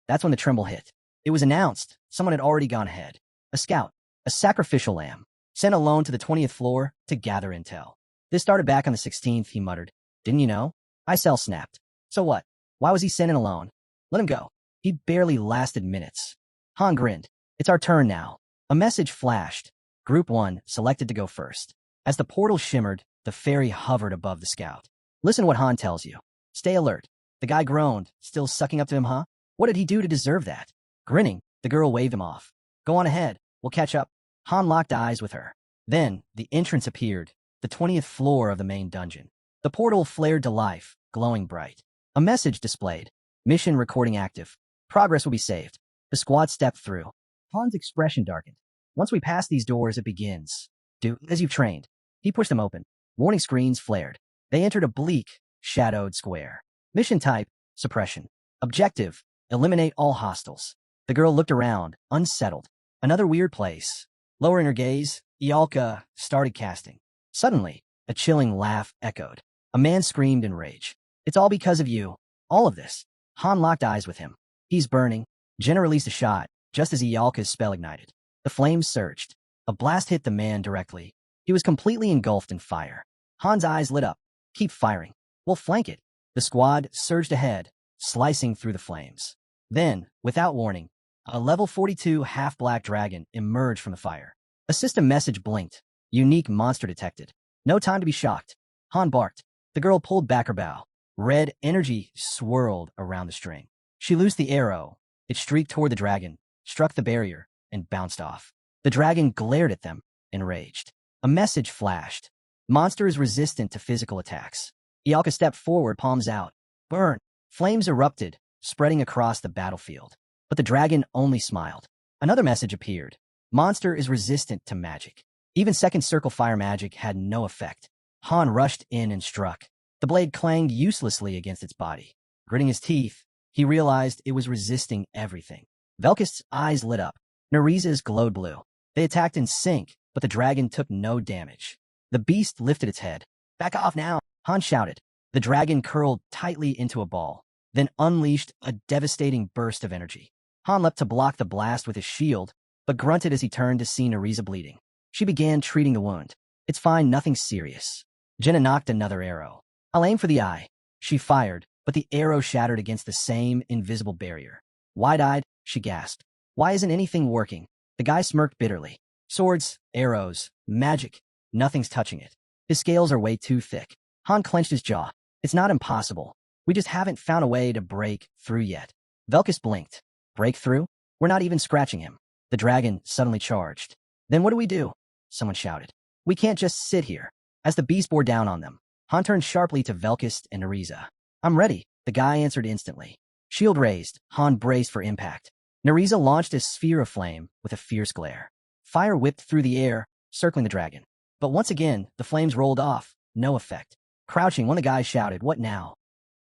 That's when the tremble hit. It was announced someone had already gone ahead. A scout, a sacrificial lamb, sent alone to the 20th floor to gather intel. This started back on the 16th, he muttered. Didn't you know? Icel snapped. So what? Why was he sent in alone? Let him go. He barely lasted minutes. Han grinned. It's our turn now. A message flashed. Group 1 selected to go first. As the portal shimmered, the fairy hovered above the scout. Listen what Han tells you. Stay alert. The guy groaned. Still sucking up to him, huh? What did he do to deserve that? Grinning, the girl waved him off. Go on ahead. We'll catch up. Han locked eyes with her. Then, the entrance appeared, the 20th floor of the main dungeon. The portal flared to life, glowing bright. A message displayed. Mission recording active. Progress will be saved. The squad stepped through. Han's expression darkened. Once we pass these doors, it begins. Do as you've trained. He pushed them open. Warning screens flared. They entered a bleak, shadowed square. Mission type, suppression. Objective, eliminate all hostiles. The girl looked around, unsettled. Another weird place. Lowering her gaze, Ialka started casting. Suddenly, a chilling laugh echoed. A man screamed in rage. It's all because of you. All of this. Han locked eyes with him. He's burning. Jenna released a shot, just as Ialka's spell ignited. The flames surged. A blast hit the man directly. He was completely engulfed in fire. Han's eyes lit up. Keep firing. We'll flank it. The squad surged ahead, slicing through the flames. Then, without warning, a level 42 half-black dragon emerged from the fire. A system message blinked. Unique monster detected. No time to be shocked. Han barked. The girl pulled back her bow. Red energy swirled around the string. She loosed the arrow. It streaked toward the dragon, struck the barrier, and bounced off. The dragon glared at them, enraged. A message flashed. Monster is resistant to physical attacks. Ialka stepped forward, palms out. Burn! Flames erupted, spreading across the battlefield. But the dragon only smiled. Another message appeared. Monster is resistant to magic. Even second circle fire magic had no effect. Han rushed in and struck. The blade clanged uselessly against its body. Gritting his teeth, he realized it was resisting everything. Velkist's eyes lit up. Neriza's glowed blue. They attacked in sync, but the dragon took no damage. The beast lifted its head. Back off now, Han shouted. The dragon curled tightly into a ball, then unleashed a devastating burst of energy. Han leapt to block the blast with his shield, but grunted as he turned to see Neriza bleeding. She began treating the wound. It's fine, nothing serious. Jenna knocked another arrow. I'll aim for the eye. She fired, but the arrow shattered against the same invisible barrier. Wide-eyed, she gasped. Why isn't anything working? The guy smirked bitterly. Swords, arrows, magic. Nothing's touching it. His scales are way too thick. Han clenched his jaw. It's not impossible. We just haven't found a way to break through yet. Velkist blinked. Break through? We're not even scratching him. The dragon suddenly charged. Then what do we do? Someone shouted. We can't just sit here. As the beast bore down on them, Han turned sharply to Velkist and Neriza. I'm ready, the guy answered instantly. Shield raised, Han braced for impact. Neriza launched a sphere of flame with a fierce glare. Fire whipped through the air, circling the dragon. But once again, the flames rolled off, no effect. Crouching, one of the guys shouted, What now?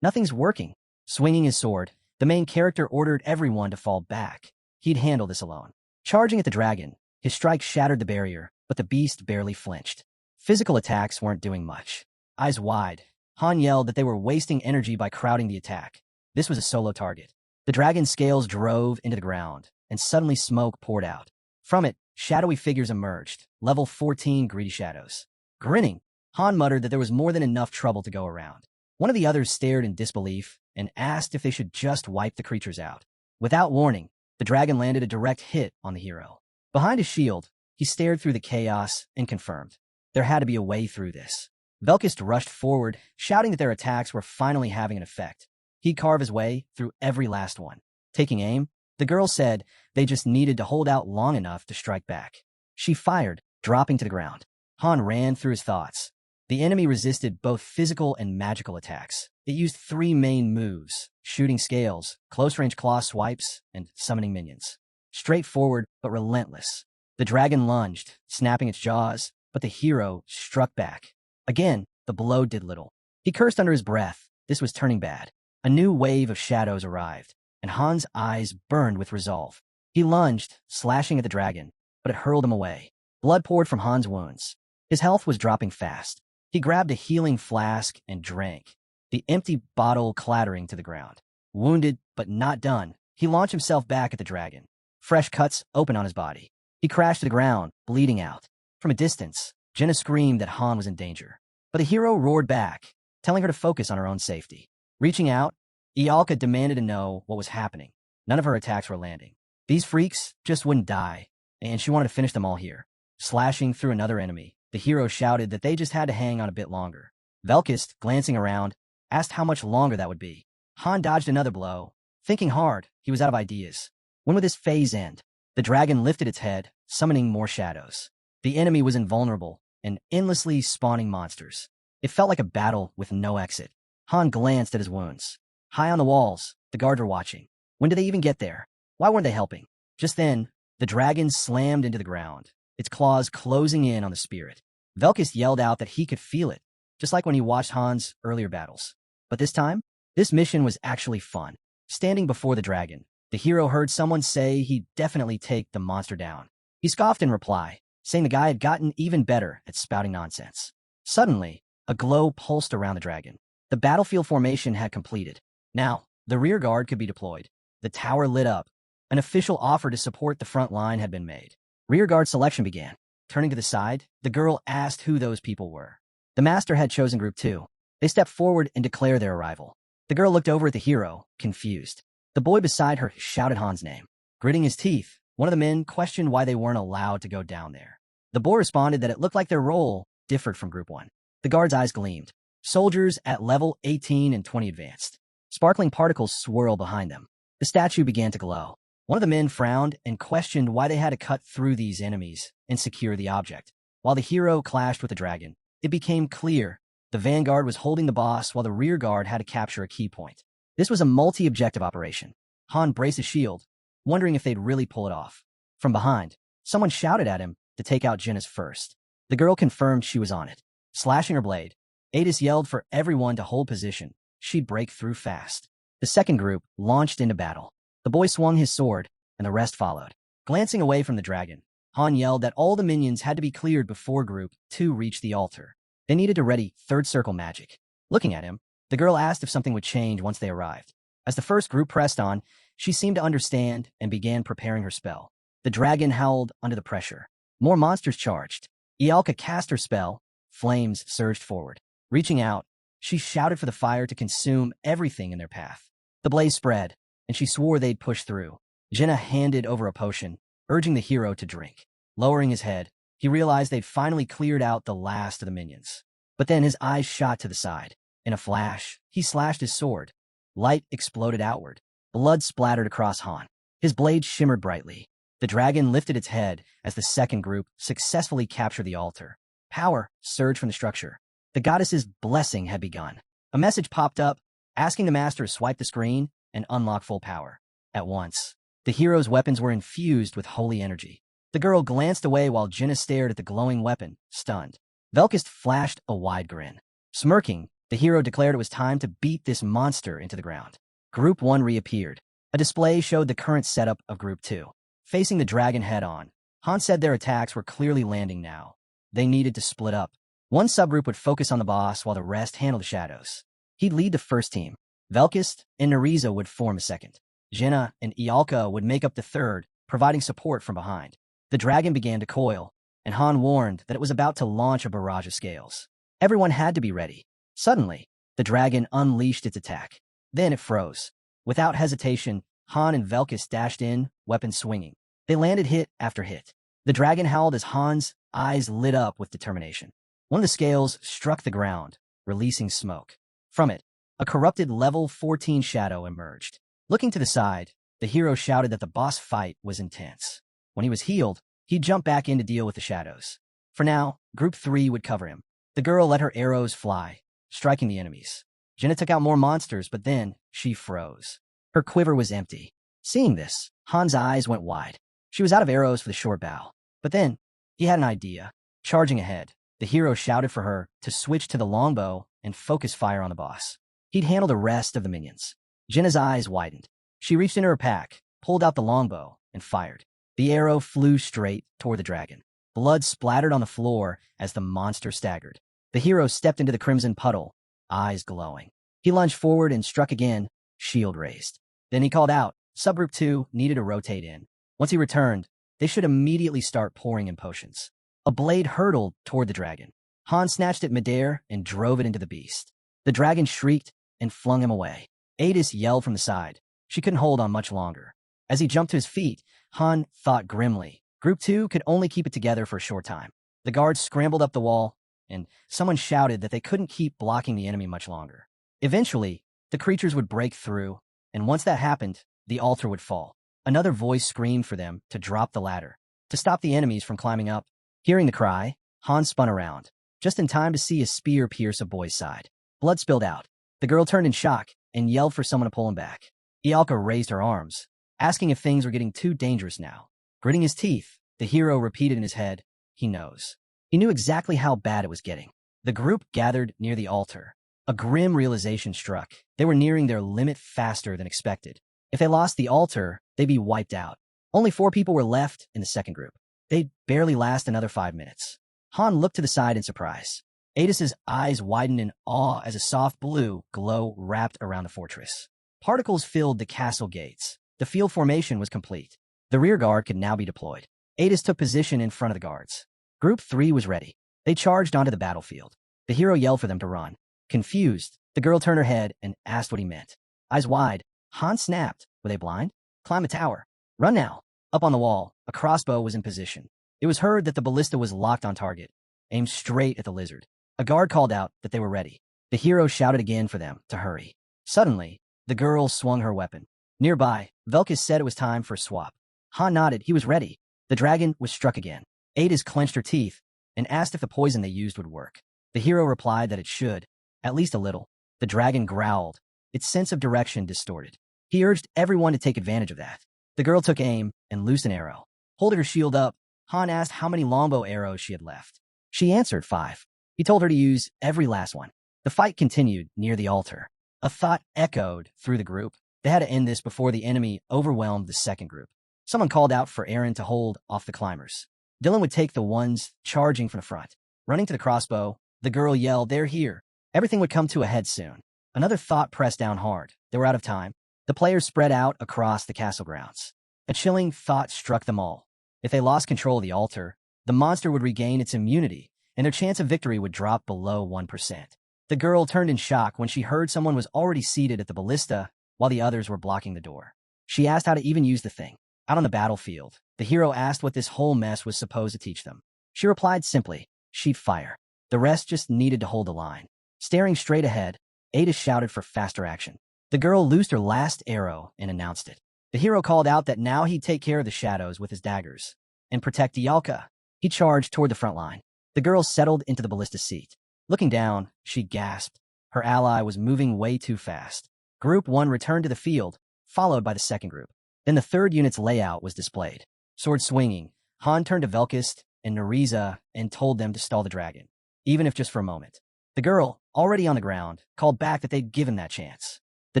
Nothing's working. Swinging his sword, the main character ordered everyone to fall back. He'd handle this alone. Charging at the dragon, his strike shattered the barrier, but the beast barely flinched. Physical attacks weren't doing much. Eyes wide, Han yelled that they were wasting energy by crowding the attack. This was a solo target. The dragon's scales drove into the ground, and suddenly smoke poured out. From it, shadowy figures emerged, level 14 greedy shadows. Grinning, Han muttered that there was more than enough trouble to go around. One of the others stared in disbelief and asked if they should just wipe the creatures out. Without warning, the dragon landed a direct hit on the hero. Behind his shield, he stared through the chaos and confirmed. There had to be a way through this. Velkist rushed forward, shouting that their attacks were finally having an effect. He'd carve his way through every last one. Taking aim, the girl said they just needed to hold out long enough to strike back. She fired, dropping to the ground. Han ran through his thoughts. The enemy resisted both physical and magical attacks. It used 3 main moves: shooting scales, close-range claw swipes, and summoning minions. Straightforward but relentless. The dragon lunged, snapping its jaws, but the hero struck back. Again, the blow did little. He cursed under his breath. This was turning bad. A new wave of shadows arrived. and Han's eyes burned with resolve. He lunged, slashing at the dragon, but it hurled him away. Blood poured from Han's wounds. His health was dropping fast. He grabbed a healing flask and drank, the empty bottle clattering to the ground. Wounded, but not done, he launched himself back at the dragon. Fresh cuts open on his body. He crashed to the ground, bleeding out. From a distance, Jenna screamed that Han was in danger. But the hero roared back, telling her to focus on her own safety. Reaching out, Ialka demanded to know what was happening. None of her attacks were landing. These freaks just wouldn't die, and she wanted to finish them all here. Slashing through another enemy, the hero shouted that they just had to hang on a bit longer. Velkist, glancing around, asked how much longer that would be. Han dodged another blow. Thinking hard, he was out of ideas. When would this phase end? The dragon lifted its head, summoning more shadows. The enemy was invulnerable and endlessly spawning monsters. It felt like a battle with no exit. Han glanced at his wounds. High on the walls, the guards were watching. When did they even get there? Why weren't they helping? Just then, the dragon slammed into the ground, its claws closing in on the spirit. Velkist yelled out that he could feel it, just like when he watched Han's earlier battles. But this time, this mission was actually fun. Standing before the dragon, the hero heard someone say he'd definitely take the monster down. He scoffed in reply, saying the guy had gotten even better at spouting nonsense. Suddenly, a glow pulsed around the dragon. The battlefield formation had completed. Now, the rear guard could be deployed. The tower lit up. An official offer to support the front line had been made. Rear guard selection began. Turning to the side, the girl asked who those people were. The master had chosen Group 2. They stepped forward and declared their arrival. The girl looked over at the hero, confused. The boy beside her shouted Han's name. Gritting his teeth, one of the men questioned why they weren't allowed to go down there. The boy responded that it looked like their role differed from Group 1. The guard's eyes gleamed. Soldiers at level 18 and 20 advanced. Sparkling particles swirled behind them. The statue began to glow. One of the men frowned and questioned why they had to cut through these enemies and secure the object. While the hero clashed with the dragon, it became clear the vanguard was holding the boss while the rear guard had to capture a key point. This was a multi-objective operation. Han braced his shield, wondering if they'd really pull it off. From behind, someone shouted at him to take out Jinna's first. The girl confirmed she was on it. Slashing her blade, Adis yelled for everyone to hold position. She'd break through fast. The second group launched into battle. The boy swung his sword, and the rest followed. Glancing away from the dragon, Han yelled that all the minions had to be cleared before Group 2 reached the altar. They needed to ready third circle magic. Looking at him, the girl asked if something would change once they arrived. As the first group pressed on, she seemed to understand and began preparing her spell. The dragon howled under the pressure. More monsters charged. Ialka cast her spell. Flames surged forward. Reaching out, she shouted for the fire to consume everything in their path. The blaze spread, and she swore they'd push through. Jenna handed over a potion, urging the hero to drink. Lowering his head, he realized they'd finally cleared out the last of the minions. But then his eyes shot to the side. In a flash, he slashed his sword. Light exploded outward. Blood splattered across Han. His blade shimmered brightly. The dragon lifted its head as the second group successfully captured the altar. Power surged from the structure. The goddess's blessing had begun. A message popped up, asking the master to swipe the screen and unlock full power. At once, the hero's weapons were infused with holy energy. The girl glanced away while Jenna stared at the glowing weapon, stunned. Velkist flashed a wide grin. Smirking, the hero declared it was time to beat this monster into the ground. Group 1 reappeared. A display showed the current setup of Group 2. Facing the dragon head-on, Han said their attacks were clearly landing now. They needed to split up. One subgroup would focus on the boss while the rest handled the shadows. He'd lead the first team. Velkist and Nariza would form a second. Jenna and Ialka would make up the third, providing support from behind. The dragon began to coil, and Han warned that it was about to launch a barrage of scales. Everyone had to be ready. Suddenly, the dragon unleashed its attack. Then it froze. Without hesitation, Han and Velkist dashed in, weapons swinging. They landed hit after hit. The dragon howled as Han's eyes lit up with determination. One of the scales struck the ground, releasing smoke. From it, a corrupted level 14 shadow emerged. Looking to the side, the hero shouted that the boss fight was intense. When he was healed, he'd jump back in to deal with the shadows. For now, Group 3 would cover him. The girl let her arrows fly, striking the enemies. Jenna took out more monsters, but then she froze. Her quiver was empty. Seeing this, Han's eyes went wide. She was out of arrows for the short bow. But then, he had an idea. Charging ahead, the hero shouted for her to switch to the longbow and focus fire on the boss. He'd handle the rest of the minions. Jenna's eyes widened. She reached into her pack, pulled out the longbow, and fired. The arrow flew straight toward the dragon. Blood splattered on the floor as the monster staggered. The hero stepped into the crimson puddle, eyes glowing. He lunged forward and struck again, shield raised. Then he called out, Subgroup 2 needed to rotate in. Once he returned, they should immediately start pouring in potions. A blade hurtled toward the dragon. Han snatched it midair and drove it into the beast. The dragon shrieked and flung him away. Adis yelled from the side. She couldn't hold on much longer. As he jumped to his feet, Han thought grimly. Group 2 could only keep it together for a short time. The guards scrambled up the wall, and someone shouted that they couldn't keep blocking the enemy much longer. Eventually, the creatures would break through, and once that happened, the altar would fall. Another voice screamed for them to drop the ladder, to stop the enemies from climbing up. Hearing the cry, Han spun around, just in time to see a spear pierce a boy's side. Blood spilled out. The girl turned in shock and yelled for someone to pull him back. Ialka raised her arms, asking if things were getting too dangerous now. Gritting his teeth, the hero repeated in his head, he knows. He knew exactly how bad it was getting. The group gathered near the altar. A grim realization struck. They were nearing their limit faster than expected. If they lost the altar, they'd be wiped out. Only 4 people were left in the second group. They'd barely last another 5 minutes. Han looked to the side in surprise. Adis's eyes widened in awe as a soft blue glow wrapped around the fortress. Particles filled the castle gates. The field formation was complete. The rear guard could now be deployed. Adis took position in front of the guards. Group 3 was ready. They charged onto the battlefield. The hero yelled for them to run. Confused, the girl turned her head and asked what he meant. Eyes wide, Han snapped. Were they blind? Climb a tower. Run now. Up on the wall, a crossbow was in position. It was heard that the ballista was locked on target, aimed straight at the lizard. A guard called out that they were ready. The hero shouted again for them to hurry. Suddenly, the girl swung her weapon. Nearby, Velkus said it was time for a swap. Han nodded. He was ready. The dragon was struck again. Adis clenched her teeth and asked if the poison they used would work. The hero replied that it should, at least a little. The dragon growled, its sense of direction distorted. He urged everyone to take advantage of that. The girl took aim and loosed an arrow. Holding her shield up, Han asked how many longbow arrows she had left. She answered 5. He told her to use every last one. The fight continued near the altar. A thought echoed through the group. They had to end this before the enemy overwhelmed the second group. Someone called out for Aaron to hold off the climbers. Dylan would take the ones charging from the front. Running to the crossbow, the girl yelled, "They're here." Everything would come to a head soon. Another thought pressed down hard. They were out of time. The players spread out across the castle grounds. A chilling thought struck them all. If they lost control of the altar, the monster would regain its immunity, and their chance of victory would drop below 1%. The girl turned in shock when she heard someone was already seated at the ballista while the others were blocking the door. She asked how to even use the thing. Out on the battlefield, the hero asked what this whole mess was supposed to teach them. She replied simply, she'd fire. The rest just needed to hold the line. Staring straight ahead, Ada shouted for faster action. The girl loosed her last arrow and announced it. The hero called out that now he'd take care of the shadows with his daggers and protect Ialka. He charged toward the front line. The girl settled into the ballista seat. Looking down, she gasped. Her ally was moving way too fast. Group 1 returned to the field, followed by the second group. Then the third unit's layout was displayed. Sword swinging, Han turned to Velkus and Nariza and told them to stall the dragon, even if just for a moment. The girl, already on the ground, called back that they'd given that chance. The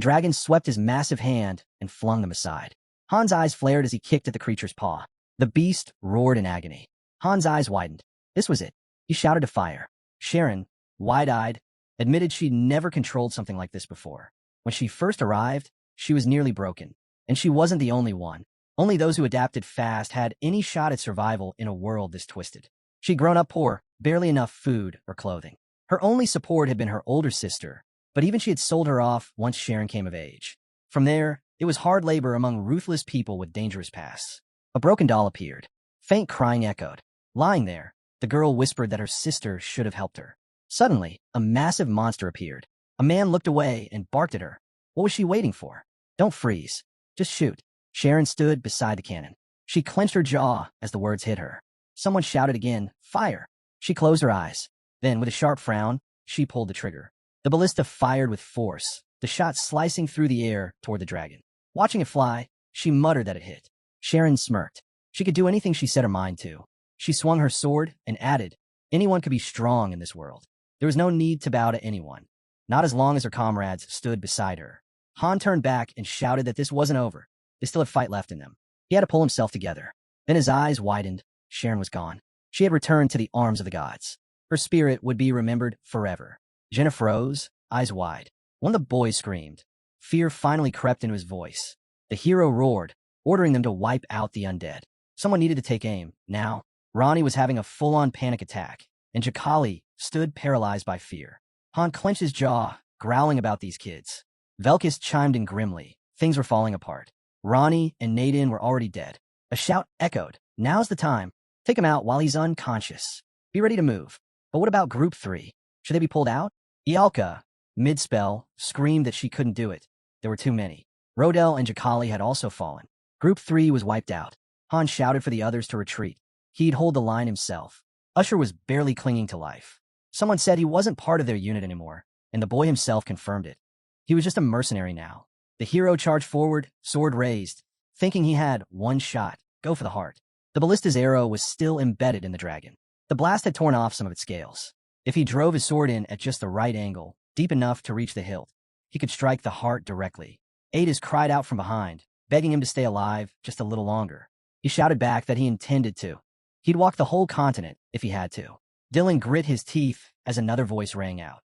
dragon swept his massive hand and flung them aside. Han's eyes flared as he kicked at the creature's paw. The beast roared in agony. Han's eyes widened. This was it. He shouted to fire. Sharon, wide-eyed, admitted she'd never controlled something like this before. When she first arrived, she was nearly broken. And she wasn't the only one. Only those who adapted fast had any shot at survival in a world this twisted. She'd grown up poor, barely enough food or clothing. Her only support had been her older sister, but even she had sold her off once Sharon came of age. From there, it was hard labor among ruthless people with dangerous pasts. A broken doll appeared. Faint crying echoed. Lying there, the girl whispered that her sister should have helped her. Suddenly, a massive monster appeared. A man looked away and barked at her. What was she waiting for? Don't freeze. Just shoot. Sharon stood beside the cannon. She clenched her jaw as the words hit her. Someone shouted again, fire. She closed her eyes. Then, with a sharp frown, she pulled the trigger. The ballista fired with force, the shot slicing through the air toward the dragon. Watching it fly, she muttered that it hit. Sharon smirked. She could do anything she set her mind to. She swung her sword and added, anyone could be strong in this world. There was no need to bow to anyone, not as long as her comrades stood beside her. Han turned back and shouted that this wasn't over. They still had fight left in them. He had to pull himself together. Then his eyes widened. Sharon was gone. She had returned to the arms of the gods. Her spirit would be remembered forever. Jenna froze, eyes wide. One of the boys screamed. Fear finally crept into his voice. The hero roared, ordering them to wipe out the undead. Someone needed to take aim. Now, Ronnie was having a full-on panic attack, and Jakali stood paralyzed by fear. Han clenched his jaw, growling about these kids. Velkis chimed in grimly. Things were falling apart. Ronnie and Nadine were already dead. A shout echoed. Now's the time. Take him out while he's unconscious. Be ready to move. But what about Group 3? Should they be pulled out? Ialka, mid-spell, screamed that she couldn't do it. There were too many. Rodel and Jakali had also fallen. Group 3 was wiped out. Han shouted for the others to retreat. He'd hold the line himself. Usher was barely clinging to life. Someone said he wasn't part of their unit anymore, and the boy himself confirmed it. He was just a mercenary now. The hero charged forward, sword raised, thinking he had one shot. Go for the heart. The ballista's arrow was still embedded in the dragon. The blast had torn off some of its scales. If he drove his sword in at just the right angle, deep enough to reach the hilt, he could strike the heart directly. Adis cried out from behind, begging him to stay alive just a little longer. He shouted back that he intended to. He'd walk the whole continent if he had to. Dylan grit his teeth as another voice rang out.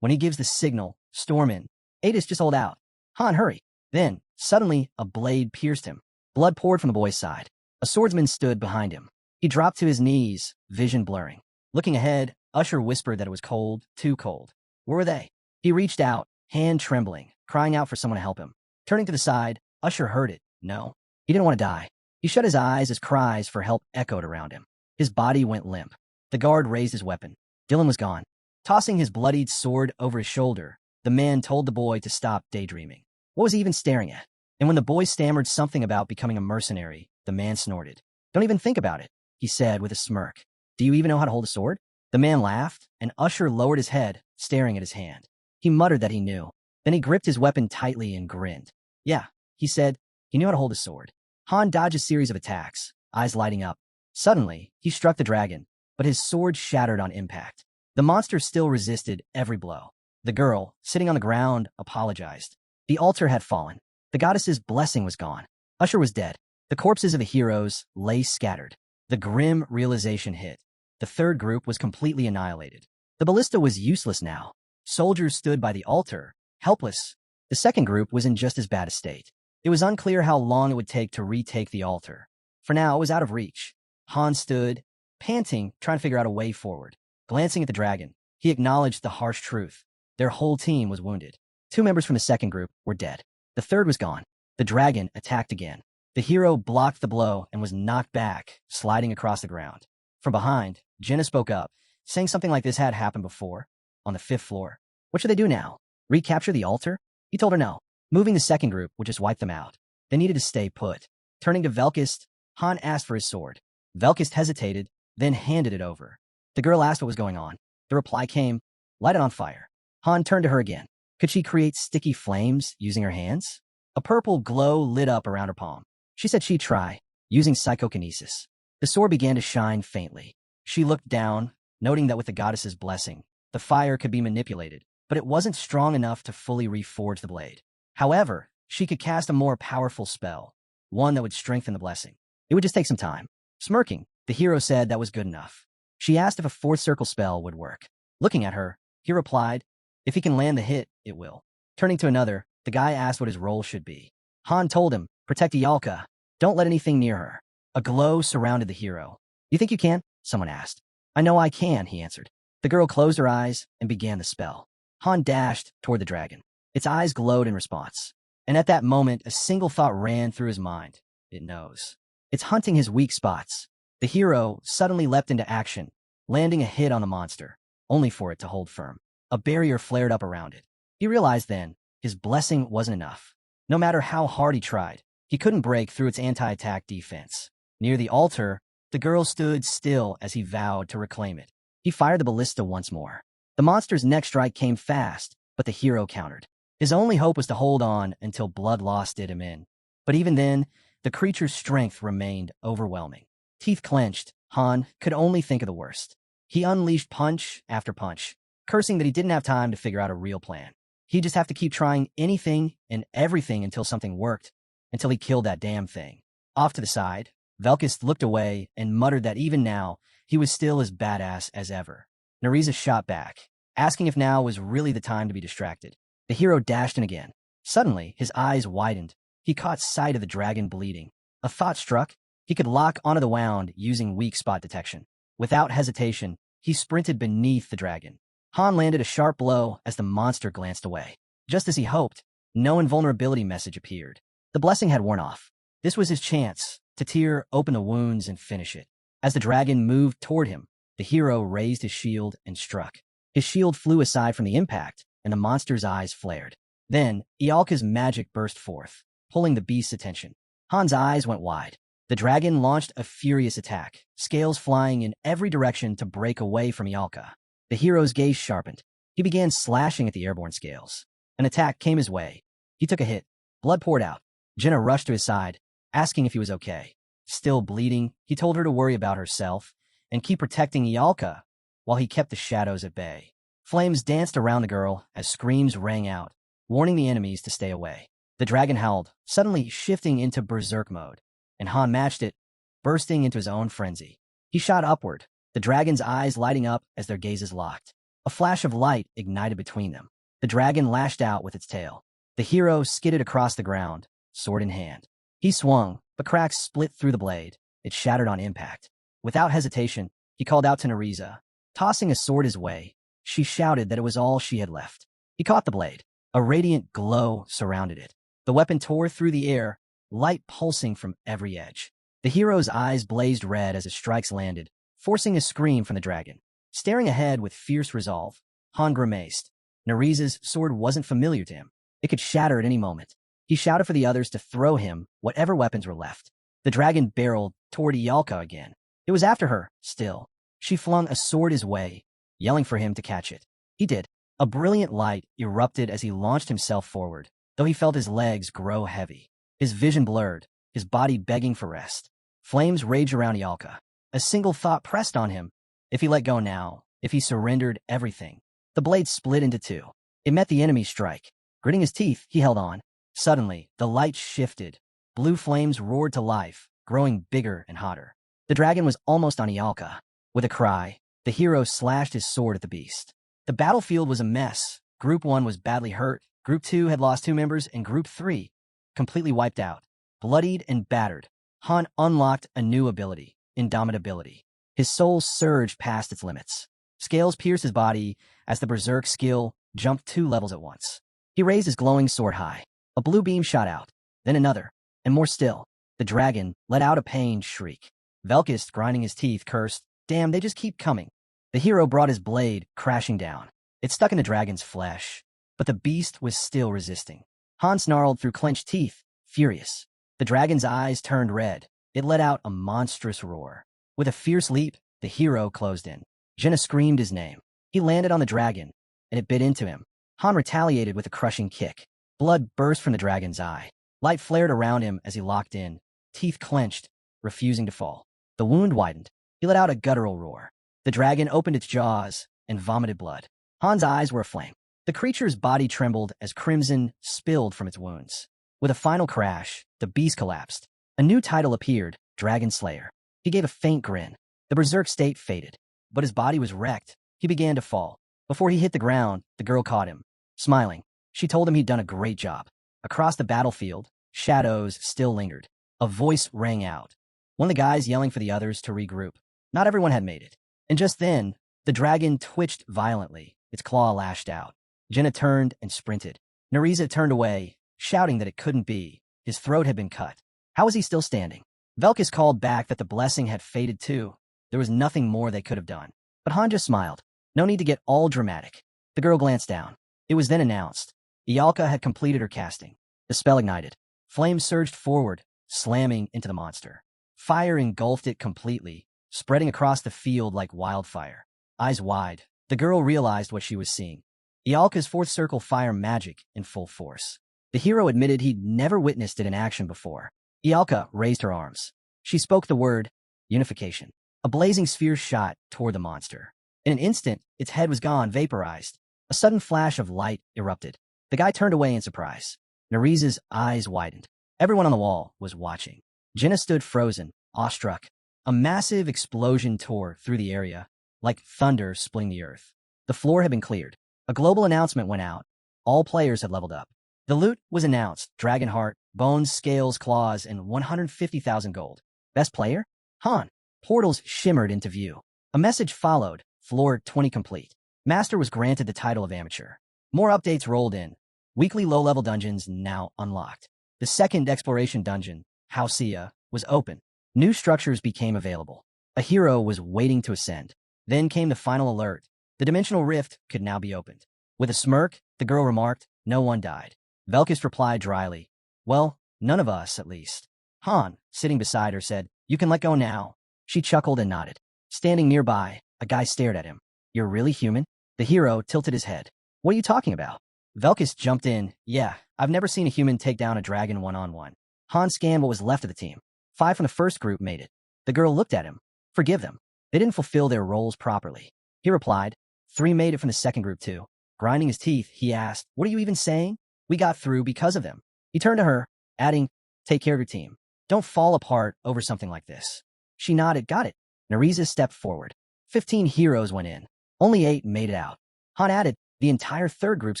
When he gives the signal, storm in. Adis, just hold out. Han, hurry. Then, suddenly, a blade pierced him. Blood poured from the boy's side. A swordsman stood behind him. He dropped to his knees, vision blurring. Looking ahead, Usher whispered that it was cold, too cold. Where were they? He reached out, hand trembling, crying out for someone to help him. Turning to the side, Usher heard it. No. He didn't want to die. He shut his eyes as cries for help echoed around him. His body went limp. The guard raised his weapon. Dylan was gone. Tossing his bloodied sword over his shoulder, the man told the boy to stop daydreaming. What was he even staring at? And when the boy stammered something about becoming a mercenary, the man snorted. Don't even think about it, he said with a smirk. Do you even know how to hold a sword? The man laughed, and Usher lowered his head, staring at his hand. He muttered that he knew. Then he gripped his weapon tightly and grinned. Yeah, he said. He knew how to hold a sword. Han dodged a series of attacks, eyes lighting up. Suddenly, he struck the dragon, but his sword shattered on impact. The monster still resisted every blow. The girl, sitting on the ground, apologized. The altar had fallen. The goddess's blessing was gone. Usher was dead. The corpses of the heroes lay scattered. The grim realization hit. The third group was completely annihilated. The ballista was useless now. Soldiers stood by the altar, helpless. The second group was in just as bad a state. It was unclear how long it would take to retake the altar. For now, it was out of reach. Han stood, panting, trying to figure out a way forward. Glancing at the dragon, he acknowledged the harsh truth. Their whole team was wounded. 2 members from the second group were dead. The third was gone. The dragon attacked again. The hero blocked the blow and was knocked back, sliding across the ground. From behind, Jenna spoke up, saying something like this had happened before, on the 5th floor. What should they do now? Recapture the altar? He told her no. Moving the second group would just wipe them out. They needed to stay put. Turning to Velkist, Han asked for his sword. Velkist hesitated, then handed it over. The girl asked what was going on. The reply came, light it on fire. Han turned to her again. Could she create sticky flames using her hands? A purple glow lit up around her palm. She said she'd try, using psychokinesis. The sword began to shine faintly. She looked down, noting that with the goddess's blessing, the fire could be manipulated, but it wasn't strong enough to fully reforge the blade. However, she could cast a more powerful spell, one that would strengthen the blessing. It would just take some time. Smirking, the hero said that was good enough. She asked if a 4th circle spell would work. Looking at her, he replied, if he can land the hit, it will. Turning to another, the guy asked what his role should be. Han told him, protect Ialka. Don't let anything near her. A glow surrounded the hero. You think you can? Someone asked. I know I can, he answered. The girl closed her eyes and began the spell. Han dashed toward the dragon. Its eyes glowed in response. And at that moment, a single thought ran through his mind. It knows. It's hunting his weak spots. The hero suddenly leapt into action, landing a hit on the monster, only for it to hold firm. A barrier flared up around it. He realized then, his blessing wasn't enough. No matter how hard he tried, he couldn't break through its anti-attack defense. Near the altar, the girl stood still as he vowed to reclaim it. He fired the ballista once more. The monster's next strike came fast, but the hero countered. His only hope was to hold on until blood loss did him in. But even then, the creature's strength remained overwhelming. Teeth clenched, Han could only think of the worst. He unleashed punch after punch, cursing that he didn't have time to figure out a real plan. He'd just have to keep trying anything and everything until something worked, until he killed that damn thing. Off to the side, Velkis looked away and muttered that even now, he was still as badass as ever. Nariza shot back, asking if now was really the time to be distracted. The hero dashed in again. Suddenly, his eyes widened. He caught sight of the dragon bleeding. A thought struck. He could lock onto the wound using weak spot detection. Without hesitation, he sprinted beneath the dragon. Han landed a sharp blow as the monster glanced away. Just as he hoped, no invulnerability message appeared. The blessing had worn off. This was his chance to tear open the wounds and finish it. As the dragon moved toward him, the hero raised his shield and struck. His shield flew aside from the impact, and the monster's eyes flared. Then, Ialka's magic burst forth, pulling the beast's attention. Han's eyes went wide. The dragon launched a furious attack, scales flying in every direction to break away from Ialka. The hero's gaze sharpened. He began slashing at the airborne scales. An attack came his way. He took a hit. Blood poured out. Jenna rushed to his side, asking if he was okay. Still bleeding, he told her to worry about herself and keep protecting Ialka while he kept the shadows at bay. Flames danced around the girl as screams rang out, warning the enemies to stay away. The dragon howled, suddenly shifting into berserk mode, and Han matched it, bursting into his own frenzy. He shot upward, the dragon's eyes lighting up as their gazes locked. A flash of light ignited between them. The dragon lashed out with its tail. The hero skidded across the ground, sword in hand. He swung, but cracks split through the blade. It shattered on impact. Without hesitation, he called out to Nariza. Tossing a sword his way, she shouted that it was all she had left. He caught the blade. A radiant glow surrounded it. The weapon tore through the air, light pulsing from every edge. The hero's eyes blazed red as his strikes landed, forcing a scream from the dragon. Staring ahead with fierce resolve, Han grimaced. Nariza's sword wasn't familiar to him. It could shatter at any moment. He shouted for the others to throw him whatever weapons were left. The dragon barreled toward Ialka again. It was after her, still. She flung a sword his way, yelling for him to catch it. He did. A brilliant light erupted as he launched himself forward, though he felt his legs grow heavy. His vision blurred, his body begging for rest. Flames raged around Ialka. A single thought pressed on him. If he let go now, if he surrendered everything. The blade split into two. It met the enemy's strike. Gritting his teeth, he held on. Suddenly, the light shifted. Blue flames roared to life, growing bigger and hotter. The dragon was almost on Ialka. With a cry, the hero slashed his sword at the beast. The battlefield was a mess. Group 1 was badly hurt, Group 2 had lost 2 members, and Group 3, completely wiped out. Bloodied and battered, Han unlocked a new ability, Indomitability. His soul surged past its limits. Scales pierced his body as the berserk skill jumped 2 levels at once. He raised his glowing sword high. A blue beam shot out, then another, and more still. The dragon let out a pained shriek. Velkis, grinding his teeth, cursed, "Damn, they just keep coming." The hero brought his blade crashing down. It stuck in the dragon's flesh, but the beast was still resisting. Han snarled through clenched teeth, furious. The dragon's eyes turned red. It let out a monstrous roar. With a fierce leap, the hero closed in. Jenna screamed his name. He landed on the dragon, and it bit into him. Han retaliated with a crushing kick. Blood burst from the dragon's eye. Light flared around him as he locked in, teeth clenched, refusing to fall. The wound widened. He let out a guttural roar. The dragon opened its jaws and vomited blood. Han's eyes were aflame. The creature's body trembled as crimson spilled from its wounds. With a final crash, the beast collapsed. A new title appeared, Dragon Slayer. He gave a faint grin. The berserk state faded, but his body was wrecked. He began to fall. Before he hit the ground, the girl caught him. Smiling, she told him he'd done a great job. Across the battlefield, shadows still lingered. A voice rang out. One of the guys yelling for the others to regroup. Not everyone had made it. And just then, the dragon twitched violently. Its claw lashed out. Jenna turned and sprinted. Nariza turned away, shouting that it couldn't be. His throat had been cut. How was he still standing? Velkis called back that the blessing had faded too. There was nothing more they could have done. But Han just smiled. No need to get all dramatic. The girl glanced down. It was then announced. Ialka had completed her casting. The spell ignited. Flames surged forward, slamming into the monster. Fire engulfed it completely, spreading across the field like wildfire. Eyes wide, the girl realized what she was seeing. Ialka's fourth circle fire magic in full force. The hero admitted he'd never witnessed it in action before. Ialka raised her arms. She spoke the word, unification. A blazing sphere shot toward the monster. In an instant, its head was gone, vaporized. A sudden flash of light erupted. The guy turned away in surprise. Narise's eyes widened. Everyone on the wall was watching. Jenna stood frozen, awestruck. A massive explosion tore through the area, like thunder splitting the earth. The floor had been cleared. A global announcement went out. All players had leveled up. The loot was announced: Dragon Heart, Bones, Scales, Claws, and 150,000 gold. Best player? Han. Portals shimmered into view. A message followed: Floor 20 complete. Master was granted the title of Amateur. More updates rolled in. Weekly low-level dungeons now unlocked. The second exploration dungeon, Hausia, was open. New structures became available. A hero was waiting to ascend. Then came the final alert. The dimensional rift could now be opened. With a smirk, the girl remarked, "No one died." Velkist replied dryly, "Well, none of us, at least." Han, sitting beside her, said, "You can let go now." She chuckled and nodded. Standing nearby, a guy stared at him. "You're really human?" The hero tilted his head. "What are you talking about?" Velkist jumped in. "Yeah, I've never seen a human take down a dragon one-on-one." Han scanned what was left of the team. 5 from the first group made it. The girl looked at him. "Forgive them. They didn't fulfill their roles properly." He replied. 3 made it from the second group too. Grinding his teeth, he asked, "What are you even saying?" "We got through because of them." He turned to her, adding, "Take care of your team. Don't fall apart over something like this." She nodded. "Got it." Narisa stepped forward. 15 heroes went in. Only 8 made it out. Han added, "The entire third group's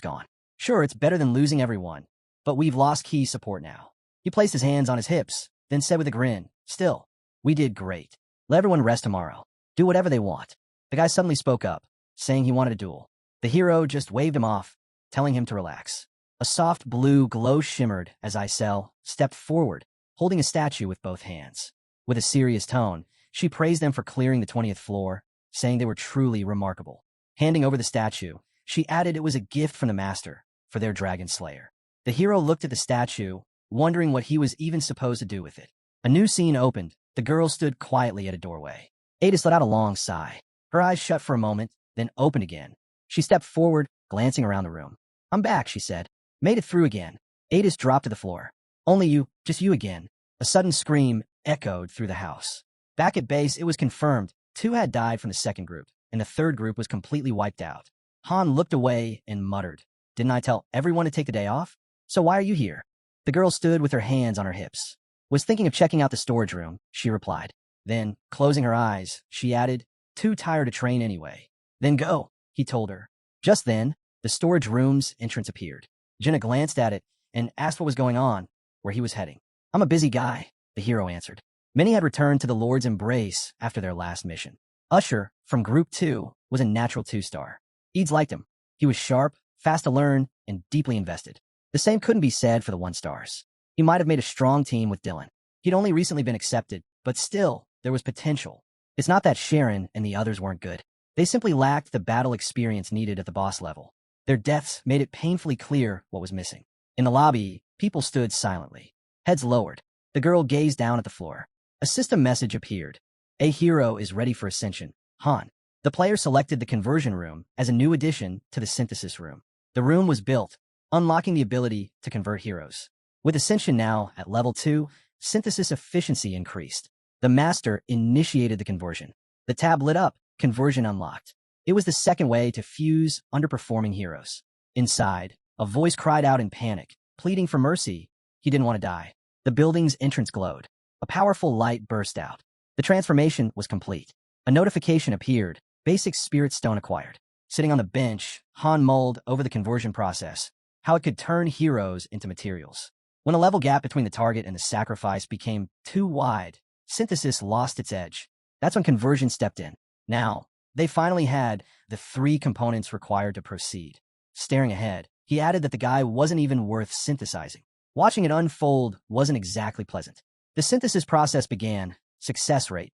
gone. Sure, it's better than losing everyone, but we've lost key support now." He placed his hands on his hips, then said with a grin, "Still, we did great. Let everyone rest tomorrow. Do whatever they want." The guy suddenly spoke up, saying he wanted a duel. The hero just waved him off, telling him to relax. A soft blue glow shimmered as Isel stepped forward, holding a statue with both hands. With a serious tone, she praised them for clearing the 20th floor, saying they were truly remarkable. Handing over the statue, she added it was a gift from the master for their dragon slayer. The hero looked at the statue, wondering what he was even supposed to do with it. A new scene opened. The girl stood quietly at a doorway. Adis let out a long sigh. Her eyes shut for a moment, then opened again. She stepped forward, glancing around the room. "I'm back," she said. "Made it through again." Adis dropped to the floor. "Only you, just you again." A sudden scream echoed through the house. Back at base, it was confirmed 2 had died from the second group, and the third group was completely wiped out. Han looked away and muttered, "Didn't I tell everyone to take the day off? So why are you here?" The girl stood with her hands on her hips. "Was thinking of checking out the storage room," she replied. Then, closing her eyes, she added, "Too tired to train anyway." "Then go," he told her. Just then, the storage room's entrance appeared. Jenna glanced at it and asked what was going on, where he was heading. "I'm a busy guy," the hero answered. Many had returned to the Lord's embrace after their last mission. Usher, from Group 2, was a natural 2-star. Eads liked him. He was sharp, fast to learn, and deeply invested. The same couldn't be said for the 1-stars. He might have made a strong team with Dylan. He'd only recently been accepted, but still, there was potential. It's not that Sharon and the others weren't good. They simply lacked the battle experience needed at the boss level. Their deaths made it painfully clear what was missing. In the lobby, people stood silently, heads lowered. The girl gazed down at the floor. A system message appeared. "A hero is ready for ascension. Han." The player selected the conversion room as a new addition to the synthesis room. The room was built, unlocking the ability to convert heroes. With ascension now at level 2, synthesis efficiency increased. The master initiated the conversion. The tab lit up, conversion unlocked. It was the second way to fuse underperforming heroes. Inside, a voice cried out in panic, pleading for mercy. He didn't want to die. The building's entrance glowed. A powerful light burst out. The transformation was complete. A notification appeared. Basic spirit stone acquired. Sitting on the bench, Han mulled over the conversion process, how it could turn heroes into materials. When a level gap between the target and the sacrifice became too wide, synthesis lost its edge. That's when conversion stepped in. Now, they finally had the 3 components required to proceed. Staring ahead, he added that the guy wasn't even worth synthesizing. Watching it unfold wasn't exactly pleasant. The synthesis process began. Success rate,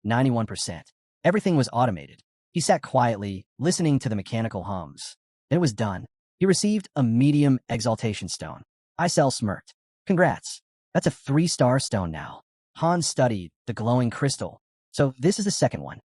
91%. Everything was automated. He sat quietly, listening to the mechanical hums. Then it was done. He received a medium exaltation stone. Isel smirked. "Congrats. That's a 3-star stone now." Han studied the glowing crystal. "So this is the second one."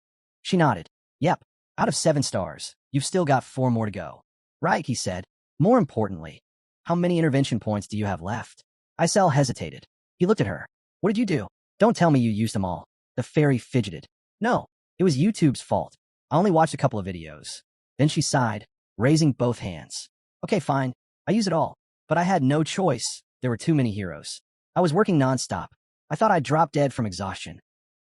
She nodded. "Yep. Out of 7 stars, you've still got 4 more to go." "Right," he said. "More importantly, how many intervention points do you have left?" Isel hesitated. He looked at her. "What did you do?" "Don't tell me you used them all." The fairy fidgeted. "No, it was YouTube's fault. I only watched a couple of videos." Then she sighed, raising both hands. "Okay, fine. I use it all. But I had no choice. There were too many heroes. I was working nonstop. I thought I'd drop dead from exhaustion.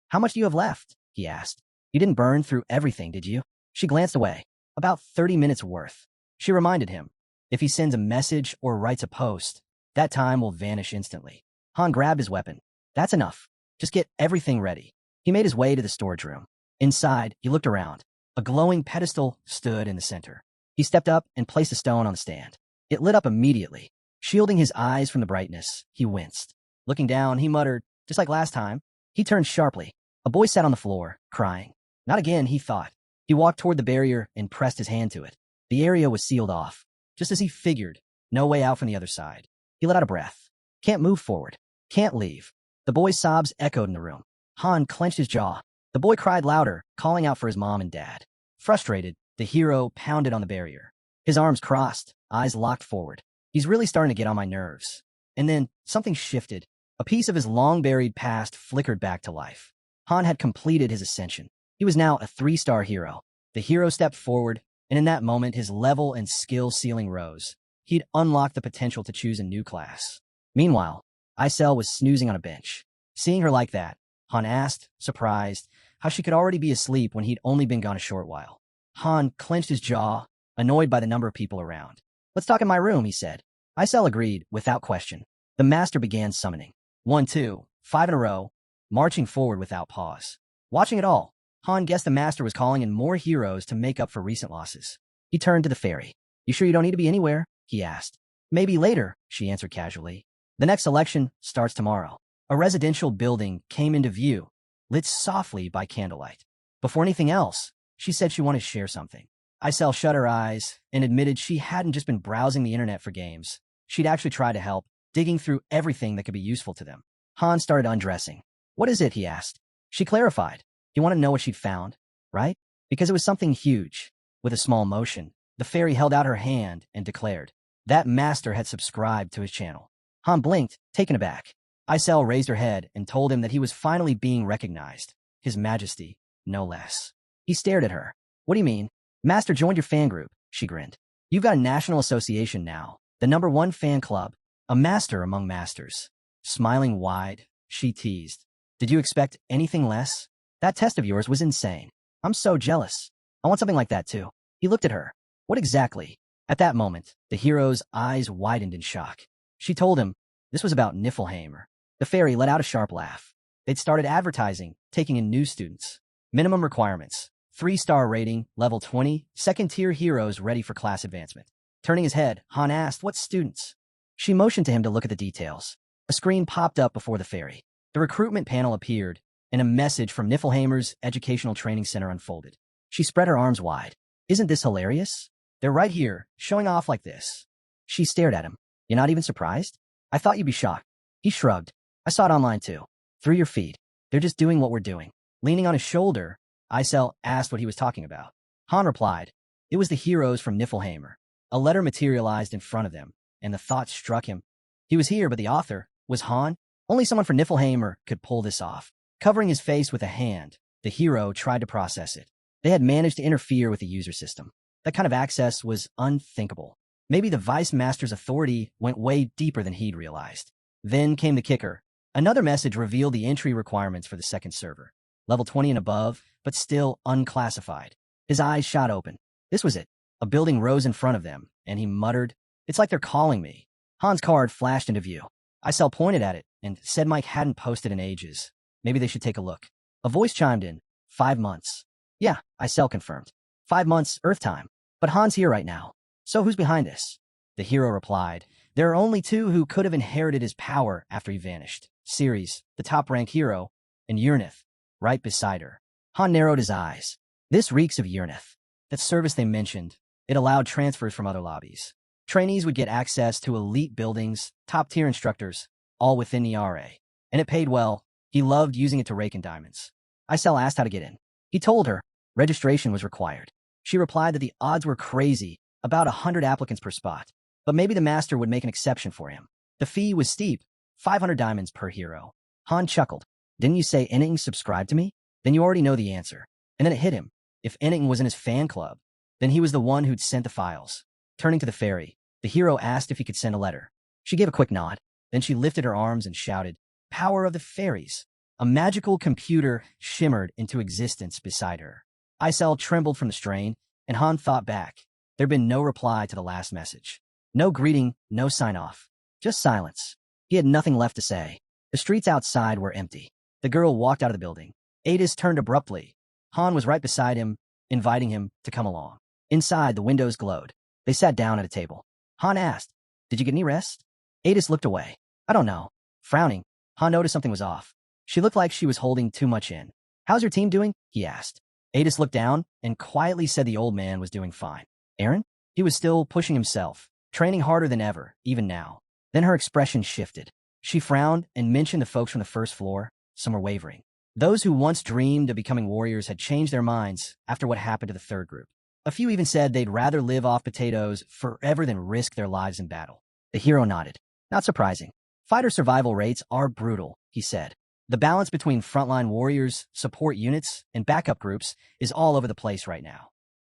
How much do you have left? He asked. You didn't burn through everything, did you? She glanced away. About 30 minutes worth. She reminded him. If he sends a message or writes a post, that time will vanish instantly. Han grabbed his weapon. That's enough. Just get everything ready. He made his way to the storage room. Inside, he looked around. A glowing pedestal stood in the center. He stepped up and placed a stone on the stand. It lit up immediately. Shielding his eyes from the brightness, he winced. Looking down, he muttered, just like last time. He turned sharply. A boy sat on the floor, crying. Not again, he thought. He walked toward the barrier and pressed his hand to it. The area was sealed off. Just as he figured, no way out from the other side. He let out a breath. Can't move forward. Can't leave. The boy's sobs echoed in the room. Han clenched his jaw. The boy cried louder, calling out for his mom and dad. Frustrated, the hero pounded on the barrier. His arms crossed, eyes locked forward. He's really starting to get on my nerves. And then, something shifted. A piece of his long-buried past flickered back to life. Han had completed his ascension. He was now a 3-star hero. The hero stepped forward, and in that moment his level and skill ceiling rose. He'd unlocked the potential to choose a new class. Meanwhile, Isel was snoozing on a bench. Seeing her like that, Han asked, surprised, how she could already be asleep when he'd only been gone a short while. Han clenched his jaw, annoyed by the number of people around. Let's talk in my room, he said. Isel agreed, without question. The master began summoning. 1, 2, 5 in a row, marching forward without pause. Watching it all, Han guessed the master was calling in more heroes to make up for recent losses. He turned to the fairy. You sure you don't need to be anywhere? He asked. Maybe later, she answered casually. The next election starts tomorrow. A residential building came into view, lit softly by candlelight. Before anything else, she said she wanted to share something. Isel shut her eyes and admitted she hadn't just been browsing the internet for games. She'd actually tried to help, digging through everything that could be useful to them. Han started undressing. What is it? He asked. She clarified. You want to know what she'd found, right? Because it was something huge. With a small motion, the fairy held out her hand and declared. That master had subscribed to his channel. Han blinked, taken aback. Isel raised her head and told him that he was finally being recognized. His Majesty, no less. He stared at her. What do you mean? Master joined your fan group, she grinned. You've got a national association now, the #1 fan club, a master among masters. Smiling wide, she teased. Did you expect anything less? That test of yours was insane. I'm so jealous. I want something like that too. He looked at her. What exactly? At that moment, the hero's eyes widened in shock. She told him this was about Niflheimer. The fairy let out a sharp laugh. They'd started advertising, taking in new students. Minimum requirements. 3-star rating, level 20, second-tier heroes ready for class advancement. Turning his head, Han asked, what students? She motioned to him to look at the details. A screen popped up before the fairy. The recruitment panel appeared, and a message from Niflheimer's Educational Training Center unfolded. She spread her arms wide. Isn't this hilarious? They're right here, showing off like this. She stared at him. You're not even surprised? I thought you'd be shocked. He shrugged. I saw it online too. Through your feed. They're just doing what we're doing. Leaning on his shoulder, Isel asked what he was talking about. Han replied. It was the heroes from Niflheimer. A letter materialized in front of them, and the thought struck him. He was here, but the author was Han. Only someone from Niflheimer could pull this off. Covering his face with a hand, the hero tried to process it. They had managed to interfere with the user system. That kind of access was unthinkable. Maybe the Vice Master's authority went way deeper than he'd realized. Then came the kicker. Another message revealed the entry requirements for the second server. Level 20 and above, but still unclassified. His eyes shot open. This was it. A building rose in front of them, and he muttered, It's like they're calling me. Han's card flashed into view. Isel pointed at it and said Mike hadn't posted in ages. Maybe they should take a look. A voice chimed in. 5 months. Yeah, Isel confirmed. 5 months, Earth time. But Han's here right now. So who's behind this? The hero replied. There are only 2 who could have inherited his power after he vanished. Ceres, the top-ranked hero, and Urnith, right beside her. Han narrowed his eyes. This reeks of Urnith. That service they mentioned, it allowed transfers from other lobbies. Trainees would get access to elite buildings, top-tier instructors, all within the RA. And it paid well. He loved using it to rake in diamonds. Isel asked how to get in. He told her registration was required. She replied that the odds were crazy, about 100 applicants per spot. But maybe the master would make an exception for him. The fee was steep, 500 diamonds per hero. Han chuckled. Didn't you say Enning subscribed to me? Then you already know the answer. And then it hit him. If Enning was in his fan club, then he was the one who'd sent the files. Turning to the fairy. The hero asked if he could send a letter. She gave a quick nod. Then she lifted her arms and shouted, "Power of the fairies!" A magical computer shimmered into existence beside her. Isel trembled from the strain, and Han thought back. There'd been no reply to the last message. No greeting, no sign-off. Just silence. He had nothing left to say. The streets outside were empty. The girl walked out of the building. Adis turned abruptly. Han was right beside him, inviting him to come along. Inside, the windows glowed. They sat down at a table. Han asked, "Did you get any rest?" Adis looked away. "I don't know." Frowning, Han noticed something was off. She looked like she was holding too much in. "How's your team doing?" he asked. Adis looked down and quietly said the old man was doing fine. Aaron? He was still pushing himself, training harder than ever, even now. Then her expression shifted. She frowned and mentioned the folks from the first floor. Some were wavering. Those who once dreamed of becoming warriors had changed their minds after what happened to the third group. A few even said they'd rather live off potatoes forever than risk their lives in battle. The hero nodded. Not surprising. Fighter survival rates are brutal, he said. The balance between frontline warriors, support units, and backup groups is all over the place right now.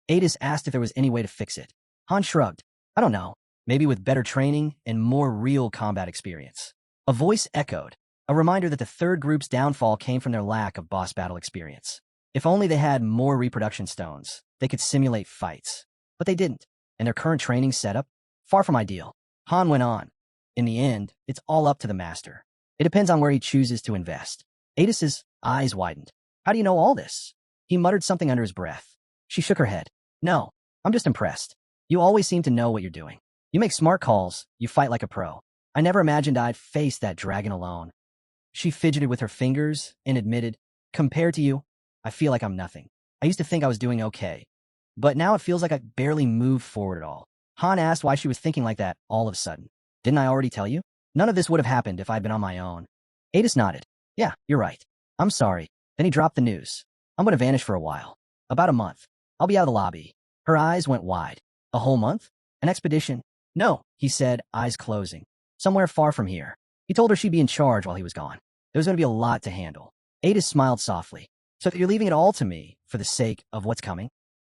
Adis asked if there was any way to fix it. Han shrugged. I don't know. Maybe with better training and more real combat experience. A voice echoed, a reminder that the third group's downfall came from their lack of boss battle experience. If only they had more reproduction stones, they could simulate fights. But they didn't, and their current training setup, far from ideal. Han went on. In the end, it's all up to the master. It depends on where he chooses to invest. Adis's eyes widened. How do you know all this? He muttered something under his breath. She shook her head. No, I'm just impressed. You always seem to know what you're doing. You make smart calls, you fight like a pro. I never imagined I'd face that dragon alone. She fidgeted with her fingers and admitted, compared to you, I feel like I'm nothing. I used to think I was doing okay, but now it feels like I barely moved forward at all. Han asked why she was thinking like that all of a sudden. Didn't I already tell you? None of this would have happened if I'd been on my own. Adis nodded. Yeah, you're right. I'm sorry. Then he dropped the news. I'm going to vanish for a while. About a month. I'll be out of the lobby. Her eyes went wide. A whole month? An expedition? No, he said, eyes closing. Somewhere far from here. He told her she'd be in charge while he was gone. There was going to be a lot to handle. Adis smiled softly. So you're leaving it all to me for the sake of what's coming?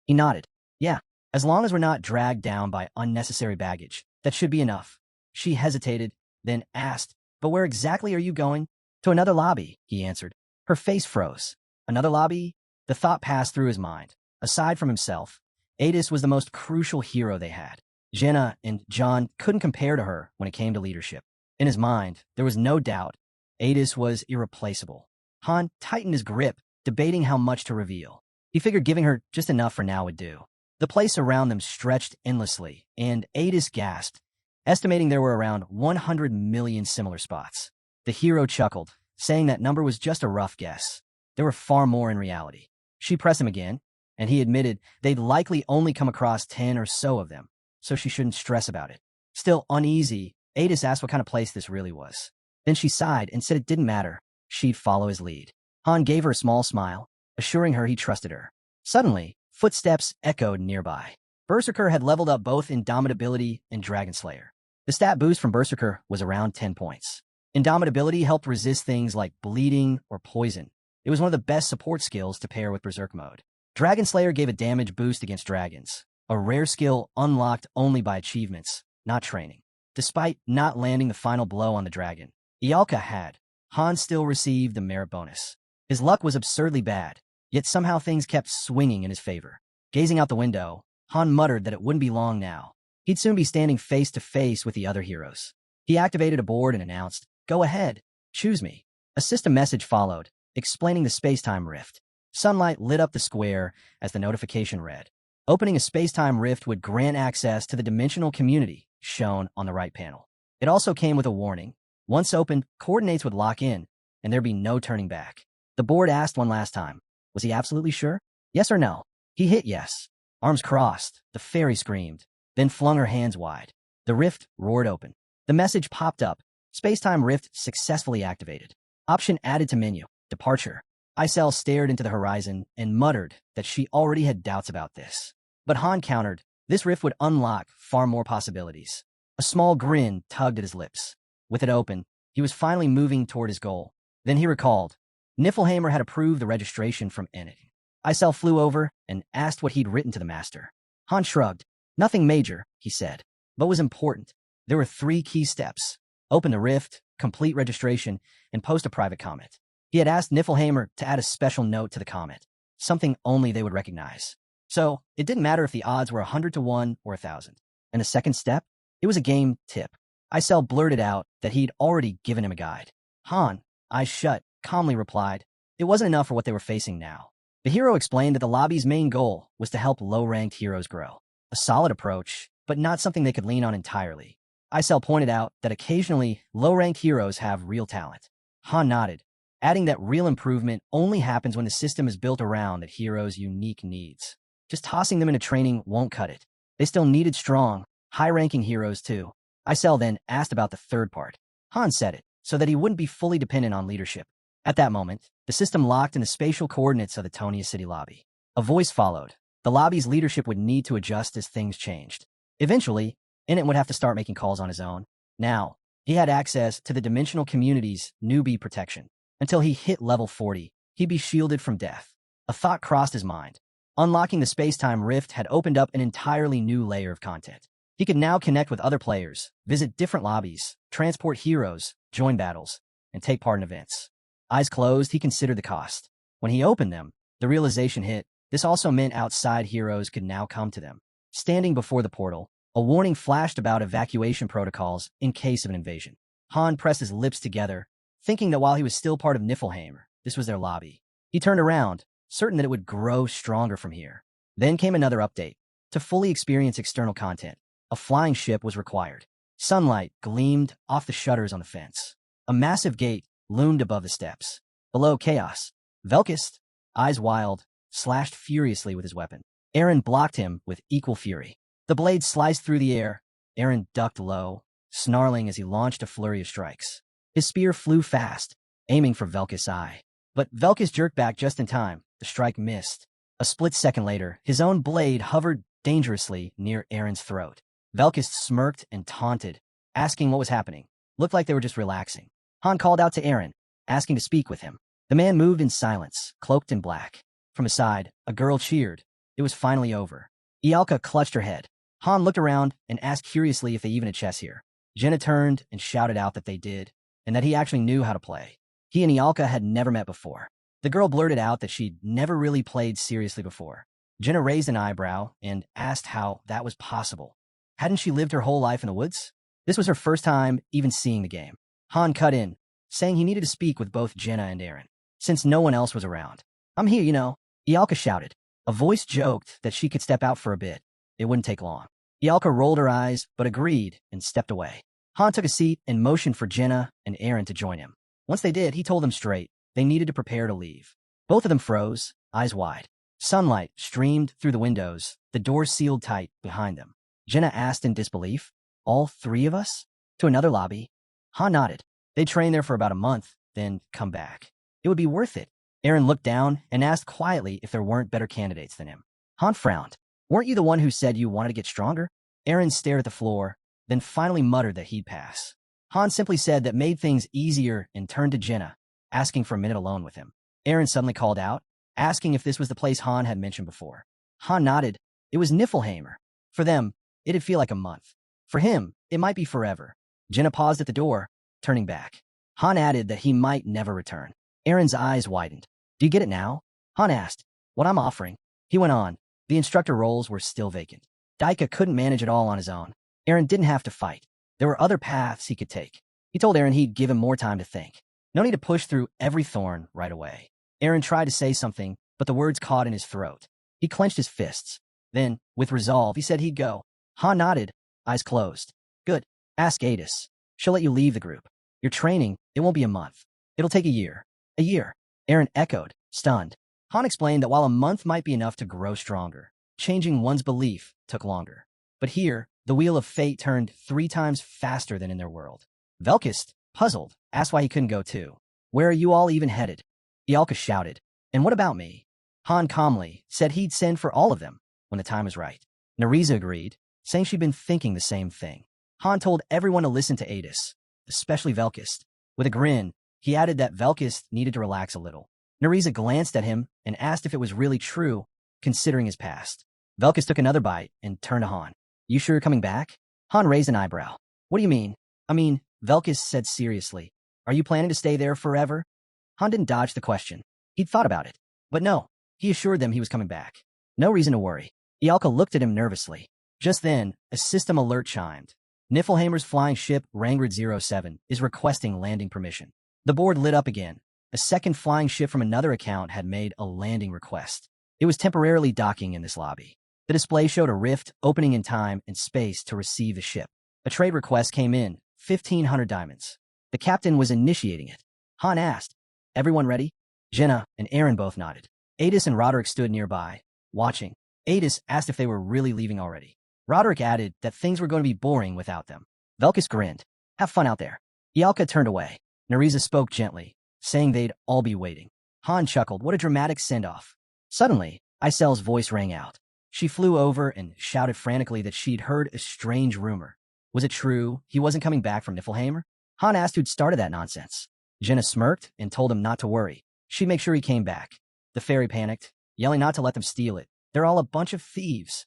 He nodded. Yeah, as long as we're not dragged down by unnecessary baggage, that should be enough. She hesitated, then asked, but where exactly are you going? To another lobby, he answered. Her face froze. Another lobby? The thought passed through his mind. Aside from himself, Adis was the most crucial hero they had. Jenna and John couldn't compare to her when it came to leadership. In his mind, there was no doubt. Adis was irreplaceable. Han tightened his grip, debating how much to reveal. He figured giving her just enough for now would do. The place around them stretched endlessly, and Adis gasped, estimating there were around 100 million similar spots. The hero chuckled, saying that number was just a rough guess. There were far more in reality. She pressed him again, and he admitted they'd likely only come across 10 or so of them, so she shouldn't stress about it. Still uneasy, Adis asked what kind of place this really was. Then she sighed and said it didn't matter. She'd follow his lead. Han gave her a small smile, assuring her he trusted her. Suddenly, footsteps echoed nearby. Berserker had leveled up both Indomitability and Dragon Slayer. The stat boost from Berserker was around 10 points. Indomitability helped resist things like bleeding or poison. It was one of the best support skills to pair with Berserk mode. Dragon Slayer gave a damage boost against dragons, a rare skill unlocked only by achievements, not training. Despite not landing the final blow on the dragon, Ialka had. Han still received the merit bonus. His luck was absurdly bad, yet somehow things kept swinging in his favor. Gazing out the window, Han muttered that it wouldn't be long now. He'd soon be standing face to face with the other heroes. He activated a board and announced, "Go ahead, choose me." A system message followed, explaining the space-time rift. Sunlight lit up the square as the notification read. Opening a space-time rift would grant access to the dimensional community shown on the right panel. It also came with a warning. Once opened, coordinates would lock in, and there'd be no turning back. The board asked one last time. Was he absolutely sure? Yes or no? He hit yes. Arms crossed, the fairy screamed, then flung her hands wide. The rift roared open. The message popped up. Space-time rift successfully activated. Option added to menu. Departure. Isel stared into the horizon and muttered that she already had doubts about this. But Han countered, this rift would unlock far more possibilities. A small grin tugged at his lips. With it open, he was finally moving toward his goal. Then he recalled. Niflheimer had approved the registration from Enid. Isel flew over and asked what he'd written to the master. Han shrugged. Nothing major, he said. But was important. There were 3 key steps: open the rift, complete registration, and post a private comment. He had asked Niflheimer to add a special note to the comment, something only they would recognize. So, it didn't matter if the odds were 100 to 1 or 1,000. And the second step? It was a game tip. Isel blurted out that he'd already given him a guide. Han, eyes shut, calmly replied, it wasn't enough for what they were facing now. The hero explained that the lobby's main goal was to help low-ranked heroes grow. A solid approach, but not something they could lean on entirely. Isel pointed out that occasionally low-ranked heroes have real talent. Han nodded, adding that real improvement only happens when the system is built around that hero's unique needs. Just tossing them into training won't cut it. They still needed strong, high-ranking heroes too. Isel then asked about the third part. Han said it, so that he wouldn't be fully dependent on leadership. At that moment, the system locked in the spatial coordinates of the Tonia City lobby. A voice followed. The lobby's leadership would need to adjust as things changed. Eventually, Init would have to start making calls on his own. Now, he had access to the dimensional community's newbie protection. Until he hit level 40, he'd be shielded from death. A thought crossed his mind. Unlocking the space-time rift had opened up an entirely new layer of content. He could now connect with other players, visit different lobbies, transport heroes, join battles, and take part in events. Eyes closed, he considered the cost. When he opened them, the realization hit. This also meant outside heroes could now come to them. Standing before the portal, a warning flashed about evacuation protocols in case of an invasion. Han pressed his lips together, thinking that while he was still part of Niflheim, this was their lobby. He turned around, certain that it would grow stronger from here. Then came another update. To fully experience external content, a flying ship was required. Sunlight gleamed off the shutters on the fence. A massive gate loomed above the steps. Below, chaos. Velkist, eyes wild, slashed furiously with his weapon. Eren blocked him with equal fury. The blade sliced through the air. Eren ducked low, snarling as he launched a flurry of strikes. His spear flew fast, aiming for Velkist's eye. But Velkist jerked back just in time. The strike missed. A split second later, his own blade hovered dangerously near Eren's throat. Velkist smirked and taunted, asking what was happening. Looked like they were just relaxing. Han called out to Eren, asking to speak with him. The man moved in silence, cloaked in black. From his side, a girl cheered. It was finally over. Ialka clutched her head. Han looked around and asked curiously if they even had chess here. Jenna turned and shouted out that they did, and that he actually knew how to play. He and Ialka had never met before. The girl blurted out that she'd never really played seriously before. Jenna raised an eyebrow and asked how that was possible. Hadn't she lived her whole life in the woods? This was her first time even seeing the game. Han cut in, saying he needed to speak with both Jenna and Eren, since no one else was around. I'm here, you know, Ialka shouted. A voice joked that she could step out for a bit. It wouldn't take long. Ialka rolled her eyes, but agreed and stepped away. Han took a seat and motioned for Jenna and Eren to join him. Once they did, he told them straight they needed to prepare to leave. Both of them froze, eyes wide. Sunlight streamed through the windows, the doors sealed tight behind them. Jenna asked in disbelief, all 3 of us? To another lobby? Han nodded. They'd train there for about a month, then come back. It would be worth it. Eren looked down and asked quietly if there weren't better candidates than him. Han frowned. Weren't you the one who said you wanted to get stronger? Eren stared at the floor, then finally muttered that he'd pass. Han simply said that made things easier and turned to Jenna, asking for a minute alone with him. Eren suddenly called out, asking if this was the place Han had mentioned before. Han nodded. It was Niflheimer. For them, it'd feel like a month. For him, it might be forever. Jenna paused at the door, turning back. Han added that he might never return. Eren's eyes widened. Do you get it now? Han asked. What I'm offering. He went on. The instructor roles were still vacant. Daika couldn't manage it all on his own. Eren didn't have to fight. There were other paths he could take. He told Eren he'd give him more time to think. No need to push through every thorn right away. Eren tried to say something, but the words caught in his throat. He clenched his fists. Then, with resolve, he said he'd go. Han nodded, eyes closed. Good. Ask Adis. She'll let you leave the group. Your training, it won't be a month. It'll take a year. A year. Eren echoed, stunned. Han explained that while a month might be enough to grow stronger, changing one's belief took longer. But here, the wheel of fate turned 3 times faster than in their world. Velkist, puzzled, asked why he couldn't go too. Where are you all even headed? Ialka shouted. And what about me? Han calmly said he'd send for all of them when the time was right. Nereza agreed, saying she'd been thinking the same thing. Han told everyone to listen to Adis, especially Velkist. With a grin, he added that Velkist needed to relax a little. Nereza glanced at him and asked if it was really true, considering his past. Velkist took another bite and turned to Han. You sure you're coming back? Han raised an eyebrow. What do you mean? Velkis said seriously. Are you planning to stay there forever? Han didn't dodge the question. He'd thought about it. But no, he assured them he was coming back. No reason to worry. Ialka looked at him nervously. Just then, a system alert chimed. Niflheimer's flying ship Rangrid 07 is requesting landing permission. The board lit up again. A second flying ship from another account had made a landing request. It was temporarily docking in this lobby. The display showed a rift opening in time and space to receive the ship. A trade request came in, 1,500 diamonds. The captain was initiating it. Han asked, "Everyone ready?" Jenna and Aaron both nodded. Adis and Roderick stood nearby, watching. Adis asked if they were really leaving already. Roderick added that things were going to be boring without them. Velkis grinned. "Have fun out there." Ialka turned away. Nariza spoke gently, saying they'd all be waiting. Han chuckled. What a dramatic send-off. Suddenly, Isel's voice rang out. She flew over and shouted frantically that she'd heard a strange rumor. Was it true he wasn't coming back from Niflheimer? Han asked who'd started that nonsense. Jenna smirked and told him not to worry. She'd make sure he came back. The fairy panicked, yelling not to let them steal it. They're all a bunch of thieves.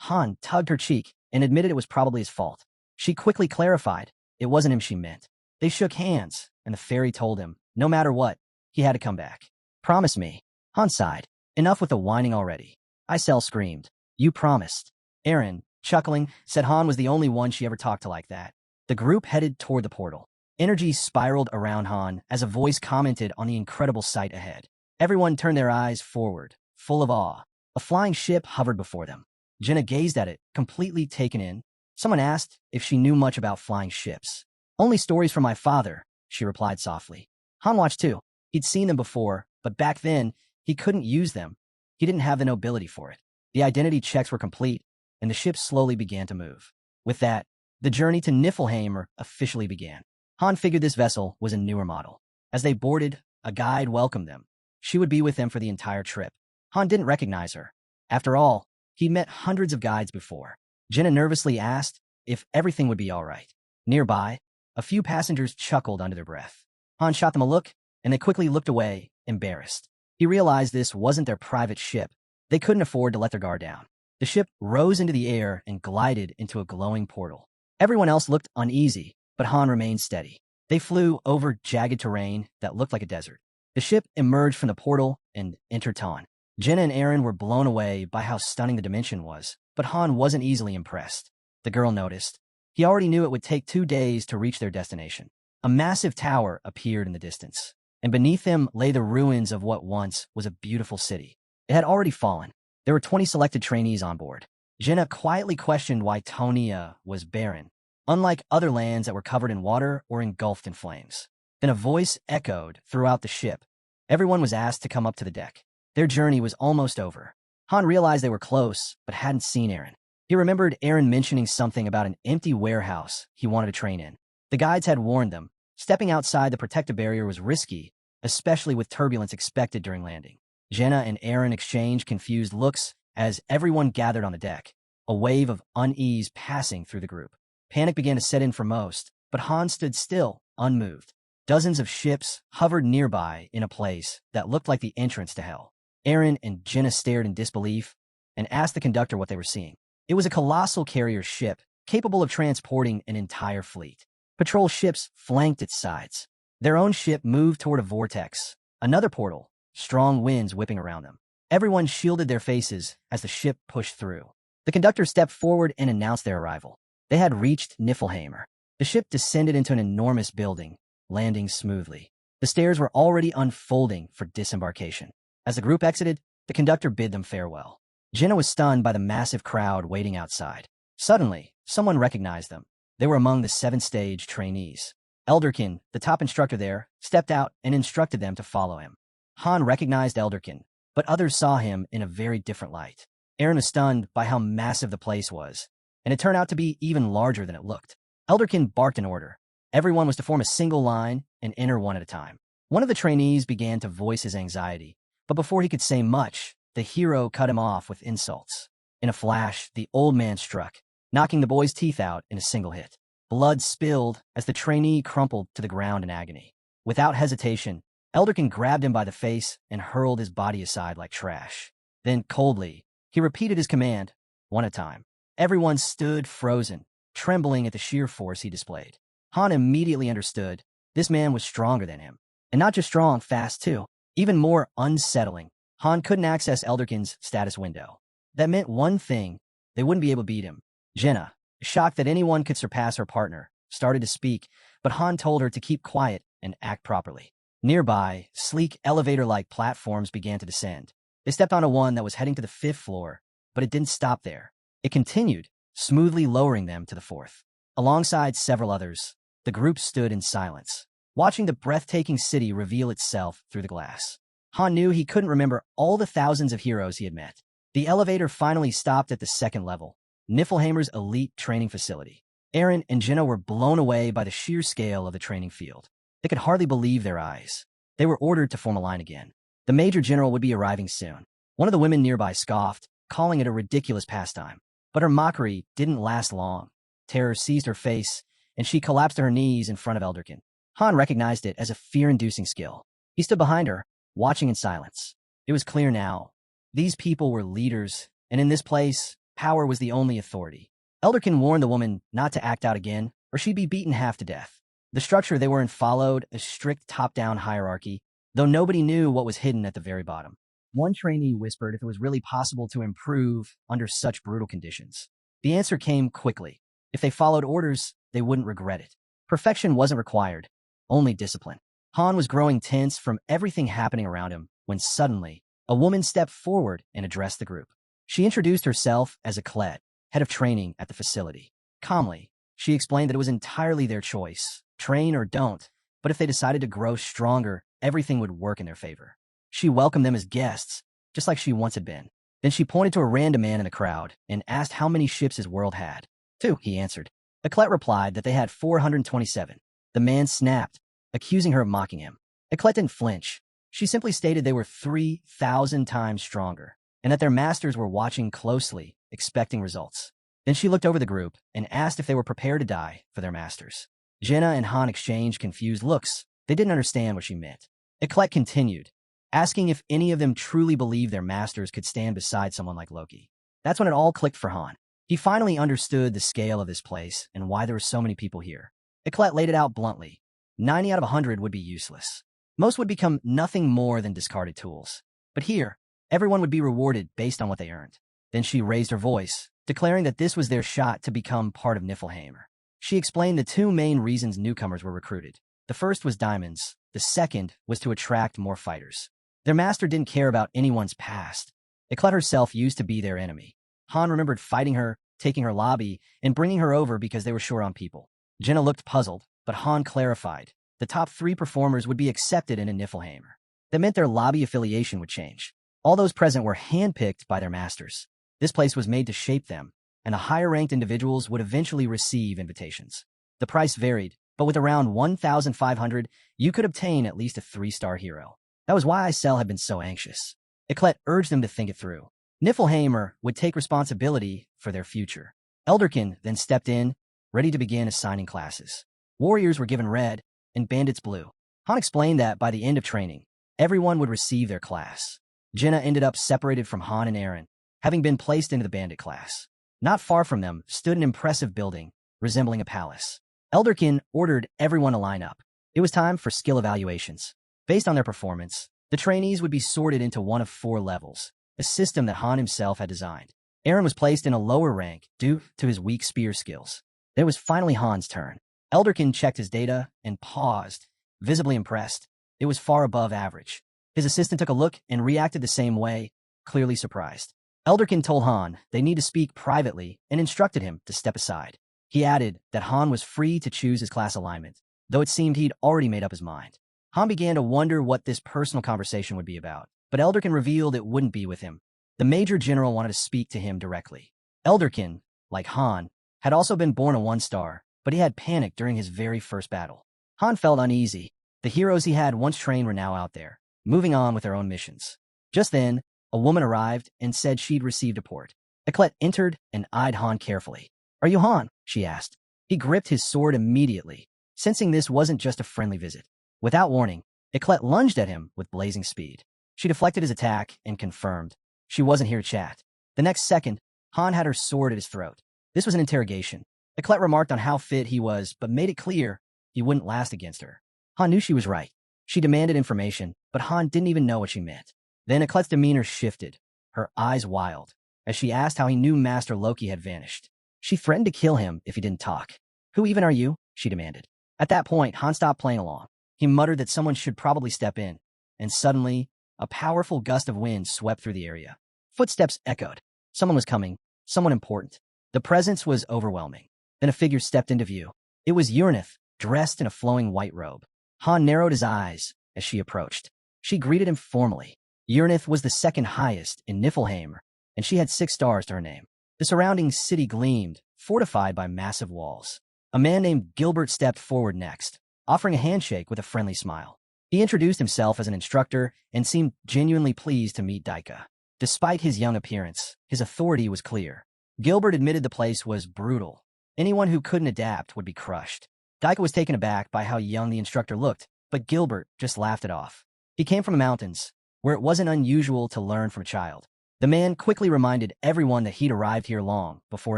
Han tugged her cheek and admitted it was probably his fault. She quickly clarified it wasn't him she meant. They shook hands, and the fairy told him, no matter what, he had to come back. Promise me. Han sighed. Enough with the whining already. Isel screamed. You promised. Aaron, chuckling, said Han was the only one she ever talked to like that. The group headed toward the portal. Energy spiraled around Han as a voice commented on the incredible sight ahead. Everyone turned their eyes forward, full of awe. A flying ship hovered before them. Jenna gazed at it, completely taken in. Someone asked if she knew much about flying ships. Only stories from my father, she replied softly. Han watched too. He'd seen them before, but back then, he couldn't use them. He didn't have the nobility for it. The identity checks were complete, and the ship slowly began to move. With that, the journey to Niflheim officially began. Han figured this vessel was a newer model. As they boarded, a guide welcomed them. She would be with them for the entire trip. Han didn't recognize her. After all, he'd met hundreds of guides before. Jenna nervously asked if everything would be all right. Nearby, a few passengers chuckled under their breath. Han shot them a look, and they quickly looked away, embarrassed. He realized this wasn't their private ship. They couldn't afford to let their guard down. The ship rose into the air and glided into a glowing portal. Everyone else looked uneasy, but Han remained steady. They flew over jagged terrain that looked like a desert. The ship emerged from the portal and entered Tan. Jenna and Aaron were blown away by how stunning the dimension was, but Han wasn't easily impressed. The girl noticed. He already knew it would take 2 days to reach their destination. A massive tower appeared in the distance, and beneath them lay the ruins of what once was a beautiful city. It had already fallen. There were 20 selected trainees on board. Jenna quietly questioned why Tonia was barren, unlike other lands that were covered in water or engulfed in flames. Then a voice echoed throughout the ship. Everyone was asked to come up to the deck. Their journey was almost over. Han realized they were close, but hadn't seen Aaron. He remembered Aaron mentioning something about an empty warehouse he wanted to train in. The guides had warned them. Stepping outside the protective barrier was risky, especially with turbulence expected during landing. Jenna and Aaron exchanged confused looks as everyone gathered on the deck, a wave of unease passing through the group. Panic began to set in for most, but Han stood still, unmoved. Dozens of ships hovered nearby in a place that looked like the entrance to hell. Aaron and Jenna stared in disbelief and asked the conductor what they were seeing. It was a colossal carrier ship, capable of transporting an entire fleet. Patrol ships flanked its sides. Their own ship moved toward a vortex, another portal, strong winds whipping around them. Everyone shielded their faces as the ship pushed through. The conductor stepped forward and announced their arrival. They had reached Niflheimer. The ship descended into an enormous building, landing smoothly. The stairs were already unfolding for disembarkation. As the group exited, the conductor bid them farewell. Jenna was stunned by the massive crowd waiting outside. Suddenly, someone recognized them. They were among the 7th-stage trainees. Elderkin, the top instructor there, stepped out and instructed them to follow him. Han recognized Elderkin, but others saw him in a very different light. Aaron was stunned by how massive the place was, and it turned out to be even larger than it looked. Elderkin barked an order. Everyone was to form a single line and enter one at a time. One of the trainees began to voice his anxiety, but before he could say much, the hero cut him off with insults. In a flash, the old man struck, knocking the boy's teeth out in a single hit. Blood spilled as the trainee crumpled to the ground in agony. Without hesitation, Elderkin grabbed him by the face and hurled his body aside like trash. Then, coldly, he repeated his command, one at a time. Everyone stood frozen, trembling at the sheer force he displayed. Han immediately understood this man was stronger than him. And not just strong, fast too. Even more unsettling, Han couldn't access Elderkin's status window. That meant one thing: they wouldn't be able to beat him. Jenna, shocked that anyone could surpass her partner, started to speak, but Han told her to keep quiet and act properly. Nearby, sleek elevator-like platforms began to descend. They stepped onto one that was heading to the 5th floor, but it didn't stop there. It continued, smoothly lowering them to the 4th. Alongside several others, the group stood in silence, watching the breathtaking city reveal itself through the glass. Han knew he couldn't remember all the thousands of heroes he had met. The elevator finally stopped at the 2nd level, Niflheimer's elite training facility. Eren and Jenna were blown away by the sheer scale of the training field. They could hardly believe their eyes. They were ordered to form a line again. The Major General would be arriving soon. One of the women nearby scoffed, calling it a ridiculous pastime. But her mockery didn't last long. Terror seized her face, and she collapsed to her knees in front of Elderkin. Han recognized it as a fear-inducing skill. He stood behind her, watching in silence. It was clear now. These people were leaders, and in this place, power was the only authority. Elderkin warned the woman not to act out again, or she'd be beaten half to death. The structure they were in followed a strict top-down hierarchy, though nobody knew what was hidden at the very bottom. One trainee whispered if it was really possible to improve under such brutal conditions. The answer came quickly. If they followed orders, they wouldn't regret it. Perfection wasn't required, only discipline. Han was growing tense from everything happening around him when suddenly, a woman stepped forward and addressed the group. She introduced herself as Aklet, head of training at the facility. Calmly, she explained that it was entirely their choice, train or don't, but if they decided to grow stronger, everything would work in their favor. She welcomed them as guests, just like she once had been. Then she pointed to a random man in the crowd and asked how many ships his world had. 2, he answered. Aklet replied that they had 427. The man snapped, accusing her of mocking him. Aklet didn't flinch. She simply stated they were 3,000 times stronger, and that their masters were watching closely, expecting results. Then she looked over the group and asked if they were prepared to die for their masters. Jenna and Han exchanged confused looks. They didn't understand what she meant. Aklet continued, asking if any of them truly believed their masters could stand beside someone like Loki. That's when it all clicked for Han. He finally understood the scale of this place and why there were so many people here. Aklet laid it out bluntly. 90 out of 100 would be useless. Most would become nothing more than discarded tools. But here, everyone would be rewarded based on what they earned. Then she raised her voice, declaring that this was their shot to become part of Niflheimer. She explained the 2 main reasons newcomers were recruited. The first was diamonds. The second was to attract more fighters. Their master didn't care about anyone's past. Aklet herself used to be their enemy. Han remembered fighting her, taking her lobby, and bringing her over because they were short on people. Jenna looked puzzled, but Han clarified. The top 3 performers would be accepted in a Niflheimer. That meant their lobby affiliation would change. All those present were handpicked by their masters. This place was made to shape them, and the higher-ranked individuals would eventually receive invitations. The price varied, but with around 1,500, you could obtain at least a 3-star hero. That was why Isel had been so anxious. Aklet urged them to think it through. Niflheimer would take responsibility for their future. Elderkin then stepped in, ready to begin assigning classes. Warriors were given red, and bandits blue. Han explained that by the end of training, everyone would receive their class. Jenna ended up separated from Han and Eren, having been placed into the bandit class. Not far from them stood an impressive building, resembling a palace. Elderkin ordered everyone to line up. It was time for skill evaluations. Based on their performance, the trainees would be sorted into one of 4 levels, a system that Han himself had designed. Eren was placed in a lower rank due to his weak spear skills. It was finally Han's turn. Elderkin checked his data and paused, visibly impressed. It was far above average. His assistant took a look and reacted the same way, clearly surprised. Elderkin told Han they need to speak privately and instructed him to step aside. He added that Han was free to choose his class alignment, though it seemed he'd already made up his mind. Han began to wonder what this personal conversation would be about, but Elderkin revealed it wouldn't be with him. The Major General wanted to speak to him directly. Elderkin, like Han, had also been born a 1-star, but he had panicked during his very first battle. Han felt uneasy. The heroes he had once trained were now out there, moving on with their own missions. Just then, a woman arrived and said she'd received a port. Aklet entered and eyed Han carefully. "Are you Han?" she asked. He gripped his sword immediately, sensing this wasn't just a friendly visit. Without warning, Aklet lunged at him with blazing speed. She deflected his attack and confirmed she wasn't here to chat. The next second, Han had her sword at his throat. This was an interrogation. Eclet remarked on how fit he was, but made it clear he wouldn't last against her. Han knew she was right. She demanded information, but Han didn't even know what she meant. Then Eclet's demeanor shifted, her eyes wild, as she asked how he knew Master Loki had vanished. She threatened to kill him if he didn't talk. Who even are you? She demanded. At that point, Han stopped playing along. He muttered that someone should probably step in, and suddenly, a powerful gust of wind swept through the area. Footsteps echoed. Someone was coming, someone important. The presence was overwhelming. Then a figure stepped into view. It was Uranith, dressed in a flowing white robe. Han narrowed his eyes as she approached. She greeted him formally. Uranith was the second highest in Niflheim, and she had 6 stars to her name. The surrounding city gleamed, fortified by massive walls. A man named Gilbert stepped forward next, offering a handshake with a friendly smile. He introduced himself as an instructor and seemed genuinely pleased to meet Daika. Despite his young appearance, his authority was clear. Gilbert admitted the place was brutal. Anyone who couldn't adapt would be crushed. Daika was taken aback by how young the instructor looked, but Gilbert just laughed it off. He came from the mountains, where it wasn't unusual to learn from a child. The man quickly reminded everyone that he'd arrived here long before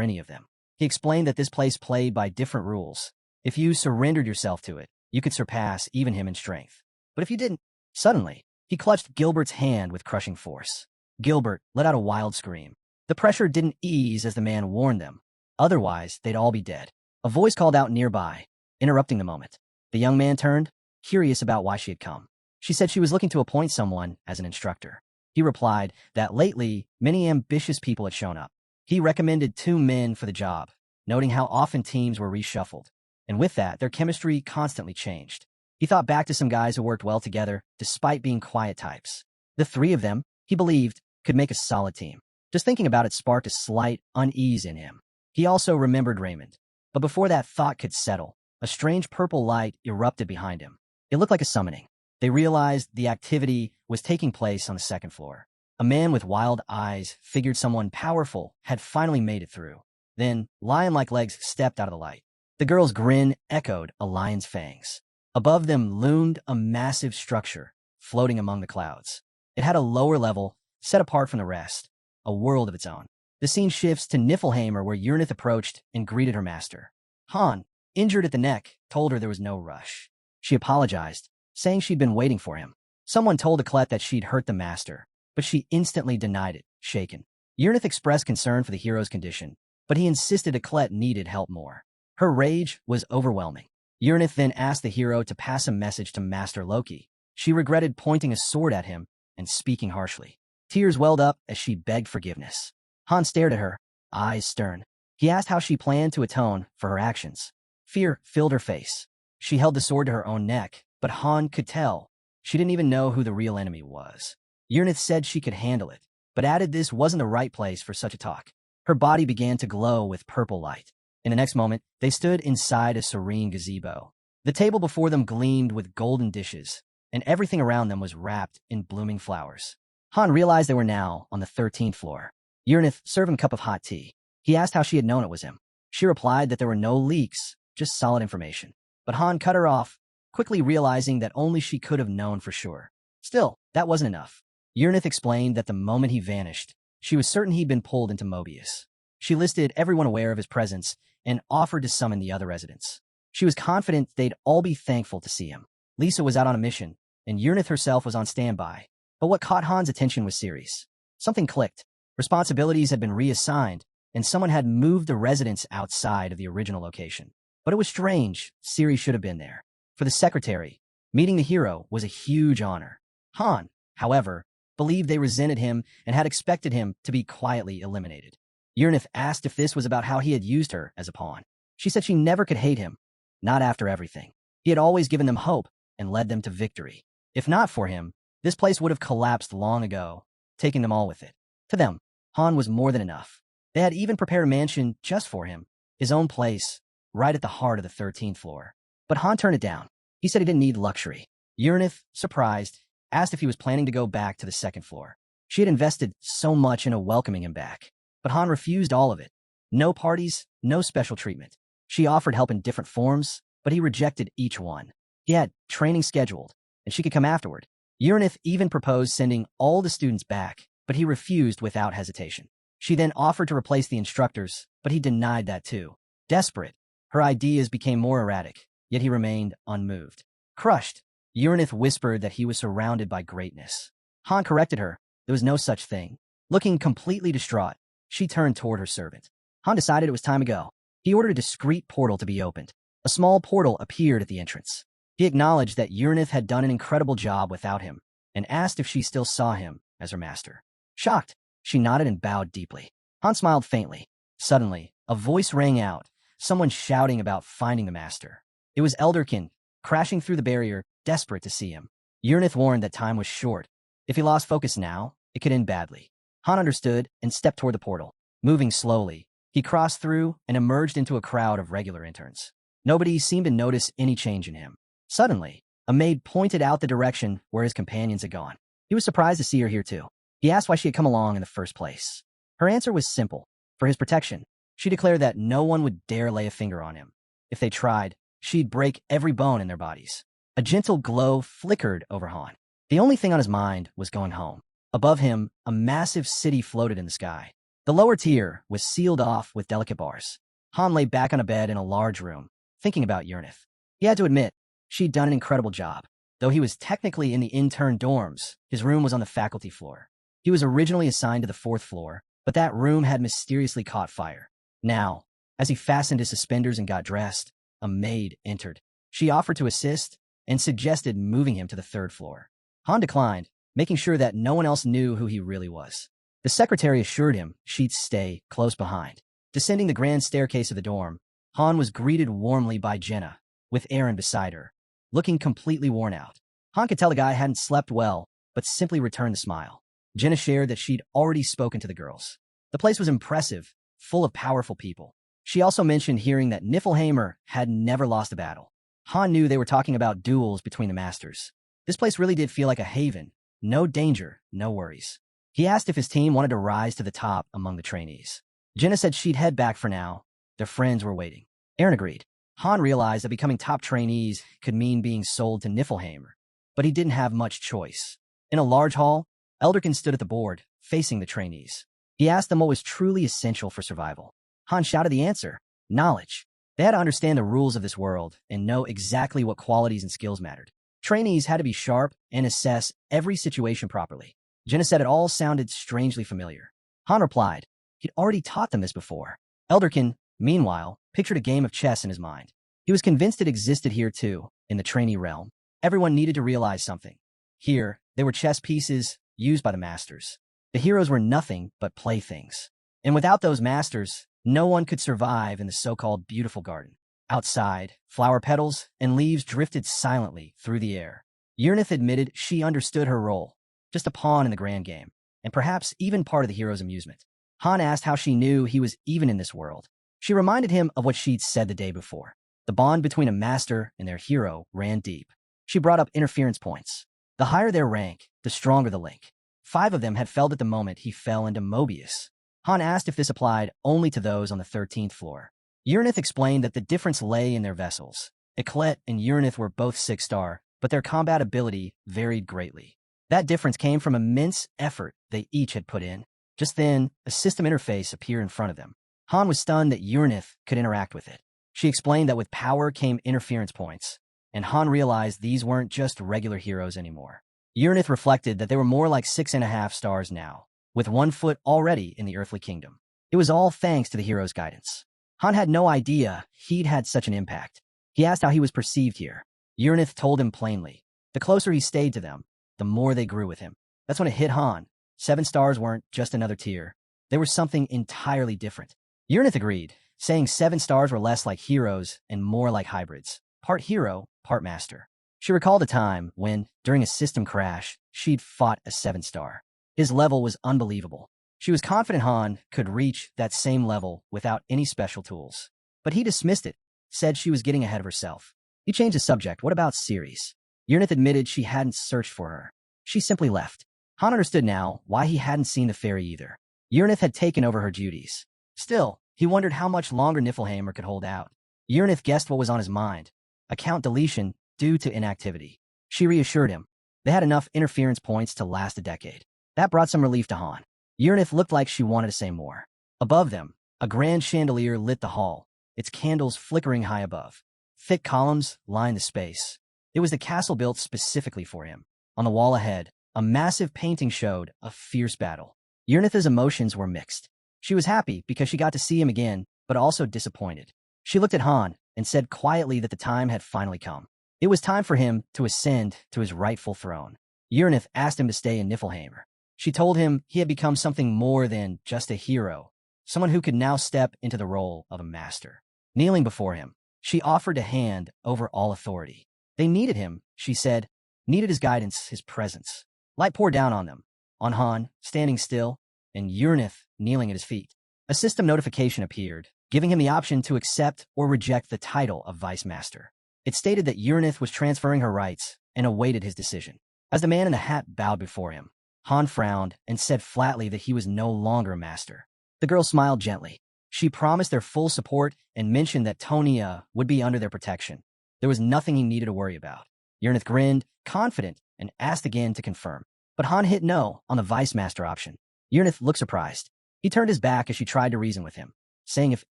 any of them. He explained that this place played by different rules. If you surrendered yourself to it, you could surpass even him in strength. But if you didn't, suddenly, he clutched Gilbert's hand with crushing force. Gilbert let out a wild scream. The pressure didn't ease as the man warned them. Otherwise, they'd all be dead. A voice called out nearby, interrupting the moment. The young man turned, curious about why she had come. She said she was looking to appoint someone as an instructor. He replied that lately, many ambitious people had shown up. He recommended 2 men for the job, noting how often teams were reshuffled. And with that, their chemistry constantly changed. He thought back to some guys who worked well together, despite being quiet types. The 3 of them, he believed, could make a solid team. Just thinking about it sparked a slight unease in him. He also remembered Raymond. But before that thought could settle, a strange purple light erupted behind him. It looked like a summoning. They realized the activity was taking place on the 2nd floor. A man with wild eyes figured someone powerful had finally made it through. Then, lion-like legs stepped out of the light. The girl's grin echoed a lion's fangs. Above them loomed a massive structure, floating among the clouds. It had a lower level, set apart from the rest, a world of its own. The scene shifts to Niflheim, where Uranith approached and greeted her master. Han, injured at the neck, told her there was no rush. She apologized, saying she'd been waiting for him. Someone told Eclet that she'd hurt the master, but she instantly denied it, shaken. Uranith expressed concern for the hero's condition, but he insisted Eclet needed help more. Her rage was overwhelming. Uranith then asked the hero to pass a message to Master Loki. She regretted pointing a sword at him and speaking harshly. Tears welled up as she begged forgiveness. Han stared at her, eyes stern. He asked how she planned to atone for her actions. Fear filled her face. She held the sword to her own neck, but Han could tell she didn't even know who the real enemy was. Uranith said she could handle it, but added this wasn't the right place for such a talk. Her body began to glow with purple light. In the next moment, they stood inside a serene gazebo. The table before them gleamed with golden dishes, and everything around them was wrapped in blooming flowers. Han realized they were now on the 13th floor. Uranith served him a cup of hot tea. He asked how she had known it was him. She replied that there were no leaks, just solid information. But Han cut her off, quickly realizing that only she could have known for sure. Still, that wasn't enough. Uranith explained that the moment he vanished, she was certain he'd been pulled into Mobius. She listed everyone aware of his presence and offered to summon the other residents. She was confident they'd all be thankful to see him. Lisa was out on a mission, and Uranith herself was on standby. But what caught Han's attention was Ceres. Something clicked. Responsibilities had been reassigned, and someone had moved the residents outside of the original location. But it was strange. Ceres should have been there. For the secretary, meeting the hero was a huge honor. Han, however, believed they resented him and had expected him to be quietly eliminated. Uranith asked if this was about how he had used her as a pawn. She said she never could hate him, not after everything. He had always given them hope and led them to victory. If not for him, this place would have collapsed long ago, taking them all with it. To them, Han was more than enough. They had even prepared a mansion just for him, his own place, right at the heart of the 13th floor. But Han turned it down. He said he didn't need luxury. Uranith, surprised, asked if he was planning to go back to the 2nd floor. She had invested so much into welcoming him back. But Han refused all of it. No parties, no special treatment. She offered help in different forms, but he rejected each one. He had training scheduled, and she could come afterward. Uranith even proposed sending all the students back, but he refused without hesitation. She then offered to replace the instructors, but he denied that too. Desperate, her ideas became more erratic, yet he remained unmoved. Crushed, Uranith whispered that he was surrounded by greatness. Han corrected her. There was no such thing. Looking completely distraught, she turned toward her servant. Han decided it was time to go. He ordered a discreet portal to be opened. A small portal appeared at the entrance. He acknowledged that Uranith had done an incredible job without him and asked if she still saw him as her master. Shocked, she nodded and bowed deeply. Han smiled faintly. Suddenly, a voice rang out, someone shouting about finding the master. It was Elderkin, crashing through the barrier, desperate to see him. Uranith warned that time was short. If he lost focus now, it could end badly. Han understood and stepped toward the portal. Moving slowly, he crossed through and emerged into a crowd of regular interns. Nobody seemed to notice any change in him. Suddenly, a maid pointed out the direction where his companions had gone. He was surprised to see her here too. He asked why she had come along in the first place. Her answer was simple. For his protection, she declared that no one would dare lay a finger on him. If they tried, she'd break every bone in their bodies. A gentle glow flickered over Han. The only thing on his mind was going home. Above him, a massive city floated in the sky. The lower tier was sealed off with delicate bars. Han lay back on a bed in a large room, thinking about Uranith. He had to admit, she'd done an incredible job. Though he was technically in the intern dorms, his room was on the faculty floor. He was originally assigned to the 4th floor, but that room had mysteriously caught fire. Now, as he fastened his suspenders and got dressed, a maid entered. She offered to assist and suggested moving him to the 3rd floor. Han declined, making sure that no one else knew who he really was. The secretary assured him she'd stay close behind. Descending the grand staircase of the dorm, Han was greeted warmly by Jenna, with Aaron beside her, looking completely worn out. Han could tell the guy hadn't slept well, but simply returned the smile. Jenna shared that she'd already spoken to the girls. The place was impressive, full of powerful people. She also mentioned hearing that Niflheimer had never lost a battle. Han knew they were talking about duels between the masters. This place really did feel like a haven. No danger, no worries. He asked if his team wanted to rise to the top among the trainees. Jenna said she'd head back for now. Their friends were waiting. Aaron agreed. Han realized that becoming top trainees could mean being sold to Niflheimer, but he didn't have much choice. In a large hall, Elderkin stood at the board, facing the trainees. He asked them what was truly essential for survival. Han shouted the answer: knowledge. They had to understand the rules of this world and know exactly what qualities and skills mattered. Trainees had to be sharp and assess every situation properly. Jenna said it all sounded strangely familiar. Han replied he'd already taught them this before. Elderkin, meanwhile, pictured a game of chess in his mind. He was convinced it existed here too, in the trainee realm. Everyone needed to realize something. Here, they were chess pieces used by the masters. The heroes were nothing but playthings. And without those masters, no one could survive in the so-called beautiful garden. Outside, flower petals and leaves drifted silently through the air. Uranith admitted she understood her role, just a pawn in the grand game, and perhaps even part of the hero's amusement. Han asked how she knew he was even in this world. She reminded him of what she'd said the day before. The bond between a master and their hero ran deep. She brought up interference points. The higher their rank, the stronger the link. 5 of them had failed at the moment he fell into Mobius. Han asked if this applied only to those on the 13th floor. Uranith explained that the difference lay in their vessels. Eclet and Uranith were both 6-star, but their combat ability varied greatly. That difference came from immense effort they each had put in. Just then, a system interface appeared in front of them. Han was stunned that Uranith could interact with it. She explained that with power came interference points, and Han realized these weren't just regular heroes anymore. Uranith reflected that they were more like 6.5 stars now, with 1 foot already in the earthly kingdom. It was all thanks to the hero's guidance. Han had no idea he'd had such an impact. He asked how he was perceived here. Uranith told him plainly. The closer he stayed to them, the more they grew with him. That's when it hit Han. 7 stars weren't just another tier. They were something entirely different. Uranith agreed, saying 7 stars were less like heroes and more like hybrids. Part hero, part master. She recalled a time when, during a system crash, she'd fought a 7-star. His level was unbelievable. She was confident Han could reach that same level without any special tools. But he dismissed it, said she was getting ahead of herself. He changed the subject. What about Ceres? Uranith admitted she hadn't searched for her. She simply left. Han understood now why he hadn't seen the fairy either. Uranith had taken over her duties. Still, he wondered how much longer Niflheimer could hold out. Uranith guessed what was on his mind. Account deletion due to inactivity. She reassured him. They had enough interference points to last a decade. That brought some relief to Han. Uranith looked like she wanted to say more. Above them, a grand chandelier lit the hall. its candles flickering high above. Thick columns lined the space. It was the castle built specifically for him. On the wall ahead, a massive painting showed a fierce battle. Yurnitha's emotions were mixed. She was happy because she got to see him again, but also disappointed. She looked at Han and said quietly that the time had finally come. It was time for him to ascend to his rightful throne. Urnith asked him to stay in Niflheim. She told him he had become something more than just a hero, someone who could now step into the role of a master. Kneeling before him, she offered to hand over all authority. They needed him, she said, needed his guidance, his presence. Light poured down on them, on Han, standing still, and Urnith kneeling at his feet. A system notification appeared, giving him the option to accept or reject the title of Vice Master. It stated that Urnith was transferring her rights and awaited his decision. As the man in the hat bowed before him, Han frowned and said flatly that he was no longer a master. The girl smiled gently. She promised their full support and mentioned that Tonia would be under their protection. There was nothing he needed to worry about. Urnith grinned, confident, and asked again to confirm. But Han hit no on the Vice Master option. Urnith looked surprised. He turned his back as she tried to reason with him, saying if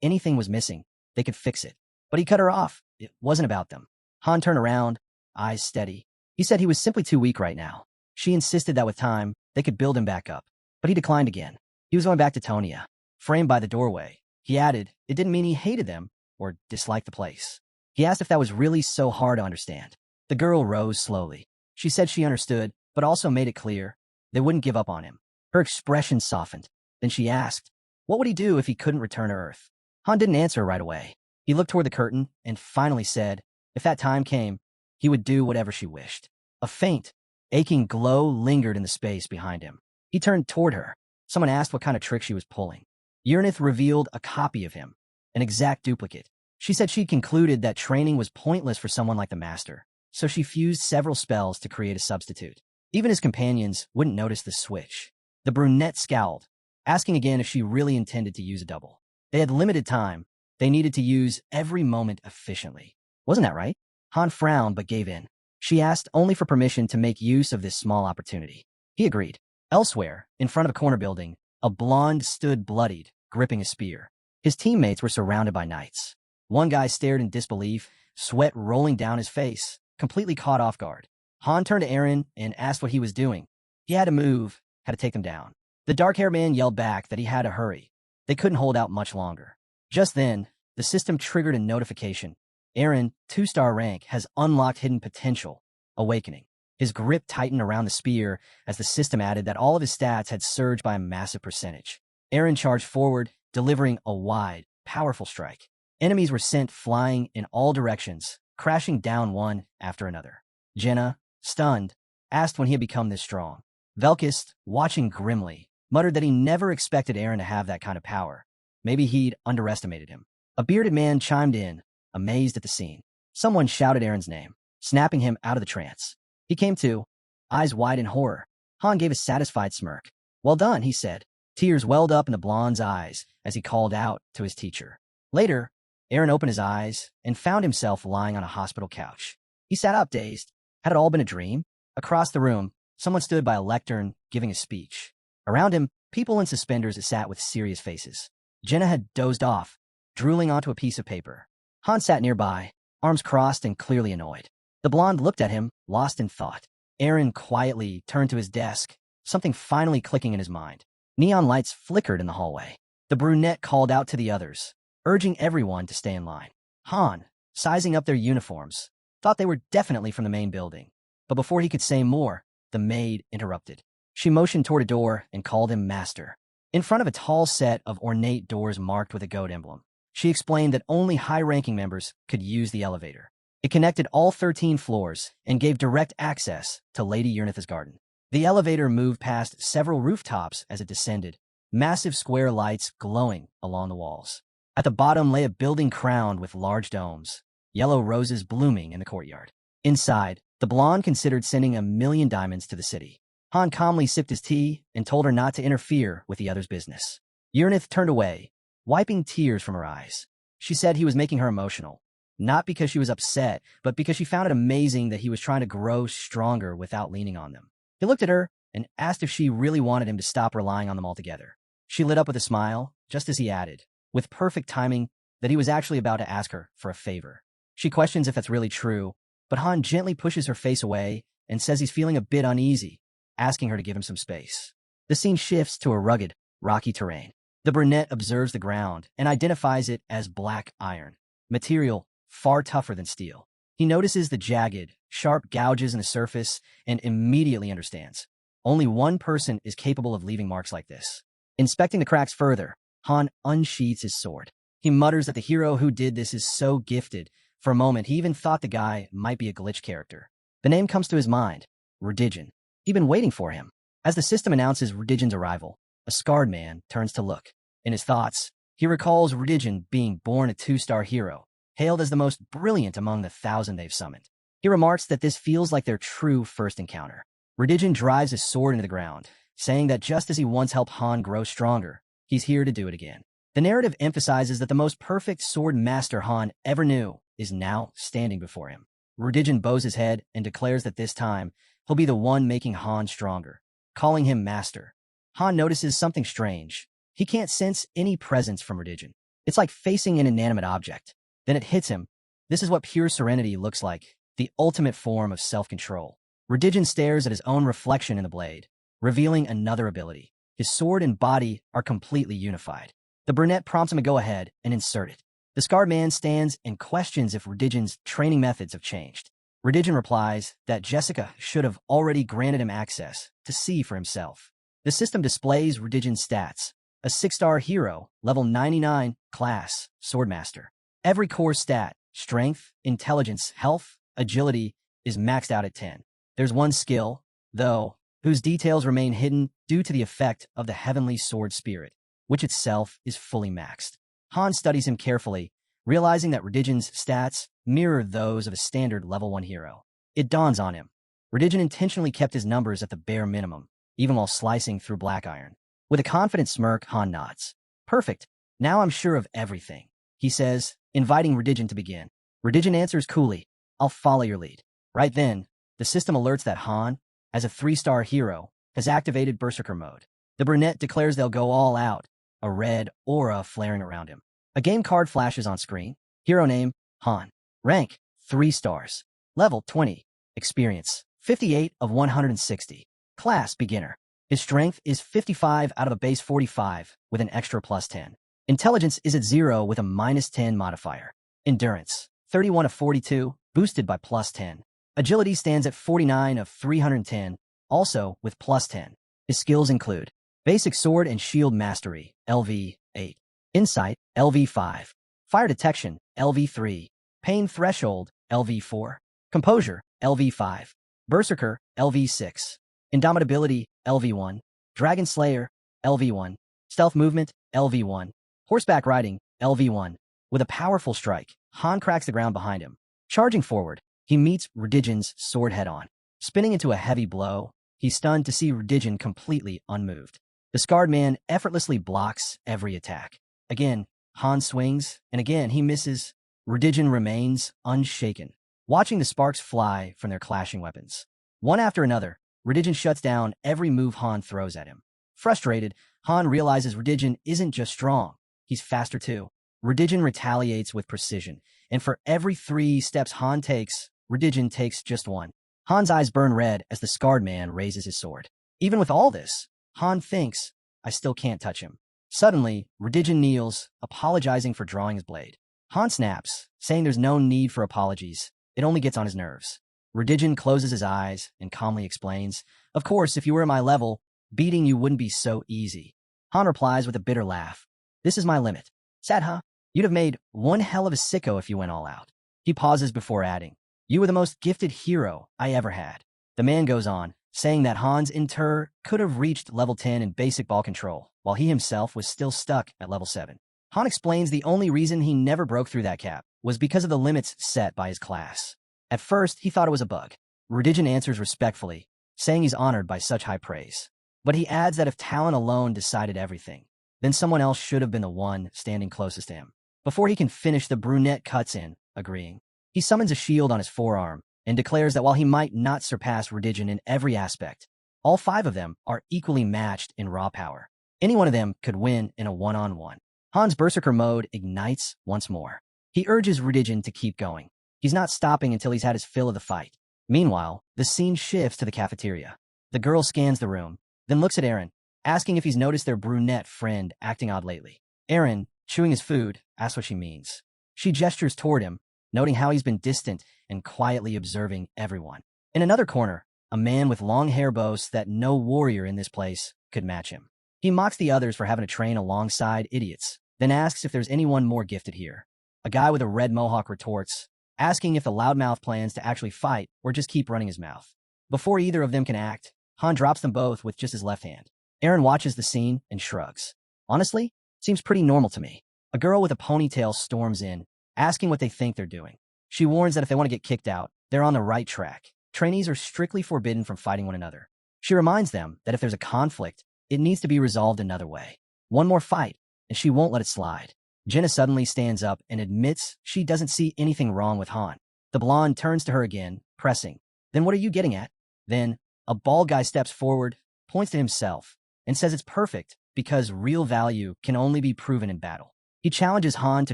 anything was missing, they could fix it. But he cut her off. It wasn't about them. Han turned around, eyes steady. He said he was simply too weak right now. She insisted that with time, they could build him back up. But he declined again. He was going back to Tonia. Framed by the doorway, he added it didn't mean he hated them or disliked the place. He asked if that was really so hard to understand. The girl rose slowly. She said she understood, but also made it clear they wouldn't give up on him. Her expression softened. Then she asked, what would he do if he couldn't return to Earth? Han didn't answer right away. He looked toward the curtain and finally said, if that time came, he would do whatever she wished. A faint, aching glow lingered in the space behind him. He turned toward her. Someone asked what kind of trick she was pulling. Urnith revealed a copy of him, an exact duplicate. She said she'd concluded that training was pointless for someone like the Master, so she fused several spells to create a substitute. Even his companions wouldn't notice the switch. The brunette scowled, asking again if she really intended to use a double. They had limited time. They needed to use every moment efficiently. Wasn't that right? Han frowned but gave in. She asked only for permission to make use of this small opportunity. He agreed. Elsewhere, in front of a corner building, a blonde stood bloodied, gripping a spear. His teammates were surrounded by knights. One guy stared in disbelief, sweat rolling down his face, completely caught off guard. Han turned to Eren and asked what he was doing. He had to move, had to take them down. The dark-haired man yelled back that he had to hurry. They couldn't hold out much longer. Just then, the system triggered a notification. Eren, 2-star rank, has unlocked hidden potential, awakening. His grip tightened around the spear as the system added that all of his stats had surged by a massive percentage. Eren charged forward, delivering a wide, powerful strike. Enemies were sent flying in all directions, crashing down one after another. Jenna, stunned, asked when he had become this strong. Velkist, watching grimly, muttered that he never expected Eren to have that kind of power. Maybe he'd underestimated him. A bearded man chimed in, amazed at the scene. Someone shouted Eren's name, snapping him out of the trance. He came to, eyes wide in horror. Han gave a satisfied smirk. Well done, he said. Tears welled up in the blonde's eyes as he called out to his teacher. Later, Eren opened his eyes and found himself lying on a hospital couch. He sat up dazed. Had it all been a dream? Across the room, someone stood by a lectern giving a speech. Around him, people in suspenders sat with serious faces. Jenna had dozed off, drooling onto a piece of paper. Han sat nearby, arms crossed and clearly annoyed. The blonde looked at him, lost in thought. Eren quietly turned to his desk, something finally clicking in his mind. Neon lights flickered in the hallway. The brunette called out to the others, urging everyone to stay in line. Han, sizing up their uniforms, thought they were definitely from the main building. But before he could say more, the maid interrupted. She motioned toward a door and called him Master. In front of a tall set of ornate doors marked with a goat emblem, she explained that only high-ranking members could use the elevator. It connected all 13 floors and gave direct access to Lady Urnitha's garden. The elevator moved past several rooftops as it descended, massive square lights glowing along the walls. At the bottom lay a building crowned with large domes, yellow roses blooming in the courtyard. Inside, the blonde considered sending 1,000,000 diamonds to the city. Han calmly sipped his tea and told her not to interfere with the other's business. Urnith turned away, wiping tears from her eyes. She said he was making her emotional, not because she was upset, but because she found it amazing that he was trying to grow stronger without leaning on them. He looked at her and asked if she really wanted him to stop relying on them altogether. She lit up with a smile, just as he added, with perfect timing, that he was actually about to ask her for a favor. She questions if that's really true, but Han gently pushes her face away and says he's feeling a bit uneasy, asking her to give him some space. The scene shifts to a rugged, rocky terrain. The brunette observes the ground and identifies it as black iron, material far tougher than steel. He notices the jagged, sharp gouges in the surface and immediately understands. Only one person is capable of leaving marks like this. Inspecting the cracks further, Han unsheathes his sword. He mutters that the hero who did this is so gifted. For a moment, he even thought the guy might be a glitch character. The name comes to his mind, Rudigen. He'd been waiting for him. As the system announces Rudigen's arrival, a scarred man turns to look. In his thoughts, he recalls Rudigen being born a 2-star hero, hailed as the most brilliant among the 1,000 they've summoned. He remarks that this feels like their true first encounter. Rudigen drives his sword into the ground, saying that just as he once helped Han grow stronger, he's here to do it again. The narrative emphasizes that the most perfect sword master Han ever knew is now standing before him. Rudigen bows his head and declares that this time, he'll be the one making Han stronger, calling him master. Han notices something strange. He can't sense any presence from Rudigen. It's like facing an inanimate object. Then it hits him. This is what pure serenity looks like, the ultimate form of self-control. Rudigen stares at his own reflection in the blade, revealing another ability. His sword and body are completely unified. The brunette prompts him to go ahead and insert it. The scarred man stands and questions if Rudigen's training methods have changed. Rudigen replies that Jessica should have already granted him access to see for himself. The system displays Rudigen's stats. A 6-star hero, level 99, class, swordmaster. Every core stat, strength, intelligence, health, agility, is maxed out at 10. There's one skill, though, whose details remain hidden due to the effect of the heavenly sword spirit, which itself is fully maxed. Han studies him carefully, realizing that Rudigen's stats mirror those of a standard level 1 hero. It dawns on him. Rudigen intentionally kept his numbers at the bare minimum, even while slicing through black iron. With a confident smirk, Han nods. Perfect. Now I'm sure of everything, he says, inviting Rudigen to begin. Rudigen answers coolly, I'll follow your lead. Right then, the system alerts that Han, as a 3-star hero, has activated Berserker mode. The brunette declares they'll go all out, a red aura flaring around him. A game card flashes on screen. Hero name, Han. Rank, 3 stars. Level, 20. Experience, 58 of 160. Class, beginner. His strength is 55 out of a base 45 with an extra plus 10. Intelligence is at 0 with a minus 10 modifier. Endurance, 31 of 42, boosted by plus 10. Agility stands at 49 of 310, also with plus 10. His skills include Basic Sword and Shield Mastery, LV 8. Insight, LV 5. Fire Detection, LV 3. Pain Threshold, LV 4. Composure, LV 5. Berserker, LV 6. Indomitability, LV 1. Dragon Slayer, LV 1. Stealth Movement, LV 1. Horseback Riding, LV 1. With a powerful strike, Han cracks the ground behind him. Charging forward, he meets Rudigen's sword head-on. Spinning into a heavy blow, he's stunned to see Rudigen completely unmoved. The scarred man effortlessly blocks every attack. Again, Han swings, and again he misses. Rudigen remains unshaken, watching the sparks fly from their clashing weapons. One after another, Rudigen shuts down every move Han throws at him. Frustrated, Han realizes Rudigen isn't just strong, he's faster too. Rudigen retaliates with precision, and for every 3 steps Han takes, Rudigen takes just 1. Han's eyes burn red as the scarred man raises his sword. Even with all this, Han thinks, I still can't touch him. Suddenly, Rudigen kneels, apologizing for drawing his blade. Han snaps, saying there's no need for apologies. It only gets on his nerves. Rudigen closes his eyes and calmly explains, Of course, if you were at my level, beating you wouldn't be so easy. Han replies with a bitter laugh. This is my limit. Sad, huh? You'd have made one hell of a sicko if you went all out. He pauses before adding, You were the most gifted hero I ever had. The man goes on, saying that Han's Inter could have reached level 10 in basic ball control, while he himself was still stuck at level 7. Han explains the only reason he never broke through that cap was because of the limits set by his class. At first, he thought it was a bug. Rudigen answers respectfully, saying he's honored by such high praise. But he adds that if talent alone decided everything, then someone else should have been the one standing closest to him. Before he can finish, the brunette cuts in, agreeing. He summons a shield on his forearm and declares that while he might not surpass Rudigen in every aspect, all 5 of them are equally matched in raw power. Any one of them could win in a one-on-one. Han's berserker mode ignites once more. He urges Rudigen to keep going. He's not stopping until he's had his fill of the fight. Meanwhile, the scene shifts to the cafeteria. The girl scans the room, then looks at Aaron, asking if he's noticed their brunette friend acting odd lately. Aaron, chewing his food, asks what she means. She gestures toward him, noting how he's been distant and quietly observing everyone. In another corner, a man with long hair boasts that no warrior in this place could match him. He mocks the others for having to train alongside idiots, then asks if there's anyone more gifted here. A guy with a red mohawk retorts, asking if the loudmouth plans to actually fight or just keep running his mouth. Before either of them can act, Han drops them both with just his left hand. Aaron watches the scene and shrugs. Honestly, seems pretty normal to me. A girl with a ponytail storms in, asking what they think they're doing. She warns that if they want to get kicked out, they're on the right track. Trainees are strictly forbidden from fighting one another. She reminds them that if there's a conflict, it needs to be resolved another way. One more fight, and she won't let it slide. Jenna suddenly stands up and admits she doesn't see anything wrong with Han. The blonde turns to her again, pressing. Then what are you getting at? Then, a bald guy steps forward, points to himself, and says it's perfect because real value can only be proven in battle. He challenges Han to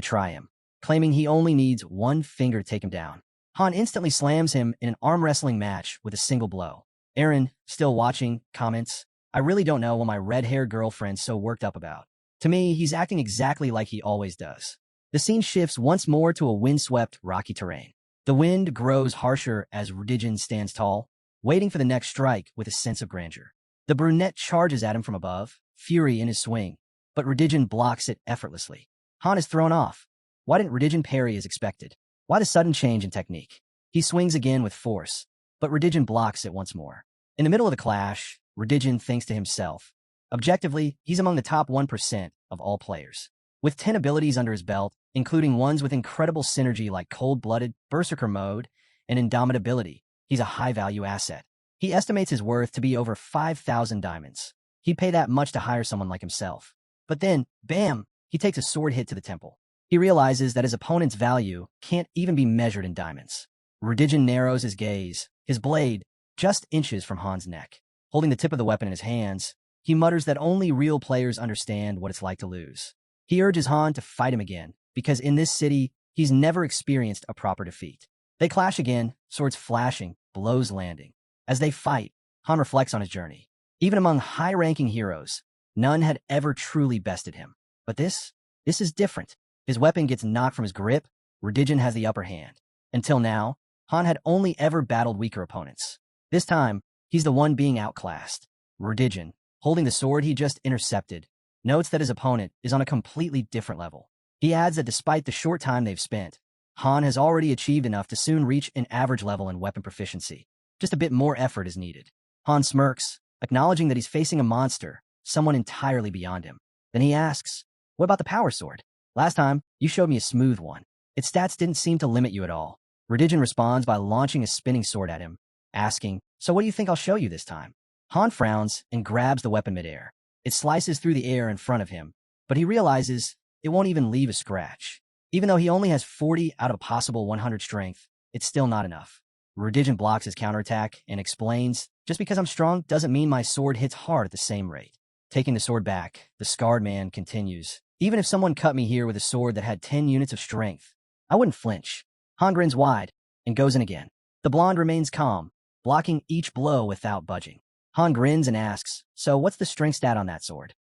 try him, claiming he only needs one finger to take him down. Han instantly slams him in an arm wrestling match with a single blow. Aaron, still watching, comments, I really don't know what my red-haired girlfriend's so worked up about. To me, he's acting exactly like he always does. The scene shifts once more to a windswept, rocky terrain. The wind grows harsher as Rudigen stands tall, waiting for the next strike with a sense of grandeur. The brunette charges at him from above, fury in his swing, but Rudigen blocks it effortlessly. Han is thrown off. Why didn't Rudigen parry as expected? Why the sudden change in technique? He swings again with force, but Rudigen blocks it once more. In the middle of the clash, Rudigen thinks to himself, objectively, he's among the top 1% of all players. With 10 abilities under his belt, including ones with incredible synergy like cold-blooded, berserker mode, and indomitability, he's a high-value asset. He estimates his worth to be over 5,000 diamonds. He'd pay that much to hire someone like himself. But then, bam, he takes a sword hit to the temple. He realizes that his opponent's value can't even be measured in diamonds. Rudigen narrows his gaze, his blade just inches from Han's neck. Holding the tip of the weapon in his hands, he mutters that only real players understand what it's like to lose. He urges Han to fight him again, because in this city, he's never experienced a proper defeat. They clash again, swords flashing, blows landing. As they fight, Han reflects on his journey. Even among high-ranking heroes, none had ever truly bested him. But this is different. His weapon gets knocked from his grip, Rudigen has the upper hand. Until now, Han had only ever battled weaker opponents. This time, he's the one being outclassed. Rudigen, holding the sword he just intercepted, notes that his opponent is on a completely different level. He adds that despite the short time they've spent, Han has already achieved enough to soon reach an average level in weapon proficiency. Just a bit more effort is needed. Han smirks, acknowledging that he's facing a monster, someone entirely beyond him. Then he asks, what about the power sword? Last time, you showed me a smooth one. Its stats didn't seem to limit you at all. Rudigen responds by launching a spinning sword at him, asking, so what do you think I'll show you this time? Han frowns and grabs the weapon midair. It slices through the air in front of him, but he realizes it won't even leave a scratch. Even though he only has 40 out of a possible 100 strength, it's still not enough. Rudigen blocks his counterattack and explains, just because I'm strong doesn't mean my sword hits hard at the same rate. Taking the sword back, the scarred man continues, even if someone cut me here with a sword that had 10 units of strength, I wouldn't flinch. Han grins wide and goes in again. The blonde remains calm, blocking each blow without budging. Han grins and asks, so what's the strength stat on that sword?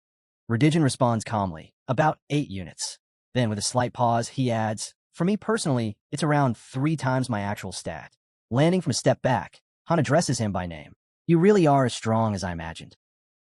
Rudigen responds calmly, about 8 units. Then with a slight pause, he adds, for me personally, it's around 3 times my actual stat. Landing from a step back, Han addresses him by name. You really are as strong as I imagined.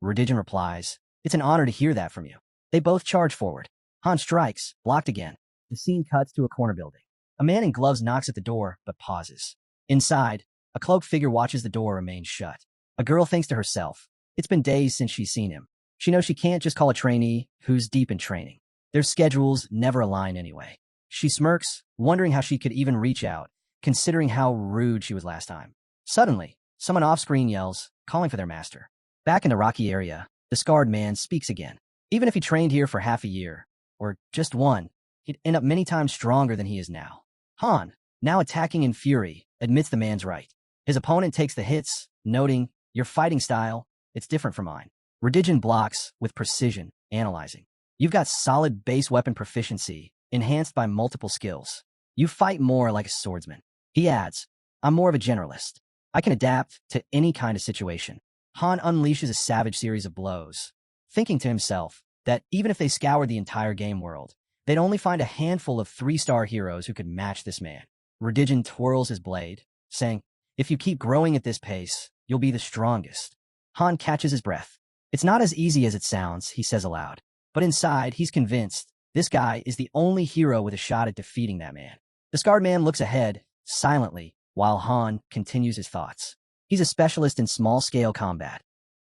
Rudigen replies, it's an honor to hear that from you. They both charge forward. Han strikes, blocked again. The scene cuts to a corner building. A man in gloves knocks at the door, but pauses. Inside, a cloaked figure watches the door remain shut. A girl thinks to herself, it's been days since she's seen him. She knows she can't just call a trainee who's deep in training. Their schedules never align anyway. She smirks, wondering how she could even reach out, considering how rude she was last time. Suddenly, someone off-screen yells, calling for their master. Back in the rocky area, the scarred man speaks again. Even if he trained here for half a year, or just one, he'd end up many times stronger than he is now. Han, now attacking in fury, admits the man's right. His opponent takes the hits, noting, your fighting style, it's different from mine. Rudigen blocks with precision, analyzing. You've got solid base weapon proficiency, enhanced by multiple skills. You fight more like a swordsman. He adds, I'm more of a generalist. I can adapt to any kind of situation. Han unleashes a savage series of blows, thinking to himself that even if they scoured the entire game world, they'd only find a handful of 3-star heroes who could match this man. Redigen twirls his blade, saying, if you keep growing at this pace, you'll be the strongest. Han catches his breath. It's not as easy as it sounds, he says aloud. But inside, he's convinced this guy is the only hero with a shot at defeating that man. The scarred man looks ahead, silently, while Han continues his thoughts. He's a specialist in small-scale combat.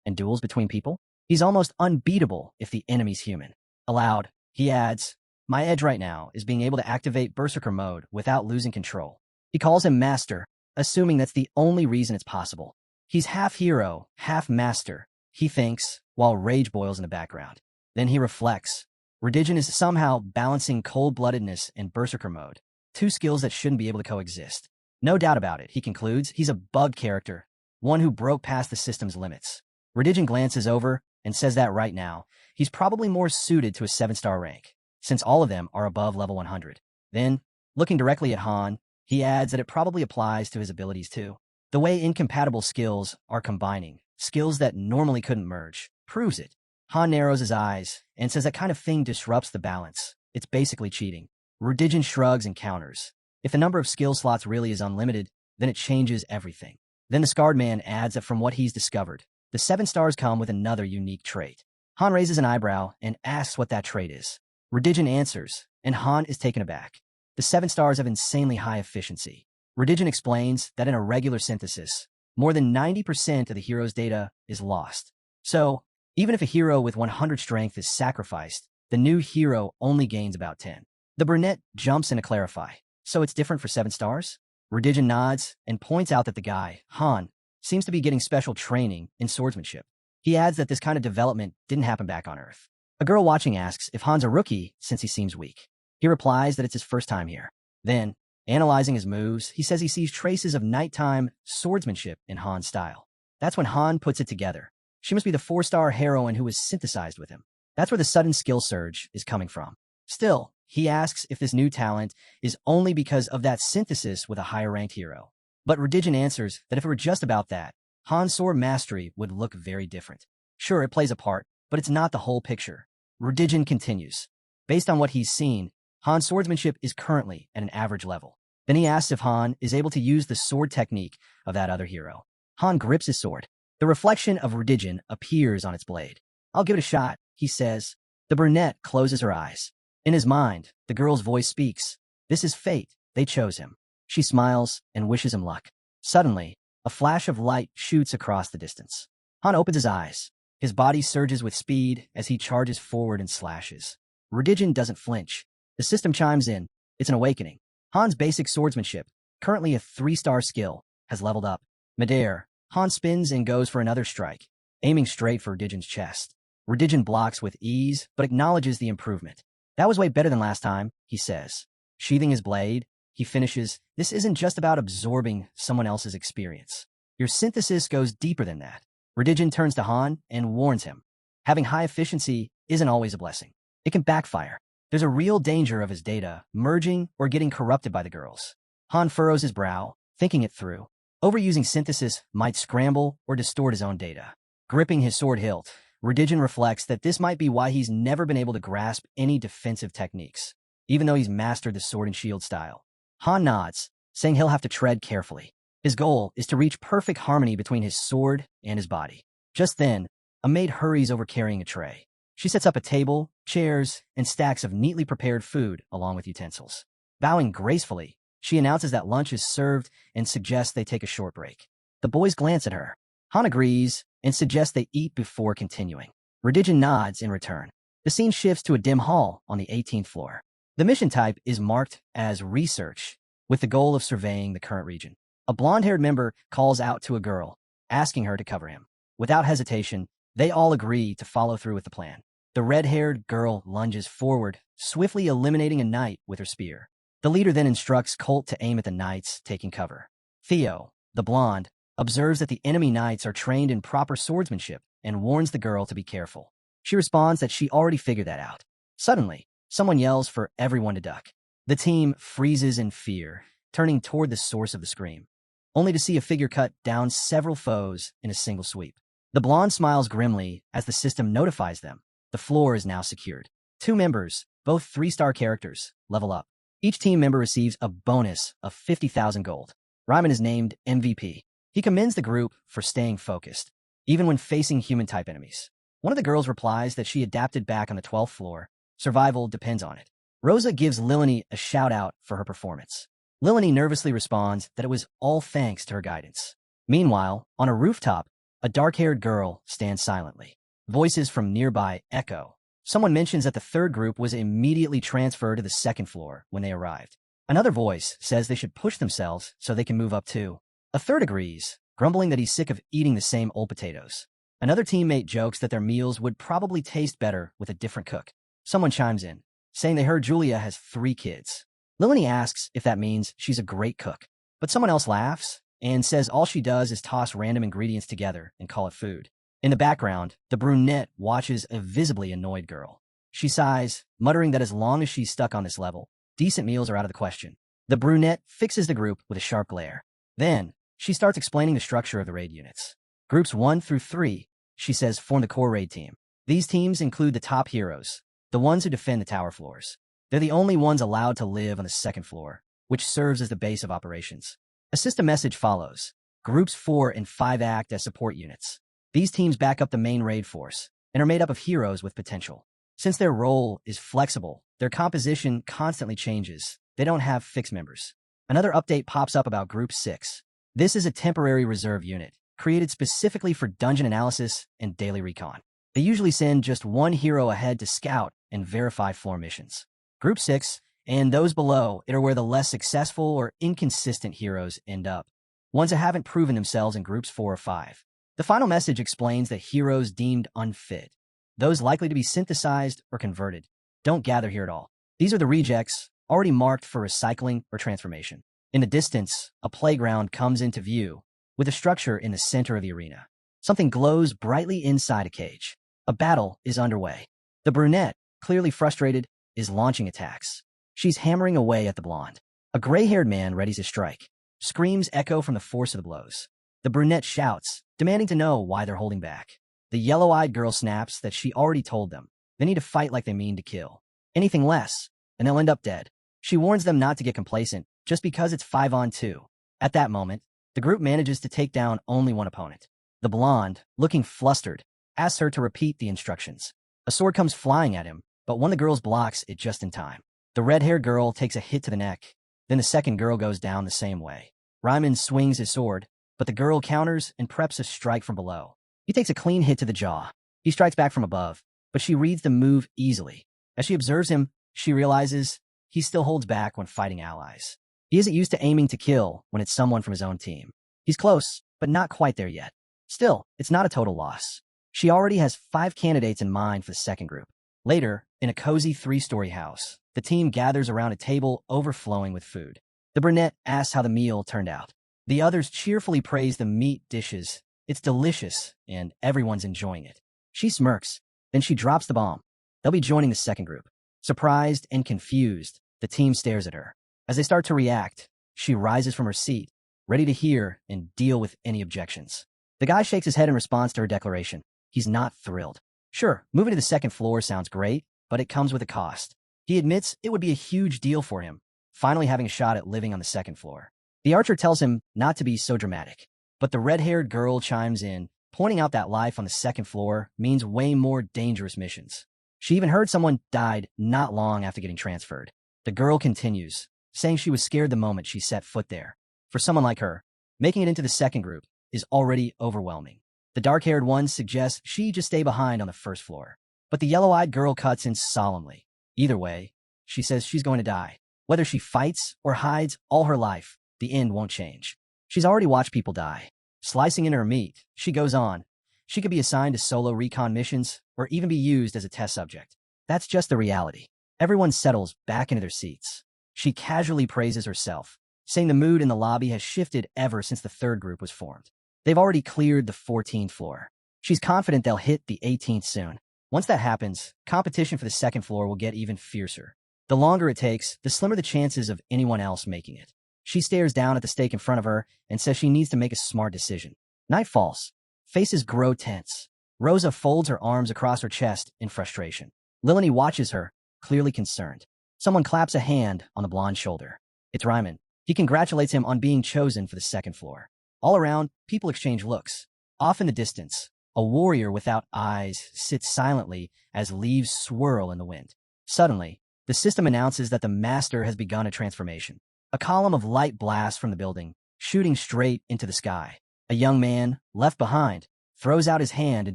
And duels between people? He's almost unbeatable if the enemy's human. Aloud, he adds, my edge right now is being able to activate Berserker mode without losing control. He calls him Master, assuming that's the only reason it's possible. He's half hero, half master, he thinks, while rage boils in the background. Then he reflects. Redigen is somehow balancing cold-bloodedness and Berserker mode, two skills that shouldn't be able to coexist. No doubt about it, he concludes, he's a bugged character, one who broke past the system's limits. Redigen glances over and says that right now, he's probably more suited to a 7-star rank, since all of them are above level 100. Then, looking directly at Han, he adds that it probably applies to his abilities too. The way incompatible skills are combining, skills that normally couldn't merge, proves it. Han narrows his eyes and says that kind of thing disrupts the balance. It's basically cheating. Redigen shrugs and counters. If the number of skill slots really is unlimited, then it changes everything. Then the scarred man adds that from what he's discovered, the 7 stars come with another unique trait. Han raises an eyebrow and asks what that trait is. Redigen answers, and Han is taken aback. The 7 stars have insanely high efficiency. Redigen explains that in a regular synthesis, more than 90% of the hero's data is lost. So, even if a hero with 100 strength is sacrificed, the new hero only gains about 10. The brunette jumps in to clarify. So it's different for 7 stars? Redigen nods and points out that the guy, Han, seems to be getting special training in swordsmanship. He adds that this kind of development didn't happen back on Earth. A girl watching asks if Han's a rookie since he seems weak. He replies that it's his first time here. Then, analyzing his moves, he says he sees traces of nighttime swordsmanship in Han's style. That's when Han puts it together. She must be the 4-star heroine who was synthesized with him. That's where the sudden skill surge is coming from. Still, he asks if this new talent is only because of that synthesis with a higher-ranked hero. But Redigen answers that if it were just about that, Han's sword mastery would look very different. Sure, it plays a part, but it's not the whole picture. Redigen continues. Based on what he's seen, Han's swordsmanship is currently at an average level. Then he asks if Han is able to use the sword technique of that other hero. Han grips his sword. The reflection of Redigen appears on its blade. I'll give it a shot, he says. The brunette closes her eyes. In his mind, the girl's voice speaks. This is fate. They chose him. She smiles and wishes him luck. Suddenly, a flash of light shoots across the distance. Han opens his eyes. His body surges with speed as he charges forward and slashes. Redigen doesn't flinch. The system chimes in. It's an awakening. Han's basic swordsmanship, currently a 3-star skill, has leveled up. Midair, Han spins and goes for another strike, aiming straight for Redigen's chest. Redigen blocks with ease, but acknowledges the improvement. That was way better than last time, he says. Sheathing his blade, he finishes, this isn't just about absorbing someone else's experience. Your synthesis goes deeper than that. Redigen turns to Han and warns him. Having high efficiency isn't always a blessing. It can backfire. There's a real danger of his data merging or getting corrupted by the girls. Han furrows his brow, thinking it through. Overusing synthesis might scramble or distort his own data. Gripping his sword hilt, Redigen reflects that this might be why he's never been able to grasp any defensive techniques, even though he's mastered the sword and shield style. Han nods, saying he'll have to tread carefully. His goal is to reach perfect harmony between his sword and his body. Just then, a maid hurries over carrying a tray. She sets up a table, chairs, and stacks of neatly prepared food along with utensils. Bowing gracefully, she announces that lunch is served and suggests they take a short break. The boys glance at her. Han agrees and suggests they eat before continuing. Redigen nods in return. The scene shifts to a dim hall on the 18th floor. The mission type is marked as research, with the goal of surveying the current region. A blonde-haired member calls out to a girl, asking her to cover him. Without hesitation, they all agree to follow through with the plan. The red-haired girl lunges forward, swiftly eliminating a knight with her spear. The leader then instructs Colt to aim at the knights taking cover. Theo, the blonde, observes that the enemy knights are trained in proper swordsmanship and warns the girl to be careful. She responds that she already figured that out. Suddenly, someone yells for everyone to duck. The team freezes in fear, turning toward the source of the scream, only to see a figure cut down several foes in a single sweep. The blonde smiles grimly as the system notifies them. The floor is now secured. 2 members, both 3-star characters, level up. Each team member receives a bonus of 50,000 gold. Ryman is named MVP. He commends the group for staying focused, even when facing human-type enemies. One of the girls replies that she adapted back on the 12th floor. Survival depends on it. Rosa gives Lilani a shout-out for her performance. Lilani nervously responds that it was all thanks to her guidance. Meanwhile, on a rooftop, a dark-haired girl stands silently. Voices from nearby echo. Someone mentions that the 3rd group was immediately transferred to the 2nd floor when they arrived. Another voice says they should push themselves so they can move up too. A third agrees, grumbling that he's sick of eating the same old potatoes. Another teammate jokes that their meals would probably taste better with a different cook. Someone chimes in, saying they heard Julia has 3 kids. Lilani asks if that means she's a great cook, but someone else laughs and says all she does is toss random ingredients together and call it food. In the background, the brunette watches a visibly annoyed girl. She sighs, muttering that as long as she's stuck on this level, decent meals are out of the question. The brunette fixes the group with a sharp glare. Then, she starts explaining the structure of the raid units. Groups 1 through 3, she says, form the core raid team. These teams include the top heroes, the ones who defend the tower floors. They're the only ones allowed to live on the 2nd floor, which serves as the base of operations. A system message follows. Groups 4 and 5 act as support units. These teams back up the main raid force and are made up of heroes with potential. Since their role is flexible, their composition constantly changes. They don't have fixed members. Another update pops up about Group 6. This is a temporary reserve unit, created specifically for dungeon analysis and daily recon. They usually send just 1 hero ahead to scout and verify floor missions. Group 6 and those below it are where the less successful or inconsistent heroes end up, ones that haven't proven themselves in Groups 4 or 5. The final message explains that heroes deemed unfit, those likely to be synthesized or converted, don't gather here at all. These are the rejects, already marked for recycling or transformation. In the distance, a playground comes into view, with a structure in the center of the arena. Something glows brightly inside a cage. A battle is underway. The brunette, clearly frustrated, is launching attacks. She's hammering away at the blonde. A gray-haired man readies to strike. Screams echo from the force of the blows. The brunette shouts, demanding to know why they're holding back. The yellow-eyed girl snaps that she already told them. They need to fight like they mean to kill. Anything less, and they'll end up dead. She warns them not to get complacent, just because it's 5-on-2. At that moment, the group manages to take down only one opponent. The blonde, looking flustered, asks her to repeat the instructions. A sword comes flying at him, but one of the girls blocks it just in time. The red-haired girl takes a hit to the neck. Then the second girl goes down the same way. Ryman swings his sword, but the girl counters and preps a strike from below. He takes a clean hit to the jaw. He strikes back from above, but she reads the move easily. As she observes him, she realizes he still holds back when fighting allies. He isn't used to aiming to kill when it's someone from his own team. He's close, but not quite there yet. Still, it's not a total loss. She already has 5 candidates in mind for the second group. Later, in a cozy 3-story house, the team gathers around a table overflowing with food. The brunette asks how the meal turned out. The others cheerfully praise the meat dishes. It's delicious, and everyone's enjoying it. She smirks, then she drops the bomb. They'll be joining the second group. Surprised and confused, the team stares at her. As they start to react, she rises from her seat, ready to hear and deal with any objections. The guy shakes his head in response to her declaration. He's not thrilled. Sure, moving to the second floor sounds great, but it comes with a cost. He admits it would be a huge deal for him, finally having a shot at living on the second floor. The archer tells him not to be so dramatic, but the red-haired girl chimes in, pointing out that life on the second floor means way more dangerous missions. She even heard someone died not long after getting transferred. The girl continues, saying she was scared the moment she set foot there. For someone like her, making it into the second group is already overwhelming. The dark-haired one suggests she just stay behind on the first floor. But the yellow-eyed girl cuts in solemnly. Either way, she says she's going to die. Whether she fights or hides all her life, the end won't change. She's already watched people die. Slicing into her meat, she goes on. She could be assigned to solo recon missions or even be used as a test subject. That's just the reality. Everyone settles back into their seats. She casually praises herself, saying the mood in the lobby has shifted ever since the third group was formed. They've already cleared the 14th floor. She's confident they'll hit the 18th soon. Once that happens, competition for the second floor will get even fiercer. The longer it takes, the slimmer the chances of anyone else making it. She stares down at the stake in front of her and says she needs to make a smart decision. Night falls. Faces grow tense. Rosa folds her arms across her chest in frustration. Lilani watches her, clearly concerned. Someone claps a hand on the blonde's shoulder. It's Ryman. He congratulates him on being chosen for the second floor. All around, people exchange looks. Off in the distance, a warrior without eyes sits silently as leaves swirl in the wind. Suddenly, the system announces that the master has begun a transformation. A column of light blasts from the building, shooting straight into the sky. A young man, left behind, throws out his hand in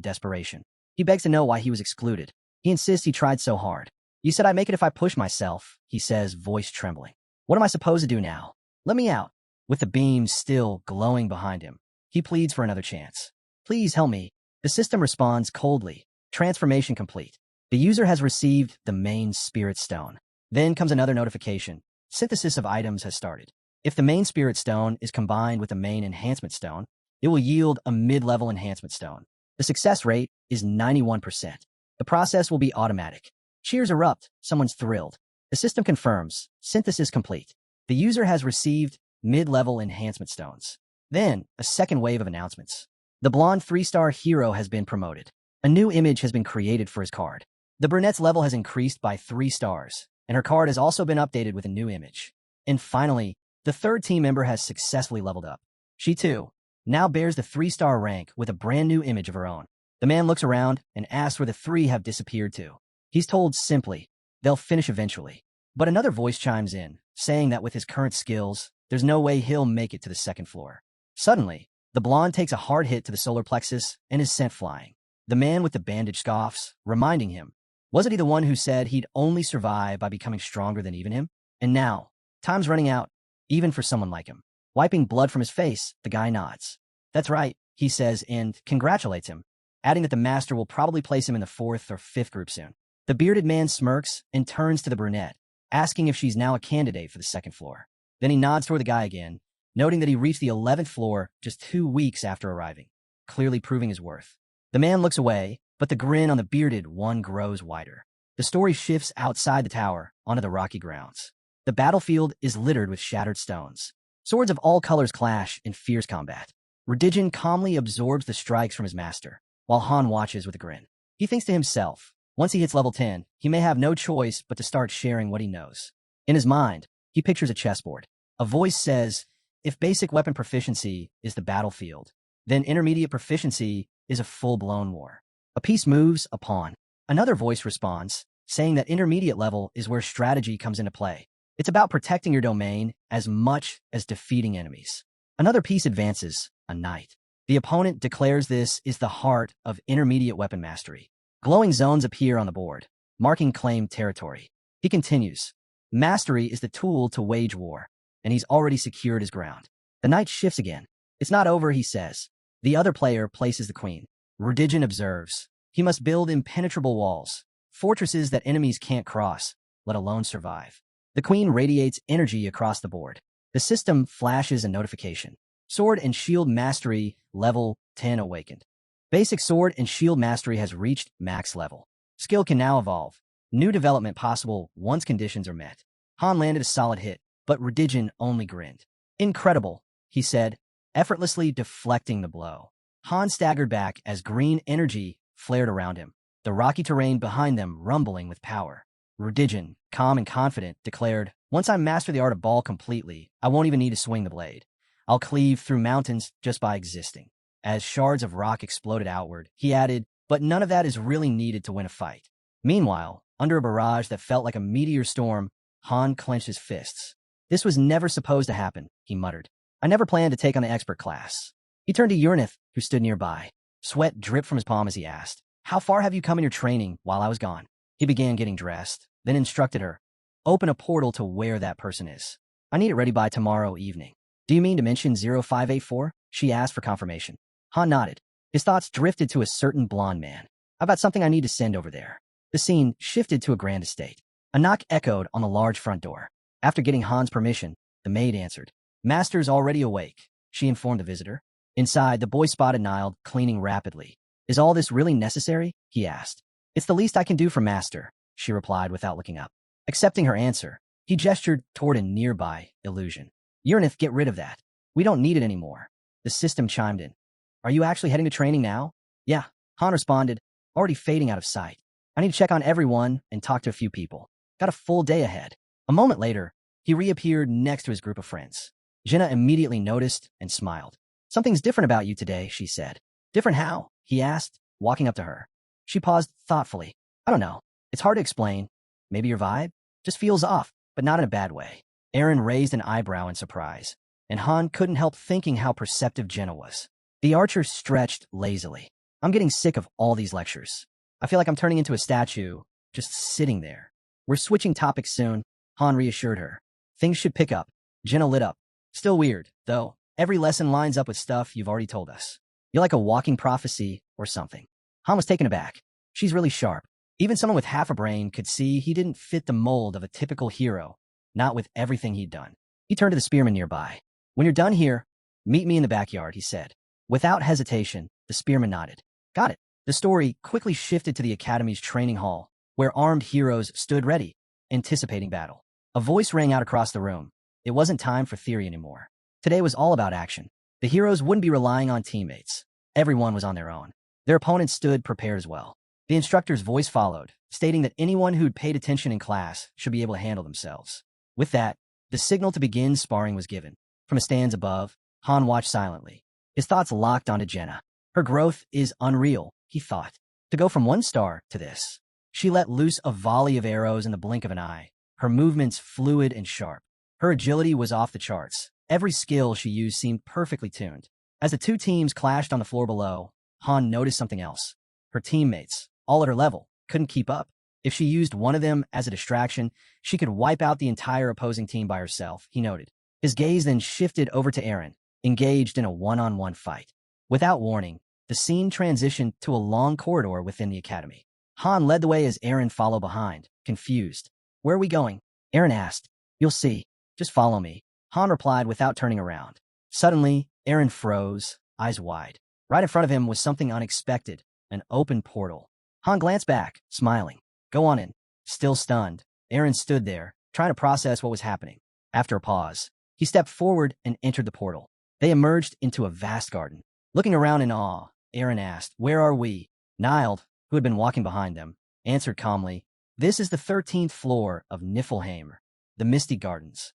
desperation. He begs to know why he was excluded. He insists he tried so hard. You said I'd make it if I push myself, he says, voice trembling. What am I supposed to do now? Let me out. With the beams still glowing behind him, he pleads for another chance. Please help me. The system responds coldly. Transformation complete. The user has received the main spirit stone. Then comes another notification. Synthesis of items has started. If the main spirit stone is combined with the main enhancement stone, it will yield a mid-level enhancement stone. The success rate is 91%. The process will be automatic. Cheers erupt. Someone's thrilled. The system confirms. Synthesis complete. The user has received mid-level enhancement stones. Then, a second wave of announcements. The blonde 3-star hero has been promoted. A new image has been created for his card. The brunette's level has increased by 3 stars, and her card has also been updated with a new image. And finally, the third team member has successfully leveled up. She, too, now bears the 3-star rank with a brand new image of her own. The man looks around and asks where the 3 have disappeared to. He's told simply, they'll finish eventually. But another voice chimes in, saying that with his current skills, there's no way he'll make it to the second floor. Suddenly, the blonde takes a hard hit to the solar plexus and is sent flying. The man with the bandage scoffs, reminding him, wasn't he the one who said he'd only survive by becoming stronger than even him? And now, time's running out, even for someone like him. Wiping blood from his face, the guy nods. That's right, he says, and congratulates him, adding that the master will probably place him in the 4th or 5th group soon. The bearded man smirks and turns to the brunette, asking if she's now a candidate for the second floor. Then he nods toward the guy again, noting that he reached the 11th floor just 2 weeks after arriving, clearly proving his worth. The man looks away, but the grin on the bearded one grows wider. The story shifts outside the tower, onto the rocky grounds. The battlefield is littered with shattered stones. Swords of all colors clash in fierce combat. Redigen calmly absorbs the strikes from his master, while Han watches with a grin. He thinks to himself, once he hits level 10, he may have no choice but to start sharing what he knows. In his mind, he pictures a chessboard. A voice says, if basic weapon proficiency is the battlefield, then intermediate proficiency is a full-blown war. A piece moves a pawn. Another voice responds, saying that intermediate level is where strategy comes into play. It's about protecting your domain as much as defeating enemies. Another piece advances, a knight. The opponent declares this is the heart of intermediate weapon mastery. Glowing zones appear on the board, marking claimed territory. He continues, mastery is the tool to wage war, and he's already secured his ground. The knight shifts again. It's not over, he says. The other player places the queen. Redigen observes. He must build impenetrable walls, fortresses that enemies can't cross, let alone survive. The queen radiates energy across the board. The system flashes a notification. Sword and Shield Mastery level 10 awakened. Basic Sword and Shield Mastery has reached max level. Skill can now evolve. New development possible once conditions are met. Han landed a solid hit, but Redigen only grinned. Incredible, he said, effortlessly deflecting the blow. Han staggered back as green energy flared around him, the rocky terrain behind them rumbling with power. Redigen, calm and confident, declared, once I master the art of ball completely, I won't even need to swing the blade. I'll cleave through mountains just by existing. As shards of rock exploded outward, he added, but none of that is really needed to win a fight. Meanwhile, under a barrage that felt like a meteor storm, Han clenched his fists. This was never supposed to happen, he muttered. I never planned to take on the expert class. He turned to Uranith, who stood nearby. Sweat dripped from his palm as he asked, how far have you come in your training while I was gone? He began getting dressed, then instructed her, open a portal to where that person is. I need it ready by tomorrow evening. Do you mean Dimension 0584? She asked for confirmation. Han nodded. His thoughts drifted to a certain blonde man. I've got something I need to send over there. The scene shifted to a grand estate. A knock echoed on the large front door. After getting Han's permission, the maid answered. Master's already awake, she informed the visitor. Inside, the boy spotted Niall cleaning rapidly. Is all this really necessary? He asked. It's the least I can do for Master, she replied without looking up. Accepting her answer, he gestured toward a nearby illusion. Uranith, get rid of that. We don't need it anymore. The system chimed in. Are you actually heading to training now? Yeah, Han responded, already fading out of sight. I need to check on everyone and talk to a few people. Got a full day ahead. A moment later, he reappeared next to his group of friends. Jenna immediately noticed and smiled. Something's different about you today, she said. Different how? He asked, walking up to her. She paused thoughtfully. I don't know. It's hard to explain. Maybe your vibe? Just feels off, but not in a bad way. Aaron raised an eyebrow in surprise, and Han couldn't help thinking how perceptive Jenna was. The archer stretched lazily. I'm getting sick of all these lectures. I feel like I'm turning into a statue, just sitting there. We're switching topics soon, Han reassured her. Things should pick up. Jenna lit up. Still weird, though. Every lesson lines up with stuff you've already told us. You're like a walking prophecy or something. Han was taken aback. She's really sharp. Even someone with half a brain could see he didn't fit the mold of a typical hero, not with everything he'd done. He turned to the spearman nearby. When you're done here, meet me in the backyard, he said. Without hesitation, the spearman nodded. Got it. The story quickly shifted to the Academy's training hall, where armed heroes stood ready, anticipating battle. A voice rang out across the room. It wasn't time for theory anymore. Today was all about action. The heroes wouldn't be relying on teammates. Everyone was on their own. Their opponents stood prepared as well. The instructor's voice followed, stating that anyone who'd paid attention in class should be able to handle themselves. With that, the signal to begin sparring was given. From a stands above, Han watched silently. His thoughts locked onto Jenna. Her growth is unreal, he thought. To go from 1 star to this. She let loose a volley of arrows in the blink of an eye, her movements fluid and sharp. Her agility was off the charts. Every skill she used seemed perfectly tuned. As the two teams clashed on the floor below, Han noticed something else. Her teammates, all at her level, couldn't keep up. If she used one of them as a distraction, she could wipe out the entire opposing team by herself, he noted. His gaze then shifted over to Aaron, engaged in a one-on-one fight. Without warning, the scene transitioned to a long corridor within the academy. Han led the way as Aaron followed behind, confused. Where are we going? Aaron asked. You'll see. Just follow me. Han replied without turning around. Suddenly, Aaron froze, eyes wide. Right in front of him was something unexpected, an open portal. Han glanced back, smiling. Go on in. Still stunned, Aaron stood there, trying to process what was happening. After a pause, he stepped forward and entered the portal. They emerged into a vast garden. Looking around in awe, Aaron asked, Where are we? Nild, who had been walking behind them, answered calmly, This is the 13th floor of Niflheim, the Misty Gardens.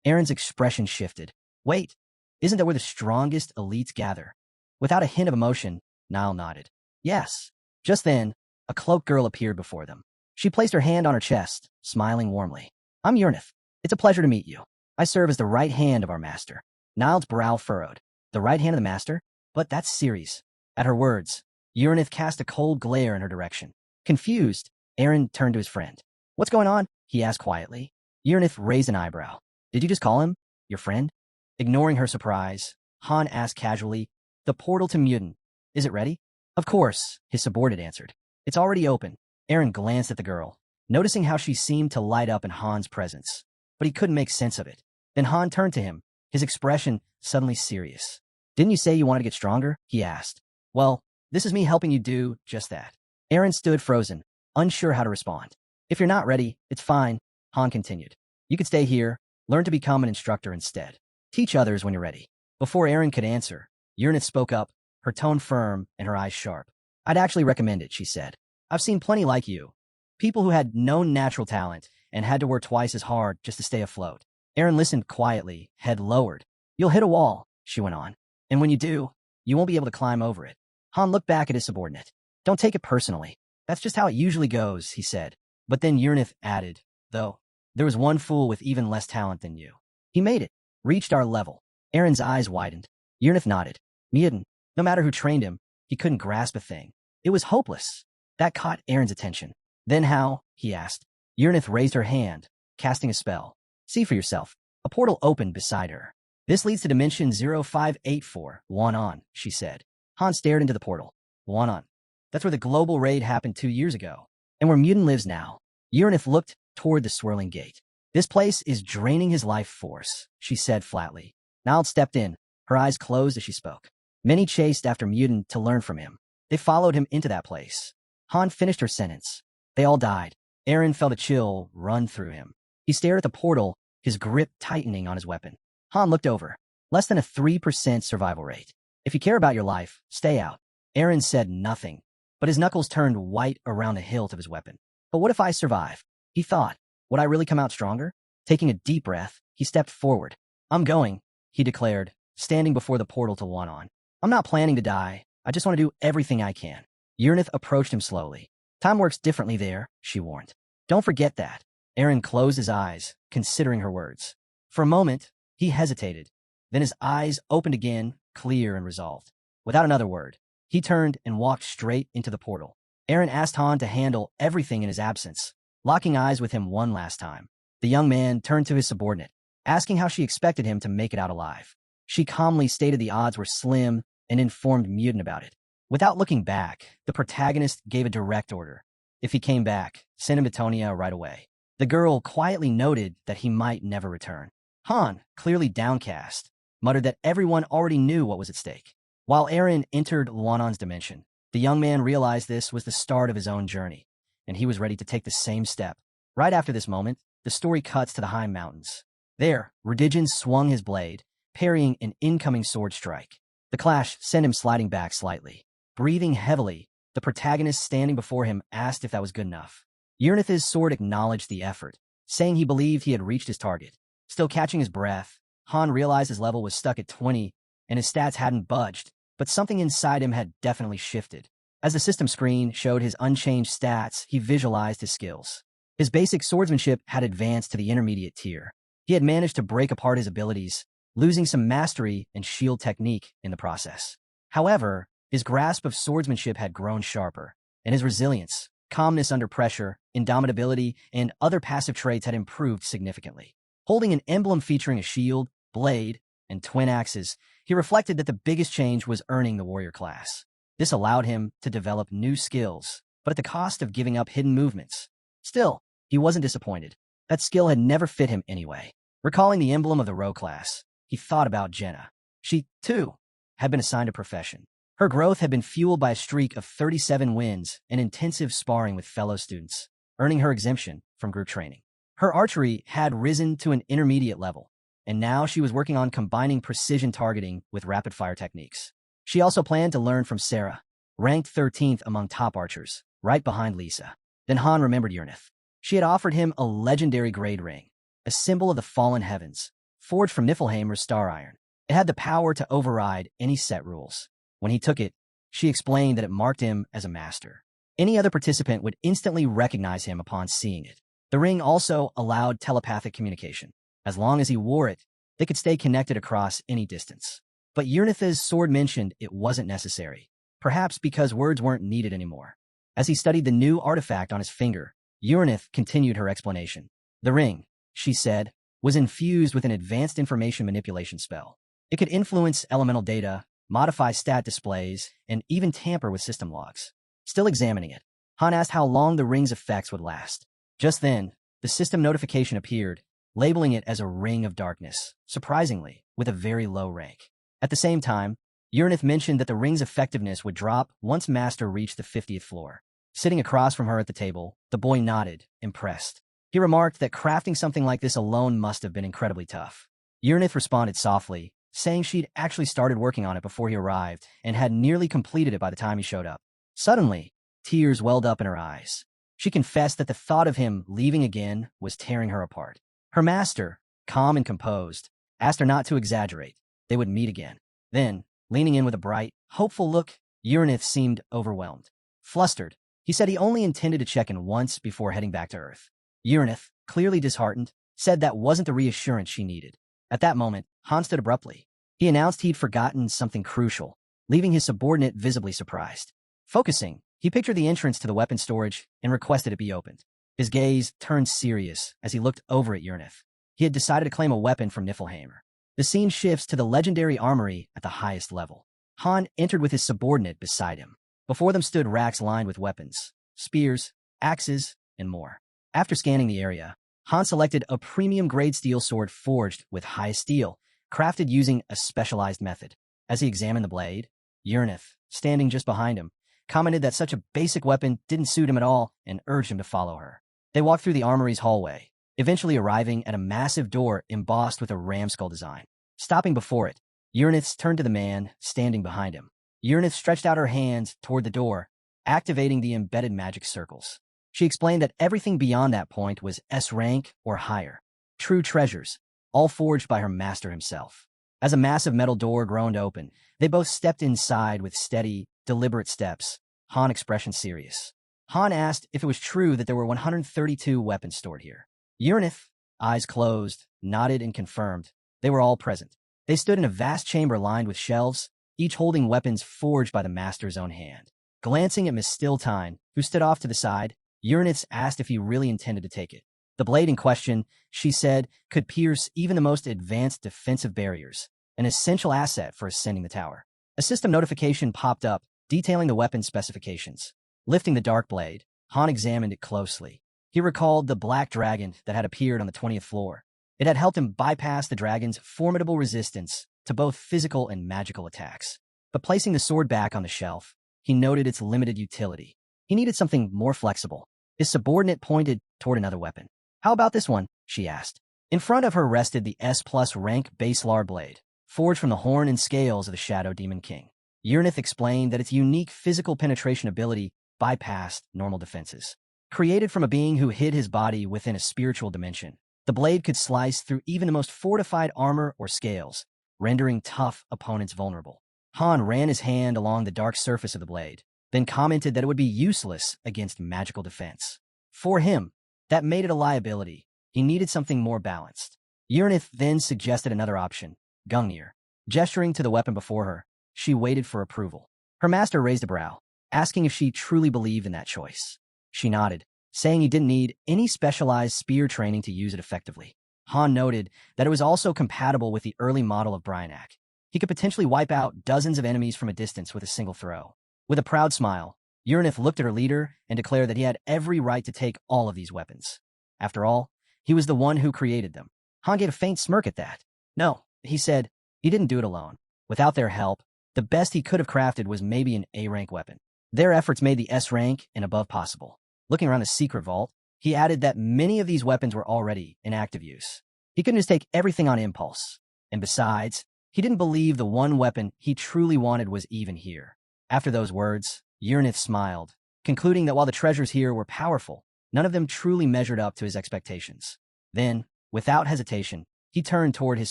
Aaron's expression shifted. Wait, isn't that where the strongest elites gather? Without a hint of emotion, Niall nodded. Yes. Just then, a cloaked girl appeared before them. She placed her hand on her chest, smiling warmly. I'm Uranith. It's a pleasure to meet you. I serve as the right hand of our master. Niall's brow furrowed. The right hand of the master? But that's Ceres. At her words, Uranith cast a cold glare in her direction. Confused, Aaron turned to his friend. What's going on? He asked quietly. Uranith raised an eyebrow. Did you just call him your friend? Ignoring her surprise, Han asked casually, The portal to Muden. Is it ready? Of course, his subordinate answered. It's already open. Aaron glanced at the girl, noticing how she seemed to light up in Han's presence. But he couldn't make sense of it. Then Han turned to him, his expression suddenly serious. Didn't you say you wanted to get stronger? He asked. Well, this is me helping you do just that. Aaron stood frozen, unsure how to respond. If you're not ready, it's fine, Han continued. You could stay here, learn to become an instructor instead. Teach others when you're ready. Before Aaron could answer, Uranith spoke up, her tone firm and her eyes sharp. I'd actually recommend it, she said. I've seen plenty like you. People who had no natural talent and had to work twice as hard just to stay afloat. Aaron listened quietly, head lowered. You'll hit a wall, she went on. And when you do, you won't be able to climb over it. Han looked back at his subordinate. Don't take it personally. That's just how it usually goes, he said. But then Uranith added, though, there was one fool with even less talent than you. He made it, reached our level. Aaron's eyes widened. Uranith nodded. Muden, no matter who trained him, he couldn't grasp a thing. It was hopeless. That caught Aaron's attention. Then how? He asked. Uranith raised her hand, casting a spell. See for yourself. A portal opened beside her. This leads to dimension 0584, on, she said. Han stared into the portal. On. That's where the global raid happened 2 years ago. And where Muden lives now. Uranith looked toward the swirling gate. This place is draining his life force, she said flatly. Niall stepped in, her eyes closed as she spoke. Many chased after Muden to learn from him. They followed him into that place. Han finished her sentence. They all died. Eren felt a chill run through him. He stared at the portal, his grip tightening on his weapon. Han looked over. Less than a 3% survival rate. If you care about your life, stay out. Eren said nothing, but his knuckles turned white around the hilt of his weapon. But what if I survive? He thought. Would I really come out stronger? Taking a deep breath, he stepped forward. I'm going, he declared, standing before the portal to Wanon. I'm not planning to die. I just want to do everything I can. Urnith approached him slowly. Time works differently there, she warned. Don't forget that. Eren closed his eyes, considering her words. For a moment, he hesitated. Then his eyes opened again, clear and resolved. Without another word, he turned and walked straight into the portal. Eren asked Han to handle everything in his absence, locking eyes with him one last time. The young man turned to his subordinate, asking how she expected him to make it out alive. She calmly stated the odds were slim and informed Mutant about it. Without looking back, the protagonist gave a direct order. If he came back, send him to Tonia right away. The girl quietly noted that he might never return. Han, clearly downcast, muttered that everyone already knew what was at stake. While Eren entered Luanon's dimension, the young man realized this was the start of his own journey, and he was ready to take the same step. Right after this moment, the story cuts to the high mountains. There, Redigen swung his blade, parrying an incoming sword strike. The clash sent him sliding back slightly. Breathing heavily, the protagonist standing before him asked if that was good enough. Urnith's sword acknowledged the effort, saying he believed he had reached his target. Still catching his breath, Han realized his level was stuck at 20, and his stats hadn't budged, but something inside him had definitely shifted. As the system screen showed his unchanged stats, he visualized his skills. His basic swordsmanship had advanced to the intermediate tier. He had managed to break apart his abilities, losing some mastery and shield technique in the process. However, his grasp of swordsmanship had grown sharper, and his resilience, calmness under pressure, indomitability, and other passive traits had improved significantly. Holding an emblem featuring a shield, blade, and twin axes, he reflected that the biggest change was earning the warrior class. This allowed him to develop new skills, but at the cost of giving up hidden movements. Still, he wasn't disappointed. That skill had never fit him anyway. Recalling the emblem of the Row class, he thought about Jenna. She, too, had been assigned a profession. Her growth had been fueled by a streak of 37 wins and intensive sparring with fellow students, earning her exemption from group training. Her archery had risen to an intermediate level, and now she was working on combining precision targeting with rapid-fire techniques. She also planned to learn from Sarah, ranked 13th among top archers, right behind Lisa. Then Han remembered Urnith. She had offered him a legendary grade ring, a symbol of the fallen heavens, forged from Niflheimer's star iron. It had the power to override any set rules. When he took it, she explained that it marked him as a master. Any other participant would instantly recognize him upon seeing it. The ring also allowed telepathic communication. As long as he wore it, they could stay connected across any distance. But Urnith's sword mentioned it wasn't necessary, perhaps because words weren't needed anymore. As he studied the new artifact on his finger, Urnith continued her explanation. The ring, she said, was infused with an advanced information manipulation spell. It could influence elemental data, modify stat displays, and even tamper with system logs. Still examining it, Han asked how long the ring's effects would last. Just then, the system notification appeared, labeling it as a Ring of Darkness, surprisingly, with a very low rank. At the same time, Urnith mentioned that the ring's effectiveness would drop once Master reached the 50th floor. Sitting across from her at the table, the boy nodded, impressed. He remarked that crafting something like this alone must have been incredibly tough. Urnith responded softly, saying she'd actually started working on it before he arrived and had nearly completed it by the time he showed up. Suddenly, tears welled up in her eyes. She confessed that the thought of him leaving again was tearing her apart. Her master, calm and composed, asked her not to exaggerate. They would meet again. Then, leaning in with a bright, hopeful look, Urnith seemed overwhelmed. Flustered, he said he only intended to check in once before heading back to Earth. Urnith, clearly disheartened, said that wasn't the reassurance she needed. At that moment, Han stood abruptly. He announced he'd forgotten something crucial, leaving his subordinate visibly surprised. Focusing, he pictured the entrance to the weapon storage and requested it be opened. His gaze turned serious as he looked over at Urnith. He had decided to claim a weapon from Niflheimer. The scene shifts to the legendary armory at the highest level. Han entered with his subordinate beside him. Before them stood racks lined with weapons, spears, axes, and more. After scanning the area, Han selected a premium-grade steel sword forged with high steel, crafted using a specialized method. As he examined the blade, Urnith, standing just behind him, commented that such a basic weapon didn't suit him at all, and urged him to follow her. They walked through the armory's hallway, eventually arriving at a massive door embossed with a ram skull design. Stopping before it, Uranus turned to the man standing behind him. Uranus stretched out her hands toward the door, activating the embedded magic circles. She explained that everything beyond that point was S rank or higher. True treasures, all forged by her master himself. As a massive metal door groaned open, they both stepped inside with steady, deliberate steps, Han expression serious. Han asked if it was true that there were 132 weapons stored here. Uranus, eyes closed, nodded and confirmed. They were all present. They stood in a vast chamber lined with shelves, each holding weapons forged by the master's own hand. Glancing at Miss Stilltine, who stood off to the side, Uranus asked if he really intended to take it. The blade in question, she said, could pierce even the most advanced defensive barriers, an essential asset for ascending the tower. A system notification popped up, detailing the weapon's specifications. Lifting the dark blade, Han examined it closely. He recalled the black dragon that had appeared on the 20th floor. It had helped him bypass the dragon's formidable resistance to both physical and magical attacks. But placing the sword back on the shelf, he noted its limited utility. He needed something more flexible. His subordinate pointed toward another weapon. "How about this one?" she asked. In front of her rested the S+ rank Baselar blade, forged from the horn and scales of the Shadow Demon King. Uranus explained that its unique physical penetration ability bypassed normal defenses. Created from a being who hid his body within a spiritual dimension, the blade could slice through even the most fortified armor or scales, rendering tough opponents vulnerable. Han ran his hand along the dark surface of the blade, then commented that it would be useless against magical defense. For him, that made it a liability. He needed something more balanced. Uranus then suggested another option, Gungnir. Gesturing to the weapon before her, she waited for approval. Her master raised a brow, asking if she truly believed in that choice. She nodded, saying he didn't need any specialized spear training to use it effectively. Han noted that it was also compatible with the early model of Bryanak. He could potentially wipe out dozens of enemies from a distance with a single throw. With a proud smile, Uranus looked at her leader and declared that he had every right to take all of these weapons. After all, he was the one who created them. Han gave a faint smirk at that. No, he said, he didn't do it alone. Without their help, the best he could have crafted was maybe an A-rank weapon. Their efforts made the S rank and above possible. Looking around the secret vault, he added that many of these weapons were already in active use. He couldn't just take everything on impulse. And besides, he didn't believe the one weapon he truly wanted was even here. After those words, Uranus smiled, concluding that while the treasures here were powerful, none of them truly measured up to his expectations. Then, without hesitation, he turned toward his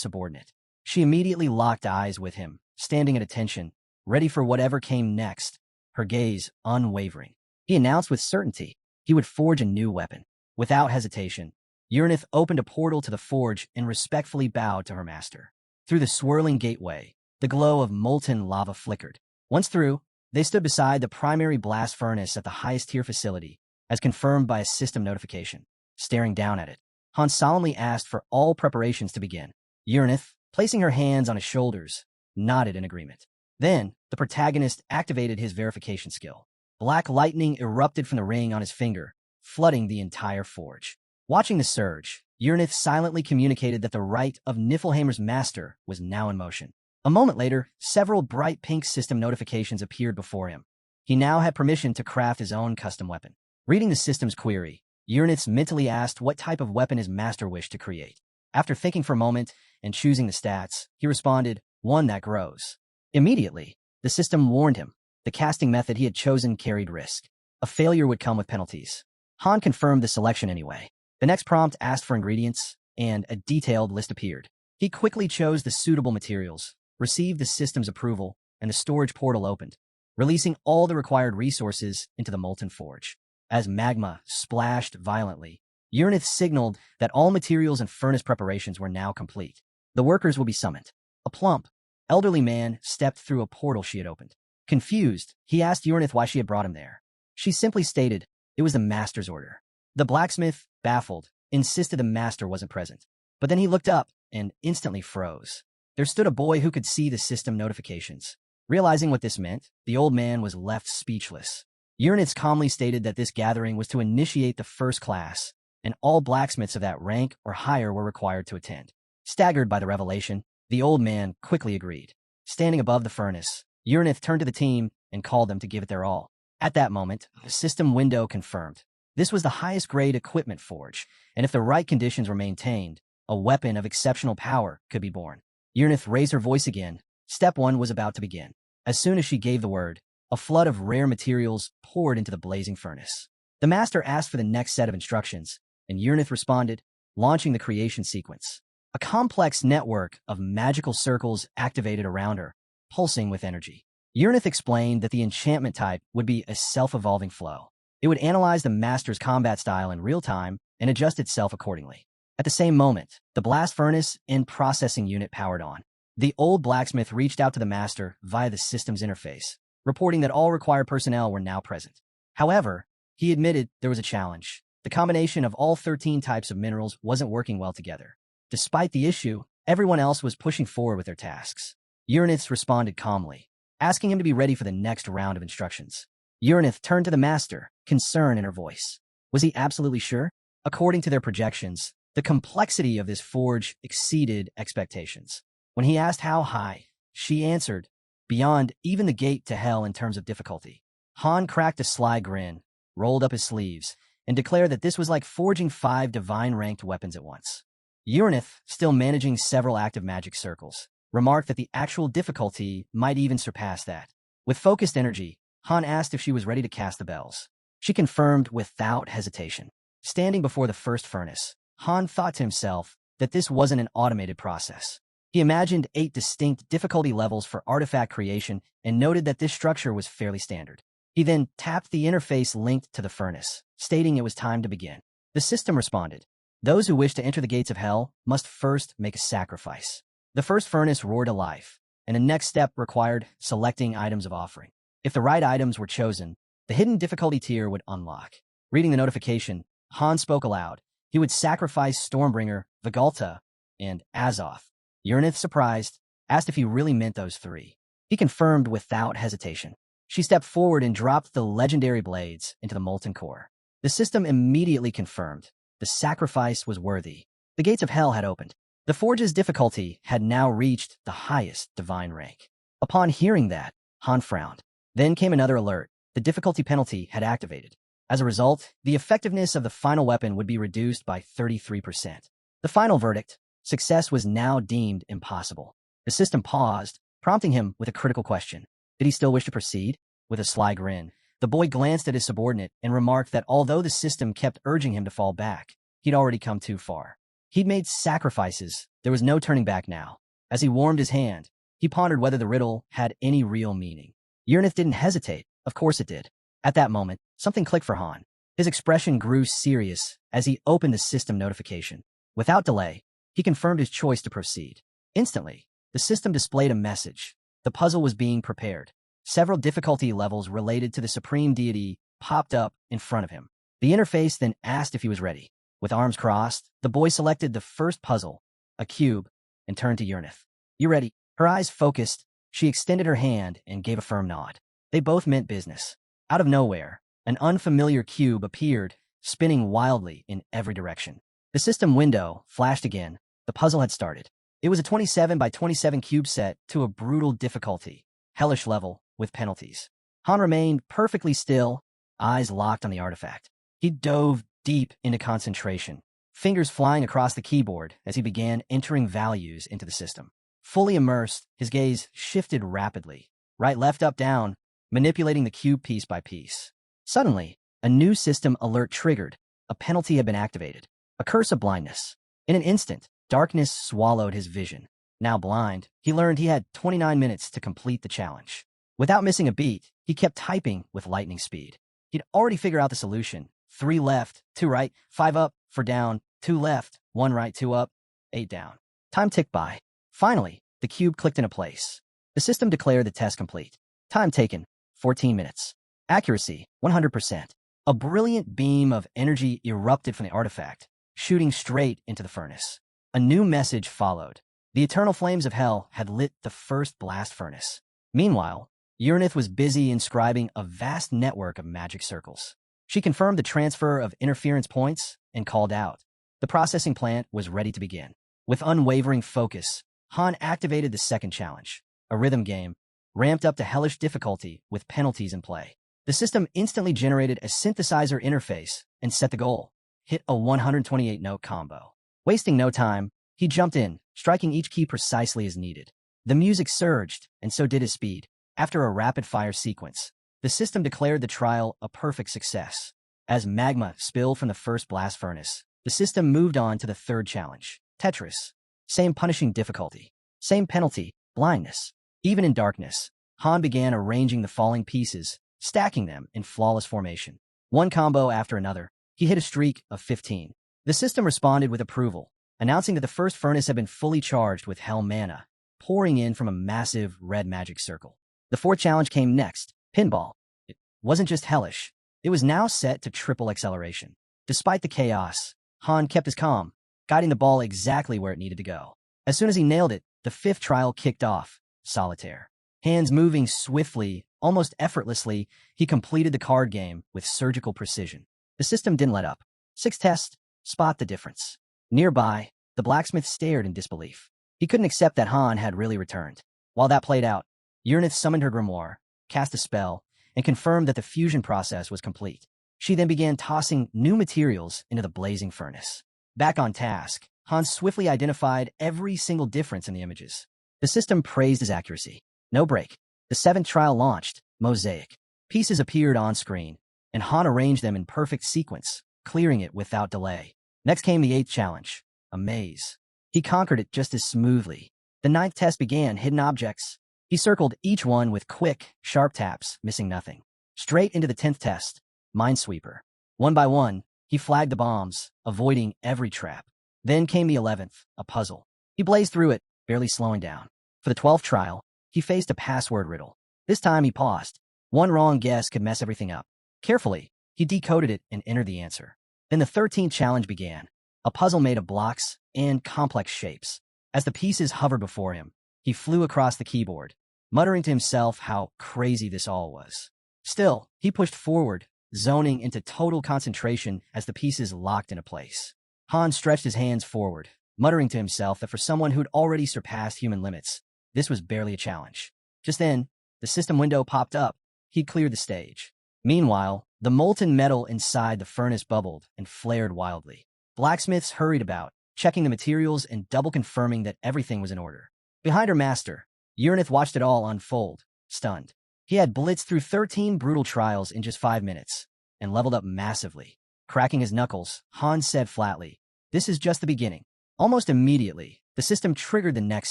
subordinate. She immediately locked eyes with him, standing at attention, ready for whatever came next, her gaze unwavering. He announced with certainty he would forge a new weapon. Without hesitation, Uranus opened a portal to the forge and respectfully bowed to her master. Through the swirling gateway, the glow of molten lava flickered. Once through, they stood beside the primary blast furnace at the highest tier facility, as confirmed by a system notification. Staring down at it, Han solemnly asked for all preparations to begin. Uranus, placing her hands on his shoulders, nodded in agreement. Then, the protagonist activated his verification skill. Black lightning erupted from the ring on his finger, flooding the entire forge. Watching the surge, Uranus silently communicated that the rite of Niflheimer's master was now in motion. A moment later, several bright pink system notifications appeared before him. He now had permission to craft his own custom weapon. Reading the system's query, Uranus mentally asked what type of weapon his master wished to create. After thinking for a moment and choosing the stats, he responded, "One that grows." Immediately, the system warned him. The casting method he had chosen carried risk. A failure would come with penalties. Han confirmed the selection anyway. The next prompt asked for ingredients, and a detailed list appeared. He quickly chose the suitable materials, received the system's approval, and the storage portal opened, releasing all the required resources into the molten forge. As magma splashed violently, Uranus signaled that all materials and furnace preparations were now complete. The workers will be summoned. A plump, elderly man stepped through a portal she had opened. Confused, he asked Uranus why she had brought him there. She simply stated it was the master's order. The blacksmith, baffled, insisted the master wasn't present. But then he looked up and instantly froze. There stood a boy who could see the system notifications. Realizing what this meant, the old man was left speechless. Uranus calmly stated that this gathering was to initiate the first class, and all blacksmiths of that rank or higher were required to attend. Staggered by the revelation, the old man quickly agreed. Standing above the furnace, Uranus turned to the team and called them to give it their all. At that moment, the system window confirmed. This was the highest grade equipment forge, and if the right conditions were maintained, a weapon of exceptional power could be born. Urnith raised her voice again. Step 1 was about to begin. As soon as she gave the word, a flood of rare materials poured into the blazing furnace. The master asked for the next set of instructions, and Urnith responded, launching the creation sequence. A complex network of magical circles activated around her, pulsing with energy. Urnith explained that the enchantment type would be a self-evolving flow. It would analyze the master's combat style in real time and adjust itself accordingly. At the same moment, the blast furnace and processing unit powered on. The old blacksmith reached out to the master via the system's interface, reporting that all required personnel were now present. However, he admitted there was a challenge. The combination of all 13 types of minerals wasn't working well together. Despite the issue, everyone else was pushing forward with their tasks. Urnith responded calmly, asking him to be ready for the next round of instructions. Urnith turned to the master, concern in her voice. Was he absolutely sure? According to their projections, the complexity of this forge exceeded expectations. When he asked how high, she answered, beyond even the gate to hell in terms of difficulty. Han cracked a sly grin, rolled up his sleeves, and declared that this was like forging 5 divine-ranked weapons at once. Urnith, still managing several active magic circles, remarked that the actual difficulty might even surpass that. With focused energy, Han asked if she was ready to cast the bells. She confirmed without hesitation. Standing before the first furnace, Han thought to himself that this wasn't an automated process. He imagined 8 distinct difficulty levels for artifact creation and noted that this structure was fairly standard. He then tapped the interface linked to the furnace, stating it was time to begin. The system responded. Those who wish to enter the gates of hell must first make a sacrifice. The first furnace roared to life, and the next step required selecting items of offering. If the right items were chosen, the hidden difficulty tier would unlock. Reading the notification, Han spoke aloud. He would sacrifice Stormbringer, Vigalta, and Azoth. Urnith, surprised, asked if he really meant those 3. He confirmed without hesitation. She stepped forward and dropped the legendary blades into the molten core. The system immediately confirmed. The sacrifice was worthy. The gates of hell had opened. The forge's difficulty had now reached the highest divine rank. Upon hearing that, Han frowned. Then came another alert. The difficulty penalty had activated. As a result, the effectiveness of the final weapon would be reduced by 33%. The final verdict, success was now deemed impossible. The system paused, prompting him with a critical question. Did he still wish to proceed? With a sly grin, the boy glanced at his subordinate and remarked that although the system kept urging him to fall back, he'd already come too far. He'd made sacrifices. There was no turning back now. As he warmed his hand, he pondered whether the riddle had any real meaning. Urnith didn't hesitate. Of course it did. At that moment, something clicked for Han. His expression grew serious as he opened the system notification. Without delay, he confirmed his choice to proceed. Instantly, the system displayed a message. The puzzle was being prepared. Several difficulty levels related to the supreme deity popped up in front of him. The interface then asked if he was ready. With arms crossed, the boy selected the first puzzle, a cube, and turned to Urnith. You ready? Her eyes focused. She extended her hand and gave a firm nod. They both meant business. Out of nowhere, an unfamiliar cube appeared, spinning wildly in every direction. The system window flashed again. The puzzle had started. It was a 27 by 27 cube set to a brutal difficulty, hellish level with penalties. Han remained perfectly still, eyes locked on the artifact. He dove deep into concentration, fingers flying across the keyboard as he began entering values into the system. Fully immersed, his gaze shifted rapidly, right, left, up, down, manipulating the cube piece by piece. Suddenly, a new system alert triggered. A penalty had been activated. A curse of blindness. In an instant, darkness swallowed his vision. Now blind, he learned he had 29 minutes to complete the challenge. Without missing a beat, he kept typing with lightning speed. He'd already figured out the solution. 3 left, 2 right, 5 up, 4 down, 2 left, 1 right, 2 up, 8 down. Time ticked by. Finally, the cube clicked into place. The system declared the test complete. Time taken, 14 minutes. Accuracy, 100%. A brilliant beam of energy erupted from the artifact, shooting straight into the furnace. A new message followed. The eternal flames of hell had lit the first blast furnace. Meanwhile, Urnith was busy inscribing a vast network of magic circles. She confirmed the transfer of interference points and called out. The processing plant was ready to begin. With unwavering focus, Han activated the second challenge, a rhythm game, ramped up to hellish difficulty with penalties in play. The system instantly generated a synthesizer interface and set the goal. Hit a 128-note combo. Wasting no time, he jumped in, striking each key precisely as needed. The music surged, and so did his speed. After a rapid-fire sequence, the system declared the trial a perfect success. As magma spilled from the first blast furnace, the system moved on to the third challenge, Tetris. Same punishing difficulty. Same penalty, blindness. Even in darkness, Han began arranging the falling pieces, stacking them in flawless formation. One combo after another, he hit a streak of 15. The system responded with approval, announcing that the first furnace had been fully charged with hell mana, pouring in from a massive red magic circle. The fourth challenge came next, pinball. It wasn't just hellish. It was now set to triple acceleration. Despite the chaos, Han kept his calm, guiding the ball exactly where it needed to go. As soon as he nailed it, the fifth trial kicked off, solitaire. Hands moving swiftly, almost effortlessly, he completed the card game with surgical precision. The system didn't let up. Sixth test, spot the difference. Nearby, the blacksmith stared in disbelief. He couldn't accept that Han had really returned. While that played out, Uranith summoned her grimoire, cast a spell, and confirmed that the fusion process was complete. She then began tossing new materials into the blazing furnace. Back on task, Han swiftly identified every single difference in the images. The system praised his accuracy. No break. The seventh trial launched, Mosaic. Pieces appeared on screen, and Han arranged them in perfect sequence, clearing it without delay. Next came the eighth challenge, a maze. He conquered it just as smoothly. The ninth test began, hidden objects. He circled each one with quick, sharp taps, missing nothing. Straight into the 10th test, Minesweeper. One by one, he flagged the bombs, avoiding every trap. Then came the 11th, a puzzle. He blazed through it, barely slowing down. For the 12th trial, he faced a password riddle. This time he paused. One wrong guess could mess everything up. Carefully, he decoded it and entered the answer. Then the 13th challenge began, a puzzle made of blocks and complex shapes. As the pieces hovered before him, he flew across the keyboard, muttering to himself how crazy this all was. Still, he pushed forward, zoning into total concentration as the pieces locked into place. Han stretched his hands forward, muttering to himself that for someone who'd already surpassed human limits, this was barely a challenge. Just then, the system window popped up. He'd cleared the stage. Meanwhile, the molten metal inside the furnace bubbled and flared wildly. Blacksmiths hurried about, checking the materials and double-confirming that everything was in order. Behind her master, Uranith watched it all unfold, stunned. He had blitzed through 13 brutal trials in just 5 minutes and leveled up massively. Cracking his knuckles, Han said flatly, "This is just the beginning." Almost immediately, the system triggered the next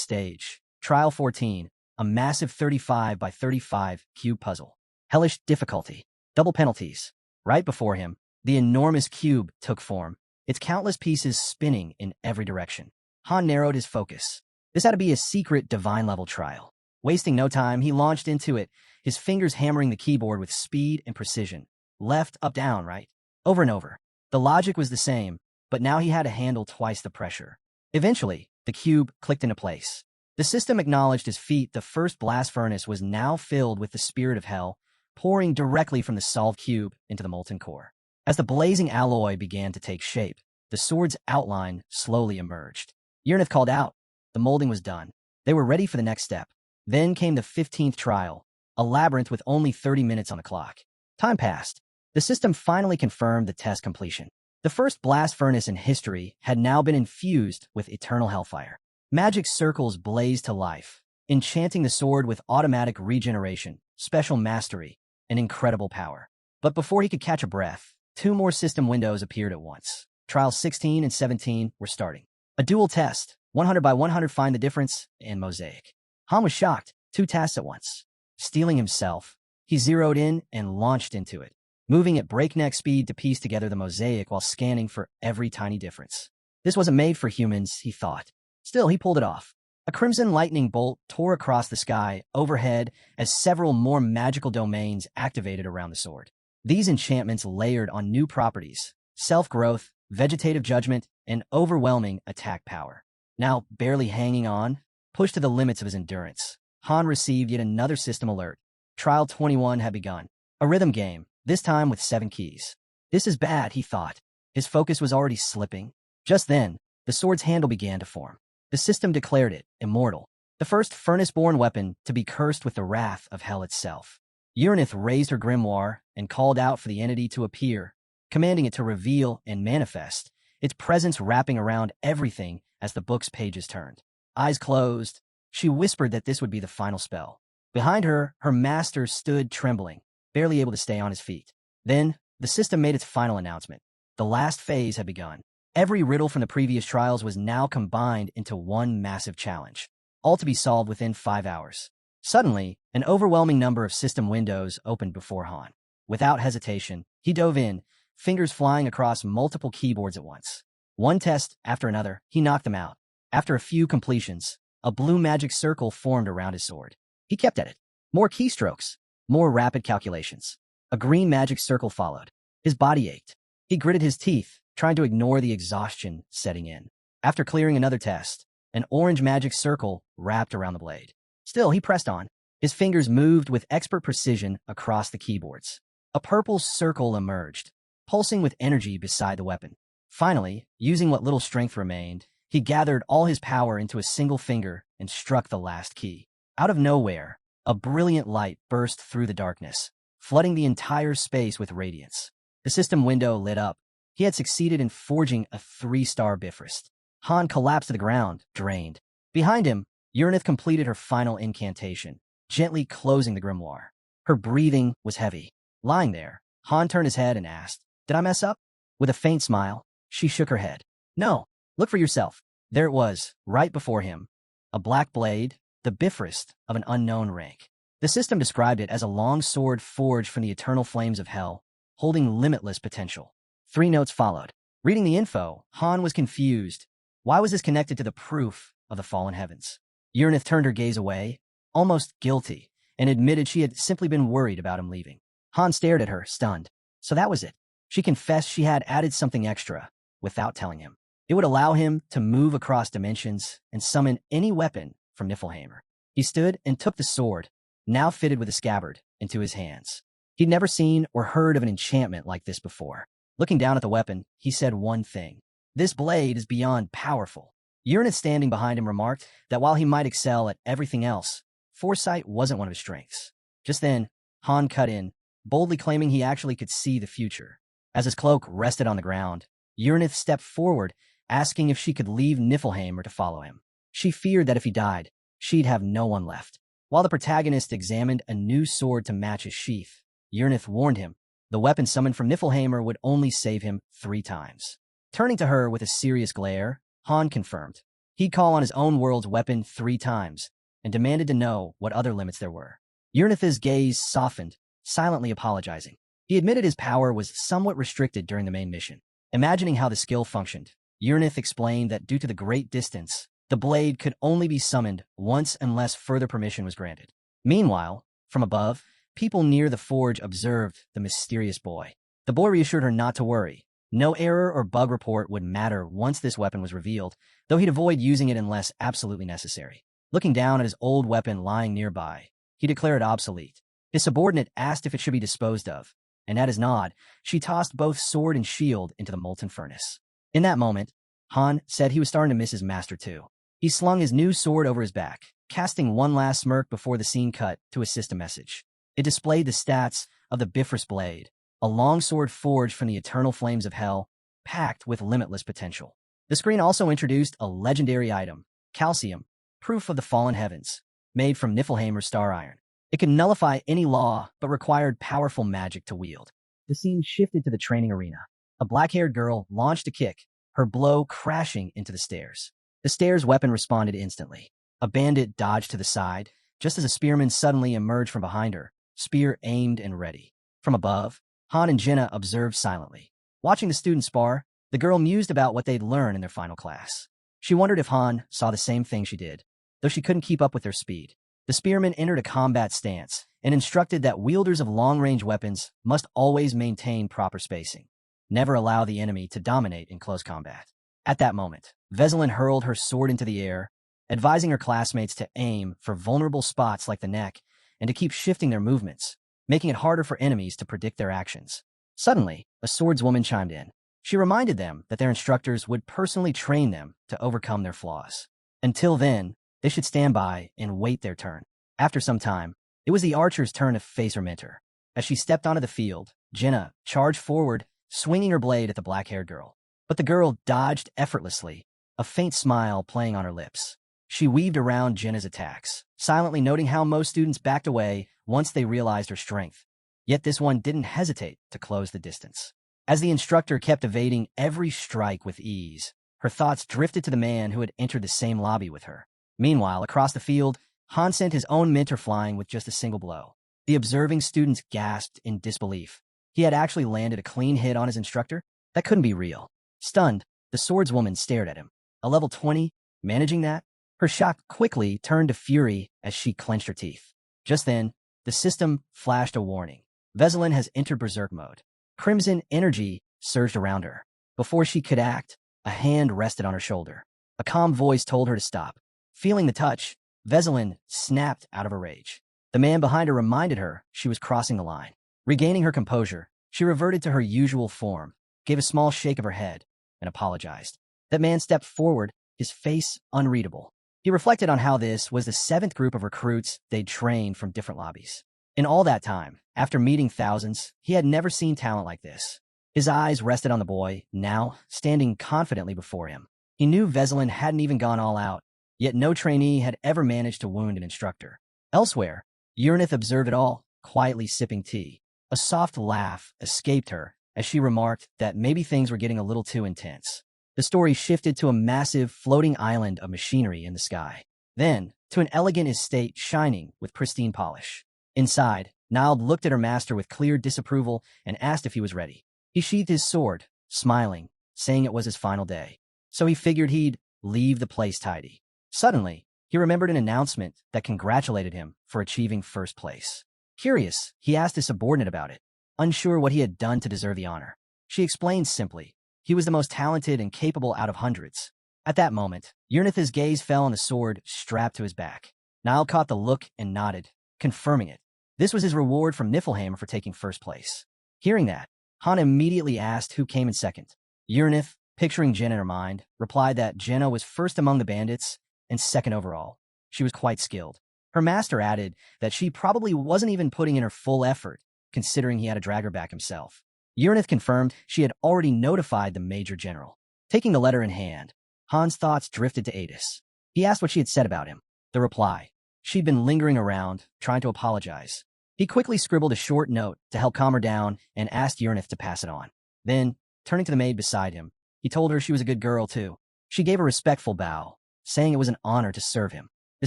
stage. Trial 14, a massive 35 by 35 cube puzzle. Hellish difficulty. Double penalties. Right before him, the enormous cube took form, its countless pieces spinning in every direction. Han narrowed his focus. This had to be a secret divine-level trial. Wasting no time, he launched into it, his fingers hammering the keyboard with speed and precision. Left, up, down, right? Over and over. The logic was the same, but now he had to handle twice the pressure. Eventually, the cube clicked into place. The system acknowledged his feat. The first blast furnace was now filled with the spirit of hell, pouring directly from the solved cube into the molten core. As the blazing alloy began to take shape, the sword's outline slowly emerged. Uranith called out. The molding was done. They were ready for the next step. Then came the 15th trial, a labyrinth with only 30 minutes on the clock. Time passed. The system finally confirmed the test completion. The first blast furnace in history had now been infused with eternal hellfire. Magic circles blazed to life, enchanting the sword with automatic regeneration, special mastery, and incredible power. But before he could catch a breath, 2 more system windows appeared at once. Trials 16 and 17 were starting. A dual test, 100 by 100 find the difference, and Mosaic. Han was shocked, 2 tasks at once. Stealing himself, he zeroed in and launched into it, moving at breakneck speed to piece together the mosaic while scanning for every tiny difference. This wasn't made for humans, he thought. Still, he pulled it off. A crimson lightning bolt tore across the sky overhead as several more magical domains activated around the sword. These enchantments layered on new properties, self-growth, vegetative judgment, and overwhelming attack power. Now, barely hanging on, pushed to the limits of his endurance, Han received yet another system alert. Trial 21 had begun. A rhythm game, this time with 7 keys. This is bad, he thought. His focus was already slipping. Just then, the sword's handle began to form. The system declared it immortal, the first furnace-born weapon to be cursed with the wrath of hell itself. Uranith raised her grimoire and called out for the entity to appear, commanding it to reveal and manifest, its presence wrapping around everything as the book's pages turned. Eyes closed, she whispered that this would be the final spell. Behind her, her master stood trembling, barely able to stay on his feet. Then, the system made its final announcement. The last phase had begun. Every riddle from the previous trials was now combined into one massive challenge, all to be solved within 5 hours. Suddenly, an overwhelming number of system windows opened before Han. Without hesitation, he dove in, fingers flying across multiple keyboards at once. One test after another, he knocked them out. After a few completions, a blue magic circle formed around his sword. He kept at it. More keystrokes, more rapid calculations. A green magic circle followed. His body ached. He gritted his teeth, trying to ignore the exhaustion setting in. After clearing another test, an orange magic circle wrapped around the blade. Still, he pressed on. His fingers moved with expert precision across the keyboards. A purple circle emerged, pulsing with energy beside the weapon. Finally, using what little strength remained, he gathered all his power into a single finger and struck the last key. Out of nowhere, a brilliant light burst through the darkness, flooding the entire space with radiance. The system window lit up. He had succeeded in forging a 3-star Bifrost. Han collapsed to the ground, drained. Behind him, Uranith completed her final incantation, gently closing the grimoire. Her breathing was heavy. Lying there, Han turned his head and asked, "Did I mess up?" With a faint smile, she shook her head. "No, look for yourself." There it was, right before him. A black blade, the Bifrost of an unknown rank. The system described it as a long sword forged from the eternal flames of hell, holding limitless potential. 3 notes followed. Reading the info, Han was confused. Why was this connected to the proof of the fallen heavens? Uranith turned her gaze away, almost guilty, and admitted she had simply been worried about him leaving. Han stared at her, stunned. So that was it. She confessed she had added something extra, without telling him. It would allow him to move across dimensions and summon any weapon from Niflheimer. He stood and took the sword, now fitted with a scabbard, into his hands. He'd never seen or heard of an enchantment like this before. Looking down at the weapon, he said one thing. "This blade is beyond powerful." Uranith, standing behind him, remarked that while he might excel at everything else, foresight wasn't one of his strengths. Just then, Han cut in, boldly claiming he actually could see the future. As his cloak rested on the ground, Uranith stepped forward, asking if she could leave Niflheimer to follow him. She feared that if he died, she'd have no one left. While the protagonist examined a new sword to match his sheath, Uranith warned him the weapon summoned from Niflheimer would only save him 3 times. Turning to her with a serious glare, Han confirmed he'd call on his own world's weapon 3 times and demanded to know what other limits there were. Uranith's gaze softened, silently apologizing. He admitted his power was somewhat restricted during the main mission. Imagining how the skill functioned, Uranith explained that due to the great distance, the blade could only be summoned once unless further permission was granted. Meanwhile, from above, people near the forge observed the mysterious boy. The boy reassured her not to worry. No error or bug report would matter once this weapon was revealed, though he'd avoid using it unless absolutely necessary. Looking down at his old weapon lying nearby, he declared it obsolete. His subordinate asked if it should be disposed of, and at his nod, she tossed both sword and shield into the molten furnace. In that moment, Han said he was starting to miss his master too. He slung his new sword over his back, casting one last smirk before the scene cut to a system message. It displayed the stats of the Bifrost blade, a long sword forged from the eternal flames of hell, packed with limitless potential. The screen also introduced a legendary item, calcium, proof of the fallen heavens, made from Niflheimer's star iron. It could nullify any law, but required powerful magic to wield. The scene shifted to the training arena. A black-haired girl launched a kick, her blow crashing into the stairs. The stairs' weapon responded instantly. A bandit dodged to the side, just as a spearman suddenly emerged from behind her, spear aimed and ready. From above, Han and Jenna observed silently. Watching the students spar, the girl mused about what they'd learned in their final class. She wondered if Han saw the same thing she did, though she couldn't keep up with their speed. The spearman entered a combat stance and instructed that wielders of long-range weapons must always maintain proper spacing. Never allow the enemy to dominate in close combat. At that moment, Veselin hurled her sword into the air, advising her classmates to aim for vulnerable spots like the neck and to keep shifting their movements, making it harder for enemies to predict their actions. Suddenly, a swordswoman chimed in. She reminded them that their instructors would personally train them to overcome their flaws. Until then, they should stand by and wait their turn. After some time, It was the archer's turn to face her mentor. As she stepped onto the field, Jenna charged forward, swinging her blade at the black-haired girl. But the girl dodged effortlessly, a faint smile playing on her lips. She weaved around Jenna's attacks, silently noting how most students backed away once they realized her strength. Yet this one didn't hesitate to close the distance. As the instructor kept evading every strike with ease, her thoughts drifted to the man who had entered the same lobby with her. Meanwhile, across the field, Han sent his own mentor flying with just a single blow. The observing students gasped in disbelief. He had actually landed a clean hit on his instructor? That couldn't be real. Stunned, the swordswoman stared at him. A level 20? Managing that? Her shock quickly turned to fury as she clenched her teeth. Just then, the system flashed a warning. Veselin has entered berserk mode. Crimson energy surged around her. Before she could act, a hand rested on her shoulder. A calm voice told her to stop. Feeling the touch, Veselin snapped out of her rage. The man behind her reminded her she was crossing the line. Regaining her composure, she reverted to her usual form, gave a small shake of her head, and apologized. That man stepped forward, his face unreadable. He reflected on how this was the 7th group of recruits they'd trained from different lobbies. In all that time, after meeting thousands, he had never seen talent like this. His eyes rested on the boy, now standing confidently before him. He knew Veselin hadn't even gone all out, yet no trainee had ever managed to wound an instructor. Elsewhere, Uranith observed it all, quietly sipping tea. A soft laugh escaped her as she remarked that maybe things were getting a little too intense. The story shifted to a massive, floating island of machinery in the sky. Then, to an elegant estate shining with pristine polish. Inside, Nilde looked at her master with clear disapproval and asked if he was ready. He sheathed his sword, smiling, saying it was his final day. So he figured he'd leave the place tidy. Suddenly, he remembered an announcement that congratulated him for achieving first place. Curious, he asked his subordinate about it, unsure what he had done to deserve the honor. She explained simply, he was the most talented and capable out of hundreds. At that moment, Uranith's gaze fell on the sword strapped to his back. Nilde caught the look and nodded, confirming it. This was his reward from Niflheim for taking first place. Hearing that, Han immediately asked who came in second. Uranith, picturing Jenna in her mind, replied that Jenna was first among the bandits and second overall. She was quite skilled. Her master added that she probably wasn't even putting in her full effort, considering he had to drag her back himself. Uranith confirmed she had already notified the Major General. Taking the letter in hand, Han's thoughts drifted to Adis. He asked what she had said about him. The reply: she'd been lingering around, trying to apologize. He quickly scribbled a short note to help calm her down and asked Uranith to pass it on. Then, turning to the maid beside him, he told her she was a good girl, too. She gave a respectful bow, saying it was an honor to serve him. The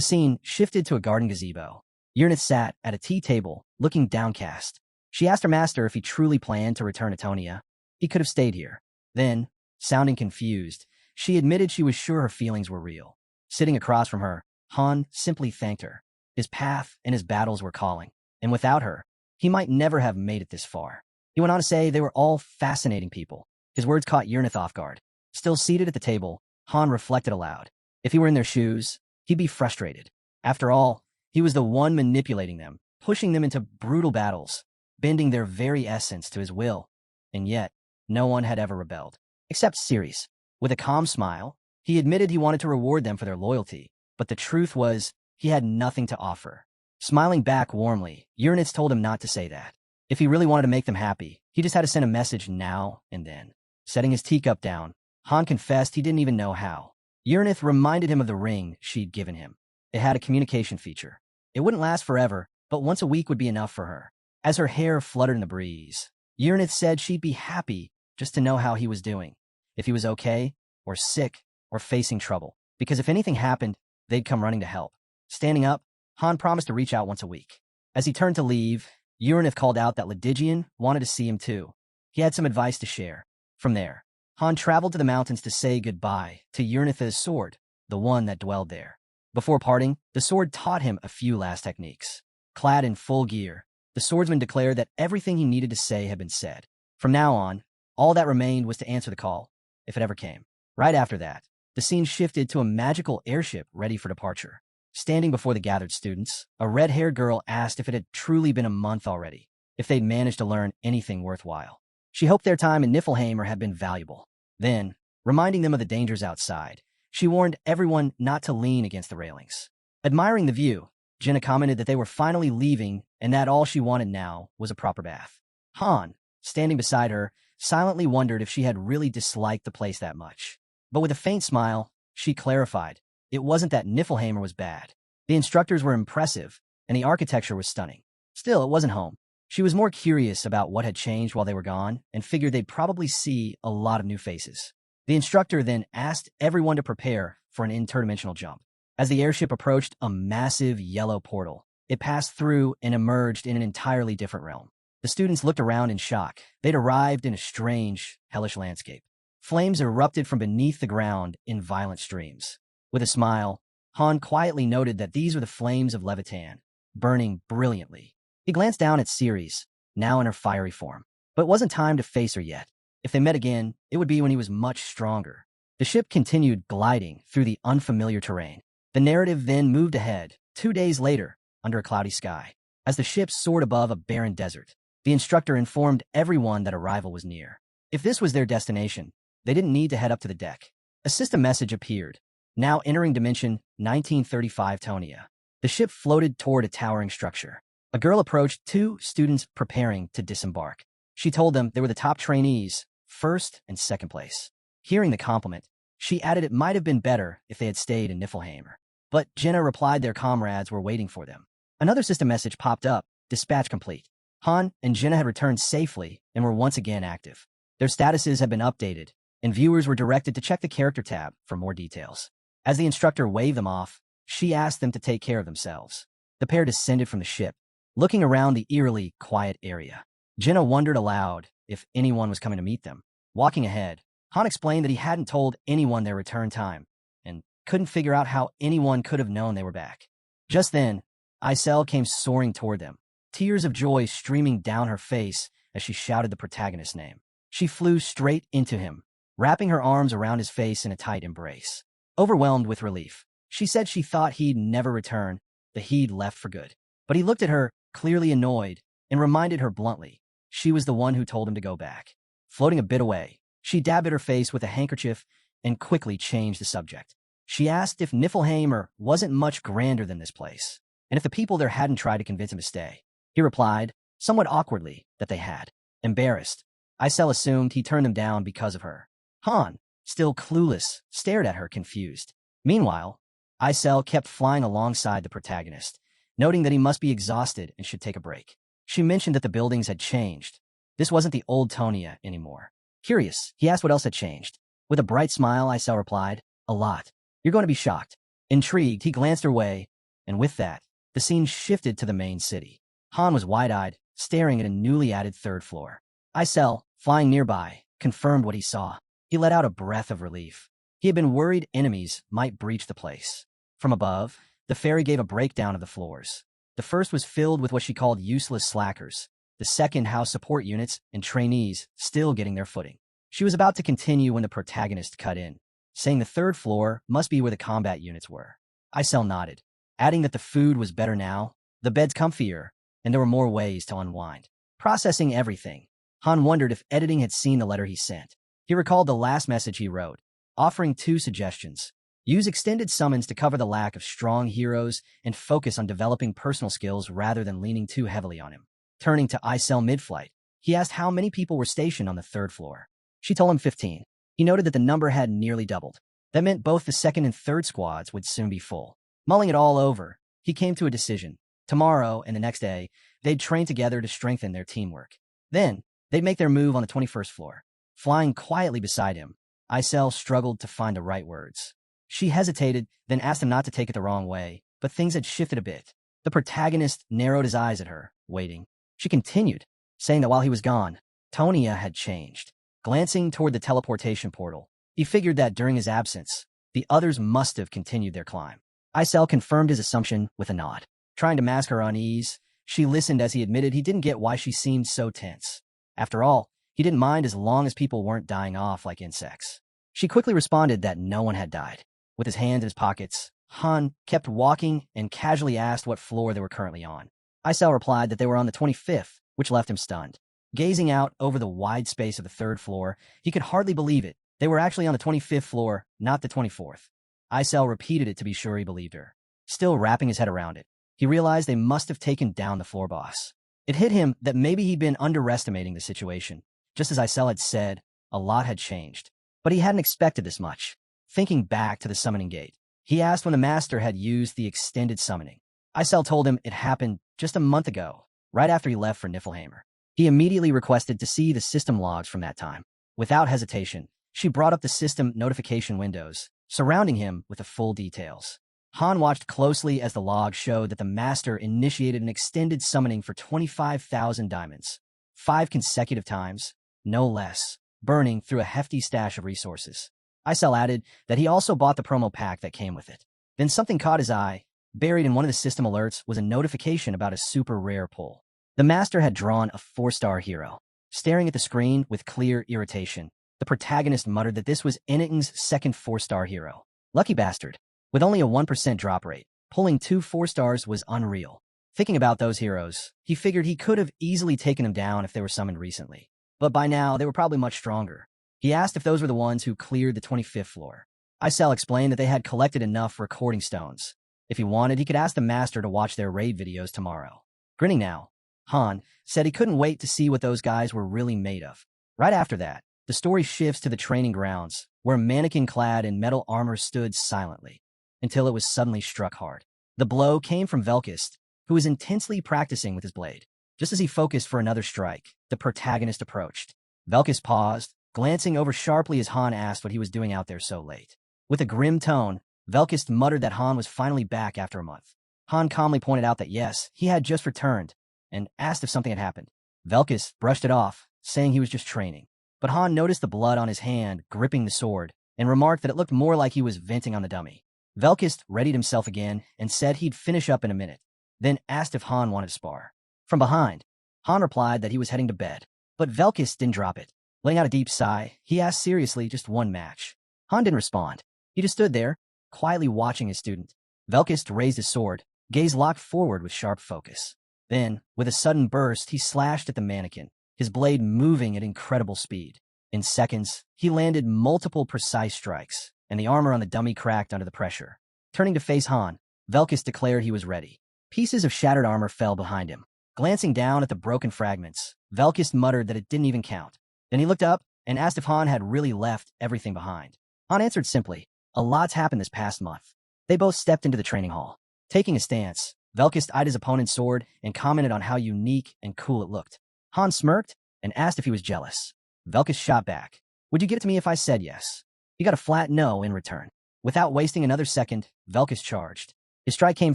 scene shifted to a garden gazebo. Uranith sat at a tea table, looking downcast. She asked her master if he truly planned to return to Tonia. He could have stayed here. Then, sounding confused, she admitted she was sure her feelings were real. Sitting across from her, Han simply thanked her. His path and his battles were calling, and without her, he might never have made it this far. He went on to say they were all fascinating people. His words caught Uranith off guard. Still seated at the table, Han reflected aloud. If he were in their shoes, he'd be frustrated. After all, he was the one manipulating them, pushing them into brutal battles, bending their very essence to his will. And yet, no one had ever rebelled. Except Ceres. With a calm smile, he admitted he wanted to reward them for their loyalty, but the truth was, he had nothing to offer. Smiling back warmly, Uranith told him not to say that. If he really wanted to make them happy, he just had to send a message now and then. Setting his teacup down, Han confessed he didn't even know how. Uranith reminded him of the ring she'd given him. It had a communication feature. It wouldn't last forever, but once a week would be enough for her. As her hair fluttered in the breeze, Uranith said she'd be happy just to know how he was doing, if he was okay, or sick, or facing trouble, because if anything happened, they'd come running to help. Standing up, Han promised to reach out once a week. As he turned to leave, Uranith called out that Ledigian wanted to see him too. He had some advice to share. From there, Han traveled to the mountains to say goodbye to Uranith's sword, the one that dwelled there. Before parting, the sword taught him a few last techniques. Clad in full gear, the swordsman declared that everything he needed to say had been said. From now on, all that remained was to answer the call, if it ever came. Right after that, the scene shifted to a magical airship ready for departure. Standing before the gathered students, a red-haired girl asked if it had truly been a month already, if they'd managed to learn anything worthwhile. She hoped their time in Niflheim had been valuable. Then, reminding them of the dangers outside, she warned everyone not to lean against the railings. Admiring the view, Jenna commented that they were finally leaving and that all she wanted now was a proper bath. Han, standing beside her, silently wondered if she had really disliked the place that much. But with a faint smile, she clarified, it wasn't that Niflheimer was bad. The instructors were impressive, and the architecture was stunning. Still, it wasn't home. She was more curious about what had changed while they were gone and figured they'd probably see a lot of new faces. The instructor then asked everyone to prepare for an interdimensional jump. As the airship approached a massive yellow portal, it passed through and emerged in an entirely different realm. The students looked around in shock. They'd arrived in a strange, hellish landscape. Flames erupted from beneath the ground in violent streams. With a smile, Han quietly noted that these were the flames of Levitan, burning brilliantly. He glanced down at Ceres, now in her fiery form. But it wasn't time to face her yet. If they met again, it would be when he was much stronger. The ship continued gliding through the unfamiliar terrain. The narrative then moved ahead, 2 days later, under a cloudy sky. As the ship soared above a barren desert, the instructor informed everyone that arrival was near. If this was their destination, they didn't need to head up to the deck. A system message appeared. Now entering dimension 1935 Tonia. The ship floated toward a towering structure. A girl approached 2 students preparing to disembark. She told them they were the top trainees, first and second place. Hearing the compliment, she added it might have been better if they had stayed in Niflheimer. But Jenna replied their comrades were waiting for them. Another system message popped up, dispatch complete. Han and Jenna had returned safely and were once again active. Their statuses had been updated, and viewers were directed to check the character tab for more details. As the instructor waved them off, she asked them to take care of themselves. The pair descended from the ship, looking around the eerily quiet area. Jenna wondered aloud if anyone was coming to meet them. Walking ahead, Han explained that he hadn't told anyone their return time, and couldn't figure out how anyone could have known they were back. Just then, Isel came soaring toward them, tears of joy streaming down her face as she shouted the protagonist's name. She flew straight into him, wrapping her arms around his face in a tight embrace. Overwhelmed with relief, she said she thought he'd never return, that he'd left for good. But he looked at her, clearly annoyed, and reminded her bluntly she was the one who told him to go back. Floating a bit away, she dabbed at her face with a handkerchief and quickly changed the subject. She asked if Niflheimer wasn't much grander than this place, and if the people there hadn't tried to convince him to stay. He replied, somewhat awkwardly, that they had. Embarrassed, Isel assumed he turned them down because of her. Han, still clueless, stared at her confused. Meanwhile, Isel kept flying alongside the protagonist, noting that he must be exhausted and should take a break. She mentioned that the buildings had changed. This wasn't the old Tonia anymore. Curious, he asked what else had changed. With a bright smile, Isel replied, a lot. You're going to be shocked. Intrigued, he glanced her way, and with that, the scene shifted to the main city. Han was wide-eyed, staring at a newly added 3rd floor. Isel, flying nearby, confirmed what he saw. He let out a breath of relief. He had been worried enemies might breach the place. From above, the fairy gave a breakdown of the floors. The first was filled with what she called useless slackers. The second housed support units and trainees still getting their footing. She was about to continue when the protagonist cut in, saying the 3rd floor must be where the combat units were. Isel nodded, adding that the food was better now, the beds comfier, and there were more ways to unwind. Processing everything, Han wondered if editing had seen the letter he sent. He recalled the last message he wrote, offering 2 suggestions. Use extended summons to cover the lack of strong heroes and focus on developing personal skills rather than leaning too heavily on him. Turning to Isel mid-flight, he asked how many people were stationed on the 3rd floor. She told him 15. He noted that the number had nearly doubled. That meant both the 2nd and 3rd squads would soon be full. Mulling it all over, he came to a decision. Tomorrow and the next day, they'd train together to strengthen their teamwork. Then, they'd make their move on the 21st floor. Flying quietly beside him, Isel struggled to find the right words. She hesitated, then asked him not to take it the wrong way, but things had shifted a bit. The protagonist narrowed his eyes at her, waiting. She continued, saying that while he was gone, Tonia had changed. Glancing toward the teleportation portal, he figured that during his absence, the others must have continued their climb. Isel confirmed his assumption with a nod. Trying to mask her unease, she listened as he admitted he didn't get why she seemed so tense. After all, he didn't mind as long as people weren't dying off like insects. She quickly responded that no one had died. With his hands in his pockets, Han kept walking and casually asked what floor they were currently on. Isel replied that they were on the 25th, which left him stunned. Gazing out over the wide space of the 3rd floor, he could hardly believe it. They were actually on the 25th floor, not the 24th. Isel repeated it to be sure he believed her. Still wrapping his head around it, he realized they must have taken down the floor boss. It hit him that maybe he'd been underestimating the situation. Just as Isel had said, a lot had changed. But he hadn't expected this much. Thinking back to the summoning gate, he asked when the master had used the extended summoning. Isel told him it happened just a month ago, right after he left for Niflheimer. He immediately requested to see the system logs from that time. Without hesitation, she brought up the system notification windows, surrounding him with the full details. Han watched closely as the log showed that the master initiated an extended summoning for 25,000 diamonds. 5 consecutive times, no less, burning through a hefty stash of resources. Isel added that he also bought the promo pack that came with it. Then something caught his eye. Buried in one of the system alerts was a notification about a super rare pull. The master had drawn a 4-star hero. Staring at the screen with clear irritation, the protagonist muttered that this was Eniting's second 4-star hero. Lucky bastard. With only a 1% drop rate, pulling 2 4-stars was unreal. Thinking about those heroes, he figured he could have easily taken them down if they were summoned recently. But by now, they were probably much stronger. He asked if those were the ones who cleared the 25th floor. Isel explained that they had collected enough recording stones. If he wanted, he could ask the master to watch their raid videos tomorrow. Grinning now, Han said he couldn't wait to see what those guys were really made of. Right after that, the story shifts to the training grounds, where a mannequin clad in metal armor stood silently, until it was suddenly struck hard. The blow came from Velkist, who was intensely practicing with his blade. Just as he focused for another strike, the protagonist approached. Velkist paused, glancing over sharply as Han asked what he was doing out there so late. With a grim tone, Velkist muttered that Han was finally back after a month. Han calmly pointed out that yes, he had just returned, and asked if something had happened. Velkist brushed it off, saying he was just training. But Han noticed the blood on his hand gripping the sword, and remarked that it looked more like he was venting on the dummy. Velkist readied himself again and said he'd finish up in a minute, then asked if Han wanted to spar. From behind, Han replied that he was heading to bed, but Velkist didn't drop it. Letting out a deep sigh, he asked seriously just one match. Han didn't respond. He just stood there, quietly watching his student. Velkist raised his sword, gaze locked forward with sharp focus. Then, with a sudden burst, he slashed at the mannequin, his blade moving at incredible speed. In seconds, he landed multiple precise strikes, and the armor on the dummy cracked under the pressure. Turning to face Han, Velkist declared he was ready. Pieces of shattered armor fell behind him. Glancing down at the broken fragments, Velkist muttered that it didn't even count. Then he looked up and asked if Han had really left everything behind. Han answered simply, "A lot's happened this past month." They both stepped into the training hall. Taking a stance, Velkist eyed his opponent's sword and commented on how unique and cool it looked. Han smirked and asked if he was jealous. Velkist shot back. "Would you give it to me if I said yes?" He got a flat no in return. Without wasting another second, Velkist charged. His strike came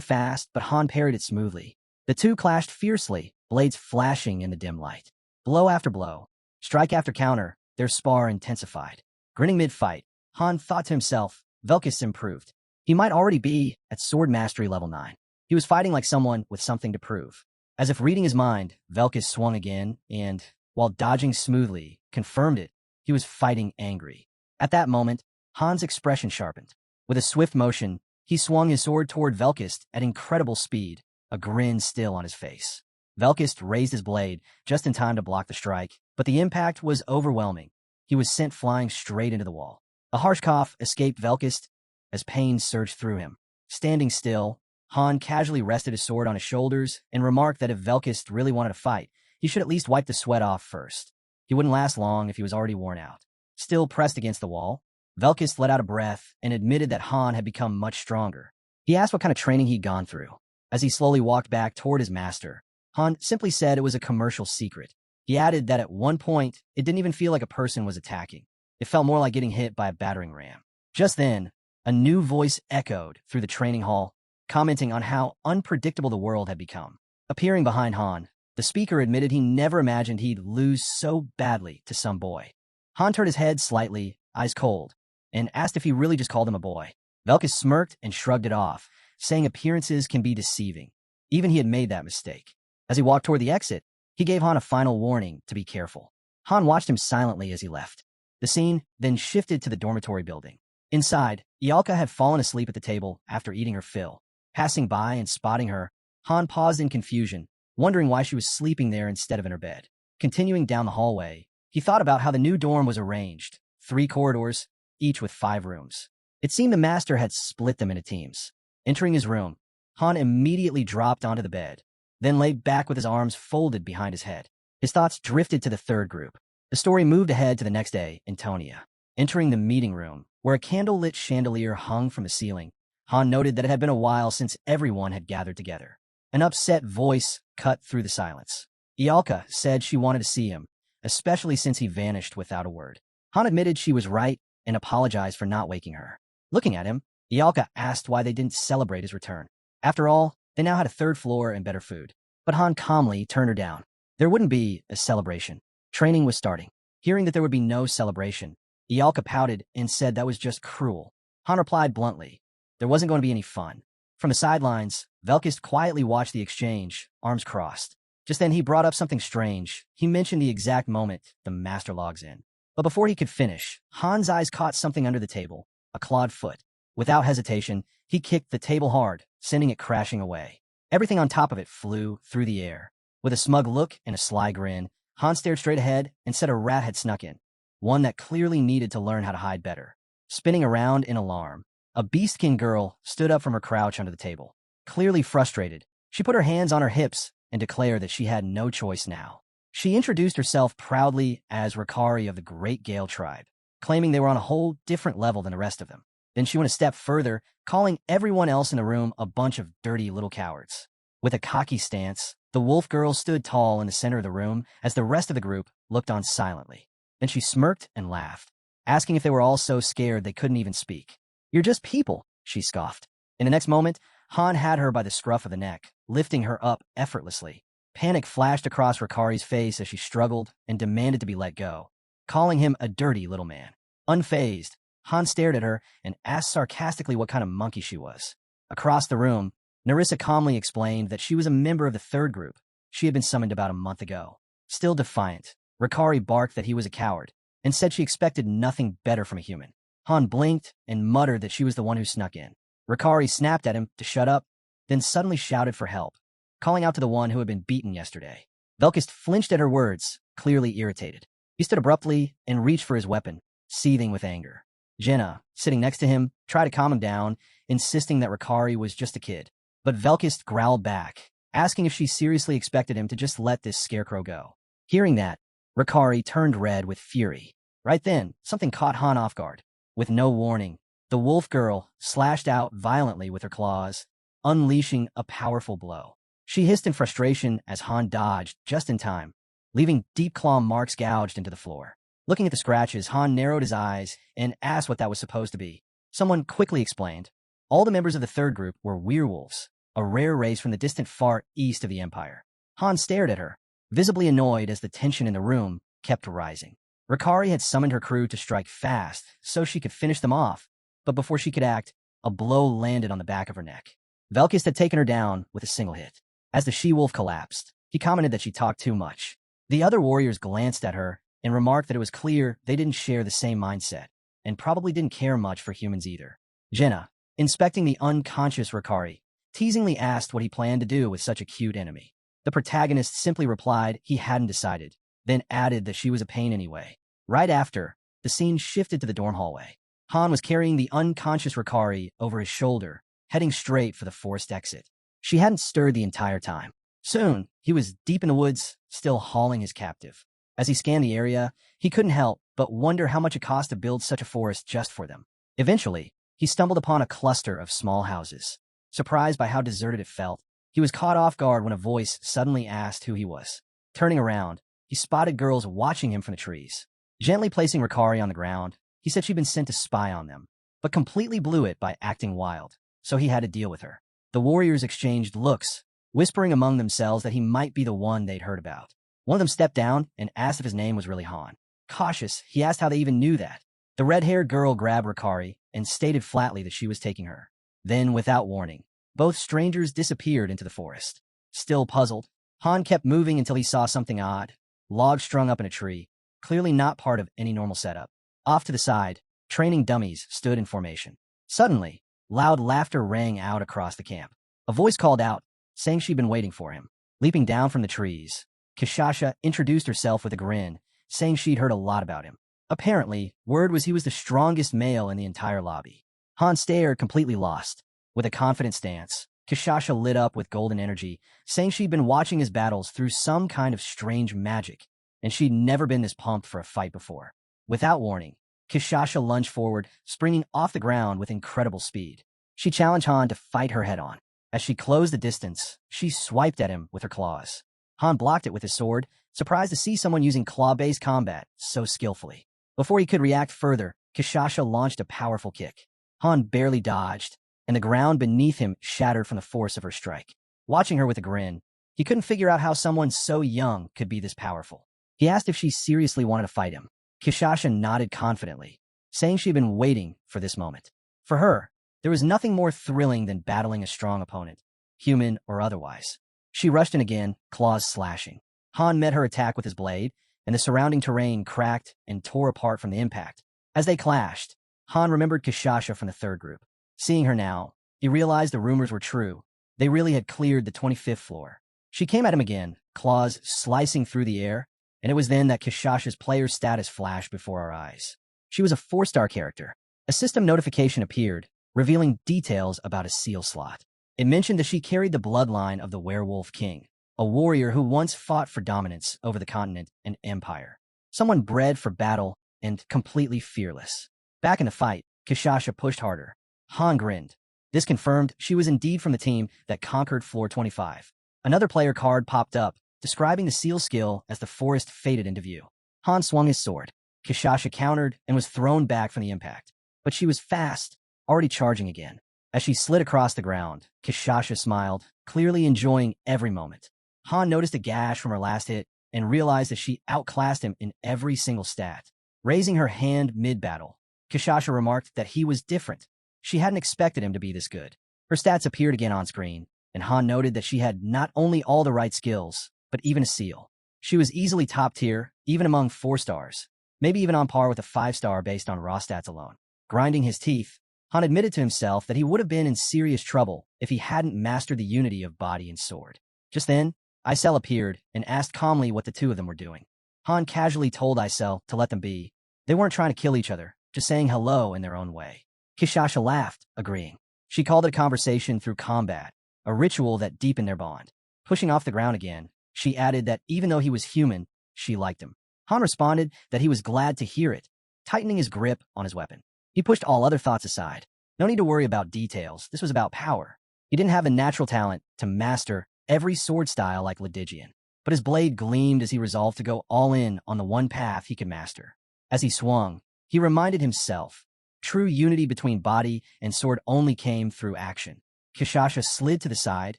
fast, but Han parried it smoothly. The two clashed fiercely, blades flashing in the dim light. Blow after blow, strike after counter, their spar intensified. Grinning mid-fight, Han thought to himself, Velkist improved. He might already be at sword mastery level 9. He was fighting like someone with something to prove. As if reading his mind, Velkist swung again and, while dodging smoothly, confirmed it. He was fighting angry. At that moment, Han's expression sharpened. With a swift motion, he swung his sword toward Velkist at incredible speed, a grin still on his face. Velkist raised his blade just in time to block the strike, but the impact was overwhelming. He was sent flying straight into the wall. A harsh cough escaped Velkist as pain surged through him. Standing still, Han casually rested his sword on his shoulders and remarked that if Velkist really wanted to fight, he should at least wipe the sweat off first. He wouldn't last long if he was already worn out. Still pressed against the wall, Velkist let out a breath and admitted that Han had become much stronger. He asked what kind of training he'd gone through. As he slowly walked back toward his master, Han simply said it was a commercial secret. He added that at one point, it didn't even feel like a person was attacking. It felt more like getting hit by a battering ram. Just then, a new voice echoed through the training hall, commenting on how unpredictable the world had become. Appearing behind Han, the speaker admitted he never imagined he'd lose so badly to some boy. Han turned his head slightly, eyes cold, and asked if he really just called him a boy. Velkist smirked and shrugged it off, saying appearances can be deceiving. Even he had made that mistake. As he walked toward the exit, he gave Han a final warning to be careful. Han watched him silently as he left. The scene then shifted to the dormitory building. Inside, Ialka had fallen asleep at the table after eating her fill. Passing by and spotting her, Han paused in confusion, wondering why she was sleeping there instead of in her bed. Continuing down the hallway, he thought about how the new dorm was arranged. 3 corridors, each with 5 rooms. It seemed the master had split them into teams. Entering his room, Han immediately dropped onto the bed, then lay back with his arms folded behind his head. His thoughts drifted to the third group. The story moved ahead to the next day in Tonia. Entering the meeting room, where a candle-lit chandelier hung from the ceiling, Han noted that it had been a while since everyone had gathered together. An upset voice cut through the silence. Ialka said she wanted to see him, especially since he vanished without a word. Han admitted she was right and apologized for not waking her. Looking at him, Ialka asked why they didn't celebrate his return. After all, they now had a third floor and better food. But Han calmly turned her down. There wouldn't be a celebration. Training was starting. Hearing that there would be no celebration, Ialka pouted and said that was just cruel. Han replied bluntly, there wasn't going to be any fun. From the sidelines, Velkist quietly watched the exchange, arms crossed. Just then he brought up something strange. He mentioned the exact moment the master logs in. But before he could finish, Han's eyes caught something under the table, a clawed foot. Without hesitation, he kicked the table hard, sending it crashing away. Everything on top of it flew through the air. With a smug look and a sly grin, Han stared straight ahead and said a rat had snuck in, one that clearly needed to learn how to hide better. Spinning around in alarm, a beastkin girl stood up from her crouch under the table. Clearly frustrated, she put her hands on her hips and declared that she had no choice now. She introduced herself proudly as Rikari of the Great Gale tribe, claiming they were on a whole different level than the rest of them. Then she went a step further, calling everyone else in the room a bunch of dirty little cowards. With a cocky stance, the wolf girl stood tall in the center of the room as the rest of the group looked on silently. Then she smirked and laughed, asking if they were all so scared they couldn't even speak. You're just people, she scoffed. In the next moment, Han had her by the scruff of the neck, lifting her up effortlessly. Panic flashed across Rikari's face as she struggled and demanded to be let go, calling him a dirty little man. Unfazed, Han stared at her and asked sarcastically what kind of monkey she was. Across the room, Narissa calmly explained that she was a member of the third group. She had been summoned about a month ago. Still defiant, Rikari barked that he was a coward and said she expected nothing better from a human. Han blinked and muttered that she was the one who snuck in. Rikari snapped at him to shut up, then suddenly shouted for help, calling out to the one who had been beaten yesterday. Velkist flinched at her words, clearly irritated. He stood abruptly and reached for his weapon, seething with anger. Jenna, sitting next to him, tried to calm him down, insisting that Rikari was just a kid. But Velkist growled back, asking if she seriously expected him to just let this scarecrow go. Hearing that, Rikari turned red with fury. Right then, something caught Han off guard. With no warning, the wolf girl slashed out violently with her claws, unleashing a powerful blow. She hissed in frustration as Han dodged just in time, leaving deep claw marks gouged into the floor. Looking at the scratches, Han narrowed his eyes and asked what that was supposed to be. Someone quickly explained. All the members of the third group were werewolves, a rare race from the distant far east of the Empire. Han stared at her, visibly annoyed as the tension in the room kept rising. Rikari had summoned her crew to strike fast so she could finish them off, but before she could act, a blow landed on the back of her neck. Velkist had taken her down with a single hit. As the she-wolf collapsed, he commented that she talked too much. The other warriors glanced at her and remarked that it was clear they didn't share the same mindset, and probably didn't care much for humans either. Jenna, inspecting the unconscious Rikari, teasingly asked what he planned to do with such a cute enemy. The protagonist simply replied he hadn't decided, then added that she was a pain anyway. Right after, the scene shifted to the dorm hallway. Han was carrying the unconscious Rikari over his shoulder, heading straight for the forced exit. She hadn't stirred the entire time. Soon, he was deep in the woods, still hauling his captive. As he scanned the area, he couldn't help but wonder how much it cost to build such a forest just for them. Eventually, he stumbled upon a cluster of small houses. Surprised by how deserted it felt, he was caught off guard when a voice suddenly asked who he was. Turning around, he spotted girls watching him from the trees. Gently placing Rikari on the ground, he said she'd been sent to spy on them, but completely blew it by acting wild, so he had to deal with her. The warriors exchanged looks, whispering among themselves that he might be the one they'd heard about. One of them stepped down and asked if his name was really Han. Cautious, he asked how they even knew that. The red-haired girl grabbed Rikari and stated flatly that she was taking her. Then, without warning, both strangers disappeared into the forest. Still puzzled, Han kept moving until he saw something odd. Logs strung up in a tree, clearly not part of any normal setup. Off to the side, training dummies stood in formation. Suddenly, loud laughter rang out across the camp. A voice called out, saying she'd been waiting for him. Leaping down from the trees, Kishasha introduced herself with a grin, saying she'd heard a lot about him. Apparently, word was he was the strongest male in the entire lobby. Han stared, completely lost. With a confident stance, Kishasha lit up with golden energy, saying she'd been watching his battles through some kind of strange magic, and she'd never been this pumped for a fight before. Without warning, Kishasha lunged forward, springing off the ground with incredible speed. She challenged Han to fight her head-on. As she closed the distance, she swiped at him with her claws. Han blocked it with his sword, surprised to see someone using claw-based combat so skillfully. Before he could react further, Kishasha launched a powerful kick. Han barely dodged, and the ground beneath him shattered from the force of her strike. Watching her with a grin, he couldn't figure out how someone so young could be this powerful. He asked if she seriously wanted to fight him. Kishasha nodded confidently, saying she'd been waiting for this moment. For her, there was nothing more thrilling than battling a strong opponent, human or otherwise. She rushed in again, claws slashing. Han met her attack with his blade, and the surrounding terrain cracked and tore apart from the impact. As they clashed, Han remembered Kishasha from the third group. Seeing her now, he realized the rumors were true. They really had cleared the 25th floor. She came at him again, claws slicing through the air, and it was then that Kishasha's player status flashed before our eyes. She was a 4-star character. A system notification appeared, revealing details about a seal slot. It mentioned that she carried the bloodline of the Werewolf King, a warrior who once fought for dominance over the continent and empire. Someone bred for battle and completely fearless. Back in the fight, Kishasha pushed harder. Han grinned. This confirmed she was indeed from the team that conquered floor 25. Another player card popped up, describing the seal skill as the forest faded into view. Han swung his sword. Kishasha countered and was thrown back from the impact. But she was fast, already charging again. As she slid across the ground, Kishasha smiled, clearly enjoying every moment. Han noticed a gash from her last hit and realized that she outclassed him in every single stat. Raising her hand mid-battle, Kishasha remarked that he was different. She hadn't expected him to be this good. Her stats appeared again on screen, and Han noted that she had not only all the right skills, but even a seal. She was easily top tier, even among 4 stars, maybe even on par with a 5-star based on raw stats alone. Grinding his teeth, Han admitted to himself that he would have been in serious trouble if he hadn't mastered the unity of body and sword. Just then, Isel appeared and asked calmly what the two of them were doing. Han casually told Isel to let them be. They weren't trying to kill each other, just saying hello in their own way. Kishasha laughed, agreeing. She called it a conversation through combat, a ritual that deepened their bond. Pushing off the ground again, she added that even though he was human, she liked him. Han responded that he was glad to hear it, tightening his grip on his weapon. He pushed all other thoughts aside. No need to worry about details. This was about power. He didn't have the natural talent to master every sword style like Lydigian, but his blade gleamed as he resolved to go all in on the one path he could master. As he swung, he reminded himself, true unity between body and sword only came through action. Kishasha slid to the side,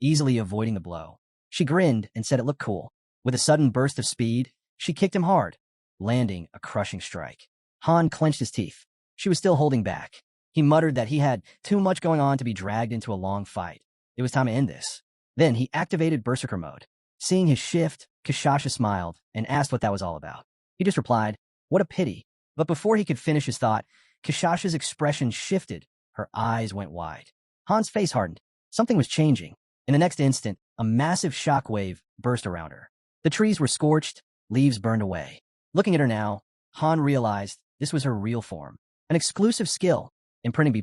easily avoiding the blow. She grinned and said it looked cool. With a sudden burst of speed, she kicked him hard, landing a crushing strike. Han clenched his teeth. She was still holding back. He muttered that he had too much going on to be dragged into a long fight. It was time to end this. Then he activated Berserker mode. Seeing his shift, Kishasha smiled and asked what that was all about. He just replied, "What a pity." But before he could finish his thought, Kishasha's expression shifted. Her eyes went wide. Han's face hardened. Something was changing. In the next instant, a massive shockwave burst around her. The trees were scorched, leaves burned away. Looking at her now, Han realized this was her real form. An exclusive skill, imprinting B+,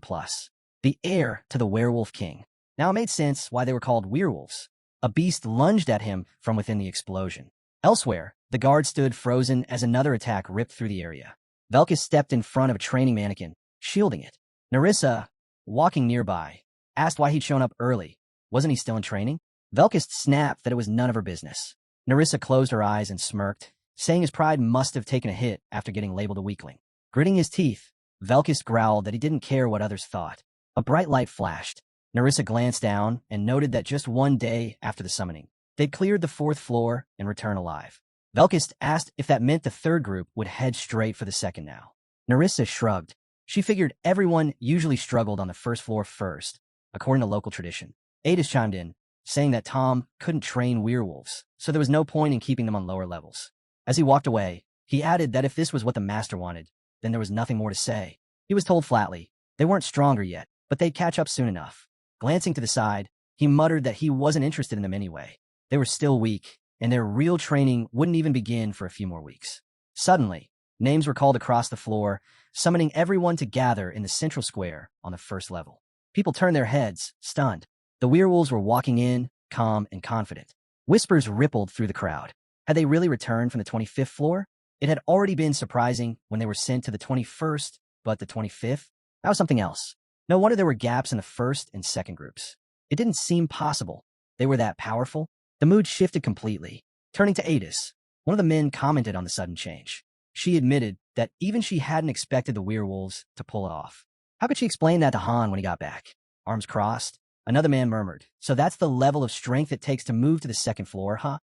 the heir to the Werewolf King. Now it made sense why they were called werewolves. A beast lunged at him from within the explosion. Elsewhere, the guard stood frozen as another attack ripped through the area. Velkus stepped in front of a training mannequin, shielding it. Narissa, walking nearby, asked why he'd shown up early. Wasn't he still in training? Velkus snapped that it was none of her business. Narissa closed her eyes and smirked, saying his pride must have taken a hit after getting labeled a weakling. Gritting his teeth, Velkus growled that he didn't care what others thought. A bright light flashed. Narissa glanced down and noted that just one day after the summoning, they'd cleared the 4th floor and returned alive. Velkus asked if that meant the third group would head straight for the second now. Narissa shrugged. She figured everyone usually struggled on the 1st floor first, according to local tradition. Adis chimed in, saying that Tom couldn't train werewolves, so there was no point in keeping them on lower levels. As he walked away, he added that if this was what the master wanted, then there was nothing more to say. He was told flatly, they weren't stronger yet, but they'd catch up soon enough. Glancing to the side, he muttered that he wasn't interested in them anyway. They were still weak, and their real training wouldn't even begin for a few more weeks. Suddenly, names were called across the floor, summoning everyone to gather in the central square on the 1st level. People turned their heads, stunned. The werewolves were walking in, calm and confident. Whispers rippled through the crowd. Had they really returned from the 25th floor? It had already been surprising when they were sent to the 21st, but the 25th? That was something else. No wonder there were gaps in the first and second groups. It didn't seem possible. They were that powerful. The mood shifted completely. Turning to Adis, one of the men commented on the sudden change. She admitted that even she hadn't expected the werewolves to pull it off. How could she explain that to Han when he got back? Arms crossed. Another man murmured, "So that's the level of strength it takes to move to the second floor, huh?"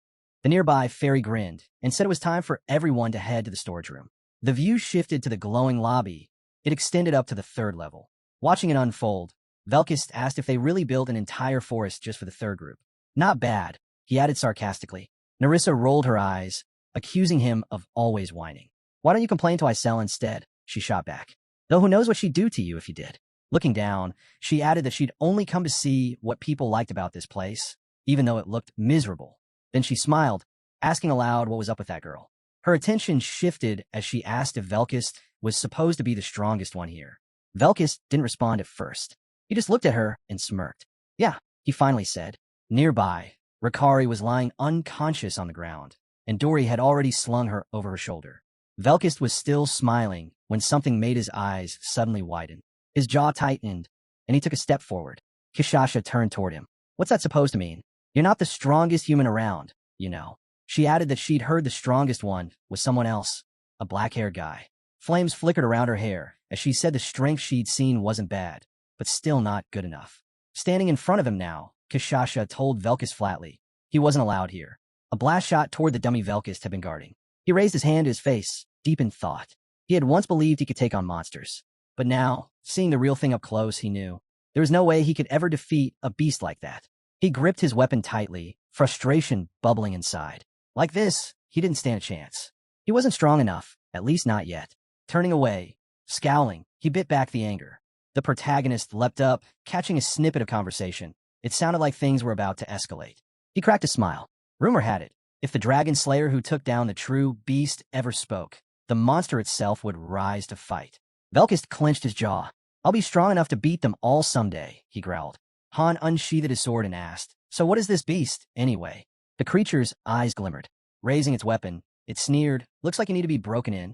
The nearby fairy grinned and said it was time for everyone to head to the storage room. The view shifted to the glowing lobby. It extended up to the third level. Watching it unfold, Velkist asked if they really built an entire forest just for the third group. "Not bad," he added sarcastically. Narissa rolled her eyes, accusing him of always whining. "Why don't you complain to Isel instead?" she shot back. "Though who knows what she'd do to you if you did." Looking down, she added that she'd only come to see what people liked about this place, even though it looked miserable. Then she smiled, asking aloud what was up with that girl. Her attention shifted as she asked if Velkist was supposed to be the strongest one here. Velkist didn't respond at first. He just looked at her and smirked. "Yeah," he finally said. Nearby, Rikari was lying unconscious on the ground, and Dory had already slung her over her shoulder. Velkist was still smiling when something made his eyes suddenly widen. His jaw tightened, and he took a step forward. Kishasha turned toward him. "What's that supposed to mean? You're not the strongest human around, you know." She added that she'd heard the strongest one was someone else, a black-haired guy. Flames flickered around her hair as she said the strength she'd seen wasn't bad, but still not good enough. Standing in front of him now, Kishasha told Velkist flatly he wasn't allowed here. A blast shot toward the dummy Velkist had been guarding. He raised his hand to his face, deep in thought. He had once believed he could take on monsters, but now, seeing the real thing up close, he knew there was no way he could ever defeat a beast like that. He gripped his weapon tightly, frustration bubbling inside. Like this, he didn't stand a chance. He wasn't strong enough, at least not yet. Turning away, scowling, he bit back the anger. The protagonist leapt up, catching a snippet of conversation. It sounded like things were about to escalate. He cracked a smile. Rumor had it, if the dragon slayer who took down the true beast ever spoke, the monster itself would rise to fight. Velkist clenched his jaw. "I'll be strong enough to beat them all someday," he growled. Han unsheathed his sword and asked, "So what is this beast, anyway?" The creature's eyes glimmered. Raising its weapon, it sneered, "Looks like you need to be broken in."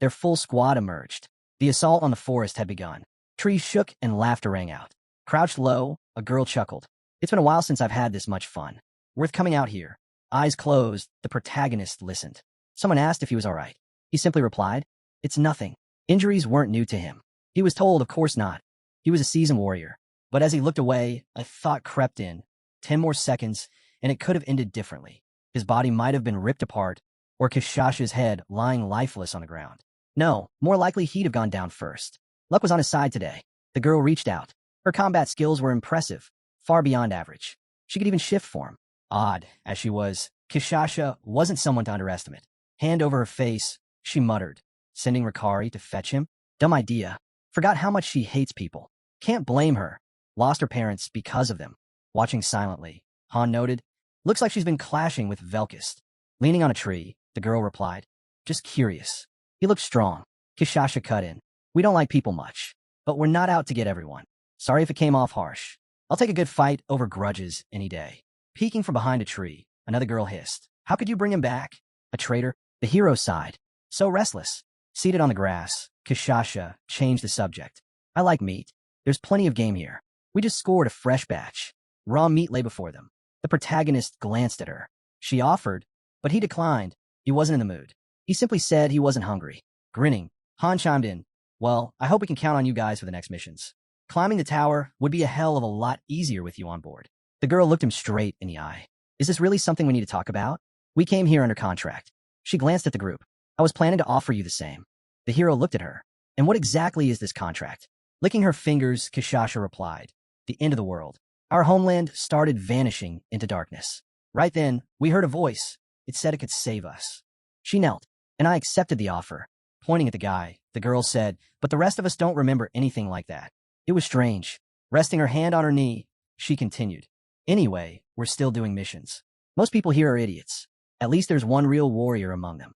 Their full squad emerged. The assault on the forest had begun. Trees shook and laughter rang out. Crouched low, a girl chuckled. "It's been a while since I've had this much fun. Worth coming out here." Eyes closed, the protagonist listened. Someone asked if he was all right. He simply replied, "It's nothing." Injuries weren't new to him. He was told, of course not. He was a seasoned warrior. But as he looked away, a thought crept in. 10 more seconds, and it could have ended differently. His body might have been ripped apart, or Kishasha's head lying lifeless on the ground. No, more likely he'd have gone down first. Luck was on his side today. The girl reached out. Her combat skills were impressive, far beyond average. She could even shift form. Odd as she was, Kishasha wasn't someone to underestimate. Hand over her face, she muttered, "Sending Rikari to fetch him? Dumb idea. Forgot how much she hates people. Can't blame her. Lost her parents because of them." Watching silently, Han noted, "Looks like she's been clashing with Velkist." Leaning on a tree, the girl replied, "Just curious. He looks strong." Kishasha cut in. "We don't like people much, but we're not out to get everyone. Sorry if it came off harsh. I'll take a good fight over grudges any day." Peeking from behind a tree, another girl hissed, "How could you bring him back? A traitor?" The hero sighed. "So restless." Seated on the grass, Kishasha changed the subject. "I like meat. There's plenty of game here. We just scored a fresh batch." Raw meat lay before them. The protagonist glanced at her. She offered, but he declined. He wasn't in the mood. He simply said he wasn't hungry. Grinning, Han chimed in, "Well, I hope we can count on you guys for the next missions. Climbing the tower would be a hell of a lot easier with you on board." The girl looked him straight in the eye. "Is this really something we need to talk about? We came here under contract." She glanced at the group. "I was planning to offer you the same." The hero looked at her. "And what exactly is this contract?" Licking her fingers, Kishasha replied, "The end of the world. Our homeland started vanishing into darkness. Right then, we heard a voice. It said it could save us." She knelt, and I accepted the offer. Pointing at the guy, the girl said, "But the rest of us don't remember anything like that." It was strange. Resting her hand on her knee, she continued, "Anyway, we're still doing missions. Most people here are idiots. At least there's one real warrior among them."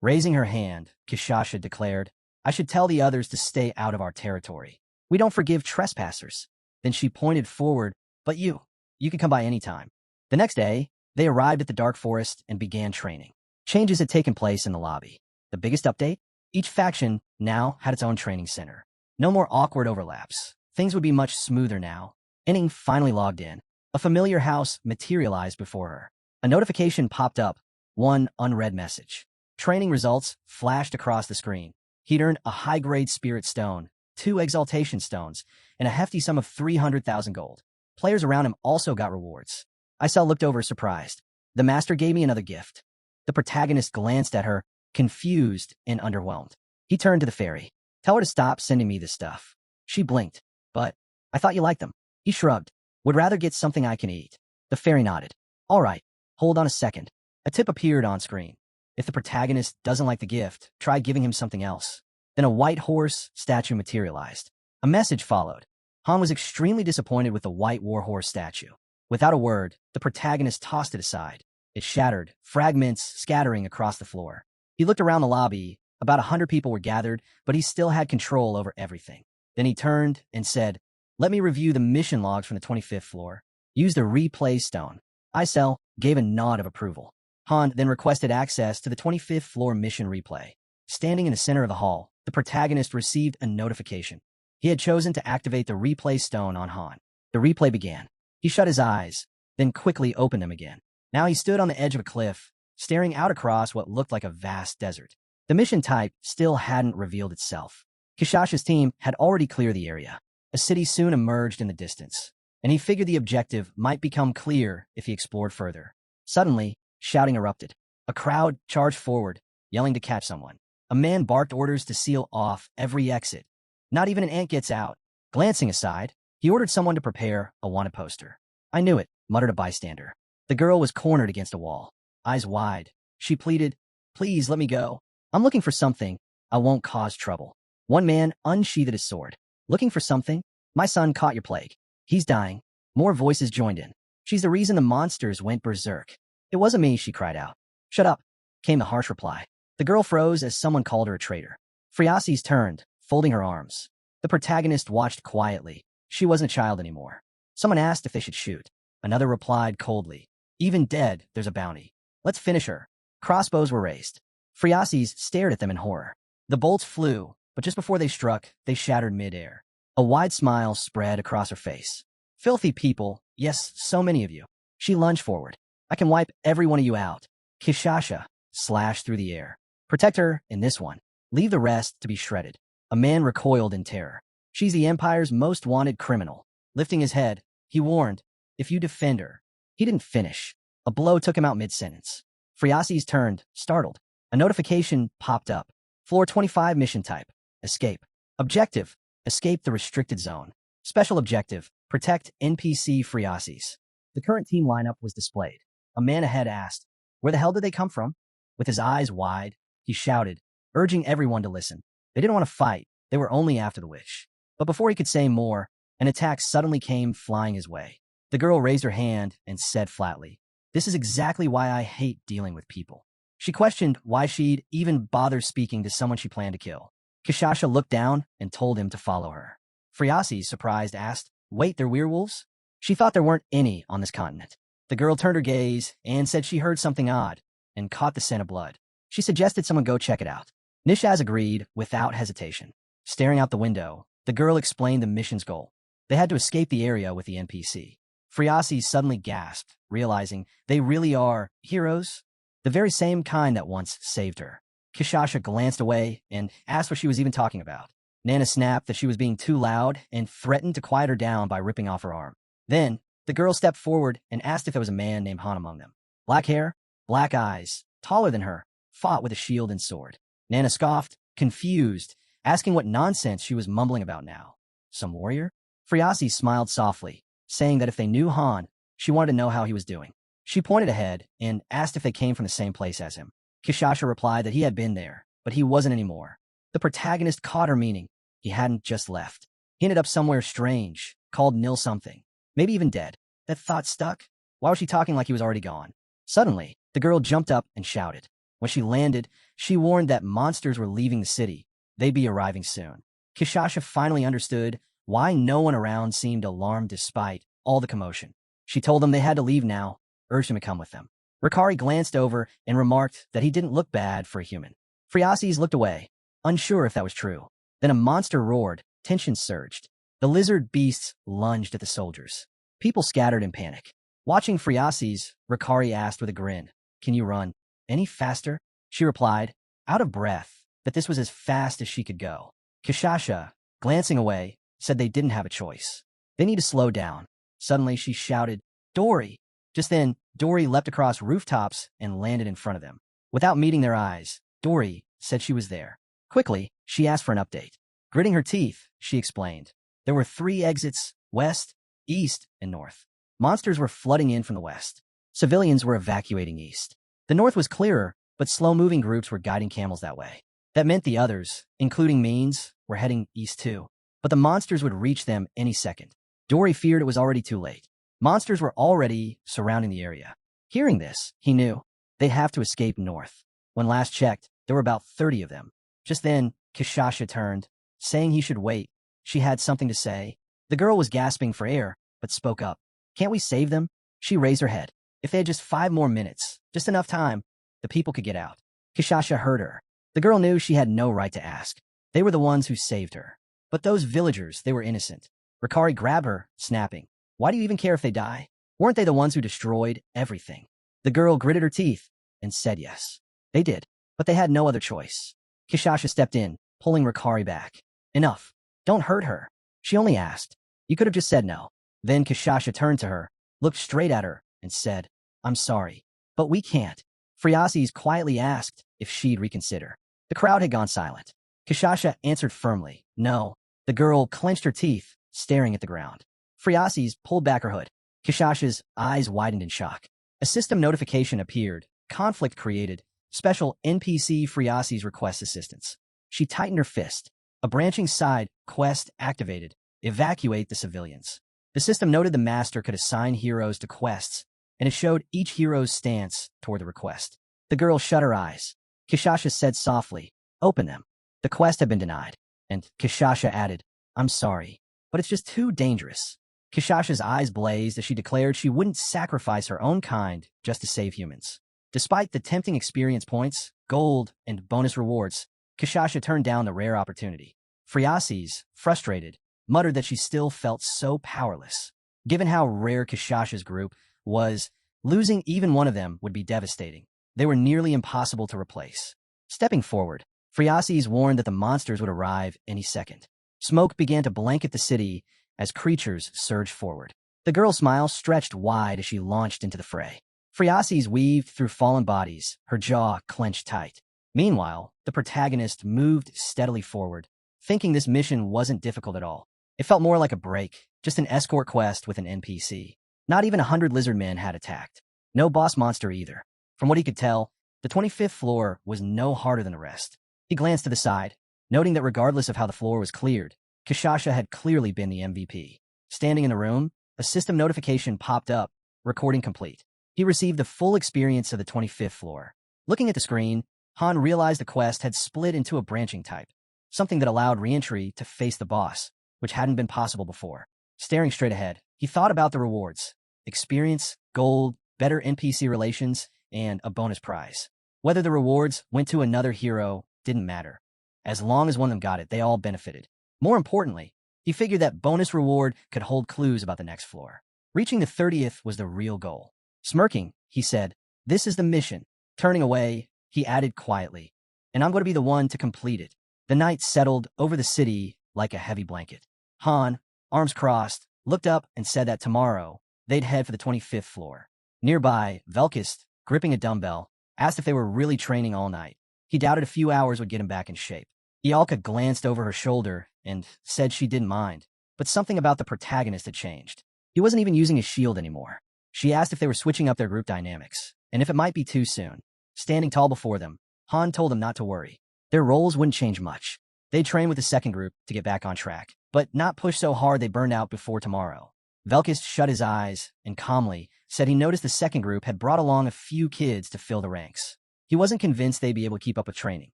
Raising her hand, Kishasha declared, "I should tell the others to stay out of our territory. We don't forgive trespassers." Then she pointed forward, "But you." You can come by any time. The next day, they arrived at the dark forest and began training. Changes had taken place in the lobby. The biggest update? Each faction now had its own training center. No more awkward overlaps. Things would be much smoother now. Inning finally logged in. A familiar house materialized before her. A notification popped up. One unread message. Training results flashed across the screen. He'd earned a high-grade spirit stone, 2 exaltation stones, and a hefty sum of 300,000 gold. Players around him also got rewards. Isel looked over surprised. The master gave me another gift. The protagonist glanced at her, confused and underwhelmed. He turned to the fairy. Tell her to stop sending me this stuff. She blinked. But I thought you liked them. He shrugged. Would rather get something I can eat. The fairy nodded. All right, hold on a second. A tip appeared on screen. If the protagonist doesn't like the gift, try giving him something else. Then a white horse statue materialized. A message followed. Han was extremely disappointed with the white war horse statue. Without a word, the protagonist tossed it aside. It shattered, fragments scattering across the floor. He looked around the lobby. About 100 people were gathered, but he still had control over everything. Then he turned and said, let me review the mission logs from the 25th floor. Use the replay stone. Isel gave a nod of approval. Han then requested access to the 25th floor mission replay. Standing in the center of the hall, the protagonist received a notification. He had chosen to activate the replay stone on Han. The replay began. He shut his eyes, then quickly opened them again. Now he stood on the edge of a cliff, staring out across what looked like a vast desert. The mission type still hadn't revealed itself. Kishasha's team had already cleared the area. A city soon emerged in the distance, and he figured the objective might become clear if he explored further. Suddenly, shouting erupted. A crowd charged forward, yelling to catch someone. A man barked orders to seal off every exit. Not even an ant gets out. Glancing aside, he ordered someone to prepare a wanted poster. I knew it, muttered a bystander. The girl was cornered against a wall. Eyes wide, she pleaded, please let me go. I'm looking for something. I won't cause trouble. One man unsheathed his sword. Looking for something? My son caught your plague. He's dying. More voices joined in. She's the reason the monsters went berserk. It wasn't me, she cried out. Shut up, came the harsh reply. The girl froze as someone called her a traitor. Friasis turned, folding her arms. The protagonist watched quietly. She wasn't a child anymore. Someone asked if they should shoot. Another replied coldly. Even dead, there's a bounty. Let's finish her. Crossbows were raised. Friasis stared at them in horror. The bolts flew, but just before they struck, they shattered midair. A wide smile spread across her face. Filthy people, yes, so many of you. She lunged forward. I can wipe every one of you out. Kishasha slashed through the air. Protect her in this one. Leave the rest to be shredded. A man recoiled in terror. She's the Empire's most wanted criminal. Lifting his head, he warned, if you defend her. He didn't finish. A blow took him out mid-sentence. Friasis turned, startled. A notification popped up. Floor 25 mission type. Escape. Objective. Escape the restricted zone. Special objective. Protect NPC Friasis. The current team lineup was displayed. A man ahead asked, where the hell did they come from? With his eyes wide, he shouted, urging everyone to listen. They didn't want to fight. They were only after the wish. But before he could say more, an attack suddenly came flying his way. The girl raised her hand and said flatly, this is exactly why I hate dealing with people. She questioned why she'd even bother speaking to someone she planned to kill. Kishasha looked down and told him to follow her. Friasis, surprised, asked, wait, they're werewolves? She thought there weren't any on this continent. The girl turned her gaze and said she heard something odd and caught the scent of blood. She suggested someone go check it out. Nishaz agreed without hesitation. Staring out the window, the girl explained the mission's goal. They had to escape the area with the NPC. Friasis suddenly gasped, realizing they really are heroes, the very same kind that once saved her. Kishasha glanced away and asked what she was even talking about. Nana snapped that she was being too loud and threatened to quiet her down by ripping off her arm. Then, the girl stepped forward and asked if there was a man named Han among them. Black hair, black eyes, taller than her, fought with a shield and sword. Nana scoffed, confused, asking what nonsense she was mumbling about now. Some warrior? Friasis smiled softly, saying that if they knew Han, she wanted to know how he was doing. She pointed ahead and asked if they came from the same place as him. Kishasha replied that he had been there, but he wasn't anymore. The protagonist caught her meaning. He hadn't just left. He ended up somewhere strange, called Nil something. Maybe even dead. That thought stuck. Why was she talking like he was already gone? Suddenly, the girl jumped up and shouted. When she landed, she warned that monsters were leaving the city. They'd be arriving soon. Kishasha finally understood why no one around seemed alarmed despite all the commotion. She told them they had to leave now, urged him to come with them. Ricari glanced over and remarked that he didn't look bad for a human. Phreaces looked away, unsure if that was true. Then a monster roared, tension surged. The lizard beasts lunged at the soldiers. People scattered in panic. Watching Phreaces, Ricari asked with a grin, "Can you run any faster?" She replied, out of breath, that this was as fast as she could go. Kishasha, glancing away, said they didn't have a choice. They need to slow down. Suddenly she shouted, "Dory!" Just then, Dory leapt across rooftops and landed in front of them. Without meeting their eyes, Dory said she was there. Quickly, she asked for an update. Gritting her teeth, she explained. There were 3 exits, west, east, and north. Monsters were flooding in from the west. Civilians were evacuating east. The north was clearer, but slow-moving groups were guiding camels that way. That meant the others, including Means, were heading east too. But the monsters would reach them any second. Dory feared it was already too late. Monsters were already surrounding the area. Hearing this, he knew they'd have to escape north. When last checked, there were about 30 of them. Just then, Kishasha turned, saying he should wait. She had something to say. The girl was gasping for air, but spoke up. "Can't we save them?" She raised her head. If they had just 5 more minutes, just enough time, the people could get out. Kishasha heard her. The girl knew she had no right to ask. They were the ones who saved her. But those villagers, they were innocent. Ricari grabbed her, snapping. "Why do you even care if they die? Weren't they the ones who destroyed everything?" The girl gritted her teeth and said yes. They did, but they had no other choice. Kishasha stepped in, pulling Ricari back. "Enough. Don't hurt her." She only asked. "You could have just said no." Then Kishasha turned to her, looked straight at her, and said, "I'm sorry, but we can't." Phreaces quietly asked if she'd reconsider. The crowd had gone silent. Kishasha answered firmly, "No." The girl clenched her teeth, staring at the ground. Phreaces pulled back her hood. Kishasha's eyes widened in shock. A system notification appeared. Conflict created. Special NPC Phreaces requests assistance. She tightened her fist. A branching side quest activated. Evacuate the civilians. The system noted the master could assign heroes to quests, and it showed each hero's stance toward the request. The girl shut her eyes. Kishasha said softly, "Open them." The quest had been denied, and Kishasha added, "I'm sorry, but it's just too dangerous." Kishasha's eyes blazed as she declared she wouldn't sacrifice her own kind just to save humans. Despite the tempting experience points, gold, and bonus rewards, Kishasha turned down the rare opportunity. Phreaces, frustrated, muttered that she still felt so powerless. Given how rare Kishasha's group was, losing even one of them would be devastating. They were nearly impossible to replace. Stepping forward, Phreaces warned that the monsters would arrive any second. Smoke began to blanket the city as creatures surged forward. The girl's smile stretched wide as she launched into the fray. Phreaces weaved through fallen bodies, her jaw clenched tight. Meanwhile, the protagonist moved steadily forward, thinking this mission wasn't difficult at all. It felt more like a break, just an escort quest with an NPC. Not even 100 lizard men had attacked. No boss monster either. From what he could tell, the 25th floor was no harder than the rest. He glanced to the side, noting that regardless of how the floor was cleared, Kishasha had clearly been the MVP. Standing in the room, a system notification popped up, recording complete. He received the full experience of the 25th floor. Looking at the screen, Han realized the quest had split into a branching type, something that allowed re-entry to face the boss, which hadn't been possible before. Staring straight ahead, he thought about the rewards: experience, gold, better NPC relations, and a bonus prize. Whether the rewards went to another hero didn't matter. As long as one of them got it, they all benefited. More importantly, he figured that bonus reward could hold clues about the next floor. Reaching the 30th was the real goal. Smirking, he said, "This is the mission." Turning away, he added quietly, "And I'm going to be the one to complete it." The night settled over the city like a heavy blanket. Han, arms crossed, looked up and said that tomorrow they'd head for the 25th floor. Nearby, Velkist, gripping a dumbbell, asked if they were really training all night. He doubted a few hours would get him back in shape. Ialka glanced over her shoulder and said she didn't mind, but something about the protagonist had changed. He wasn't even using his shield anymore. She asked if they were switching up their group dynamics, and if it might be too soon. Standing tall before them, Han told them not to worry. Their roles wouldn't change much. They'd train with the second group to get back on track, but not push so hard they burned out before tomorrow. Velkist shut his eyes and calmly said he noticed the second group had brought along a few kids to fill the ranks. He wasn't convinced they'd be able to keep up with training.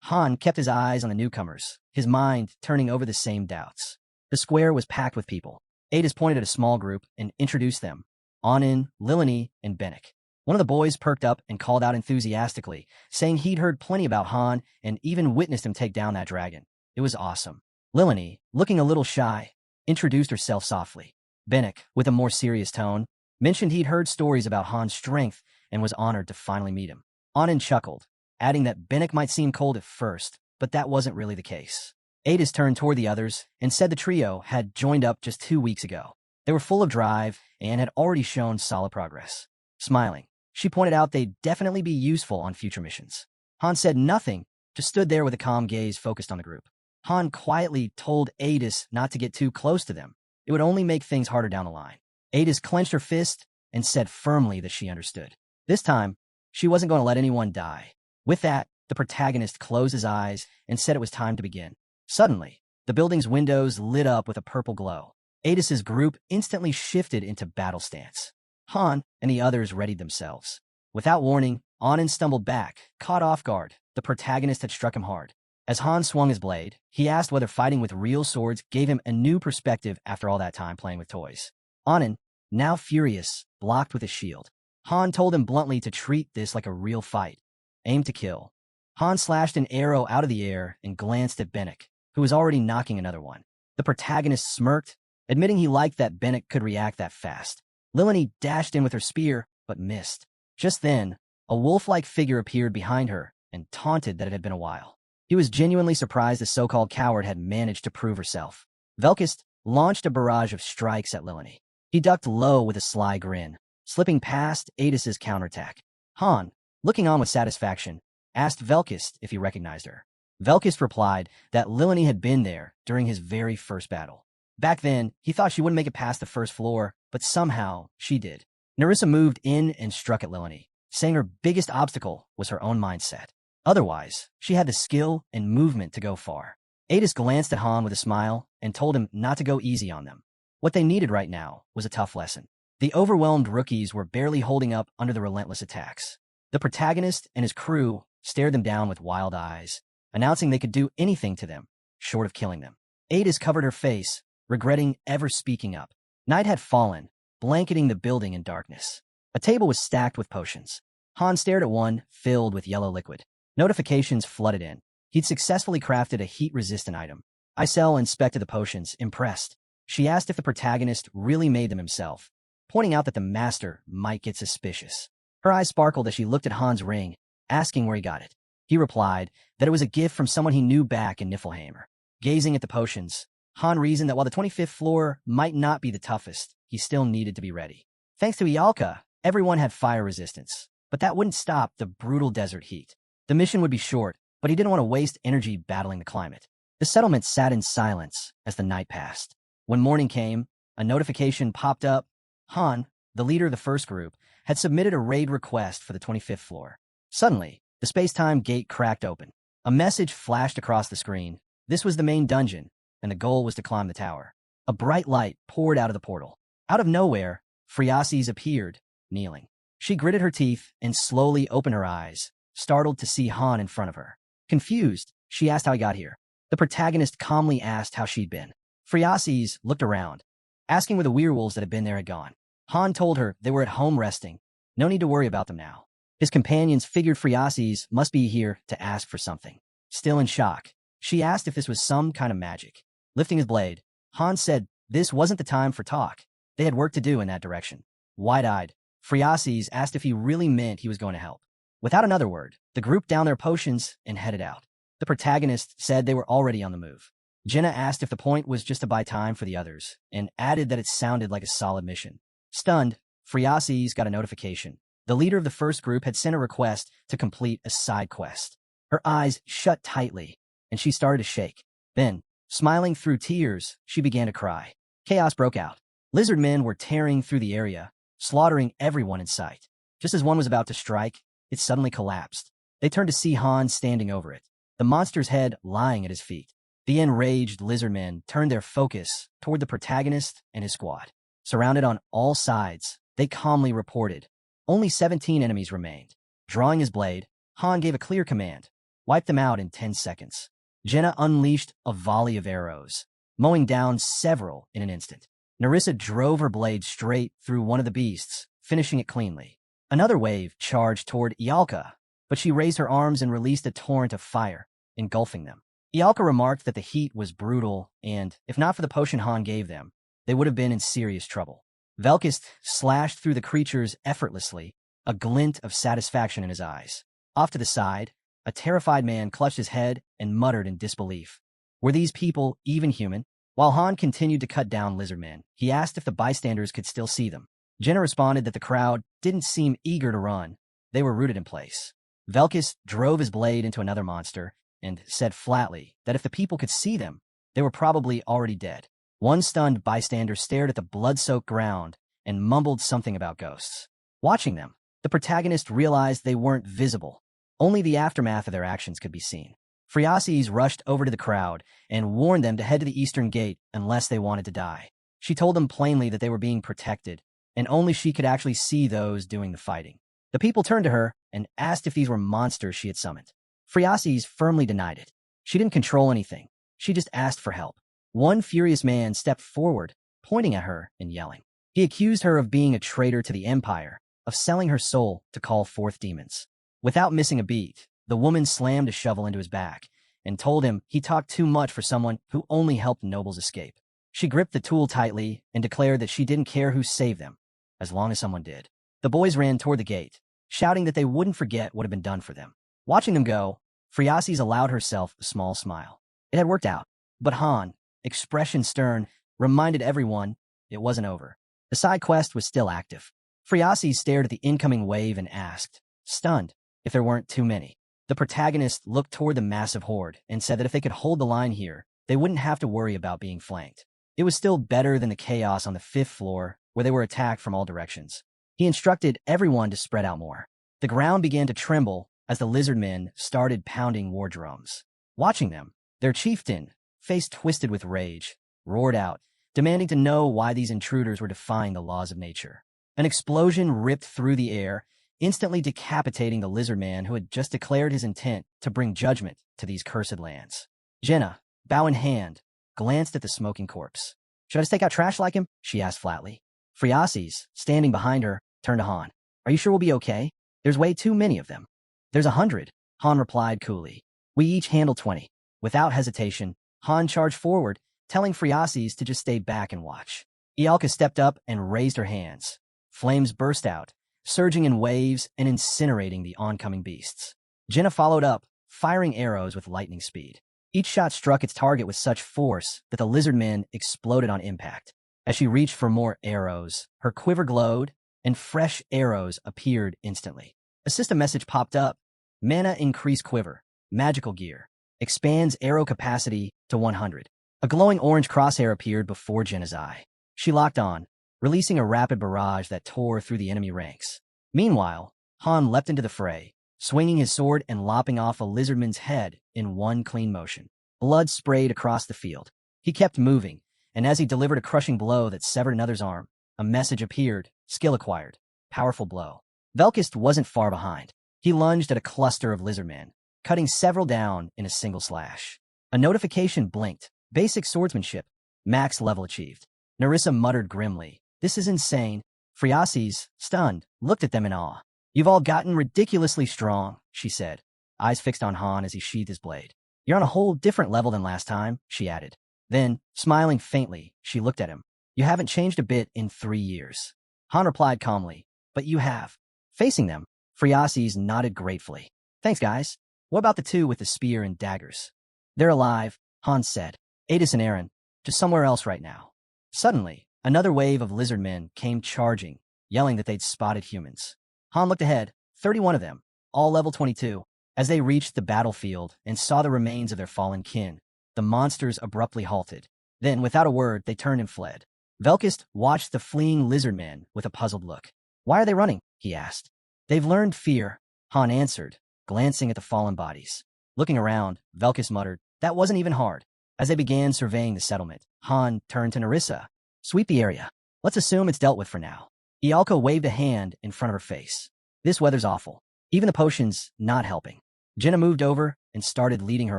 Han kept his eyes on the newcomers, his mind turning over the same doubts. The square was packed with people. Adis pointed at a small group and introduced them. Anin, Lilini, and Bennick. One of the boys perked up and called out enthusiastically, saying he'd heard plenty about Han and even witnessed him take down that dragon. It was awesome. Lilini, looking a little shy, introduced herself softly. Bennick, with a more serious tone, mentioned he'd heard stories about Han's strength and was honored to finally meet him. Anin chuckled, adding that Bennick might seem cold at first, but that wasn't really the case. Adis turned toward the others and said the trio had joined up just 2 weeks ago. They were full of drive and had already shown solid progress. Smiling, she pointed out they'd definitely be useful on future missions. Han said nothing, just stood there with a calm gaze focused on the group. Han quietly told Adis not to get too close to them. It would only make things harder down the line. Adis clenched her fist and said firmly that she understood. This time, she wasn't going to let anyone die. With that, the protagonist closed his eyes and said it was time to begin. Suddenly, the building's windows lit up with a purple glow. Adis's group instantly shifted into battle stance. Han and the others readied themselves. Without warning, Anin stumbled back, caught off guard. The protagonist had struck him hard. As Han swung his blade, he asked whether fighting with real swords gave him a new perspective after all that time playing with toys. Anin, now furious, blocked with his shield. Han told him bluntly to treat this like a real fight. Aim to kill. Han slashed an arrow out of the air and glanced at Bennick, who was already knocking another one. The protagonist smirked, admitting he liked that Bennick could react that fast. Lilini dashed in with her spear, but missed. Just then, a wolf-like figure appeared behind her and taunted that it had been a while. He was genuinely surprised the so-called coward had managed to prove herself. Velkist launched a barrage of strikes at Lilini. He ducked low with a sly grin, slipping past Adis's counterattack. Han, looking on with satisfaction, asked Velkist if he recognized her. Velkist replied that Lilini had been there during his very first battle. Back then, he thought she wouldn't make it past the first floor, but somehow she did. Narissa moved in and struck at Lilini, saying her biggest obstacle was her own mindset. Otherwise, she had the skill and movement to go far. Adis glanced at Han with a smile and told him not to go easy on them. What they needed right now was a tough lesson. The overwhelmed rookies were barely holding up under the relentless attacks. The protagonist and his crew stared them down with wild eyes, announcing they could do anything to them, short of killing them. Adis covered her face, regretting ever speaking up. Night had fallen, blanketing the building in darkness. A table was stacked with potions. Han stared at one, filled with yellow liquid. Notifications flooded in. He'd successfully crafted a heat-resistant item. Isel inspected the potions, impressed. She asked if the protagonist really made them himself, pointing out that the master might get suspicious. Her eyes sparkled as she looked at Han's ring, asking where he got it. He replied that it was a gift from someone he knew back in Niflheim. Gazing at the potions, Han reasoned that while the 25th floor might not be the toughest, he still needed to be ready. Thanks to Ialka, everyone had fire resistance, but that wouldn't stop the brutal desert heat. The mission would be short, but he didn't want to waste energy battling the climate. The settlement sat in silence as the night passed. When morning came, a notification popped up. Han, the leader of the first group, had submitted a raid request for the 25th floor. Suddenly, the space-time gate cracked open. A message flashed across the screen. This was the main dungeon, and the goal was to climb the tower. A bright light poured out of the portal. Out of nowhere, Phriases appeared, kneeling. She gritted her teeth and slowly opened her eyes, startled to see Han in front of her. Confused, she asked how he got here. The protagonist calmly asked how she'd been. Phriases looked around, asking where the werewolves that had been there had gone. Han told her they were at home resting. No need to worry about them now. His companions figured Phriases must be here to ask for something. Still in shock, she asked if this was some kind of magic. Lifting his blade, Han said this wasn't the time for talk. They had work to do in that direction. Wide-eyed, Phriases asked if he really meant he was going to help. Without another word, the group downed their potions and headed out. The protagonist said they were already on the move. Jenna asked if the point was just to buy time for the others, and added that it sounded like a solid mission. Stunned, Phriases got a notification. The leader of the first group had sent a request to complete a side quest. Her eyes shut tightly, and she started to shake. Then, smiling through tears, she began to cry. Chaos broke out. Lizard men were tearing through the area, slaughtering everyone in sight. Just as one was about to strike, it suddenly collapsed. They turned to see Han standing over it, the monster's head lying at his feet. The enraged lizard men turned their focus toward the protagonist and his squad. Surrounded on all sides, they calmly reported. Only 17 enemies remained. Drawing his blade, Han gave a clear command. Wipe them out in 10 seconds. Jenna unleashed a volley of arrows, mowing down several in an instant. Narissa drove her blade straight through one of the beasts, finishing it cleanly. Another wave charged toward Ialka, but she raised her arms and released a torrent of fire, engulfing them. Ialka remarked that the heat was brutal and, if not for the potion Han gave them, they would have been in serious trouble. Velkist slashed through the creatures effortlessly, a glint of satisfaction in his eyes. Off to the side, a terrified man clutched his head and muttered in disbelief. Were these people even human? While Han continued to cut down lizardmen, he asked if the bystanders could still see them. Jenna responded that the crowd didn't seem eager to run. They were rooted in place. Velkis drove his blade into another monster and said flatly that if the people could see them, they were probably already dead. One stunned bystander stared at the blood-soaked ground and mumbled something about ghosts. Watching them, the protagonist realized they weren't visible. Only the aftermath of their actions could be seen. Phriases rushed over to the crowd and warned them to head to the eastern gate unless they wanted to die. She told them plainly that they were being protected, and only she could actually see those doing the fighting. The people turned to her and asked if these were monsters she had summoned. Phriases firmly denied it. She didn't control anything. She just asked for help. One furious man stepped forward, pointing at her and yelling. He accused her of being a traitor to the Empire, of selling her soul to call forth demons. Without missing a beat, the woman slammed a shovel into his back and told him he talked too much for someone who only helped nobles escape. She gripped the tool tightly and declared that she didn't care who saved them, as long as someone did. The boys ran toward the gate, shouting that they wouldn't forget what had been done for them. Watching them go, Phriases allowed herself a small smile. It had worked out, but Han, expression stern, reminded everyone it wasn't over. The side quest was still active. Phriases stared at the incoming wave and asked, stunned, if there weren't too many. The protagonist looked toward the massive horde and said that if they could hold the line here, they wouldn't have to worry about being flanked. It was still better than the chaos on the 5th floor, where they were attacked from all directions. He instructed everyone to spread out more. The ground began to tremble as the lizardmen started pounding war drums. Watching them, their chieftain, face twisted with rage, roared out, demanding to know why these intruders were defying the laws of nature. An explosion ripped through the air, instantly decapitating the lizardman who had just declared his intent to bring judgment to these cursed lands. Jenna, bow in hand, glanced at the smoking corpse. Should I just take out trash like him? She asked flatly. Phriases, standing behind her, turned to Han. Are you sure we'll be okay? There's way too many of them. There's 100, Han replied coolly. We each handle 20. Without hesitation, Han charged forward, telling Phriases to just stay back and watch. Ialka stepped up and raised her hands. Flames burst out, surging in waves and incinerating the oncoming beasts. Jenna followed up, firing arrows with lightning speed. Each shot struck its target with such force that the lizardmen exploded on impact. As she reached for more arrows, her quiver glowed, and fresh arrows appeared instantly. A system message popped up. Mana increase quiver. Magical gear. Expands arrow capacity to 100. A glowing orange crosshair appeared before Jenna's eye. She locked on, releasing a rapid barrage that tore through the enemy ranks. Meanwhile, Han leapt into the fray, swinging his sword and lopping off a lizardman's head in one clean motion. Blood sprayed across the field. He kept moving, and as he delivered a crushing blow that severed another's arm, a message appeared, skill acquired, powerful blow. Velkist wasn't far behind. He lunged at a cluster of lizardmen, cutting several down in a single slash. A notification blinked. Basic swordsmanship. Max level achieved. Narissa muttered grimly. This is insane. Phriases, stunned, looked at them in awe. You've all gotten ridiculously strong, she said, eyes fixed on Han as he sheathed his blade. You're on a whole different level than last time, she added. Then, smiling faintly, she looked at him. You haven't changed a bit in 3 years. Han replied calmly, but you have. Facing them, Phriases nodded gratefully. Thanks, guys. What about the two with the spear and daggers? They're alive, Han said. Adis and Aaron, just somewhere else right now. Suddenly, another wave of lizardmen came charging, yelling that they'd spotted humans. Han looked ahead, 31 of them, all level 22. As they reached the battlefield and saw the remains of their fallen kin, the monsters abruptly halted. Then, without a word, they turned and fled. Velkist watched the fleeing lizardmen with a puzzled look. Why are they running? He asked. They've learned fear, Han answered, glancing at the fallen bodies. Looking around, Velkist muttered, that wasn't even hard. As they began surveying the settlement, Han turned to Narissa. Sweep the area. Let's assume it's dealt with for now. Ialka waved a hand in front of her face. This weather's awful. Even the potion's not helping. Jenna moved over and started leading her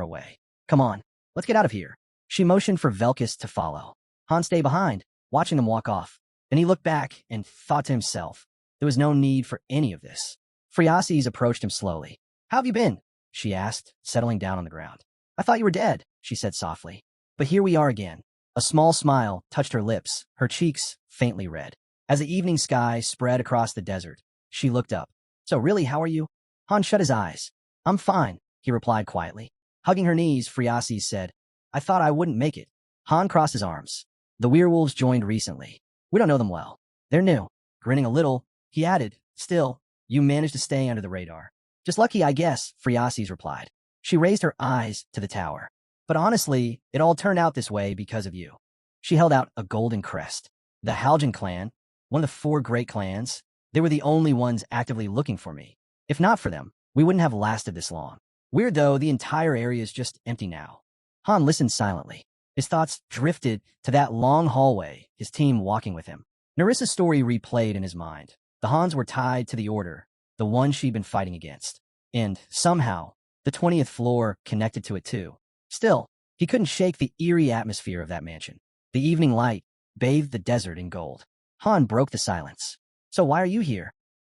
away. Come on, let's get out of here. She motioned for Velkist to follow. Han, stay behind. watching them walk off. Then he looked back and thought to himself, there was no need for any of this. Phriases approached him slowly. How have you been? She asked, settling down on the ground. I thought you were dead, she said softly. But here we are again. A small smile touched her lips, her cheeks faintly red. As the evening sky spread across the desert, she looked up. So really, how are you? Han shut his eyes. I'm fine, he replied quietly. Hugging her knees, Phriases said, I thought I wouldn't make it. Han crossed his arms. The werewolves joined recently. We don't know them well. They're new. Grinning a little, he added, still, you managed to stay under the radar. Just lucky, I guess, Phriases replied. She raised her eyes to the tower. But honestly, it all turned out this way because of you. She held out a golden crest. The Haljan clan, one of the 4 great clans, they were the only ones actively looking for me. If not for them, we wouldn't have lasted this long. Weird though, the entire area is just empty now. Han listened silently. His thoughts drifted to that long hallway, his team walking with him. Nerissa's story replayed in his mind. The Hans were tied to the Order, the one she'd been fighting against. And, somehow, the 20th floor connected to it too. Still, he couldn't shake the eerie atmosphere of that mansion. The evening light bathed the desert in gold. Han broke the silence. So why are you here?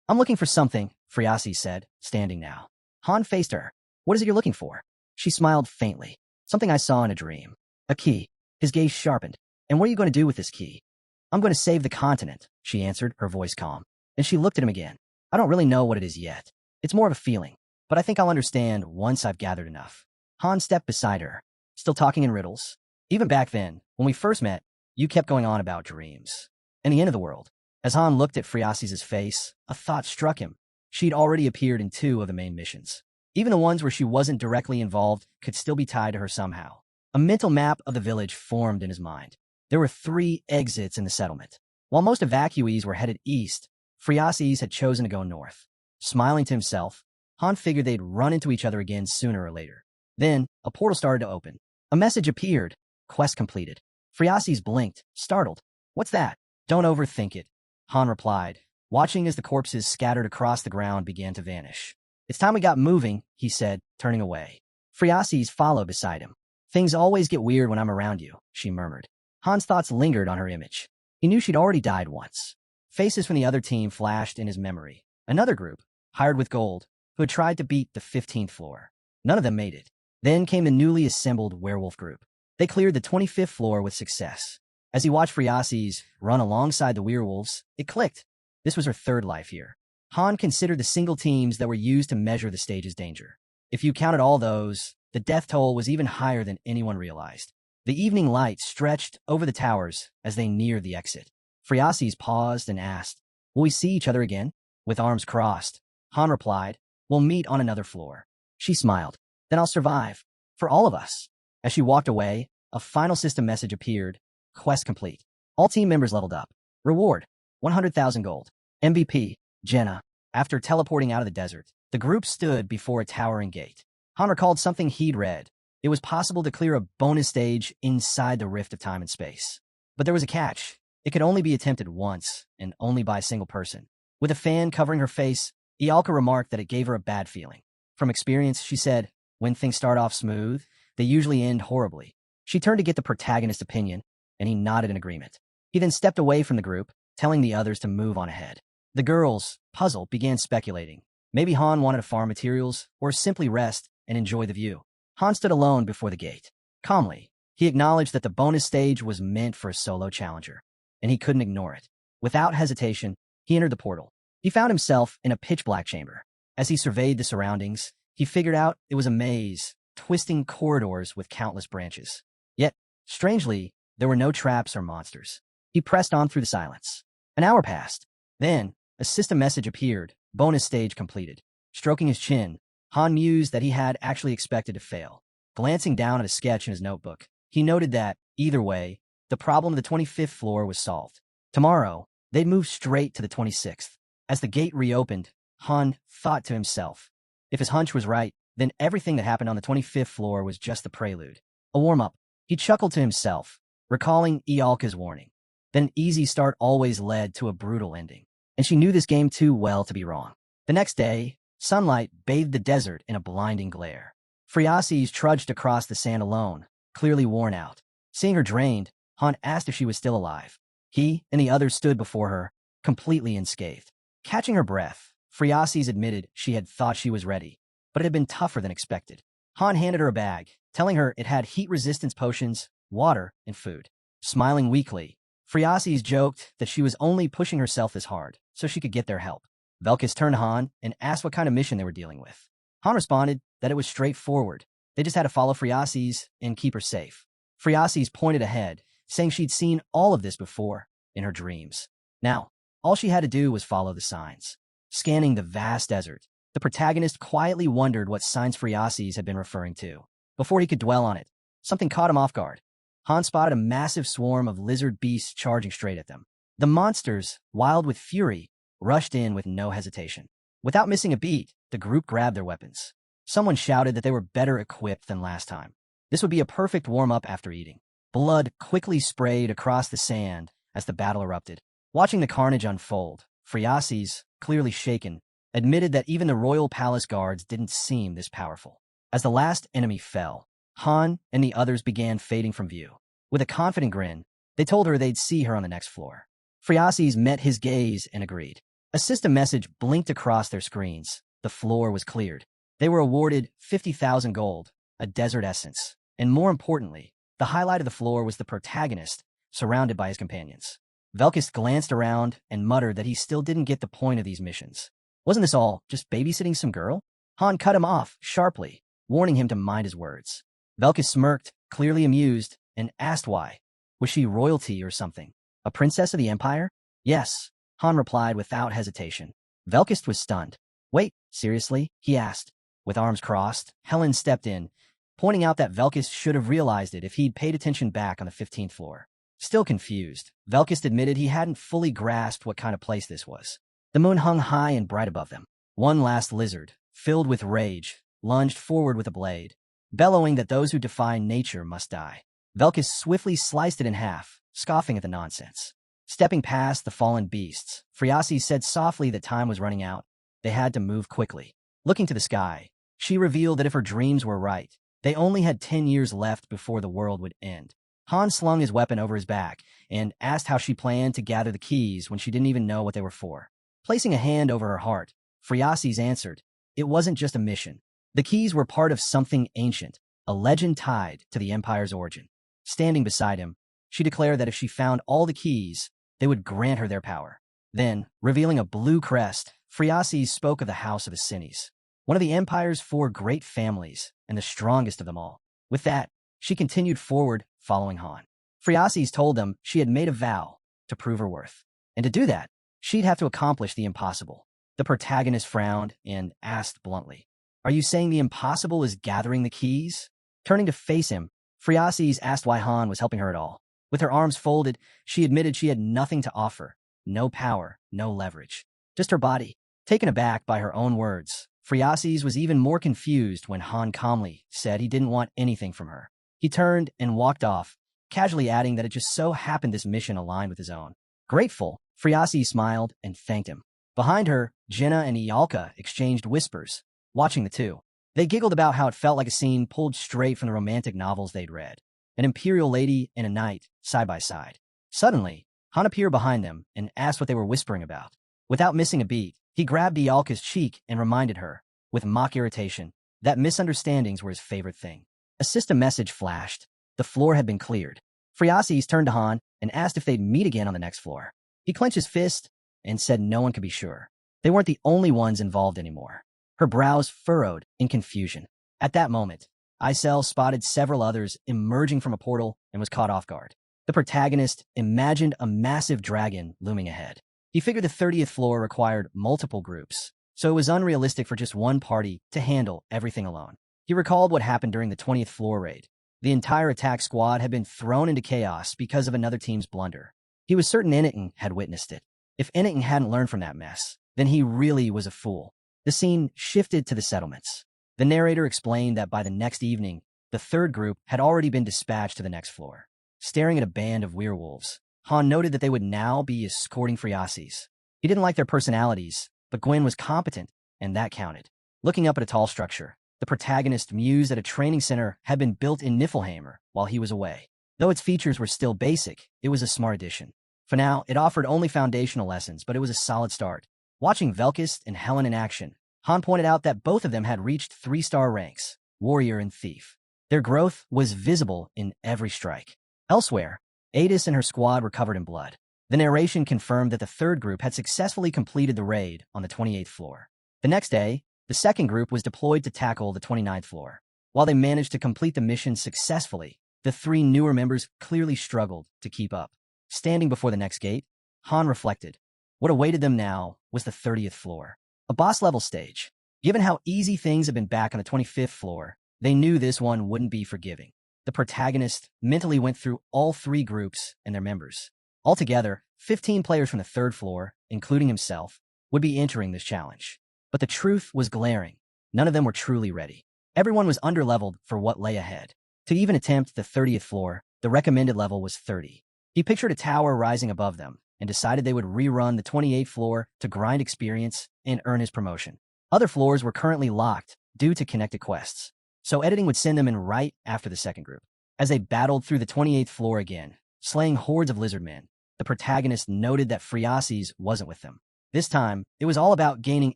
I'm looking for something, Phriases said, standing now. Han faced her. What is it you're looking for? She smiled faintly. Something I saw in a dream. A key. His gaze sharpened. And what are you going to do with this key? I'm going to save the continent, she answered, her voice calm. Then she looked at him again. I don't really know what it is yet. It's more of a feeling. But I think I'll understand once I've gathered enough. Han stepped beside her, still talking in riddles. Even back then, when we first met, you kept going on about dreams. And the end of the world. As Han looked at Phriases' face, a thought struck him. She'd already appeared in 2 of the main missions. Even the ones where she wasn't directly involved could still be tied to her somehow. A mental map of the village formed in his mind. There were 3 exits in the settlement. While most evacuees were headed east, Phriases had chosen to go north. Smiling to himself, Han figured they'd run into each other again sooner or later. Then, a portal started to open. A message appeared. Quest completed. Phriases blinked, startled. What's that? Don't overthink it, Han replied, watching as the corpses scattered across the ground began to vanish. It's time we got moving, he said, turning away. Phriases followed beside him. Things always get weird when I'm around you, she murmured. Han's thoughts lingered on her image. He knew she'd already died once. Faces from the other team flashed in his memory. Another group, hired with gold, who had tried to beat the 15th floor. None of them made it. Then came the newly assembled werewolf group. They cleared the 25th floor with success. As he watched Phriases run alongside the werewolves, it clicked. This was her 3rd life here. Han considered the single teams that were used to measure the stage's danger. If you counted all those, the death toll was even higher than anyone realized. The evening light stretched over the towers as they neared the exit. Phriases paused and asked, will we see each other again? With arms crossed, Han replied, we'll meet on another floor. She smiled. Then I'll survive. For all of us. As she walked away, a final system message appeared. Quest complete. All team members leveled up. Reward, 100,000 gold. MVP, Jenna. After teleporting out of the desert, the group stood before a towering gate. Han recalled something he'd read. It was possible to clear a bonus stage inside the rift of time and space. But there was a catch. It could only be attempted once, and only by a single person. With a fan covering her face, Ialka remarked that it gave her a bad feeling. From experience, she said, when things start off smooth, they usually end horribly. She turned to get the protagonist's opinion, and he nodded in agreement. He then stepped away from the group, telling the others to move on ahead. The girls, puzzled, began speculating. Maybe Han wanted to farm materials, or simply rest and enjoy the view. Han stood alone before the gate. Calmly, he acknowledged that the bonus stage was meant for a solo challenger, and he couldn't ignore it. Without hesitation, he entered the portal. He found himself in a pitch-black chamber. As he surveyed the surroundings, he figured out it was a maze, twisting corridors with countless branches. Yet, strangely, there were no traps or monsters. He pressed on through the silence. An hour passed. Then, a system message appeared, bonus stage completed. Stroking his chin, Han mused that he had actually expected to fail. Glancing down at a sketch in his notebook, he noted that, either way, the problem of the 25th floor was solved. Tomorrow, they'd move straight to the 26th. As the gate reopened, Han thought to himself, if his hunch was right, then everything that happened on the 25th floor was just the prelude. A warm-up. He chuckled to himself, recalling Ialka's warning. Then an easy start always led to a brutal ending. And she knew this game too well to be wrong. The next day, sunlight bathed the desert in a blinding glare. Phriases trudged across the sand alone, clearly worn out. Seeing her drained, Han asked if she was still alive. He and the others stood before her, completely unscathed. Catching her breath, Phreases admitted she had thought she was ready, but it had been tougher than expected. Han handed her a bag, telling her it had heat-resistance potions, water, and food. Smiling weakly, Phreases joked that she was only pushing herself this hard so she could get their help. Velkus turned to Han and asked what kind of mission they were dealing with. Han responded that it was straightforward. They just had to follow Phreases and keep her safe. Phreases pointed ahead, saying she'd seen all of this before in her dreams. Now, all she had to do was follow the signs. Scanning the vast desert, the protagonist quietly wondered what signs Phreases had been referring to. Before he could dwell on it, something caught him off guard. Han spotted a massive swarm of lizard beasts charging straight at them. The monsters, wild with fury, rushed in with no hesitation. Without missing a beat, the group grabbed their weapons. Someone shouted that they were better equipped than last time. This would be a perfect warm-up after eating. Blood quickly sprayed across the sand as the battle erupted. Watching the carnage unfold, Phreases, clearly shaken, admitted that even the royal palace guards didn't seem this powerful. As the last enemy fell, Han and the others began fading from view. With a confident grin, they told her they'd see her on the next floor. Phreases met his gaze and agreed. A system message blinked across their screens. The floor was cleared. They were awarded 50,000 gold, a desert essence, and more importantly, the highlight of the floor was the protagonist, surrounded by his companions. Velkus glanced around and muttered that he still didn't get the point of these missions. Wasn't this all just babysitting some girl? Han cut him off sharply, warning him to mind his words. Velkus smirked, clearly amused, and asked why. Was she royalty or something? A princess of the Empire? Yes, Han replied without hesitation. Velkus was stunned. Wait, seriously? He asked. With arms crossed, Helen stepped in, pointing out that Velkus should have realized it if he'd paid attention back on the 15th floor. Still confused, Velkus admitted he hadn't fully grasped what kind of place this was. The moon hung high and bright above them. One last lizard, filled with rage, lunged forward with a blade, bellowing that those who defy nature must die. Velkus swiftly sliced it in half, scoffing at the nonsense. Stepping past the fallen beasts, Phreases said softly that time was running out. They had to move quickly. Looking to the sky, she revealed that if her dreams were right, they only had 10 years left before the world would end. Han slung his weapon over his back and asked how she planned to gather the keys when she didn't even know what they were for. Placing a hand over her heart, Phreases answered, it wasn't just a mission. The keys were part of something ancient, a legend tied to the Empire's origin. Standing beside him, she declared that if she found all the keys, they would grant her their power. Then, revealing a blue crest, Phreases spoke of the House of Asines, one of the Empire's 4 great families and the strongest of them all. With that, she continued forward, following Han. Phreases told them she had made a vow to prove her worth, and to do that, she'd have to accomplish the impossible. The protagonist frowned and asked bluntly, are you saying the impossible is gathering the keys? Turning to face him, Phreases asked why Han was helping her at all. With her arms folded, she admitted she had nothing to offer, no power, no leverage, just her body. Taken aback by her own words, Phreases was even more confused when Han calmly said he didn't want anything from her. He turned and walked off, casually adding that it just so happened this mission aligned with his own. Grateful, Phreases smiled and thanked him. Behind her, Jenna and Ialka exchanged whispers, watching the two. They giggled about how it felt like a scene pulled straight from the romantic novels they'd read. An imperial lady and a knight, side by side. Suddenly, Han appeared behind them and asked what they were whispering about. Without missing a beat, he grabbed Ialka's cheek and reminded her, with mock irritation, that misunderstandings were his favorite thing. A system message flashed. The floor had been cleared. Phreases turned to Han and asked if they'd meet again on the next floor. He clenched his fist and said no one could be sure. They weren't the only ones involved anymore. Her brows furrowed in confusion. At that moment, Isel spotted several others emerging from a portal and was caught off guard. The protagonist imagined a massive dragon looming ahead. He figured the 30th floor required multiple groups, so it was unrealistic for just one party to handle everything alone. He recalled what happened during the 20th floor raid. The entire attack squad had been thrown into chaos because of another team's blunder. He was certain Anakin had witnessed it. If Anakin hadn't learned from that mess, then he really was a fool. The scene shifted to the settlements. The narrator explained that by the next evening, the 3rd group had already been dispatched to the next floor. Staring at a band of werewolves, Han noted that they would now be escorting Phreases. He didn't like their personalities, but Gwen was competent, and that counted. Looking up at a tall structure, the protagonist mused that a training center had been built in Niflheimer while he was away. Though its features were still basic, it was a smart addition. For now, it offered only foundational lessons, but it was a solid start. Watching Velkist and Helen in action, Han pointed out that both of them had reached 3-star ranks, warrior and thief. Their growth was visible in every strike. Elsewhere, Adis and her squad were covered in blood. The narration confirmed that the third group had successfully completed the raid on the 28th floor. The next day, the second group was deployed to tackle the 29th floor. While they managed to complete the mission successfully, the three newer members clearly struggled to keep up. Standing before the next gate, Han reflected. What awaited them now was the 30th floor, a boss-level stage. Given how easy things had been back on the 25th floor, they knew this one wouldn't be forgiving. The protagonist mentally went through all three groups and their members. Altogether, 15 players from the third floor, including himself, would be entering this challenge. But the truth was glaring. None of them were truly ready. Everyone was underleveled for what lay ahead. To even attempt the 30th floor, the recommended level was 30. He pictured a tower rising above them and decided they would rerun the 28th floor to grind experience and earn his promotion. Other floors were currently locked due to connected quests, so editing would send them in right after the second group. As they battled through the 28th floor again, slaying hordes of lizardmen, the protagonist noted that Friasis wasn't with them. This time, it was all about gaining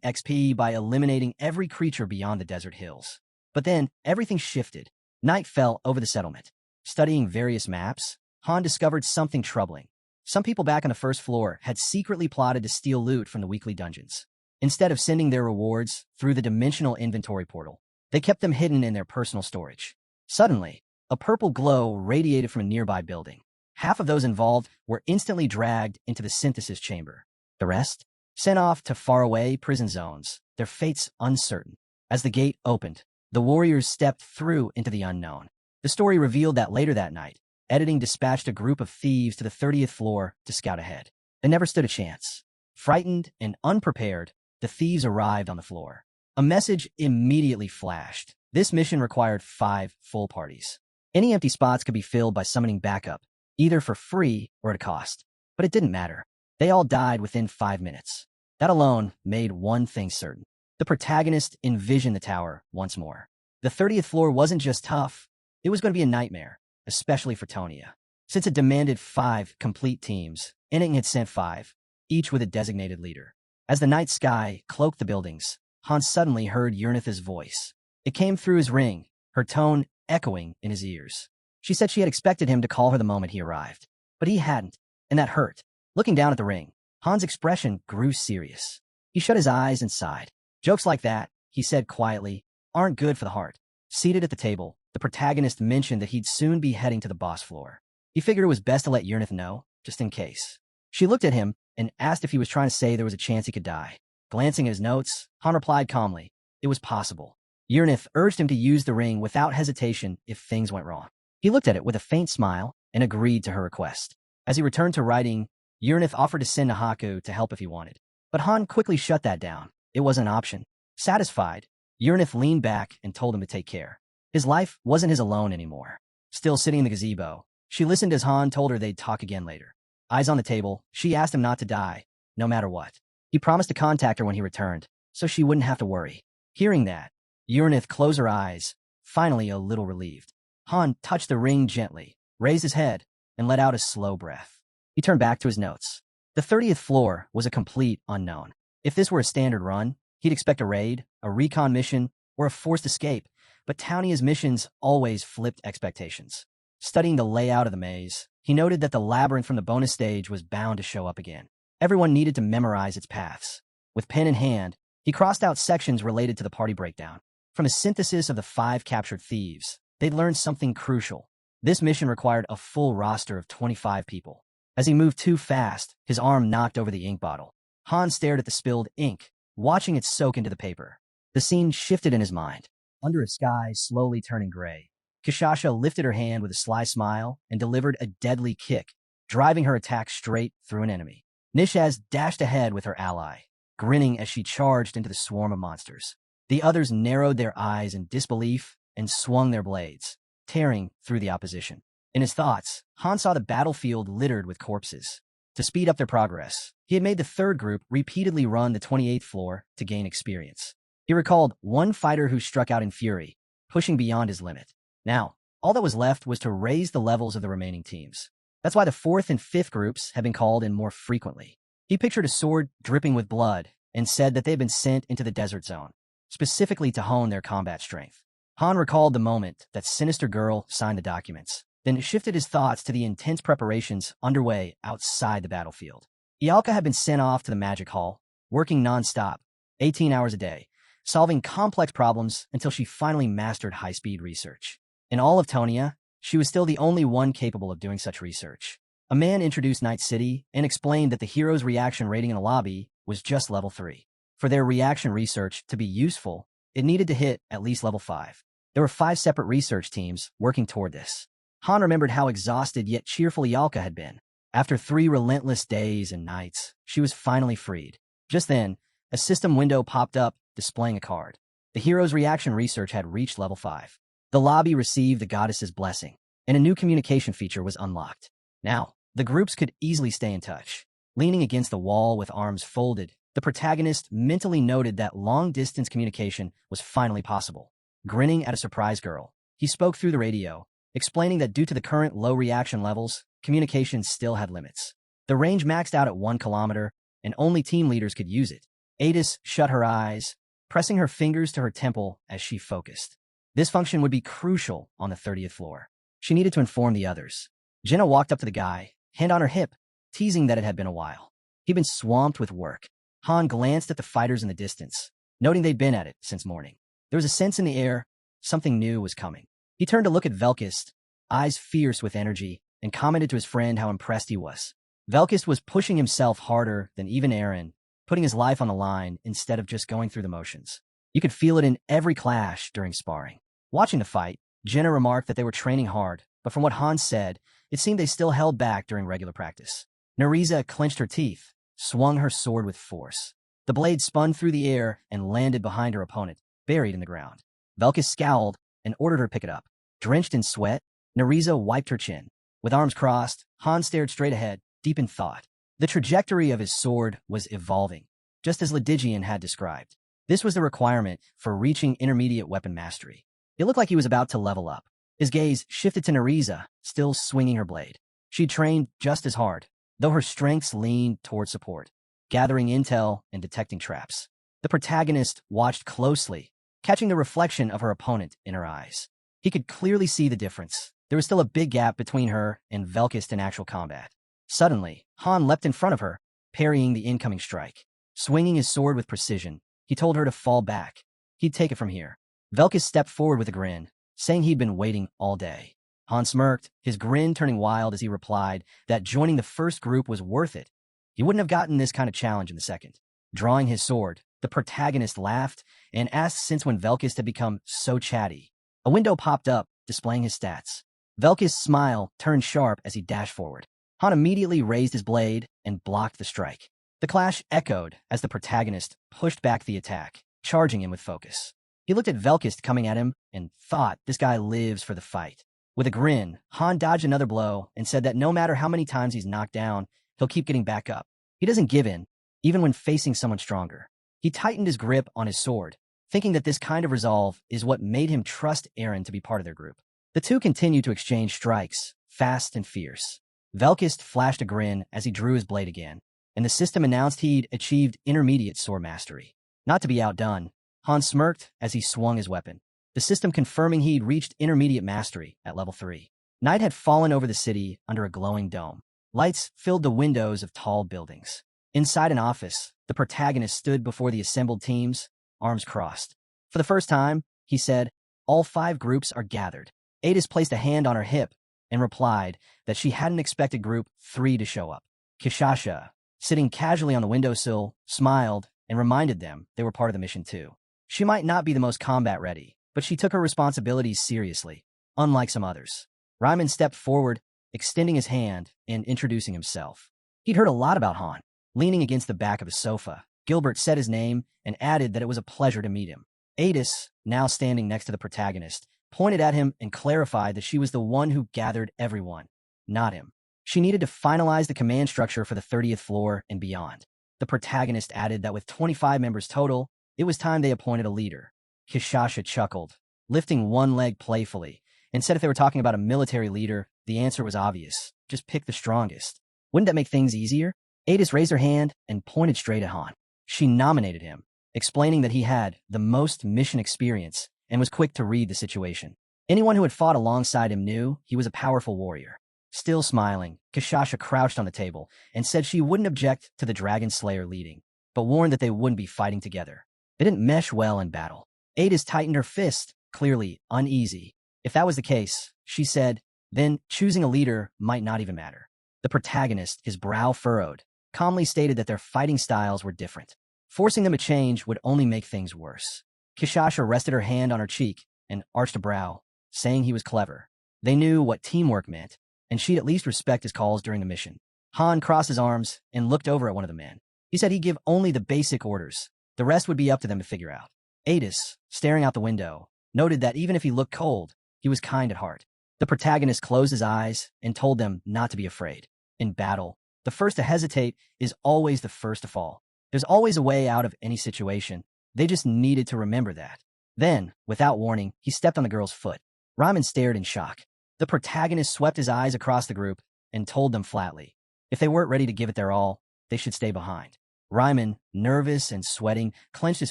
XP by eliminating every creature beyond the desert hills. But then, everything shifted. Night fell over the settlement. Studying various maps, Han discovered something troubling. Some people back on the first floor had secretly plotted to steal loot from the weekly dungeons. Instead of sending their rewards through the dimensional inventory portal, they kept them hidden in their personal storage. Suddenly, a purple glow radiated from a nearby building. Half of those involved were instantly dragged into the synthesis chamber. The rest, sent off to faraway prison zones, their fates uncertain. As the gate opened, the warriors stepped through into the unknown. The story revealed that later that night, editing dispatched a group of thieves to the 30th floor to scout ahead. They never stood a chance. Frightened and unprepared, the thieves arrived on the floor. A message immediately flashed. This mission required 5 full parties. Any empty spots could be filled by summoning backup, either for free or at a cost. But it didn't matter. They all died within 5 minutes. That alone made one thing certain. The protagonist envisioned the tower once more. The 30th floor wasn't just tough. It was going to be a nightmare, especially for Tonia. Since it demanded 5 complete teams, Enning had sent 5, each with a designated leader. As the night sky cloaked the buildings, Han suddenly heard Urnith's voice. It came through his ring, her tone echoing in his ears. She said she had expected him to call her the moment he arrived. But he hadn't, and that hurt. Looking down at the ring, Han's expression grew serious. He shut his eyes and sighed. Jokes like that, he said quietly, aren't good for the heart. Seated at the table, the protagonist mentioned that he'd soon be heading to the boss floor. He figured it was best to let Urnith know, just in case. She looked at him and asked if he was trying to say there was a chance he could die. Glancing at his notes, Han replied calmly, it was possible. Urnith urged him to use the ring without hesitation if things went wrong. He looked at it with a faint smile and agreed to her request. As he returned to writing, Urnith offered to send Nahaku to help if he wanted. But Han quickly shut that down. It wasn't an option. Satisfied, Urnith leaned back and told him to take care. His life wasn't his alone anymore. Still sitting in the gazebo, she listened as Han told her they'd talk again later. Eyes on the table, she asked him not to die, no matter what. He promised to contact her when he returned, so she wouldn't have to worry. Hearing that, Urnith closed her eyes, finally a little relieved. Han touched the ring gently, raised his head, and let out a slow breath. He turned back to his notes. The 30th floor was a complete unknown. If this were a standard run, he'd expect a raid, a recon mission, or a forced escape, but Townia's missions always flipped expectations. Studying the layout of the maze, he noted that the labyrinth from the bonus stage was bound to show up again. Everyone needed to memorize its paths. With pen in hand, he crossed out sections related to the party breakdown. From a synthesis of the 5 captured thieves, they'd learned something crucial. This mission required a full roster of 25 people. As he moved too fast, his arm knocked over the ink bottle. Han stared at the spilled ink, watching it soak into the paper. The scene shifted in his mind. Under a sky slowly turning gray, Kishasha lifted her hand with a sly smile and delivered a deadly kick, driving her attack straight through an enemy. Nishaz dashed ahead with her ally, grinning as she charged into the swarm of monsters. The others narrowed their eyes in disbelief and swung their blades, tearing through the opposition. In his thoughts, Han saw the battlefield littered with corpses. To speed up their progress, he had made the third group repeatedly run the 28th floor to gain experience. He recalled one fighter who struck out in fury, pushing beyond his limit. Now, all that was left was to raise the levels of the remaining teams. That's why the fourth and fifth groups have been called in more frequently. He pictured a sword dripping with blood and said that they had been sent into the desert zone, specifically to hone their combat strength. Han recalled the moment that sinister girl signed the documents, then shifted his thoughts to the intense preparations underway outside the battlefield. Ialka had been sent off to the magic hall, working non-stop, 18 hours a day, solving complex problems until she finally mastered high-speed research. In all of Tonia, she was still the only one capable of doing such research. A man introduced Night City and explained that the hero's reaction rating in the lobby was just level 3. For their reaction research to be useful, it needed to hit at least level 5. There were 5 separate research teams working toward this. Han remembered how exhausted yet cheerful Ialka had been. After 3 relentless days and nights, she was finally freed. Just then, a system window popped up displaying a card. The hero's reaction research had reached level 5. The lobby received the goddess's blessing, and a new communication feature was unlocked. Now, the groups could easily stay in touch. Leaning against the wall with arms folded, the protagonist mentally noted that long-distance communication was finally possible. Grinning at a surprised girl, he spoke through the radio, explaining that due to the current low reaction levels, communication still had limits. The range maxed out at 1 kilometer, and only team leaders could use it. Adis shut her eyes, pressing her fingers to her temple as she focused. This function would be crucial on the 30th floor. She needed to inform the others. Jenna walked up to the guy, hand on her hip, teasing that it had been a while. He'd been swamped with work. Han glanced at the fighters in the distance, noting they'd been at it since morning. There was a sense in the air, something new was coming. He turned to look at Velkist, eyes fierce with energy, and commented to his friend how impressed he was. Velkist was pushing himself harder than even Eren, putting his life on the line instead of just going through the motions. You could feel it in every clash during sparring. Watching the fight, Jenna remarked that they were training hard, but from what Han said, it seemed they still held back during regular practice. Nariza clenched her teeth, swung her sword with force. The blade spun through the air and landed behind her opponent, buried in the ground. Velkist scowled and ordered her to pick it up. Drenched in sweat, Nariza wiped her chin. With arms crossed, Han stared straight ahead, deep in thought. The trajectory of his sword was evolving, just as Lydigian had described. This was the requirement for reaching intermediate weapon mastery. It looked like he was about to level up. His gaze shifted to Nariza, still swinging her blade. She trained just as hard, though her strengths leaned toward support, gathering intel and detecting traps. The protagonist watched closely, catching the reflection of her opponent in her eyes. He could clearly see the difference. There was still a big gap between her and Velkist in actual combat. Suddenly, Han leapt in front of her, parrying the incoming strike. Swinging his sword with precision, he told her to fall back. He'd take it from here. Velkist stepped forward with a grin, saying he'd been waiting all day. Han smirked, his grin turning wild as he replied that joining the first group was worth it. He wouldn't have gotten this kind of challenge in the second. Drawing his sword, the protagonist laughed and asked since when Velkist had become so chatty. A window popped up, displaying his stats. Velkist's smile turned sharp as he dashed forward. Han immediately raised his blade and blocked the strike. The clash echoed as the protagonist pushed back the attack, charging him with focus. He looked at Velkist coming at him and thought, this guy lives for the fight. With a grin, Han dodged another blow and said that no matter how many times he's knocked down, he'll keep getting back up. He doesn't give in, even when facing someone stronger. He tightened his grip on his sword, thinking that this kind of resolve is what made him trust Eren to be part of their group. The two continued to exchange strikes, fast and fierce. Velkist flashed a grin as he drew his blade again, and the system announced he'd achieved intermediate sword mastery. Not to be outdone, Han smirked as he swung his weapon, the system confirming he'd reached intermediate mastery at level 3. Night had fallen over the city under a glowing dome. Lights filled the windows of tall buildings. Inside an office, the protagonist stood before the assembled teams, arms crossed. For the first time, he said, all 5 groups are gathered. Adis placed a hand on her hip and replied that she hadn't expected Group 3 to show up. Kishasha, sitting casually on the windowsill, smiled and reminded them they were part of the mission too. She might not be the most combat-ready, but she took her responsibilities seriously, unlike some others. Ryman stepped forward, extending his hand and introducing himself. He'd heard a lot about Han. Leaning against the back of a sofa, Gilbert said his name and added that it was a pleasure to meet him. Adis, now standing next to the protagonist, pointed at him and clarified that she was the one who gathered everyone, not him. She needed to finalize the command structure for the 30th floor and beyond. The protagonist added that with 25 members total, it was time they appointed a leader. Kishasha chuckled, lifting one leg playfully, and said if they were talking about a military leader, the answer was obvious. just pick the strongest. Wouldn't that make things easier? Adis raised her hand and pointed straight at Han. She nominated him, explaining that he had the most mission experience and was quick to read the situation. Anyone who had fought alongside him knew he was a powerful warrior. Still smiling, Kashasha crouched on the table and said she wouldn't object to the Dragon Slayer leading, but warned that they wouldn't be fighting together. They didn't mesh well in battle. Adis tightened her fist, clearly uneasy. If that was the case, she said, then choosing a leader might not even matter. The protagonist, his brow furrowed, calmly stated that their fighting styles were different. Forcing them to change would only make things worse. Kishasha rested her hand on her cheek and arched a brow, saying he was clever. They knew what teamwork meant, and she'd at least respect his calls during the mission. Han crossed his arms and looked over at one of the men. He said he'd give only the basic orders. The rest would be up to them to figure out. Adis, staring out the window, noted that even if he looked cold, he was kind at heart. The protagonist closed his eyes and told them not to be afraid. In battle, the first to hesitate is always the first to fall. There's always a way out of any situation. They just needed to remember that. Then, without warning, he stepped on the girl's foot. Ryman stared in shock. The protagonist swept his eyes across the group and told them flatly, if they weren't ready to give it their all, they should stay behind. Ryman, nervous and sweating, clenched his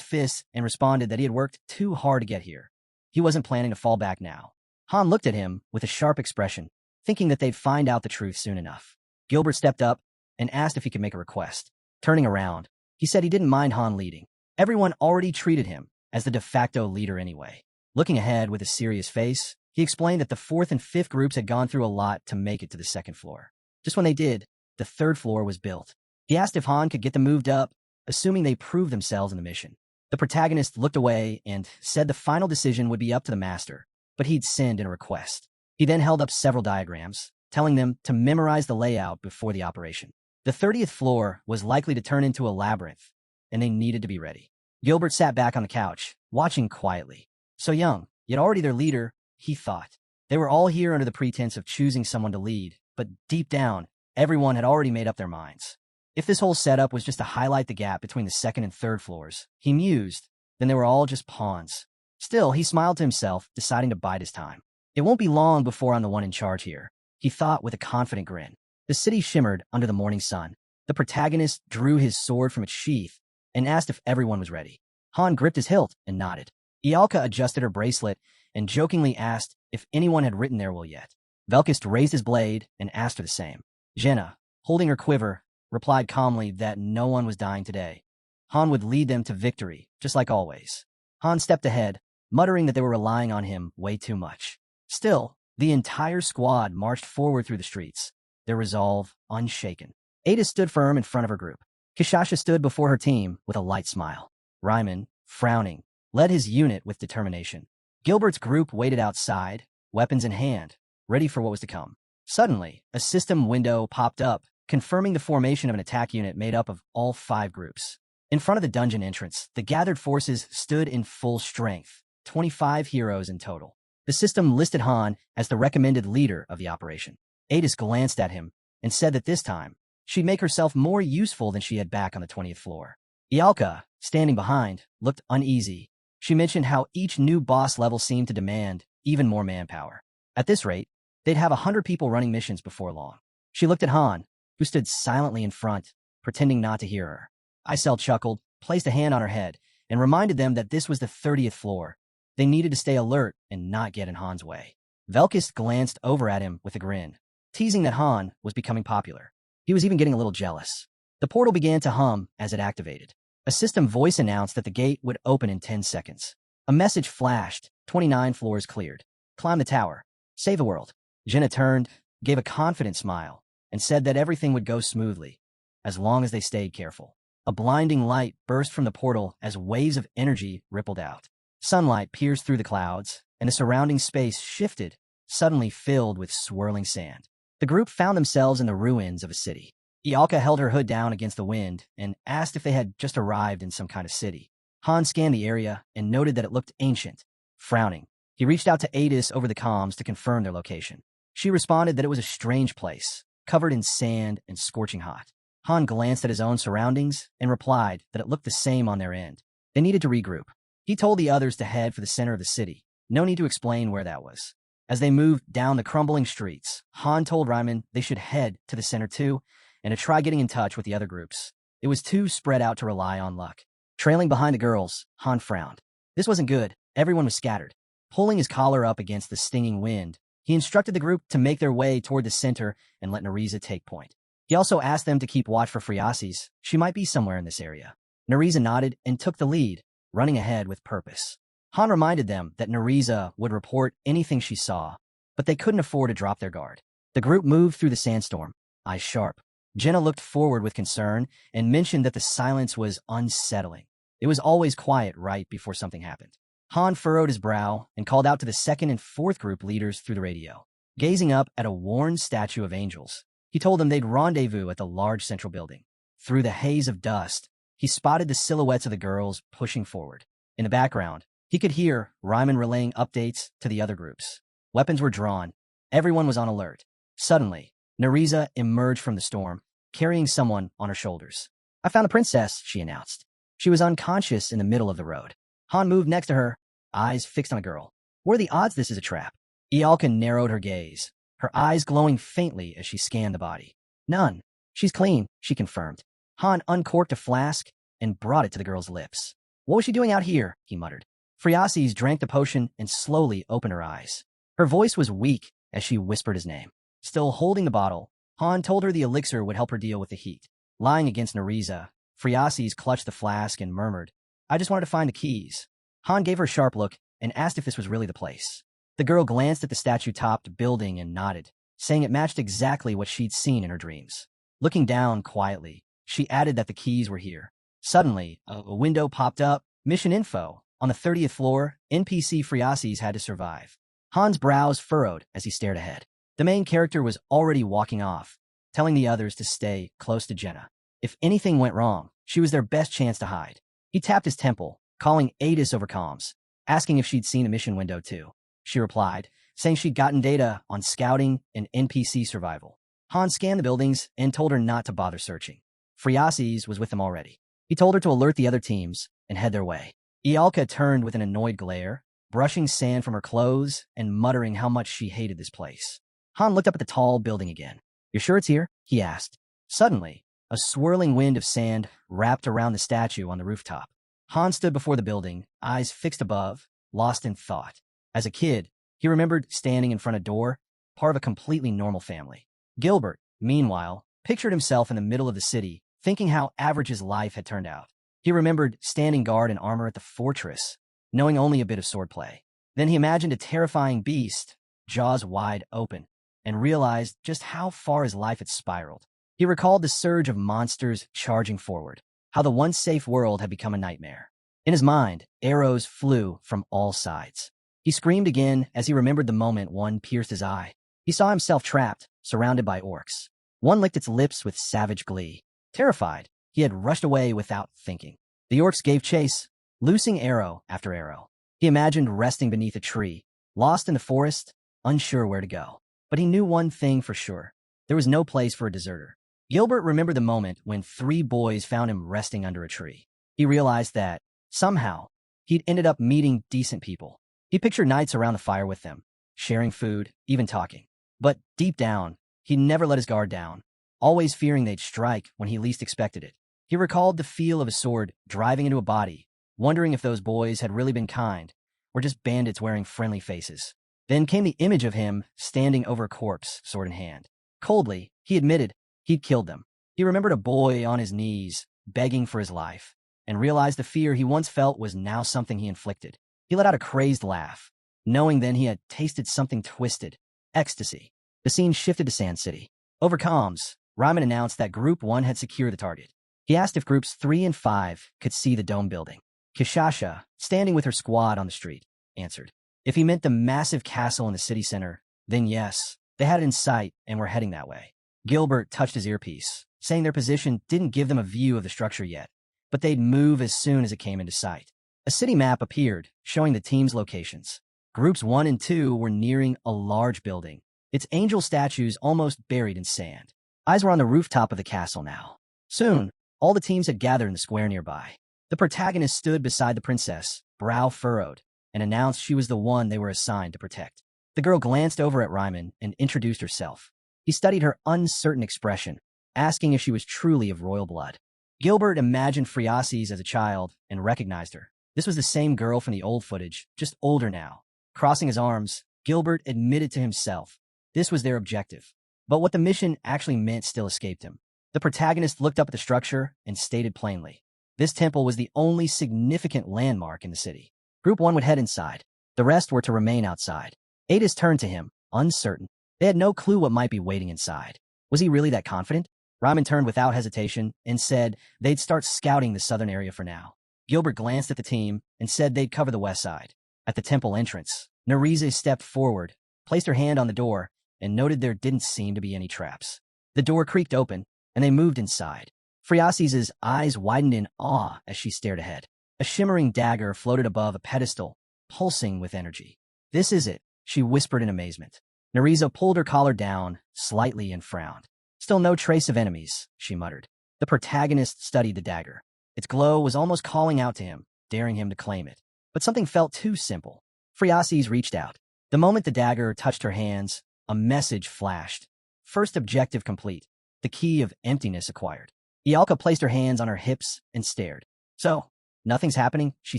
fists and responded that he had worked too hard to get here. He wasn't planning to fall back now. Han looked at him with a sharp expression, thinking that they'd find out the truth soon enough. Gilbert stepped up and asked if he could make a request. Turning around, he said he didn't mind Han leading. Everyone already treated him as the de facto leader anyway. Looking ahead with a serious face, he explained that the 4th and 5th groups had gone through a lot to make it to the 2nd floor. Just when they did, the 3rd floor was built. He asked if Han could get them moved up, assuming they proved themselves in the mission. The protagonist looked away and said the final decision would be up to the master, but he'd send in a request. He then held up several diagrams, telling them to memorize the layout before the operation. The 30th floor was likely to turn into a labyrinth, and they needed to be ready. Gilbert sat back on the couch, watching quietly. So young, yet already their leader, he thought. They were all here under the pretense of choosing someone to lead, but deep down, everyone had already made up their minds. If this whole setup was just to highlight the gap between the 2nd and 3rd floors, he mused, then they were all just pawns. Still, he smiled to himself, deciding to bide his time. It won't be long before I'm the one in charge here, he thought with a confident grin. The city shimmered under the morning sun. The protagonist drew his sword from its sheath and asked if everyone was ready. Han gripped his hilt and nodded. Ialka adjusted her bracelet and jokingly asked if anyone had written their will yet. Velkist raised his blade and asked her the same. Jenna, holding her quiver, replied calmly that no one was dying today. Han would lead them to victory, just like always. Han stepped ahead, muttering that they were relying on him way too much. Still, the entire squad marched forward through the streets, their resolve unshaken. Ada stood firm in front of her group. Kishasha stood before her team with a light smile. Ryman, frowning, led his unit with determination. Gilbert's group waited outside, weapons in hand, ready for what was to come. Suddenly, a system window popped up, confirming the formation of an attack unit made up of all 5 groups. In front of the dungeon entrance, the gathered forces stood in full strength, 25 heroes in total. The system listed Han as the recommended leader of the operation. Adis glanced at him and said that this time, she'd make herself more useful than she had back on the 20th floor. Ialka, standing behind, looked uneasy. She mentioned how each new boss level seemed to demand even more manpower. At this rate, they'd have 100 people running missions before long. She looked at Han, who stood silently in front, pretending not to hear her. Isel chuckled, placed a hand on her head, and reminded them that this was the 30th floor. They needed to stay alert and not get in Han's way. Velkist glanced over at him with a grin, teasing that Han was becoming popular. He was even getting a little jealous. The portal began to hum as it activated. A system voice announced that the gate would open in 10 seconds. A message flashed, 29 floors cleared. Climb the tower. Save the world. Jenna turned, gave a confident smile, and said that everything would go smoothly, as long as they stayed careful. A blinding light burst from the portal as waves of energy rippled out. Sunlight pierced through the clouds, and the surrounding space shifted, suddenly filled with swirling sand. The group found themselves in the ruins of a city. Ialka held her hood down against the wind and asked if they had just arrived in some kind of city. Han scanned the area and noted that it looked ancient. Frowning, he reached out to Adis over the comms to confirm their location. She responded that it was a strange place, covered in sand and scorching hot. Han glanced at his own surroundings and replied that it looked the same on their end. They needed to regroup. He told the others to head for the center of the city. No need to explain where that was. As they moved down the crumbling streets, Han told Ryman they should head to the center too and to try getting in touch with the other groups. It was too spread out to rely on luck. Trailing behind the girls, Han frowned. This wasn't good. Everyone was scattered. Pulling his collar up against the stinging wind, he instructed the group to make their way toward the center and let Nerissa take point. He also asked them to keep watch for Friasis. She might be somewhere in this area. Nerissa nodded and took the lead, running ahead with purpose. Han reminded them that Nerissa would report anything she saw, but they couldn't afford to drop their guard. The group moved through the sandstorm, eyes sharp. Jenna looked forward with concern and mentioned that the silence was unsettling. It was always quiet right before something happened. Han furrowed his brow and called out to the second and fourth group leaders through the radio. Gazing up at a worn statue of angels, he told them they'd rendezvous at the large central building. Through the haze of dust, he spotted the silhouettes of the girls pushing forward. In the background, he could hear Ryman relaying updates to the other groups. Weapons were drawn. Everyone was on alert. Suddenly, Nerissa emerged from the storm, carrying someone on her shoulders. "I found the princess," she announced. She was unconscious in the middle of the road. Han moved next to her, eyes fixed on a girl. "What are the odds this is a trap?" Ialka narrowed her gaze, her eyes glowing faintly as she scanned the body. "None. She's clean," she confirmed. Han uncorked a flask and brought it to the girl's lips. "What was she doing out here?" he muttered. Friasis drank the potion and slowly opened her eyes. Her voice was weak as she whispered his name. Still holding the bottle, Han told her the elixir would help her deal with the heat. Lying against Nerissa, Friasis clutched the flask and murmured, "I just wanted to find the keys." Han gave her a sharp look and asked if this was really the place. The girl glanced at the statue-topped building and nodded, saying it matched exactly what she'd seen in her dreams. Looking down quietly, she added that the keys were here. Suddenly, a window popped up. Mission info. On the 30th floor, NPC Friasis had to survive. Han's brows furrowed as he stared ahead. The main character was already walking off, telling the others to stay close to Jenna. If anything went wrong, she was their best chance to hide. He tapped his temple, calling Adis over comms, asking if she'd seen a mission window too. She replied, saying she'd gotten data on scouting and NPC survival. Han scanned the buildings and told her not to bother searching. Friasis was with them already. He told her to alert the other teams and head their way. Ialka turned with an annoyed glare, brushing sand from her clothes and muttering how much she hated this place. Han looked up at the tall building again. "You're sure it's here?" he asked. Suddenly, a swirling wind of sand wrapped around the statue on the rooftop. Han stood before the building, eyes fixed above, lost in thought. As a kid, he remembered standing in front of a door, part of a completely normal family. Gilbert, meanwhile, pictured himself in the middle of the city, thinking how average his life had turned out. He remembered standing guard in armor at the fortress, knowing only a bit of swordplay. Then he imagined a terrifying beast, jaws wide open, and realized just how far his life had spiraled. He recalled the surge of monsters charging forward, how the once safe world had become a nightmare. In his mind, arrows flew from all sides. He screamed again as he remembered the moment one pierced his eye. He saw himself trapped, surrounded by orcs. One licked its lips with savage glee. Terrified, he had rushed away without thinking. The orcs gave chase, loosing arrow after arrow. He imagined resting beneath a tree, lost in the forest, unsure where to go. But he knew one thing for sure. There was no place for a deserter. Gilbert remembered the moment when 3 boys found him resting under a tree. He realized that, somehow, he'd ended up meeting decent people. He pictured nights around the fire with them, sharing food, even talking. But deep down, he'd never let his guard down, always fearing they'd strike when he least expected it. He recalled the feel of a sword driving into a body, wondering if those boys had really been kind, or just bandits wearing friendly faces. Then came the image of him standing over a corpse, sword in hand. Coldly, he admitted he'd killed them. He remembered a boy on his knees, begging for his life, and realized the fear he once felt was now something he inflicted. He let out a crazed laugh, knowing then he had tasted something twisted, ecstasy. The scene shifted to Sand City. Over comms, Ryman announced that Group 1 had secured the target. He asked if Groups 3 and 5 could see the dome building. Kishasha, standing with her squad on the street, answered. If he meant the massive castle in the city center, then yes, they had it in sight and were heading that way. Gilbert touched his earpiece, saying their position didn't give them a view of the structure yet, but they'd move as soon as it came into sight. A city map appeared, showing the team's locations. Groups 1 and 2 were nearing a large building, its angel statues almost buried in sand. Eyes were on the rooftop of the castle now. Soon, all the teams had gathered in the square nearby. The protagonist stood beside the princess, brow furrowed, and announced she was the one they were assigned to protect. The girl glanced over at Ryman and introduced herself. He studied her uncertain expression, asking if she was truly of royal blood. Gilbert imagined Friases as a child and recognized her. This was the same girl from the old footage, just older now. Crossing his arms, Gilbert admitted to himself this was their objective. But what the mission actually meant still escaped him. The protagonist looked up at the structure and stated plainly, this temple was the only significant landmark in the city. Group 1 would head inside. The rest were to remain outside. Adis turned to him, uncertain. They had no clue what might be waiting inside. Was he really that confident? Ryman turned without hesitation and said they'd start scouting the southern area for now. Gilbert glanced at the team and said they'd cover the west side. At the temple entrance, Nereza stepped forward, placed her hand on the door, and noted there didn't seem to be any traps. The door creaked open, and they moved inside. Friases' eyes widened in awe as she stared ahead. A shimmering dagger floated above a pedestal, pulsing with energy. This is it, she whispered in amazement. Nereza pulled her collar down slightly and frowned. Still no trace of enemies, she muttered. The protagonist studied the dagger. Its glow was almost calling out to him, daring him to claim it. But something felt too simple. Friases reached out. The moment the dagger touched her hands, a message flashed. First objective complete. The key of emptiness acquired. Ialka placed her hands on her hips and stared. So, nothing's happening, she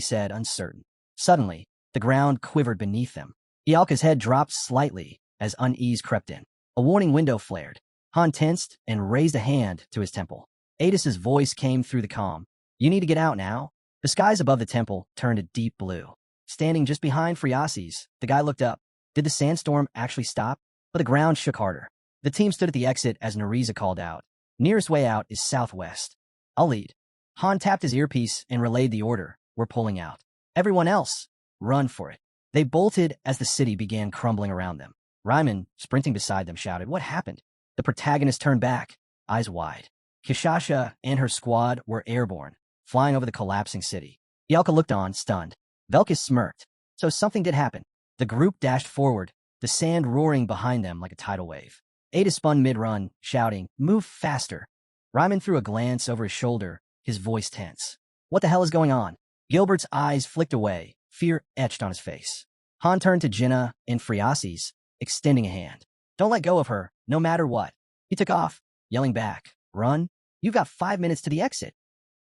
said, uncertain. Suddenly, the ground quivered beneath them. Ialka's head dropped slightly as unease crept in. A warning window flared. Han tensed and raised a hand to his temple. Adis's voice came through the comm. You need to get out now. The skies above the temple turned a deep blue. Standing just behind Friases, the guy looked up. Did the sandstorm actually stop? But the ground shook harder. The team stood at the exit as Nereza called out. Nearest way out is southwest. I'll lead. Han tapped his earpiece and relayed the order. We're pulling out. Everyone else, run for it. They bolted as the city began crumbling around them. Ryman, sprinting beside them, shouted, What happened? The protagonist turned back, eyes wide. Kishasha and her squad were airborne, flying over the collapsing city. Ialka looked on, stunned. Velkis smirked. So something did happen. The group dashed forward, the sand roaring behind them like a tidal wave. Ada spun mid-run, shouting, Move faster. Ryman threw a glance over his shoulder, his voice tense. What the hell is going on? Gilbert's eyes flicked away, fear etched on his face. Han turned to Jinna and Friases, extending a hand. Don't let go of her, no matter what. He took off, yelling back, Run? You've got 5 minutes to the exit.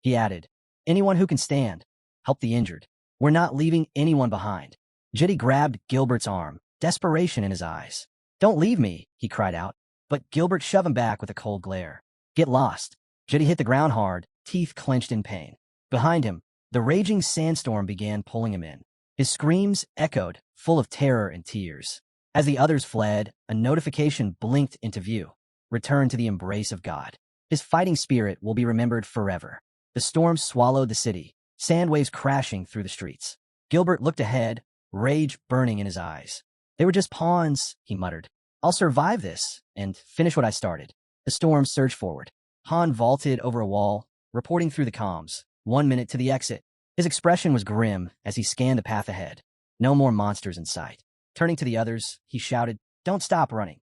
He added, Anyone who can stand. Help the injured. We're not leaving anyone behind. Jetty grabbed Gilbert's arm, desperation in his eyes. Don't leave me, he cried out. But Gilbert shoved him back with a cold glare. Get lost. Jetty hit the ground hard, teeth clenched in pain. Behind him, the raging sandstorm began pulling him in. His screams echoed, full of terror and tears. As the others fled, a notification blinked into view. Return to the embrace of God. His fighting spirit will be remembered forever. The storm swallowed the city, sand waves crashing through the streets. Gilbert looked ahead, rage burning in his eyes. They were just pawns, he muttered. I'll survive this and finish what I started. The storm surged forward. Han vaulted over a wall, reporting through the comms. 1 minute to the exit. His expression was grim as he scanned the path ahead. No more monsters in sight. Turning to the others, he shouted, Don't stop running.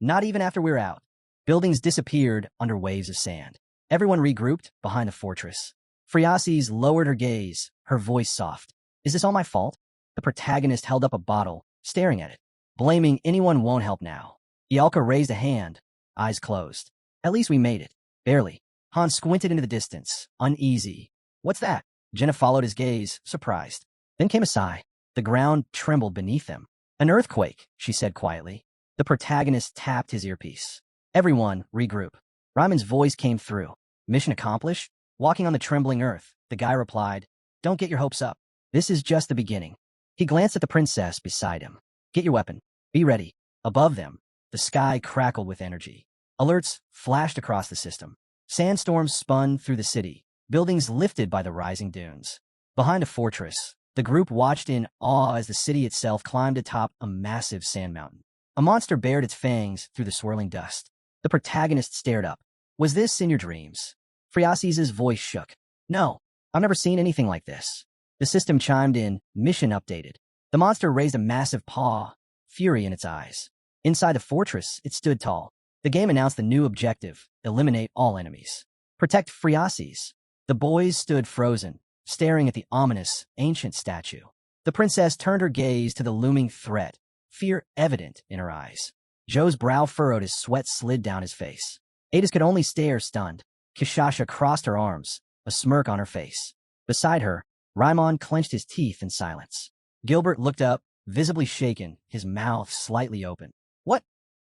Not even after we're out. Buildings disappeared under waves of sand. Everyone regrouped behind the fortress. Friases lowered her gaze, her voice soft. Is this all my fault? The protagonist held up a bottle, staring at it. Blaming anyone won't help now. Ialka raised a hand, eyes closed. At least we made it. Barely. Han squinted into the distance, uneasy. What's that? Jenna followed his gaze, surprised. Then came a sigh. The ground trembled beneath them. An earthquake, she said quietly. The protagonist tapped his earpiece. Everyone, regroup. Ryman's voice came through. Mission accomplished? Walking on the trembling earth, the guy replied, Don't get your hopes up. This is just the beginning. He glanced at the princess beside him. Get your weapon. Be ready. Above them, the sky crackled with energy. Alerts flashed across the system. Sandstorms spun through the city, buildings lifted by the rising dunes. Behind a fortress, the group watched in awe as the city itself climbed atop a massive sand mountain. A monster bared its fangs through the swirling dust. The protagonist stared up. Was this in your dreams? Friases' voice shook. No, I've never seen anything like this. The system chimed in, mission updated. The monster raised a massive paw, fury in its eyes. Inside the fortress, it stood tall. The game announced the new objective, eliminate all enemies. Protect Friases. The boys stood frozen, staring at the ominous, ancient statue. The princess turned her gaze to the looming threat, fear evident in her eyes. Joe's brow furrowed as sweat slid down his face. Adis could only stare stunned. Kishasha crossed her arms, a smirk on her face. Beside her, Raimon clenched his teeth in silence. Gilbert looked up, visibly shaken, his mouth slightly open.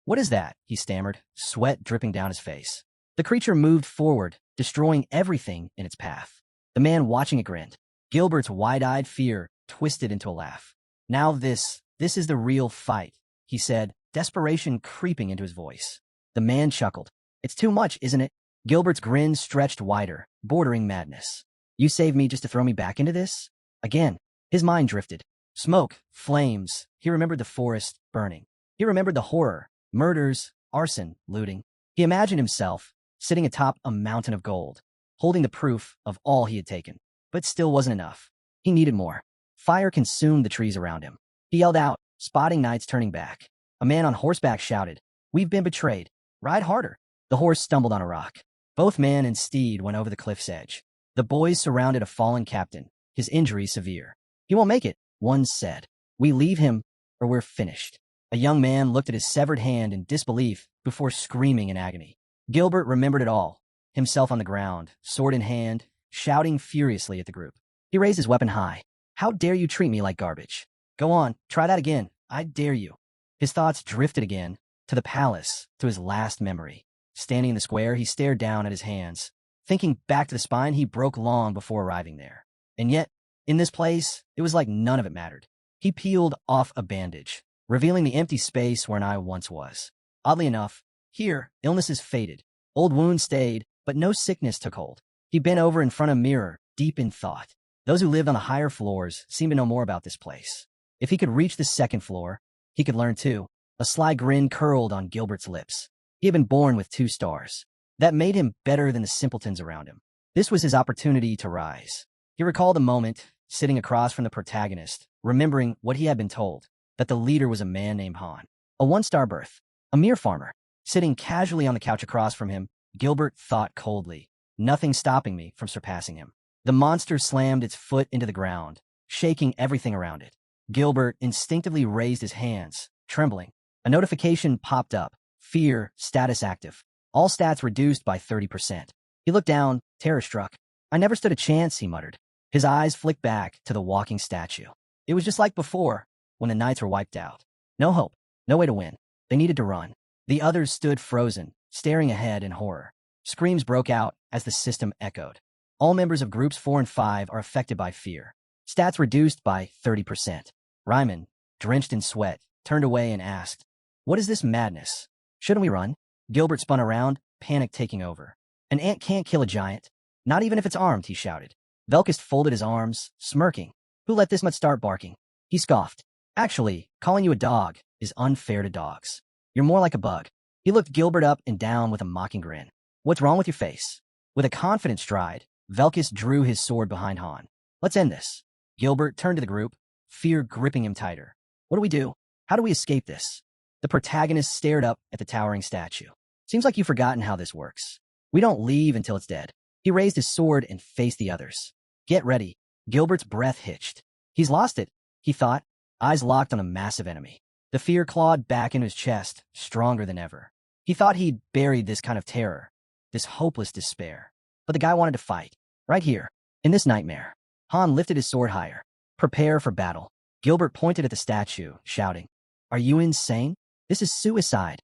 What is that?" he stammered, sweat dripping down his face. The creature moved forward, destroying everything in its path. The man watching it grinned. Gilbert's wide-eyed fear twisted into a laugh. "Now this is the real fight," he said, desperation creeping into his voice. The man chuckled. "It's too much, isn't it?" Gilbert's grin stretched wider, bordering madness. "You saved me just to throw me back into this?" Again, his mind drifted. Smoke, flames. He remembered the forest burning. He remembered the horror, murders, arson, looting. He imagined himself sitting atop a mountain of gold, holding the proof of all he had taken. But still wasn't enough. He needed more. Fire consumed the trees around him. He yelled out, spotting knights turning back. A man on horseback shouted, "We've been betrayed. Ride harder." The horse stumbled on a rock. Both man and steed went over the cliff's edge. The boys surrounded a fallen captain, his injury severe. "He won't make it," one said. "We leave him, or we're finished." A young man looked at his severed hand in disbelief before screaming in agony. Gilbert remembered it all, himself on the ground, sword in hand, shouting furiously at the group. He raised his weapon high. "How dare you treat me like garbage? Go on, try that again. I dare you." His thoughts drifted again, to the palace, to his last memory. Standing in the square, he stared down at his hands, thinking back to the spine he broke long before arriving there. And yet, in this place, it was like none of it mattered. He peeled off a bandage, revealing the empty space where an eye once was. Oddly enough, here, illnesses faded. Old wounds stayed, but no sickness took hold. He bent over in front of a mirror, deep in thought. Those who lived on the higher floors seemed to know more about this place. If he could reach the second floor, he could learn too. A sly grin curled on Gilbert's lips. He had been born with 2 stars. That made him better than the simpletons around him. This was his opportunity to rise. He recalled a moment, sitting across from the protagonist, remembering what he had been told, that the leader was a man named Han. A 1-star birth. A mere farmer. Sitting casually on the couch across from him, Gilbert thought coldly, "Nothing stopping me from surpassing him." The monster slammed its foot into the ground, shaking everything around it. Gilbert instinctively raised his hands, trembling. A notification popped up. Fear, status active. All stats reduced by 30%. He looked down, terror-struck. "I never stood a chance," he muttered. His eyes flicked back to the walking statue. It was just like before, when the knights were wiped out. No hope, no way to win. They needed to run. The others stood frozen, staring ahead in horror. Screams broke out as the system echoed. All members of Groups 4 and 5 are affected by fear. Stats reduced by 30%. Ryman, drenched in sweat, turned away and asked, "What is this madness? Shouldn't we run?" Gilbert spun around, panic taking over. "An ant can't kill a giant. Not even if it's armed," he shouted. Velkist folded his arms, smirking. "Who let this much start barking?" He scoffed. "Actually, calling you a dog is unfair to dogs. You're more like a bug." He looked Gilbert up and down with a mocking grin. "What's wrong with your face?" With a confident stride, Velkist drew his sword behind Han. "Let's end this." Gilbert turned to the group, fear gripping him tighter. "What do we do? How do we escape this?" The protagonist stared up at the towering statue. "Seems like you've forgotten how this works. We don't leave until it's dead." He raised his sword and faced the others. "Get ready." Gilbert's breath hitched. He's lost it, he thought, eyes locked on a massive enemy. The fear clawed back into his chest, stronger than ever. He thought he'd buried this kind of terror, this hopeless despair. But the guy wanted to fight, right here, in this nightmare. Han lifted his sword higher. "Prepare for battle." Gilbert pointed at the statue, shouting, "Are you insane? This is suicide."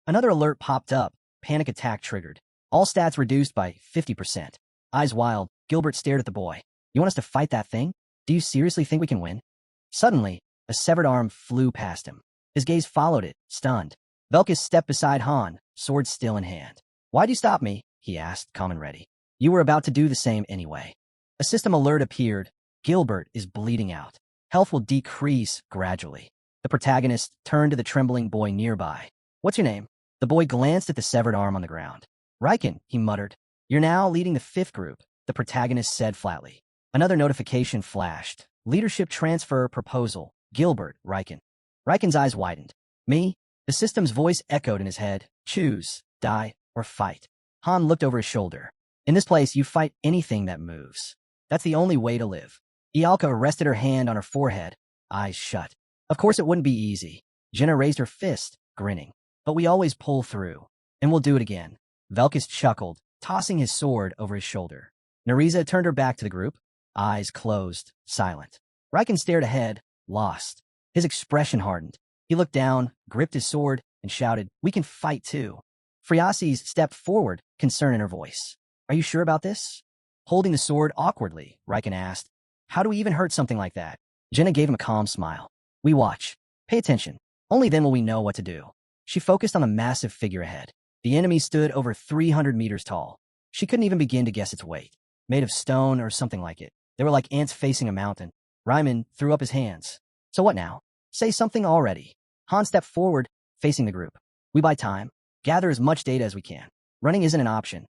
Another alert popped up, panic attack triggered. All stats reduced by 50%. Eyes wild, Gilbert stared at the boy. "You want us to fight that thing? Do you seriously think we can win?" Suddenly, a severed arm flew past him. His gaze followed it, stunned. Velkis stepped beside Han, sword still in hand. "Why'd you stop me?" he asked, calm and ready. "You were about to do the same anyway." A system alert appeared. Gilbert is bleeding out. Health will decrease gradually. The protagonist turned to the trembling boy nearby. "What's your name?" The boy glanced at the severed arm on the ground. "Riken," he muttered. "You're now leading the 5th group," the protagonist said flatly. Another notification flashed. "Leadership transfer proposal. Gilbert, Riken." Riken's eyes widened. "Me?" The system's voice echoed in his head. "Choose, die, or fight." Han looked over his shoulder. "In this place, you fight anything that moves. That's the only way to live." Ialka rested her hand on her forehead, eyes shut. Of course it wouldn't be easy. Jenna raised her fist, grinning. But we always pull through. And we'll do it again. Velkis chuckled, tossing his sword over his shoulder. Nariza turned her back to the group, eyes closed, silent. Riken stared ahead, lost. His expression hardened. He looked down, gripped his sword, and shouted, "We can fight too." Friasis stepped forward, concern in her voice. "Are you sure about this?" Holding the sword awkwardly, Riken asked, "How do we even hurt something like that?" Jenna gave him a calm smile. "We watch. Pay attention. Only then will we know what to do." She focused on the massive figure ahead. The enemy stood over 300 meters tall. She couldn't even begin to guess its weight. Made of stone or something like it. They were like ants facing a mountain. Ryman threw up his hands. "So what now? Say something already." Han stepped forward, facing the group. "We buy time. Gather as much data as we can. Running isn't an option."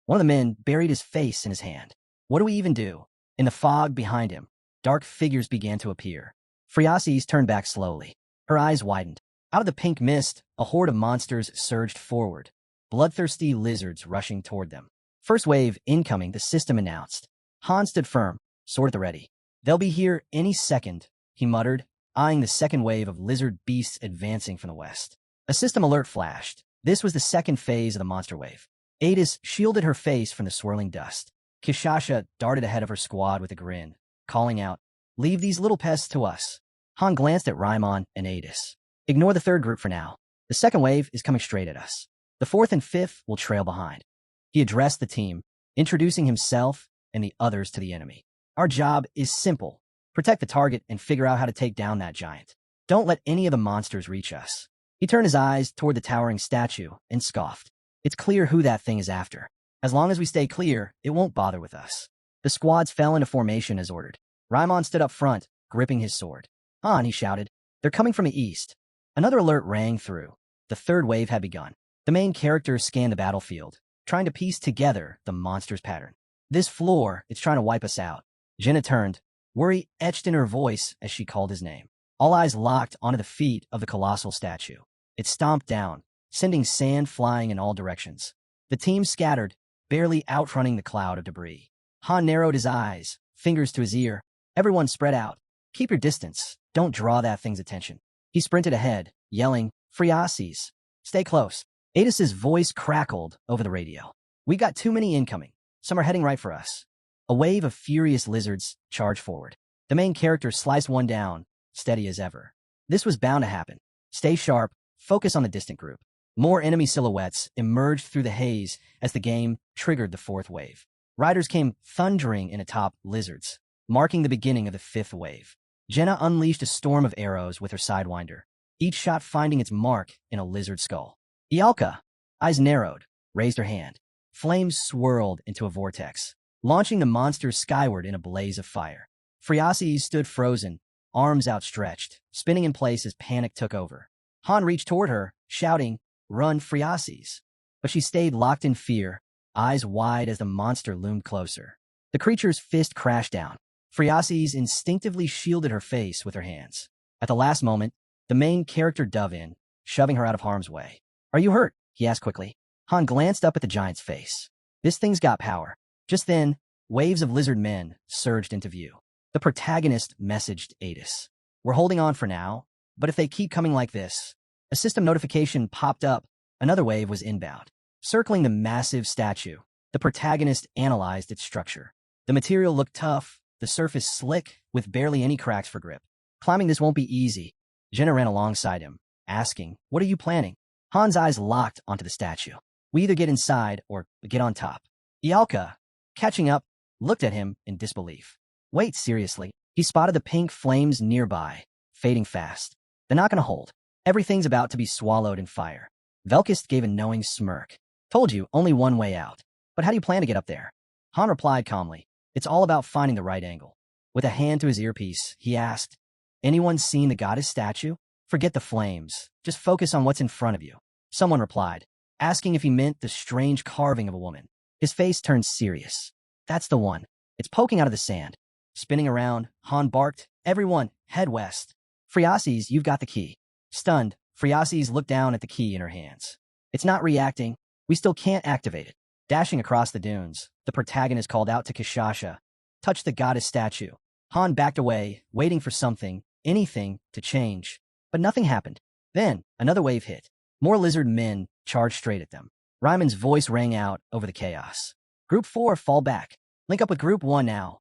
One of the men buried his face in his hand. "What do we even do?" In the fog behind him, dark figures began to appear. Friasis turned back slowly. Her eyes widened. Out of the pink mist, a horde of monsters surged forward. Bloodthirsty lizards rushing toward them. "First wave incoming," the system announced. Han stood firm, sword at the ready. "They'll be here any second," he muttered, eyeing the second wave of lizard beasts advancing from the west. A system alert flashed. This was the second phase of the monster wave. Adis shielded her face from the swirling dust. Kishasha darted ahead of her squad with a grin, calling out, "Leave these little pests to us." Han glanced at Raimon and Adis. "Ignore the third group for now. The second wave is coming straight at us. The fourth and fifth will trail behind." He addressed the team, introducing himself and the others to the enemy. "Our job is simple. Protect the target and figure out how to take down that giant. Don't let any of the monsters reach us." He turned his eyes toward the towering statue and scoffed. "It's clear who that thing is after. As long as we stay clear, it won't bother with us." The squads fell into formation as ordered. Raimon stood up front, gripping his sword. "Han," he shouted. "They're coming from the east." Another alert rang through. The third wave had begun. The main character scanned the battlefield, trying to piece together the monster's pattern. "This floor, it's trying to wipe us out." Jenna turned, worry etched in her voice as she called his name. All eyes locked onto the feet of the colossal statue. It stomped down, sending sand flying in all directions. The team scattered, barely outrunning the cloud of debris. Han narrowed his eyes, fingers to his ear. "Everyone spread out. Keep your distance. Don't draw that thing's attention." He sprinted ahead, yelling, "Friasis, stay close." Adis's voice crackled over the radio. "We got too many incoming. Some are heading right for us." A wave of furious lizards charged forward. The main character sliced one down, steady as ever. This was bound to happen. Stay sharp, focus on the distant group. More enemy silhouettes emerged through the haze as the game triggered the fourth wave. Riders came thundering in atop lizards, marking the beginning of the fifth wave. Jenna unleashed a storm of arrows with her sidewinder, each shot finding its mark in a lizard skull. Ialka, eyes narrowed, raised her hand. Flames swirled into a vortex, launching the monsters skyward in a blaze of fire. Friasis stood frozen, arms outstretched, spinning in place as panic took over. Han reached toward her, shouting, "Run, Friasis!" But she stayed locked in fear, eyes wide as the monster loomed closer. The creature's fist crashed down. Friasis instinctively shielded her face with her hands. At the last moment, the main character dove in, shoving her out of harm's way. "Are you hurt?" he asked quickly. Han glanced up at the giant's face. "This thing's got power." Just then, waves of lizard men surged into view. The protagonist messaged Adis, "We're holding on for now, but if they keep coming like this..." A system notification popped up. Another wave was inbound. Circling the massive statue, the protagonist analyzed its structure. The material looked tough, the surface slick, with barely any cracks for grip. "Climbing this won't be easy." Jenna ran alongside him, asking, "What are you planning?" Han's eyes locked onto the statue. "We either get inside or get on top." Ialka, catching up, looked at him in disbelief. "Wait, seriously?" He spotted the pink flames nearby, fading fast. "They're not going to hold. Everything's about to be swallowed in fire." Velkist gave a knowing smirk. "Told you, only one way out. But how do you plan to get up there?" Han replied calmly, "It's all about finding the right angle." With a hand to his earpiece, he asked, "Anyone seen the goddess statue? Forget the flames. Just focus on what's in front of you." Someone replied, asking if he meant the strange carving of a woman. His face turned serious. "That's the one. It's poking out of the sand." Spinning around, Han barked, "Everyone, head west." "Friasis, you've got the key." Stunned, Friasis looked down at the key in her hands. "It's not reacting. We still can't activate it." Dashing across the dunes, the protagonist called out to Kishasha, "Touch the goddess statue." Han backed away, waiting for something, anything, to change. But nothing happened. Then, another wave hit. More lizard men charged straight at them. Ryman's voice rang out over the chaos. Group 4, fall back. Link up with Group 1 now.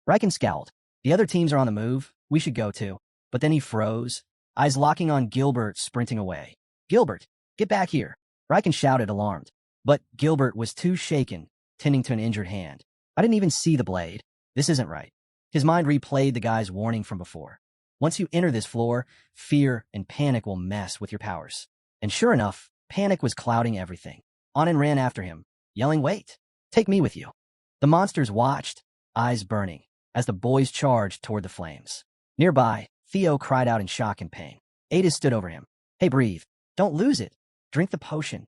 Riken scowled. The other teams are on the move. We should go too. But then he froze, eyes locking on Gilbert sprinting away. Gilbert, get back here. Riken shouted, alarmed. But Gilbert was too shaken, tending to an injured hand. I didn't even see the blade. This isn't right. His mind replayed the guy's warning from before. Once you enter this floor, fear and panic will mess with your powers. And sure enough, panic was clouding everything. Anin ran after him, yelling, wait, take me with you. The monsters watched, eyes burning, as the boys charged toward the flames. Nearby, Theo cried out in shock and pain. Ada stood over him. Hey, breathe. Don't lose it. Drink the potion.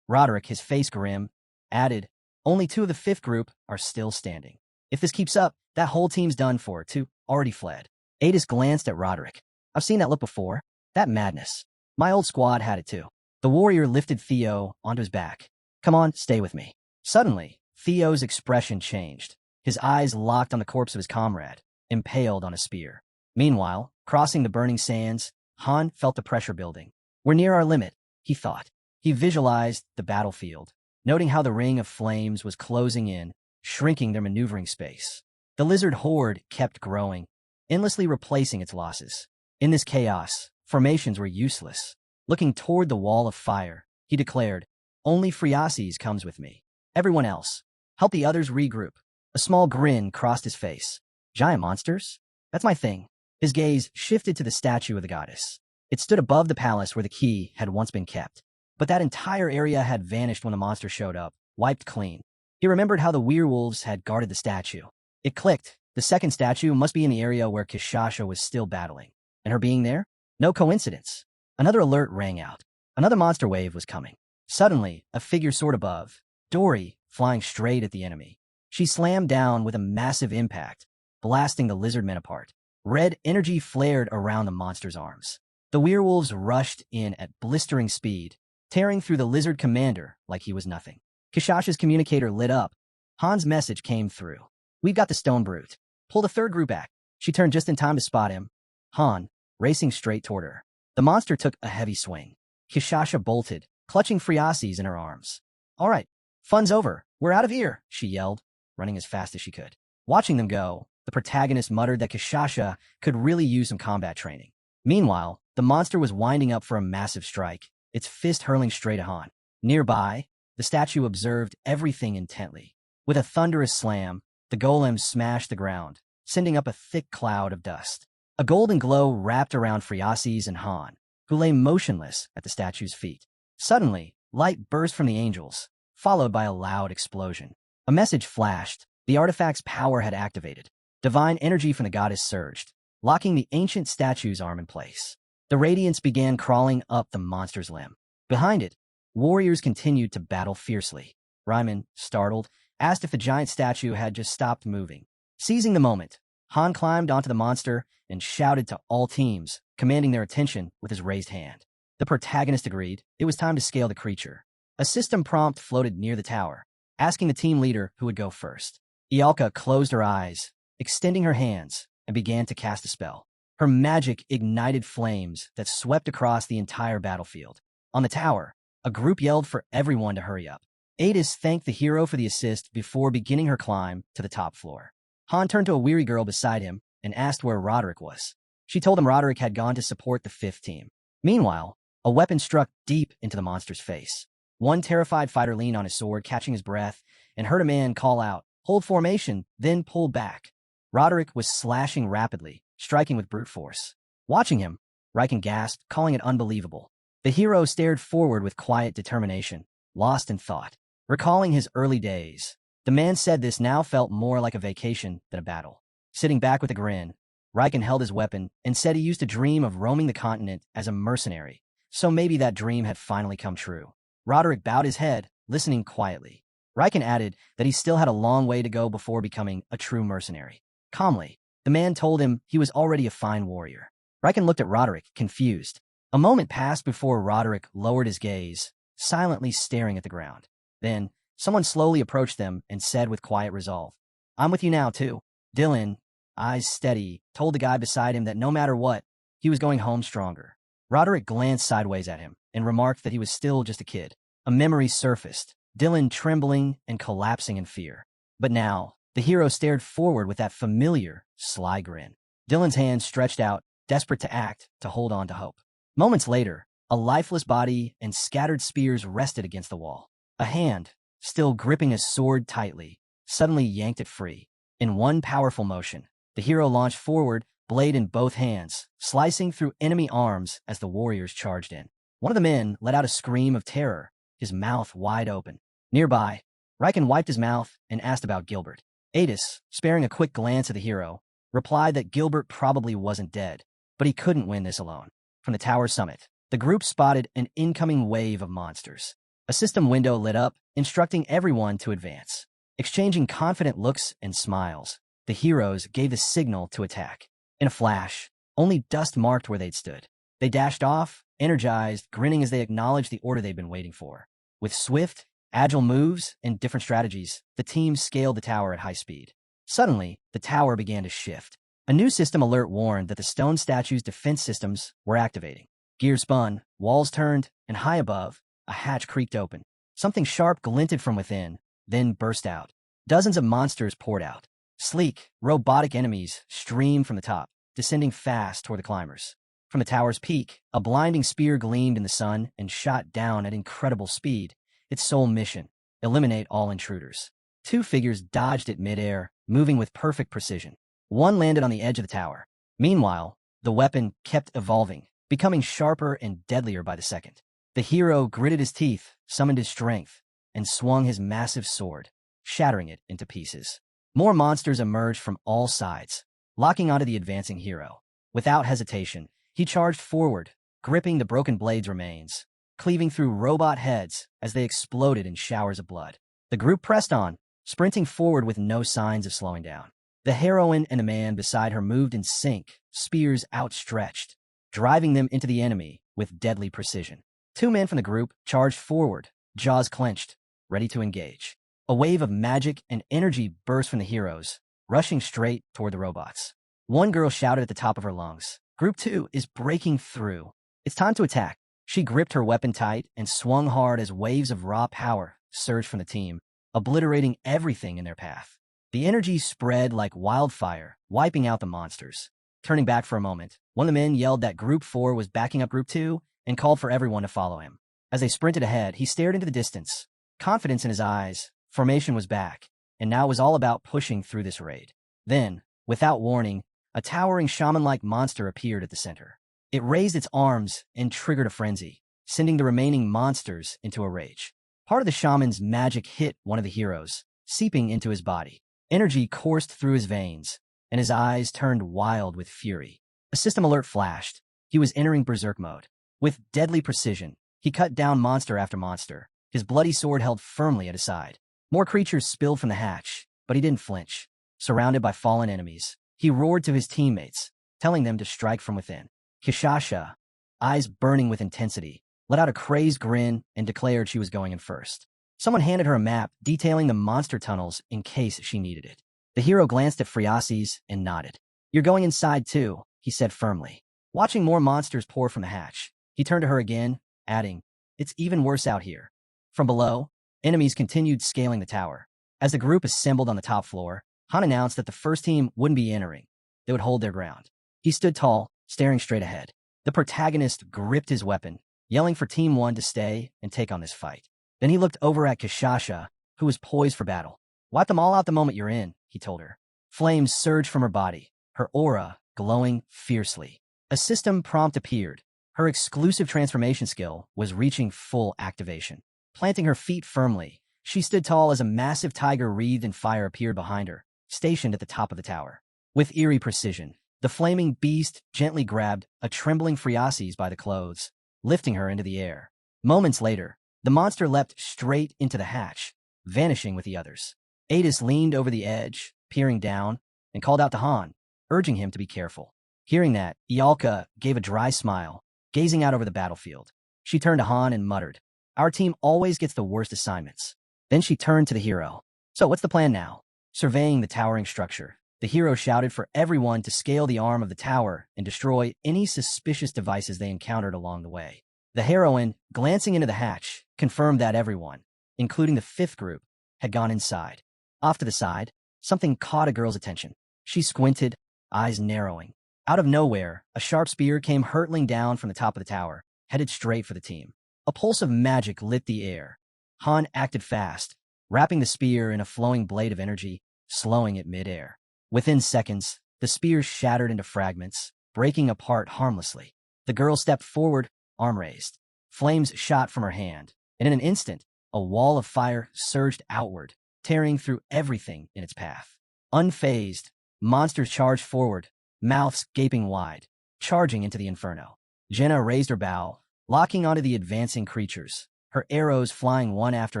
Roderick, his face grim, added, only 2 of the 5th group are still standing. If this keeps up, that whole team's done for. 2 already fled. Adis glanced at Roderick. I've seen that look before. That madness. My old squad had it too. The warrior lifted Theo onto his back. Come on, stay with me. Suddenly, Theo's expression changed. His eyes locked on the corpse of his comrade, impaled on a spear. Meanwhile, crossing the burning sands, Han felt the pressure building. We're near our limit, he thought. He visualized the battlefield, noting how the ring of flames was closing in, shrinking their maneuvering space. The lizard horde kept growing, endlessly replacing its losses. In this chaos, formations were useless. Looking toward the wall of fire, he declared, only Friases comes with me. Everyone else, help the others regroup. A small grin crossed his face. Giant monsters? That's my thing. His gaze shifted to the statue of the goddess. It stood above the palace where the key had once been kept. But that entire area had vanished when the monster showed up, wiped clean. He remembered how the werewolves had guarded the statue. It clicked. The second statue must be in the area where Kishasha was still battling. And her being there? No coincidence. Another alert rang out. Another monster wave was coming. Suddenly, a figure soared above. Dory, flying straight at the enemy. She slammed down with a massive impact, blasting the lizard men apart. Red energy flared around the monster's arms. The werewolves rushed in at blistering speed, tearing through the lizard commander like he was nothing. Kishasha's communicator lit up. Han's message came through. We've got the stone brute. Pull the 3rd group back. She turned just in time to spot him. Han, racing straight toward her. The monster took a heavy swing. Kishasha bolted, clutching Friases in her arms. All right, fun's over. We're out of here, she yelled, running as fast as she could. Watching them go, the protagonist muttered that Kishasha could really use some combat training. Meanwhile, the monster was winding up for a massive strike, its fist hurling straight at Han. Nearby, the statue observed everything intently. With a thunderous slam, the golem smashed the ground, sending up a thick cloud of dust. A golden glow wrapped around Friases and Han, who lay motionless at the statue's feet. Suddenly, light burst from the angels, followed by a loud explosion. A message flashed. The artifact's power had activated. Divine energy from the goddess surged, locking the ancient statue's arm in place. The radiance began crawling up the monster's limb. Behind it, warriors continued to battle fiercely. Ryman, startled, asked if the giant statue had just stopped moving. Seizing the moment, Han climbed onto the monster and shouted to all teams, commanding their attention with his raised hand. The protagonist agreed. It was time to scale the creature. A system prompt floated near the tower, asking the team leader who would go first. Ialka closed her eyes, extending her hands, and began to cast a spell. Her magic ignited flames that swept across the entire battlefield. On the tower, a group yelled for everyone to hurry up. Adis thanked the hero for the assist before beginning her climb to the top floor. Han turned to a weary girl beside him and asked where Roderick was. She told him Roderick had gone to support the 5th team. Meanwhile, a weapon struck deep into the monster's face. One terrified fighter leaned on his sword, catching his breath, and heard a man call out, "Hold formation, then pull back." Roderick was slashing rapidly, striking with brute force. Watching him, Riken gasped, calling it unbelievable. The hero stared forward with quiet determination, lost in thought. Recalling his early days, the man said this now felt more like a vacation than a battle. Sitting back with a grin, Riken held his weapon and said he used to dream of roaming the continent as a mercenary, so maybe that dream had finally come true. Roderick bowed his head, listening quietly. Riken added that he still had a long way to go before becoming a true mercenary. Calmly, the man told him he was already a fine warrior. Riken looked at Roderick, confused. A moment passed before Roderick lowered his gaze, silently staring at the ground. Then, someone slowly approached them and said with quiet resolve, "I'm with you now, too." Dylan, eyes steady, told the guy beside him that no matter what, he was going home stronger. Roderick glanced sideways at him and remarked that he was still just a kid. A memory surfaced, Dylan trembling and collapsing in fear. But now, the hero stared forward with that familiar, sly grin. Dylan's hand stretched out, desperate to act, to hold on to hope. Moments later, a lifeless body and scattered spears rested against the wall. A hand, still gripping his sword tightly, suddenly yanked it free. In one powerful motion, the hero launched forward, blade in both hands, slicing through enemy arms as the warriors charged in. One of the men let out a scream of terror, his mouth wide open. Nearby, Riken wiped his mouth and asked about Gilbert. Adis, sparing a quick glance at the hero, replied that Gilbert probably wasn't dead, but he couldn't win this alone. From the tower summit, the group spotted an incoming wave of monsters. A system window lit up, instructing everyone to advance. Exchanging confident looks and smiles, the heroes gave the signal to attack. In a flash, only dust marked where they'd stood. They dashed off, energized, grinning as they acknowledged the order they'd been waiting for. With swift, agile moves and different strategies, the team scaled the tower at high speed. Suddenly, the tower began to shift. A new system alert warned that the stone statue's defense systems were activating. Gears spun, walls turned, and high above, a hatch creaked open. Something sharp glinted from within, then burst out. Dozens of monsters poured out. Sleek, robotic enemies streamed from the top, descending fast toward the climbers. From the tower's peak, a blinding spear gleamed in the sun and shot down at incredible speed. Its sole mission: eliminate all intruders. Two figures dodged it midair, moving with perfect precision. One landed on the edge of the tower. Meanwhile, the weapon kept evolving, becoming sharper and deadlier by the second. The hero gritted his teeth, summoned his strength, and swung his massive sword, shattering it into pieces. More monsters emerged from all sides, locking onto the advancing hero. Without hesitation, he charged forward, gripping the broken blade's remains, cleaving through robot heads as they exploded in showers of blood. The group pressed on, sprinting forward with no signs of slowing down. The heroine and the man beside her moved in sync, spears outstretched, driving them into the enemy with deadly precision. Two men from the group charged forward, jaws clenched, ready to engage. A wave of magic and energy burst from the heroes, rushing straight toward the robots. One girl shouted at the top of her lungs, "Group 2 is breaking through. It's time to attack." She gripped her weapon tight and swung hard as waves of raw power surged from the team, obliterating everything in their path. The energy spread like wildfire, wiping out the monsters. Turning back for a moment, one of the men yelled that Group 4 was backing up Group 2 and called for everyone to follow him. As they sprinted ahead, he stared into the distance, confidence in his eyes. Formation was back, and now it was all about pushing through this raid. Then, without warning, a towering shaman-like monster appeared at the center. It raised its arms and triggered a frenzy, sending the remaining monsters into a rage. Part of the shaman's magic hit one of the heroes, seeping into his body. Energy coursed through his veins, and his eyes turned wild with fury. A system alert flashed. He was entering berserk mode. With deadly precision, he cut down monster after monster, his bloody sword held firmly at his side. More creatures spilled from the hatch, but he didn't flinch. Surrounded by fallen enemies, he roared to his teammates, telling them to strike from within. Kishasha, eyes burning with intensity, let out a crazed grin and declared she was going in first. Someone handed her a map detailing the monster tunnels in case she needed it. The hero glanced at Friasis and nodded. "You're going inside too," he said firmly. Watching more monsters pour from the hatch, he turned to her again, adding, "It's even worse out here." From below, enemies continued scaling the tower. As the group assembled on the top floor, Han announced that the first team wouldn't be entering. They would hold their ground. He stood tall, staring straight ahead. The protagonist gripped his weapon, yelling for Team 1 to stay and take on this fight. Then he looked over at Kishasha, who was poised for battle. "Wipe them all out the moment you're in," he told her. Flames surged from her body, her aura glowing fiercely. A system prompt appeared. Her exclusive transformation skill was reaching full activation. Planting her feet firmly, she stood tall as a massive tiger wreathed in fire appeared behind her, stationed at the top of the tower. With eerie precision, the flaming beast gently grabbed a trembling Friasis by the clothes, lifting her into the air. Moments later, the monster leapt straight into the hatch, vanishing with the others. Adis leaned over the edge, peering down, and called out to Han, urging him to be careful. Hearing that, Ialka gave a dry smile, gazing out over the battlefield. She turned to Han and muttered, "Our team always gets the worst assignments." Then she turned to the hero. "So what's the plan now?" Surveying the towering structure, the hero shouted for everyone to scale the arm of the tower and destroy any suspicious devices they encountered along the way. The heroine, glancing into the hatch, confirmed that everyone, including the fifth group, had gone inside. Off to the side, something caught a girl's attention. She squinted, eyes narrowing. Out of nowhere, a sharp spear came hurtling down from the top of the tower, headed straight for the team. A pulse of magic lit the air. Han acted fast, wrapping the spear in a flowing blade of energy, slowing it mid-air. Within seconds, the spear shattered into fragments, breaking apart harmlessly. The girl stepped forward, arm raised. Flames shot from her hand, and in an instant, a wall of fire surged outward, tearing through everything in its path. Unfazed, monsters charged forward, mouths gaping wide, charging into the inferno. Jenna raised her bow, locking onto the advancing creatures, her arrows flying one after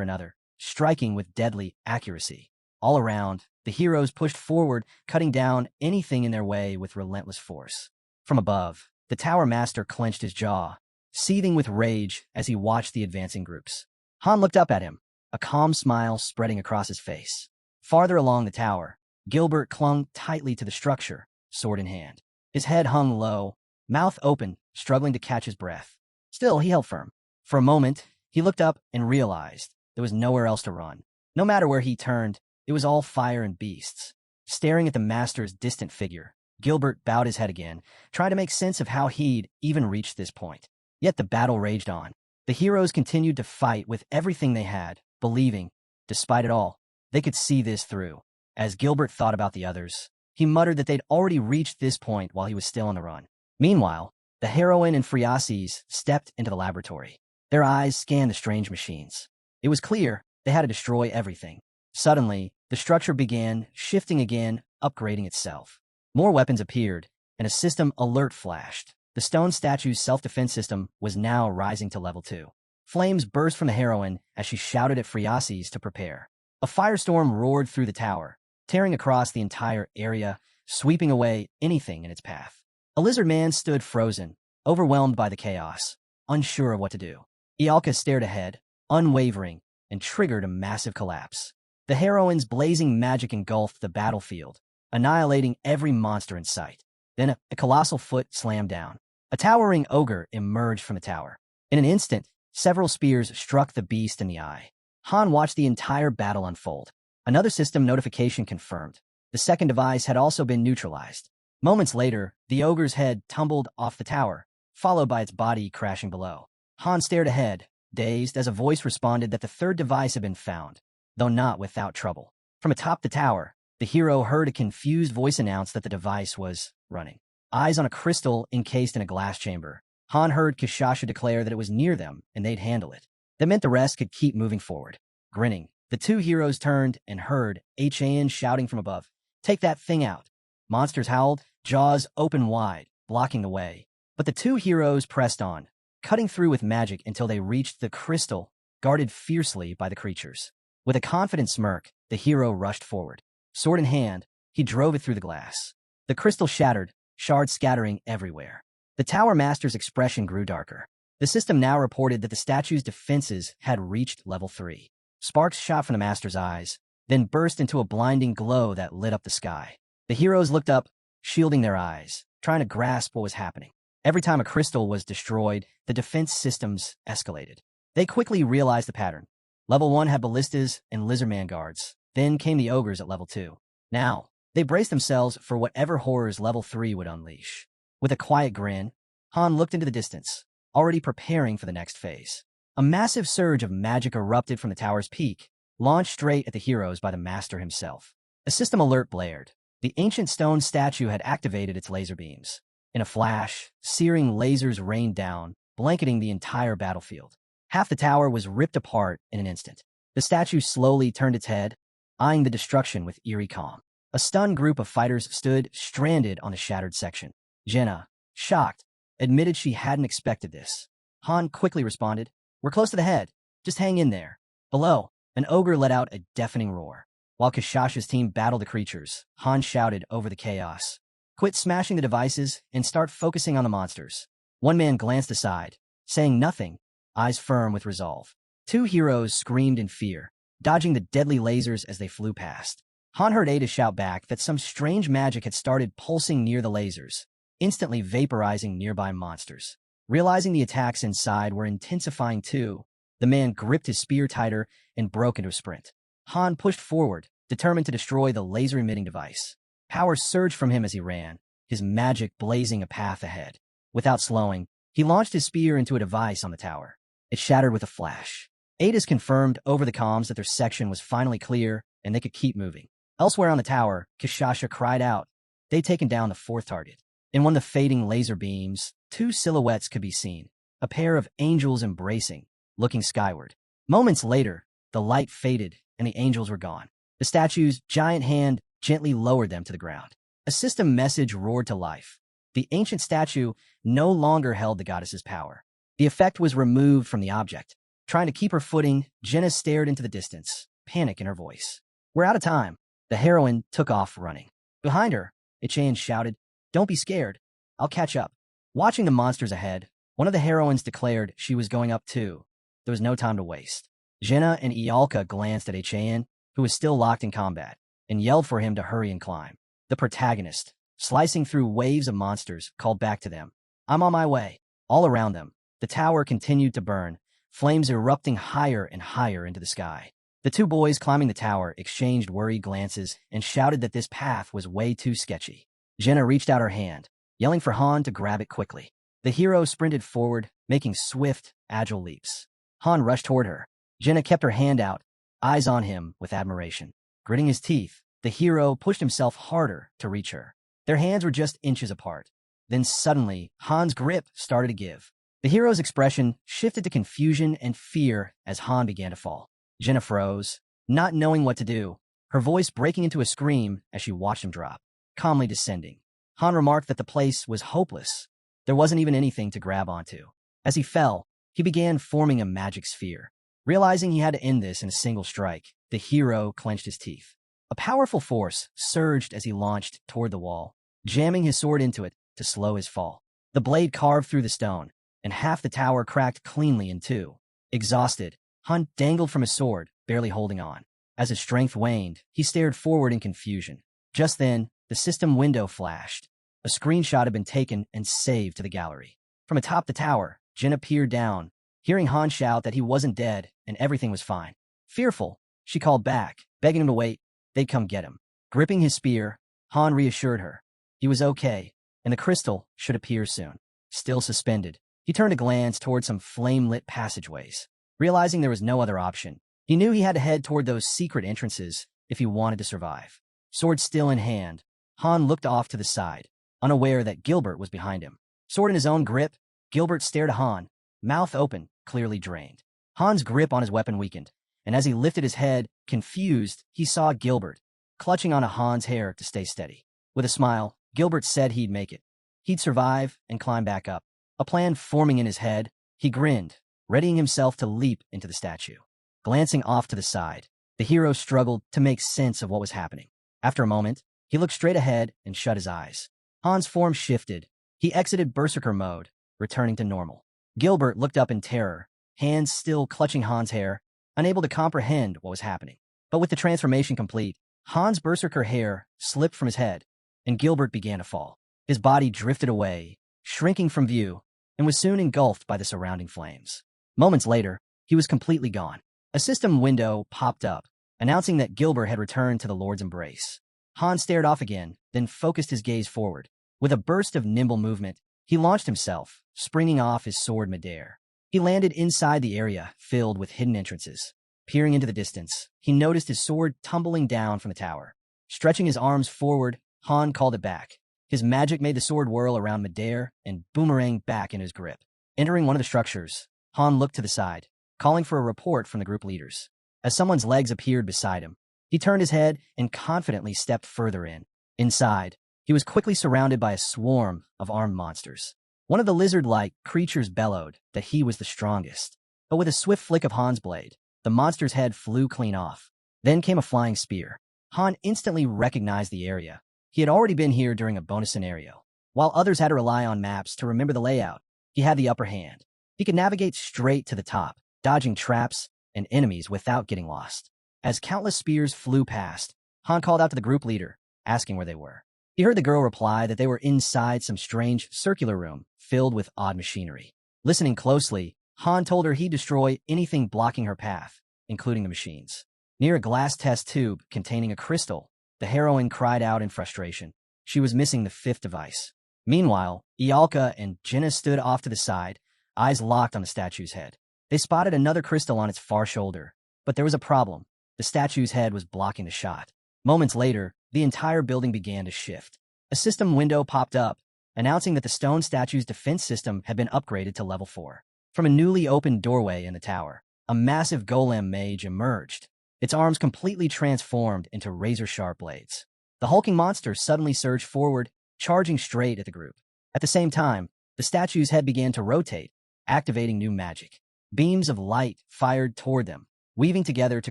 another, striking with deadly accuracy. All around, the heroes pushed forward, cutting down anything in their way with relentless force. From above, the tower master clenched his jaw, seething with rage as he watched the advancing groups. Han looked up at him, a calm smile spreading across his face. Farther along the tower, Gilbert clung tightly to the structure, sword in hand. His head hung low, mouth open, struggling to catch his breath. Still, he held firm. For a moment, he looked up and realized there was nowhere else to run. No matter where he turned, it was all fire and beasts. Staring at the master's distant figure, Gilbert bowed his head again, trying to make sense of how he'd even reached this point. Yet the battle raged on. The heroes continued to fight with everything they had, believing, despite it all, they could see this through. As Gilbert thought about the others, he muttered that they'd already reached this point while he was still on the run. Meanwhile, the heroine and Friases stepped into the laboratory. Their eyes scanned the strange machines. It was clear they had to destroy everything. Suddenly, the structure began shifting again, upgrading itself. More weapons appeared, and a system alert flashed. The stone statue's self-defense system was now rising to level 2. Flames burst from the heroine as she shouted at Friases to prepare. A firestorm roared through the tower, tearing across the entire area, sweeping away anything in its path. A lizard man stood frozen, overwhelmed by the chaos, unsure of what to do. Ialka stared ahead, unwavering, and triggered a massive collapse. The heroine's blazing magic engulfed the battlefield, annihilating every monster in sight. Then a colossal foot slammed down. A towering ogre emerged from the tower. In an instant, several spears struck the beast in the eye. Han watched the entire battle unfold. Another system notification confirmed. The second device had also been neutralized. Moments later, the ogre's head tumbled off the tower, followed by its body crashing below. Han stared ahead, dazed as a voice responded that the third device had been found, though not without trouble. From atop the tower, the hero heard a confused voice announce that the device was running. Eyes on a crystal encased in a glass chamber, Han heard Kishasha declare that it was near them and they'd handle it. That meant the rest could keep moving forward. Grinning, the two heroes turned and heard Han shouting from above, "Take that thing out." Monsters howled, jaws open wide, blocking the way. But the two heroes pressed on, cutting through with magic until they reached the crystal, guarded fiercely by the creatures. With a confident smirk, the hero rushed forward. Sword in hand, he drove it through the glass. The crystal shattered, shards scattering everywhere. The tower master's expression grew darker. The system now reported that the statue's defenses had reached level 3. Sparks shot from the master's eyes, then burst into a blinding glow that lit up the sky. The heroes looked up, shielding their eyes, trying to grasp what was happening. Every time a crystal was destroyed, the defense systems escalated. They quickly realized the pattern. Level 1 had ballistas and lizardman guards. Then came the ogres at level 2. Now, they braced themselves for whatever horrors level 3 would unleash. With a quiet grin, Han looked into the distance, already preparing for the next phase. A massive surge of magic erupted from the tower's peak, launched straight at the heroes by the master himself. A system alert blared. The ancient stone statue had activated its laser beams. In a flash, searing lasers rained down, blanketing the entire battlefield. Half the tower was ripped apart in an instant. The statue slowly turned its head, eyeing the destruction with eerie calm. A stunned group of fighters stood stranded on the shattered section. Jenna, shocked, admitted she hadn't expected this. Han quickly responded, "We're close to the head. Just hang in there." Below, an ogre let out a deafening roar. While Kishasha's team battled the creatures, Han shouted over the chaos, "Quit smashing the devices and start focusing on the monsters." One man glanced aside, saying nothing, eyes firm with resolve. Two heroes screamed in fear, dodging the deadly lasers as they flew past. Han heard Ada shout back that some strange magic had started pulsing near the lasers, instantly vaporizing nearby monsters. Realizing the attacks inside were intensifying too, the man gripped his spear tighter and broke into a sprint. Han pushed forward, determined to destroy the laser-emitting device. Power surged from him as he ran, his magic blazing a path ahead. Without slowing, he launched his spear into a device on the tower. It shattered with a flash. Ada's confirmed over the comms that their section was finally clear and they could keep moving. Elsewhere on the tower, Kishasha cried out. They'd taken down the fourth target. In one of the fading laser beams, two silhouettes could be seen, a pair of angels embracing, looking skyward. Moments later, the light faded and the angels were gone. The statue's giant hand gently lowered them to the ground. A system message roared to life. The ancient statue no longer held the goddess's power. The effect was removed from the object. Trying to keep her footing, Jenna stared into the distance, panic in her voice. We're out of time. The heroine took off running. Behind her, Ichayan shouted, Don't be scared. I'll catch up. Watching the monsters ahead, one of the heroines declared she was going up too. There was no time to waste. Jenna and Ialka glanced at Ichayan, who was still locked in combat, and yelled for him to hurry and climb. The protagonist, slicing through waves of monsters, called back to them. I'm on my way. All around them, the tower continued to burn, flames erupting higher and higher into the sky. The two boys climbing the tower exchanged worried glances and shouted that this path was way too sketchy. Jenna reached out her hand, yelling for Han to grab it quickly. The hero sprinted forward, making swift, agile leaps. Han rushed toward her. Jenna kept her hand out, eyes on him with admiration. Gritting his teeth, the hero pushed himself harder to reach her. Their hands were just inches apart. Then suddenly, Han's grip started to give. The hero's expression shifted to confusion and fear as Han began to fall. Jenna froze, not knowing what to do, her voice breaking into a scream as she watched him drop, calmly descending. Han remarked that the place was hopeless. There wasn't even anything to grab onto. As he fell, he began forming a magic sphere. Realizing he had to end this in a single strike, the hero clenched his teeth. A powerful force surged as he launched toward the wall, jamming his sword into it to slow his fall. The blade carved through the stone, and half the tower cracked cleanly in two. Exhausted, Han dangled from his sword, barely holding on. As his strength waned, he stared forward in confusion. Just then, the system window flashed. A screenshot had been taken and saved to the gallery. From atop the tower, Jenna peered down, hearing Han shout that he wasn't dead and everything was fine. Fearful, she called back, begging him to wait. They'd come get him. Gripping his spear, Han reassured her. He was okay, and the crystal should appear soon. Still suspended, he turned a glance toward some flame-lit passageways. Realizing there was no other option, he knew he had to head toward those secret entrances if he wanted to survive. Sword still in hand, Han looked off to the side, unaware that Gilbert was behind him. Sword in his own grip, Gilbert stared at Han, mouth open, clearly drained. Han's grip on his weapon weakened, and as he lifted his head, confused, he saw Gilbert, clutching onto Han's hair to stay steady. With a smile, Gilbert said he'd make it. He'd survive and climb back up. A plan forming in his head, he grinned, readying himself to leap into the statue. Glancing off to the side, the hero struggled to make sense of what was happening. After a moment, he looked straight ahead and shut his eyes. Han's form shifted. He exited berserker mode, returning to normal. Gilbert looked up in terror, hands still clutching Han's hair, unable to comprehend what was happening. But with the transformation complete, Han's berserker hair slipped from his head, and Gilbert began to fall. His body drifted away, shrinking from view, and was soon engulfed by the surrounding flames. Moments later, he was completely gone. A system window popped up, announcing that Gilbert had returned to the Lord's embrace. Han stared off again, then focused his gaze forward. With a burst of nimble movement, he launched himself, springing off his sword midair. He landed inside the area filled with hidden entrances. Peering into the distance, he noticed his sword tumbling down from the tower. Stretching his arms forward, Han called it back. His magic made the sword whirl around midair and boomerang back in his grip. Entering one of the structures, Han looked to the side, calling for a report from the group leaders. As someone's legs appeared beside him, he turned his head and confidently stepped further in. Inside, he was quickly surrounded by a swarm of armed monsters. One of the lizard-like creatures bellowed that he was the strongest. But with a swift flick of Han's blade, the monster's head flew clean off. Then came a flying spear. Han instantly recognized the area. He had already been here during a bonus scenario. While others had to rely on maps to remember the layout, he had the upper hand. He could navigate straight to the top, dodging traps and enemies without getting lost. As countless spears flew past, Han called out to the group leader, asking where they were. He heard the girl reply that they were inside some strange circular room filled with odd machinery. Listening closely, Han told her he'd destroy anything blocking her path, including the machines. Near a glass test tube containing a crystal, the heroine cried out in frustration. She was missing the fifth device. Meanwhile, Ialka and Jenna stood off to the side, eyes locked on the statue's head. They spotted another crystal on its far shoulder, but there was a problem. The statue's head was blocking the shot. Moments later, the entire building began to shift. A system window popped up, announcing that the stone statue's defense system had been upgraded to level 4. From a newly opened doorway in the tower, a massive golem mage emerged, its arms completely transformed into razor-sharp blades. The hulking monster suddenly surged forward, charging straight at the group. At the same time, the statue's head began to rotate, activating new magic. Beams of light fired toward them, weaving together to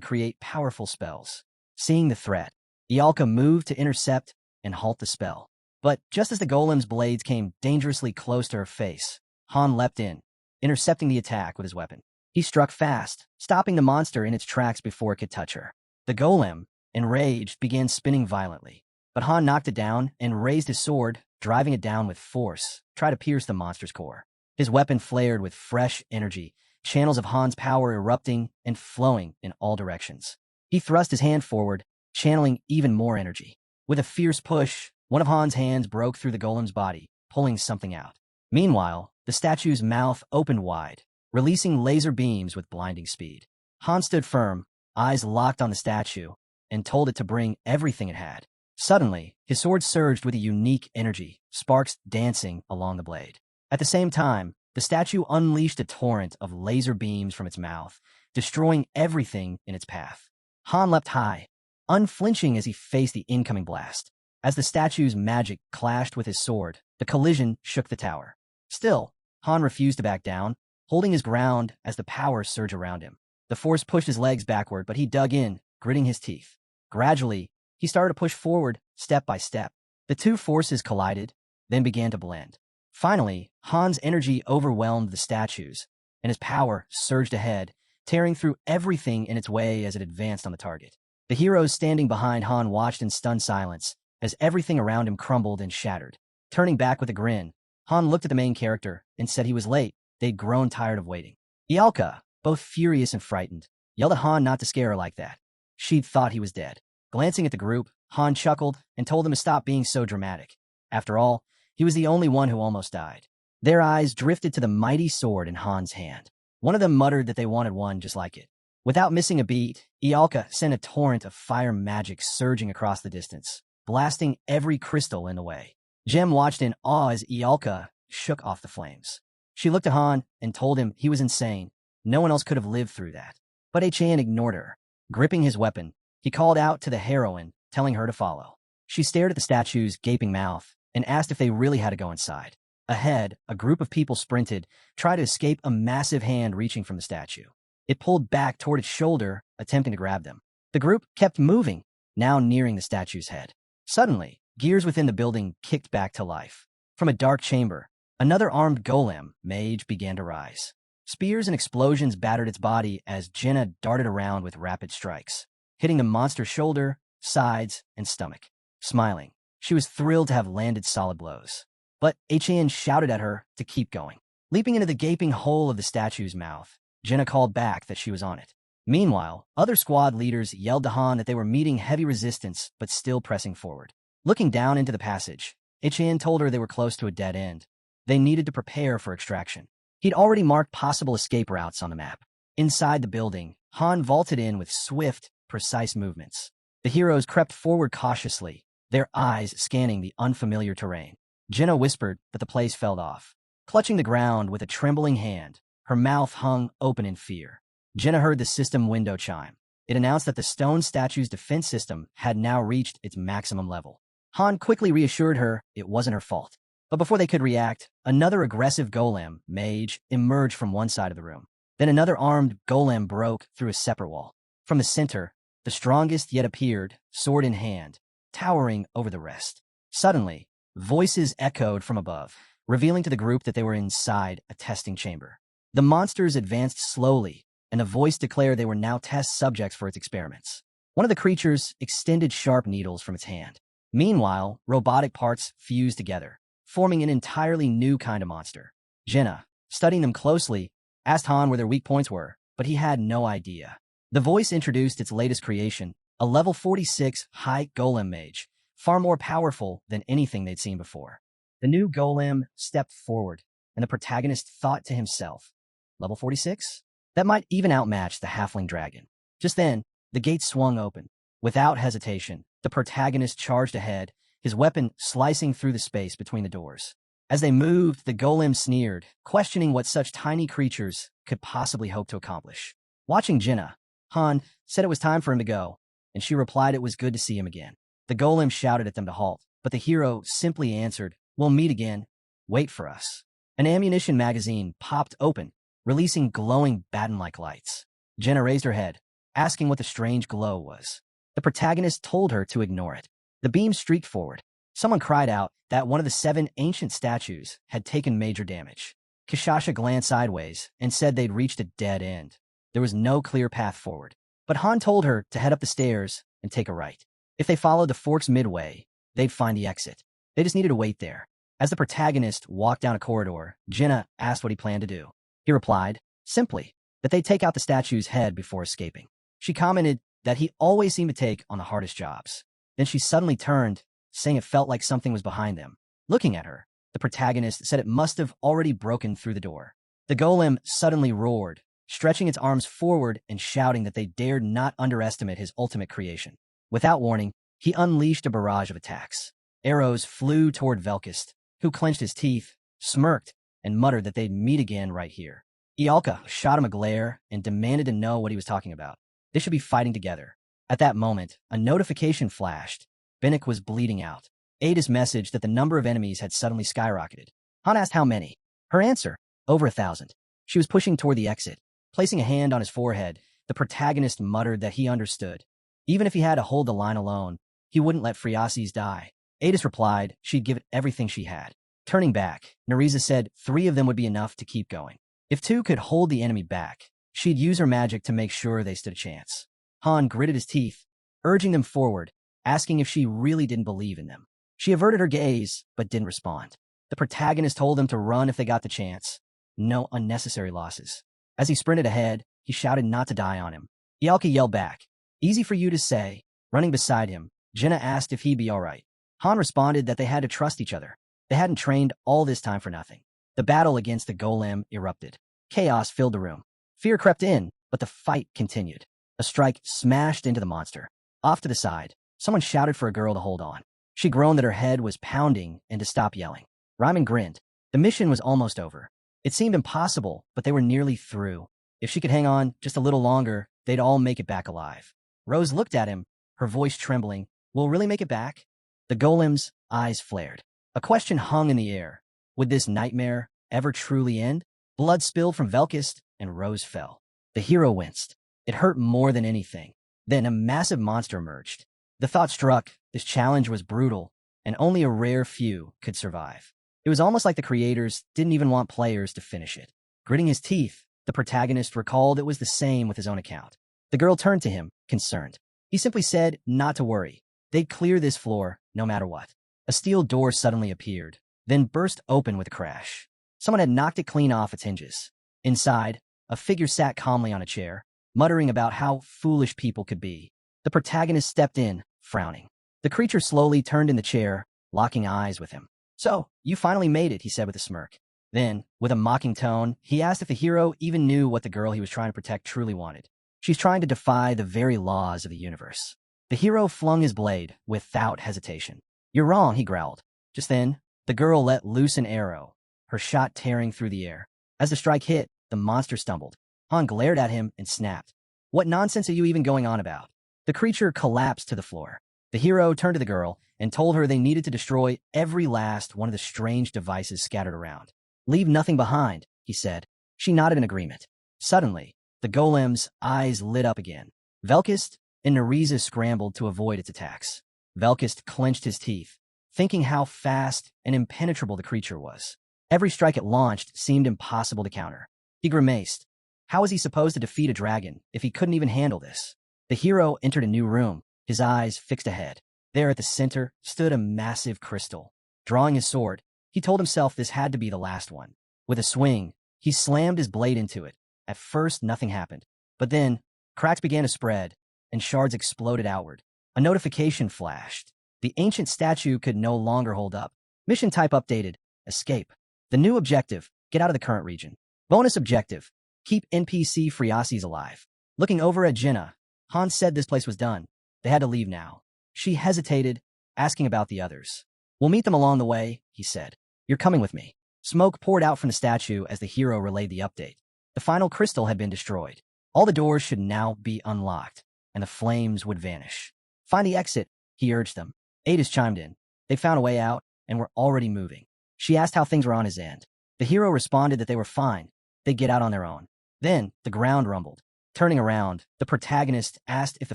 create powerful spells. Seeing the threat, Ialka moved to intercept and halt the spell. But just as the golem's blades came dangerously close to her face, Han leapt in, intercepting the attack with his weapon. He struck fast, stopping the monster in its tracks before it could touch her. The golem, enraged, began spinning violently. But Han knocked it down and raised his sword, driving it down with force, try to pierce the monster's core. His weapon flared with fresh energy, channels of Han's power erupting and flowing in all directions. He thrust his hand forward, channeling even more energy. With a fierce push, one of Han's hands broke through the golem's body, pulling something out. Meanwhile, the statue's mouth opened wide, releasing laser beams with blinding speed. Han stood firm, eyes locked on the statue, and told it to bring everything it had. Suddenly, his sword surged with a unique energy, sparks dancing along the blade. At the same time, the statue unleashed a torrent of laser beams from its mouth, destroying everything in its path. Han leapt high, unflinching as he faced the incoming blast. As the statue's magic clashed with his sword, the collision shook the tower. Still, Han refused to back down, holding his ground as the power surged around him. The force pushed his legs backward, but he dug in, gritting his teeth. Gradually, he started to push forward, step by step. The two forces collided, then began to blend. Finally, Han's energy overwhelmed the statues, and his power surged ahead, tearing through everything in its way as it advanced on the target. The heroes standing behind Han watched in stunned silence as everything around him crumbled and shattered. Turning back with a grin, Han looked at the main character and said he was late. They'd grown tired of waiting. Ialka, both furious and frightened, yelled at Han not to scare her like that. She'd thought he was dead. Glancing at the group, Han chuckled and told them to stop being so dramatic. After all, he was the only one who almost died. Their eyes drifted to the mighty sword in Han's hand. One of them muttered that they wanted one just like it. Without missing a beat, Ialka sent a torrent of fire magic surging across the distance, blasting every crystal in the way. Jem watched in awe as Ialka shook off the flames. She looked at Han and told him he was insane. No one else could have lived through that. But Achan ignored her. Gripping his weapon, he called out to the heroine, telling her to follow. She stared at the statue's gaping mouth and asked if they really had to go inside. Ahead, a group of people sprinted, trying to escape a massive hand reaching from the statue. It pulled back toward its shoulder, attempting to grab them. The group kept moving, now nearing the statue's head. Suddenly, gears within the building kicked back to life. From a dark chamber, another armed golem mage began to rise. Spears and explosions battered its body as Jenna darted around with rapid strikes, hitting the monster's shoulder, sides, and stomach. Smiling, she was thrilled to have landed solid blows. But Achan shouted at her to keep going. Leaping into the gaping hole of the statue's mouth, Jenna called back that she was on it. Meanwhile, other squad leaders yelled to Han that they were meeting heavy resistance but still pressing forward. Looking down into the passage, Achan told her they were close to a dead end. They needed to prepare for extraction. He'd already marked possible escape routes on the map. Inside the building, Han vaulted in with swift, precise movements. The heroes crept forward cautiously, their eyes scanning the unfamiliar terrain. Jenna whispered that the place fell off. Clutching the ground with a trembling hand, her mouth hung open in fear. Jenna heard the system window chime. It announced that the stone statue's defense system had now reached its maximum level. Han quickly reassured her it wasn't her fault. But before they could react, another aggressive golem, mage, emerged from one side of the room. Then another armed golem broke through a separate wall. From the center, the strongest yet appeared, sword in hand, towering over the rest. Suddenly, voices echoed from above, revealing to the group that they were inside a testing chamber. The monsters advanced slowly, and a voice declared they were now test subjects for its experiments. One of the creatures extended sharp needles from its hand. Meanwhile, robotic parts fused together, forming an entirely new kind of monster. Jenna, studying them closely, asked Han where their weak points were, but he had no idea. The voice introduced its latest creation, a level 46 high golem mage, far more powerful than anything they'd seen before. The new golem stepped forward, and the protagonist thought to himself, level 46? That might even outmatch the halfling dragon. Just then, the gate swung open. Without hesitation, the protagonist charged ahead, his weapon slicing through the space between the doors. As they moved, the golem sneered, questioning what such tiny creatures could possibly hope to accomplish. Watching Jenna, Han said it was time for him to go, and she replied it was good to see him again. The golem shouted at them to halt, but the hero simply answered, "We'll meet again. Wait for us." An ammunition magazine popped open, releasing glowing baton-like lights. Jenna raised her head, asking what the strange glow was. The protagonist told her to ignore it. The beam streaked forward. Someone cried out that one of the 7 ancient statues had taken major damage. Kishasha glanced sideways and said they'd reached a dead end. There was no clear path forward. But Han told her to head up the stairs and take a right. If they followed the forks midway, they'd find the exit. They just needed to wait there. As the protagonist walked down a corridor, Jenna asked what he planned to do. He replied, simply, that they'd take out the statue's head before escaping. She commented that he always seemed to take on the hardest jobs. Then she suddenly turned, saying it felt like something was behind them. Looking at her, the protagonist said it must have already broken through the door. The golem suddenly roared, stretching its arms forward and shouting that they dared not underestimate his ultimate creation. Without warning, he unleashed a barrage of attacks. Arrows flew toward Velkist, who clenched his teeth, smirked, and muttered that they'd meet again right here. Ialka shot him a glare and demanded to know what he was talking about. They should be fighting together. At that moment, a notification flashed. Binnick was bleeding out. Ada's message that the number of enemies had suddenly skyrocketed. Han asked how many. Her answer, over 1,000. She was pushing toward the exit. Placing a hand on his forehead, the protagonist muttered that he understood. Even if he had to hold the line alone, he wouldn't let Friasis die. Adis replied she'd give it everything she had. Turning back, Nariza said 3 of them would be enough to keep going. If 2 could hold the enemy back, she'd use her magic to make sure they stood a chance. Han gritted his teeth, urging them forward, asking if she really didn't believe in them. She averted her gaze, but didn't respond. The protagonist told them to run if they got the chance. No unnecessary losses. As he sprinted ahead, he shouted not to die on him. Ialka yelled back, "Easy for you to say." Running beside him, Jenna asked if he'd be all right. Han responded that they had to trust each other. They hadn't trained all this time for nothing. The battle against the golem erupted. Chaos filled the room. Fear crept in, but the fight continued. A strike smashed into the monster. Off to the side, someone shouted for a girl to hold on. She groaned that her head was pounding and to stop yelling. Ryman grinned. The mission was almost over. It seemed impossible, but they were nearly through. If she could hang on just a little longer, they'd all make it back alive. Rose looked at him, her voice trembling. "We'll really make it back?" The golem's eyes flared. A question hung in the air. Would this nightmare ever truly end? Blood spilled from Velkist, and Rose fell. The hero winced. It hurt more than anything. Then a massive monster emerged. The thought struck, this challenge was brutal, and only a rare few could survive. It was almost like the creators didn't even want players to finish it. Gritting his teeth, the protagonist recalled it was the same with his own account. The girl turned to him, concerned. He simply said not to worry. They'd clear this floor, no matter what. A steel door suddenly appeared, then burst open with a crash. Someone had knocked it clean off its hinges. Inside, a figure sat calmly on a chair, muttering about how foolish people could be. The protagonist stepped in, frowning. The creature slowly turned in the chair, locking eyes with him. "So, you finally made it," he said with a smirk. Then, with a mocking tone, he asked if the hero even knew what the girl he was trying to protect truly wanted. "She's trying to defy the very laws of the universe." The hero flung his blade without hesitation. "You're wrong," he growled. Just then, the girl let loose an arrow, her shot tearing through the air. As the strike hit, the monster stumbled. Han glared at him and snapped. "What nonsense are you even going on about?" The creature collapsed to the floor. The hero turned to the girl and told her they needed to destroy every last one of the strange devices scattered around. "Leave nothing behind," he said. She nodded in agreement. Suddenly, the golem's eyes lit up again. Velkist and Nariza scrambled to avoid its attacks. Velkist clenched his teeth, thinking how fast and impenetrable the creature was. Every strike it launched seemed impossible to counter. He grimaced. How was he supposed to defeat a dragon if he couldn't even handle this? The hero entered a new room, his eyes fixed ahead. There at the center stood a massive crystal. Drawing his sword, he told himself this had to be the last one. With a swing, he slammed his blade into it. At first, nothing happened. But then, cracks began to spread, and shards exploded outward. A notification flashed. The ancient statue could no longer hold up. Mission type updated. Escape. The new objective, get out of the current region. Bonus objective, keep NPC Friasis alive. Looking over at Jenna, Hans said this place was done. They had to leave now. She hesitated, asking about the others. We'll meet them along the way, he said. You're coming with me. Smoke poured out from the statue as the hero relayed the update. The final crystal had been destroyed. All the doors should now be unlocked, and the flames would vanish. Find the exit, he urged them. Adis chimed in. They found a way out, and were already moving. She asked how things were on his end. The hero responded that they were fine. They'd get out on their own. Then, the ground rumbled. Turning around, the protagonist asked if the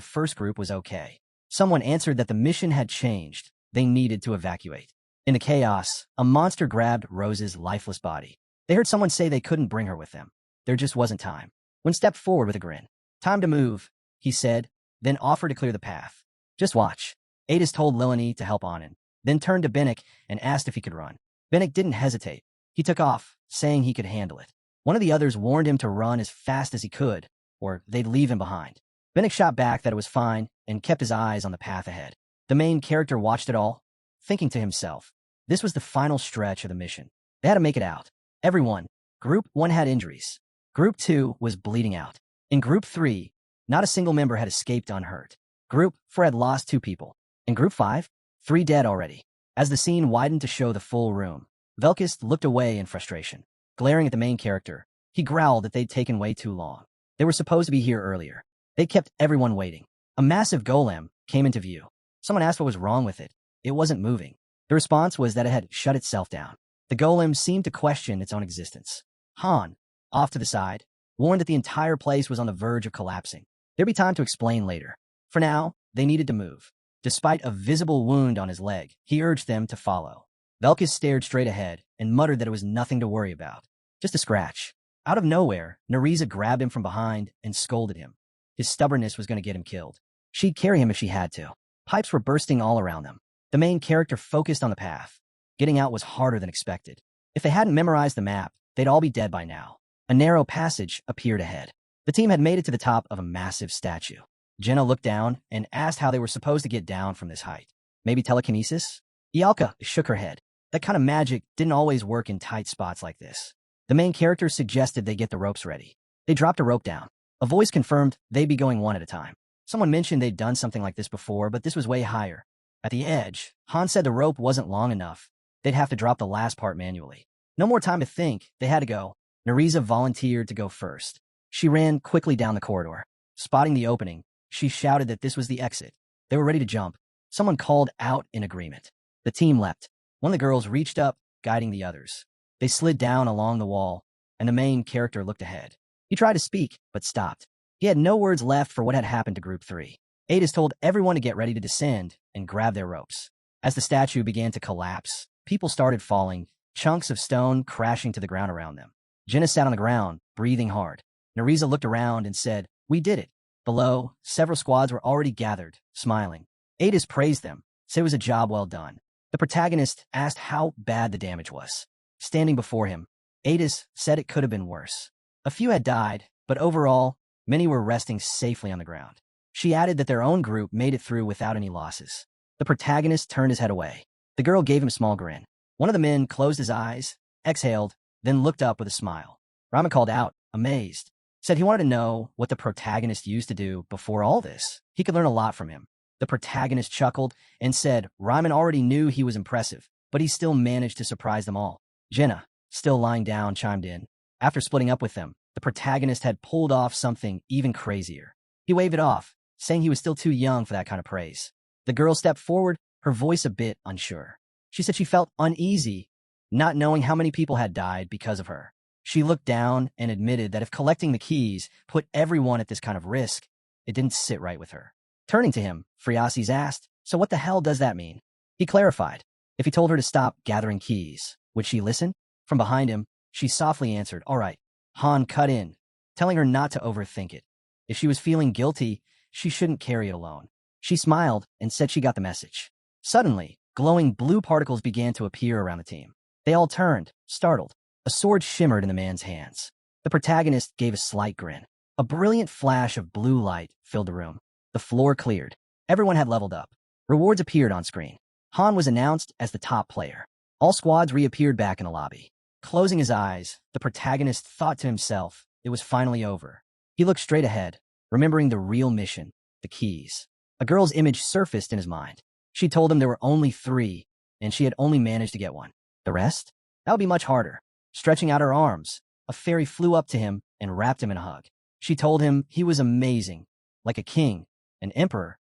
first group was okay. Someone answered that the mission had changed. They needed to evacuate. In the chaos, a monster grabbed Rose's lifeless body. They heard someone say they couldn't bring her with them. There just wasn't time. One stepped forward with a grin. Time to move, he said, then offered to clear the path. Just watch. Adis told Lilani to help Anand, then turned to Bennick and asked if he could run. Bennick didn't hesitate. He took off, saying he could handle it. One of the others warned him to run as fast as he could, or they'd leave him behind. Bennick shot back that it was fine and kept his eyes on the path ahead. The main character watched it all, thinking to himself, this was the final stretch of the mission. They had to make it out. Everyone. Group 1 had injuries. Group 2 was bleeding out. In Group 3, not a single member had escaped unhurt. Group 4 had lost 2 people. In Group 5, 3 dead already. As the scene widened to show the full room, Velkist looked away in frustration. Glaring at the main character, he growled that they'd taken way too long. They were supposed to be here earlier. They kept everyone waiting. A massive golem came into view. Someone asked what was wrong with it. It wasn't moving. The response was that it had shut itself down. The golem seemed to question its own existence. Han, off to the side, warned that the entire place was on the verge of collapsing. There'd be time to explain later. For now, they needed to move. Despite a visible wound on his leg, he urged them to follow. Velkis stared straight ahead and muttered that it was nothing to worry about. Just a scratch. Out of nowhere, Nereza grabbed him from behind and scolded him. His stubbornness was going to get him killed. She'd carry him if she had to. Pipes were bursting all around them. The main character focused on the path. Getting out was harder than expected. If they hadn't memorized the map, they'd all be dead by now. A narrow passage appeared ahead. The team had made it to the top of a massive statue. Jenna looked down and asked how they were supposed to get down from this height. Maybe telekinesis? Ialka shook her head. That kind of magic didn't always work in tight spots like this. The main character suggested they get the ropes ready. They dropped a rope down. A voice confirmed they'd be going one at a time. Someone mentioned they'd done something like this before, but this was way higher. At the edge, Han said the rope wasn't long enough. They'd have to drop the last part manually. No more time to think. They had to go. Nereza volunteered to go first. She ran quickly down the corridor. Spotting the opening, she shouted that this was the exit. They were ready to jump. Someone called out in agreement. The team leapt. One of the girls reached up, guiding the others. They slid down along the wall, and the main character looked ahead. He tried to speak, but stopped. He had no words left for what had happened to Group 3. Adis told everyone to get ready to descend and grab their ropes. As the statue began to collapse, people started falling, chunks of stone crashing to the ground around them. Jenna sat on the ground, breathing hard. Nereza looked around and said, "We did it." Below, several squads were already gathered, smiling. Adis praised them, said it was a job well done. The protagonist asked how bad the damage was. Standing before him, Adis said it could have been worse. A few had died, but overall, many were resting safely on the ground. She added that their own group made it through without any losses. The protagonist turned his head away. The girl gave him a small grin. One of the men closed his eyes, exhaled, then looked up with a smile. Rama called out, amazed. Said he wanted to know what the protagonist used to do before all this. He could learn a lot from him. The protagonist chuckled and said Ryman already knew he was impressive, but he still managed to surprise them all. Jenna, still lying down, chimed in. After splitting up with them, the protagonist had pulled off something even crazier. He waved it off, saying he was still too young for that kind of praise. The girl stepped forward, her voice a bit unsure. She said she felt uneasy, not knowing how many people had died because of her. She looked down and admitted that if collecting the keys put everyone at this kind of risk, it didn't sit right with her. Turning to him, Friasis asked, "So what the hell does that mean?" He clarified. If he told her to stop gathering keys, would she listen? From behind him, she softly answered, "All right." Han cut in, telling her not to overthink it. If she was feeling guilty, she shouldn't carry it alone. She smiled and said she got the message. Suddenly, glowing blue particles began to appear around the team. They all turned, startled. A sword shimmered in the man's hands. The protagonist gave a slight grin. A brilliant flash of blue light filled the room. The floor cleared. Everyone had leveled up. Rewards appeared on screen. Han was announced as the top player. All squads reappeared back in the lobby. Closing his eyes, the protagonist thought to himself, it was finally over. He looked straight ahead, remembering the real mission, the keys. A girl's image surfaced in his mind. She told him there were only 3, and she had only managed to get one. The rest? That would be much harder. Stretching out her arms, a fairy flew up to him and wrapped him in a hug. She told him he was amazing, like a king, an emperor,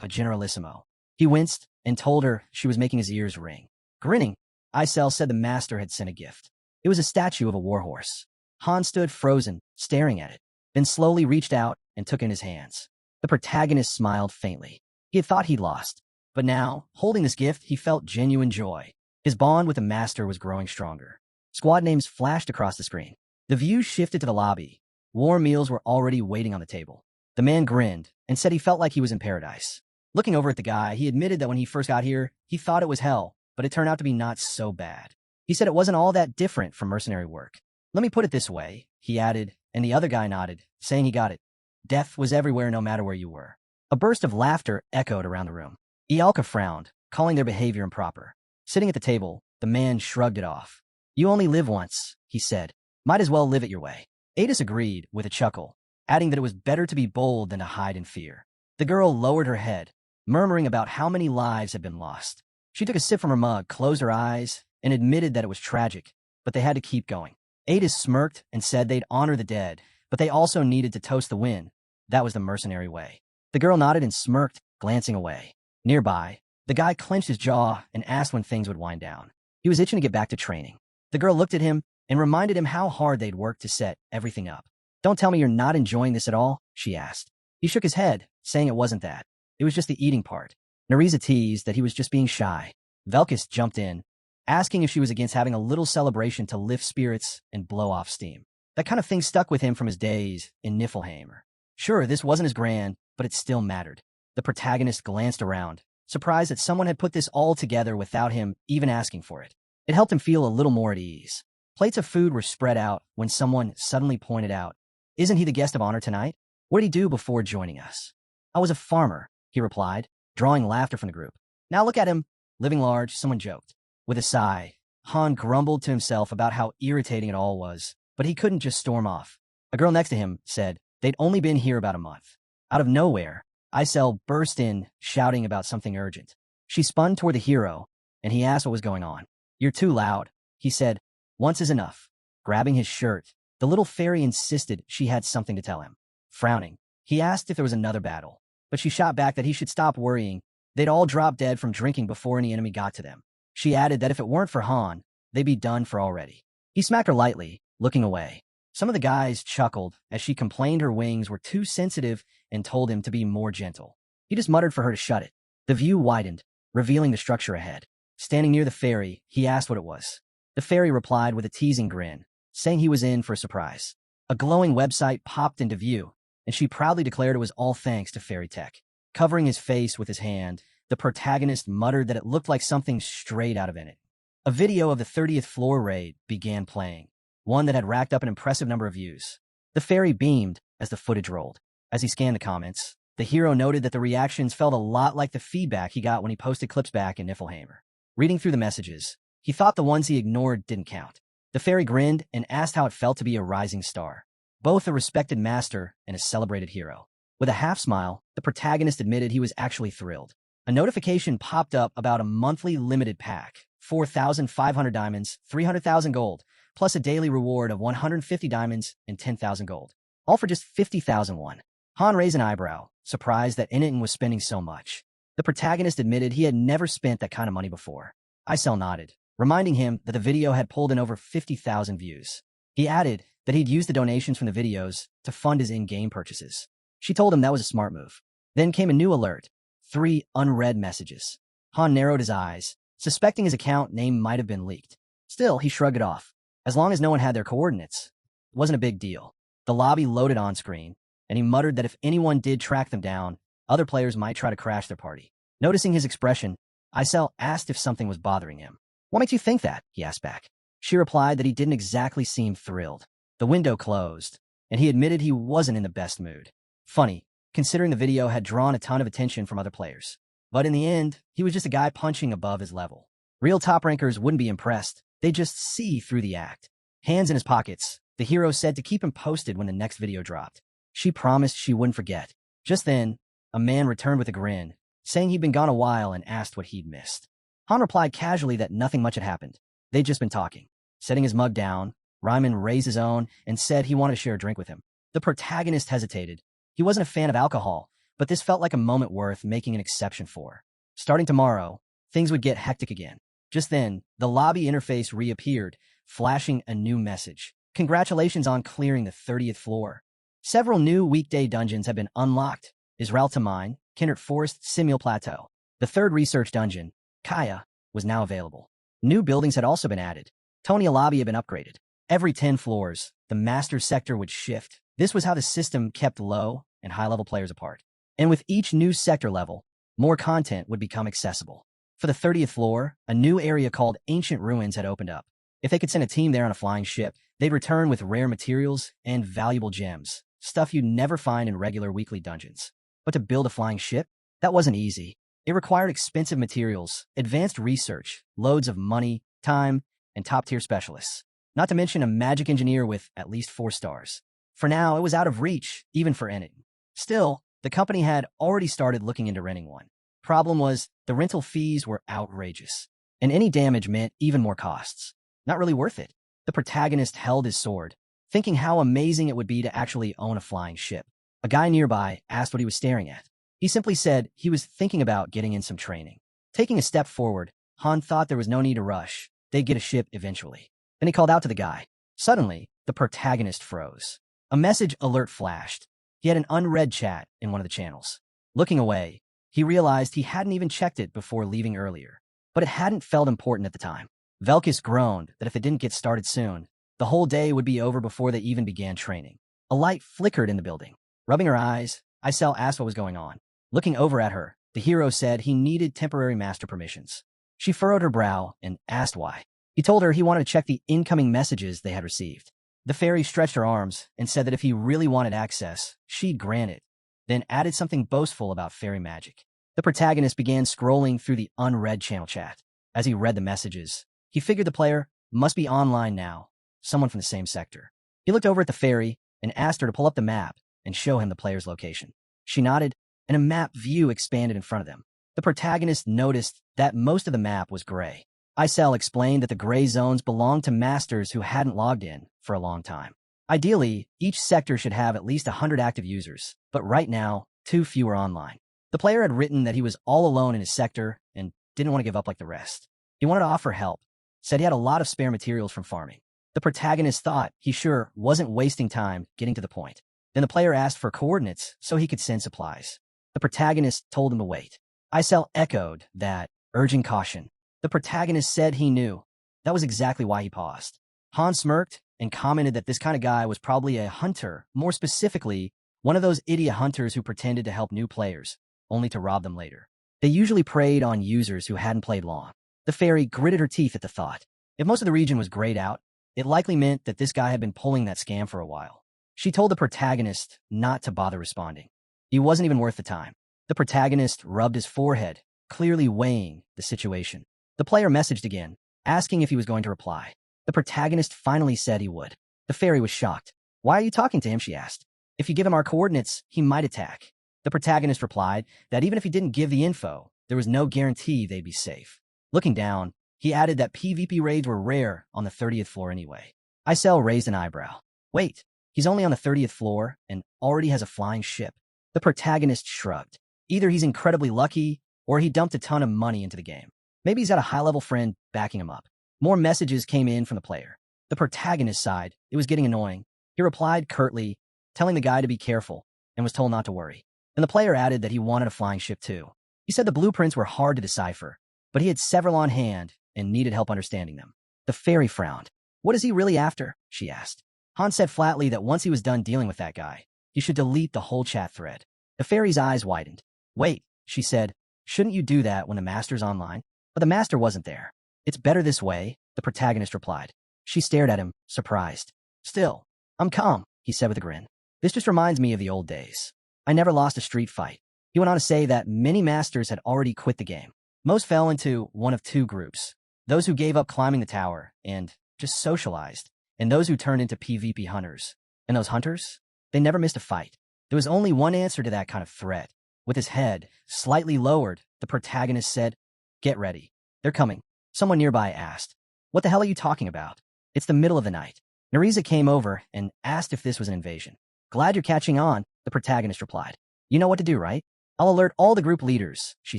a generalissimo. He winced and told her she was making his ears ring. Grinning, Isel said the master had sent a gift. It was a statue of a warhorse. Han stood frozen, staring at it, then slowly reached out and took it in his hands. The protagonist smiled faintly. He had thought he'd lost, but now, holding this gift, he felt genuine joy. His bond with the master was growing stronger. Squad names flashed across the screen. The view shifted to the lobby. Warm meals were already waiting on the table. The man grinned and said he felt like he was in paradise. Looking over at the guy, he admitted that when he first got here, he thought it was hell, but it turned out to be not so bad. He said it wasn't all that different from mercenary work. Let me put it this way, he added, and the other guy nodded, saying he got it. Death was everywhere no matter where you were. A burst of laughter echoed around the room. Ialka frowned, calling their behavior improper. Sitting at the table, the man shrugged it off. You only live once, he said. Might as well live it your way. Adis agreed with a chuckle, adding that it was better to be bold than to hide in fear. The girl lowered her head, murmuring about how many lives had been lost. She took a sip from her mug, closed her eyes, and admitted that it was tragic, but they had to keep going. Adis smirked and said they'd honor the dead, but they also needed to toast the win. That was the mercenary way. The girl nodded and smirked, glancing away. Nearby, the guy clenched his jaw and asked when things would wind down. He was itching to get back to training. The girl looked at him and reminded him how hard they'd worked to set everything up. Don't tell me you're not enjoying this at all, she asked. He shook his head, saying it wasn't that. It was just the eating part. Nereza teased that he was just being shy. Velkis jumped in, asking if she was against having a little celebration to lift spirits and blow off steam. That kind of thing stuck with him from his days in Niflheim. Sure, this wasn't as grand, but it still mattered. The protagonist glanced around, surprised that someone had put this all together without him even asking for it. It helped him feel a little more at ease. Plates of food were spread out when someone suddenly pointed out, "Isn't he the guest of honor tonight? What did he do before joining us?" "I was a farmer," he replied, drawing laughter from the group. "Now look at him, living large," someone joked. With a sigh, Han grumbled to himself about how irritating it all was, but he couldn't just storm off. A girl next to him said they'd only been here about a month. Out of nowhere, Isel burst in, shouting about something urgent. She spun toward the hero, and he asked what was going on. "You're too loud," he said. "Once is enough." Grabbing his shirt, the little fairy insisted she had something to tell him. Frowning, he asked if there was another battle, but she shot back that he should stop worrying. They'd all drop dead from drinking before any enemy got to them. She added that if it weren't for Han, they'd be done for already. He smacked her lightly, looking away. Some of the guys chuckled as she complained her wings were too sensitive and told him to be more gentle. He just muttered for her to shut it. The view widened, revealing the structure ahead. Standing near the fairy, he asked what it was. The fairy replied with a teasing grin, saying he was in for a surprise. A glowing website popped into view, and she proudly declared it was all thanks to fairy tech. Covering his face with his hand, the protagonist muttered that it looked like something straight out of it. A video of the 30th floor raid began playing, one that had racked up an impressive number of views. The fairy beamed as the footage rolled. As he scanned the comments, the hero noted that the reactions felt a lot like the feedback he got when he posted clips back in Niflheim. Reading through the messages, he thought the ones he ignored didn't count. The fairy grinned and asked how it felt to be a rising star, both a respected master and a celebrated hero. With a half smile, the protagonist admitted he was actually thrilled. A notification popped up about a monthly limited pack, 4,500 diamonds, 300,000 gold, plus a daily reward of 150 diamonds and 10,000 gold, all for just 50,000 won. Han raised an eyebrow, surprised that Ineton was spending so much. The protagonist admitted he had never spent that kind of money before. Isel nodded, reminding him that the video had pulled in over 50,000 views. He added that he'd used the donations from the videos to fund his in-game purchases. She told him that was a smart move. Then came a new alert. 3 unread messages. Han narrowed his eyes, suspecting his account name might have been leaked. Still, he shrugged it off. As long as no one had their coordinates, it wasn't a big deal. The lobby loaded on screen, and he muttered that if anyone did track them down, other players might try to crash their party. Noticing his expression, Isel asked if something was bothering him. "What makes you think that?" he asked back. She replied that he didn't exactly seem thrilled. The window closed, and he admitted he wasn't in the best mood. Funny, considering the video had drawn a ton of attention from other players. But in the end, he was just a guy punching above his level. Real top rankers wouldn't be impressed. They'd just see through the act. Hands in his pockets, the hero said to keep him posted when the next video dropped. She promised she wouldn't forget. Just then, a man returned with a grin, saying he'd been gone a while and asked what he'd missed. Han replied casually that nothing much had happened. They'd just been talking. Setting his mug down, Ryman raised his own and said he wanted to share a drink with him. The protagonist hesitated. He wasn't a fan of alcohol, but this felt like a moment worth making an exception for. Starting tomorrow, things would get hectic again. Just then, the lobby interface reappeared, flashing a new message. "Congratulations on clearing the 30th floor. Several new weekday dungeons have been unlocked. Israel to Mine, Kindred Forest, Simul Plateau. The third research dungeon, Kaya, was now available. New buildings had also been added. Tonia Lobby had been upgraded. Every 10 floors, the master sector would shift. This was how the system kept low and high-level players apart. And with each new sector level, more content would become accessible. For the 30th floor, a new area called Ancient Ruins had opened up. If they could send a team there on a flying ship, they'd return with rare materials and valuable gems, stuff you'd never find in regular weekly dungeons. But to build a flying ship? That wasn't easy. It required expensive materials, advanced research, loads of money, time, and top-tier specialists. Not to mention a magic engineer with at least 4 stars. For now, it was out of reach, even for Enid. Still, the company had already started looking into renting one. Problem was, the rental fees were outrageous, and any damage meant even more costs. Not really worth it. The protagonist held his sword, thinking how amazing it would be to actually own a flying ship. A guy nearby asked what he was staring at. He simply said he was thinking about getting in some training. Taking a step forward, Han thought there was no need to rush. They'd get a ship eventually. Then he called out to the guy. Suddenly, the protagonist froze. A message alert flashed. He had an unread chat in one of the channels. Looking away, he realized he hadn't even checked it before leaving earlier. But it hadn't felt important at the time. Velkis groaned that if they didn't get started soon, the whole day would be over before they even began training. A light flickered in the building. Rubbing her eyes, Isel asked what was going on. Looking over at her, the hero said he needed temporary master permissions. She furrowed her brow and asked why. He told her he wanted to check the incoming messages they had received. The fairy stretched her arms and said that if he really wanted access, she'd grant it, then added something boastful about fairy magic. The protagonist began scrolling through the unread channel chat. As he read the messages, he figured the player must be online now, someone from the same sector. He looked over at the fairy and asked her to pull up the map and show him the player's location. She nodded, and a map view expanded in front of them. The protagonist noticed that most of the map was gray. Isel explained that the gray zones belonged to masters who hadn't logged in for a long time. Ideally, each sector should have at least 100 active users, but right now, too few are online. The player had written that he was all alone in his sector and didn't want to give up like the rest. He wanted to offer help, said he had a lot of spare materials from farming. The protagonist thought he sure wasn't wasting time getting to the point. Then the player asked for coordinates so he could send supplies. The protagonist told him to wait. Isel echoed that, urging caution. The protagonist said he knew. That was exactly why he paused. Han smirked and commented that this kind of guy was probably a hunter, more specifically, one of those idiot hunters who pretended to help new players, only to rob them later. They usually preyed on users who hadn't played long. The fairy gritted her teeth at the thought. If most of the region was grayed out, it likely meant that this guy had been pulling that scam for a while. She told the protagonist not to bother responding. He wasn't even worth the time. The protagonist rubbed his forehead, clearly weighing the situation. The player messaged again, asking if he was going to reply. The protagonist finally said he would. The fairy was shocked. "Why are you talking to him?" she asked. "If you give him our coordinates, he might attack." The protagonist replied that even if he didn't give the info, there was no guarantee they'd be safe. Looking down, he added that PvP raids were rare on the 30th floor anyway. Isel raised an eyebrow. Wait, he's only on the 30th floor and already has a flying ship. The protagonist shrugged. Either he's incredibly lucky, or he dumped a ton of money into the game. Maybe he's got a high-level friend backing him up. More messages came in from the player. The protagonist sighed. It was getting annoying. He replied curtly, telling the guy to be careful, and was told not to worry. And the player added that he wanted a flying ship too. He said the blueprints were hard to decipher, but he had several on hand and needed help understanding them. The fairy frowned. "What is he really after?" she asked. Han said flatly that once he was done dealing with that guy, You should delete the whole chat thread. The fairy's eyes widened. Wait, she said. Shouldn't you do that when the master's online? But the master wasn't there. It's better this way, the protagonist replied. She stared at him, surprised. Still, I'm calm, he said with a grin. This just reminds me of the old days. I never lost a street fight. He went on to say that many masters had already quit the game. Most fell into one of two groups. Those who gave up climbing the tower and just socialized, and those who turned into PvP hunters. And those hunters? They never missed a fight. There was only one answer to that kind of threat. With his head slightly lowered, the protagonist said, "Get ready. They're coming." Someone nearby asked, "What the hell are you talking about?" "It's the middle of the night." Nereza came over and asked if this was an invasion. "Glad you're catching on," the protagonist replied. "You know what to do, right?" "I'll alert all the group leaders," she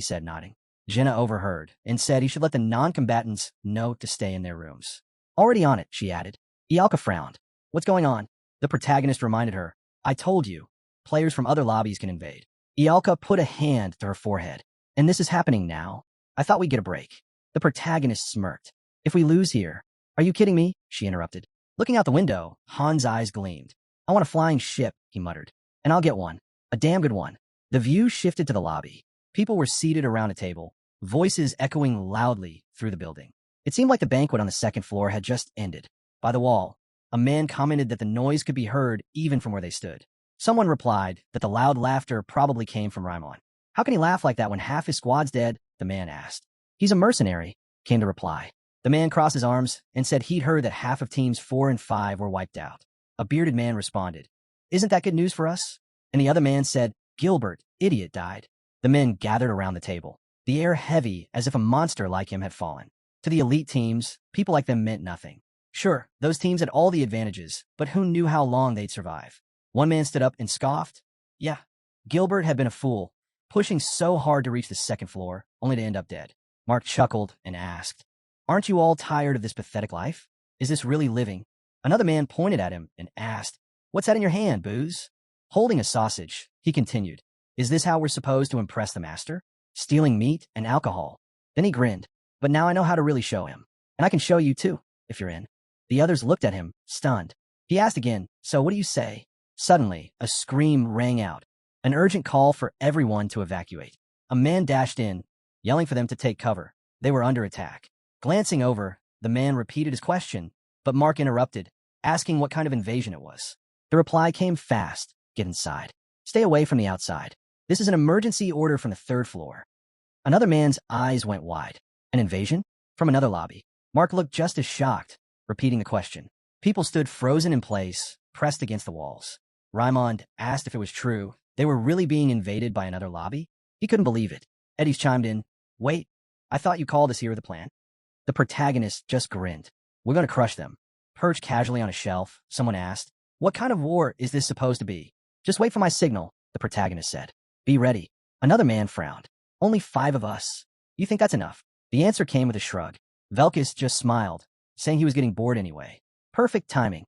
said, nodding. Jenna overheard and said he should let the non-combatants know to stay in their rooms. "Already on it," she added. Ialka frowned. "What's going on?" The protagonist reminded her. "I told you. Players from other lobbies can invade." Ialka put a hand to her forehead. "And this is happening now? I thought we'd get a break." The protagonist smirked. "If we lose here..." "Are you kidding me?" she interrupted. Looking out the window, Han's eyes gleamed. "I want a flying ship," he muttered. "And I'll get one. A damn good one." The view shifted to the lobby. People were seated around a table, voices echoing loudly through the building. It seemed like the banquet on the second floor had just ended. By the wall, a man commented that the noise could be heard even from where they stood. Someone replied that the loud laughter probably came from Raimon. "How can he laugh like that when half his squad's dead?" the man asked. "He's a mercenary," came the reply. The man crossed his arms and said he'd heard that half of teams 4 and 5 were wiped out. A bearded man responded, "Isn't that good news for us?" And the other man said, "Gilbert, idiot, died." The men gathered around the table, the air heavy as if a monster like him had fallen. To the elite teams, people like them meant nothing. Sure, those teams had all the advantages, but who knew how long they'd survive? One man stood up and scoffed. Yeah, Gilbert had been a fool, pushing so hard to reach the second floor, only to end up dead. Mark chuckled and asked, "Aren't you all tired of this pathetic life? Is this really living?" Another man pointed at him and asked, "What's that in your hand, Booze?" Holding a sausage, he continued, "Is this how we're supposed to impress the master? Stealing meat and alcohol." Then he grinned, "But now I know how to really show him. And I can show you too, if you're in." The others looked at him, stunned. He asked again, "So what do you say?" Suddenly, a scream rang out, an urgent call for everyone to evacuate. A man dashed in, yelling for them to take cover. They were under attack. Glancing over, the man repeated his question, but Mark interrupted, asking what kind of invasion it was. The reply came fast, "Get inside. Stay away from the outside. This is an emergency order from the third floor." Another man's eyes went wide. "An invasion?" From another lobby. Mark looked just as shocked, repeating the question. People stood frozen in place, pressed against the walls. Raimond asked if it was true. They were really being invaded by another lobby? He couldn't believe it. Eddie's chimed in, "Wait, I thought you called us here with a plan." The protagonist just grinned. "We're going to crush them." Perched casually on a shelf, someone asked, "What kind of war is this supposed to be?" "Just wait for my signal," the protagonist said. "Be ready." Another man frowned. "Only 5 of us. You think that's enough?" The answer came with a shrug. Velkus just smiled, saying he was getting bored anyway. Perfect timing.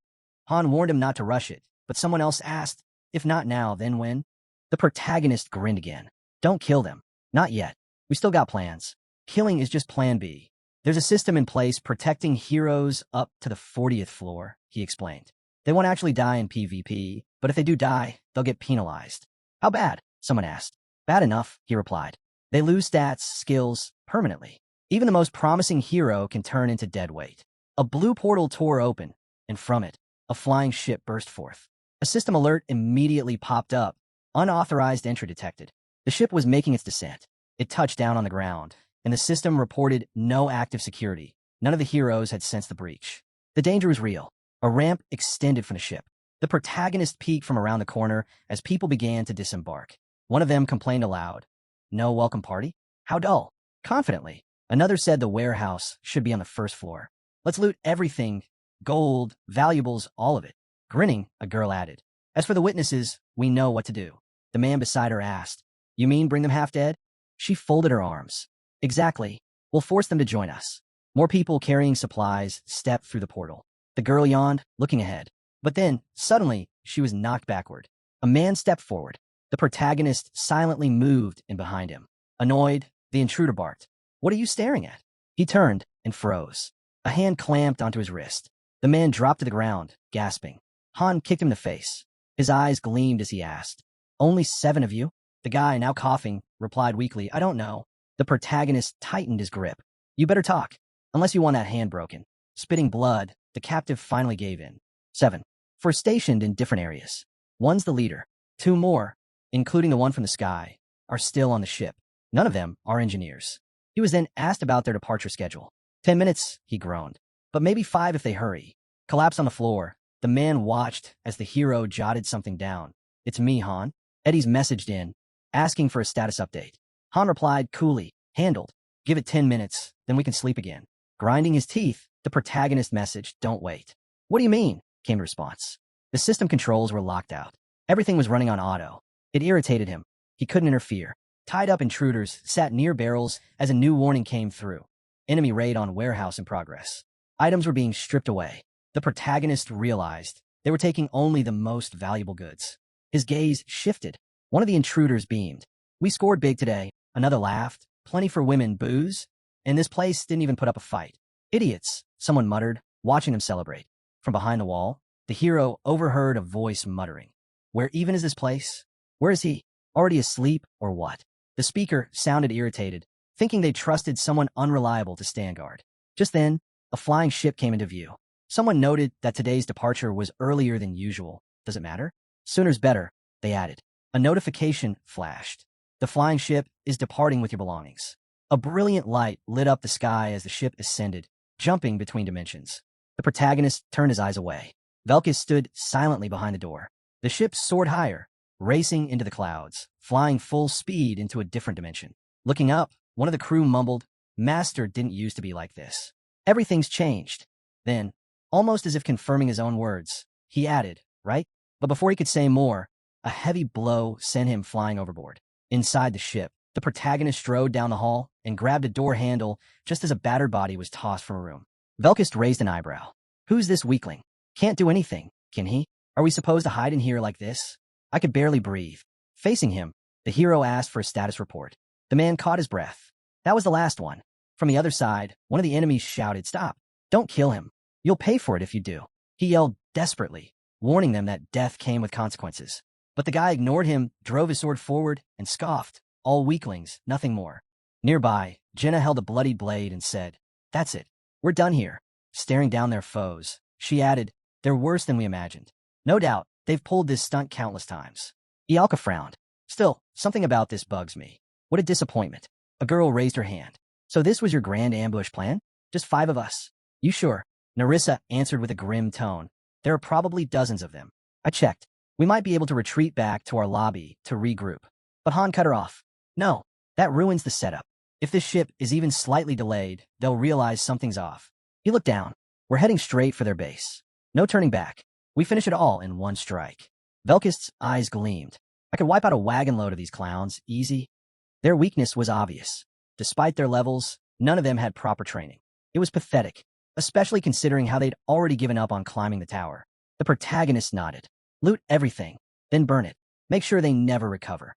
Han warned him not to rush it, but someone else asked, "If not now, then when?" The protagonist grinned again. "Don't kill them. Not yet. We still got plans. Killing is just plan B. There's a system in place protecting heroes up to the 40th floor," he explained. "They won't actually die in PvP, but if they do die, they'll get penalized." "How bad?" someone asked. "Bad enough," he replied. "They lose stats, skills, permanently. Even the most promising hero can turn into dead weight." A blue portal tore open, and from it, a flying ship burst forth. A system alert immediately popped up. Unauthorized entry detected. The ship was making its descent. It touched down on the ground, and the system reported no active security. None of the heroes had sensed the breach. The danger was real. A ramp extended from the ship. The protagonist peeked from around the corner as people began to disembark. One of them complained aloud, "No welcome party? How dull." Confidently, another said the warehouse should be on the first floor. "Let's loot everything. Gold, valuables, all of it." Grinning, a girl added, "As for the witnesses, we know what to do." The man beside her asked, "You mean bring them half dead?" She folded her arms. "Exactly. We'll force them to join us." More people carrying supplies stepped through the portal. The girl yawned, looking ahead. But then, suddenly, she was knocked backward. A man stepped forward. The protagonist silently moved in behind him. Annoyed, the intruder barked, "What are you staring at?" He turned and froze. A hand clamped onto his wrist. The man dropped to the ground, gasping. Han kicked him in the face. His eyes gleamed as he asked, "Only 7 of you?" The guy, now coughing, replied weakly, "I don't know." The protagonist tightened his grip. "You better talk, unless you want that hand broken." Spitting blood, the captive finally gave in. 7. 4 stationed in different areas. One's the leader. 2 more, including the one from the sky, are still on the ship. None of them are engineers. He was then asked about their departure schedule. 10 minutes, he groaned. But maybe 5 if they hurry. Collapsed on the floor, the man watched as the hero jotted something down. "It's me, Han." Eddie's messaged in, asking for a status update. Han replied coolly, "Handled. Give it 10 minutes, then we can sleep again." Grinding his teeth, the protagonist messaged, "Don't wait." "What do you mean?" came the response. The system controls were locked out. Everything was running on auto. It irritated him. He couldn't interfere. Tied up intruders sat near barrels as a new warning came through. Enemy raid on warehouse in progress. Items were being stripped away. The protagonist realized they were taking only the most valuable goods. His gaze shifted. One of the intruders beamed. "We scored big today." Another laughed. "Plenty for women, booze?" And this place didn't even put up a fight. "Idiots," someone muttered, watching them celebrate. From behind the wall, the hero overheard a voice muttering. "Where even is this place? Where is he? Already asleep or what?" The speaker sounded irritated, thinking they trusted someone unreliable to stand guard. Just then, a flying ship came into view. Someone noted that today's departure was earlier than usual. "Does it matter?" "Sooner's better," they added. A notification flashed. "The flying ship is departing with your belongings." A brilliant light lit up the sky as the ship ascended, jumping between dimensions. The protagonist turned his eyes away. Velkus stood silently behind the door. The ship soared higher, racing into the clouds, flying full speed into a different dimension. Looking up, one of the crew mumbled, "Master didn't used to be like this. Everything's changed." Then, almost as if confirming his own words, he added, "Right?" But before he could say more, a heavy blow sent him flying overboard. Inside the ship, the protagonist strode down the hall and grabbed a door handle just as a battered body was tossed from a room. Velkus raised an eyebrow. "Who's this weakling? Can't do anything, can he? Are we supposed to hide in here like this?" I could barely breathe. Facing him, the hero asked for a status report. The man caught his breath. That was the last one. From the other side, one of the enemies shouted, "Stop! Don't kill him. You'll pay for it if you do." He yelled desperately, warning them that death came with consequences. But the guy ignored him, drove his sword forward, and scoffed. "All weaklings, nothing more." Nearby, Jenna held a bloodied blade and said, "That's it. We're done here." Staring down their foes, she added, "They're worse than we imagined. No doubt, they've pulled this stunt countless times." Ialka frowned. "Still, something about this bugs me. What a disappointment." A girl raised her hand. "So this was your grand ambush plan? Just 5 of us? You sure?" Narissa answered with a grim tone. "There are probably dozens of them. I checked. We might be able to retreat back to our lobby to regroup." But Han cut her off. "No, that ruins the setup. If this ship is even slightly delayed, they'll realize something's off." He looked down. "We're heading straight for their base. No turning back. We finish it all in one strike." Velkist's eyes gleamed. "I could wipe out a wagon load of these clowns, easy." Their weakness was obvious. Despite their levels, none of them had proper training. It was pathetic, especially considering how they'd already given up on climbing the tower. The protagonist nodded. "Loot everything, then burn it. Make sure they never recover."